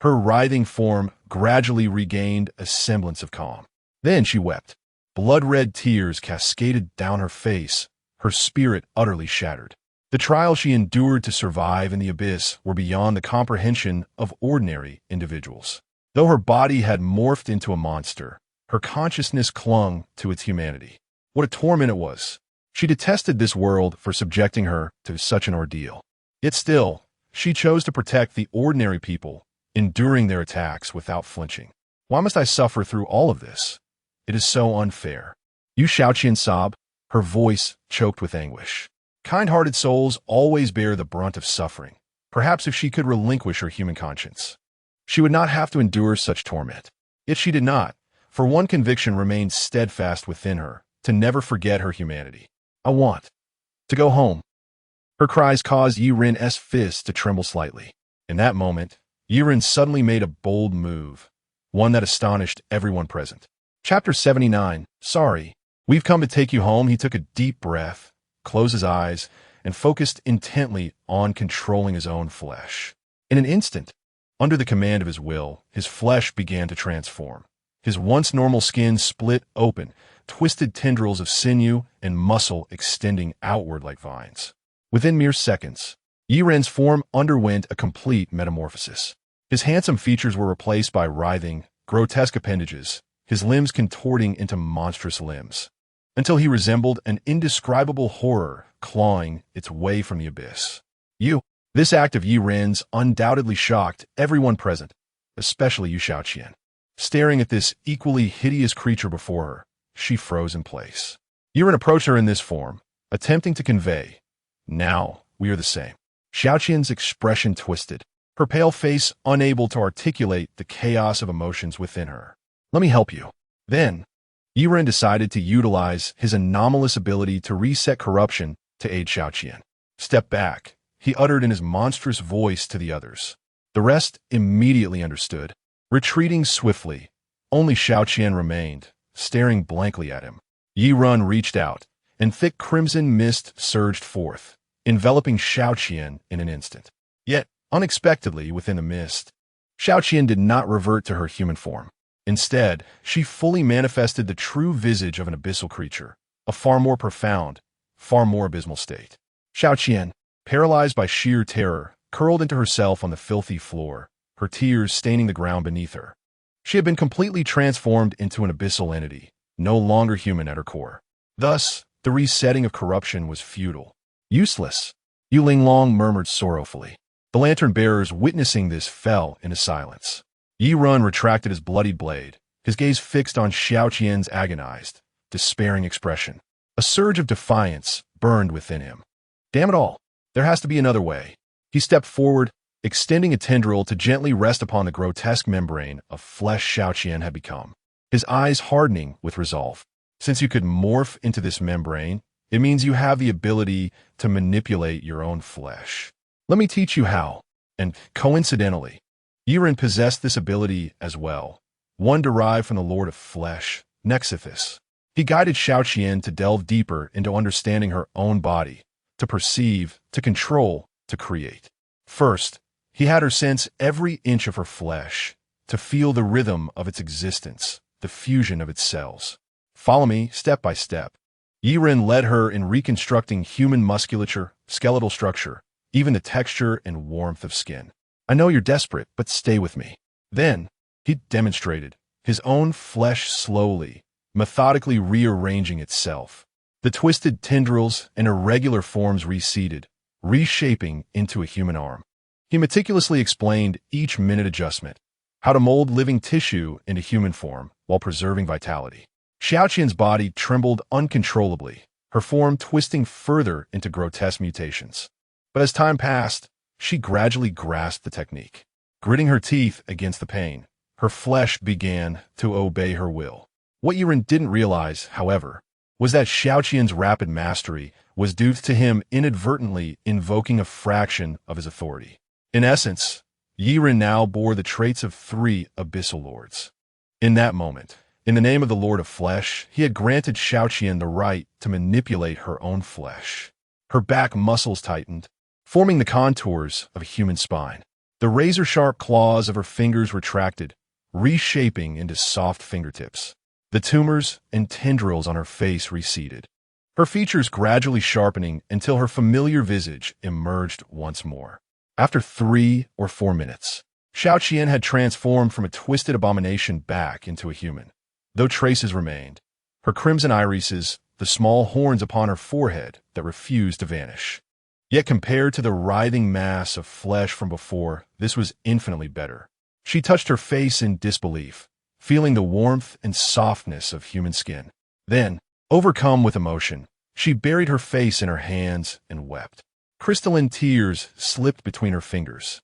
her writhing form gradually regained a semblance of calm. Then she wept. Blood-red tears cascaded down her face, her spirit utterly shattered. The trials she endured to survive in the abyss were beyond the comprehension of ordinary individuals. Though her body had morphed into a monster, her consciousness clung to its humanity. What a torment it was! She detested this world for subjecting her to such an ordeal. Yet still, she chose to protect the ordinary people, enduring their attacks without flinching. Why must I suffer through all of this? It is so unfair. Yu Shaoqian sobbed, her voice choked with anguish. Kind-hearted souls always bear the brunt of suffering. Perhaps if she could relinquish her human conscience, she would not have to endure such torment. Yet she did not, for one conviction remained steadfast within her, to never forget her humanity. "I want to go home." Her cries caused Yiren's fists to tremble slightly. In that moment, Yiren suddenly made a bold move, one that astonished everyone present. Chapter 79, Sorry. We've come to take you home. He took a deep breath, closed his eyes, and focused intently on controlling his own flesh. In an instant, under the command of his will, his flesh began to transform. His once normal skin split open, twisted tendrils of sinew and muscle extending outward like vines. Within mere seconds, Yiren's form underwent a complete metamorphosis. His handsome features were replaced by writhing, grotesque appendages, his limbs contorting into monstrous limbs, until he resembled an indescribable horror clawing its way from the abyss. This act of Yiren's undoubtedly shocked everyone present, especially Yu Shaoqian. Staring at this equally hideous creature before her, she froze in place. Yiren approached her in this form, attempting to convey, "Now we are the same." Shaoqian's expression twisted, her pale face unable to articulate the chaos of emotions within her. "Let me help you." Then, Yiren decided to utilize his anomalous ability to reset corruption to aid Shaoqian. "Step back," he uttered in his monstrous voice to the others. The rest immediately understood. Retreating swiftly, only Shaoqian remained, staring blankly at him. Yiren reached out, and thick crimson mist surged forth, enveloping Shaoqian in an instant. Yet, unexpectedly within the mist, Shaoqian did not revert to her human form. Instead, she fully manifested the true visage of an abyssal creature, a far more profound, far more abysmal state. Shaoqian, paralyzed by sheer terror, curled into herself on the filthy floor, her tears staining the ground beneath her. She had been completely transformed into an abyssal entity, no longer human at her core. Thus, the resetting of corruption was futile. Useless, Yu Linglong murmured sorrowfully. The lantern-bearers witnessing this fell into silence. Yiren retracted his bloodied blade, his gaze fixed on Shaoqian's agonized, despairing expression. A surge of defiance burned within him. Damn it all, there has to be another way. He stepped forward, extending a tendril to gently rest upon the grotesque membrane of flesh Shaoqian had become, his eyes hardening with resolve. Since you could morph into this membrane, it means you have the ability to manipulate your own flesh. Let me teach you how. And coincidentally, Yiren possessed this ability as well, one derived from the Lord of Flesh, Nexithis. He guided Shaoqian to delve deeper into understanding her own body, to perceive, to control, to create. First, he had her sense every inch of her flesh, to feel the rhythm of its existence, the fusion of its cells. Follow me, step by step. Yiren led her in reconstructing human musculature, skeletal structure, even the texture and warmth of skin. I know you're desperate, but stay with me. Then, he demonstrated, his own flesh slowly, methodically rearranging itself. The twisted tendrils and irregular forms reseated, reshaping into a human arm. He meticulously explained each minute adjustment, how to mold living tissue into human form while preserving vitality. Xiaoqian's body trembled uncontrollably, her form twisting further into grotesque mutations. But as time passed, she gradually grasped the technique. Gritting her teeth against the pain, her flesh began to obey her will. What Yiren didn't realize, however, was that Xiaoqian's rapid mastery was due to him inadvertently invoking a fraction of his authority. In essence, Yiren now bore the traits of 3 abyssal lords. In that moment, in the name of the Lord of Flesh, he had granted Xiaoqian the right to manipulate her own flesh. Her back muscles tightened, forming the contours of a human spine. The razor-sharp claws of her fingers retracted, reshaping into soft fingertips. The tumors and tendrils on her face receded, her features gradually sharpening until her familiar visage emerged once more. After 3 or 4 minutes, Xiaoqian had transformed from a twisted abomination back into a human. Though traces remained, her crimson irises, the small horns upon her forehead that refused to vanish. Yet compared to the writhing mass of flesh from before, this was infinitely better. She touched her face in disbelief, feeling the warmth and softness of human skin. Then, overcome with emotion, she buried her face in her hands and wept. Crystalline tears slipped between her fingers.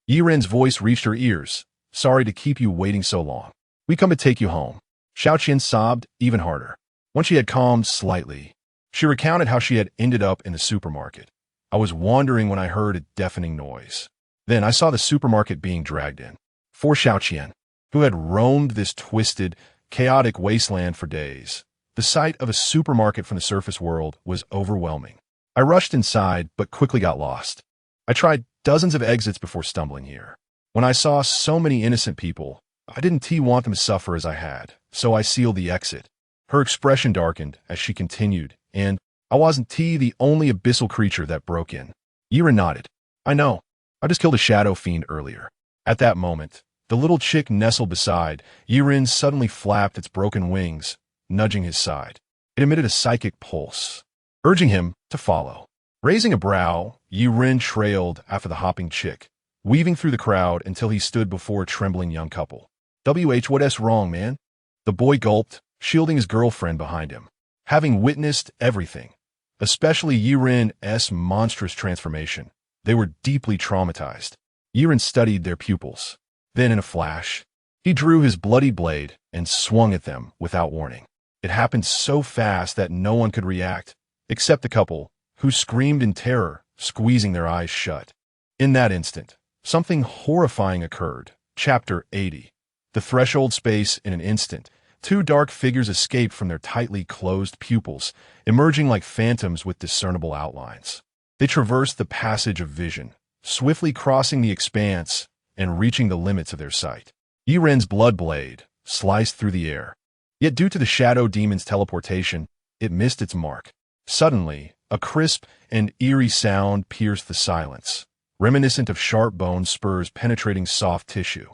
Yiren's voice reached her ears. "Sorry to keep you waiting so long. We come to take you home." Xiaoqian sobbed even harder. Once she had calmed slightly, she recounted how she had ended up in the supermarket. "I was wandering when I heard a deafening noise. Then I saw the supermarket being dragged in." For Xiaoqian, who had roamed this twisted, chaotic wasteland for days, the sight of a supermarket from the surface world was overwhelming. "I rushed inside, but quickly got lost. I tried dozens of exits before stumbling here. When I saw so many innocent people, I didn't want them to suffer as I had, so I sealed the exit." Her expression darkened as she continued, "And I wasn't the only abyssal creature that broke in." Yiren nodded. "I know. I just killed a shadow fiend earlier." At that moment, the little chick nestled beside Yiren suddenly flapped its broken wings, nudging his side. It emitted a psychic pulse, urging him to follow. Raising a brow, Yiren trailed after the hopping chick, weaving through the crowd until he stood before a trembling young couple. What's wrong, man?" The boy gulped, shielding his girlfriend behind him. Having witnessed everything, especially Yiren's monstrous transformation, they were deeply traumatized. Yiren studied their pupils. Then, in a flash, he drew his bloody blade and swung at them without warning. It happened so fast that no one could react, except the couple, who screamed in terror, squeezing their eyes shut. In that instant, something horrifying occurred. Chapter 80. The threshold space in an instant. 2 dark figures escaped from their tightly closed pupils, emerging like phantoms with discernible outlines. They traversed the passage of vision, swiftly crossing the expanse and reaching the limits of their sight. Yiren's blood blade sliced through the air. Yet due to the shadow demon's teleportation, it missed its mark. Suddenly, a crisp and eerie sound pierced the silence, reminiscent of sharp bone spurs penetrating soft tissue.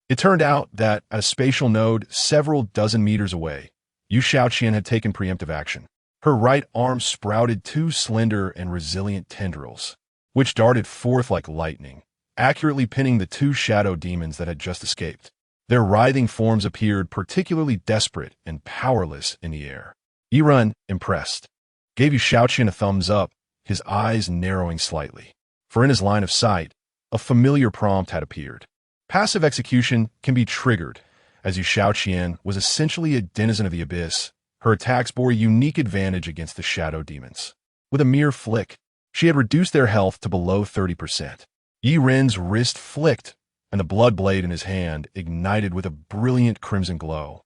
It turned out that, at a spatial node several dozen meters away, Yu Xiaoqian had taken preemptive action. Her right arm sprouted 2 slender and resilient tendrils, which darted forth like lightning, accurately pinning the 2 shadow demons that had just escaped. Their writhing forms appeared particularly desperate and powerless in the air. Yiren, impressed, gave Yu Xiaoqian a thumbs up, his eyes narrowing slightly. For in his line of sight, a familiar prompt had appeared. Passive execution can be triggered, as Yu Xiaoqian was essentially a denizen of the abyss. Her attacks bore a unique advantage against the shadow demons. With a mere flick, she had reduced their health to below 30%. Yiren's wrist flicked, and the blood blade in his hand ignited with a brilliant crimson glow,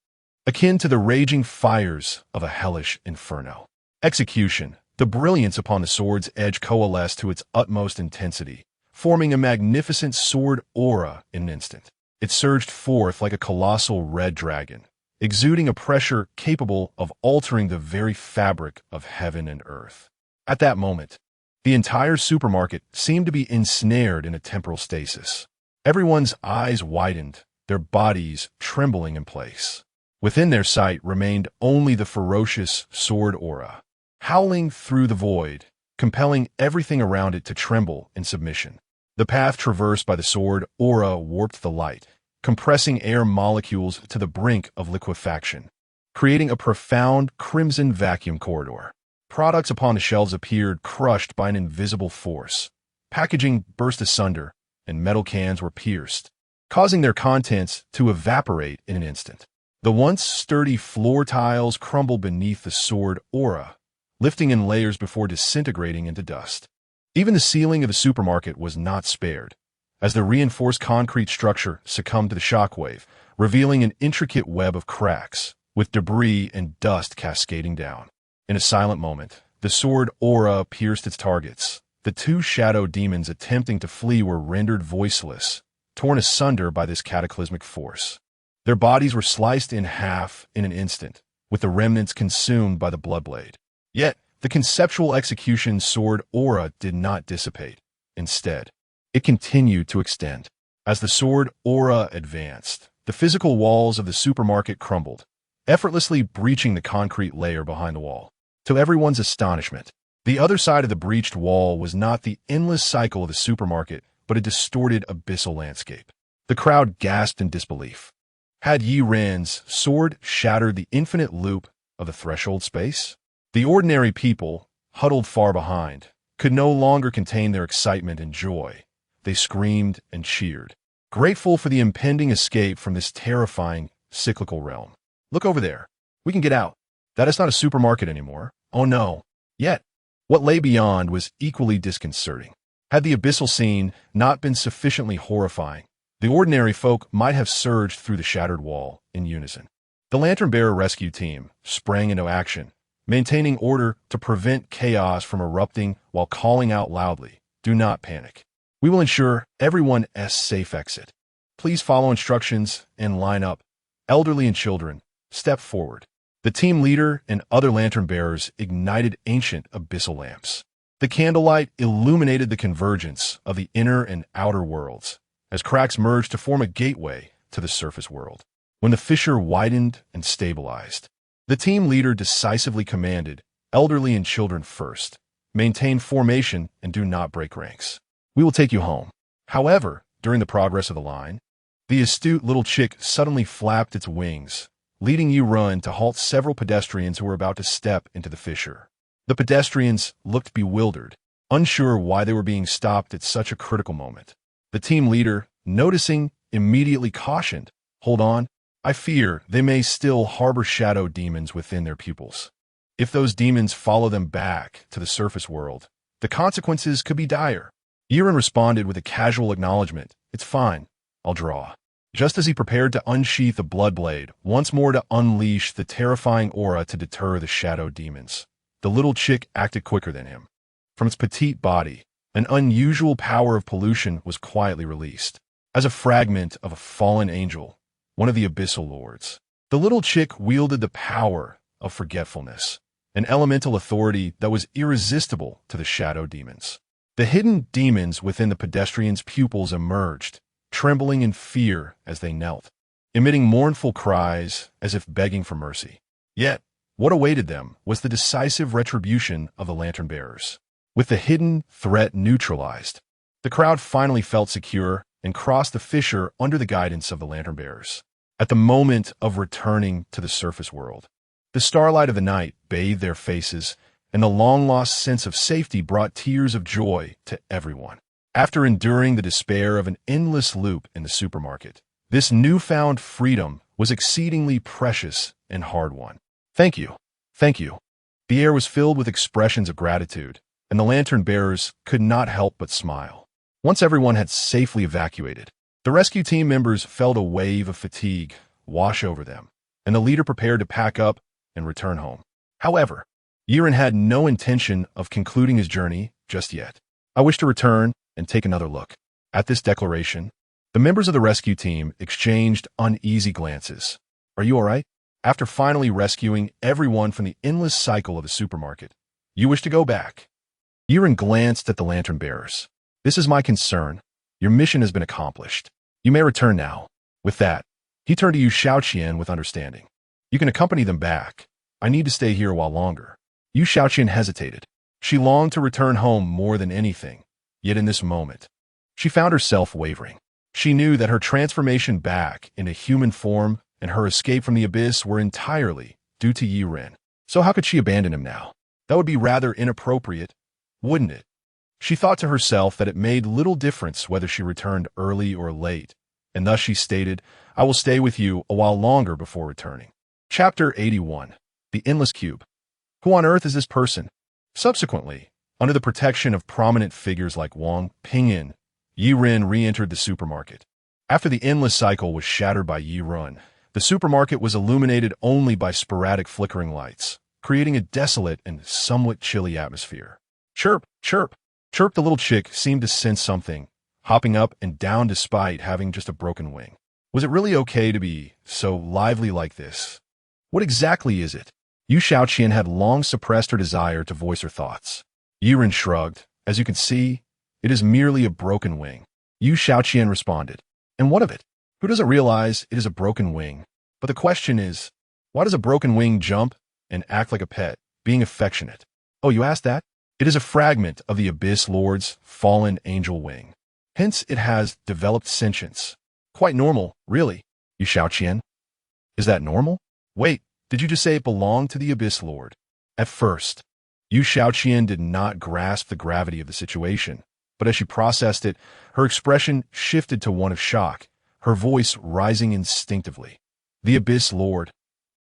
akin to the raging fires of a hellish inferno. Execution. The brilliance upon the sword's edge coalesced to its utmost intensity, forming a magnificent sword aura in an instant. It surged forth like a colossal red dragon, exuding a pressure capable of altering the very fabric of heaven and earth. At that moment, the entire supermarket seemed to be ensnared in a temporal stasis. Everyone's eyes widened, their bodies trembling in place. Within their sight remained only the ferocious sword aura, howling through the void, compelling everything around it to tremble in submission. The path traversed by the sword aura warped the light, compressing air molecules to the brink of liquefaction, creating a profound crimson vacuum corridor. Products upon the shelves appeared crushed by an invisible force. Packaging burst asunder, and metal cans were pierced, causing their contents to evaporate in an instant. The once sturdy floor tiles crumbled beneath the sword aura, lifting in layers before disintegrating into dust. Even the ceiling of the supermarket was not spared, as the reinforced concrete structure succumbed to the shockwave, revealing an intricate web of cracks, with debris and dust cascading down. In a silent moment, the sword aura pierced its targets. The two shadow demons attempting to flee were rendered voiceless, torn asunder by this cataclysmic force. Their bodies were sliced in half in an instant, with the remnants consumed by the bloodblade. Yet, the conceptual execution sword aura did not dissipate. Instead, it continued to extend. As the sword aura advanced, the physical walls of the supermarket crumbled, effortlessly breaching the concrete layer behind the wall. To everyone's astonishment, the other side of the breached wall was not the endless cycle of the supermarket, but a distorted abyssal landscape. The crowd gasped in disbelief. Had Yi Ren's sword shattered the infinite loop of the threshold space? The ordinary people, huddled far behind, could no longer contain their excitement and joy. They screamed and cheered, grateful for the impending escape from this terrifying, cyclical realm. Look over there. We can get out. That is not a supermarket anymore. Oh no. Yet, what lay beyond was equally disconcerting. Had the abyssal scene not been sufficiently horrifying, the ordinary folk might have surged through the shattered wall in unison. The lantern-bearer rescue team sprang into action, maintaining order to prevent chaos from erupting while calling out loudly, "Do not panic. We will ensure everyone's safe exit. Please follow instructions and line up. Elderly and children, step forward." The team leader and other lantern-bearers ignited ancient abyssal lamps. The candlelight illuminated the convergence of the inner and outer worlds, as cracks merged to form a gateway to the surface world. When the fissure widened and stabilized, the team leader decisively commanded, "Elderly and children first. Maintain formation and do not break ranks. We will take you home." However, during the progress of the line, the astute little chick suddenly flapped its wings, leading Yi Ren to halt several pedestrians who were about to step into the fissure. The pedestrians looked bewildered, unsure why they were being stopped at such a critical moment. The team leader, noticing, immediately cautioned, "Hold on. I fear they may still harbor shadow demons within their pupils. If those demons follow them back to the surface world, the consequences could be dire." Yi Ren responded with a casual acknowledgement, "It's fine. I'll draw." Just as he prepared to unsheath the bloodblade, once more to unleash the terrifying aura to deter the shadow demons, the little chick acted quicker than him. From its petite body, an unusual power of pollution was quietly released. As a fragment of a fallen angel, one of the abyssal lords, the little chick wielded the power of forgetfulness, an elemental authority that was irresistible to the shadow demons. The hidden demons within the pedestrians' pupils emerged, trembling in fear as they knelt, emitting mournful cries as if begging for mercy. Yet, what awaited them was the decisive retribution of the lantern-bearers. With the hidden threat neutralized, the crowd finally felt secure and crossed the fissure under the guidance of the lantern-bearers. At the moment of returning to the surface world, the starlight of the night bathed their faces, and the long-lost sense of safety brought tears of joy to everyone. After enduring the despair of an endless loop in the supermarket, this newfound freedom was exceedingly precious and hard-won. "Thank you. Thank you." The air was filled with expressions of gratitude, and the lantern-bearers could not help but smile. Once everyone had safely evacuated, the rescue team members felt a wave of fatigue wash over them, and the leader prepared to pack up and return home. However, Yi Ren had no intention of concluding his journey just yet. "I wish to return and take another look." At this declaration, the members of the rescue team exchanged uneasy glances. "Are you all right?" After finally rescuing everyone from the endless cycle of the supermarket, "You wish to go back?" Yi Ren glanced at the lantern-bearers. "This is my concern. Your mission has been accomplished. You may return now." With that, he turned to Yu Shaoqian with understanding. You can accompany them back. I need to stay here a while longer. Yu Shaoqian hesitated. She longed to return home more than anything, yet in this moment, she found herself wavering. She knew that her transformation back into human form and her escape from the abyss were entirely due to Yi Ren. So how could she abandon him now? That would be rather inappropriate, wouldn't it? She thought to herself that it made little difference whether she returned early or late, and thus she stated, I will stay with you a while longer before returning. Chapter 81. The Endless Cube. Who on earth is this person? Subsequently, under the protection of prominent figures like Wang Pingyan, Yi Ren re-entered the supermarket. After the endless cycle was shattered by Yi Ren, the supermarket was illuminated only by sporadic flickering lights, creating a desolate and somewhat chilly atmosphere. Chirp, chirp, chirp. The little chick seemed to sense something, hopping up and down despite having just a broken wing. Was it really okay to be so lively like this? What exactly is it? Yu Shaoqian had long suppressed her desire to voice her thoughts. Yi Ren shrugged. As you can see, it is merely a broken wing. Yu Shaoqian responded. And what of it? Who doesn't realize it is a broken wing? But the question is, why does a broken wing jump and act like a pet, being affectionate? Oh, you asked that? It is a fragment of the Abyss Lord's fallen angel wing. Hence, it has developed sentience. Quite normal, really, Yu Shaoqian. Is that normal? Wait, did you just say it belonged to the Abyss Lord? At first, Yu Shaoqian did not grasp the gravity of the situation, but as she processed it, her expression shifted to one of shock, her voice rising instinctively. The Abyss Lord.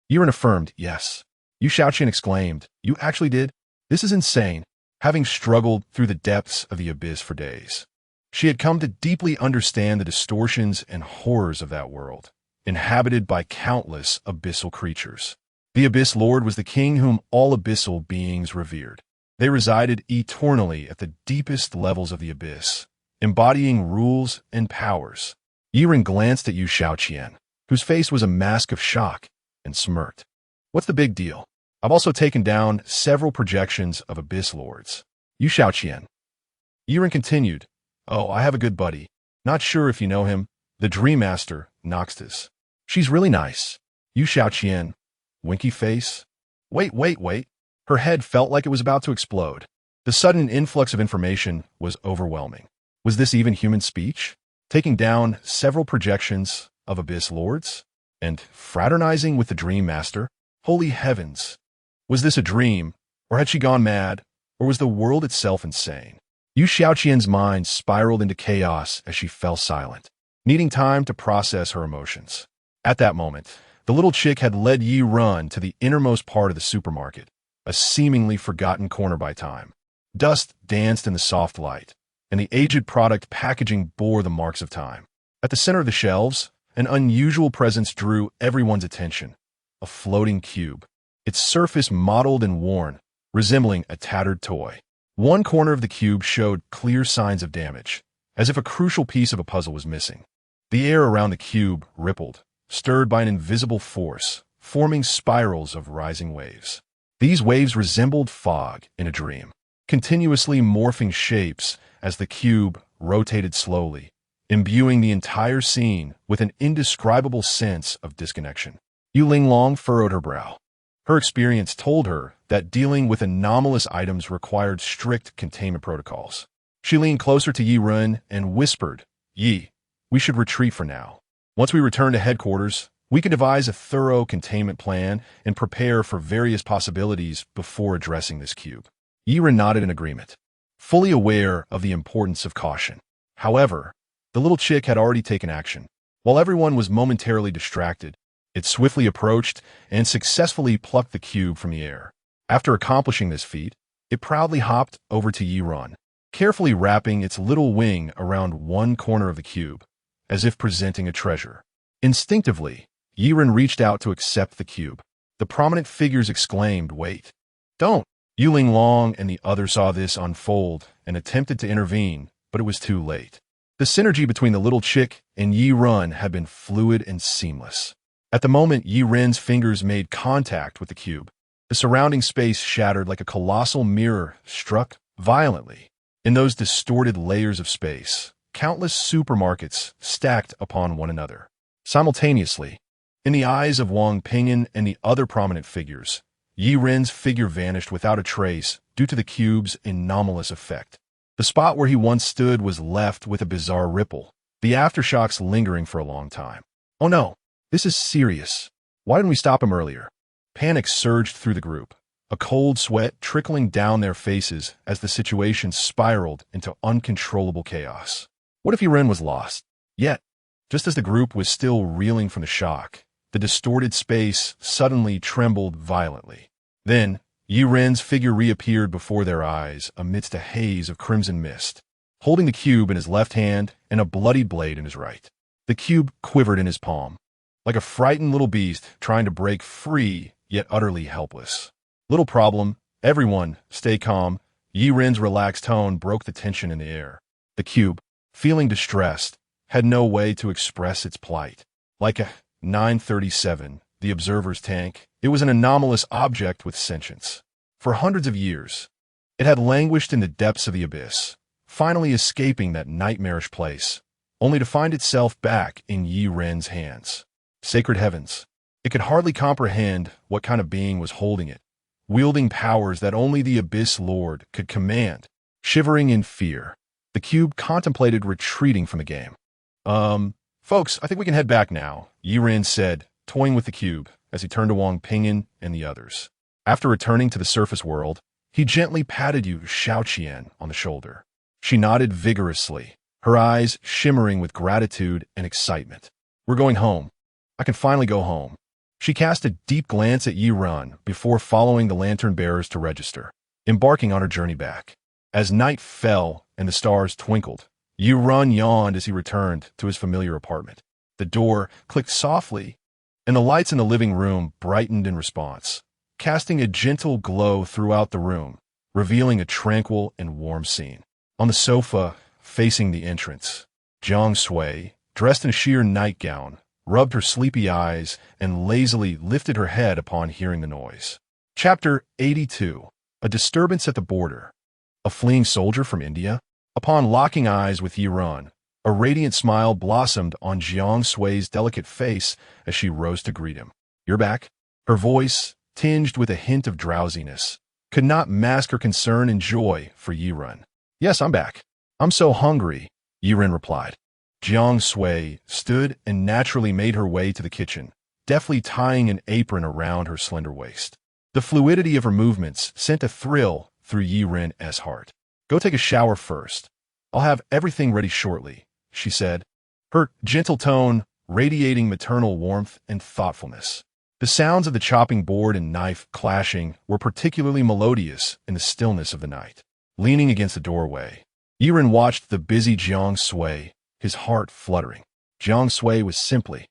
Yi Ren affirmed, yes. Yu Shaoqian exclaimed, you actually did? This is insane. Having struggled through the depths of the abyss for days, she had come to deeply understand the distortions and horrors of that world, inhabited by countless abyssal creatures. The Abyss Lord was the king whom all abyssal beings revered. They resided eternally at the deepest levels of the abyss, embodying rules and powers. Yi Ren glanced at Yu Shaoqian, whose face was a mask of shock, and smirked. What's the big deal? I've also taken down several projections of Abyss Lords. Yu Shaoqian. Yi Ren continued. Oh, I have a good buddy. Not sure if you know him. The Dream Master, Noxtus. She's really nice. Yu Shaoqian. Winky face. Wait. Her head felt like it was about to explode. The sudden influx of information was overwhelming. Was this even human speech? Taking down several projections of Abyss Lords? And fraternizing with the Dream Master? Holy heavens! Was this a dream, or had she gone mad, or was the world itself insane? Yu Shaoqian's mind spiraled into chaos as she fell silent, needing time to process her emotions. At that moment, the little chick had led Yi Ren to the innermost part of the supermarket, a seemingly forgotten corner by time. Dust danced in the soft light, and the aged product packaging bore the marks of time. At the center of the shelves, an unusual presence drew everyone's attention. A floating cube, its surface mottled and worn, resembling a tattered toy. One corner of the cube showed clear signs of damage, as if a crucial piece of a puzzle was missing. The air around the cube rippled, stirred by an invisible force, forming spirals of rising waves. These waves resembled fog in a dream, continuously morphing shapes as the cube rotated slowly, imbuing the entire scene with an indescribable sense of disconnection. Yu Linglong furrowed her brow. Her experience told her that dealing with anomalous items required strict containment protocols. She leaned closer to Yi Ren and whispered, Yi, we should retreat for now. Once we return to headquarters, we can devise a thorough containment plan and prepare for various possibilities before addressing this cube. Yi Ren nodded in agreement, fully aware of the importance of caution. However, the little chick had already taken action. While everyone was momentarily distracted, it swiftly approached and successfully plucked the cube from the air. After accomplishing this feat, it proudly hopped over to Yi Ren, carefully wrapping its little wing around one corner of the cube, as if presenting a treasure. Instinctively, Yi Ren reached out to accept the cube. The prominent figures exclaimed, wait, don't! Yu Linglong and the others saw this unfold and attempted to intervene, but it was too late. The synergy between the little chick and Yi Ren had been fluid and seamless. At the moment Yi Ren's fingers made contact with the cube, the surrounding space shattered like a colossal mirror struck violently. In those distorted layers of space, countless supermarkets stacked upon one another. Simultaneously, In the eyes of Wang Pingyan and the other prominent figures, Yi Ren's figure vanished without a trace due to the cube's anomalous effect. The spot where he once stood was left with a bizarre ripple, the aftershocks lingering for a long time. Oh no, this is serious. Why didn't we stop him earlier? Panic surged through the group, a cold sweat trickling down their faces as the situation spiraled into uncontrollable chaos. What if Yi Ren was lost? Yet, just as the group was still reeling from the shock, the distorted space suddenly trembled violently. Then, Yi Ren's figure reappeared before their eyes amidst a haze of crimson mist, holding the cube in his left hand and a bloodied blade in his right. The cube quivered in his palm, like a frightened little beast trying to break free, yet utterly helpless. Little problem, everyone, stay calm. Yi Ren's relaxed tone broke the tension in the air. The cube, feeling distressed, had no way to express its plight. Like a 937, the observer's tank, it was an anomalous object with sentience. For hundreds of years, it had languished in the depths of the abyss, finally escaping that nightmarish place, only to find itself back in Yi Ren's hands. Sacred heavens! It could hardly comprehend what kind of being was holding it, wielding powers that only the Abyss Lord could command. Shivering in fear, the cube contemplated retreating from the game. Folks, I think we can head back now, Yi Ren said, toying with the cube as he turned to Wang Pingyan and the others. After returning to the surface world, he gently patted Yu Shaoqian on the shoulder. She nodded vigorously, her eyes shimmering with gratitude and excitement. We're going home. I can finally go home. She cast a deep glance at Yi Ren before following the lantern bearers to register, embarking on her journey back. As night fell and the stars twinkled, Yi Ren yawned as he returned to his familiar apartment. The door clicked softly, and the lights in the living room brightened in response, casting a gentle glow throughout the room, revealing a tranquil and warm scene. On the sofa, facing the entrance, Jiang Sui, dressed in a sheer nightgown, rubbed her sleepy eyes and lazily lifted her head upon hearing the noise. Chapter 82. A disturbance at the border. A fleeing soldier from India? Upon locking eyes with Yi Ren, a radiant smile blossomed on Jiang Sui's delicate face as she rose to greet him. You're back? Her voice, tinged with a hint of drowsiness, could not mask her concern and joy for Yi Ren. Yes, I'm back. I'm so hungry, Yi Ren replied. Jiang Sui stood and naturally made her way to the kitchen, deftly tying an apron around her slender waist. The fluidity of her movements sent a thrill through Yi Ren's heart. Go take a shower first. I'll have everything ready shortly, she said, her gentle tone radiating maternal warmth and thoughtfulness. The sounds of the chopping board and knife clashing were particularly melodious in the stillness of the night. Leaning against the doorway, Yi Ren watched the busy Jiang Sui, his heart fluttering. Jiang Sui was simply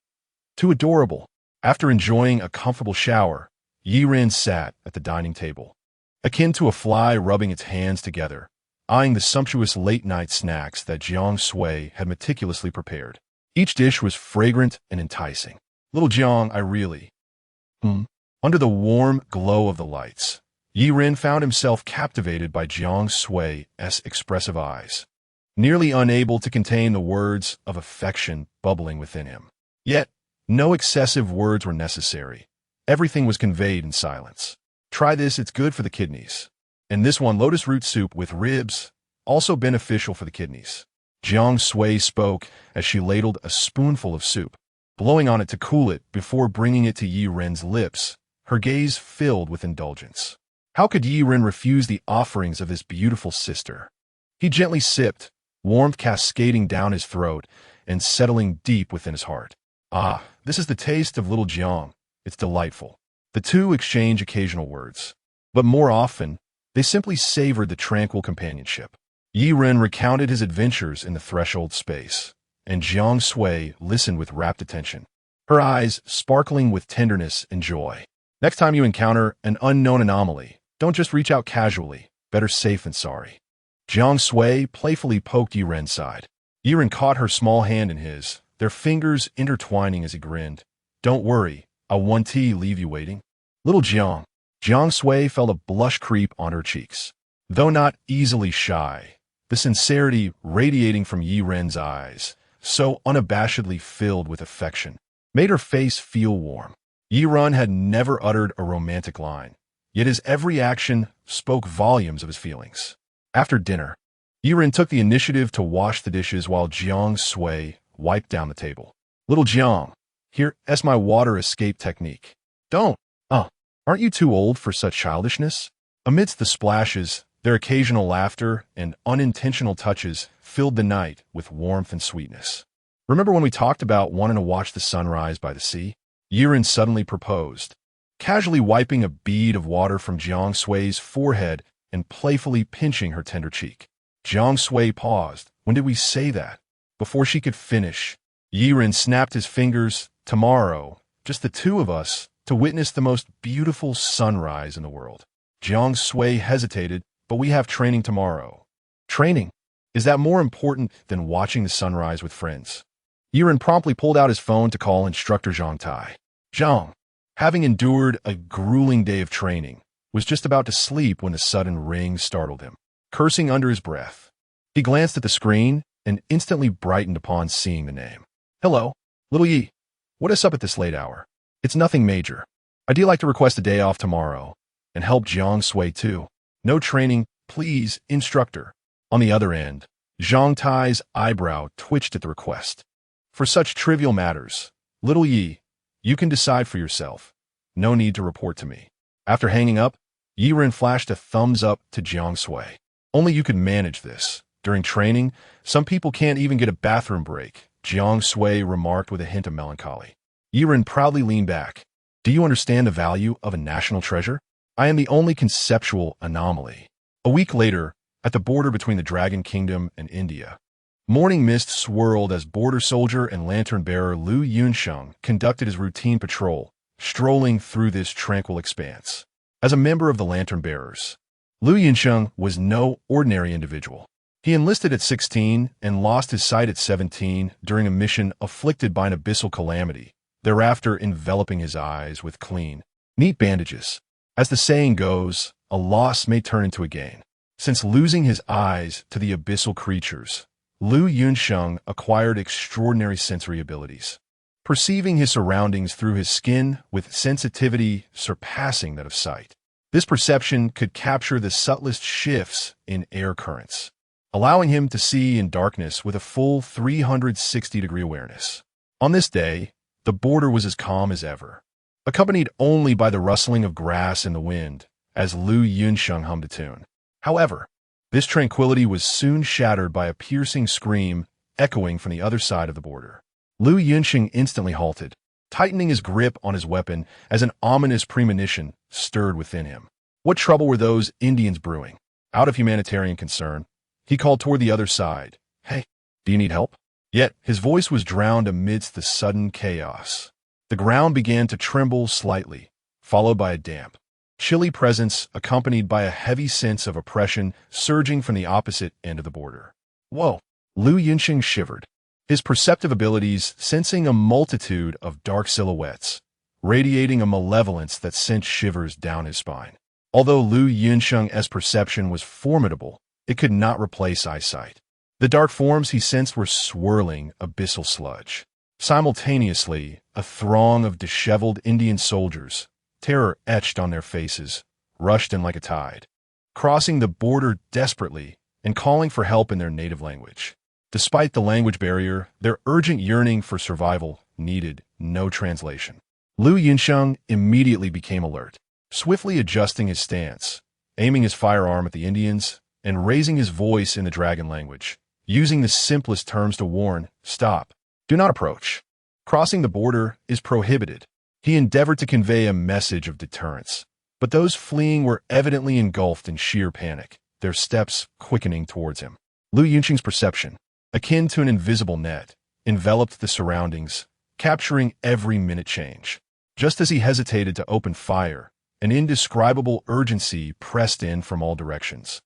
too adorable. After enjoying a comfortable shower, Yi Ren sat at the dining table, akin to a fly rubbing its hands together, eyeing the sumptuous late-night snacks that Jiang Sui had meticulously prepared. Each dish was fragrant and enticing. Little Jiang, I really... Under the warm glow of the lights, Yi Ren found himself captivated by Jiang Sui's expressive eyes, nearly unable to contain the words of affection bubbling within him. Yet, no excessive words were necessary. Everything was conveyed in silence. Try this, it's good for the kidneys. And this one, lotus root soup with ribs, also beneficial for the kidneys. Jiang Sui spoke as she ladled a spoonful of soup, blowing on it to cool it before bringing it to Yi Ren's lips, her gaze filled with indulgence. How could Yi Ren refuse the offerings of this beautiful sister? He gently sipped, warmth cascading down his throat and settling deep within his heart. Ah, this is the taste of little Jiang. It's delightful. The two exchange occasional words, but more often, they simply savored the tranquil companionship. Yi Ren recounted his adventures in the threshold space, and Jiang Sui listened with rapt attention, her eyes sparkling with tenderness and joy. Next time you encounter an unknown anomaly, don't just reach out casually. Better safe than sorry. Jiang Sui playfully poked Yi Ren's side. Yi Ren caught her small hand in his, their fingers intertwining as he grinned. Don't worry, I won't leave you waiting. Little Jiang. Jiang Sui felt a blush creep on her cheeks. Though not easily shy, the sincerity radiating from Yi Ren's eyes, so unabashedly filled with affection, made her face feel warm. Yi-Run had never uttered a romantic line, yet his every action spoke volumes of his feelings. After dinner, Yi-Run took the initiative to wash the dishes while Jiang Sui wiped down the table. Little Jiang, here's my water escape technique. Don't. Aren't you too old for such childishness? Amidst the splashes, their occasional laughter and unintentional touches filled the night with warmth and sweetness. Remember when we talked about wanting to watch the sunrise by the sea? Yi-Run suddenly proposed, casually wiping a bead of water from Jiang Sui's forehead and playfully pinching her tender cheek. Jiang Sui paused. When did we say that? Before she could finish, Yi-Run snapped his fingers. Tomorrow, just the two of us, to witness the most beautiful sunrise in the world. Jiang Sui hesitated, but we have training tomorrow. Training? Is that more important than watching the sunrise with friends? Yi-Run promptly pulled out his phone to call instructor Zhang Tai. Zhang, having endured a grueling day of training, was just about to sleep when the sudden ring startled him. Cursing under his breath, he glanced at the screen and instantly brightened upon seeing the name. Hello, little Yi. What is up at this late hour? It's nothing major. I'd like to request a day off tomorrow and help Jiang Sui too. No training, please, instructor. On the other end, Zhang Tai's eyebrow twitched at the request. For such trivial matters, little Yi, you can decide for yourself. No need to report to me. After hanging up, Yi-Run flashed a thumbs up to Jiang Sui. Only you could manage this. During training, some people can't even get a bathroom break, Jiang Sui remarked with a hint of melancholy. Yi-Run proudly leaned back. Do you understand the value of a national treasure? I am the only conceptual anomaly. A week later, at the border between the Dragon Kingdom and India, morning mist swirled as border soldier and lantern-bearer Lu Yunsheng conducted his routine patrol, strolling through this tranquil expanse. As a member of the lantern-bearers, Lu Yunsheng was no ordinary individual. He enlisted at 16 and lost his sight at 17 during a mission afflicted by an abyssal calamity, thereafter enveloping his eyes with clean, neat bandages. As the saying goes, a loss may turn into a gain. Since losing his eyes to the abyssal creatures, Lu Yunsheng acquired extraordinary sensory abilities, perceiving his surroundings through his skin with sensitivity surpassing that of sight. This perception could capture the subtlest shifts in air currents, allowing him to see in darkness with a full 360-degree awareness. On this day, the border was as calm as ever, accompanied only by the rustling of grass in the wind as Lu Yunsheng hummed a tune. However, this tranquility was soon shattered by a piercing scream echoing from the other side of the border. Lu Yunsheng instantly halted, tightening his grip on his weapon as an ominous premonition stirred within him. What trouble were those Indians brewing? Out of humanitarian concern, he called toward the other side. Hey, do you need help? Yet his voice was drowned amidst the sudden chaos. The ground began to tremble slightly, followed by a damp, chilly presence accompanied by a heavy sense of oppression surging from the opposite end of the border. Whoa! Lu Yunsheng shivered, his perceptive abilities sensing a multitude of dark silhouettes, radiating a malevolence that sent shivers down his spine. Although Lu Yunsheng's perception was formidable, it could not replace eyesight. The dark forms he sensed were swirling abyssal sludge. Simultaneously, a throng of disheveled Indian soldiers, terror etched on their faces, rushed in like a tide, crossing the border desperately and calling for help in their native language. Despite the language barrier, their urgent yearning for survival needed no translation. Lu Yunsheng immediately became alert, swiftly adjusting his stance, aiming his firearm at the Indians, and raising his voice in the dragon language, using the simplest terms to warn, stop, do not approach. Crossing the border is prohibited. He endeavored to convey a message of deterrence, but those fleeing were evidently engulfed in sheer panic, their steps quickening towards him. Lu Yunsheng's perception, akin to an invisible net, enveloped the surroundings, capturing every minute change. Just as he hesitated to open fire, an indescribable urgency pressed in from all directions.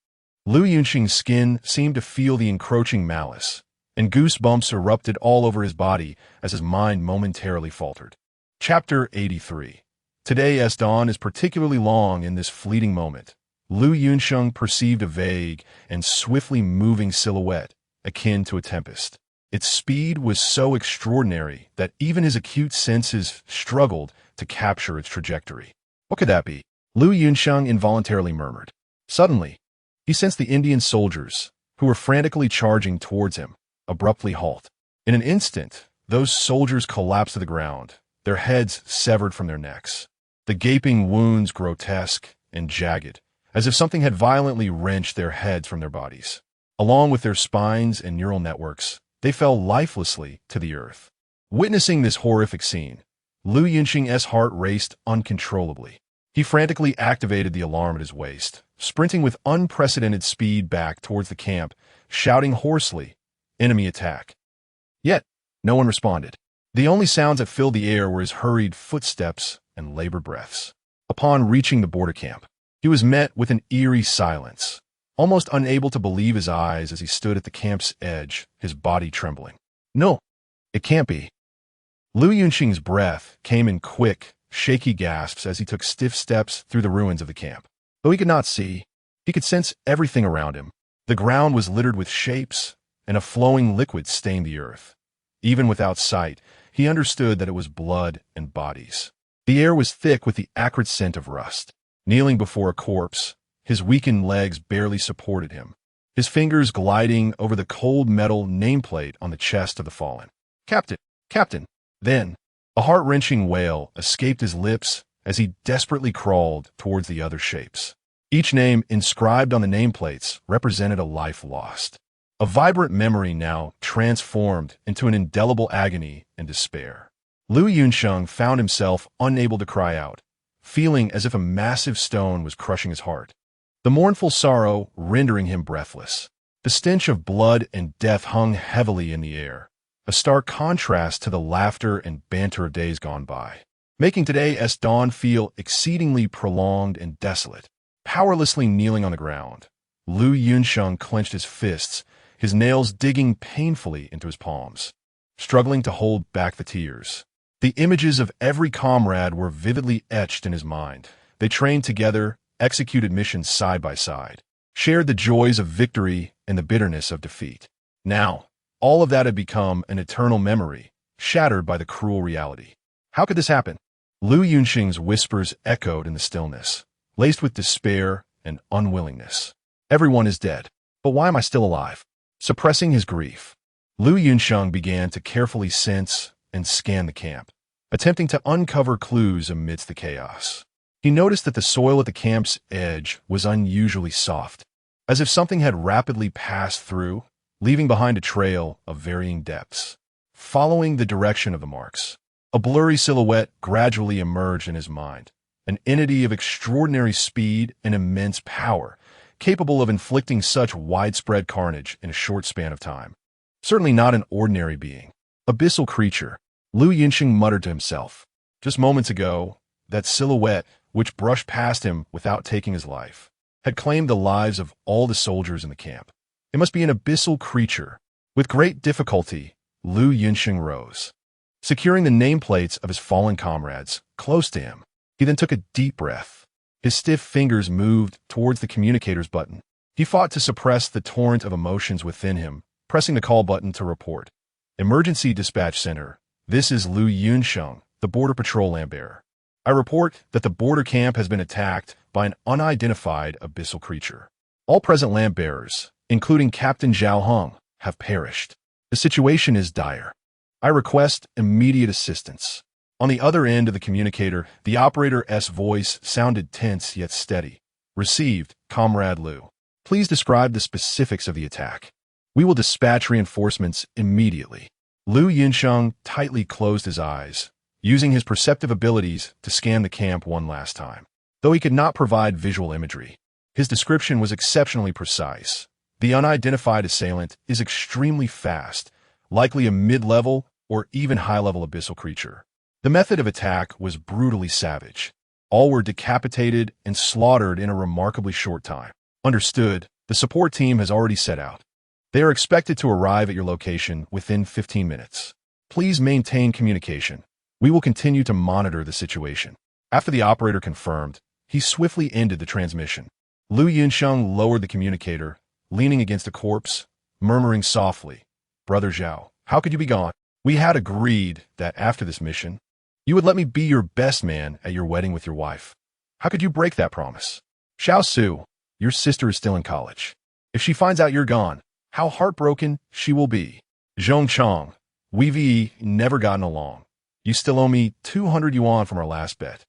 Lu Yunsheng's skin seemed to feel the encroaching malice, and goosebumps erupted all over his body as his mind momentarily faltered. Chapter 83. Today's dawn is particularly long in this fleeting moment. Lu Yunsheng perceived a vague and swiftly moving silhouette, akin to a tempest. Its speed was so extraordinary that even his acute senses struggled to capture its trajectory. What could that be? Lu Yunsheng involuntarily murmured. Suddenly, he sensed the Indian soldiers, who were frantically charging towards him, abruptly halt. In an instant, those soldiers collapsed to the ground, their heads severed from their necks. The gaping wounds grotesque and jagged, as if something had violently wrenched their heads from their bodies. Along with their spines and neural networks, they fell lifelessly to the earth. Witnessing this horrific scene, Lu Yunsheng's heart raced uncontrollably. He frantically activated the alarm at his waist, sprinting with unprecedented speed back towards the camp, shouting hoarsely, "Enemy attack." Yet, no one responded. The only sounds that filled the air were his hurried footsteps and labored breaths. Upon reaching the border camp, he was met with an eerie silence, almost unable to believe his eyes as he stood at the camp's edge, his body trembling. No, it can't be. Lu Yunsheng's breath came in quick, shaky gasps as he took stiff steps through the ruins of the camp. Though he could not see, he could sense everything around him. The ground was littered with shapes, and a flowing liquid stained the earth. Even without sight, he understood that it was blood and bodies. The air was thick with the acrid scent of rust. Kneeling before a corpse, his weakened legs barely supported him, his fingers gliding over the cold metal nameplate on the chest of the fallen. "Captain! Captain!" Then, a heart-wrenching wail escaped his lips as he desperately crawled towards the other shapes. Each name inscribed on the nameplates represented a life lost. A vibrant memory now transformed into an indelible agony and despair. Lu Yunsheng found himself unable to cry out, feeling as if a massive stone was crushing his heart. The mournful sorrow rendering him breathless. The stench of blood and death hung heavily in the air, a stark contrast to the laughter and banter of days gone by, making today's dawn feel exceedingly prolonged and desolate. Powerlessly kneeling on the ground, Lu Yunsheng clenched his fists, his nails digging painfully into his palms, struggling to hold back the tears. The images of every comrade were vividly etched in his mind. They trained together, executed missions side by side, shared the joys of victory and the bitterness of defeat. Now, all of that had become an eternal memory, shattered by the cruel reality. How could this happen? Lu Yunsheng's whispers echoed in the stillness, laced with despair and unwillingness. Everyone is dead, but why am I still alive? Suppressing his grief, Lu Yunsheng began to carefully sense and scan the camp, attempting to uncover clues amidst the chaos. He noticed that the soil at the camp's edge was unusually soft, as if something had rapidly passed through, leaving behind a trail of varying depths. Following the direction of the marks, a blurry silhouette gradually emerged in his mind, an entity of extraordinary speed and immense power, capable of inflicting such widespread carnage in a short span of time. Certainly not an ordinary being. Abyssal creature, Lu Yunsheng muttered to himself. Just moments ago, that silhouette, which brushed past him without taking his life, had claimed the lives of all the soldiers in the camp. It must be an abyssal creature. With great difficulty, Lu Yunsheng rose, securing the nameplates of his fallen comrades close to him. He then took a deep breath. His stiff fingers moved towards the communicator's button. He fought to suppress the torrent of emotions within him, pressing the call button to report. Emergency Dispatch Center. This is Lu Yunsheng, the Border Patrol lamp-bearer. I report that the border camp has been attacked by an unidentified abyssal creature. All present lamp-bearers, including Captain Zhao Hong, have perished. The situation is dire. I request immediate assistance. On the other end of the communicator, the operator's voice sounded tense yet steady. Received, Comrade Lu. Please describe the specifics of the attack. We will dispatch reinforcements immediately. Lu Yunsheng tightly closed his eyes, using his perceptive abilities to scan the camp one last time. Though he could not provide visual imagery, his description was exceptionally precise. The unidentified assailant is extremely fast, likely a mid-level or even high-level abyssal creature. The method of attack was brutally savage. All were decapitated and slaughtered in a remarkably short time. Understood, the support team has already set out. They are expected to arrive at your location within 15 minutes. Please maintain communication. We will continue to monitor the situation. After the operator confirmed, he swiftly ended the transmission. Lu Yunsheng lowered the communicator, leaning against a corpse, murmuring softly, "Brother Zhao, How could you be gone? We had agreed that after this mission, you would let me be your best man at your wedding with your wife. How could you break that promise? Xiao Su, your sister is still in college. If she finds out you're gone, how heartbroken she will be. Zhong Chong, we've never gotten along. You still owe me 200 yuan from our last bet.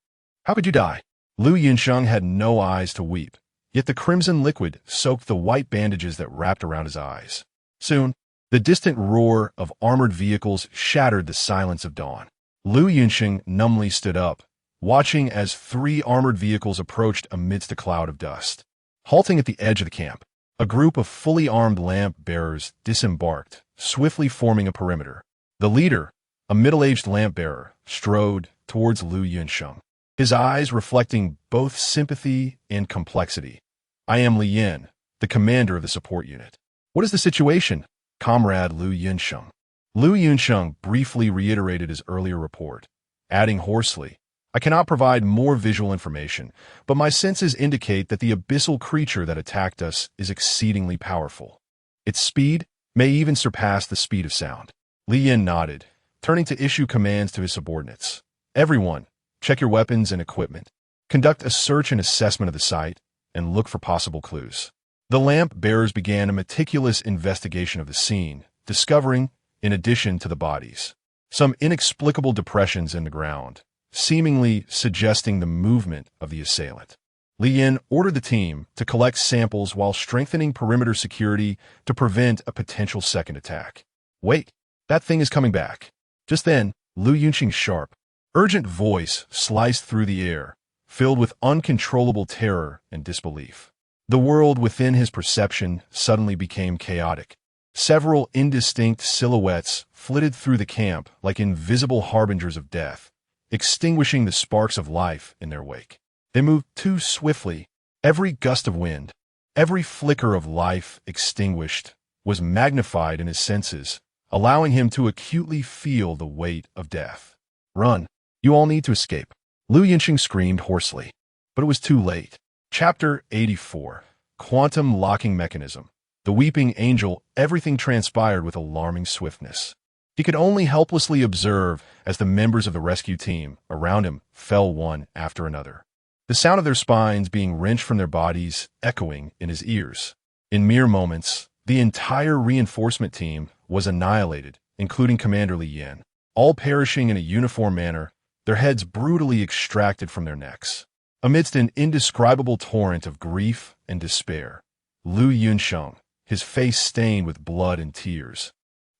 How could you die? Lu Yunsheng had no eyes to weep, yet the crimson liquid soaked the white bandages that wrapped around his eyes. Soon, the distant roar of armored vehicles shattered the silence of dawn. Lu Yunsheng numbly stood up, watching as 3 armored vehicles approached amidst a cloud of dust. Halting at the edge of the camp, a group of fully armed lamp bearers disembarked, swiftly forming a perimeter. The leader, a middle-aged lamp bearer, strode towards Lu Yunsheng, his eyes reflecting both sympathy and complexity. I am Li Yin, the commander of the support unit. What is the situation, Comrade Lu Yunsheng? Lu Yunsheng briefly reiterated his earlier report, adding hoarsely, I cannot provide more visual information, but my senses indicate that the abyssal creature that attacked us is exceedingly powerful. Its speed may even surpass the speed of sound. Li Yin nodded, turning to issue commands to his subordinates. Everyone, check your weapons and equipment. Conduct a search and assessment of the site, and look for possible clues. The lamp bearers began a meticulous investigation of the scene, discovering, in addition to the bodies, some inexplicable depressions in the ground, seemingly suggesting the movement of the assailant. Li Yin ordered the team to collect samples while strengthening perimeter security to prevent a potential second attack. Wait, that thing is coming back. Just then, Lu Yunqing's sharp, urgent voice sliced through the air, filled with uncontrollable terror and disbelief. The world within his perception suddenly became chaotic. Several indistinct silhouettes flitted through the camp like invisible harbingers of death, extinguishing the sparks of life in their wake. They moved too swiftly. Every gust of wind, every flicker of life extinguished, was magnified in his senses, allowing him to acutely feel the weight of death. Run! You all need to escape. Lu Yunqing screamed hoarsely, but it was too late. Chapter 84. Quantum Locking Mechanism. The Weeping Angel. Everything transpired with alarming swiftness. He could only helplessly observe as the members of the rescue team around him fell one after another, the sound of their spines being wrenched from their bodies echoing in his ears. In mere moments, the entire reinforcement team was annihilated, including Commander Li Yin, all perishing in a uniform manner, their heads brutally extracted from their necks. Amidst an indescribable torrent of grief and despair, Lu Yunsheng, his face stained with blood and tears,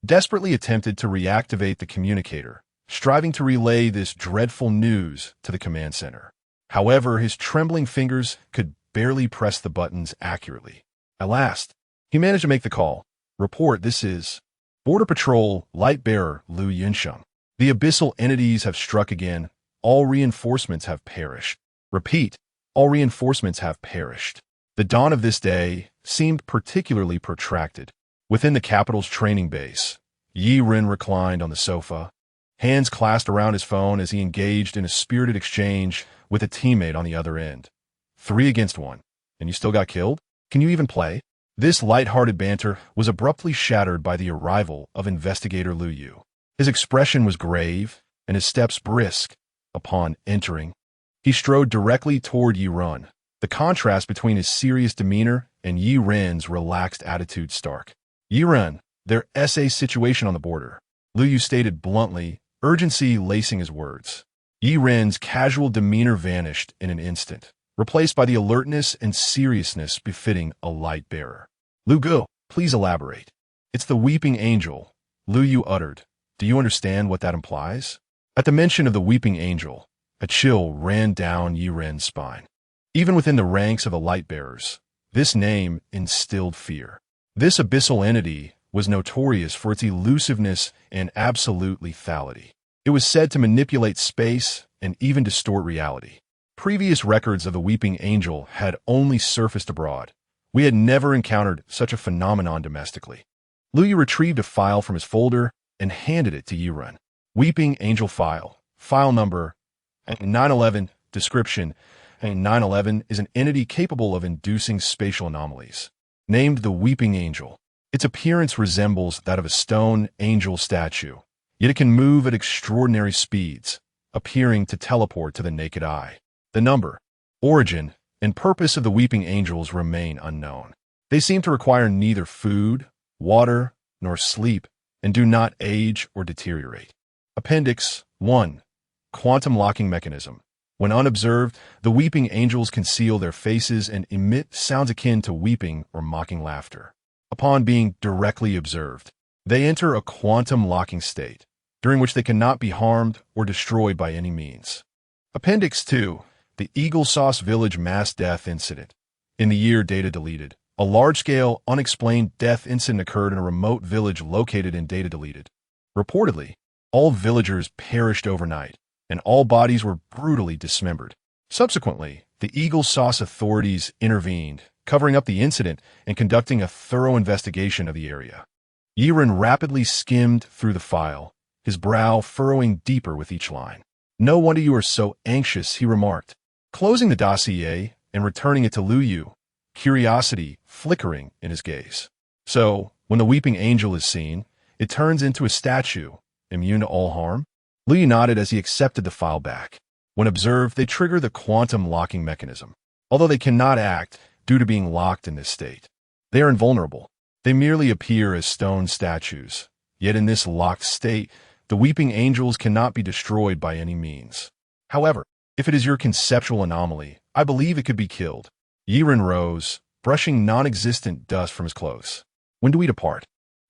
desperately attempted to reactivate the communicator, striving to relay this dreadful news to the command center. However, his trembling fingers could barely press the buttons accurately. At last, he managed to make the call. Report, this is Border Patrol Light Bearer Lu Yunsheng. The abyssal entities have struck again. All reinforcements have perished. Repeat, all reinforcements have perished. The dawn of this day seemed particularly protracted. Within the capital's training base, Yi Ren reclined on the sofa, hands clasped around his phone as he engaged in a spirited exchange with a teammate on the other end. 3 against 1. And you still got killed? Can you even play? This light-hearted banter was abruptly shattered by the arrival of Investigator Lu Yu. His expression was grave, and his steps brisk. Upon entering, he strode directly toward Yi Ren. The contrast between his serious demeanor and Yi Ren's relaxed attitude stark. Yi Ren, their SA situation on the border, Lu Yu stated bluntly, urgency lacing his words. Yi Ren's casual demeanor vanished in an instant, replaced by the alertness and seriousness befitting a light bearer. Lu Gu, please elaborate. It's the Weeping Angel, Lu Yu uttered. Do you understand what that implies? At the mention of the Weeping Angel, a chill ran down Yi Ren's spine. Even within the ranks of the light bearers, this name instilled fear. This abyssal entity was notorious for its elusiveness and absolute lethality. It was said to manipulate space and even distort reality. Previous records of the Weeping Angel had only surfaced abroad. We had never encountered such a phenomenon domestically. Lu Yu retrieved a file from his folder and handed it to Yi Ren. Weeping Angel file. File number 911. Description. 911 is an entity capable of inducing spatial anomalies. Named the Weeping Angel. Its appearance resembles that of a stone angel statue, yet it can move at extraordinary speeds, appearing to teleport to the naked eye. The number, origin, and purpose of the weeping angels remain unknown. They seem to require neither food, water, nor sleep, and do not age or deteriorate. Appendix 1. Quantum locking mechanism. When unobserved, the weeping angels conceal their faces and emit sounds akin to weeping or mocking laughter. Upon being directly observed, they enter a quantum locking state, during which they cannot be harmed or destroyed by any means. Appendix 2. The Eagle Sauce Village Mass Death Incident. In the year data deleted, a large-scale, unexplained death incident occurred in a remote village located in data deleted. Reportedly, all villagers perished overnight, and all bodies were brutally dismembered. Subsequently, the Eagle Sauce authorities intervened, covering up the incident and conducting a thorough investigation of the area. Yiren rapidly skimmed through the file, his brow furrowing deeper with each line. "No wonder you are so anxious," he remarked, closing the dossier and returning it to Lu Yu, curiosity flickering in his gaze. "So, when the weeping angel is seen, it turns into a statue, immune to all harm?" Lu Yu nodded as he accepted the file back. When observed, they trigger the quantum locking mechanism. Although they cannot act due to being locked in this state, they are invulnerable. They merely appear as stone statues. Yet in this locked state, the weeping angels cannot be destroyed by any means. However, if it is your conceptual anomaly, I believe it could be killed. Yiren rose, brushing non-existent dust from his clothes. "When do we depart?"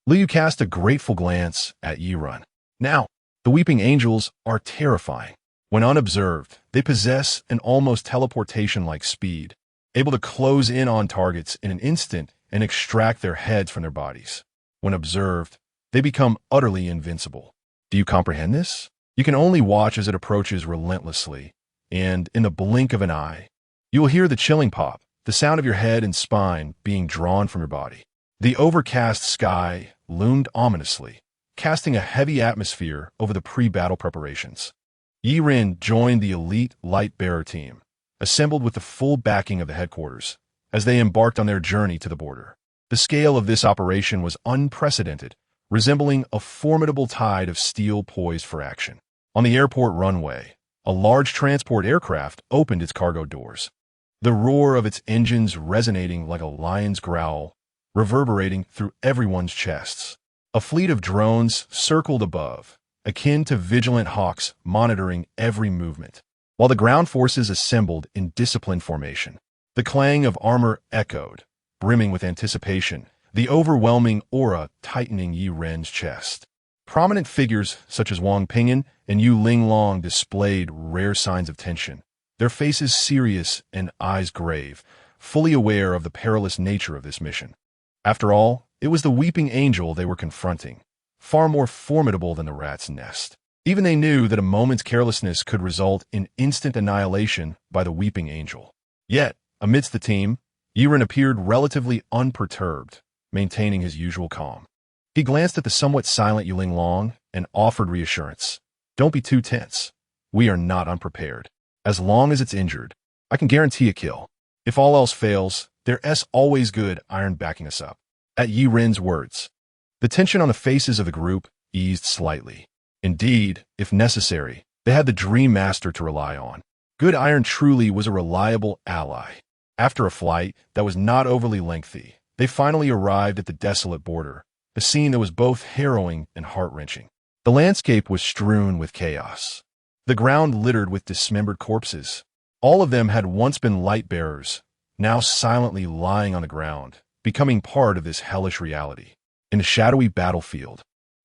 Lu Yu cast a grateful glance at Yiren. Now, the weeping angels are terrifying. When unobserved, they possess an almost teleportation-like speed, able to close in on targets in an instant and extract their heads from their bodies. When observed, they become utterly invincible. Do you comprehend this? You can only watch as it approaches relentlessly, and in the blink of an eye, you will hear the chilling pop, the sound of your head and spine being drawn from your body. The overcast sky loomed ominously, casting a heavy atmosphere over the pre-battle preparations. Yiren joined the elite light-bearer team, assembled with the full backing of the headquarters, as they embarked on their journey to the border. The scale of this operation was unprecedented, resembling a formidable tide of steel poised for action. On the airport runway, a large transport aircraft opened its cargo doors, the roar of its engines resonating like a lion's growl, reverberating through everyone's chests. A fleet of drones circled above, akin to vigilant hawks monitoring every movement, while the ground forces assembled in disciplined formation. The clang of armor echoed, brimming with anticipation, the overwhelming aura tightening Yiren's chest. Prominent figures such as Wang Pingyan and Yu Linglong displayed rare signs of tension, their faces serious and eyes grave, fully aware of the perilous nature of this mission. After all, it was the weeping angel they were confronting, far more formidable than the rat's nest. Even they knew that a moment's carelessness could result in instant annihilation by the weeping angel. Yet, amidst the team, Yiren appeared relatively unperturbed, maintaining his usual calm. He glanced at the somewhat silent Yu Linglong and offered reassurance. "Don't be too tense. We are not unprepared. As long as it's injured, I can guarantee a kill. If all else fails, there's always good iron backing us up." At Yiren's words, the tension on the faces of the group eased slightly. Indeed, if necessary, they had the Dream Master to rely on. Good iron truly was a reliable ally. After a flight that was not overly lengthy, they finally arrived at the desolate border, a scene that was both harrowing and heart-wrenching. The landscape was strewn with chaos, the ground littered with dismembered corpses. All of them had once been light-bearers, now silently lying on the ground, becoming part of this hellish reality. In the shadowy battlefield,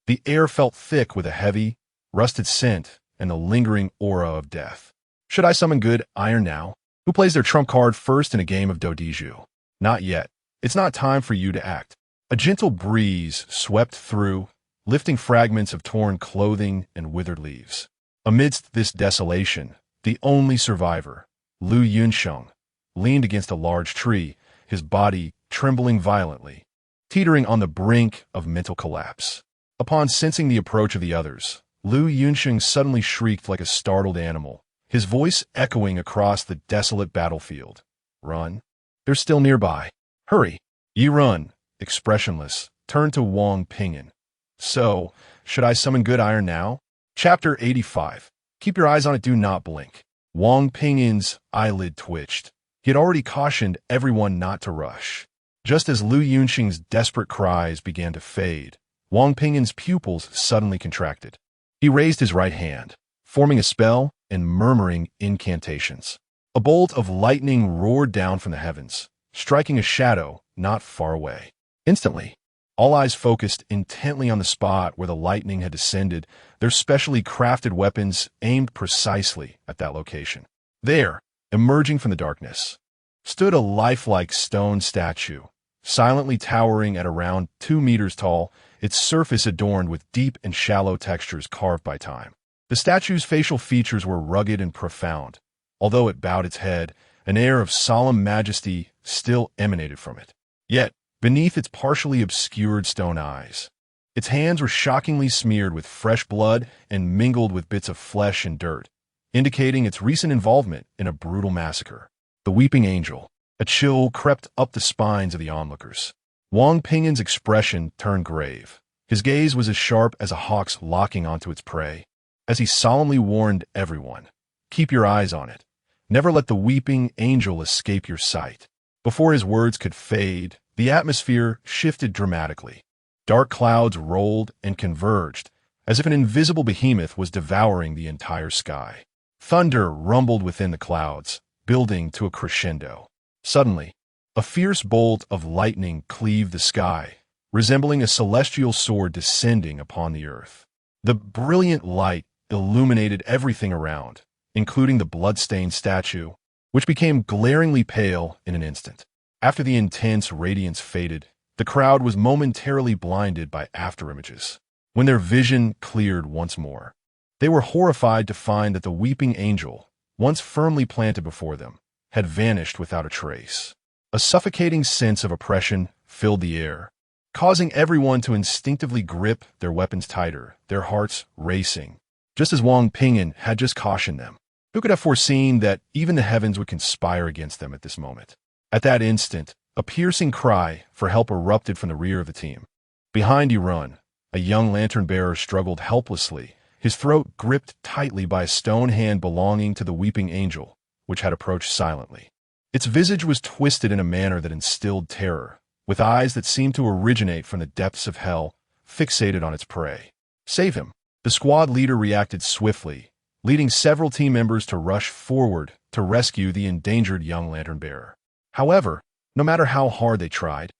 the air felt thick with a heavy, rusted scent and the lingering aura of death. Should I summon good iron now? Who plays their trump card first in a game of Dodiju? Not yet. It's not time for you to act. A gentle breeze swept through, lifting fragments of torn clothing and withered leaves. Amidst this desolation, the only survivor, Lu Yunsheng, leaned against a large tree, his body trembling violently, teetering on the brink of mental collapse. Upon sensing the approach of the others, Lu Yunsheng suddenly shrieked like a startled animal, his voice echoing across the desolate battlefield. "Run. They're still nearby. Hurry." Yiren, expressionless, turned to Wang Pingyan. So, should I summon good iron now? Chapter 85. Keep your eyes on it, do not blink. Wang Pingyan's eyelid twitched. He had already cautioned everyone not to rush. Just as Lu Yunxing's desperate cries began to fade, Wang Pingyan's pupils suddenly contracted. He raised his right hand, forming a spell and murmuring incantations. A bolt of lightning roared down from the heavens, striking a shadow not far away. Instantly, all eyes focused intently on the spot where the lightning had descended, their specially crafted weapons aimed precisely at that location. There, emerging from the darkness, stood a lifelike stone statue, silently towering at around 2 meters tall, its surface adorned with deep and shallow textures carved by time. The statue's facial features were rugged and profound. Although it bowed its head, an air of solemn majesty still emanated from it. Yet, beneath its partially obscured stone eyes, its hands were shockingly smeared with fresh blood and mingled with bits of flesh and dirt, indicating its recent involvement in a brutal massacre. The weeping angel. A chill crept up the spines of the onlookers. Wang Pingyan's expression turned grave. His gaze was as sharp as a hawk's locking onto its prey, as he solemnly warned everyone, "Keep your eyes on it. Never let the weeping angel escape your sight." Before his words could fade, the atmosphere shifted dramatically. Dark clouds rolled and converged, as if an invisible behemoth was devouring the entire sky. Thunder rumbled within the clouds, building to a crescendo. Suddenly, a fierce bolt of lightning cleaved the sky, resembling a celestial sword descending upon the earth. The brilliant light illuminated everything around, including the blood-stained statue, which became glaringly pale in an instant. After the intense radiance faded, the crowd was momentarily blinded by afterimages. When their vision cleared once more, they were horrified to find that the weeping angel, once firmly planted before them, had vanished without a trace. A suffocating sense of oppression filled the air, causing everyone to instinctively grip their weapons tighter, their hearts racing, just as Wang Pingyan had just cautioned them. Who could have foreseen that even the heavens would conspire against them at this moment? At that instant, a piercing cry for help erupted from the rear of the team. Behind Yirun, a young lantern-bearer struggled helplessly, his throat gripped tightly by a stone hand belonging to the weeping angel, which had approached silently. Its visage was twisted in a manner that instilled terror, with eyes that seemed to originate from the depths of hell, fixated on its prey. "Save him!" The squad leader reacted swiftly, leading several team members to rush forward to rescue the endangered young lantern-bearer. However, no matter how hard they tried,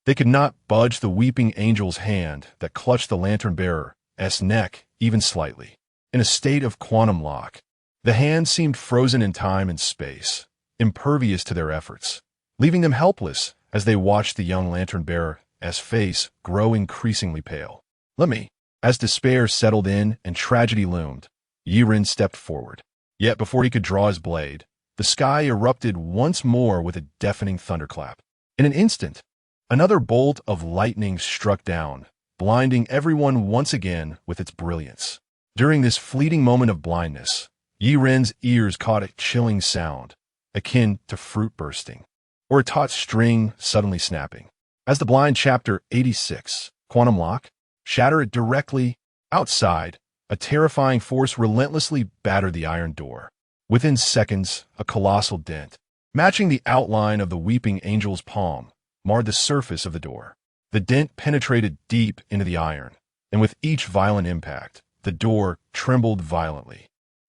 they could not budge the weeping angel's hand that clutched the lantern-bearer's neck even slightly. In a state of quantum lock, the hand seemed frozen in time and space, impervious to their efforts, leaving them helpless as they watched the young lantern-bearer's face grow increasingly pale. "Let me." As despair settled in and tragedy loomed, Yiren stepped forward. Yet before he could draw his blade, the sky erupted once more with a deafening thunderclap. In an instant, another bolt of lightning struck down, blinding everyone once again with its brilliance. During this fleeting moment of blindness, Yiren's ears caught a chilling sound, akin to fruit bursting, or a taut string suddenly snapping. As the blind chapter 86, Quantum Lock, shattered directly outside, a terrifying force relentlessly battered the iron door. Within seconds, a colossal dent, matching the outline of the weeping angel's palm, marred the surface of the door. The dent penetrated deep into the iron, and with each violent impact, the door trembled violently,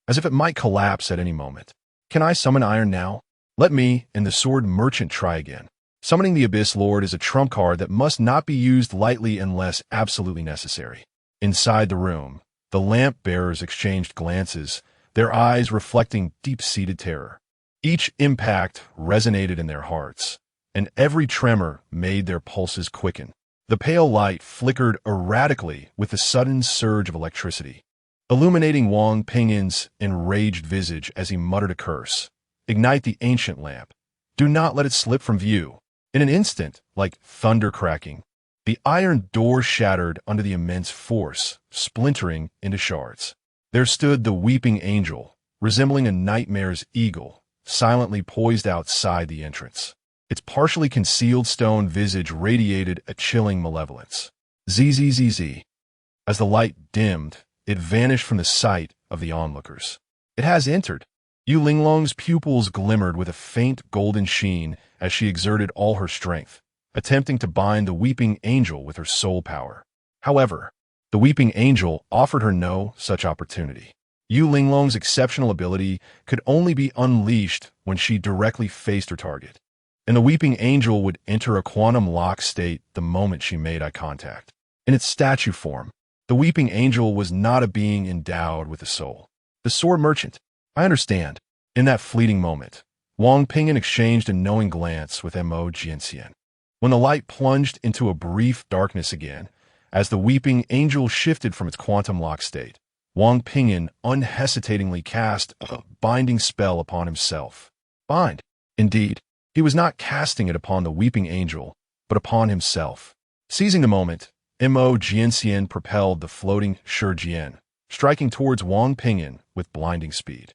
as if it might collapse at any moment. "Can I summon iron now?" Let me and the sword merchant try again. Summoning the Abyss Lord is a trump card that must not be used lightly unless absolutely necessary. Inside the room, the lamp bearers exchanged glances, their eyes reflecting deep-seated terror. Each impact resonated in their hearts, and every tremor made their pulses quicken. The pale light flickered erratically with the sudden surge of electricity, illuminating Wang Pingyan's enraged visage as he muttered a curse. "Ignite the ancient lamp. Do not let it slip from view." In an instant, like thunder cracking, the iron door shattered under the immense force, splintering into shards. There stood the weeping angel, resembling a nightmare's eagle, silently poised outside the entrance. Its partially concealed stone visage radiated a chilling malevolence. Zzz. As the light dimmed, it vanished from the sight of the onlookers. It has entered. Yu Linglong's pupils glimmered with a faint golden sheen as she exerted all her strength, attempting to bind the weeping angel with her soul power. However, the weeping angel offered her no such opportunity. Yu Linglong's exceptional ability could only be unleashed when she directly faced her target, and the weeping angel would enter a quantum lock state the moment she made eye contact. In its statue form, the weeping angel was not a being endowed with a soul. The sword merchant. I understand. In that fleeting moment, Wang Pingyan exchanged a knowing glance with Mo Jianxian. When the light plunged into a brief darkness again, as the weeping angel shifted from its quantum lock state, Wang Pingyan unhesitatingly cast a binding spell upon himself. Bind. Indeed, he was not casting it upon the weeping angel, but upon himself. Seizing the moment, Mo Jianxian propelled the floating Shijian, striking towards Wang Pingyan with blinding speed.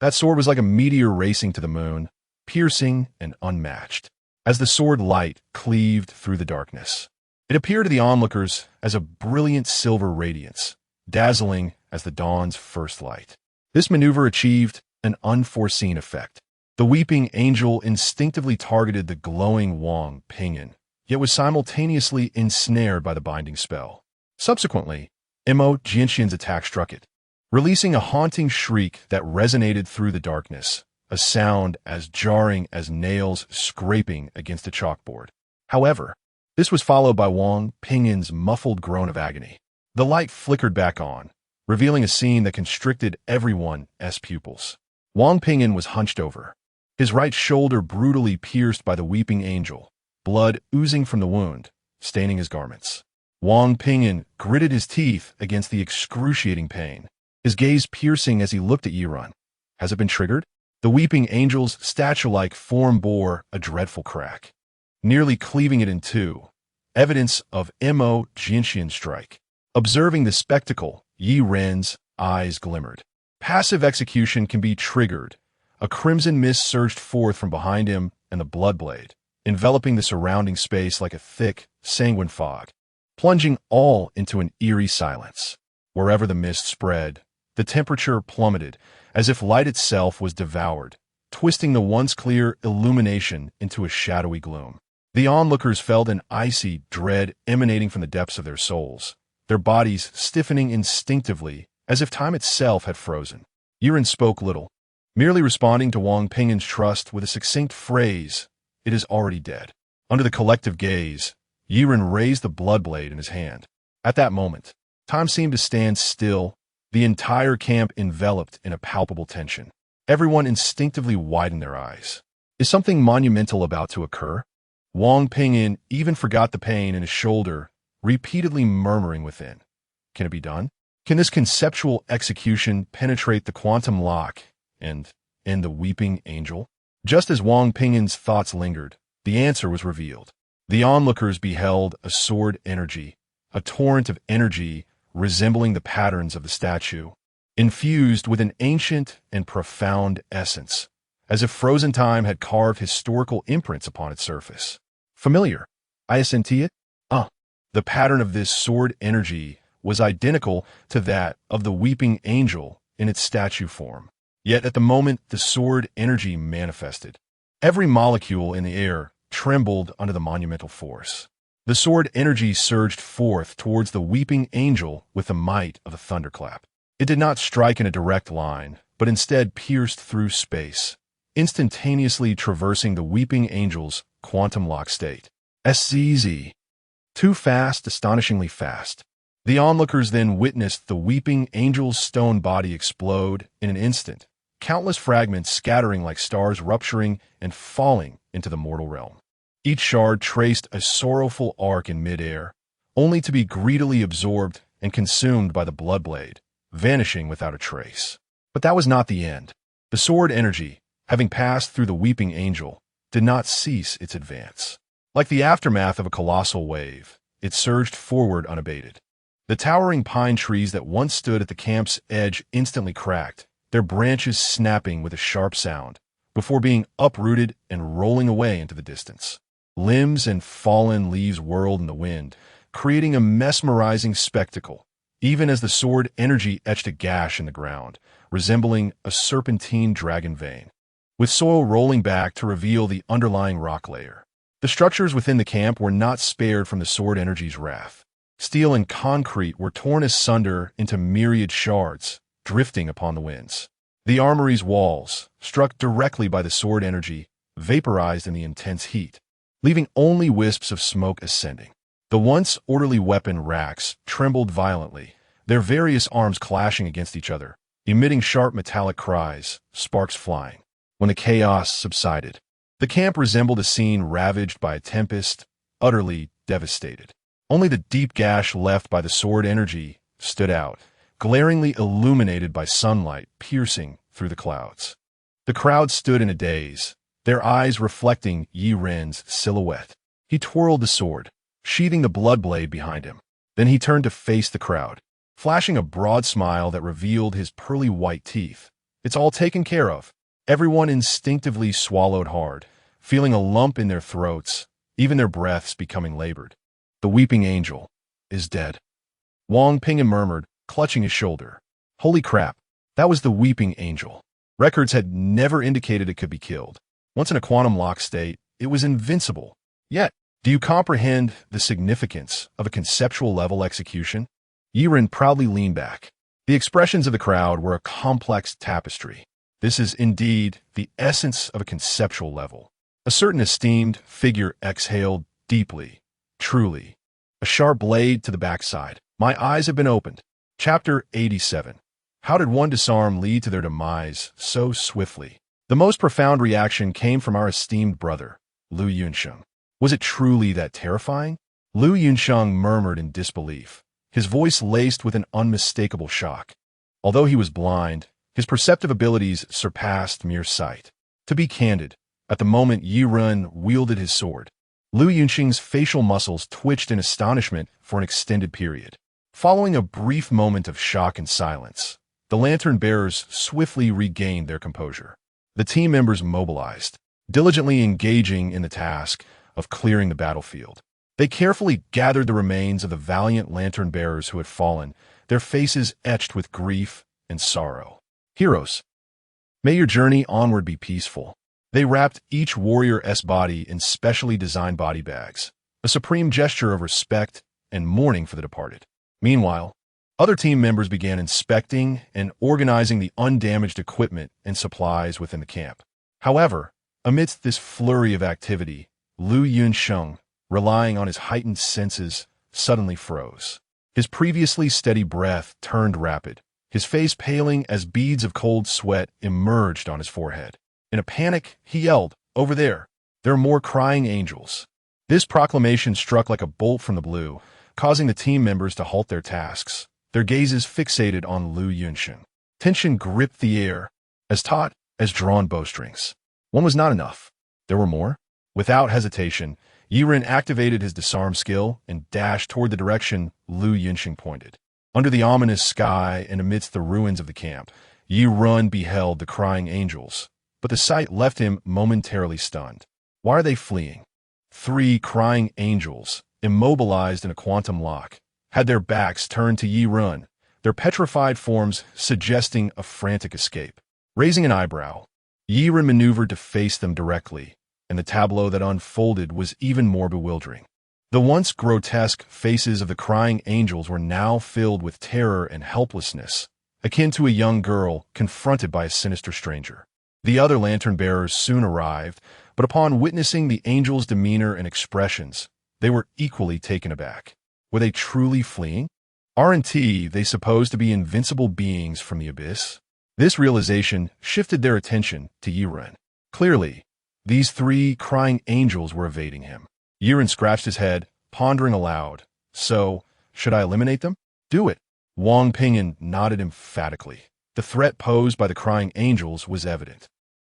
That sword was like a meteor racing to the moon, piercing and unmatched. As the sword light cleaved through the darkness, it appeared to the onlookers as a brilliant silver radiance, dazzling as the dawn's first light. This maneuver achieved an unforeseen effect. The weeping angel instinctively targeted the glowing Wang Pingyan, yet was simultaneously ensnared by the binding spell. Subsequently, Mo Jianxian's attack struck it, releasing a haunting shriek that resonated through the darkness, a sound as jarring as nails scraping against a chalkboard. However, this was followed by Wang Pingyan's muffled groan of agony. The light flickered back on, revealing a scene that constricted everyone's pupils. Wang Pingyan was hunched over, his right shoulder brutally pierced by the weeping angel, blood oozing from the wound, staining his garments. Wang Pingyan gritted his teeth against the excruciating pain, his gaze piercing as he looked at Yiran. Has it been triggered? The weeping angel's statue-like form bore a dreadful crack, nearly cleaving it in two, evidence of Mo Jianxian's strike. Observing the spectacle, Yi Ren's eyes glimmered. Passive execution can be triggered. A crimson mist surged forth from behind him and the blood blade, enveloping the surrounding space like a thick, sanguine fog, plunging all into an eerie silence. Wherever the mist spread, the temperature plummeted, as if light itself was devoured, twisting the once clear illumination into a shadowy gloom. The onlookers felt an icy dread emanating from the depths of their souls, their bodies stiffening instinctively as if time itself had frozen. Yiren spoke little, merely responding to Wang Pingyan's trust with a succinct phrase, "It is already dead." Under the collective gaze, Yiren raised the blood blade in his hand. At that moment, time seemed to stand still, the entire camp enveloped in a palpable tension. Everyone instinctively widened their eyes. Is something monumental about to occur? Wang Pingyan even forgot the pain in his shoulder, repeatedly murmuring within. Can it be done? Can this conceptual execution penetrate the quantum lock and end the weeping angel? Just as Wang Pingyan's thoughts lingered, the answer was revealed. The onlookers beheld a sword energy, a torrent of energy resembling the patterns of the statue, infused with an ancient and profound essence, as if frozen time had carved historical imprints upon its surface. Familiar. I senti it? The pattern of this sword energy was identical to that of the weeping angel in its statue form. Yet at the moment the sword energy manifested, every molecule in the air trembled under the monumental force. The sword energy surged forth towards the weeping angel with the might of a thunderclap. It did not strike in a direct line, but instead pierced through space, instantaneously traversing the weeping angel's quantum lock state. SCZ. Too fast, astonishingly fast. The onlookers then witnessed the weeping angel's stone body explode in an instant, countless fragments scattering like stars rupturing and falling into the mortal realm. Each shard traced a sorrowful arc in midair, only to be greedily absorbed and consumed by the blood blade, vanishing without a trace. But that was not the end. The sword energy, having passed through the weeping angel, did not cease its advance. Like the aftermath of a colossal wave, it surged forward unabated. The towering pine trees that once stood at the camp's edge instantly cracked, their branches snapping with a sharp sound, before being uprooted and rolling away into the distance. Limbs and fallen leaves whirled in the wind, creating a mesmerizing spectacle, even as the sword energy etched a gash in the ground, resembling a serpentine dragon vein, with soil rolling back to reveal the underlying rock layer. The structures within the camp were not spared from the sword energy's wrath. Steel and concrete were torn asunder into myriad shards, drifting upon the winds. The armory's walls, struck directly by the sword energy, vaporized in the intense heat, leaving only wisps of smoke ascending. The once orderly weapon racks trembled violently, their various arms clashing against each other, emitting sharp metallic cries, sparks flying. When the chaos subsided, the camp resembled a scene ravaged by a tempest, utterly devastated. Only the deep gash left by the sword energy stood out, glaringly illuminated by sunlight piercing through the clouds. The crowd stood in a daze, their eyes reflecting Yi Ren's silhouette. He twirled the sword, sheathing the blood blade behind him. Then he turned to face the crowd, flashing a broad smile that revealed his pearly white teeth. It's all taken care of. Everyone instinctively swallowed hard, feeling a lump in their throats, even their breaths becoming labored. The weeping angel is dead. Wang Ping murmured, clutching his shoulder. Holy crap, that was the weeping angel. Records had never indicated it could be killed. Once in a quantum lock state, it was invincible. Yet, do you comprehend the significance of a conceptual level execution? Yi Ren proudly leaned back. The expressions of the crowd were a complex tapestry. This is indeed the essence of a conceptual level. A certain esteemed figure exhaled deeply, truly. A sharp blade to the backside. My eyes have been opened. Chapter 87. How did one disarm lead to their demise so swiftly? The most profound reaction came from our esteemed brother, Lu Yunsheng. Was it truly that terrifying? Lu Yunsheng murmured in disbelief, his voice laced with an unmistakable shock. Although he was blind, his perceptive abilities surpassed mere sight. To be candid, at the moment Yi Ren wielded his sword, Lu Yunsheng's facial muscles twitched in astonishment for an extended period. Following a brief moment of shock and silence, the lantern bearers swiftly regained their composure. The team members mobilized, diligently engaging in the task of clearing the battlefield. They carefully gathered the remains of the valiant lantern bearers who had fallen, their faces etched with grief and sorrow. Heroes, may your journey onward be peaceful. They wrapped each warrior's body in specially designed body bags, a supreme gesture of respect and mourning for the departed. Meanwhile, other team members began inspecting and organizing the undamaged equipment and supplies within the camp. However, amidst this flurry of activity, Lu Yunsheng, relying on his heightened senses, suddenly froze. His previously steady breath turned rapid, his face paling as beads of cold sweat emerged on his forehead. In a panic, he yelled, "Over there! There are more crying angels!" This proclamation struck like a bolt from the blue, causing the team members to halt their tasks, their gazes fixated on Lu Yunsheng. Tension gripped the air, as taut as drawn bowstrings. One was not enough. There were more. Without hesitation, Yi Ren activated his disarm skill and dashed toward the direction Lu Yunsheng pointed. Under the ominous sky and amidst the ruins of the camp, Yi Ren beheld the crying angels, but the sight left him momentarily stunned. Why are they fleeing? 3 crying angels, immobilized in a quantum lock, had their backs turned to Yi Ren, their petrified forms suggesting a frantic escape. Raising an eyebrow, Yi Ren maneuvered to face them directly, and the tableau that unfolded was even more bewildering. The once grotesque faces of the crying angels were now filled with terror and helplessness, akin to a young girl confronted by a sinister stranger. The other lantern bearers soon arrived, but upon witnessing the angels' demeanor and expressions, they were equally taken aback. Were they truly fleeing? Aren't they supposed to be invincible beings from the abyss? This realization shifted their attention to Yi Ren. Clearly, these 3 crying angels were evading him. Yi Ren scratched his head, pondering aloud. So, should I eliminate them? Do it. Wang Ping nodded emphatically. The threat posed by the crying angels was evident.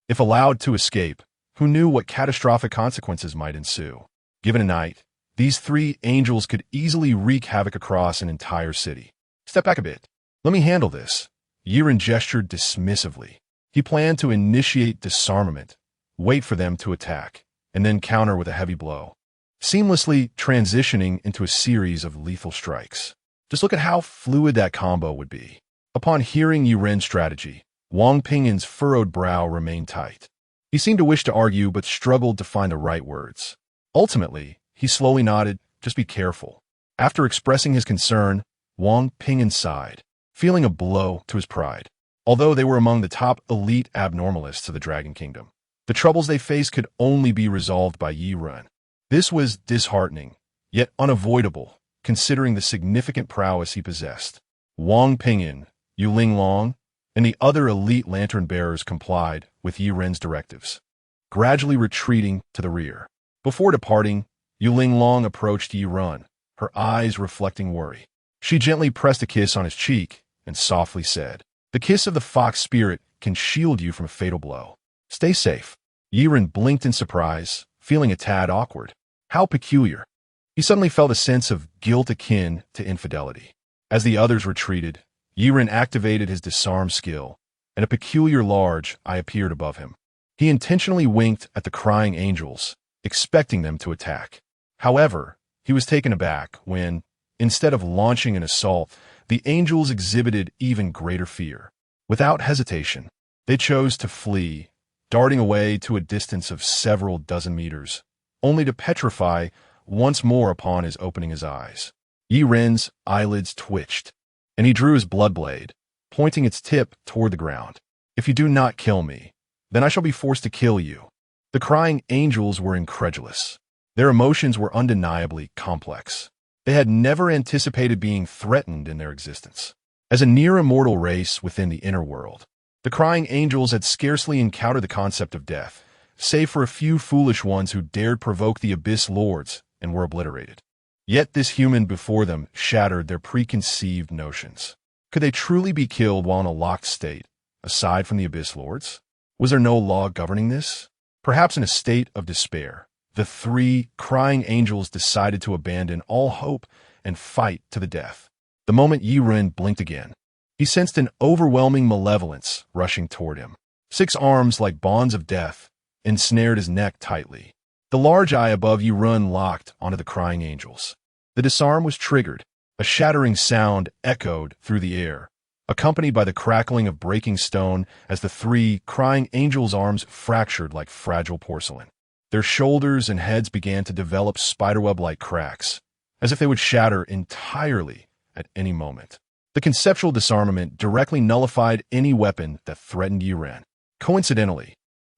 If allowed to escape, who knew what catastrophic consequences might ensue? Given a night, these 3 angels could easily wreak havoc across an entire city. Step back a bit. Let me handle this. Yi Ren gestured dismissively. He planned to initiate disarmament, wait for them to attack, and then counter with a heavy blow. seamlessly transitioning into a series of lethal strikes. Just look at how fluid that combo would be. Upon hearing Yi Ren's strategy, Wang Pingyin's furrowed brow remained tight. He seemed to wish to argue but struggled to find the right words. Ultimately, he slowly nodded, "Just be careful." After expressing his concern, Wang Pingyin sighed, feeling a blow to his pride. Although they were among the top elite abnormalists of the Dragon Kingdom, the troubles they faced could only be resolved by Yi Ren. This was disheartening, yet unavoidable, considering the significant prowess he possessed. Wang Pingyin, Yu Linglong, and the other elite lantern bearers complied with Yi Ren's directives, gradually retreating to the rear. Before departing, Yu Linglong approached Yi Ren, her eyes reflecting worry. She gently pressed a kiss on his cheek and softly said, "The kiss of the fox spirit can shield you from a fatal blow. Stay safe." Yi Ren blinked in surprise, feeling a tad awkward. How peculiar. He suddenly felt a sense of guilt akin to infidelity. As the others retreated, Yi Ren activated his Disarm skill, and a peculiar large eye appeared above him. He intentionally winked at the crying angels, expecting them to attack. However, he was taken aback when, instead of launching an assault, the angels exhibited even greater fear. Without hesitation, they chose to flee, darting away to a distance of several dozen meters, only to petrify once more upon his opening his eyes. Yi Ren's eyelids twitched, and he drew his blood blade, pointing its tip toward the ground. "If you do not kill me, then I shall be forced to kill you." The crying angels were incredulous. Their emotions were undeniably complex. They had never anticipated being threatened in their existence. As a near-immortal race within the inner world, the crying angels had scarcely encountered the concept of death, save for a few foolish ones who dared provoke the Abyss Lords and were obliterated. Yet this human before them shattered their preconceived notions. Could they truly be killed while in a locked state, aside from the Abyss Lords? Was there no law governing this? Perhaps in a state of despair, the three crying angels decided to abandon all hope and fight to the death. The moment Yi Ren blinked again, he sensed an overwhelming malevolence rushing toward him. 6 arms like bonds of death ensnared his neck tightly. The large eye above Yi Ren locked onto the crying angels. The disarm was triggered. A shattering sound echoed through the air, accompanied by the crackling of breaking stone as the 3 crying angels' arms fractured like fragile porcelain. Their shoulders and heads began to develop spiderweb-like cracks, as if they would shatter entirely at any moment. The conceptual disarmament directly nullified any weapon that threatened Yi Ren. Coincidentally,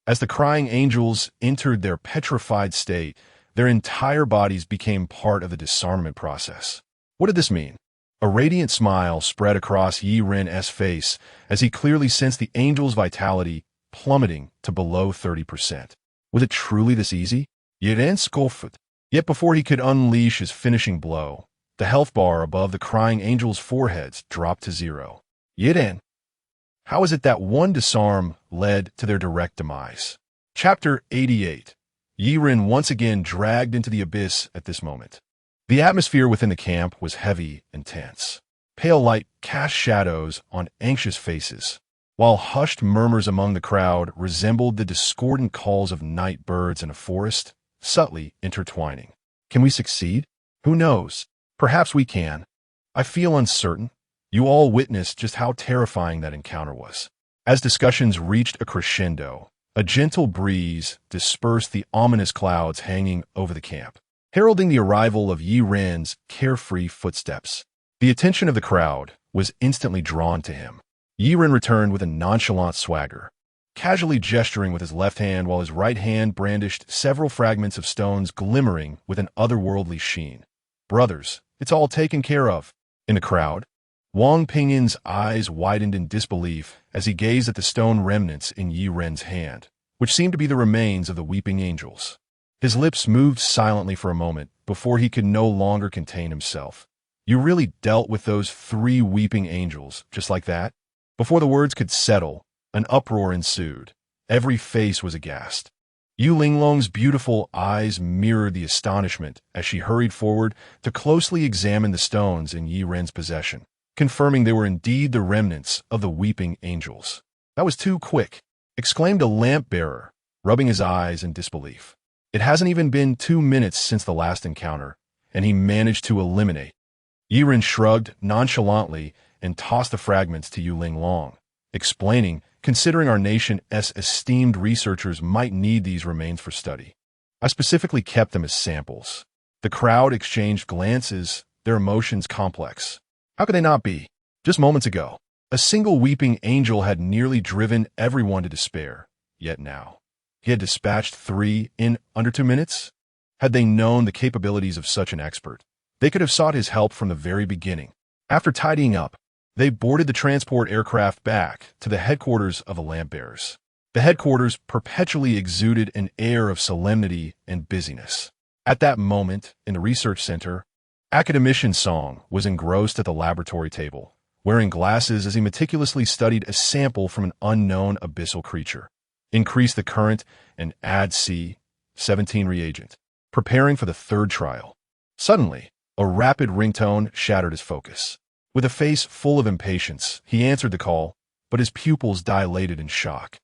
as the crying angels entered their petrified state, their entire bodies became part of the disarmament process. What did this mean? A radiant smile spread across Yi Ren's face as he clearly sensed the angel's vitality plummeting to below 30%. Was it truly this easy? Yi Ren scoffed. Yet before he could unleash his finishing blow, the health bar above the crying angels' foreheads dropped to 0. Yi Ren. How is it that one disarm led to their direct demise? Chapter 88. Yi Ren once again dragged into the abyss at this moment. The atmosphere within the camp was heavy and tense. Pale light cast shadows on anxious faces, while hushed murmurs among the crowd resembled the discordant calls of night birds in a forest, subtly intertwining. Can we succeed? Who knows? Perhaps we can. I feel uncertain. You all witnessed just how terrifying that encounter was. As discussions reached a crescendo, a gentle breeze dispersed the ominous clouds hanging over the camp, heralding the arrival of Yi Ren's carefree footsteps. The attention of the crowd was instantly drawn to him. Yi Ren returned with a nonchalant swagger, casually gesturing with his left hand while his right hand brandished several fragments of stones glimmering with an otherworldly sheen. "Brothers, it's all taken care of." In the crowd, Wang Pingyin's eyes widened in disbelief as he gazed at the stone remnants in Yi Ren's hand, which seemed to be the remains of the weeping angels. His lips moved silently for a moment before he could no longer contain himself. "You really dealt with those 3 weeping angels just like that?" Before the words could settle, an uproar ensued. Every face was aghast. Yu Linglong's beautiful eyes mirrored the astonishment as she hurried forward to closely examine the stones in Yi Ren's possession, confirming they were indeed the remnants of the weeping angels. "That was too quick," exclaimed a lamp-bearer, rubbing his eyes in disbelief. It hasn't even been 2 minutes since the last encounter, and he managed to eliminate. Yiren shrugged nonchalantly and tossed the fragments to Yuling Long, explaining, considering our nation's esteemed researchers might need these remains for study. I specifically kept them as samples. The crowd exchanged glances, their emotions complex. How could they not be? Just moments ago, a single weeping angel had nearly driven everyone to despair. Yet now, he had dispatched 3 in under 2 minutes? Had they known the capabilities of such an expert, they could have sought his help from the very beginning. After tidying up, they boarded the transport aircraft back to the headquarters of the lamp bearers. The headquarters perpetually exuded an air of solemnity and busyness. At that moment, in the research center, Academician Song was engrossed at the laboratory table, wearing glasses as he meticulously studied a sample from an unknown abyssal creature. Increase the current and add C-17 reagent, preparing for the 3rd trial. Suddenly, a rapid ringtone shattered his focus. With a face full of impatience, he answered the call, but his pupils dilated in shock,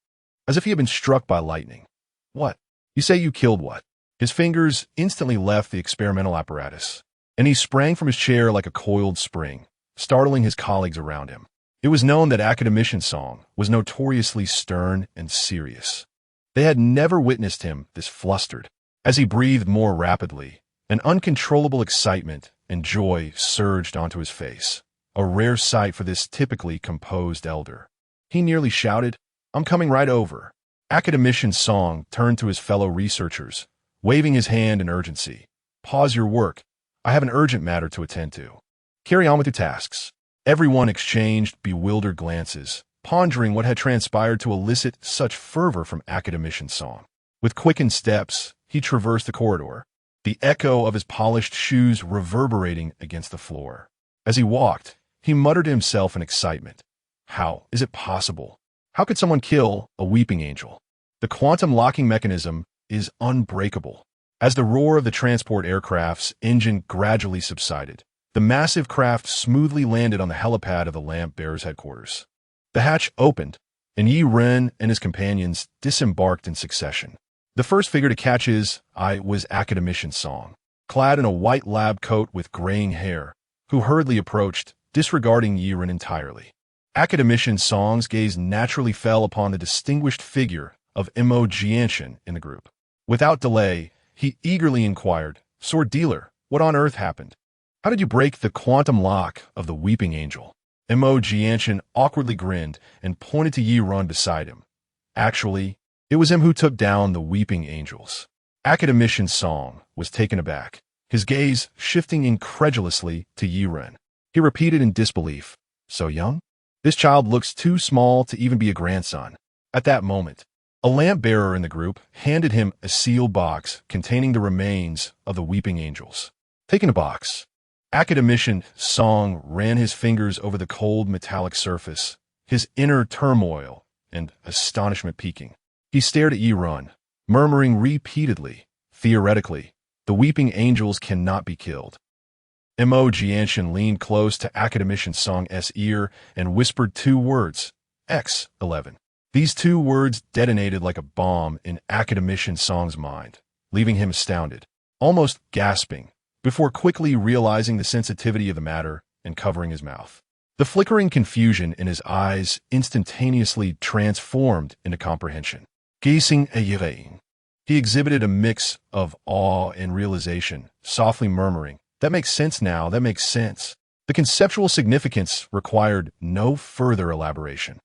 as if he had been struck by lightning. What? You say you killed what? His fingers instantly left the experimental apparatus, and he sprang from his chair like a coiled spring, startling his colleagues around him. It was known that Academician Song was notoriously stern and serious. They had never witnessed him this flustered. As he breathed more rapidly, an uncontrollable excitement and joy surged onto his face, a rare sight for this typically composed elder. He nearly shouted, "I'm coming right over." Academician Song turned to his fellow researchers, waving his hand in urgency. "Pause your work. I have an urgent matter to attend to. Carry on with your tasks." Everyone exchanged bewildered glances, pondering what had transpired to elicit such fervor from Academician Song. With quickened steps, he traversed the corridor, the echo of his polished shoes reverberating against the floor. As he walked, he muttered to himself in excitement. How is it possible? How could someone kill a weeping angel? The quantum locking mechanism is unbreakable. As the roar of the transport aircraft's engine gradually subsided, the massive craft smoothly landed on the helipad of the lamp bearer's headquarters. The hatch opened, and Yi Ren and his companions disembarked in succession. The first figure to catch his eye was Academician Song, clad in a white lab coat with graying hair, who hurriedly approached, disregarding Yi Ren entirely. Academician Song's gaze naturally fell upon the distinguished figure of Mo Jianshan in the group. Without delay, he eagerly inquired, "Sword dealer, what on earth happened? How did you break the quantum lock of the weeping angel?" Mo Jianshan awkwardly grinned and pointed to Yi Ren beside him. Actually, it was him who took down the weeping angels. Academician Song was taken aback, his gaze shifting incredulously to Yi Ren. He repeated in disbelief, "So young? This child looks too small to even be a grandson." At that moment, a lamp bearer in the group handed him a sealed box containing the remains of the weeping angels. Taking the box, Academician Song ran his fingers over the cold metallic surface, his inner turmoil and astonishment peaking. He stared at Yi Ren, murmuring repeatedly, "Theoretically, the weeping angels cannot be killed." Mo Jianshan leaned close to Academician Song's ear and whispered 2 words, X11. These 2 words detonated like a bomb in Academician Song's mind, leaving him astounded, almost gasping, before quickly realizing the sensitivity of the matter and covering his mouth. The flickering confusion in his eyes instantaneously transformed into comprehension. Gazing at Yi Ren, he exhibited a mix of awe and realization, softly murmuring, "That makes sense now, that makes sense." The conceptual significance required no further elaboration.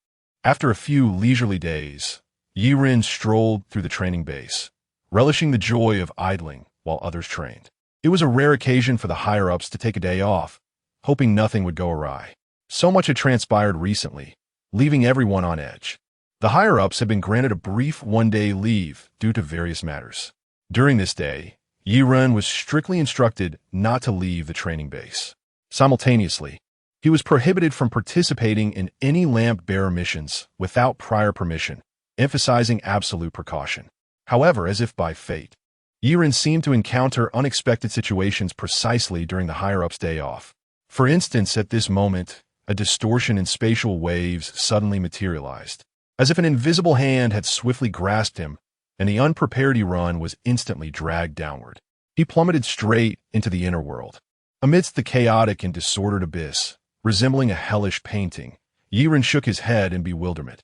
After a few leisurely days, Yi Ren strolled through the training base, relishing the joy of idling while others trained. It was a rare occasion for the higher-ups to take a day off, hoping nothing would go awry. So much had transpired recently, leaving everyone on edge. The higher-ups had been granted a brief 1-day leave due to various matters. During this day, Yi Ren was strictly instructed not to leave the training base. Simultaneously, he was prohibited from participating in any lamp-bearer missions without prior permission, emphasizing absolute precaution. However, as if by fate, Yi Ren seemed to encounter unexpected situations precisely during the higher-ups' day off. For instance, at this moment, a distortion in spatial waves suddenly materialized. As if an invisible hand had swiftly grasped him and the unprepared Yiren was instantly dragged downward. He plummeted straight into the inner world. Amidst the chaotic and disordered abyss, resembling a hellish painting, Yiren shook his head in bewilderment.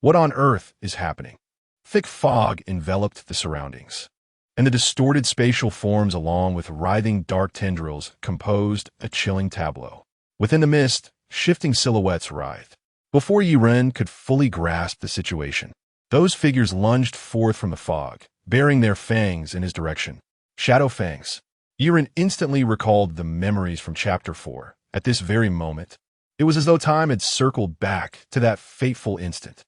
What on earth is happening? Thick fog enveloped the surroundings, and the distorted spatial forms along with writhing dark tendrils composed a chilling tableau. Within the mist, shifting silhouettes writhed. Before Yiren could fully grasp the situation, those figures lunged forth from the fog, bearing their fangs in his direction. Shadow fangs. Yiren instantly recalled the memories from Chapter 4. At this very moment, it was as though time had circled back to that fateful instant.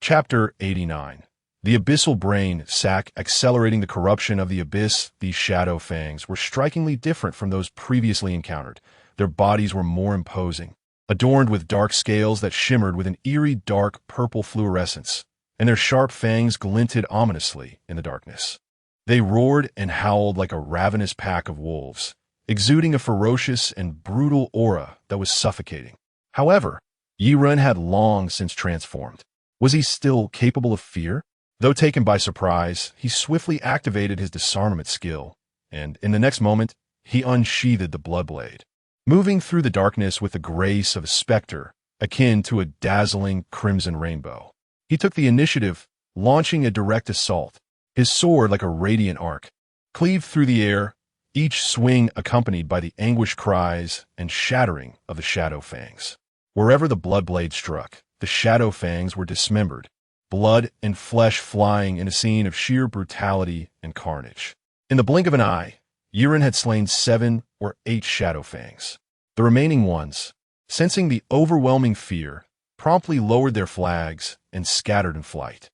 Chapter 89. The abyssal brain sac accelerating the corruption of the abyss. These shadow fangs were strikingly different from those previously encountered. Their bodies were more imposing, adorned with dark scales that shimmered with an eerie dark purple fluorescence, and their sharp fangs glinted ominously in the darkness. They roared and howled like a ravenous pack of wolves, exuding a ferocious and brutal aura that was suffocating. However, Yiren had long since transformed. Was he still capable of fear? Though taken by surprise, he swiftly activated his disarmament skill, and in the next moment, he unsheathed the bloodblade. Moving through the darkness with the grace of a specter, akin to a dazzling crimson rainbow, he took the initiative, launching a direct assault. His sword, like a radiant arc, cleaved through the air, each swing accompanied by the anguished cries and shattering of the shadow fangs. Wherever the bloodblade struck, the shadow fangs were dismembered, blood and flesh flying in a scene of sheer brutality and carnage. In the blink of an eye, Yiren had slain 7 or 8 shadow fangs. The remaining ones, sensing the overwhelming fear, promptly lowered their flags and scattered in flight.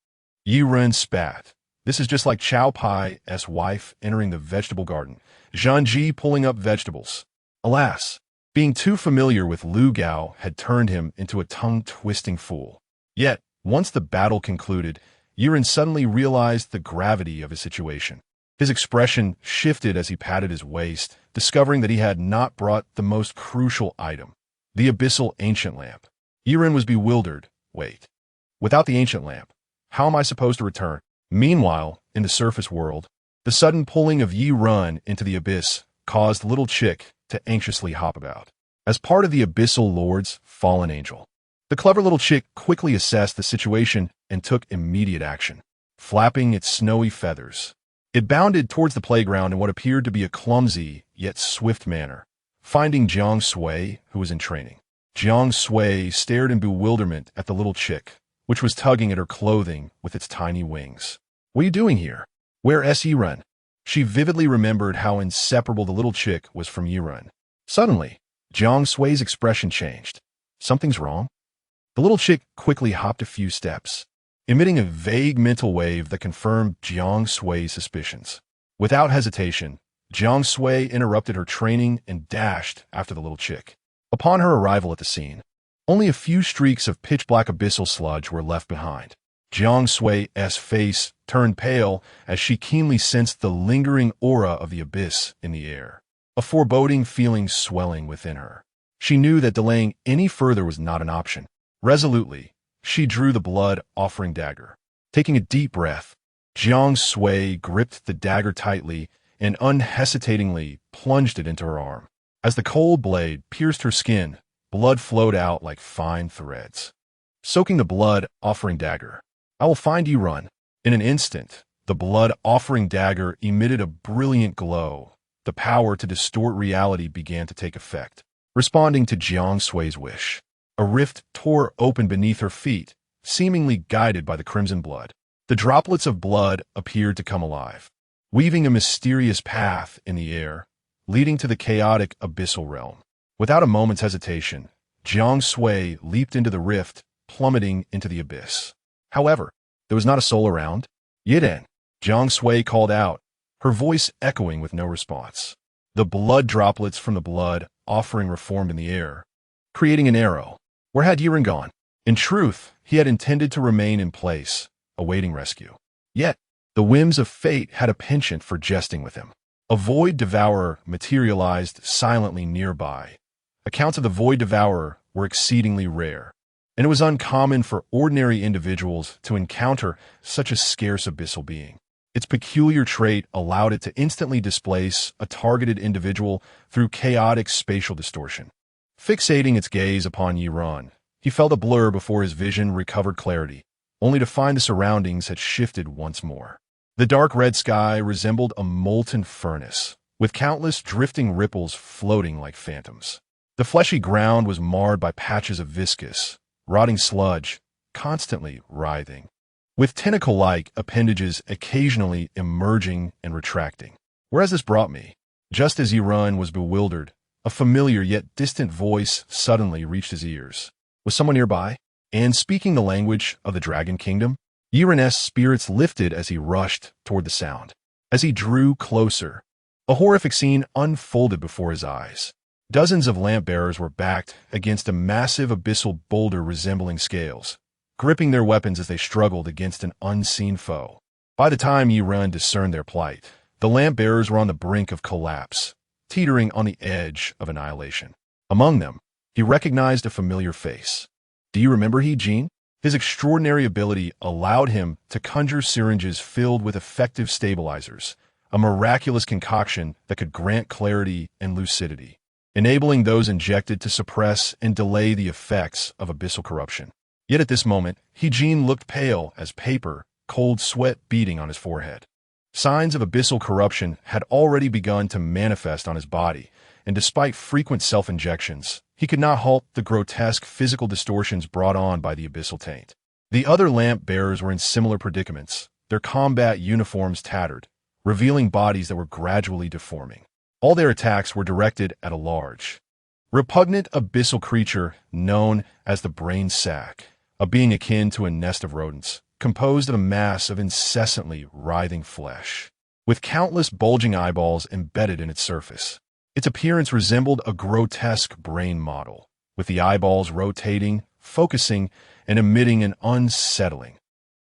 Yiren spat. This is just like Chow Pai's wife entering the vegetable garden, Zhang pulling up vegetables. Alas, being too familiar with Lu Gao had turned him into a tongue-twisting fool. Yet, once the battle concluded, Yiren suddenly realized the gravity of his situation. His expression shifted as he patted his waist, discovering that he had not brought the most crucial item, the abyssal ancient lamp. Yiren was bewildered. Wait. Without the ancient lamp, how am I supposed to return? Meanwhile, in the surface world, the sudden pulling of Yiren into the abyss caused Little Chick to anxiously hop about. As part of the Abyssal Lord's fallen angel, the clever Little Chick quickly assessed the situation and took immediate action. Flapping its snowy feathers, it bounded towards the playground in what appeared to be a clumsy yet swift manner, finding Jiang Sui, who was in training. Jiang Sui stared in bewilderment at the Little Chick, which was tugging at her clothing with its tiny wings. What are you doing here? Where is Yiren? She vividly remembered how inseparable the Little Chick was from Yiren. Suddenly, Jiang Sui's expression changed. Something's wrong? The Little Chick quickly hopped a few steps, emitting a vague mental wave that confirmed Jiang Sui's suspicions. Without hesitation, Jiang Sui interrupted her training and dashed after the Little Chick. Upon her arrival at the scene, only a few streaks of pitch-black abyssal sludge were left behind. Jiang Sui's face turned pale as she keenly sensed the lingering aura of the abyss in the air, a foreboding feeling swelling within her. She knew that delaying any further was not an option. Resolutely, she drew the blood-offering dagger. Taking a deep breath, Jiang Sui gripped the dagger tightly and unhesitatingly plunged it into her arm. As the cold blade pierced her skin, blood flowed out like fine threads. Soaking the blood-offering dagger, I will find Yiren. In an instant, the blood-offering dagger emitted a brilliant glow. The power to distort reality began to take effect. Responding to Jiang Sui's wish, a rift tore open beneath her feet, seemingly guided by the crimson blood. The droplets of blood appeared to come alive, weaving a mysterious path in the air, leading to the chaotic abyssal realm. Without a moment's hesitation, Jiang Sui leaped into the rift, plummeting into the abyss. However, there was not a soul around. Yiren, Jiang Sui called out, her voice echoing with no response. The blood droplets from the blood offering reformed in the air, creating an arrow. Where had Yiren gone? In truth, he had intended to remain in place, awaiting rescue. Yet, the whims of fate had a penchant for jesting with him. A void devourer materialized silently nearby. Accounts of the void devourer were exceedingly rare, and it was uncommon for ordinary individuals to encounter such a scarce abyssal being. Its peculiar trait allowed it to instantly displace a targeted individual through chaotic spatial distortion. Fixating its gaze upon Yiran, he felt a blur before his vision recovered clarity, only to find the surroundings had shifted once more. The dark red sky resembled a molten furnace, with countless drifting ripples floating like phantoms. The fleshy ground was marred by patches of viscous, rotting sludge, constantly writhing, with tentacle-like appendages occasionally emerging and retracting. Where has this brought me? Just as Yiran was bewildered, a familiar yet distant voice suddenly reached his ears. Was someone nearby? And speaking the language of the Dragon Kingdom? Yiran's spirits lifted as he rushed toward the sound. As he drew closer, a horrific scene unfolded before his eyes. Dozens of lamp-bearers were backed against a massive abyssal boulder resembling scales, gripping their weapons as they struggled against an unseen foe. By the time Yiran discerned their plight, the lamp-bearers were on the brink of collapse, teetering on the edge of annihilation. Among them, he recognized a familiar face. Do you remember He-Jin? His extraordinary ability allowed him to conjure syringes filled with effective stabilizers, a miraculous concoction that could grant clarity and lucidity, enabling those injected to suppress and delay the effects of abyssal corruption. Yet at this moment, He-Jin looked pale as paper, cold sweat beading on his forehead. Signs of abyssal corruption had already begun to manifest on his body, and despite frequent self-injections, he could not halt the grotesque physical distortions brought on by the abyssal taint. The other lamp-bearers were in similar predicaments, their combat uniforms tattered, revealing bodies that were gradually deforming. All their attacks were directed at a large, repugnant abyssal creature known as the brain sac, a being akin to a nest of rodents, composed of a mass of incessantly writhing flesh, with countless bulging eyeballs embedded in its surface. Its appearance resembled a grotesque brain model, with the eyeballs rotating, focusing, and emitting an unsettling,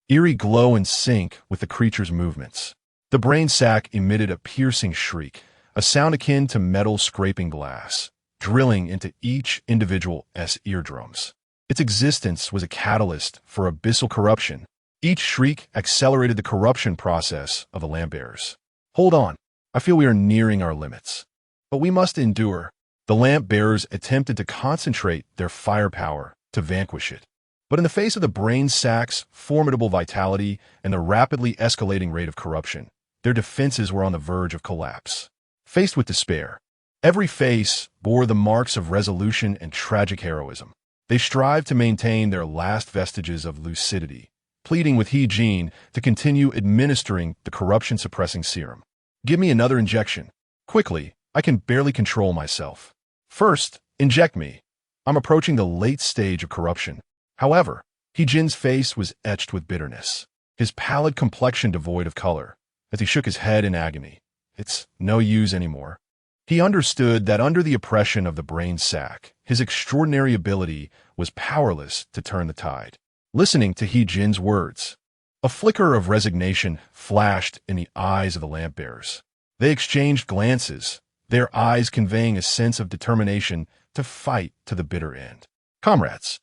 eerie glow in sync with the creature's movements. The brain sac emitted a piercing shriek, a sound akin to metal scraping glass, drilling into each individual's eardrums. Its existence was a catalyst for abyssal corruption. Each shriek accelerated the corruption process of the lamp-bearers. Hold on, I feel we are nearing our limits. But we must endure. The lamp-bearers attempted to concentrate their firepower to vanquish it. But in the face of the brain sac's formidable vitality and the rapidly escalating rate of corruption, their defenses were on the verge of collapse. Faced with despair, every face bore the marks of resolution and tragic heroism. They strived to maintain their last vestiges of lucidity, pleading with He-Jin to continue administering the corruption-suppressing serum. Give me another injection. Quickly, I can barely control myself. First, inject me. I'm approaching the late stage of corruption. However, He-Jin's face was etched with bitterness, his pallid complexion devoid of color, as he shook his head in agony. It's no use anymore. He understood that under the oppression of the brain sac, his extraordinary ability was powerless to turn the tide. Listening to He-Jin's words, a flicker of resignation flashed in the eyes of the lamp-bearers. They exchanged glances, their eyes conveying a sense of determination to fight to the bitter end. Comrades,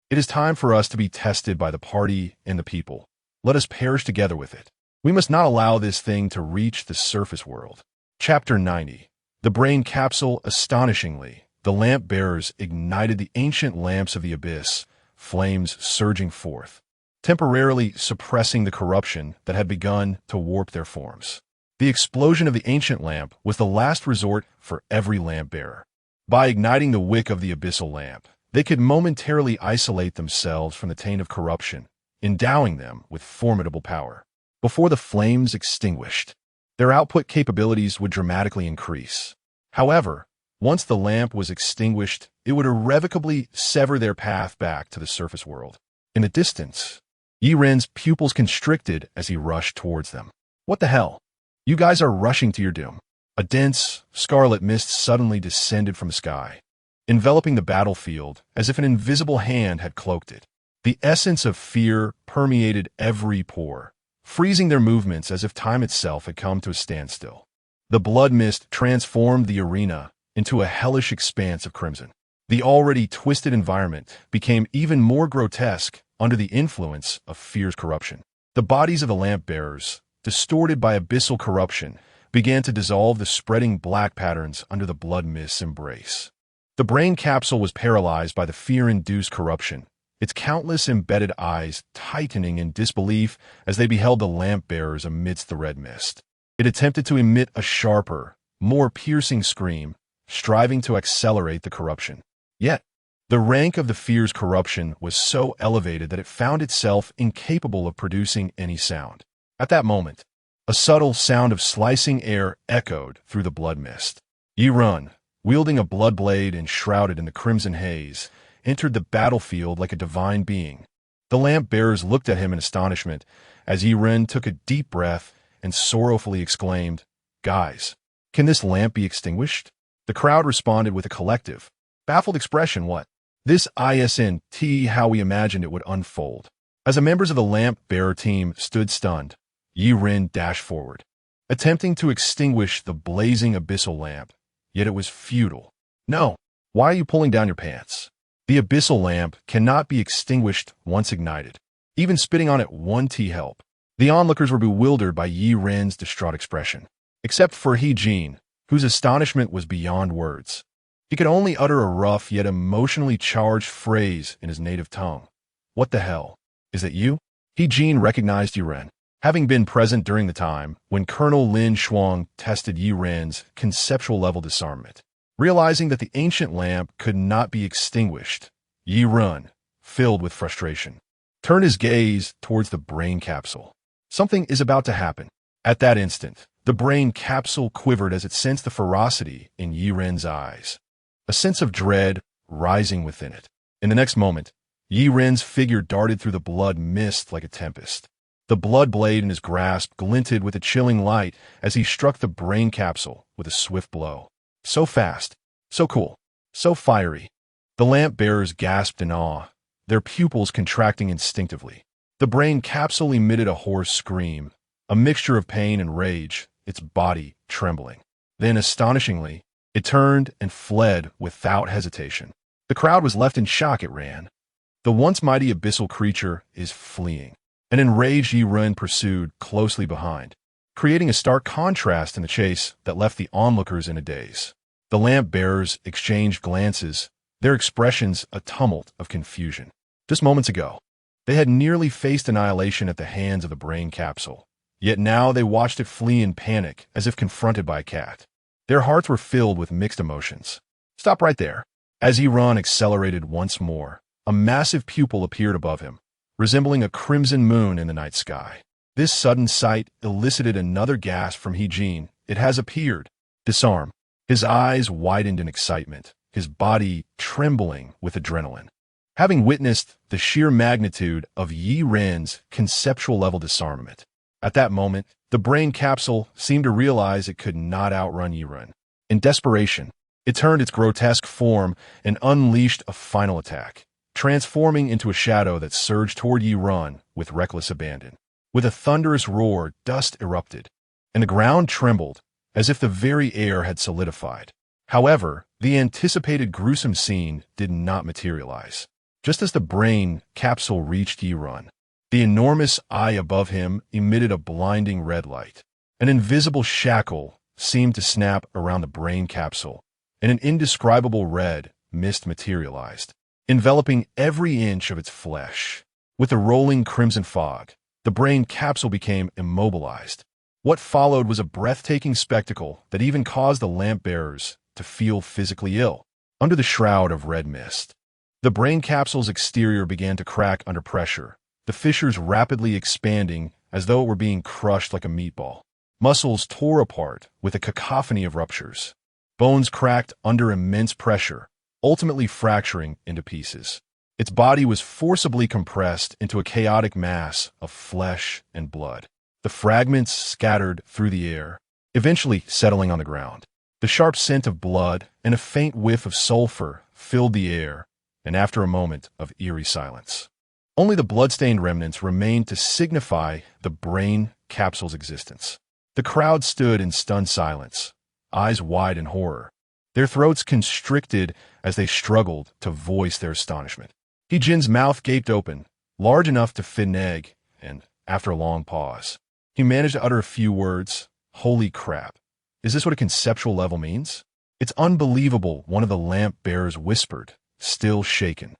it is time for us to be tested by the party and the people. Let us perish together with it. We must not allow this thing to reach the surface world. Chapter 90. The Brain Capsule. Astonishingly, the lamp-bearers ignited the ancient lamps of the abyss, flames surging forth, temporarily suppressing the corruption that had begun to warp their forms. The explosion of the ancient lamp was the last resort for every lamp-bearer. By igniting the wick of the abyssal lamp, they could momentarily isolate themselves from the taint of corruption, endowing them with formidable power. Before the flames extinguished, their output capabilities would dramatically increase. However, once the lamp was extinguished, it would irrevocably sever their path back to the surface world. In the distance, Yiren's pupils constricted as he rushed towards them. What the hell? You guys are rushing to your doom. A dense, scarlet mist suddenly descended from the sky, enveloping the battlefield as if an invisible hand had cloaked it. The essence of fear permeated every pore, freezing their movements as if time itself had come to a standstill. The blood mist transformed the arena into a hellish expanse of crimson. The already twisted environment became even more grotesque under the influence of fear's corruption. The bodies of the lamp-bearers, distorted by abyssal corruption, began to dissolve the spreading black patterns under the blood mist's embrace. The brain capsule was paralyzed by the fear-induced corruption, its countless embedded eyes tightening in disbelief as they beheld the lamp-bearers amidst the red mist. It attempted to emit a sharper, more piercing scream, striving to accelerate the corruption. Yet, the rank of the fear's corruption was so elevated that it found itself incapable of producing any sound. At that moment, a subtle sound of slicing air echoed through the blood mist. Yi-Run, wielding a blood blade and shrouded in the crimson haze, entered the battlefield like a divine being. The lamp-bearers looked at him in astonishment as Yi-Run took a deep breath and sorrowfully exclaimed, "Guys, can this lamp be extinguished?" The crowd responded with a collective, baffled expression. What? This isn't how we imagined it would unfold. As the members of the lamp-bearer team stood stunned, Yi-Run dashed forward, attempting to extinguish the blazing abyssal lamp, yet it was futile. "No, why are you pulling down your pants? The abyssal lamp cannot be extinguished once ignited. Even spitting on it won't help." The onlookers were bewildered by Yi-Run's distraught expression, except for He-Jin, whose astonishment was beyond words. He could only utter a rough yet emotionally charged phrase in his native tongue. "What the hell? Is that you?" He-Jin recognized Yi-Run, having been present during the time when Colonel Lin Shuang tested Yi-Run's conceptual-level disarmament. Realizing that the ancient lamp could not be extinguished, Yi-Run, filled with frustration, turned his gaze towards the brain capsule. Something is about to happen. At that instant, the brain capsule quivered as it sensed the ferocity in Yi-Run's eyes, a sense of dread rising within it. In the next moment, Yi-Run's figure darted through the blood mist like a tempest. The blood blade in his grasp glinted with a chilling light as he struck the brain capsule with a swift blow. So fast, so cool, so fiery. The lamp-bearers gasped in awe, their pupils contracting instinctively. The brain capsule emitted a hoarse scream, a mixture of pain and rage, its body trembling. Then, astonishingly, it turned and fled without hesitation. The crowd was left in shock. It ran. The once mighty abyssal creature is fleeing. An enraged Yi-Run pursued closely behind, creating a stark contrast in the chase that left the onlookers in a daze. The lamp-bearers exchanged glances, their expressions a tumult of confusion. Just moments ago, they had nearly faced annihilation at the hands of the brain capsule, yet now they watched it flee in panic as if confronted by a cat. Their hearts were filled with mixed emotions. "Stop right there." As Yi-Run accelerated once more, a massive pupil appeared above him, resembling a crimson moon in the night sky. This sudden sight elicited another gasp from He-Jin. "It has appeared." Disarm. His eyes widened in excitement, his body trembling with adrenaline. Having witnessed the sheer magnitude of Yi-Run's conceptual-level disarmament, at that moment, the brain capsule seemed to realize it could not outrun Yi-Run. In desperation, it turned its grotesque form and unleashed a final attack, transforming into a shadow that surged toward Yi-Run with reckless abandon. With a thunderous roar, dust erupted, and the ground trembled as if the very air had solidified. However, the anticipated gruesome scene did not materialize. Just as the brain capsule reached Yi-Run, the enormous eye above him emitted a blinding red light. An invisible shackle seemed to snap around the brain capsule, and an indescribable red mist materialized, enveloping every inch of its flesh. With a rolling crimson fog, the brain capsule became immobilized. What followed was a breathtaking spectacle that even caused the lamp-bearers to feel physically ill. Under the shroud of red mist, the brain capsule's exterior began to crack under pressure, the fissures rapidly expanding as though it were being crushed like a meatball. Muscles tore apart with a cacophony of ruptures. Bones cracked under immense pressure, ultimately fracturing into pieces. Its body was forcibly compressed into a chaotic mass of flesh and blood. The fragments scattered through the air, eventually settling on the ground. The sharp scent of blood and a faint whiff of sulfur filled the air, and after a moment of eerie silence, only the blood-stained remnants remained to signify the brain capsule's existence. The crowd stood in stunned silence, eyes wide in horror, their throats constricted as they struggled to voice their astonishment. He-Jin's mouth gaped open, large enough to fit an egg, and, after a long pause, He managed to utter a few words. Holy crap. Is this what a conceptual level means? It's unbelievable, one of the lamp bearers whispered, still shaken.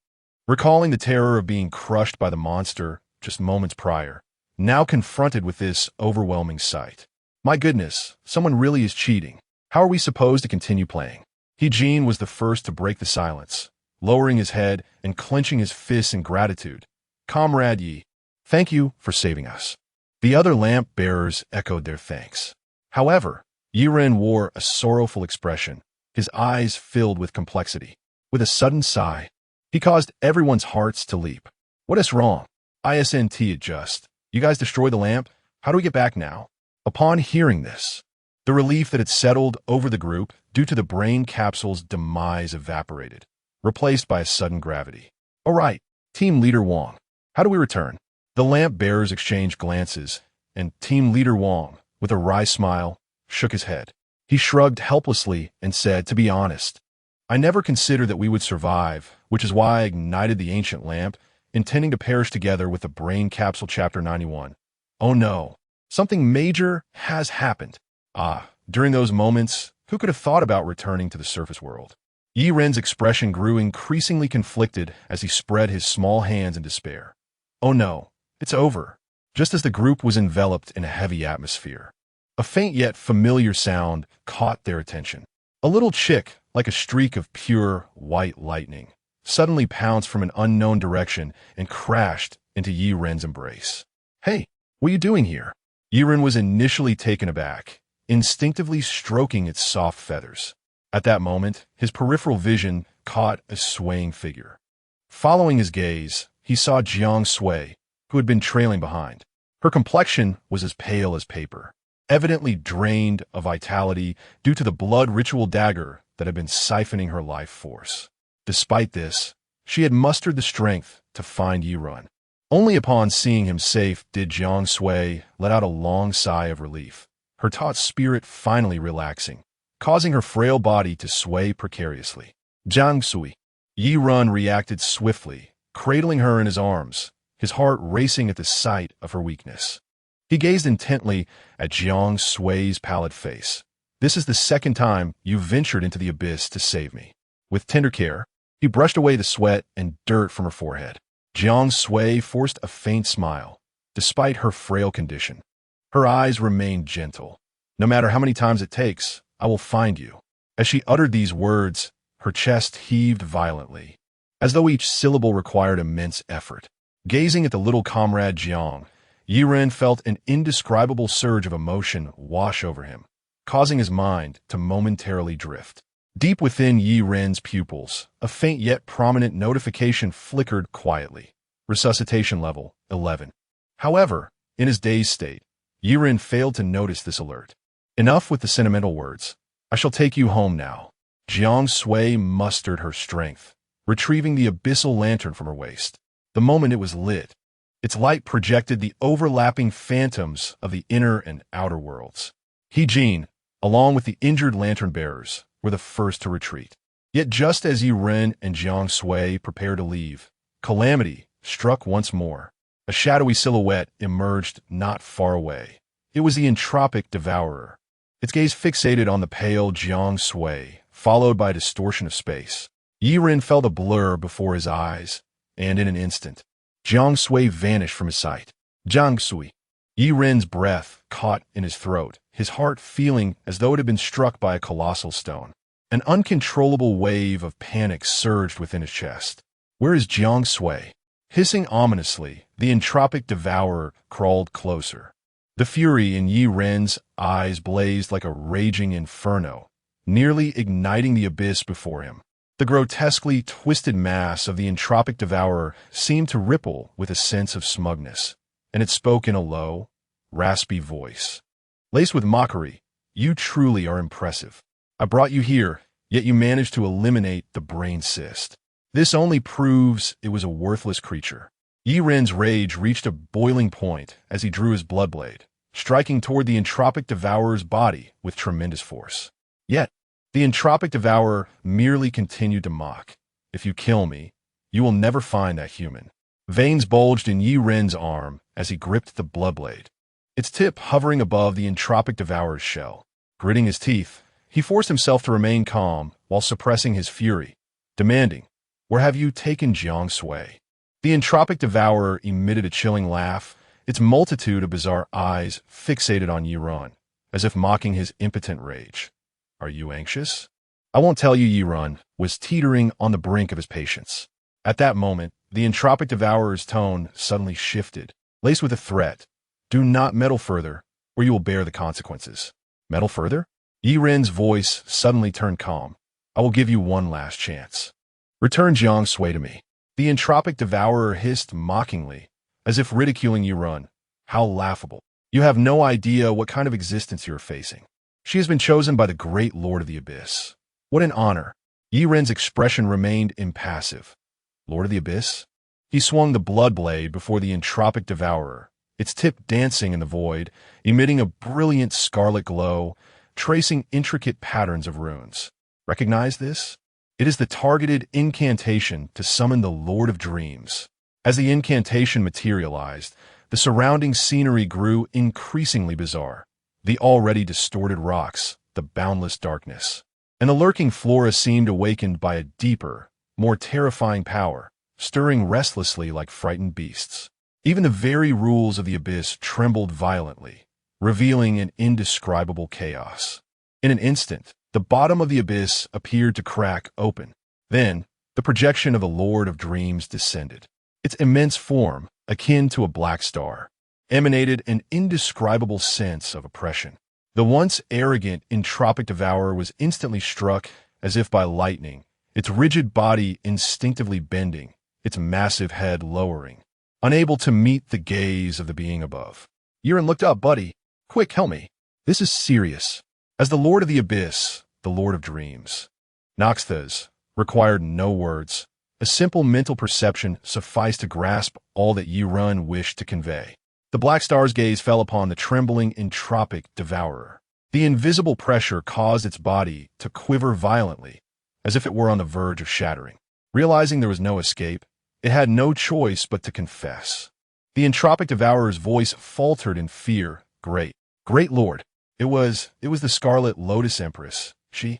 Recalling the terror of being crushed by the monster just moments prior, now confronted with this overwhelming sight. My goodness, someone really is cheating. How are we supposed to continue playing? Eugene was the first to break the silence, lowering his head and clenching his fists in gratitude. Comrade Yi, thank you for saving us. The other lamp bearers echoed their thanks. However, Yiren wore a sorrowful expression, his eyes filled with complexity. With a sudden sigh, he caused everyone's hearts to leap. What is wrong? ISNT adjust. You guys destroy the lamp? How do we get back now? Upon hearing this, the relief that had settled over the group due to the brain capsule's demise evaporated, replaced by a sudden gravity. All right, Team Leader Wong, how do we return? The lamp bearers exchanged glances, and Team Leader Wong, with a wry smile, shook his head. He shrugged helplessly and said, to be honest, I never considered that we would survive, which is why I ignited the ancient lamp, intending to perish together with the brain capsule chapter 91. Oh no, something major has happened. During those moments, who could have thought about returning to the surface world? Yi Ren's expression grew increasingly conflicted as he spread his small hands in despair. Oh no, it's over. Just as the group was enveloped in a heavy atmosphere, a faint yet familiar sound caught their attention. A little chick, like a streak of pure white lightning, suddenly pounced from an unknown direction and crashed into Yi Ren's embrace. Hey, what are you doing here? Yi Ren was initially taken aback, instinctively stroking its soft feathers. At that moment, his peripheral vision caught a swaying figure. Following his gaze, he saw Jiang Sui, who had been trailing behind. Her complexion was as pale as paper, evidently drained of vitality due to the blood ritual dagger that had been siphoning her life force. Despite this, she had mustered the strength to find Yi Ren. Only upon seeing him safe did Jiang Sui let out a long sigh of relief, her taut spirit finally relaxing, causing her frail body to sway precariously. Jiang Sui. Yi Ren reacted swiftly, cradling her in his arms, his heart racing at the sight of her weakness. He gazed intently at Jiang Sui's pallid face. This is the second time you ventured into the abyss to save me. With tender care, he brushed away the sweat and dirt from her forehead. Jiang Sui forced a faint smile, despite her frail condition. Her eyes remained gentle. No matter how many times it takes, I will find you. As she uttered these words, her chest heaved violently, as though each syllable required immense effort. Gazing at the little comrade Jiang, Yi Ren felt an indescribable surge of emotion wash over him, causing his mind to momentarily drift. Deep within Yi Ren's pupils, a faint yet prominent notification flickered quietly. Resuscitation level 11. However, in his dazed state, Yi Ren failed to notice this alert. Enough with the sentimental words. I shall take you home now. Jiang Sui mustered her strength, retrieving the abyssal lantern from her waist. The moment it was lit, its light projected the overlapping phantoms of the inner and outer worlds. Eugene, along with the injured lantern bearers, were the first to retreat. Yet just as Yi Ren and Jiang Sui prepared to leave, calamity struck once more. A shadowy silhouette emerged not far away. It was the entropic devourer, its gaze fixated on the pale Jiang Sui, followed by a distortion of space. Yi Ren felt a blur before his eyes, and in an instant, Jiang Sui vanished from his sight. Jiang Sui. Yi Ren's breath caught in his throat, his heart feeling as though it had been struck by a colossal stone. An uncontrollable wave of panic surged within his chest. Where is Jiang Sui? Hissing ominously, the entropic devourer crawled closer. The fury in Yi Ren's eyes blazed like a raging inferno, nearly igniting the abyss before him. The grotesquely twisted mass of the entropic devourer seemed to ripple with a sense of smugness, and it spoke in a low, raspy voice. Laced with mockery, you truly are impressive. I brought you here, yet you managed to eliminate the brain cyst. This only proves it was a worthless creature. Yi Ren's rage reached a boiling point as he drew his blood blade, striking toward the entropic devourer's body with tremendous force. Yet, the entropic devourer merely continued to mock. If you kill me, you will never find that human. Veins bulged in Yi Ren's arm as he gripped the blood blade. its tip hovering above the entropic devourer's shell. Gritting his teeth, he forced himself to remain calm while suppressing his fury, demanding, "Where have you taken Jiang Sui?" The entropic devourer emitted a chilling laugh, its multitude of bizarre eyes fixated on Yiran, as if mocking his impotent rage. "Are you anxious?" "I won't tell you," Yiran was teetering on the brink of his patience. At that moment, the entropic devourer's tone suddenly shifted, laced with a threat. "Do not meddle further, or you will bear the consequences." "Meddle further?" Yiran's voice suddenly turned calm. "I will give you one last chance. Return Jiang Sui to me." The entropic devourer hissed mockingly, as if ridiculing Yiran. "How laughable. You have no idea what kind of existence you are facing. She has been chosen by the great Lord of the Abyss. What an honor." Yiran's expression remained impassive. "Lord of the Abyss?" He swung the blood blade before the entropic devourer, its tip dancing in the void, emitting a brilliant scarlet glow, tracing intricate patterns of runes. "Recognize this? It is the targeted incantation to summon the Lord of Dreams." As the incantation materialized, the surrounding scenery grew increasingly bizarre. The already distorted rocks, the boundless darkness, and the lurking flora seemed awakened by a deeper, more terrifying power, stirring restlessly like frightened beasts. Even the very rules of the abyss trembled violently, revealing an indescribable chaos. In an instant, the bottom of the abyss appeared to crack open. Then, the projection of the Lord of Dreams descended. Its immense form, akin to a black star, emanated an indescribable sense of oppression. The once arrogant entropic devourer was instantly struck as if by lightning, its rigid body instinctively bending, its massive head lowering, unable to meet the gaze of the being above. "Yiran looked up, buddy. Quick, help me. This is serious." As the Lord of the Abyss, the Lord of Dreams, Noxthas required no words. A simple mental perception sufficed to grasp all that Yiran wished to convey. The Black Star's gaze fell upon the trembling entropic devourer. The invisible pressure caused its body to quiver violently, as if it were on the verge of shattering. Realizing there was no escape, it had no choice but to confess. The entropic devourer's voice faltered in fear. Great Lord, it was the Scarlet Lotus Empress. She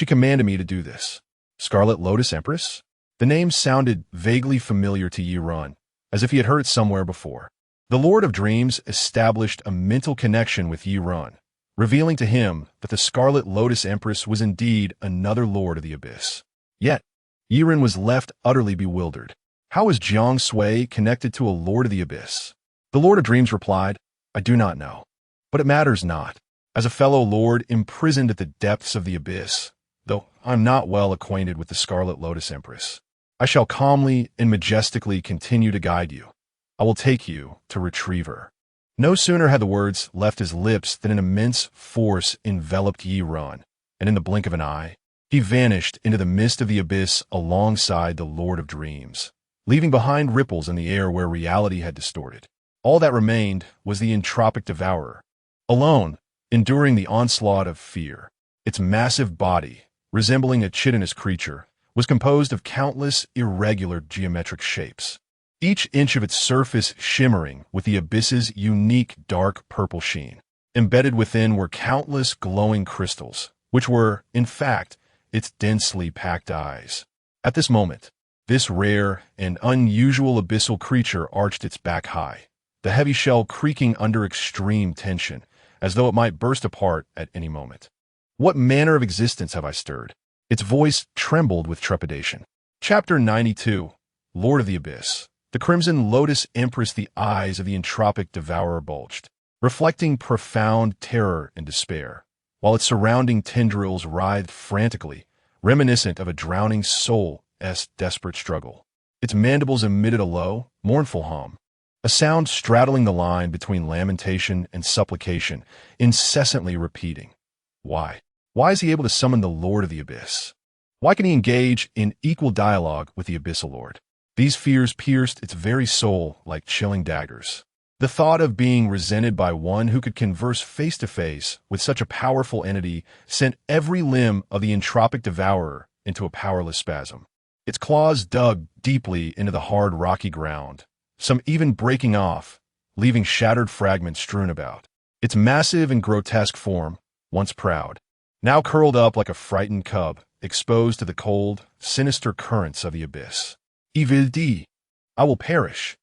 commanded me to do this." Scarlet Lotus Empress? The name sounded vaguely familiar to Yiran, as if he had heard it somewhere before. The Lord of Dreams established a mental connection with Yiran, revealing to him that the Scarlet Lotus Empress was indeed another Lord of the Abyss. Yet, Yiran was left utterly bewildered. How was Jiang Sui connected to a Lord of the Abyss? The Lord of Dreams replied, "I do not know. But it matters not. As a fellow Lord imprisoned at the depths of the Abyss, though I'm not well acquainted with the Scarlet Lotus Empress, I shall calmly and majestically continue to guide you. I will take you to retrieve her." No sooner had the words left his lips than an immense force enveloped Yiran, and in the blink of an eye, he vanished into the mist of the abyss alongside the Lord of Dreams, leaving behind ripples in the air where reality had distorted. All that remained was the entropic devourer, alone, enduring the onslaught of fear. Its massive body, resembling a chitinous creature, was composed of countless irregular geometric shapes, each inch of its surface shimmering with the abyss's unique dark purple sheen. Embedded within were countless glowing crystals, which were, in fact, its densely packed eyes. At this moment, this rare and unusual abyssal creature arched its back high, the heavy shell creaking under extreme tension, as though it might burst apart at any moment. "What manner of existence have I stirred?" Its voice trembled with trepidation. Chapter 92, Lord of the Abyss. The Crimson Lotus Empress. The eyes of the entropic devourer bulged, reflecting profound terror and despair, while its surrounding tendrils writhed frantically, reminiscent of a drowning soul's desperate struggle. Its mandibles emitted a low, mournful hum, a sound straddling the line between lamentation and supplication, incessantly repeating, "Why? Why is he able to summon the Lord of the Abyss? Why can he engage in equal dialogue with the Abyssal Lord?" These fears pierced its very soul like chilling daggers. The thought of being resented by one who could converse face to face with such a powerful entity sent every limb of the entropic devourer into a powerless spasm. Its claws dug deeply into the hard rocky ground, some even breaking off, leaving shattered fragments strewn about. Its massive and grotesque form, once proud, now curled up like a frightened cub, exposed to the cold, sinister currents of the abyss. Evil D. I will perish.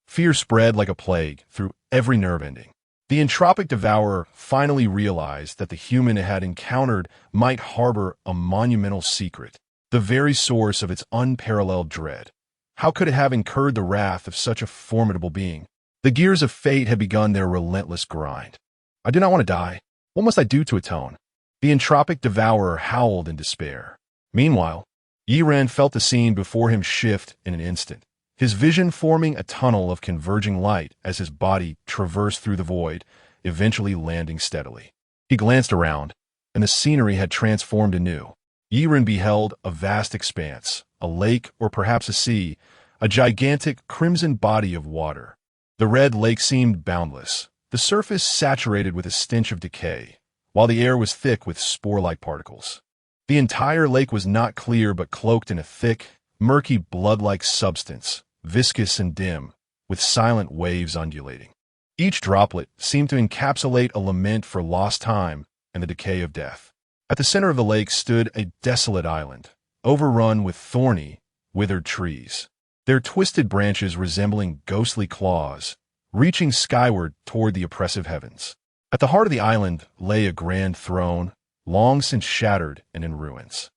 Fear spread like a plague through every nerve ending. The entropic devourer finally realized that the human it had encountered might harbor a monumental secret, the very source of its unparalleled dread. How could it have incurred the wrath of such a formidable being? The gears of fate had begun their relentless grind. I do not want to die. What must I do to atone? The entropic devourer howled in despair. Meanwhile, Yiren felt the scene before him shift in an instant, his vision forming a tunnel of converging light as his body traversed through the void, eventually landing steadily. He glanced around, and the scenery had transformed anew. Yiren beheld a vast expanse, a lake or perhaps a sea, a gigantic crimson body of water. The red lake seemed boundless, the surface saturated with a stench of decay, while the air was thick with spore-like particles. The entire lake was not clear but cloaked in a thick, murky blood-like substance, viscous and dim, with silent waves undulating. Each droplet seemed to encapsulate a lament for lost time and the decay of death. At the center of the lake stood a desolate island, overrun with thorny, withered trees, their twisted branches resembling ghostly claws, reaching skyward toward the oppressive heavens. At the heart of the island lay a grand throne, long since shattered and in ruins.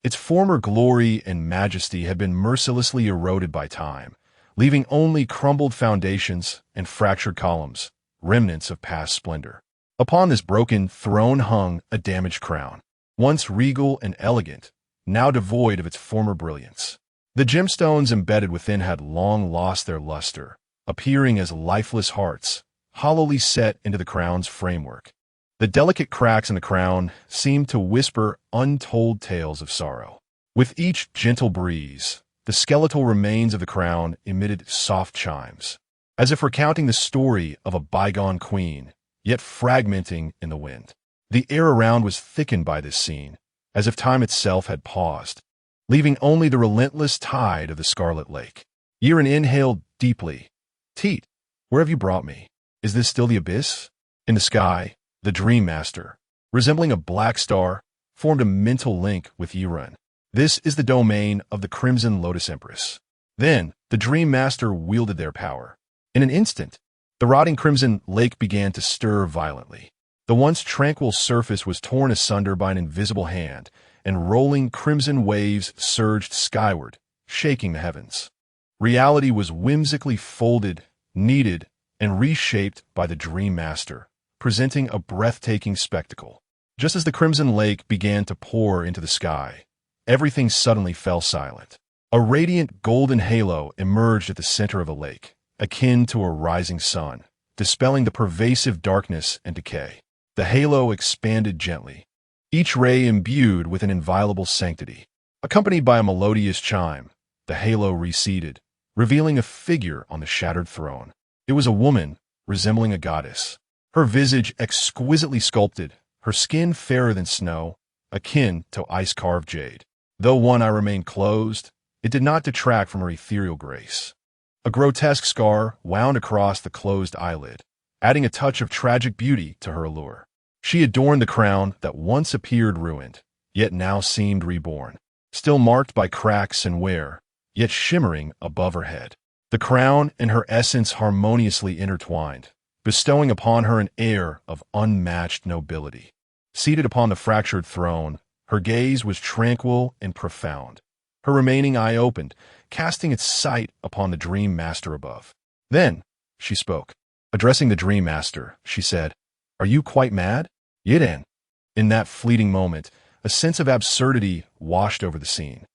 Its former glory and majesty had been mercilessly eroded by time, leaving only crumbled foundations and fractured columns, remnants of past splendor. Upon this broken throne hung a damaged crown, once regal and elegant, now devoid of its former brilliance. The gemstones embedded within had long lost their luster, appearing as lifeless hearts, hollowly set into the crown's framework. The delicate cracks in the crown seemed to whisper untold tales of sorrow. With each gentle breeze, the skeletal remains of the crown emitted soft chimes, as if recounting the story of a bygone queen, yet fragmenting in the wind. The air around was thickened by this scene, as if time itself had paused, leaving only the relentless tide of the Scarlet Lake. Yiren inhaled deeply. Teat, where have you brought me? Is this still the abyss? In the sky, the Dream Master, resembling a black star, formed a mental link with Yiren. This is the domain of the Crimson Lotus Empress. Then, the Dream Master wielded their power. In an instant, the rotting Crimson Lake began to stir violently. The once tranquil surface was torn asunder by an invisible hand, and rolling crimson waves surged skyward, shaking the heavens. Reality was whimsically folded, kneaded, and reshaped by the Dream Master, presenting a breathtaking spectacle. Just as the Crimson Lake began to pour into the sky, everything suddenly fell silent. A radiant golden halo emerged at the center of the lake, akin to a rising sun, dispelling the pervasive darkness and decay. The halo expanded gently, each ray imbued with an inviolable sanctity. Accompanied by a melodious chime, the halo receded, revealing a figure on the shattered throne. It was a woman, resembling a goddess. Her visage exquisitely sculpted, her skin fairer than snow, akin to ice-carved jade. Though one eye remained closed, it did not detract from her ethereal grace. A grotesque scar wound across the closed eyelid, adding a touch of tragic beauty to her allure. She adorned the crown that once appeared ruined, yet now seemed reborn, still marked by cracks and wear, yet shimmering above her head. The crown and her essence harmoniously intertwined, bestowing upon her an air of unmatched nobility. Seated upon the fractured throne, her gaze was tranquil and profound. Her remaining eye opened, casting its sight upon the Dream Master above. Then, she spoke. Addressing the Dream Master, she said, "Are you quite mad?" Yiren. In that fleeting moment, a sense of absurdity washed over the scene.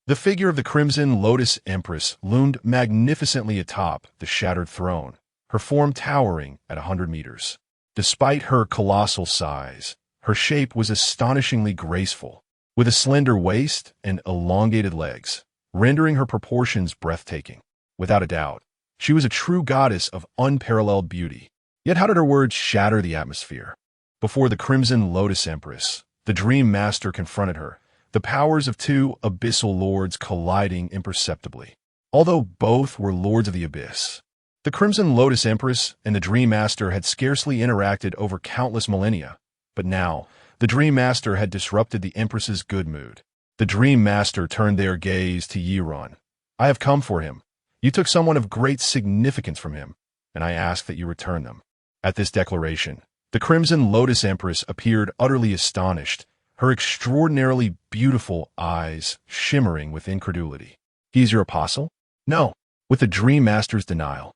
The figure of the Crimson Lotus Empress loomed magnificently atop the shattered throne, her form towering at 100 meters. Despite her colossal size, her shape was astonishingly graceful, with a slender waist and elongated legs, rendering her proportions breathtaking. Without a doubt, she was a true goddess of unparalleled beauty. Yet how did her words shatter the atmosphere? Before the Crimson Lotus Empress, the Dream Master confronted her, the powers of two abyssal lords colliding imperceptibly. Although both were lords of the abyss, The Crimson Lotus Empress and the Dream Master had scarcely interacted over countless millennia, but now, the Dream Master had disrupted the Empress's good mood. The Dream Master turned their gaze to Yiran. "I have come for him. You took someone of great significance from him, and I ask that you return them." At this declaration, the Crimson Lotus Empress appeared utterly astonished, her extraordinarily beautiful eyes shimmering with incredulity. "He is your apostle?" "No." With the Dream Master's denial,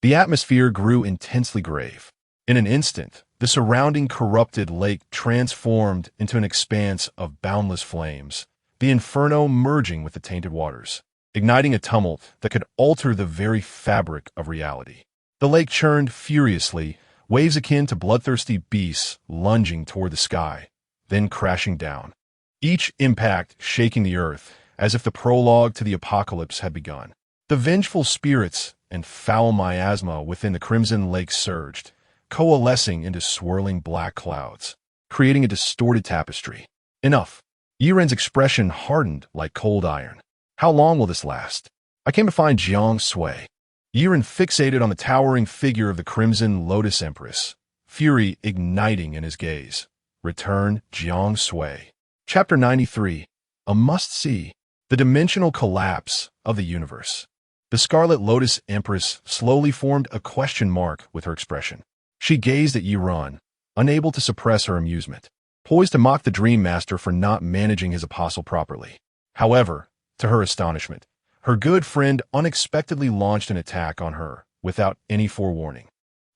the atmosphere grew intensely grave. In an instant, the surrounding corrupted lake transformed into an expanse of boundless flames, the inferno merging with the tainted waters, igniting a tumult that could alter the very fabric of reality. The lake churned furiously, waves akin to bloodthirsty beasts lunging toward the sky, then crashing down, each impact shaking the earth as if the prologue to the apocalypse had begun. The vengeful spirits and foul miasma within the Crimson Lake surged, coalescing into swirling black clouds, creating a distorted tapestry. Enough. Yiren's expression hardened like cold iron. "How long will this last?" "I came to find Jiang Sui." Yiren fixated on the towering figure of the Crimson Lotus Empress, fury igniting in his gaze. "Return Jiang Sui." Chapter 93. A must-see. The dimensional collapse of the universe. The Scarlet Lotus Empress slowly formed a question mark with her expression. She gazed at Yiran, unable to suppress her amusement, poised to mock the Dream Master for not managing his apostle properly. However, to her astonishment, her good friend unexpectedly launched an attack on her without any forewarning.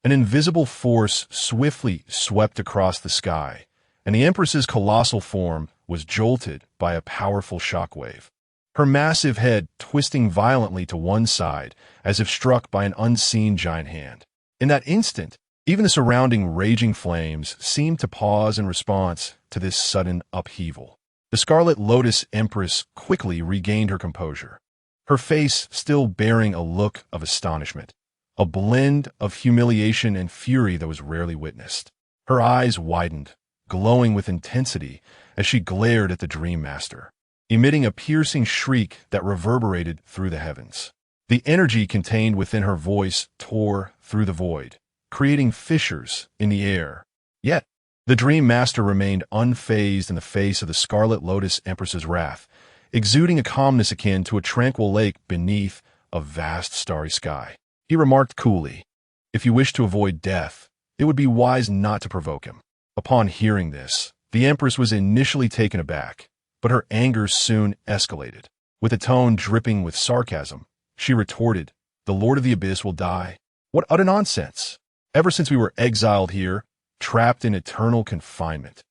An invisible force swiftly swept across the sky, and the Empress's colossal form was jolted by a powerful shockwave, her massive head twisting violently to one side as if struck by an unseen giant hand. In that instant, even the surrounding raging flames seemed to pause in response to this sudden upheaval. The Scarlet Lotus Empress quickly regained her composure, her face still bearing a look of astonishment, a blend of humiliation and fury that was rarely witnessed. Her eyes widened, glowing with intensity as she glared at the Dream Master, emitting a piercing shriek that reverberated through the heavens. The energy contained within her voice tore through the void, creating fissures in the air. Yet, the Dream Master remained unfazed in the face of the Scarlet Lotus Empress's wrath, exuding a calmness akin to a tranquil lake beneath a vast starry sky. He remarked coolly, "If you wish to avoid death, it would be wise not to provoke him." Upon hearing this, the Empress was initially taken aback, but her anger soon escalated. With a tone dripping with sarcasm, she retorted, "The Lord of the Abyss will die? What utter nonsense! Ever since we were exiled here, trapped in eternal confinement,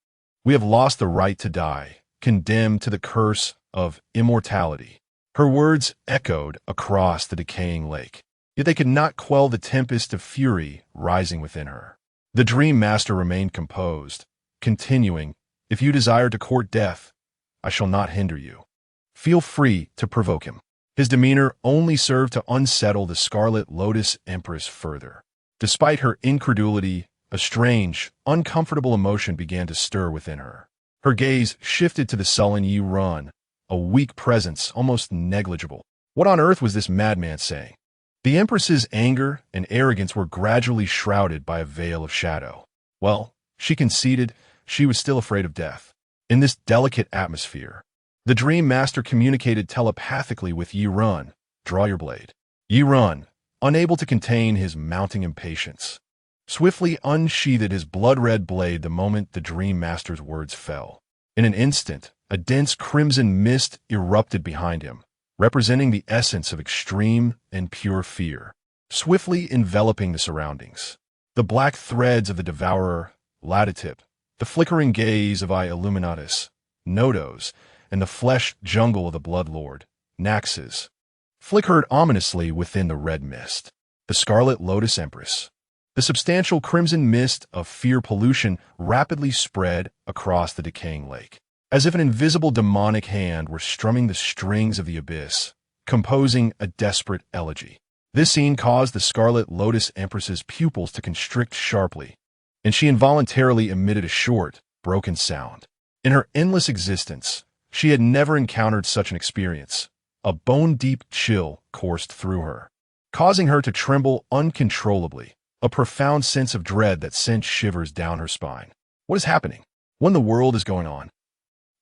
we have lost the right to die, condemned to the curse of immortality." Her words echoed across the decaying lake, yet they could not quell the tempest of fury rising within her. The Dream Master remained composed, continuing, "If you desire to court death, I shall not hinder you. Feel free to provoke him." His demeanor only served to unsettle the Scarlet Lotus Empress further. Despite her incredulity, a strange, uncomfortable emotion began to stir within her. Her gaze shifted to the sullen Yiran, a weak presence almost negligible. What on earth was this madman saying? The Empress's anger and arrogance were gradually shrouded by a veil of shadow. Well, she conceded she was still afraid of death. In this delicate atmosphere, the Dream Master communicated telepathically with Yiran. "Draw your blade." Yiran, unable to contain his mounting impatience, swiftly unsheathed his blood-red blade the moment the Dream Master's words fell. In an instant, a dense crimson mist erupted behind him, representing the essence of extreme and pure fear, swiftly enveloping the surroundings. The black threads of the Devourer, Latitip, the flickering gaze of Illuminatus, Nodos, and the flesh jungle of the Bloodlord, Naxxes, flickered ominously within the red mist. The Scarlet Lotus Empress. The substantial crimson mist of fear pollution rapidly spread across the decaying lake, as if an invisible demonic hand were strumming the strings of the abyss, composing a desperate elegy. This scene caused the Scarlet Lotus Empress's pupils to constrict sharply, and she involuntarily emitted a short, broken sound. In her endless existence, she had never encountered such an experience. A bone-deep chill coursed through her. causing her to tremble uncontrollably, a profound sense of dread that sent shivers down her spine. What is happening? What in the world is going on?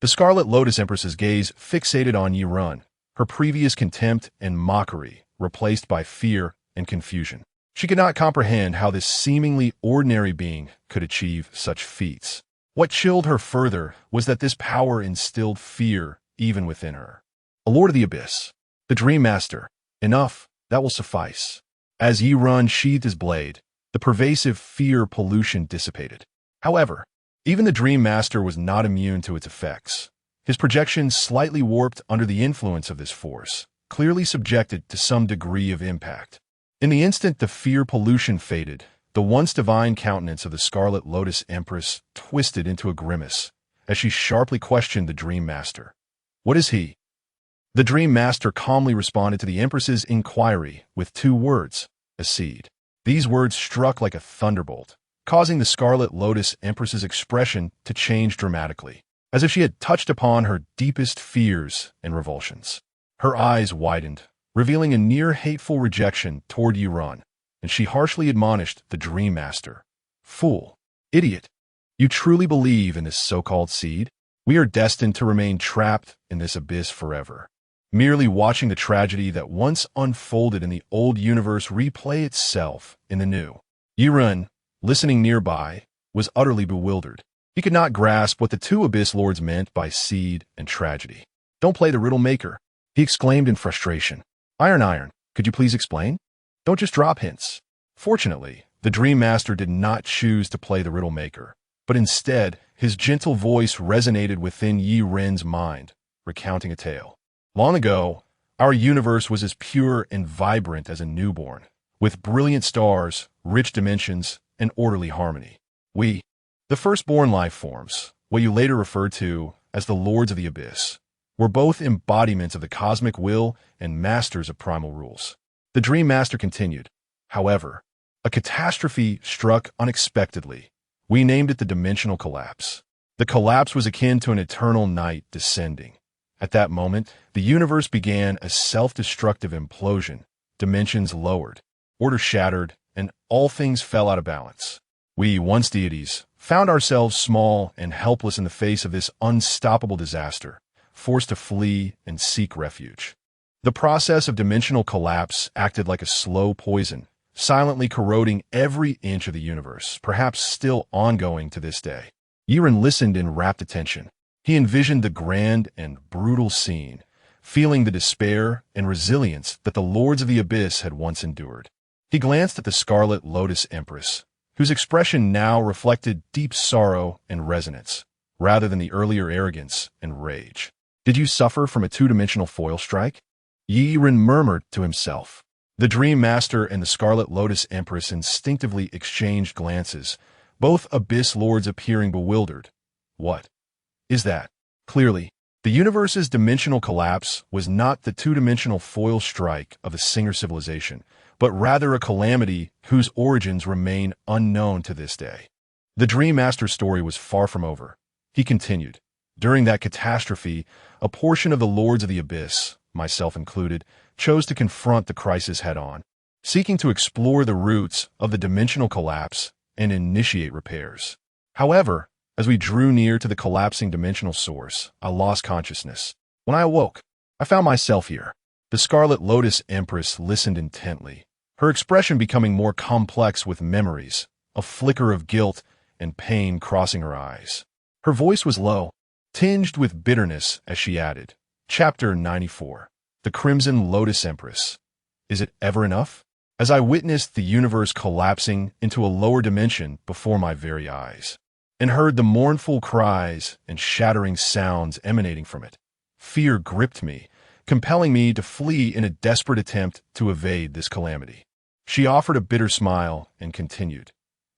The Scarlet Lotus Empress's gaze fixated on Yi Run, her previous contempt and mockery replaced by fear and confusion. She could not comprehend how this seemingly ordinary being could achieve such feats. What chilled her further was that this power instilled fear even within her. A Lord of the Abyss, the Dream Master. Enough, that will suffice. As Yi Run sheathed his blade, the pervasive fear pollution dissipated. However, even the Dream Master was not immune to its effects. His projections slightly warped under the influence of this force, clearly subjected to some degree of impact. In the instant the fear pollution faded, the once divine countenance of the Scarlet Lotus Empress twisted into a grimace as she sharply questioned the Dream Master. What is he? The Dream Master calmly responded to the Empress's inquiry with 2 words, accede. These words struck like a thunderbolt, causing the Scarlet Lotus Empress's expression to change dramatically, as if she had touched upon her deepest fears and revulsions. Her eyes widened, revealing a near hateful rejection toward Yi Run, and she harshly admonished the Dream Master. Fool! Idiot! You truly believe in this so-called seed? We are destined to remain trapped in this abyss forever, merely watching the tragedy that once unfolded in the old universe replay itself in the new. Yi Run, listening nearby, was utterly bewildered. He could not grasp what the 2 Abyss Lords meant by seed and tragedy. Don't play the riddle maker, he exclaimed in frustration. Iron, could you please explain? Don't just drop hints. Fortunately, the Dream Master did not choose to play the riddle maker, but instead, his gentle voice resonated within Yi Ren's mind, recounting a tale. Long ago, our universe was as pure and vibrant as a newborn, with brilliant stars, rich dimensions, and orderly harmony. We, the firstborn life forms, what you later referred to as the Lords of the Abyss, were both embodiments of the cosmic will and masters of primal rules. The Dream Master continued. However, a catastrophe struck unexpectedly. We named it the dimensional collapse. The collapse was akin to an eternal night descending. At that moment, the universe began a self-destructive implosion. Dimensions lowered, order shattered, and all things fell out of balance. We, once deities, found ourselves small and helpless in the face of this unstoppable disaster, forced to flee and seek refuge. The process of dimensional collapse acted like a slow poison, silently corroding every inch of the universe, perhaps still ongoing to this day. Yi Ren listened in rapt attention. He envisioned the grand and brutal scene, feeling the despair and resilience that the Lords of the Abyss had once endured. He glanced at the Scarlet Lotus Empress, whose expression now reflected deep sorrow and resonance, rather than the earlier arrogance and rage. Did you suffer from a 2-dimensional foil strike? Yi Ren murmured to himself. The Dream Master and the Scarlet Lotus Empress instinctively exchanged glances, both Abyss Lords appearing bewildered. What is that? Clearly, the universe's dimensional collapse was not the 2-dimensional foil strike of the Singer civilization, but rather a calamity whose origins remain unknown to this day. The Dream Master's story was far from over. He continued. During that catastrophe, a portion of the Lords of the Abyss, myself included, chose to confront the crisis head-on, seeking to explore the roots of the dimensional collapse and initiate repairs. However, as we drew near to the collapsing dimensional source, I lost consciousness. When I awoke, I found myself here. The Scarlet Lotus Empress listened intently, her expression becoming more complex with memories, a flicker of guilt and pain crossing her eyes. Her voice was low, tinged with bitterness as she added, Chapter 94, The Crimson Lotus Empress. Is it ever enough? As I witnessed the universe collapsing into a lower dimension before my very eyes, and heard the mournful cries and shattering sounds emanating from it, fear gripped me, compelling me to flee in a desperate attempt to evade this calamity. She offered a bitter smile and continued.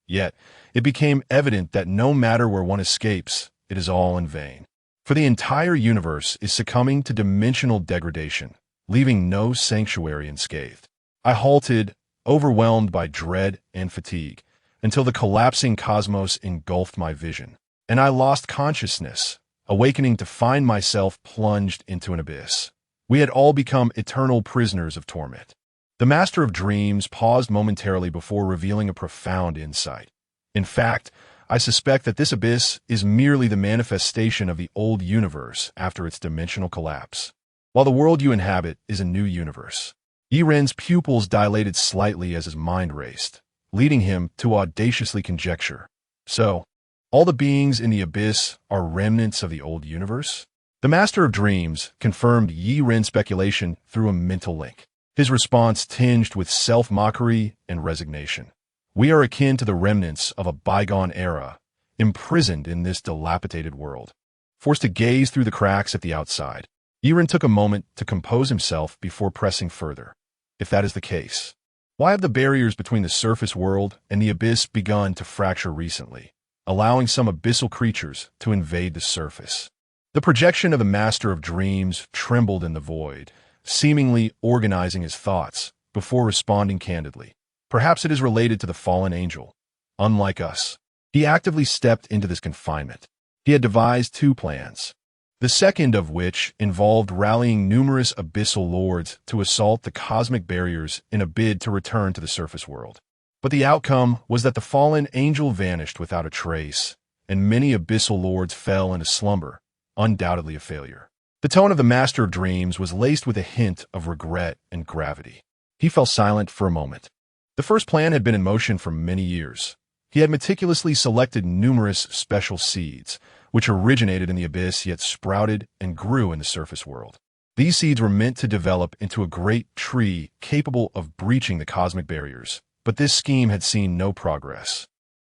Yet, it became evident that no matter where one escapes, it is all in vain. For the entire universe is succumbing to dimensional degradation, leaving no sanctuary unscathed. I halted, overwhelmed by dread and fatigue, until the collapsing cosmos engulfed my vision, and I lost consciousness, awakening to find myself plunged into an abyss. We had all become eternal prisoners of torment. The Master of Dreams paused momentarily before revealing a profound insight. In fact, I suspect that this abyss is merely the manifestation of the old universe after its dimensional collapse, while the world you inhabit is a new universe. Yiren's pupils dilated slightly as his mind raced, leading him to audaciously conjecture. So, all the beings in the abyss are remnants of the old universe? The Master of Dreams confirmed Yiren's speculation through a mental link, his response tinged with self-mockery and resignation. We are akin to the remnants of a bygone era, imprisoned in this dilapidated world. Forced to gaze through the cracks at the outside, Yiren took a moment to compose himself before pressing further. If that is the case, why have the barriers between the surface world and the abyss begun to fracture recently, allowing some abyssal creatures to invade the surface? The projection of the Master of Dreams trembled in the void, seemingly organizing his thoughts before responding candidly. Perhaps it is related to the fallen angel. Unlike us, he actively stepped into this confinement. He had devised two plans, the second of which involved rallying numerous abyssal lords to assault the cosmic barriers in a bid to return to the surface world. But the outcome was that the fallen angel vanished without a trace, and many abyssal lords fell into slumber, undoubtedly a failure. The tone of the Master of Dreams was laced with a hint of regret and gravity. He fell silent for a moment. The first plan had been in motion for many years. He had meticulously selected numerous special seeds, which originated in the abyss yet sprouted and grew in the surface world. These seeds were meant to develop into a great tree capable of breaching the cosmic barriers, but this scheme had seen no progress,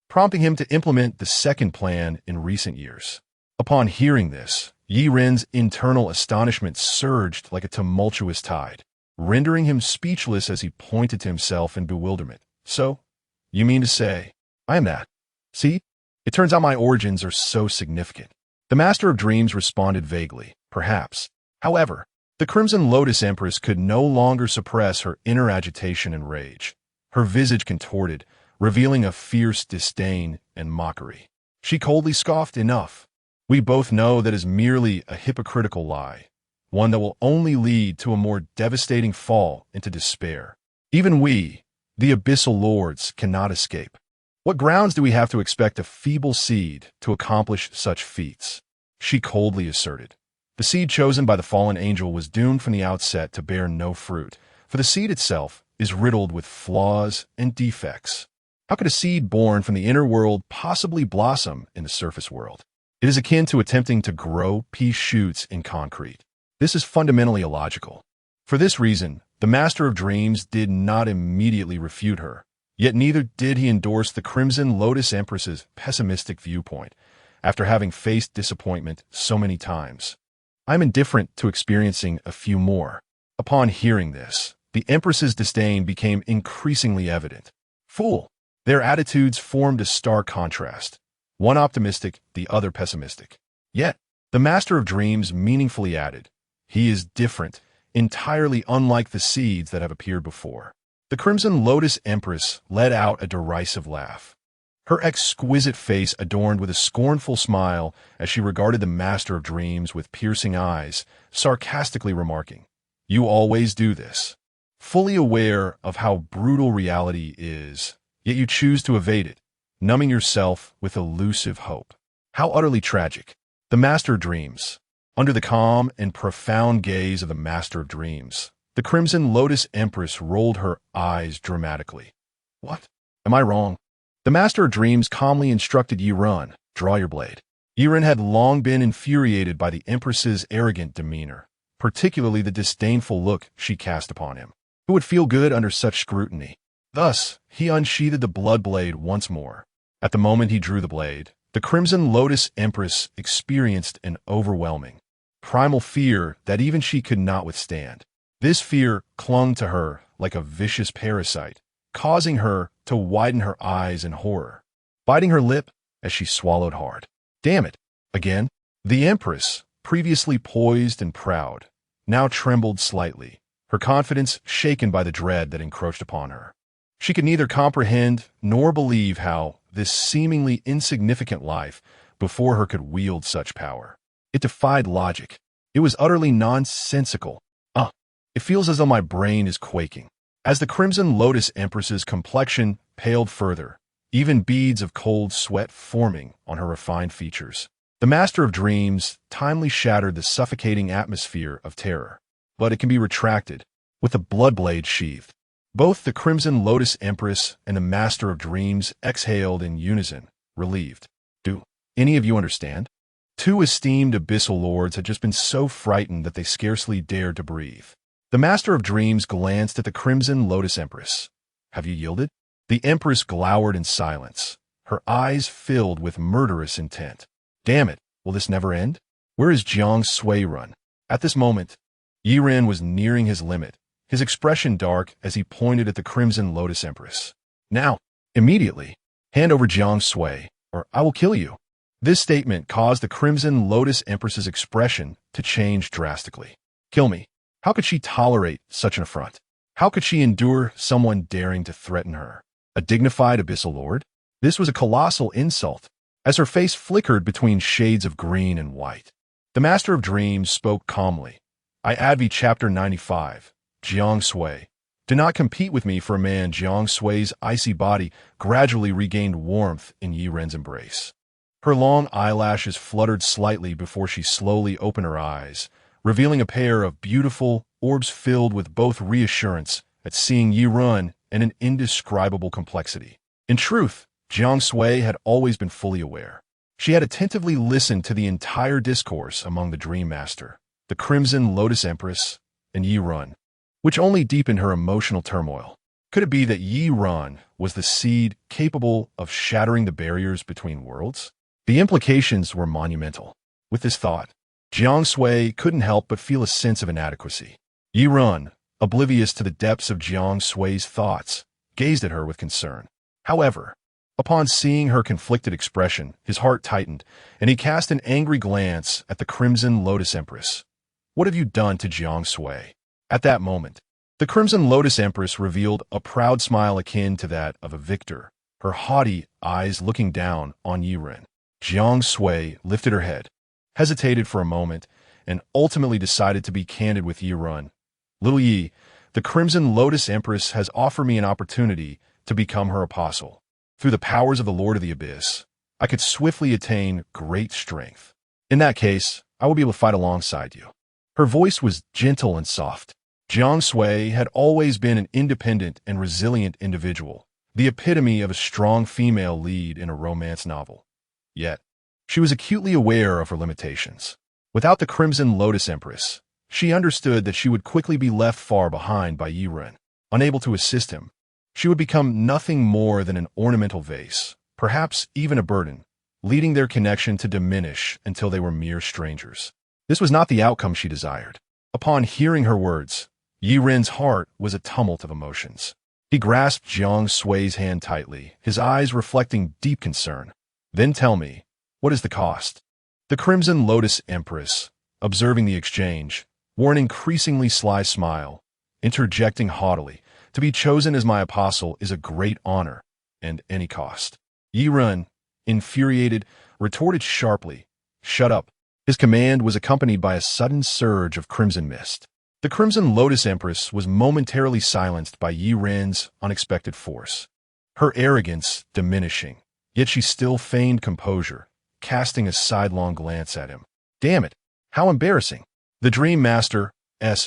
prompting him to implement the second plan in recent years. Upon hearing this, Yiren's internal astonishment surged like a tumultuous tide, rendering him speechless as he pointed to himself in bewilderment. So, you mean to say, I am that? See? It turns out my origins are so significant. The Master of Dreams responded vaguely, perhaps. However, the Crimson Lotus Empress could no longer suppress her inner agitation and rage. Her visage contorted, revealing a fierce disdain and mockery. She coldly scoffed, enough. We both know that is merely a hypocritical lie, one that will only lead to a more devastating fall into despair. Even we, the Abyssal Lords, cannot escape. What grounds do we have to expect a feeble seed to accomplish such feats? She coldly asserted. The seed chosen by the fallen angel was doomed from the outset to bear no fruit, for the seed itself is riddled with flaws and defects. How could a seed born from the inner world possibly blossom in the surface world? It is akin to attempting to grow pea shoots in concrete. This is fundamentally illogical. For this reason, the Master of Dreams did not immediately refute her, yet neither did he endorse the Crimson Lotus Empress's pessimistic viewpoint, after having faced disappointment so many times. I'm indifferent to experiencing a few more. Upon hearing this, the Empress's disdain became increasingly evident. Fool! Their attitudes formed a stark contrast, one optimistic, the other pessimistic. Yet, the Master of Dreams meaningfully added, he is different, entirely unlike the seeds that have appeared before. The Crimson Lotus Empress let out a derisive laugh, her exquisite face adorned with a scornful smile as she regarded the Master of Dreams with piercing eyes, sarcastically remarking, "You always do this. Fully aware of how brutal reality is, yet you choose to evade it, numbing yourself with elusive hope. How utterly tragic." The Master of Dreams. Under the calm and profound gaze of the Master of Dreams, the Crimson Lotus Empress rolled her eyes dramatically. What? Am I wrong? The Master of Dreams calmly instructed Yiren, draw your blade. Yiren had long been infuriated by the Empress's arrogant demeanor, particularly the disdainful look she cast upon him. Who would feel good under such scrutiny? Thus, he unsheathed the blood blade once more. At the moment he drew the blade, the Crimson Lotus Empress experienced an overwhelming, primal fear that even she could not withstand. This fear clung to her like a vicious parasite, causing her to widen her eyes in horror, biting her lip as she swallowed hard. Damn it! Again? The Empress, previously poised and proud, now trembled slightly, her confidence shaken by the dread that encroached upon her. She could neither comprehend nor believe how this seemingly insignificant life before her could wield such power. It defied logic. It was utterly nonsensical. It feels as though my brain is quaking. As the Crimson Lotus Empress's complexion paled further, even beads of cold sweat forming on her refined features. The Master of Dreams timely shattered the suffocating atmosphere of terror. But it can be retracted, with the blood blade sheathed. Both the Crimson Lotus Empress and the Master of Dreams exhaled in unison, relieved. Do any of you understand? Two esteemed abyssal lords had just been so frightened that they scarcely dared to breathe. The Master of Dreams glanced at the Crimson Lotus Empress. Have you yielded? The Empress glowered in silence, her eyes filled with murderous intent. Damn it, will this never end? Where is Jiang Sui run? At this moment, Yi Ren was nearing his limit, his expression dark as he pointed at the Crimson Lotus Empress. Now, immediately, hand over Jiang Sui, or I will kill you. This statement caused the Crimson Lotus Empress's expression to change drastically. Kill me. How could she tolerate such an affront? How could she endure someone daring to threaten her? A dignified abyssal lord? This was a colossal insult, as her face flickered between shades of green and white. The Master of Dreams spoke calmly. I advi Chapter 95, Jiang Sui. Do not compete with me for a man. Jiang Sui's icy body gradually regained warmth in Yi Ren's embrace. Her long eyelashes fluttered slightly before she slowly opened her eyes, revealing a pair of beautiful orbs filled with both reassurance at seeing Yi Ren and an indescribable complexity. In truth, Jiang Sui had always been fully aware. She had attentively listened to the entire discourse among the Dream Master, the Crimson Lotus Empress, and Yi Ren, which only deepened her emotional turmoil. Could it be that Yi Ren was the seed capable of shattering the barriers between worlds? The implications were monumental. With this thought, Jiang Sui couldn't help but feel a sense of inadequacy. Yi Ren, oblivious to the depths of Jiang Sui's thoughts, gazed at her with concern. However, upon seeing her conflicted expression, his heart tightened, and he cast an angry glance at the Crimson Lotus Empress. What have you done to Jiang Sui? At that moment, the Crimson Lotus Empress revealed a proud smile akin to that of a victor, her haughty eyes looking down on Yi Ren. Jiang Sui lifted her head, hesitated for a moment, and ultimately decided to be candid with Yi Ren. Little Yi, the Crimson Lotus Empress has offered me an opportunity to become her apostle. Through the powers of the Lord of the Abyss, I could swiftly attain great strength. In that case, I will be able to fight alongside you. Her voice was gentle and soft. Jiang Sui had always been an independent and resilient individual, the epitome of a strong female lead in a romance novel. Yet, she was acutely aware of her limitations. Without the Crimson Lotus Empress, she understood that she would quickly be left far behind by Yi Ren. Unable to assist him, she would become nothing more than an ornamental vase, perhaps even a burden, leading their connection to diminish until they were mere strangers. This was not the outcome she desired. Upon hearing her words, Yi Ren's heart was a tumult of emotions. He grasped Jiang Sui's hand tightly, his eyes reflecting deep concern. Then tell me, what is the cost? The Crimson Lotus Empress, observing the exchange, wore an increasingly sly smile, interjecting haughtily, to be chosen as my apostle is a great honor, and any cost. Yi Ren, infuriated, retorted sharply, shut up. His command was accompanied by a sudden surge of crimson mist. The Crimson Lotus Empress was momentarily silenced by Yi Ren's unexpected force, her arrogance diminishing, yet she still feigned composure, casting a sidelong glance at him. Damn it, how embarrassing. The Dream Master's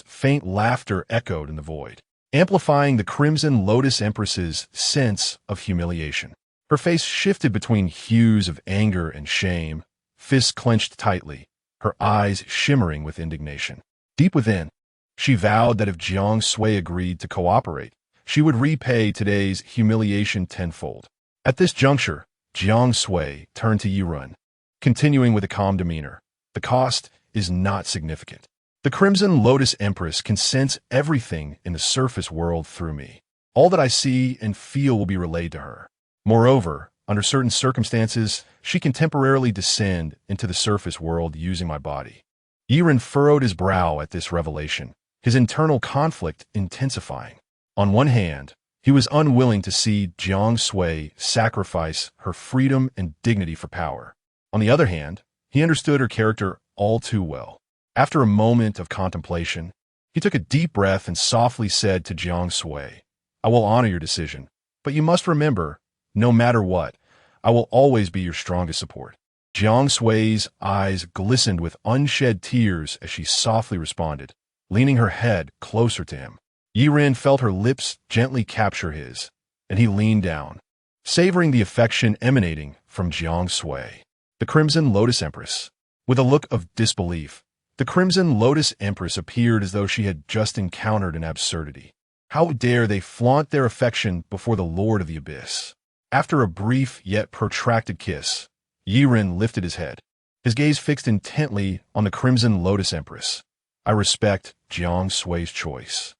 faint laughter echoed in the void, amplifying the Crimson Lotus Empress's sense of humiliation. Her face shifted between hues of anger and shame, fists clenched tightly, her eyes shimmering with indignation. Deep within, she vowed that if Jiang Sui agreed to cooperate, she would repay today's humiliation tenfold. At this juncture, Jiang Sui turned to Yi Ren, continuing with a calm demeanor. The cost is not significant. The Crimson Lotus Empress can sense everything in the surface world through me. All that I see and feel will be relayed to her. Moreover, under certain circumstances, she can temporarily descend into the surface world using my body. Yi Ren furrowed his brow at this revelation, his internal conflict intensifying. On one hand, he was unwilling to see Jiang Sui sacrifice her freedom and dignity for power. On the other hand, he understood her character all too well. After a moment of contemplation, he took a deep breath and softly said to Jiang Sui, I will honor your decision, but you must remember, no matter what, I will always be your strongest support. Jiang Sui's eyes glistened with unshed tears as she softly responded, leaning her head closer to him. Yi Ren felt her lips gently capture his, and he leaned down, savoring the affection emanating from Jiang Sui. The Crimson Lotus Empress. With a look of disbelief, the Crimson Lotus Empress appeared as though she had just encountered an absurdity. How dare they flaunt their affection before the Lord of the Abyss? After a brief yet protracted kiss, Yi Ren lifted his head, his gaze fixed intently on the Crimson Lotus Empress. I respect Jiang Sui's choice,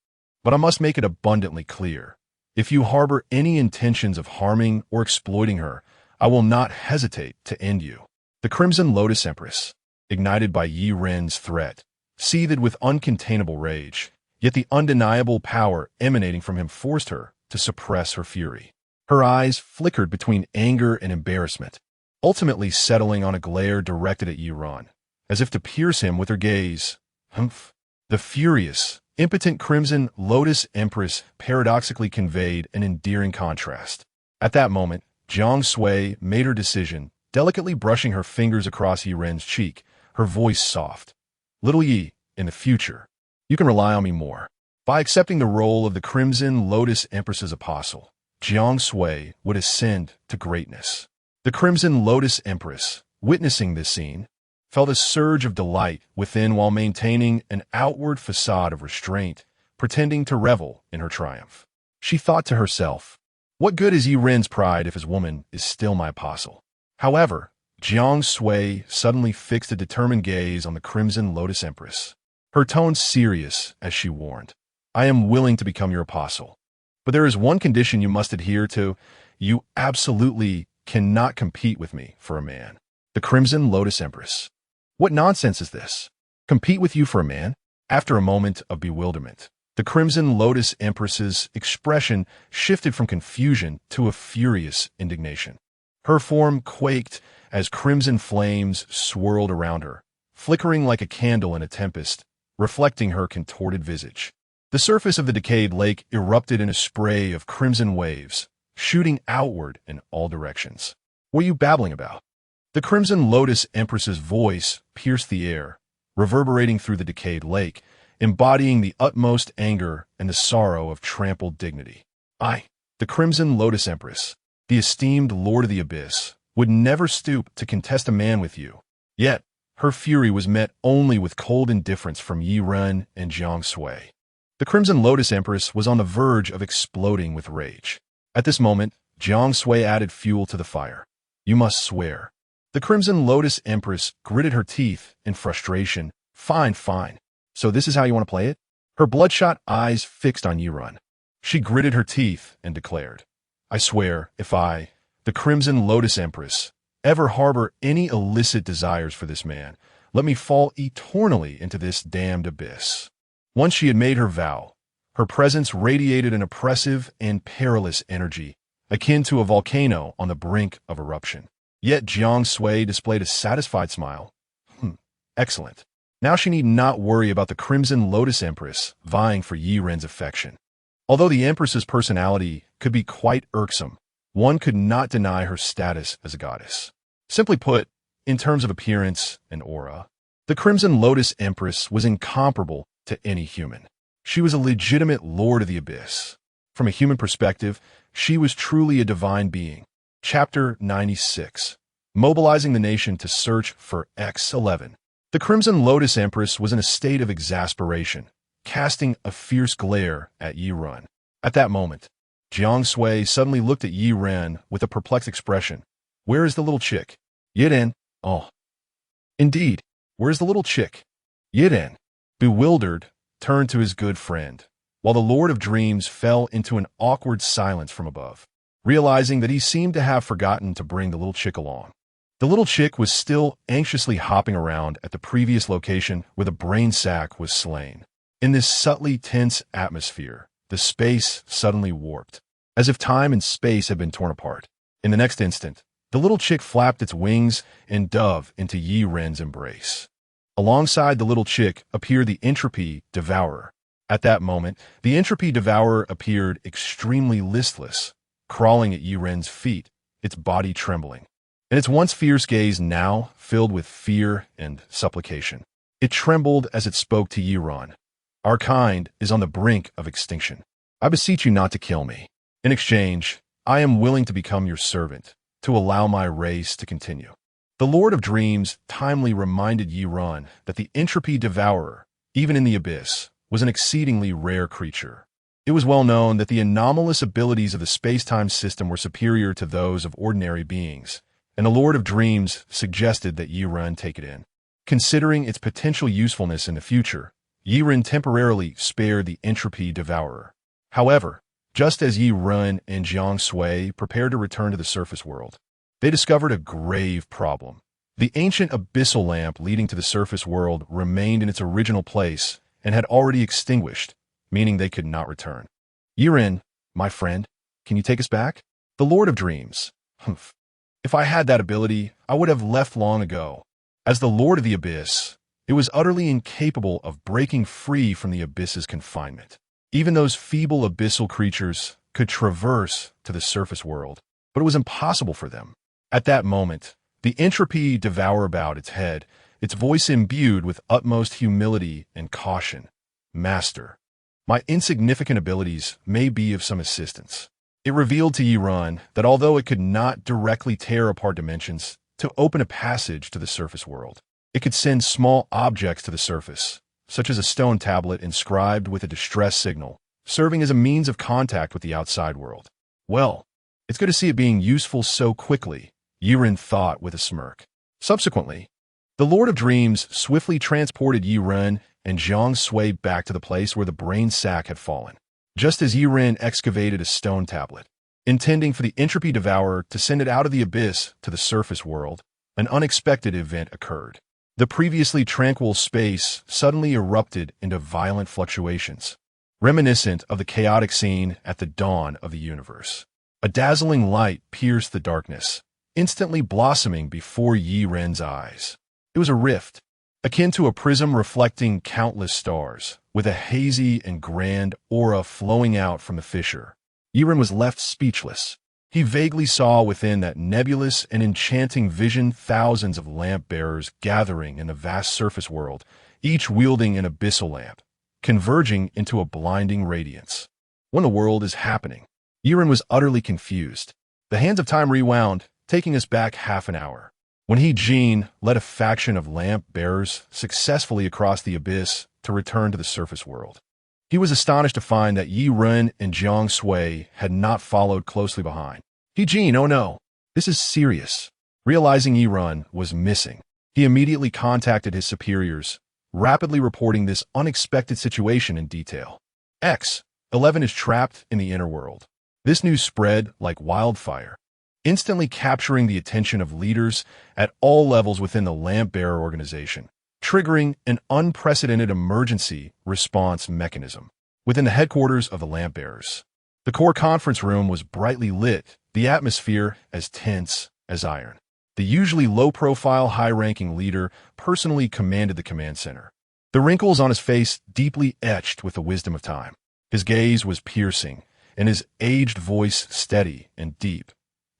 but I must make it abundantly clear. If you harbor any intentions of harming or exploiting her, I will not hesitate to end you. The Crimson Lotus Empress, ignited by Yi Ren's threat, seethed with uncontainable rage, yet the undeniable power emanating from him forced her to suppress her fury. Her eyes flickered between anger and embarrassment, ultimately settling on a glare directed at Yi Ren, as if to pierce him with her gaze. Humph! The furious, impotent Crimson Lotus Empress paradoxically conveyed an endearing contrast. At that moment, Jiang Sui made her decision, delicately brushing her fingers across Yi Ren's cheek, her voice soft. Little Yi, in the future, you can rely on me more. By accepting the role of the Crimson Lotus Empress's apostle, Jiang Sui would ascend to greatness. The Crimson Lotus Empress, witnessing this scene, felt a surge of delight within while maintaining an outward facade of restraint, pretending to revel in her triumph. She thought to herself, what good is Yi Ren's pride if his woman is still my apostle? However, Jiang Sui suddenly fixed a determined gaze on the Crimson Lotus Empress, her tone serious as she warned, I am willing to become your apostle, but there is one condition you must adhere to. You absolutely cannot compete with me for a man. The Crimson Lotus Empress. What nonsense is this? Compete with you for a man? After a moment of bewilderment, the Crimson Lotus Empress's expression shifted from confusion to a furious indignation. Her form quaked as crimson flames swirled around her, flickering like a candle in a tempest, reflecting her contorted visage. The surface of the decayed lake erupted in a spray of crimson waves, shooting outward in all directions. What are you babbling about? The Crimson Lotus Empress's voice pierced the air, reverberating through the decayed lake, embodying the utmost anger and the sorrow of trampled dignity. I, the Crimson Lotus Empress, the esteemed Lord of the Abyss, would never stoop to contest a man with you. Yet, her fury was met only with cold indifference from Yi Ren and Jiang Sui. The Crimson Lotus Empress was on the verge of exploding with rage. At this moment, Jiang Sui added fuel to the fire. You must swear. The Crimson Lotus Empress gritted her teeth in frustration. Fine, fine. So this is how you want to play it? Her bloodshot eyes fixed on Yi Ren. She gritted her teeth and declared, I swear, if I, the Crimson Lotus Empress, ever harbor any illicit desires for this man, let me fall eternally into this damned abyss. Once she had made her vow, her presence radiated an oppressive and perilous energy, akin to a volcano on the brink of eruption. Yet Jiang Sui displayed a satisfied smile. Excellent. Now she need not worry about the Crimson Lotus Empress vying for Yi Ren's affection. Although the Empress's personality could be quite irksome, one could not deny her status as a goddess. Simply put, in terms of appearance and aura, the Crimson Lotus Empress was incomparable to any human. She was a legitimate Lord of the Abyss. From a human perspective, she was truly a divine being. Chapter 96. Mobilizing the nation to search for X11. The Crimson Lotus Empress was in a state of exasperation, casting a fierce glare at Yi Ren. At that moment, Jiang Sui suddenly looked at Yi Ren with a perplexed expression. Where is the little chick? Yi Ren. Oh. Indeed, where's the little chick? Yi Ren, bewildered, turned to his good friend, while the Lord of Dreams fell into an awkward silence from above, realizing that he seemed to have forgotten to bring the little chick along. The little chick was still anxiously hopping around at the previous location where the brain sack was slain. In this subtly tense atmosphere, the space suddenly warped, as if time and space had been torn apart. In the next instant, the little chick flapped its wings and dove into Yi Ren's embrace. Alongside the little chick appeared the Entropy Devourer, At that moment, the entropy devourer appeared extremely listless, crawling at Yiren's feet, its body trembling, and its once fierce gaze now filled with fear and supplication. It trembled as it spoke to Yiren. Our kind is on the brink of extinction. I beseech you not to kill me. In exchange, I am willing to become your servant, to allow my race to continue. The Lord of Dreams timely reminded Yiren that the entropy devourer, even in the abyss, was an exceedingly rare creature. It was well known that the anomalous abilities of the space-time system were superior to those of ordinary beings, and the Lord of Dreams suggested that Yiren take it in. Considering its potential usefulness in the future, Yiren temporarily spared the entropy devourer. However, just as Yiren and Jiang Sui prepared to return to the surface world, they discovered a grave problem. The ancient abyssal lamp leading to the surface world remained in its original place and had already extinguished, meaning they could not return. Yiren, my friend, can you take us back? The Lord of Dreams. Humph. If I had that ability, I would have left long ago. As the Lord of the Abyss, it was utterly incapable of breaking free from the abyss's confinement. Even those feeble abyssal creatures could traverse to the surface world, but it was impossible for them. At that moment, the entropy devourer bowed its head, its voice imbued with utmost humility and caution. Master, my insignificant abilities may be of some assistance. It revealed to Yiren that although it could not directly tear apart dimensions to open a passage to the surface world, it could send small objects to the surface, such as a stone tablet inscribed with a distress signal, serving as a means of contact with the outside world. Well, it's good to see it being useful so quickly, Yiren thought with a smirk. Subsequently, the Lord of Dreams swiftly transported Yiren and Jiang Sui back to the place where the brain sac had fallen, just as Yiren excavated a stone tablet. Intending for the entropy devourer to send it out of the abyss to the surface world, an unexpected event occurred. The previously tranquil space suddenly erupted into violent fluctuations, reminiscent of the chaotic scene at the dawn of the universe. A dazzling light pierced the darkness, instantly blossoming before Yiren's eyes. It was a rift, akin to a prism reflecting countless stars, with a hazy and grand aura flowing out from the fissure. Yiren was left speechless. He vaguely saw within that nebulous and enchanting vision thousands of lamp-bearers gathering in the vast surface world, each wielding an abyssal lamp, converging into a blinding radiance. When the world is happening, Yiren was utterly confused. The hands of time rewound, taking us back half an hour, when he, Jean, led a faction of lamp-bearers successfully across the abyss to return to the surface world. He was astonished to find that Yiren and Jiang Sui had not followed closely behind. Jean, oh no, this is serious. Realizing Yiren was missing, he immediately contacted his superiors, rapidly reporting this unexpected situation in detail. X-11 is trapped in the inner world. This news spread like wildfire, instantly capturing the attention of leaders at all levels within the Lamp-Bearer organization, triggering an unprecedented emergency response mechanism within the headquarters of the Lamp-Bearers. The core conference room was brightly lit, the atmosphere as tense as iron. The usually low-profile, high-ranking leader personally commanded the command center, the wrinkles on his face deeply etched with the wisdom of time. His gaze was piercing, and his aged voice steady and deep.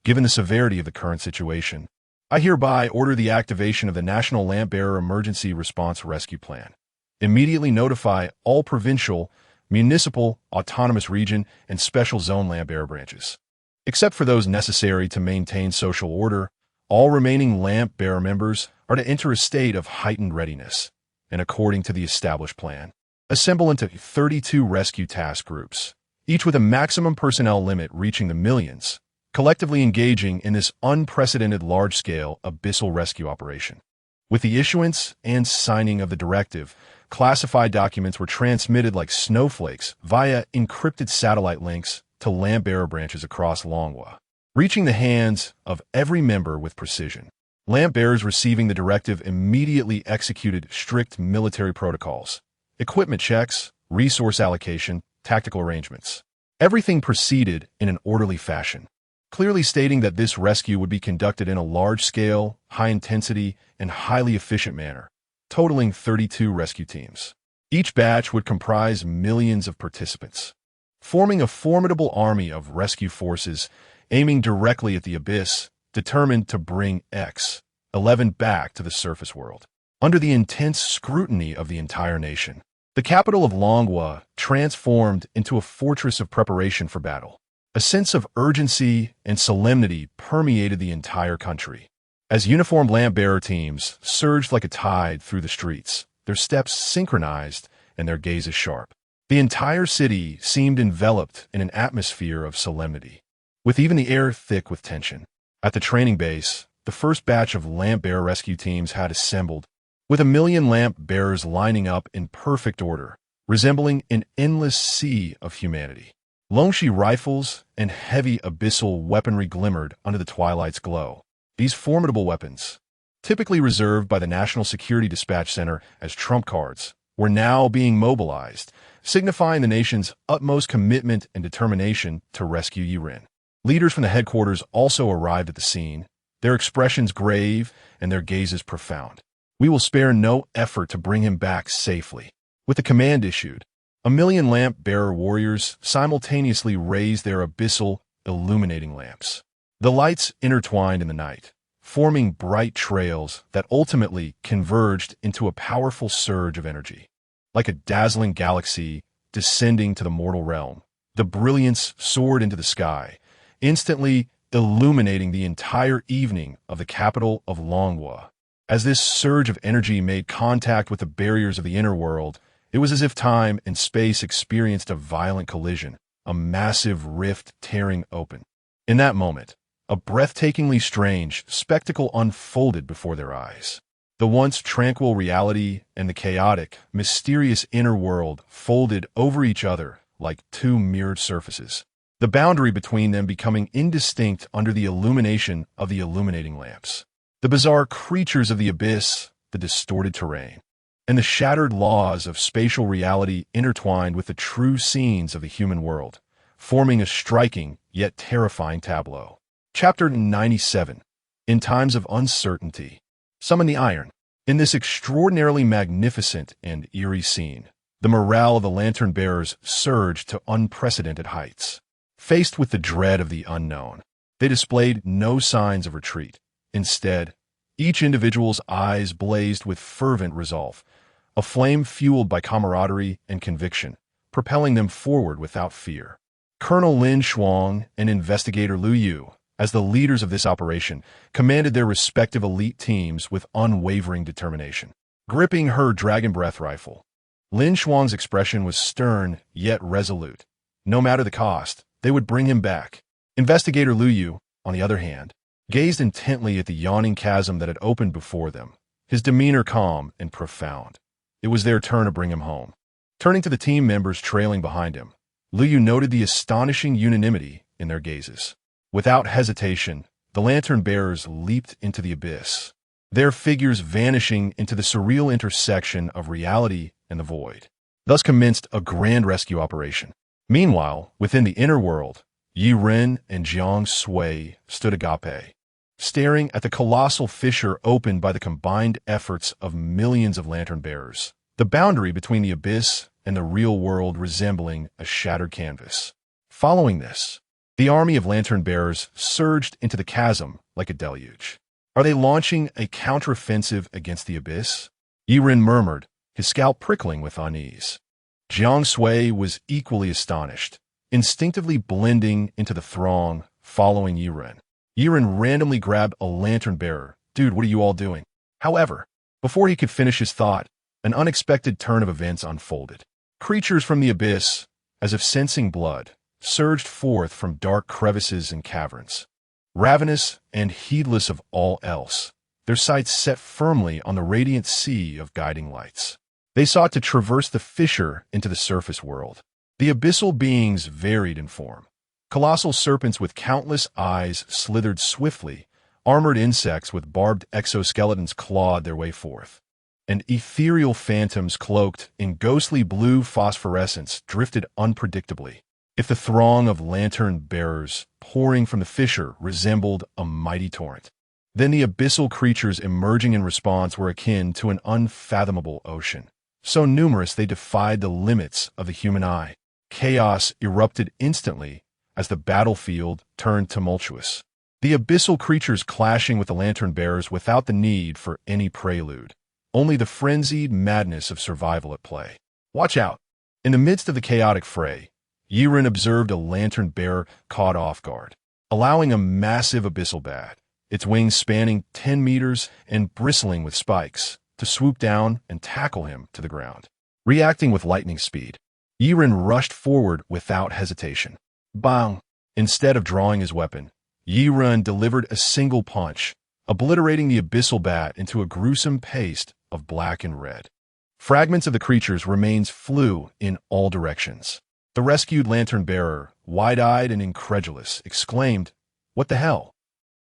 Given the severity of the current situation, I hereby order the activation of the National Lamp-Bearer Emergency Response Rescue Plan. Immediately notify all provincial, municipal, autonomous region, and special zone Lamp-Bearer branches. Except for those necessary to maintain social order, all remaining Lamp-Bearer members are to enter a state of heightened readiness, and according to the established plan, assemble into 32 rescue task groups, each with a maximum personnel limit reaching the millions, collectively engaging in this unprecedented large-scale abyssal rescue operation. With the issuance and signing of the directive, classified documents were transmitted like snowflakes via encrypted satellite links to Lamp-Bearer branches across Longhua, reaching the hands of every member with precision. Lamp-Bearers receiving the directive immediately executed strict military protocols, equipment checks, resource allocation, tactical arrangements. Everything proceeded in an orderly fashion, clearly stating that this rescue would be conducted in a large-scale, high-intensity, and highly efficient manner, totaling 32 rescue teams. Each batch would comprise millions of participants, forming a formidable army of rescue forces aiming directly at the abyss, determined to bring X-11 back to the surface world. Under the intense scrutiny of the entire nation, the capital of Longwa transformed into a fortress of preparation for battle. A sense of urgency and solemnity permeated the entire country. As uniformed lamp-bearer teams surged like a tide through the streets, their steps synchronized and their gazes sharp. The entire city seemed enveloped in an atmosphere of solemnity, with even the air thick with tension. At the training base, the first batch of lamp-bearer rescue teams had assembled, with 1,000,000 lamp-bearers lining up in perfect order, resembling an endless sea of humanity. Longshi rifles and heavy abyssal weaponry glimmered under the twilight's glow. These formidable weapons, typically reserved by the National Security Dispatch Center as trump cards, were now being mobilized, signifying the nation's utmost commitment and determination to rescue Yiren. Leaders from the headquarters also arrived at the scene, their expressions grave and their gazes profound. We will spare no effort to bring him back safely. With the command issued, 1,000,000 lamp-bearer warriors simultaneously raised their abyssal, illuminating lamps. The lights intertwined in the night, forming bright trails that ultimately converged into a powerful surge of energy. Like a dazzling galaxy descending to the mortal realm, the brilliance soared into the sky, instantly illuminating the entire evening of the capital of Longwa. As this surge of energy made contact with the barriers of the inner world, it was as if time and space experienced a violent collision, a massive rift tearing open. In that moment, a breathtakingly strange spectacle unfolded before their eyes. The once tranquil reality and the chaotic, mysterious inner world folded over each other like two mirrored surfaces, the boundary between them becoming indistinct under the illumination of the illuminating lamps. The bizarre creatures of the abyss, the distorted terrain, and the shattered laws of spatial reality intertwined with the true scenes of the human world, forming a striking yet terrifying tableau. Chapter 97. In Times of Uncertainty. Summon the Iron. In this extraordinarily magnificent and eerie scene, the morale of the lantern-bearers surged to unprecedented heights. Faced with the dread of the unknown, they displayed no signs of retreat. Instead, each individual's eyes blazed with fervent resolve, a flame fueled by camaraderie and conviction, propelling them forward without fear. Colonel Lin Shuang and Investigator Liu Yu, as the leaders of this operation, commanded their respective elite teams with unwavering determination. Gripping her Dragon Breath rifle, Lin Shuang's expression was stern yet resolute. No matter the cost, they would bring him back. Investigator Liu Yu, on the other hand, gazed intently at the yawning chasm that had opened before them, his demeanor calm and profound. It was their turn to bring him home. Turning to the team members trailing behind him, Liu Yu noted the astonishing unanimity in their gazes. Without hesitation, the lantern-bearers leaped into the abyss, their figures vanishing into the surreal intersection of reality and the void. Thus commenced a grand rescue operation. Meanwhile, within the inner world, Yi Ren and Jiang Sui stood agape, staring at the colossal fissure opened by the combined efforts of millions of lantern-bearers, the boundary between the abyss and the real world resembling a shattered canvas. Following this, the army of lantern-bearers surged into the chasm like a deluge. Are they launching a counteroffensive against the abyss? Yi Ren murmured, his scalp prickling with unease. Jiang Sui was equally astonished, instinctively blending into the throng, following Yi Ren. Yi Ren randomly grabbed a lantern-bearer. Dude, what are you all doing? However, before he could finish his thought, an unexpected turn of events unfolded. Creatures from the abyss, as if sensing blood, surged forth from dark crevices and caverns. Ravenous and heedless of all else, their sights set firmly on the radiant sea of guiding lights. They sought to traverse the fissure into the surface world. The abyssal beings varied in form. Colossal serpents with countless eyes slithered swiftly, armored insects with barbed exoskeletons clawed their way forth, and ethereal phantoms cloaked in ghostly blue phosphorescence drifted unpredictably. If the throng of lantern-bearers pouring from the fissure resembled a mighty torrent, then the abyssal creatures emerging in response were akin to an unfathomable ocean. so numerous they defied the limits of the human eye. Chaos erupted instantly as the battlefield turned tumultuous. The abyssal creatures clashing with the lantern bearers without the need for any prelude. Only the frenzied madness of survival at play. Watch out! In the midst of the chaotic fray, Yiren observed a lantern bearer caught off guard, allowing a massive abyssal bat, its wings spanning 10 meters and bristling with spikes, to swoop down and tackle him to the ground. Reacting with lightning speed, Yiren rushed forward without hesitation. Bang! Instead of drawing his weapon, Yiren delivered a single punch, obliterating the abyssal bat into a gruesome paste of black and red. Fragments of the creature's remains flew in all directions. The rescued lantern-bearer, wide-eyed and incredulous, exclaimed, "What the hell?"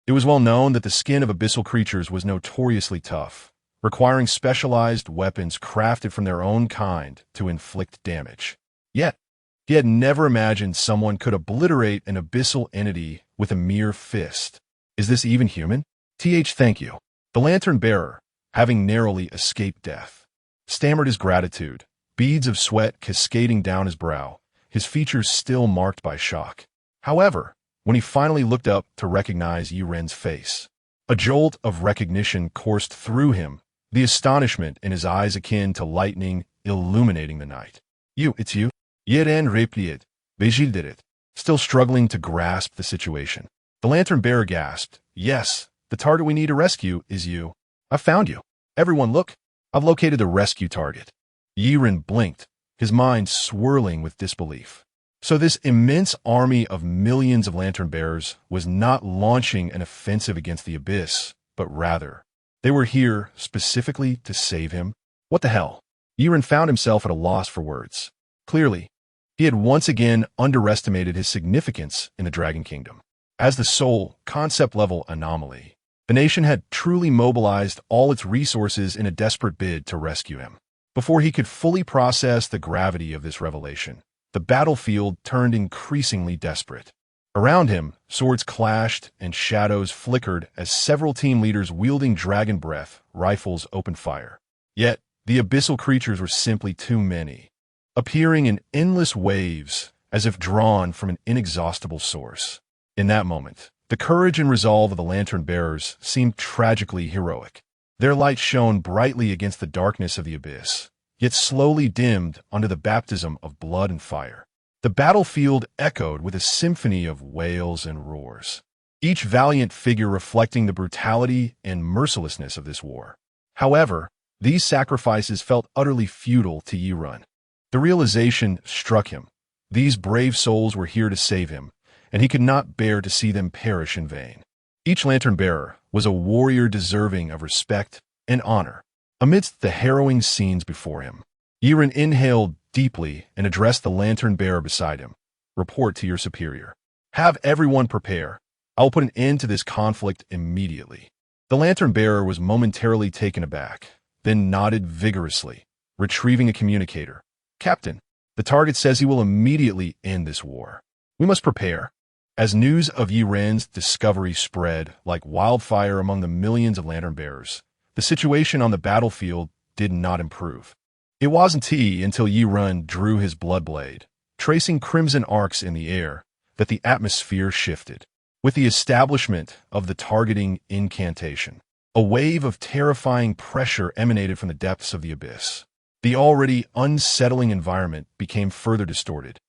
It was well known that the skin of abyssal creatures was notoriously tough, requiring specialized weapons crafted from their own kind to inflict damage. Yet, he had never imagined someone could obliterate an abyssal entity with a mere fist. Is this even human? Thank you. The lantern-bearer, having narrowly escaped death, stammered his gratitude, beads of sweat cascading down his brow, his features still marked by shock. However, when he finally looked up to recognize Yiren's face, a jolt of recognition coursed through him, the astonishment in his eyes akin to lightning illuminating the night. It's you? Yiren replied, bewildered, still struggling to grasp the situation. The lantern-bearer gasped, "Yes, the target we need to rescue is you. I found you. Everyone look, I've located the rescue target." Yiren blinked, his mind swirling with disbelief. So this immense army of millions of lantern-bearers was not launching an offensive against the abyss, but rather, they were here specifically to save him? What the hell? Yiren found himself at a loss for words. Clearly, he had once again underestimated his significance in the Dragon Kingdom. As the sole, concept-level anomaly, the nation had truly mobilized all its resources in a desperate bid to rescue him. Before he could fully process the gravity of this revelation, the battlefield turned increasingly desperate. Around him, swords clashed and shadows flickered as several team leaders wielding dragon breath rifles opened fire. Yet, the abyssal creatures were simply too many, appearing in endless waves as if drawn from an inexhaustible source. In that moment, the courage and resolve of the lantern-bearers seemed tragically heroic. Their light shone brightly against the darkness of the abyss, yet slowly dimmed under the baptism of blood and fire. The battlefield echoed with a symphony of wails and roars, each valiant figure reflecting the brutality and mercilessness of this war. However, these sacrifices felt utterly futile to Yiren. The realization struck him. These brave souls were here to save him, and he could not bear to see them perish in vain. Each lantern-bearer was a warrior deserving of respect and honor. Amidst the harrowing scenes before him, Yiren inhaled deeply and addressed the lantern-bearer beside him. "Report to your superior. Have everyone prepare. I will put an end to this conflict immediately." The lantern-bearer was momentarily taken aback, then nodded vigorously, retrieving a communicator. "Captain, the target says he will immediately end this war. We must prepare." As news of Yiren's discovery spread like wildfire among the millions of lantern-bearers, the situation on the battlefield did not improve. It wasn't until Yiren drew his blood blade, tracing crimson arcs in the air, that the atmosphere shifted. With the establishment of the targeting incantation, a wave of terrifying pressure emanated from the depths of the abyss. The already unsettling environment became further distorted,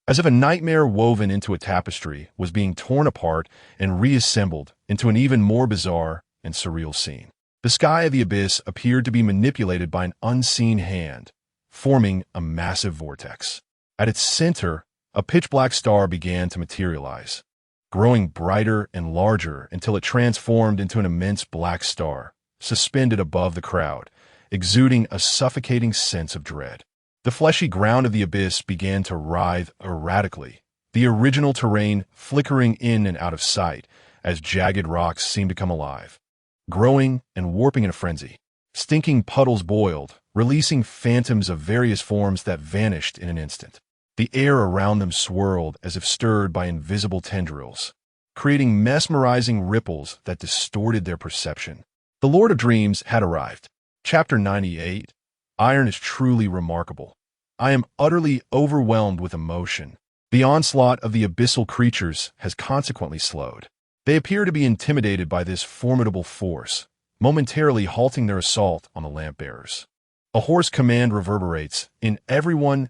as if a nightmare woven into a tapestry was being torn apart and reassembled into an even more bizarre and surreal scene. The sky of the abyss appeared to be manipulated by an unseen hand, forming a massive vortex. At its center, a pitch-black star began to materialize, growing brighter and larger until it transformed into an immense black star, suspended above the crowd, exuding a suffocating sense of dread. The fleshy ground of the abyss began to writhe erratically, the original terrain flickering in and out of sight as jagged rocks seemed to come alive, growing and warping in a frenzy. Stinking puddles boiled, releasing phantoms of various forms that vanished in an instant. The air around them swirled as if stirred by invisible tendrils, creating mesmerizing ripples that distorted their perception. The Lord of Dreams had arrived. Chapter 98. Iron is truly remarkable. I am utterly overwhelmed with emotion. The onslaught of the abyssal creatures has consequently slowed. They appear to be intimidated by this formidable force, momentarily halting their assault on the lamp-bearers. A hoarse command reverberates in everyone's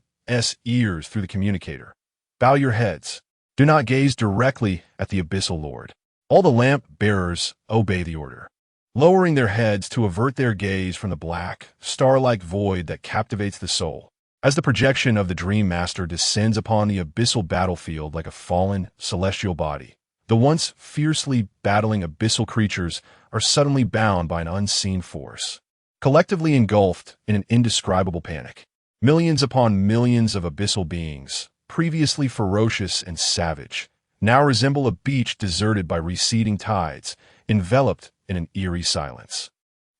ears through the communicator. Bow your heads. Do not gaze directly at the abyssal lord. All the lamp-bearers obey the order, lowering their heads to avert their gaze from the black, star-like void that captivates the soul. As the projection of the Dream Master descends upon the abyssal battlefield like a fallen, celestial body, the once fiercely battling abyssal creatures are suddenly bound by an unseen force, collectively engulfed in an indescribable panic. Millions upon millions of abyssal beings, previously ferocious and savage, now resemble a beach deserted by receding tides, enveloped in an eerie silence.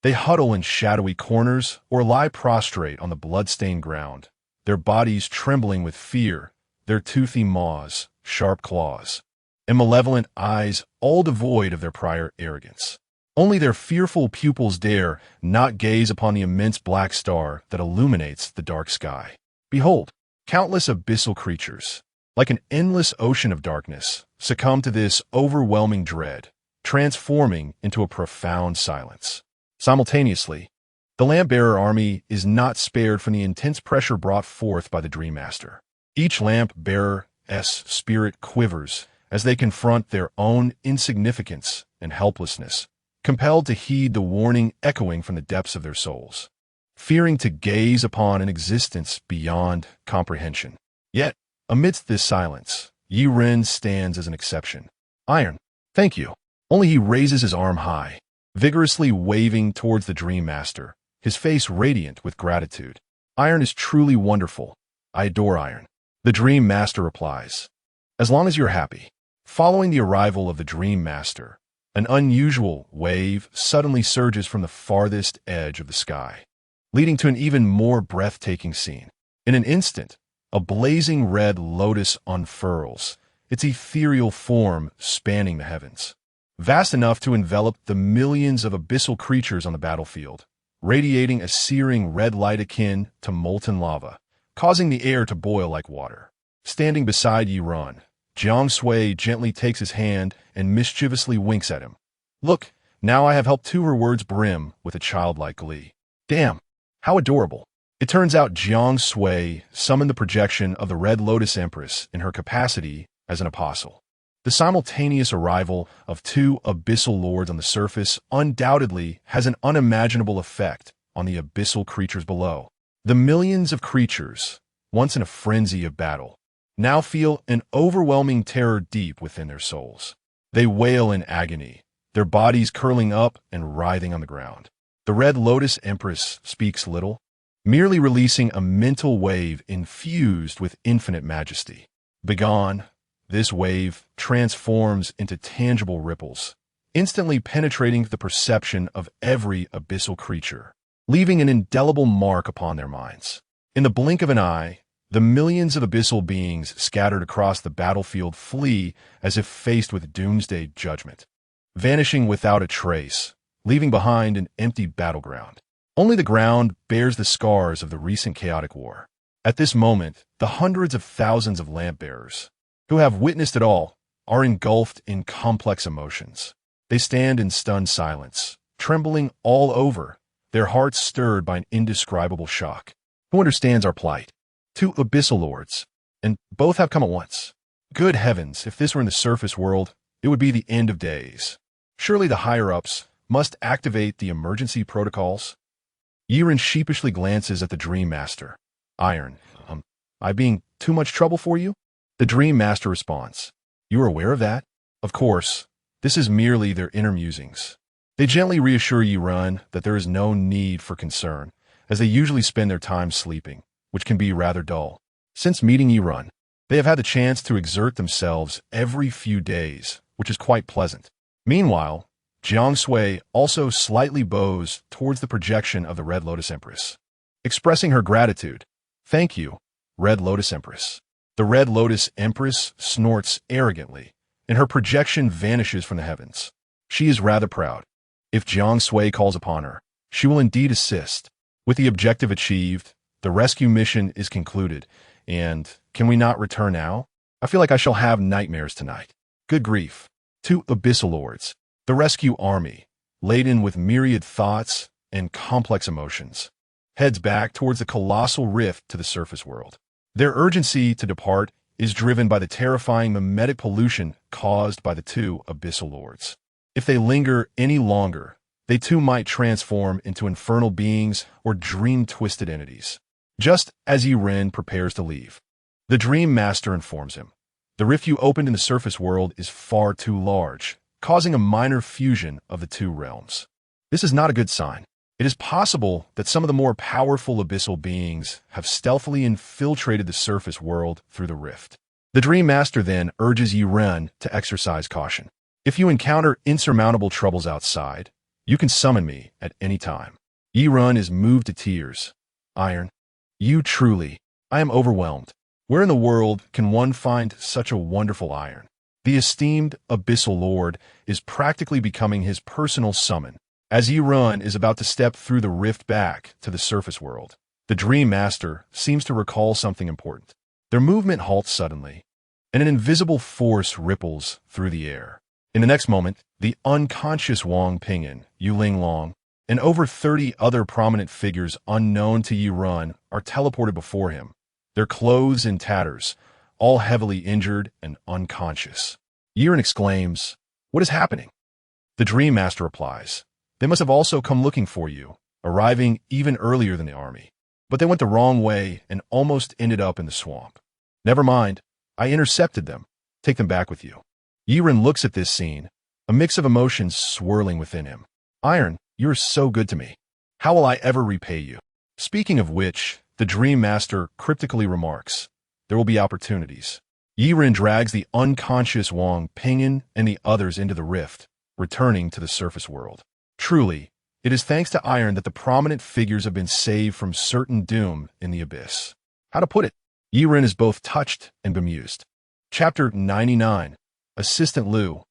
They huddle in shadowy corners or lie prostrate on the blood-stained ground, their bodies trembling with fear, their toothy maws, sharp claws, and malevolent eyes all devoid of their prior arrogance. Only their fearful pupils dare not gaze upon the immense black star that illuminates the dark sky. Behold, countless abyssal creatures, like an endless ocean of darkness, succumb to this overwhelming dread, transforming into a profound silence. Simultaneously, the lamp-bearer army is not spared from the intense pressure brought forth by the Dream Master. Each lamp-bearer's spirit quivers as they confront their own insignificance and helplessness, compelled to heed the warning echoing from the depths of their souls, fearing to gaze upon an existence beyond comprehension. Yet, amidst this silence, Yi Ren stands as an exception. Iron, thank you. Only he raises his arm high, vigorously waving towards the Dream Master, his face radiant with gratitude. Iron is truly wonderful. I adore Iron. The Dream Master replies, as long as you're happy. Following the arrival of the Dream Master, an unusual wave suddenly surges from the farthest edge of the sky, leading to an even more breathtaking scene. In an instant, a blazing red lotus unfurls, its ethereal form spanning the heavens, vast enough to envelop the millions of abyssal creatures on the battlefield, radiating a searing red light akin to molten lava, causing the air to boil like water. Standing beside Yi Ren, Jiang Sui gently takes his hand and mischievously winks at him. Look, now I have helped to her words brim with a childlike glee. Damn, how adorable. It turns out Jiang Sui summoned the projection of the Red Lotus Empress in her capacity as an apostle. The simultaneous arrival of two abyssal lords on the surface undoubtedly has an unimaginable effect on the abyssal creatures below. The millions of creatures, once in a frenzy of battle, now feel an overwhelming terror deep within their souls. They wail in agony, their bodies curling up and writhing on the ground. The Red Lotus Empress speaks little, merely releasing a mental wave infused with infinite majesty. Begone, this wave transforms into tangible ripples, instantly penetrating the perception of every abyssal creature, leaving an indelible mark upon their minds. In the blink of an eye, the millions of abyssal beings scattered across the battlefield flee as if faced with doomsday judgment, vanishing without a trace, leaving behind an empty battleground. Only the ground bears the scars of the recent chaotic war. At this moment, the hundreds of thousands of lamp-bearers, who have witnessed it all, are engulfed in complex emotions. They stand in stunned silence, trembling all over, their hearts stirred by an indescribable shock. Who understands our plight? Two abyssal lords, and both have come at once. Good heavens, if this were in the surface world, it would be the end of days. Surely the higher-ups must activate the emergency protocols. Yi Ren sheepishly glances at the Dream Master. Iron, I being too much trouble for you? The Dream Master responds. You are aware of that? Of course, this is merely their inner musings. They gently reassure Yi Ren that there is no need for concern, as they usually spend their time sleeping, which can be rather dull. Since meeting Yi Ren, they have had the chance to exert themselves every few days, which is quite pleasant. Meanwhile, Jiang Sui also slightly bows towards the projection of the Red Lotus Empress, expressing her gratitude. Thank you, Red Lotus Empress. The Red Lotus Empress snorts arrogantly, and her projection vanishes from the heavens. She is rather proud. If Jiang Sui calls upon her, she will indeed assist. With the objective achieved, the rescue mission is concluded, and can we not return now? I feel like I shall have nightmares tonight. Good grief. Two abyssal lords, the rescue army, laden with myriad thoughts and complex emotions, heads back towards the colossal rift to the surface world. Their urgency to depart is driven by the terrifying mimetic pollution caused by the two abyssal lords. If they linger any longer, they too might transform into infernal beings or dream-twisted entities. Just as Yi-Ren prepares to leave, the Dream Master informs him, the rift you opened in the surface world is far too large, causing a minor fusion of the two realms. This is not a good sign. It is possible that some of the more powerful abyssal beings have stealthily infiltrated the surface world through the rift. The Dream Master then urges Yi-Ren to exercise caution. If you encounter insurmountable troubles outside, you can summon me at any time. Yi-Ren is moved to tears. Iron. You truly. I am overwhelmed. Where in the world can one find such a wonderful iron? The esteemed Abyssal Lord is practically becoming his personal summon. As Yi-Ren is about to step through the rift back to the surface world, the Dream Master seems to recall something important. Their movement halts suddenly, and an invisible force ripples through the air. In the next moment, the unconscious Wang Ping'an, Yuling Long, and over 30 other prominent figures unknown to Yi-Ren are teleported before him, their clothes in tatters, all heavily injured and unconscious. Yi-Ren exclaims, "What is happening?" The Dream Master replies, "They must have also come looking for you, arriving even earlier than the army. But they went the wrong way and almost ended up in the swamp. Never mind, I intercepted them. Take them back with you." Yi-Ren looks at this scene, a mix of emotions swirling within him. "Iron, you're so good to me. How will I ever repay you?" Speaking of which, the Dream Master cryptically remarks, "There will be opportunities." Yi-Ren drags the unconscious Wang Ping'an and the others into the rift, returning to the surface world. Truly, it is thanks to Iron that the prominent figures have been saved from certain doom in the abyss. How to put it? Yi-Ren is both touched and bemused. Chapter 99. Assistant Liu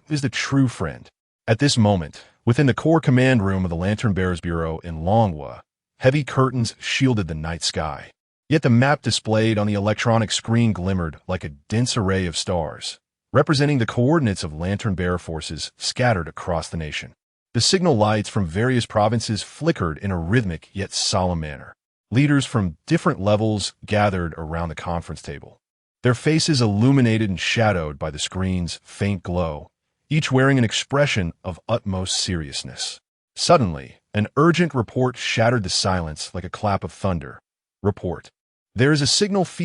is the true friend. At this moment, within the core command room of the Lantern Bearers Bureau in Longhua, heavy curtains shielded the night sky. Yet the map displayed on the electronic screen glimmered like a dense array of stars, representing the coordinates of Lantern Bearer forces scattered across the nation. The signal lights from various provinces flickered in a rhythmic yet solemn manner. Leaders from different levels gathered around the conference table, their faces illuminated and shadowed by the screen's faint glow, each wearing an expression of utmost seriousness. Suddenly, an urgent report shattered the silence like a clap of thunder. Report. There is a signal feed